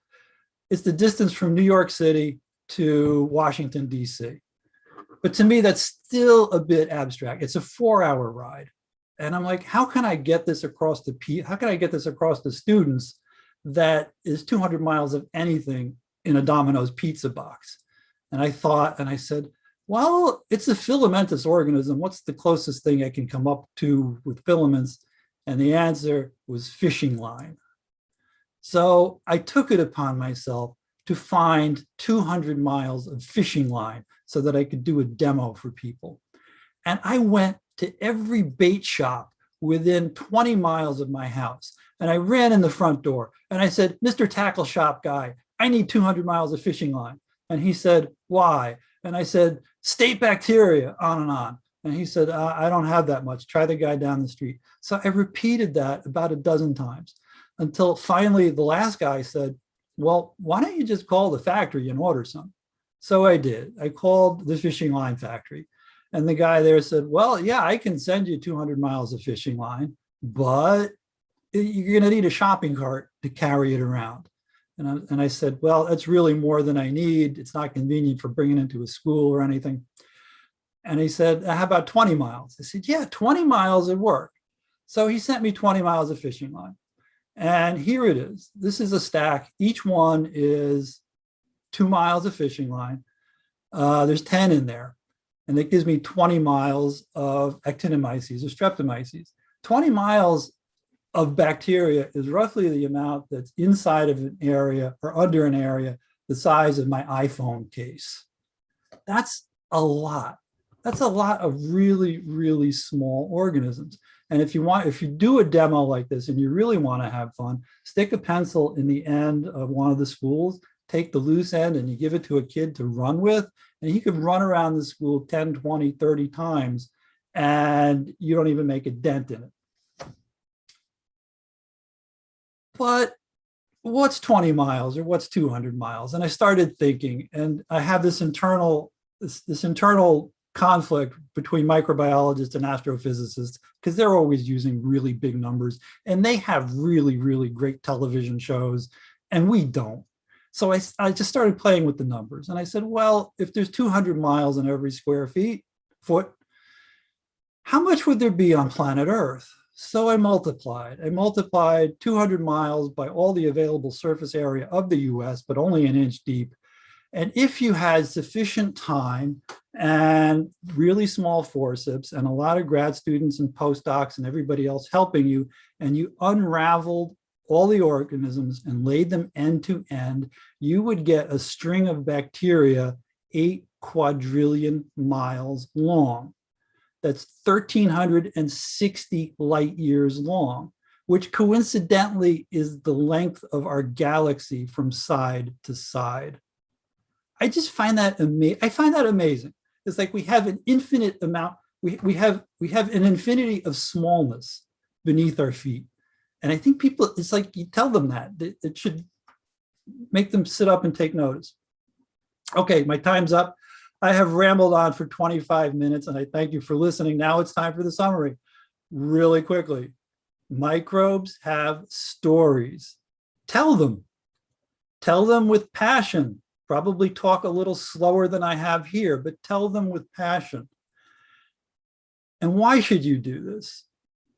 [SPEAKER 10] It's the distance from New York City to Washington, D.C. But to me, that's still a bit abstract. It's a 4-hour ride. And I'm like, how can I get this across the students that is 200 miles of anything in a Domino's pizza box? And I thought, and I said, well, it's a filamentous organism. What's the closest thing I can come up to with filaments? And the answer was fishing line. So I took it upon myself to find 200 miles of fishing line so that I could do a demo for people. And I went to every bait shop within 20 miles of my house. And I ran in the front door and I said, Mr. Tackle Shop guy, I need 200 miles of fishing line. And he said, why? And I said, state bacteria, on and on. And he said, I don't have that much. Try the guy down the street. So I repeated that about a dozen times until finally the last guy said, well, why don't you just call the factory and order some? So I did. I called the fishing line factory. And the guy there said, well, yeah, I can send you 200 miles of fishing line, but you're going to need a shopping cart to carry it around. And I said, well, that's really more than I need. It's not convenient for bringing it to a school or anything. And he said, how about 20 miles? I said, yeah, 20 miles would work. So he sent me 20 miles of fishing line. And here it is. This is a stack. Each one is 2 miles of fishing line. There's 10 in there. And it gives me 20 miles of actinomyces or streptomyces. 20 miles of bacteria is roughly the amount that's inside of an area or under an area the size of my iPhone case. That's a lot. That's a lot of really, really small organisms. And if you do a demo like this and you really want to have fun, stick a pencil in the end of one of the spools, take the loose end and you give it to a kid to run with, and he could run around the school 10, 20, 30 times and you don't even make a dent in it. But what's 20 miles or what's 200 miles? And I started thinking, and I have this internal conflict between microbiologists and astrophysicists because they're always using really big numbers and they have really, really great television shows and we don't. So I just started playing with the numbers and I said, well, if there's 200 miles in every square foot, how much would there be on planet Earth? So I multiplied 200 miles by all the available surface area of the US, but only an inch deep. And if you had sufficient time and really small forceps and a lot of grad students and postdocs and everybody else helping you, and you unraveled all the organisms and laid them end to end, you would get a string of bacteria 8 quadrillion miles long. That's 1,360 light years long, which coincidentally is the length of our galaxy from side to side. I just find that amazing. It's like we have an infinite amount, we have an infinity of smallness beneath our feet. And I think people, it's like you tell them that, it should make them sit up and take notice. Okay, my time's up. I have rambled on for 25 minutes and I thank you for listening. Now it's time for the summary. Really quickly, microbes have stories. Tell them with passion. Probably talk a little slower than I have here, but tell them with passion. And why should you do this?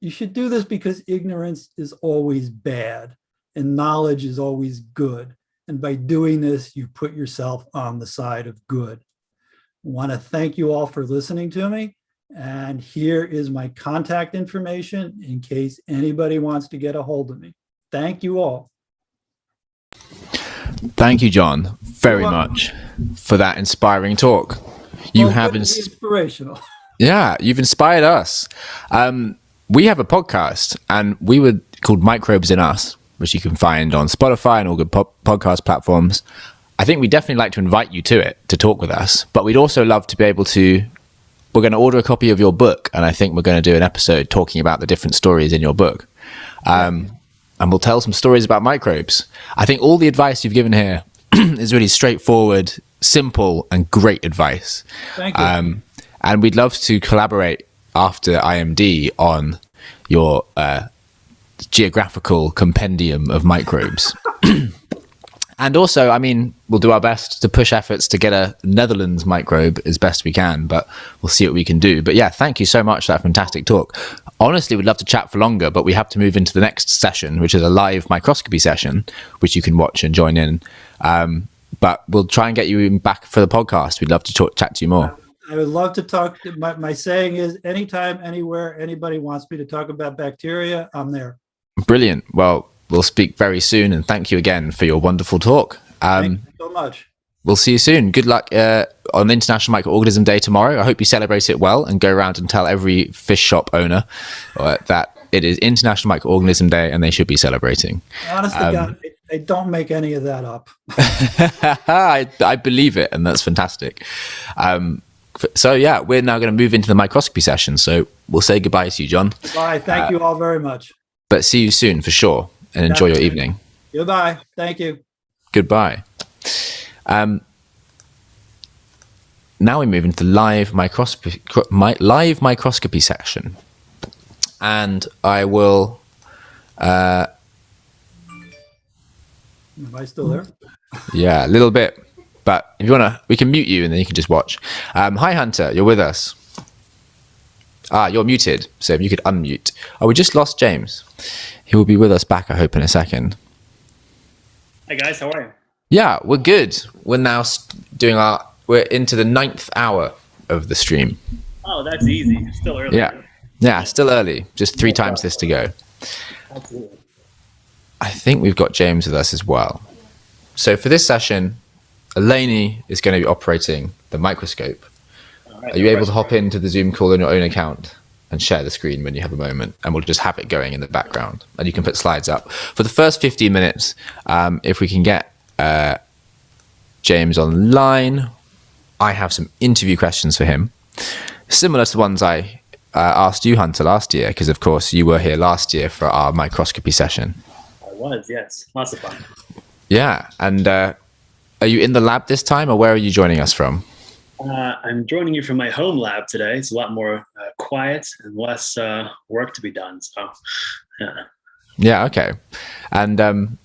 [SPEAKER 10] You should do this because ignorance is always bad and knowledge is always good. And by doing this, you put yourself on the side of good. I want to thank you all for listening to me. And here is my contact information in case anybody wants to get a hold of me. Thank you all.
[SPEAKER 1] Thank you, John, very much for that inspiring talk. You have
[SPEAKER 10] inspirational.
[SPEAKER 1] Yeah, you've inspired us. We have a podcast and we were called Microbes in Us, which you can find on Spotify and all good podcast platforms. I think we'd definitely like to invite you to it, to talk with us, but we'd also love to be able to, we're going to order a copy of your book. And I think we're going to do an episode talking about the different stories in your book. And we'll tell some stories about microbes. I think all the advice you've given here is really straightforward, simple, and great advice.
[SPEAKER 10] Thank you.
[SPEAKER 1] And we'd love to collaborate after IMD on your geographical compendium of microbes. And also, I mean, we'll do our best to push efforts to get a Netherlands microbe as best we can, but we'll see what we can do. But yeah, thank you so much for that fantastic talk. Honestly, we'd love to chat for longer, but we have to move into the next session, which is a live microscopy session, which you can watch and join in. But we'll try and get you back for the podcast. We'd love to chat to you more.
[SPEAKER 10] I would love to talk. My saying is, anytime, anywhere, anybody wants me to talk about bacteria, I'm there.
[SPEAKER 1] Brilliant. Well, we'll speak very soon, and thank you again for your wonderful talk.
[SPEAKER 10] Thank you so much.
[SPEAKER 1] We'll see you soon. Good luck on International Microorganism Day tomorrow. I hope you celebrate it well and go around and tell every fish shop owner that it is International Microorganism Day and they should be celebrating.
[SPEAKER 10] Honest to God, I don't make any of that up.
[SPEAKER 1] I believe it, and that's fantastic. So yeah, we're now going to move into the microscopy session. So we'll say goodbye to you, John.
[SPEAKER 10] Bye. Thank you all very much.
[SPEAKER 1] But see you soon for sure, and enjoy your evening.
[SPEAKER 10] Goodbye. Thank you.
[SPEAKER 1] Goodbye. Now we move into the live microscopy section, and I will.
[SPEAKER 10] Am I still there?
[SPEAKER 1] Yeah, a little bit. But if you want to, we can mute you and then you can just watch. Hi, Hunter, you're with us. You're muted, so if you could unmute. Oh, we just lost James. He will be with us back, I hope, in a second.
[SPEAKER 4] Hey guys, how are you?
[SPEAKER 1] Yeah, we're good. We're now we're into the 9th hour of the stream.
[SPEAKER 4] Oh, that's easy. Still early.
[SPEAKER 1] Yeah, still early. Just 3 times this to go.
[SPEAKER 4] Absolutely.
[SPEAKER 1] I think we've got James with us as well. So for this session, Eleni is going to be operating the microscope. Are you able to hop into the Zoom call on your own account and share the screen when you have a moment? And we'll just have it going in the background. And you can put slides up. For the first 15 minutes, if we can get James online, I have some interview questions for him. Similar to the ones I asked you, Hunter, last year, because, of course, you were here last year for our microscopy session.
[SPEAKER 4] I was, yes. Lots of fun.
[SPEAKER 1] Yeah. And are you in the lab this time, or where are you joining us from?
[SPEAKER 4] I'm joining you from my home lab today. It's a lot more quiet and less work to be done. So, yeah.
[SPEAKER 1] Yeah, okay. And,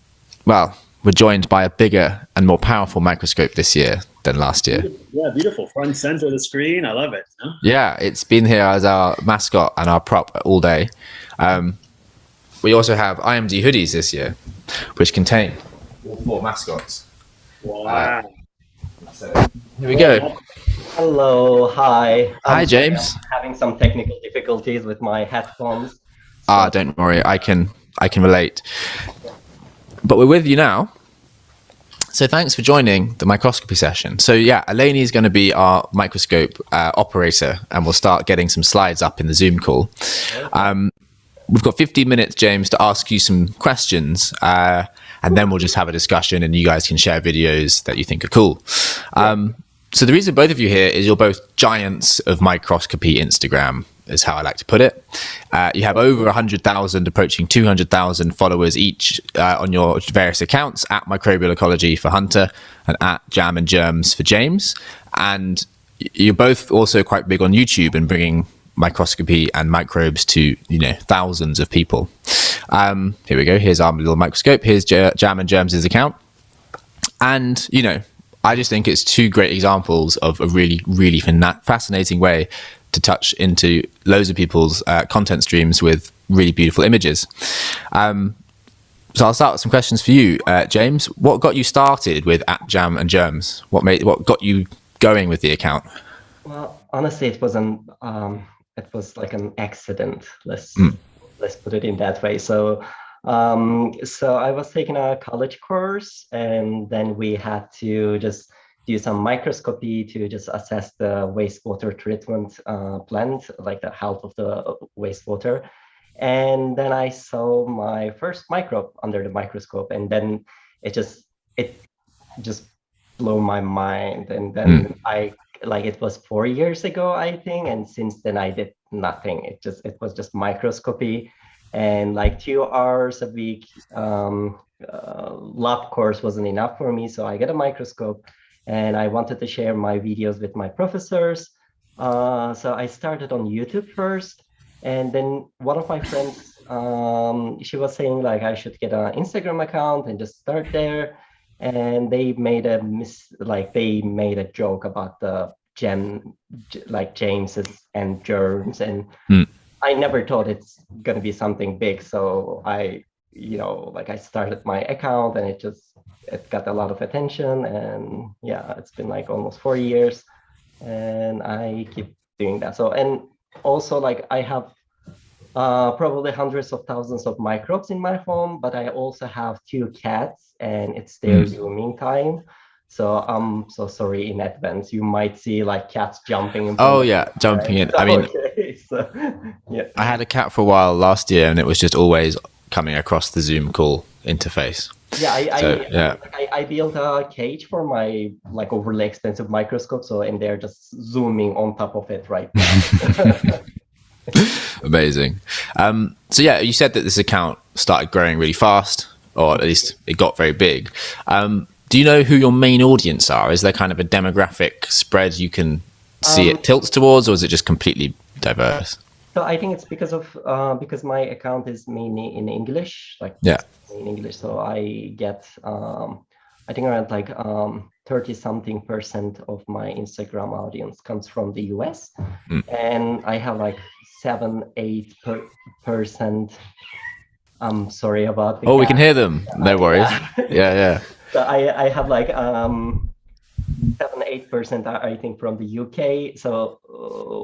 [SPEAKER 1] well, we're joined by a bigger and more powerful microscope this year than last year.
[SPEAKER 4] Yeah, beautiful. Front and center of the screen. I love it. Huh?
[SPEAKER 1] Yeah, it's been here as our mascot and our prop all day. We also have IMD hoodies this year, which contain all 4 mascots.
[SPEAKER 4] Wow.
[SPEAKER 1] So here we go.
[SPEAKER 11] Hello, hi.
[SPEAKER 1] Hi, James.
[SPEAKER 11] I'm having some technical difficulties with my headphones.
[SPEAKER 1] Don't worry, I can relate. But we're with you now. So thanks for joining the microscopy session. So yeah, Eleni is going to be our microscope operator, and we'll start getting some slides up in the Zoom call. We've got 15 minutes, James, to ask you some questions, and then we'll just have a discussion, and you guys can share videos that you think are cool. So the reason both of you here is you're both giants of microscopy Instagram, is how I like to put it. You have over 100,000, approaching 200,000 followers each on your various accounts, at Microbial Ecology for Hunter and at Jam and Germs for James. And you're both also quite big on YouTube and bringing microscopy and microbes to, thousands of people. Here we go. Here's our little microscope. Here's Jam and Germs' account. And, I just think it's 2 great examples of a really, really fascinating way to touch into loads of people's content streams with really beautiful images. So I'll start with some questions for you, James. What got you started with @Jam and Germs? What got you going with the account?
[SPEAKER 11] Well, honestly, it was like an accident. Let's put it in that way. So I was taking a college course, and then we had to just do some microscopy to just assess the wastewater treatment plant, like the health of the wastewater. And then I saw my first microbe under the microscope, and then it just blew my mind. And then it was 4 years ago, I think, and since then I did nothing. It was just microscopy, and like 2 hours a week lab course wasn't enough for me, so I got a microscope. And I wanted to share my videos with my professors. So I started on YouTube first. And then one of my friends she was saying like I should get an Instagram account and just start there. And they made they made a joke about the James's and germs, and I never thought it's gonna be something big. So I started my account, and it got a lot of attention, and yeah, it's been like almost 4 years, and I keep doing that. So, and also like I have probably hundreds of thousands of microbes in my home, but I also have 2 cats, and it's their zooming time. So I'm so sorry in advance. You might see like cats jumping.
[SPEAKER 1] Oh yeah, jumping in. I mean,
[SPEAKER 11] so, yeah.
[SPEAKER 1] I had a cat for a while last year, and it was just always coming across the Zoom call interface.
[SPEAKER 11] Yeah, I built a cage for my like overly expensive microscope, and they're just zooming on top of it right now.
[SPEAKER 1] Amazing. So yeah, you said that this account started growing really fast, or at least it got very big. Do you know who your main audience are? Is there kind of a demographic spread you can see it tilts towards, or is it just completely diverse?
[SPEAKER 11] So I think it's because my account is mainly in English, in English. So I get I think around like 30-something% of my Instagram audience comes from the US, and I have like 7-8%. I'm sorry about the
[SPEAKER 1] we can hear them. No worries. Yeah.
[SPEAKER 11] So I have like 7-8%, I think, from the UK. So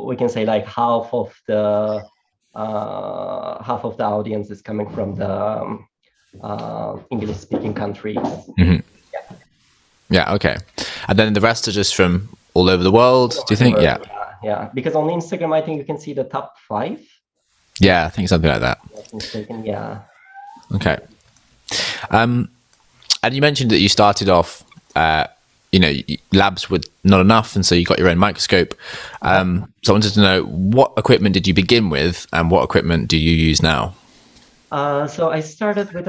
[SPEAKER 11] we can say like half of the audience is coming from the English-speaking countries.
[SPEAKER 1] Yeah. Okay. And then the rest are just from all over the world. Do you think?
[SPEAKER 11] Yeah. Because on Instagram, I think you can see the top 5.
[SPEAKER 1] Yeah, I think something like that.
[SPEAKER 11] Yeah.
[SPEAKER 1] Okay. And you mentioned that you started off, labs were not enough, and so you got your own microscope. So I wanted to know, what equipment did you begin with, and what equipment do you use now?
[SPEAKER 11] So I started with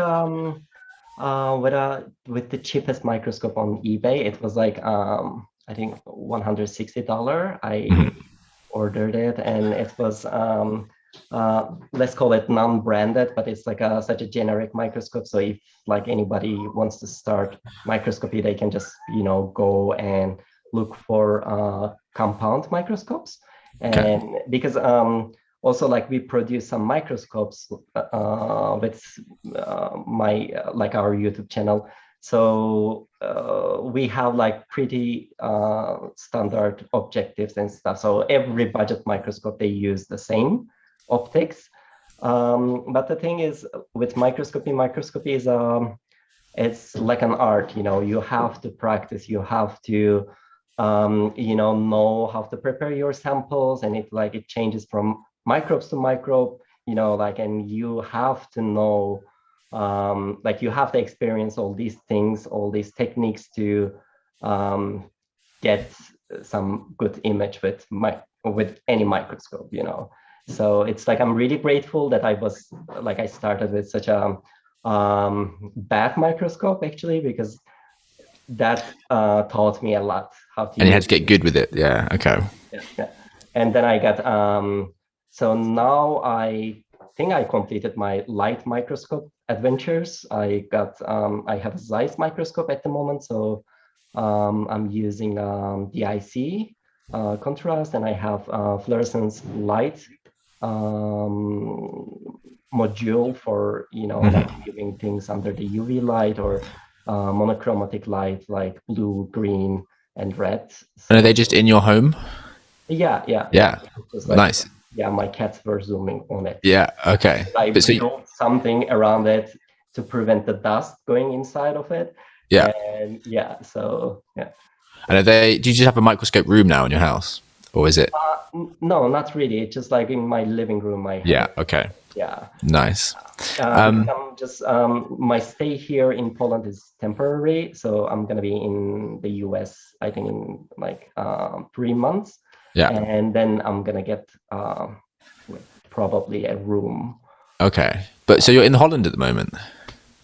[SPEAKER 11] the cheapest microscope on eBay. It was like I think $160. I ordered it, and it was let's call it non-branded, but it's like such a generic microscope. So if like anybody wants to start microscopy, they can just go and look for compound microscopes. And because also like we produce some microscopes with our YouTube channel. So we have like pretty standard objectives and stuff. So every budget microscope, they use the same optics. But the thing is with microscopy is it's like an art. You have to practice, you have to know how to prepare your samples, and it changes from microbes to microbe, and you have to know, you have to experience all these things, all these techniques to get some good image with any microscope, So it's like I'm really grateful that I started with such a bad microscope, actually, because that taught me a lot how to.
[SPEAKER 1] And you had to get good with it. Yeah. Okay.
[SPEAKER 11] Yeah. And then I got so now I think I completed my light microscope adventures. I have a Zeiss microscope at the moment, so I'm using DIC contrast, and I have fluorescence light module for giving things under the UV light, or monochromatic light like blue, green, and red. So,
[SPEAKER 1] and are they just in your home?
[SPEAKER 11] Yeah.
[SPEAKER 1] Nice.
[SPEAKER 11] Yeah, my cats were zooming on it.
[SPEAKER 1] Yeah. Okay.
[SPEAKER 11] I built something around it to prevent the dust going inside of it.
[SPEAKER 1] Yeah.
[SPEAKER 11] And yeah. So yeah.
[SPEAKER 1] And do you just have a microscope room now in your house, or is it?
[SPEAKER 11] No, not really. It's just like in my living room.
[SPEAKER 1] Yeah. Okay.
[SPEAKER 11] Yeah.
[SPEAKER 1] Nice.
[SPEAKER 11] I'm just my stay here in Poland is temporary, so I'm gonna be in the US, I think, in like 3 months.
[SPEAKER 1] Yeah.
[SPEAKER 11] And then I'm gonna get probably a room.
[SPEAKER 1] Okay. But so you're in Holland at the moment?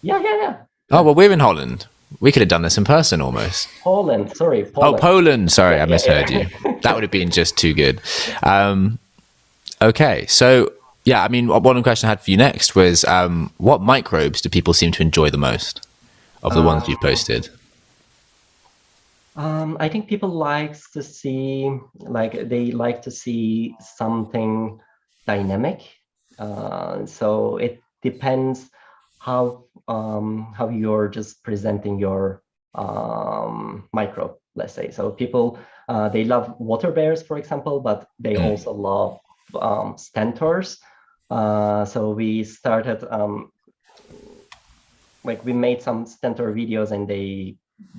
[SPEAKER 11] Yeah.
[SPEAKER 1] Oh, well, we're in Holland. We could have done this in person almost.
[SPEAKER 11] Poland.
[SPEAKER 1] Oh, Poland. Sorry, I misheard you. That would have been just too good. Okay. So yeah, I mean, one question I had for you next was, what microbes do people seem to enjoy the most of the ones you've posted?
[SPEAKER 11] I think people likes to see, like, they like to see something dynamic. So it depends how you're just presenting your microbe, let's say. So people, they love water bears, for example, but they also love stentors. So we started, like, we made some stentor videos and they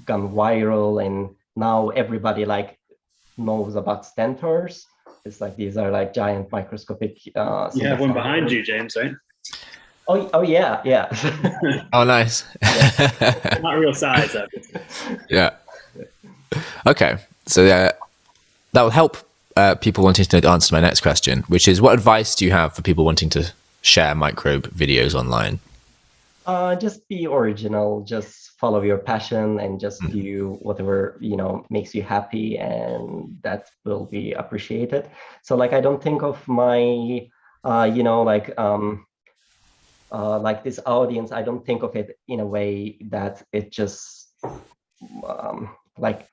[SPEAKER 11] gone viral, and now everybody like knows about stentors. It's like these are like giant microscopic.
[SPEAKER 4] You have one behind you, James, right?
[SPEAKER 11] Oh yeah.
[SPEAKER 1] Oh, nice.
[SPEAKER 4] Not real size, obviously.
[SPEAKER 1] Yeah. Okay, so that will help people wanting to know the answer to my next question, which is, what advice do you have for people wanting to share microbe videos online?
[SPEAKER 11] Just be original, just follow your passion and just do whatever, makes you happy, and that will be appreciated. So like, I don't think of my, like this audience, I don't think of it in a way that it just, like,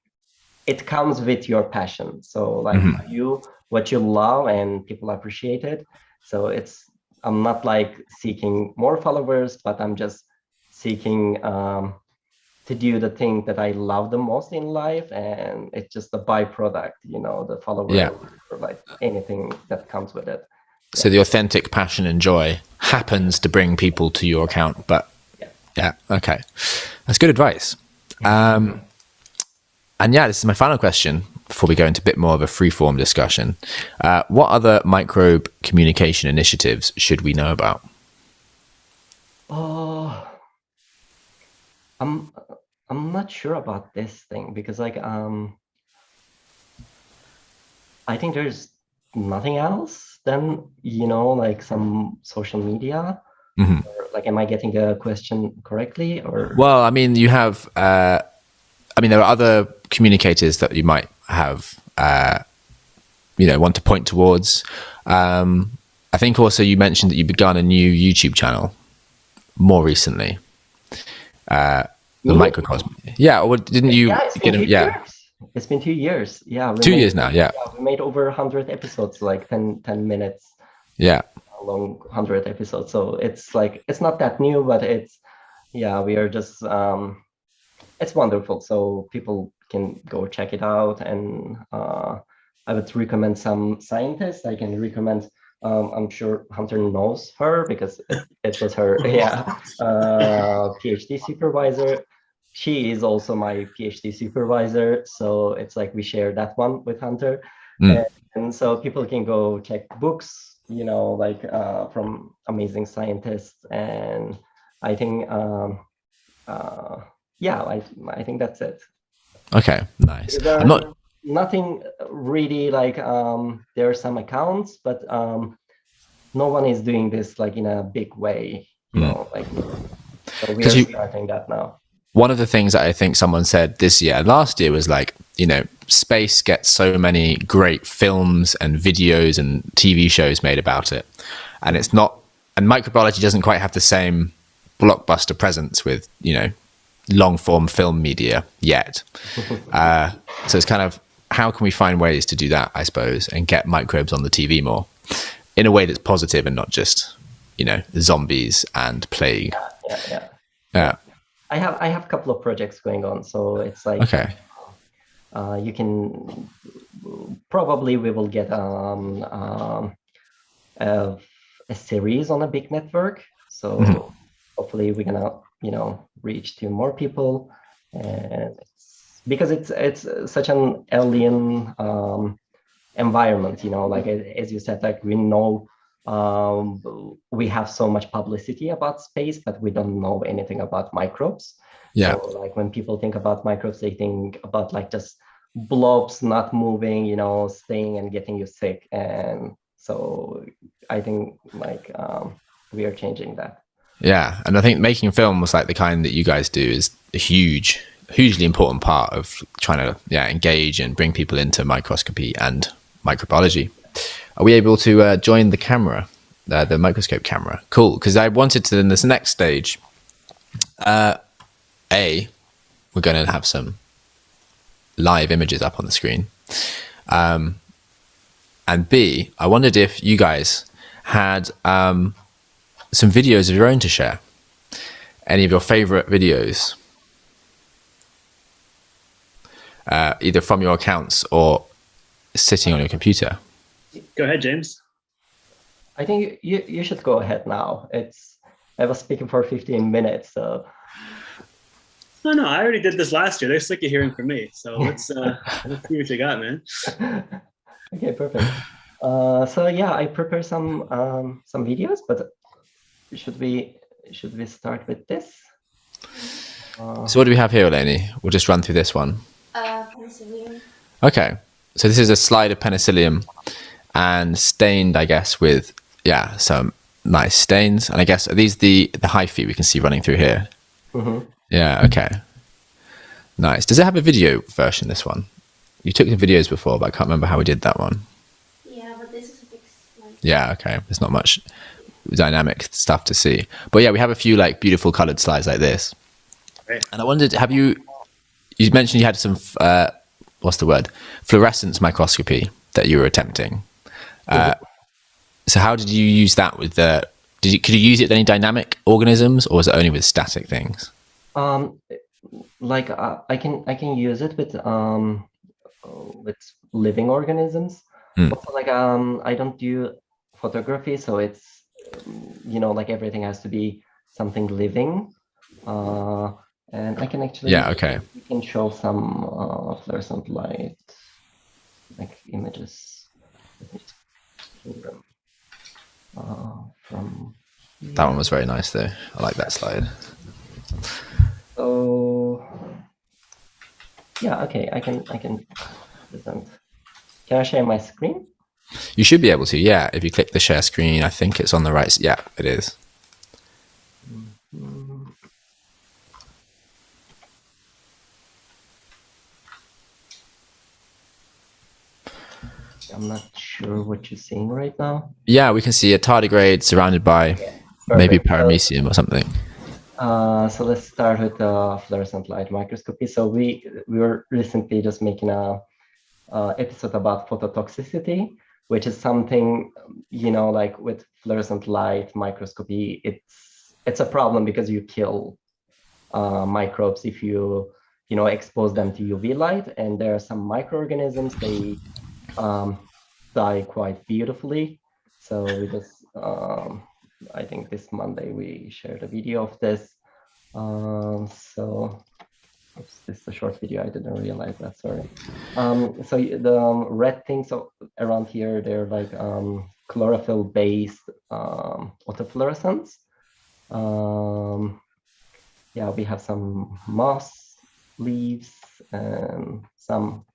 [SPEAKER 11] it comes with your passion. So like, what you love and people appreciate it. So I'm not like seeking more followers, but I'm just seeking to do the thing that I love the most in life, and it's just a byproduct, the followers or like anything that comes with it.
[SPEAKER 1] So the authentic passion and joy happens to bring people to your account, but yeah, okay, that's good advice. And yeah, this is my final question before we go into a bit more of a free-form discussion. What other microbe communication initiatives should we know about?
[SPEAKER 11] I'm not sure about this thing, because like I think there's nothing else than like some social media. Or, like, am I getting a question correctly? Or
[SPEAKER 1] well, I mean, you have there are other communicators that you might have want to point towards. I think also you mentioned that you begun a new YouTube channel more recently. The Microorganism. Yeah, or didn't you?
[SPEAKER 11] Yeah, it's been 2 years. Yeah,
[SPEAKER 1] 2 years now. Yeah,
[SPEAKER 11] we made over 100 episodes, like 10 minutes.
[SPEAKER 1] Yeah,
[SPEAKER 11] long 100 episodes. So it's like, it's not that new, but we are just it's wonderful. So people can go check it out, and I would recommend some scientists. I can recommend. I'm sure Hunter knows her because it was her PhD supervisor. She is also my PhD supervisor, so it's like we share that one with Hunter. And so people can go check books, like from amazing scientists. And I think I think that's it.
[SPEAKER 1] Okay, nice.
[SPEAKER 11] I'm not nothing really like there are some accounts, but no one is doing this like in a big way, like, so we are starting that now.
[SPEAKER 1] One of the things that I think someone said this year and last year was like, space gets so many great films and videos and TV shows made about it, and it's not, and microbiology doesn't quite have the same blockbuster presence with long form film media yet. So it's kind of, how can we find ways to do that, I suppose, and get microbes on the TV more in a way that's positive and not just, zombies and plague. Yeah.
[SPEAKER 11] I have a couple of projects going on, so it's like,
[SPEAKER 1] okay.
[SPEAKER 11] You can probably, we will get a series on a big network. So hopefully we're gonna reach to more people, and because it's such an alien environment, like as you said, like we know we have so much publicity about space, but we don't know anything about microbes.
[SPEAKER 1] Yeah.
[SPEAKER 11] So like when people think about microbes, they think about like just blobs not moving, staying and getting you sick. And so I think like we are changing that.
[SPEAKER 1] Yeah, and I think making films like the kind that you guys do is a hugely important part of trying to engage and bring people into microscopy and microbiology. Are we able to join the camera the microscope camera. Cool, because I wanted to, in this next stage, we're going to have some live images up on the screen. And B, I wondered if you guys had some videos of your own to share. Any of your favorite videos, either from your accounts or sitting on your computer.
[SPEAKER 4] Go ahead, James.
[SPEAKER 11] I think you should go ahead now. I was speaking for 15 minutes, so.
[SPEAKER 4] No, I already did this last year. They're sick of hearing from me. So let's see what you got, man.
[SPEAKER 11] Okay, perfect. So yeah, I prepared some videos, but should we start with this?
[SPEAKER 1] So what do we have here, Eleni? We'll just run through this one.
[SPEAKER 6] Penicillium.
[SPEAKER 1] Okay, so this is a slide of penicillium and stained, I guess, with some nice stains. And I guess are these the hyphae we can see running through here?
[SPEAKER 11] Mm-hmm.
[SPEAKER 1] Yeah. Okay. Nice. Does it have a video version? This one. You took the videos before, but I can't remember how we did that one.
[SPEAKER 6] Yeah, but this is a big slide.
[SPEAKER 1] Yeah. Okay. There's not much dynamic stuff to see, but yeah, we have a few like beautiful colored slides like this.
[SPEAKER 4] Right.
[SPEAKER 1] And I wondered, you mentioned you had some what's the word, fluorescence microscopy that you were attempting. So how did you use that with could you use it with any dynamic organisms, or was it only with static things?
[SPEAKER 11] Like I can use it with living organisms. Also, like I don't do photography, so it's like everything has to be something living. And I can actually we can show some fluorescent light like images. From here.
[SPEAKER 1] That one was very nice though. I like that slide.
[SPEAKER 11] So yeah, okay, I can present. Can I share my screen?
[SPEAKER 1] You should be able to, yeah. If you click the share screen, I think it's on the right. Yeah, it is.
[SPEAKER 11] I'm not sure what you're seeing right now.
[SPEAKER 1] Yeah, we can see a tardigrade surrounded by maybe paramecium or something.
[SPEAKER 11] So let's start with fluorescent light microscopy. So we were recently just making a episode about phototoxicity, which is something, like with fluorescent light microscopy, it's a problem because you kill microbes if you expose them to UV light, and there are some microorganisms, they die quite beautifully. So we just I think this Monday we shared a video of this. So oops, this is a short video, I didn't realize that, sorry. So the red things around here, they're like chlorophyll based autofluorescents. Yeah, we have some moss leaves and some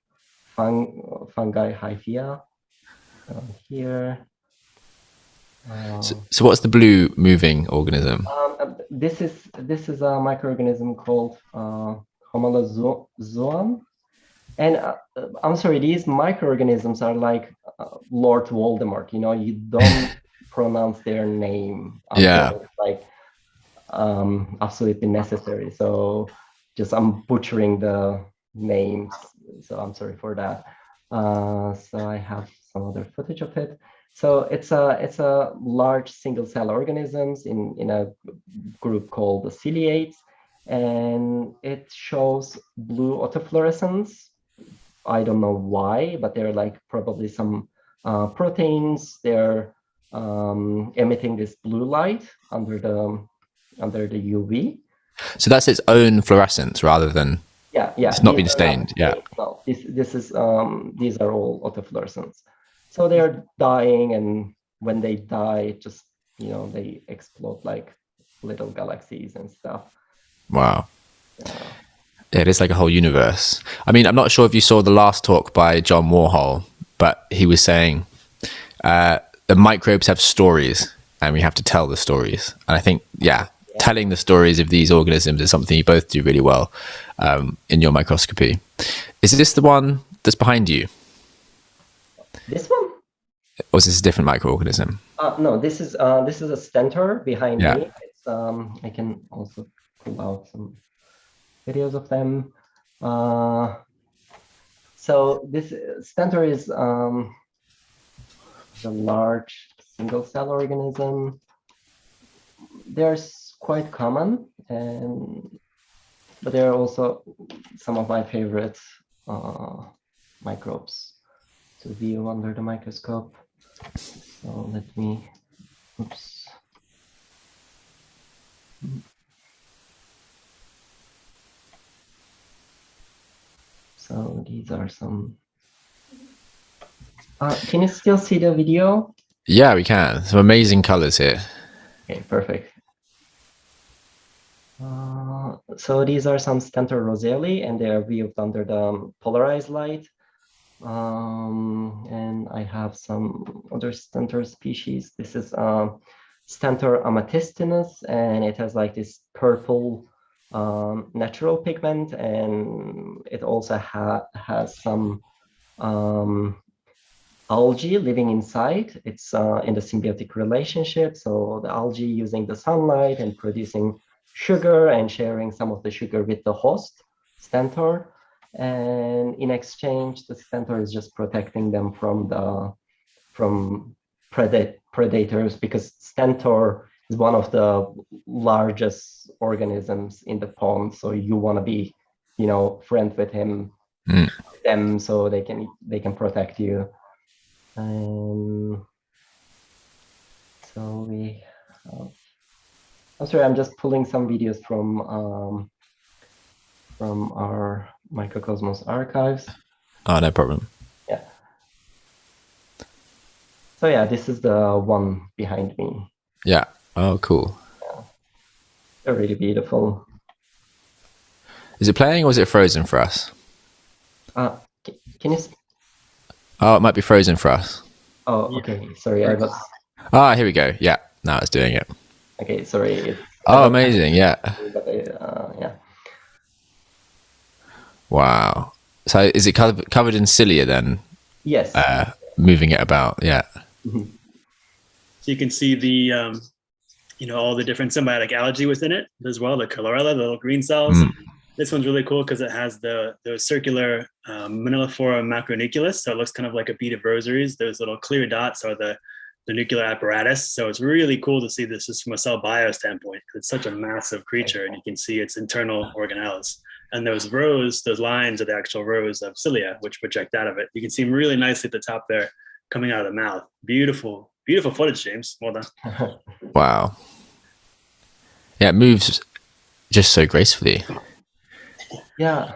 [SPEAKER 11] fungi hyphia here.
[SPEAKER 1] So what's the blue moving organism?
[SPEAKER 11] This is a microorganism called homolozoan. And I'm sorry, these microorganisms are like Lord Voldemort. You don't pronounce their name.
[SPEAKER 1] Yeah.
[SPEAKER 11] It's like absolutely necessary. So I'm butchering the names. So I'm sorry for that. So I have some other footage of it. So it's a large single cell organisms in a group called the ciliates, and it shows blue autofluorescence. I don't know why, but they're like probably some proteins. They're emitting this blue light under the UV.
[SPEAKER 1] So that's its own fluorescence rather than it's not been stained.
[SPEAKER 11] No, this is these are all autofluorescents. So they're dying, and when they die, they explode like little galaxies and stuff.
[SPEAKER 1] Wow. Yeah, it is like a whole universe. I mean, I'm not sure if you saw the last talk by John Warhol, but he was saying the microbes have stories and we have to tell the stories. And I think, telling the stories of these organisms is something you both do really well in your microscopy. Is this the one that's behind you?
[SPEAKER 11] This one?
[SPEAKER 1] Or is this a different microorganism?
[SPEAKER 11] No, this is a stentor behind
[SPEAKER 1] Yeah.
[SPEAKER 11] me. It's, I can also pull out some videos of them. So this stentor is a large single-cell organism. They're quite common, but they're also some of my favorite microbes to view under the microscope. So let me, oops. So these are some. Can you still see the video?
[SPEAKER 1] Yeah, we can. Some amazing colors here.
[SPEAKER 11] Okay, perfect. So these are some Stentor roselli, and they are viewed under the polarized light. And I have some other Stentor species. This is Stentor amethystinus, and it has like this purple natural pigment, and it also has some algae living inside. It's in the symbiotic relationship. So the algae using the sunlight and producing sugar and sharing some of the sugar with the host, Stentor. And in exchange, the Stentor is just protecting them from predators, because Stentor is one of the largest organisms in the pond. So you want to be, friend with them, so they can protect you. And so we I'm sorry, I'm just pulling some videos from our Microcosmos archives.
[SPEAKER 1] Oh, no problem.
[SPEAKER 11] Yeah. So yeah, this is the one behind me.
[SPEAKER 1] Yeah. Oh, cool.
[SPEAKER 11] Yeah. They're really beautiful.
[SPEAKER 1] Is it playing or is it frozen for us?
[SPEAKER 11] Can you?
[SPEAKER 1] Oh, it might be frozen for us.
[SPEAKER 11] Oh, okay. Sorry, I was.
[SPEAKER 1] Ah, here we go. Yeah, now it's doing it.
[SPEAKER 11] Okay, sorry.
[SPEAKER 1] Oh, amazing! Yeah.
[SPEAKER 11] Yeah.
[SPEAKER 1] Wow. So, is it covered in cilia then?
[SPEAKER 11] Yes.
[SPEAKER 1] Moving it about. Yeah.
[SPEAKER 11] Mm-hmm.
[SPEAKER 4] So you can see the, all the different symbiotic algae within it as well. The chlorella, the little green cells. This one's really cool because it has the circular Maniliphora macronucleus. So it looks kind of like a bead of rosaries. Those little clear dots are the nuclear apparatus. So it's really cool to see this just from a cell bio standpoint. It's such a massive creature, and you can see its internal organelles. And those rows, those lines are the actual rows of cilia, which project out of it. You can see them really nicely at the top there, coming out of the mouth. Beautiful, beautiful footage, James. Well done.
[SPEAKER 1] Wow. Yeah, it moves just so gracefully.
[SPEAKER 11] Yeah.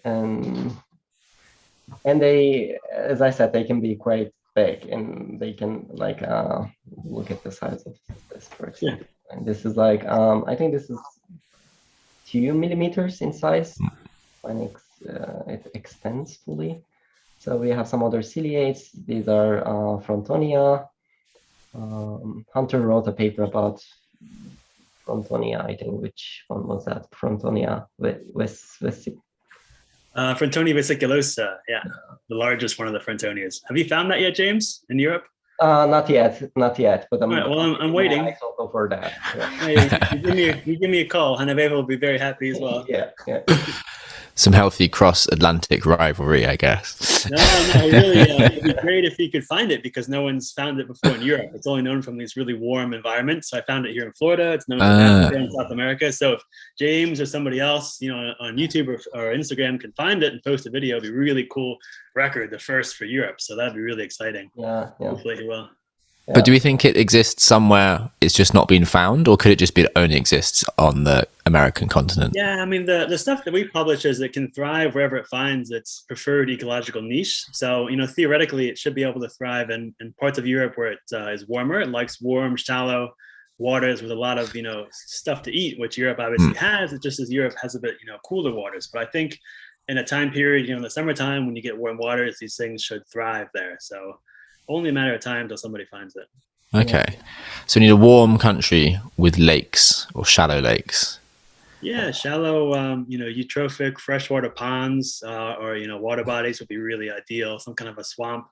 [SPEAKER 11] And they, as I said, they can be quite big, and they can look at the size of this, for example. Yeah. And this is like I think this is 2 millimeters in size when it extends fully. So we have some other ciliates. These are Frontonia. Hunter wrote a paper about Frontonia, I think. Which one was that? Frontonia
[SPEAKER 4] Frontonia vesiculosa, yeah, the largest one of the Frontonias. Have you found that yet, James, in Europe?
[SPEAKER 11] Not yet. But
[SPEAKER 4] I'm waiting.
[SPEAKER 11] For that. Yeah.
[SPEAKER 4] Hey, you give me a call, and Eva will be very happy as well.
[SPEAKER 11] Yeah.
[SPEAKER 1] Some healthy cross-Atlantic rivalry, I guess.
[SPEAKER 4] No, really, it'd be great if you could find it, because no one's found it before in Europe. It's only known from these really warm environments. So I found it here in Florida. It's known in Africa and South America. So if James or somebody else, on YouTube or Instagram can find it and post a video, it'd be really cool record, the first for Europe. So that'd be really exciting.
[SPEAKER 11] Yeah.
[SPEAKER 4] Hopefully he will.
[SPEAKER 11] Yeah.
[SPEAKER 1] But do we think it exists somewhere, it's just not been found, or could it just be it only exists on the American continent?
[SPEAKER 4] Yeah, I mean, the stuff that we publish is it can thrive wherever it finds its preferred ecological niche. So, theoretically, it should be able to thrive in parts of Europe where it is warmer. It likes warm, shallow waters with a lot of, stuff to eat, which Europe obviously has. It just as Europe has a bit, cooler waters. But I think in a time period, in the summertime, when you get warm waters, these things should thrive there. So only a matter of time till somebody finds it.
[SPEAKER 1] Okay. So we need a warm country with lakes or shallow lakes.
[SPEAKER 4] Yeah, shallow, eutrophic freshwater ponds or, water bodies would be really ideal. Some kind of a swamp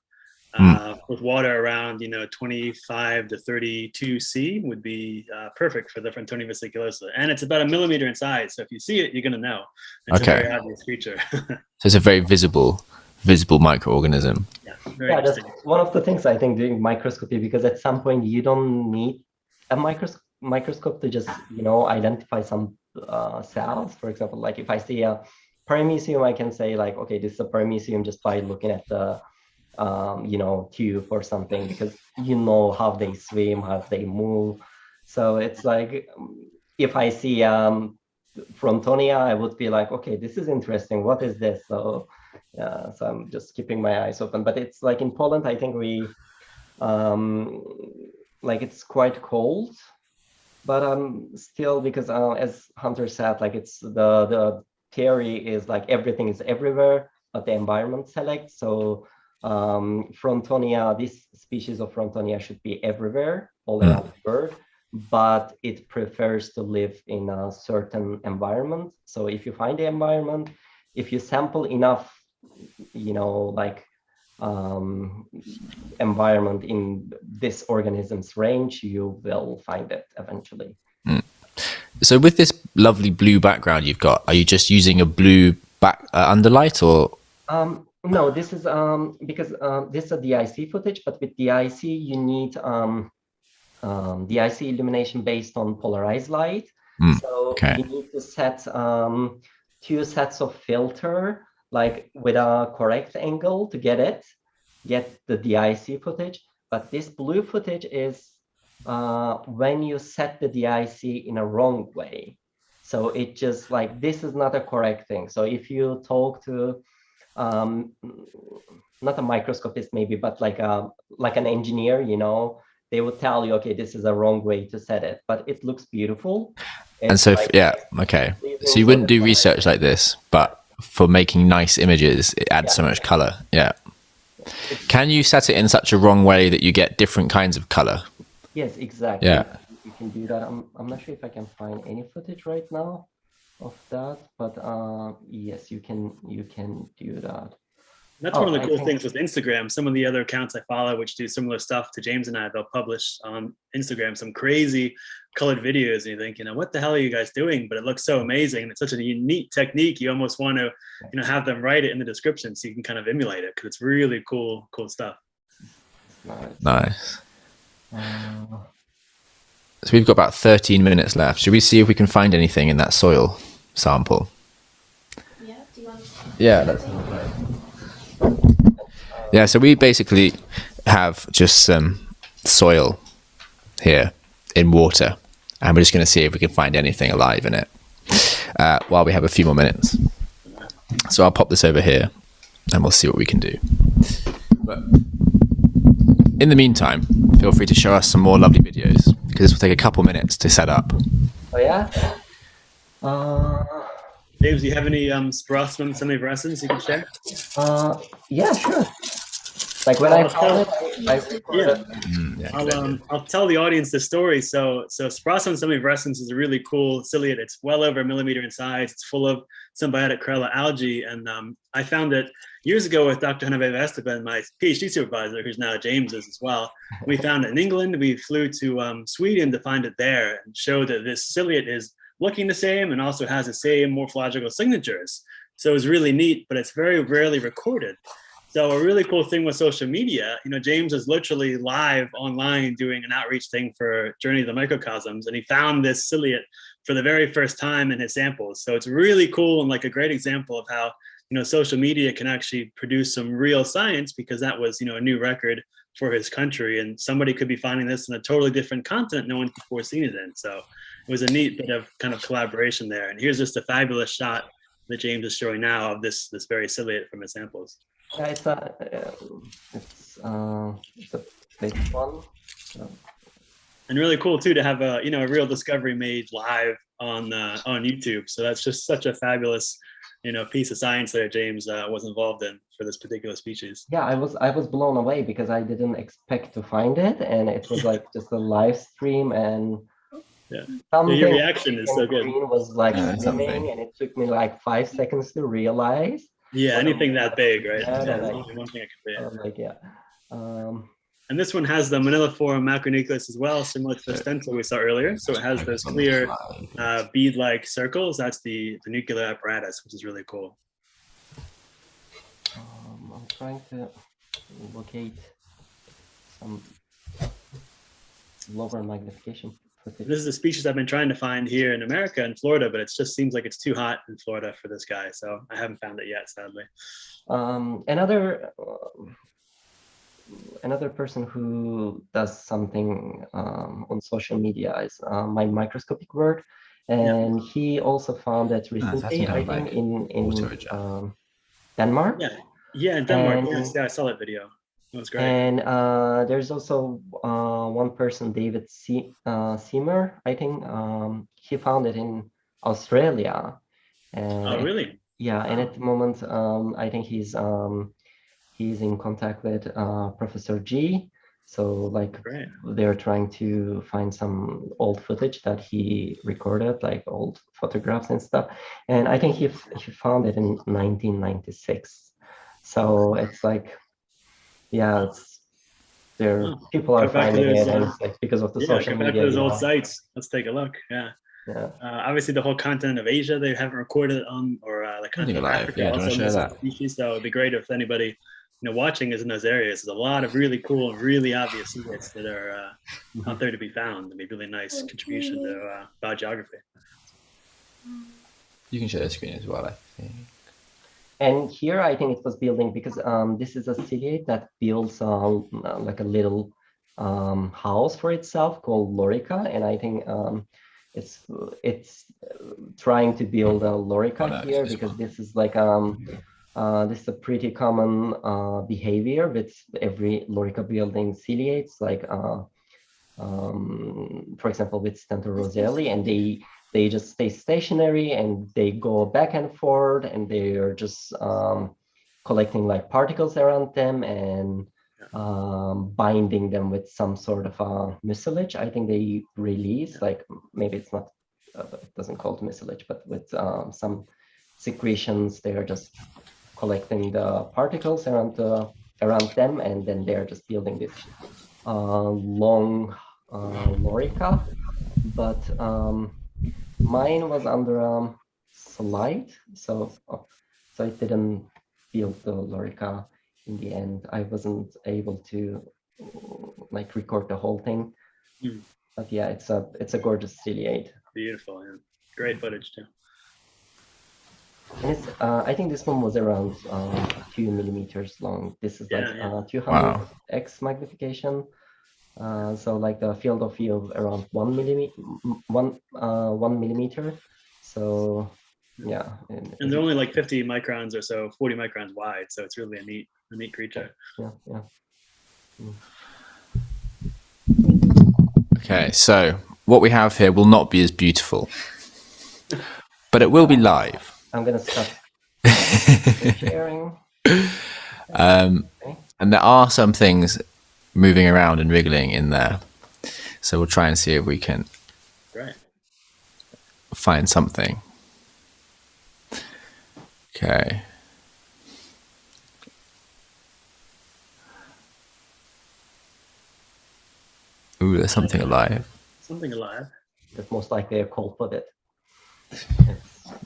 [SPEAKER 4] with water around 25 to 32 C would be perfect for the Frontoni vesiculosa, and it's about 1 millimeter in size. So if you see it, you're going to know it's a very obvious creature.
[SPEAKER 1] So it's a very visible microorganism.
[SPEAKER 11] Yeah, that's one of the things I think doing microscopy, because at some point you don't need a microscope to just identify some cells. For example, like if I see a paramecium, I can say like, okay, this is a paramecium just by looking at the tube or something, because how they swim, how they move. So it's like if I see Frontonia, I would be like, okay, this is interesting. What is this? So so I'm just keeping my eyes open. But it's like in Poland, I think we like it's quite cold, but still, because as Hunter said, like it's the theory is like everything is everywhere, but the environment selects. So Frontonia, this species of Frontonia should be everywhere, all around the bird, but it prefers to live in a certain environment. So if you find the environment, if you sample enough, environment in this organism's range, you will find it eventually.
[SPEAKER 1] So with this lovely blue background you've got, are you just using a blue underlight, or?
[SPEAKER 11] No, this is because this is a DIC footage, but with DIC you need DIC illumination based on polarized light. So you need to set 2 sets of filter, like with a correct angle to get the DIC footage. But this blue footage is when you set the DIC in a wrong way. So it just like, this is not a correct thing. So if you talk to not a microscopist maybe, but like an engineer, they would tell you, okay, this is a wrong way to set it, but it looks beautiful.
[SPEAKER 1] And so, so you wouldn't do research like this, but for making nice images, it adds so much color. Yeah. Can you set it in such a wrong way that you get different kinds of color?
[SPEAKER 11] Yes, exactly.
[SPEAKER 1] Yeah.
[SPEAKER 11] You can do that. I'm not sure if I can find any footage right now of that, but yes, you can do that.
[SPEAKER 4] That's one of the cool things with Instagram. Some of the other accounts I follow, which do similar stuff to James and I, they'll publish on Instagram some crazy colored videos, and you think, what the hell are you guys doing? But it looks so amazing, and it's such a unique technique. You almost want to, have them write it in the description so you can kind of emulate it, because it's really cool stuff.
[SPEAKER 1] Nice. So we've got about 13 minutes left. Should we see if we can find anything in that soil sample?
[SPEAKER 6] Yeah. Do you want?
[SPEAKER 1] Yeah. Yeah, so we basically have just some soil here in water, and we're just going to see if we can find anything alive in it while we have a few more minutes. So I'll pop this over here, and we'll see what we can do. But in the meantime, feel free to show us some more lovely videos, because this will take a couple minutes to set up.
[SPEAKER 11] Oh, yeah?
[SPEAKER 4] James, do you have any Sporosum semiverescens you can share?
[SPEAKER 11] Yeah, sure. Like when I found it,
[SPEAKER 4] I'll tell the audience the story. So Sporosum semiverescens is a really cool ciliate. It's well over 1 millimeter in size. It's full of symbiotic Corella algae, and I found it years ago with Dr. Hanabeva Esteban, my PhD supervisor, who's now James's as well. We found it in England. We flew to Sweden to find it there, and showed that this ciliate is looking the same and also has the same morphological signatures. So it's really neat, but it's very rarely recorded. So a really cool thing with social media, James is literally live online doing an outreach thing for Journey of the Microcosms, and he found this ciliate for the very first time in his samples. So it's really cool, and like a great example of how social media can actually produce some real science, because that was a new record for his country, and somebody could be finding this in a totally different continent no one before seen it in. So it was a neat bit of kind of collaboration there. And here's just a fabulous shot that James is showing now of this very ciliate from his samples.
[SPEAKER 11] Yeah, it's a big one.
[SPEAKER 4] And really cool too to have a real discovery made live on YouTube. So that's just such a fabulous piece of science there James was involved in for this particular species.
[SPEAKER 11] Yeah, I was blown away, because I didn't expect to find it, and it was like just a live stream, and
[SPEAKER 4] your reaction is so good.
[SPEAKER 11] Was like swimming, and it took me like 5 seconds to realize.
[SPEAKER 4] Yeah, anything that big, right?
[SPEAKER 11] Yeah,
[SPEAKER 4] one thing I could be.
[SPEAKER 11] Like, yeah.
[SPEAKER 4] And this one has the maniliform macronucleus as well, similar to the stencil we saw earlier. So it has those clear bead-like circles. That's the nuclear apparatus, which is really cool.
[SPEAKER 11] I'm trying to locate some lower magnification footage.
[SPEAKER 4] This is a species I've been trying to find here in America, in Florida, but it just seems like it's too hot in Florida for this guy. So I haven't found it yet, sadly.
[SPEAKER 11] Another person who does something on social media is my microscopic work, and he also found that recently, I think, in Denmark.
[SPEAKER 4] Yeah, in Denmark.
[SPEAKER 11] And,
[SPEAKER 4] Yes, yeah, I saw that video. That was great.
[SPEAKER 11] And there's also one person, David Seymour, I think. He found it in Australia.
[SPEAKER 4] Oh, really?
[SPEAKER 11] Yeah, and at the moment, I think he's in contact with Professor G. So like they're trying to find some old footage that he recorded, like old photographs and stuff. And I think he found it in 1996. So it's like, yeah, people are finding it, and it's like because of the social media.
[SPEAKER 4] Go back to those old sites. Let's take a look. Yeah. Obviously, the whole continent of Asia they haven't recorded on, or the continent of Africa.
[SPEAKER 1] Yeah, also share that.
[SPEAKER 4] Species, so it'd be great if anybody watching is in those areas. There's a lot of really cool, really obvious secrets that are out there to be found. It'd be really nice contribution to biogeography.
[SPEAKER 1] You can share the screen as well, I think.
[SPEAKER 11] And here, I think it was building because this is a ciliate that builds like a little house for itself called Lorica, and I think it's trying to build a Lorica here because this is like this is a pretty common behavior with every Lorica building ciliates, like for example with Stentor roselli, and they just stay stationary and they go back and forth, and they are just collecting like particles around them and binding them with some sort of mucilage. I think they release, like maybe it's not, it doesn't call it mucilage, but with some secretions, they are just collecting the particles around them, and then they're just building this long lorica. But mine was under slide, so it didn't build the lorica in the end. I wasn't able to like record the whole thing. But yeah, it's a gorgeous ciliate.
[SPEAKER 4] Beautiful, yeah. Great footage too.
[SPEAKER 11] And it's, I think this one was around 2 millimeters long. This is like 200x magnification. So like the field of view around 1 millimeter. So yeah.
[SPEAKER 4] And they're only like 50 microns or so, 40 microns wide. So it's really a neat creature.
[SPEAKER 11] Yeah.
[SPEAKER 1] Okay, so what we have here will not be as beautiful, but it will be live.
[SPEAKER 11] I'm gonna stop sharing.
[SPEAKER 1] And there are some things moving around and wriggling in there, so we'll try and see if we can find something. Okay. Ooh, there's something alive.
[SPEAKER 4] Something alive.
[SPEAKER 11] That's most likely a cold-blooded.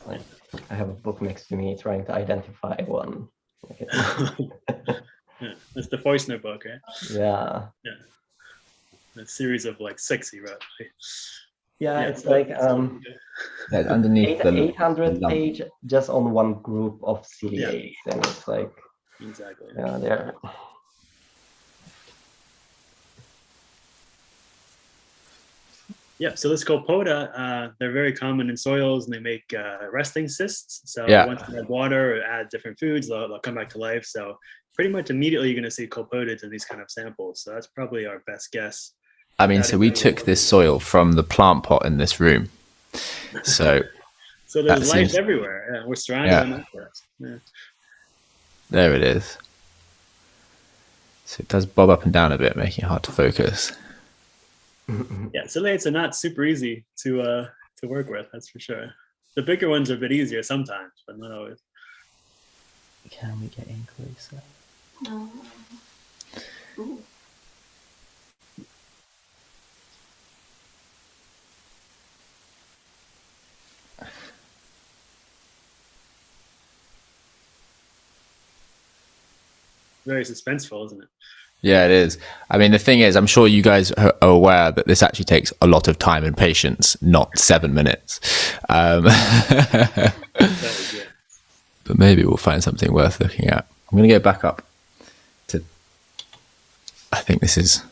[SPEAKER 11] Like, I have a book next to me trying to identify one.
[SPEAKER 4] Yeah, that's the Feusner book, right?
[SPEAKER 11] Yeah.
[SPEAKER 4] A series of like 6 he wrote.
[SPEAKER 11] Yeah, it's like
[SPEAKER 1] underneath the
[SPEAKER 11] 800 page just on one group of ciliates, and it's like
[SPEAKER 4] exactly.
[SPEAKER 11] Yeah, they're.
[SPEAKER 4] Yeah, so this Colpoda, they're very common in soils, and they make resting cysts. So once they add water or add different foods, they'll come back to life. So pretty much immediately you're going to see colpodids in these kind of samples. So that's probably our best guess.
[SPEAKER 1] I mean, so we took this soil from the plant pot in this room. So
[SPEAKER 4] there's life everywhere. Yeah, we're surrounded by that.
[SPEAKER 1] There it is. So it does bob up and down a bit, making it hard to focus.
[SPEAKER 4] Yeah, ciliates are not super easy to work with, that's for sure. The bigger ones are a bit easier sometimes, but not always.
[SPEAKER 1] Can we get in closer?
[SPEAKER 18] No.
[SPEAKER 4] Very suspenseful, isn't it?
[SPEAKER 1] Yeah, it is. I mean, the thing is, I'm sure you guys are aware that this actually takes a lot of time and patience, not 7 minutes. But maybe we'll find something worth looking at. I'm going to go back up to, I think this is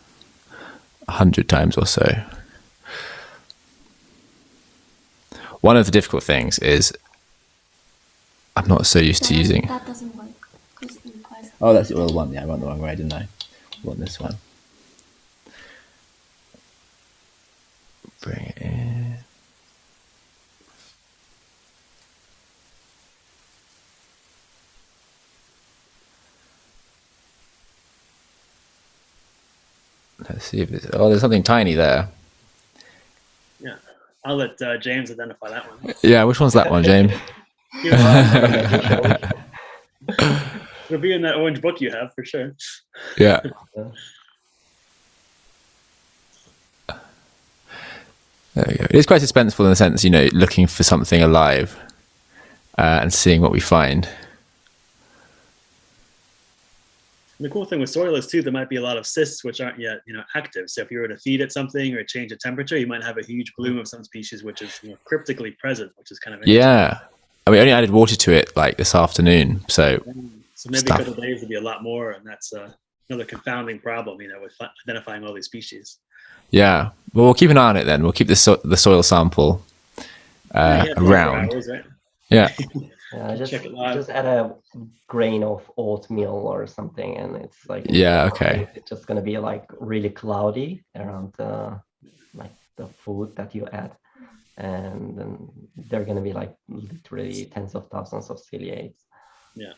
[SPEAKER 1] 100 times or so. One of the difficult things is I'm not so used to using.
[SPEAKER 6] That doesn't work.
[SPEAKER 1] Oh, that's the oil one. Yeah, I went the wrong way, didn't I? I want this one. Bring it in. Let's see if there's. Oh, there's something tiny there.
[SPEAKER 4] Yeah, I'll let James identify that one.
[SPEAKER 1] Yeah, which one's that one, James?
[SPEAKER 4] It'll be in that orange book you have for sure.
[SPEAKER 1] Yeah. There we go. It is quite suspenseful in the sense, you know, looking for something alive and seeing what we find.
[SPEAKER 4] And the cool thing with soil is too, there might be a lot of cysts which aren't yet, you know, active. So if you were to feed it something or change the temperature, you might have a huge bloom of some species which is, you know, cryptically present, which is kind of interesting.
[SPEAKER 1] Yeah. I mean, I only added water to it like this afternoon, so
[SPEAKER 4] Maybe a couple of days would be a lot more, and that's another confounding problem, you know, with identifying all these species.
[SPEAKER 1] Yeah. Well, we'll keep an eye on it then. We'll keep the soil sample around.
[SPEAKER 4] Hours, right?
[SPEAKER 1] Yeah.
[SPEAKER 11] Just add a grain of oatmeal or something, and it's like it's just gonna be like really cloudy around like the food that you add, and then they're gonna be like literally tens of thousands of ciliates.
[SPEAKER 4] Yeah.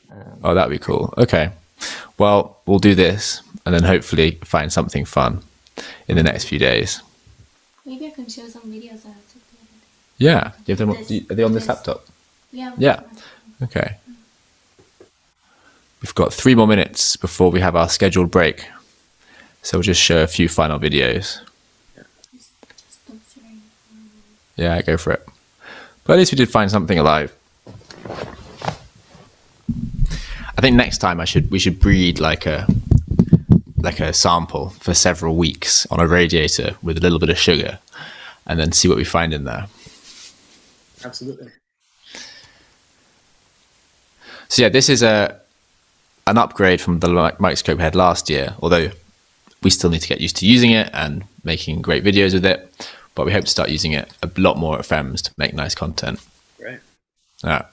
[SPEAKER 1] Oh, that'd be cool. Okay. Well, we'll do this and then hopefully find something fun in the next few days.
[SPEAKER 6] Maybe I can show some videos I took the other day.
[SPEAKER 1] Yeah. Do you have them, are they on this laptop?
[SPEAKER 6] Yeah.
[SPEAKER 1] Yeah. Okay. We've got 3 more minutes before we have our scheduled break. So we'll just show a few final videos. Yeah, go for it. But at least we did find something alive. I think next time we should breed like a sample for several weeks on a radiator with a little bit of sugar, and then see what we find in there.
[SPEAKER 4] Absolutely.
[SPEAKER 1] So yeah, this is an upgrade from the microscope we had last year, although we still need to get used to using it and making great videos with it. But we hope to start using it a lot more at FEMS to make nice content.
[SPEAKER 4] Right.
[SPEAKER 1] Yeah.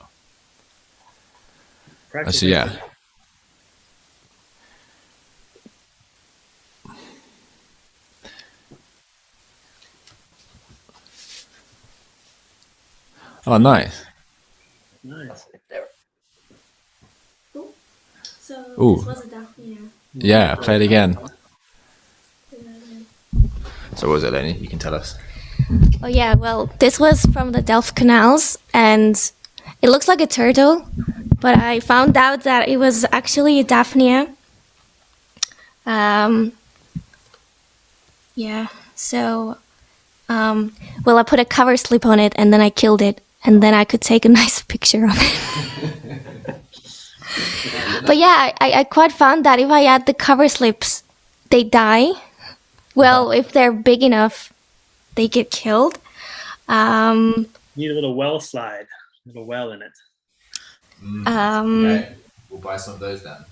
[SPEAKER 1] So yeah. Oh, nice.
[SPEAKER 4] Nice.
[SPEAKER 6] So
[SPEAKER 1] Ooh.
[SPEAKER 6] this was a Daphnia.
[SPEAKER 1] Yeah, play it again. So what was it, Lenny? You can tell us.
[SPEAKER 6] Oh yeah, well, this was from the Delft canals, and it looks like a turtle, but I found out that it was actually a Daphnia. Yeah, so, well, I put a cover slip on it, and then I killed it, and then I could take a nice picture of it. But yeah, I quite found that if I add the cover slips, they die. Well, if they're big enough, they get killed.
[SPEAKER 4] Need a little well slide, a little well in it.
[SPEAKER 1] Okay. We'll buy some of those then.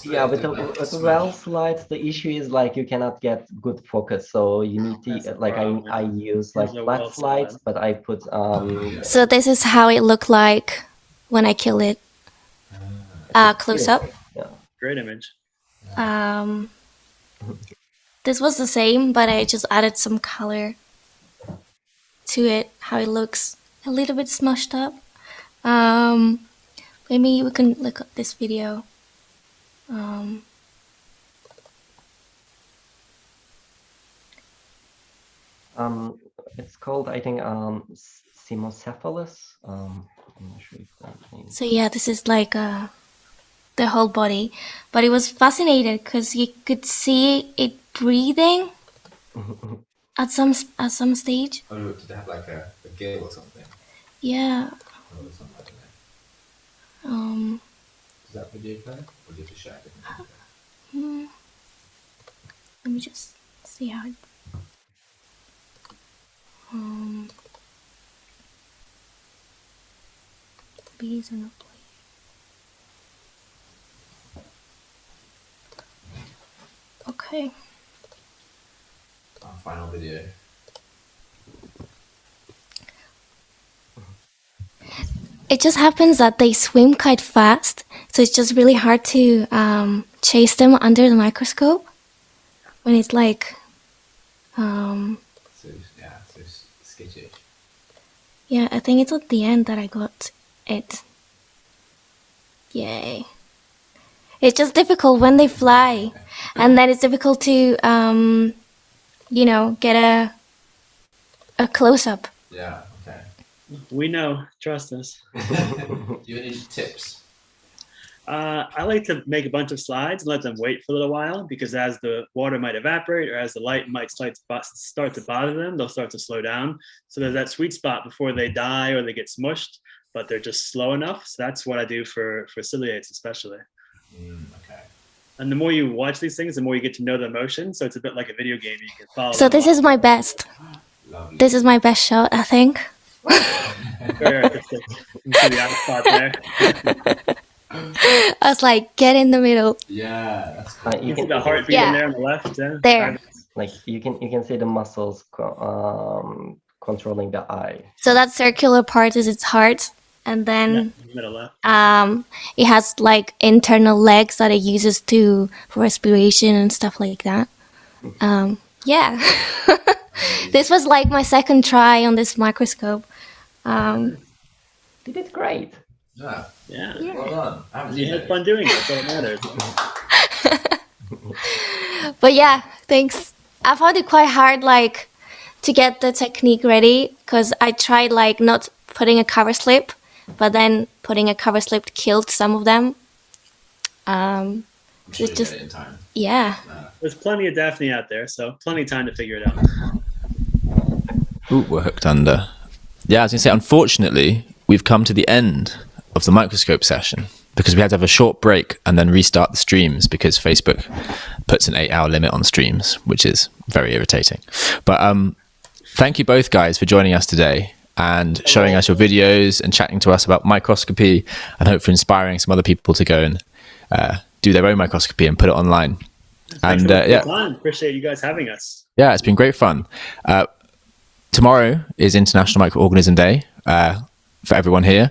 [SPEAKER 11] Yeah, with the well slides, the issue is like you cannot get good focus, so you need to I use like flat slides, but I put
[SPEAKER 6] So this is how it looked like when I killed it. Close up.
[SPEAKER 11] Yeah.
[SPEAKER 4] Great image.
[SPEAKER 6] This was the same, but I just added some color to it. How it looks a little bit smushed up. Maybe we can look at this video.
[SPEAKER 11] It's called, I think, Cymocephalus. I'm not sure if that means.
[SPEAKER 6] So yeah, this is like a the whole body. But it was fascinating because you could see it breathing at some stage.
[SPEAKER 1] Oh, did they have like a gill or something?
[SPEAKER 6] Yeah.
[SPEAKER 1] Is that video play? Or did you share it?
[SPEAKER 6] Let me just see how it. Bees are not playing. Okay.
[SPEAKER 1] Final video.
[SPEAKER 6] It just happens that they swim quite fast, so it's just really hard to chase them under the microscope when it's like.
[SPEAKER 1] So skittish.
[SPEAKER 6] Yeah, I think it's at the end that I got it. Yay. It's just difficult when they fly, and then it's difficult to, get a close-up.
[SPEAKER 1] Yeah, okay.
[SPEAKER 4] We know, trust us.
[SPEAKER 1] Do you have any tips?
[SPEAKER 4] I like to make a bunch of slides and let them wait for a little while, because as the water might evaporate or as the light might start to bother them, they'll start to slow down. So there's that sweet spot before they die or they get smushed, but they're just slow enough. So that's what I do for ciliates especially.
[SPEAKER 1] Okay.
[SPEAKER 4] And the more you watch these things, the more you get to know the motion. So it's a bit like a video game. You can follow.
[SPEAKER 6] So this is my best.
[SPEAKER 1] Lovely.
[SPEAKER 6] This is my best shot, I think.
[SPEAKER 4] Very artistic. You can see the spot there.
[SPEAKER 6] I was like, get in the middle.
[SPEAKER 1] Yeah, that's
[SPEAKER 4] cool.
[SPEAKER 11] You
[SPEAKER 4] You
[SPEAKER 11] can
[SPEAKER 4] see the heartbeat in there on the left. Yeah.
[SPEAKER 6] There.
[SPEAKER 11] Like you can see the muscles controlling the eye.
[SPEAKER 6] So that circular part is its heart, and then
[SPEAKER 4] Middle left.
[SPEAKER 6] it has like internal legs that it uses for respiration and stuff like that. Yeah. This was like my second try on this microscope.
[SPEAKER 11] You did great.
[SPEAKER 1] Yeah.
[SPEAKER 4] Yeah.
[SPEAKER 1] Well done.
[SPEAKER 4] You had fun doing it. That's all that matters.
[SPEAKER 6] But yeah, thanks. I found it quite hard, like, to get the technique ready, because I tried like not putting a cover slip, but then putting a cover slip killed some of them.
[SPEAKER 1] I'm sure
[SPEAKER 6] It's
[SPEAKER 1] you
[SPEAKER 6] just
[SPEAKER 1] get it in time.
[SPEAKER 6] yeah.
[SPEAKER 4] There's plenty of Daphne out there, so plenty of time to figure it out.
[SPEAKER 1] Ooh, we're hooked under. Yeah, I was going to say, unfortunately, we've come to the end of the microscope session because we had to have a short break and then restart the streams because Facebook puts an 8-hour limit on streams, which is very irritating. But thank you both guys for joining us today and showing us your videos and chatting to us about microscopy, and hopefully inspiring some other people to go and do their own microscopy and put it online. And yeah,
[SPEAKER 4] Appreciate you guys having us.
[SPEAKER 1] yeah, it's been great fun. Tomorrow is International Microorganism Day for everyone here.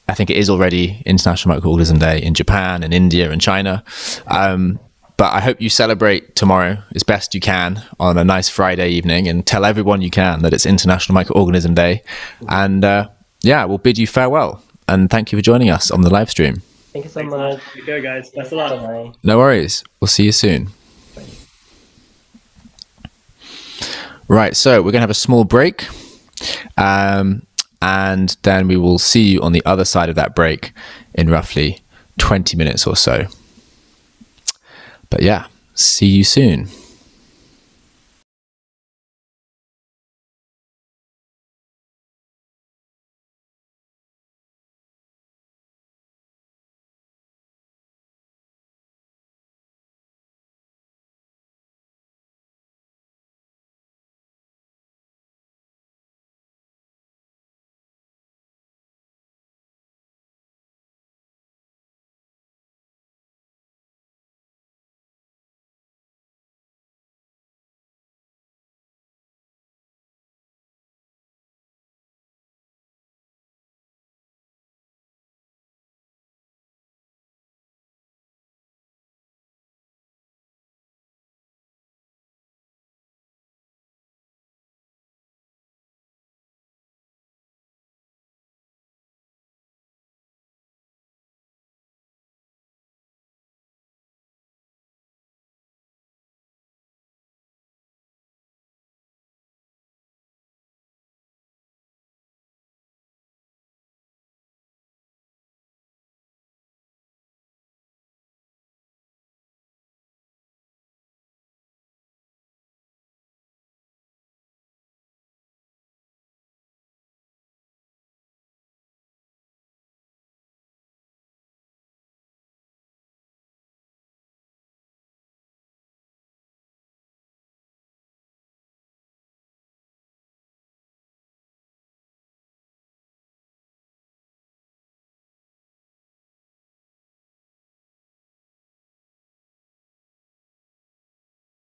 [SPEAKER 1] I think it is already International Microorganism Day in Japan and India and China. But I hope you celebrate tomorrow as best you can on a nice Friday evening and tell everyone you can that it's International Microorganism Day. And yeah, we'll bid you farewell. And thank you for joining us on the live stream.
[SPEAKER 11] Thank you so much.
[SPEAKER 4] Take care, guys. Best of luck.
[SPEAKER 11] Bye.
[SPEAKER 1] No worries. We'll see you soon. Right, so we're going to have a small break. And then we will see you on the other side of that break in roughly 20 minutes or so. But yeah, see you soon.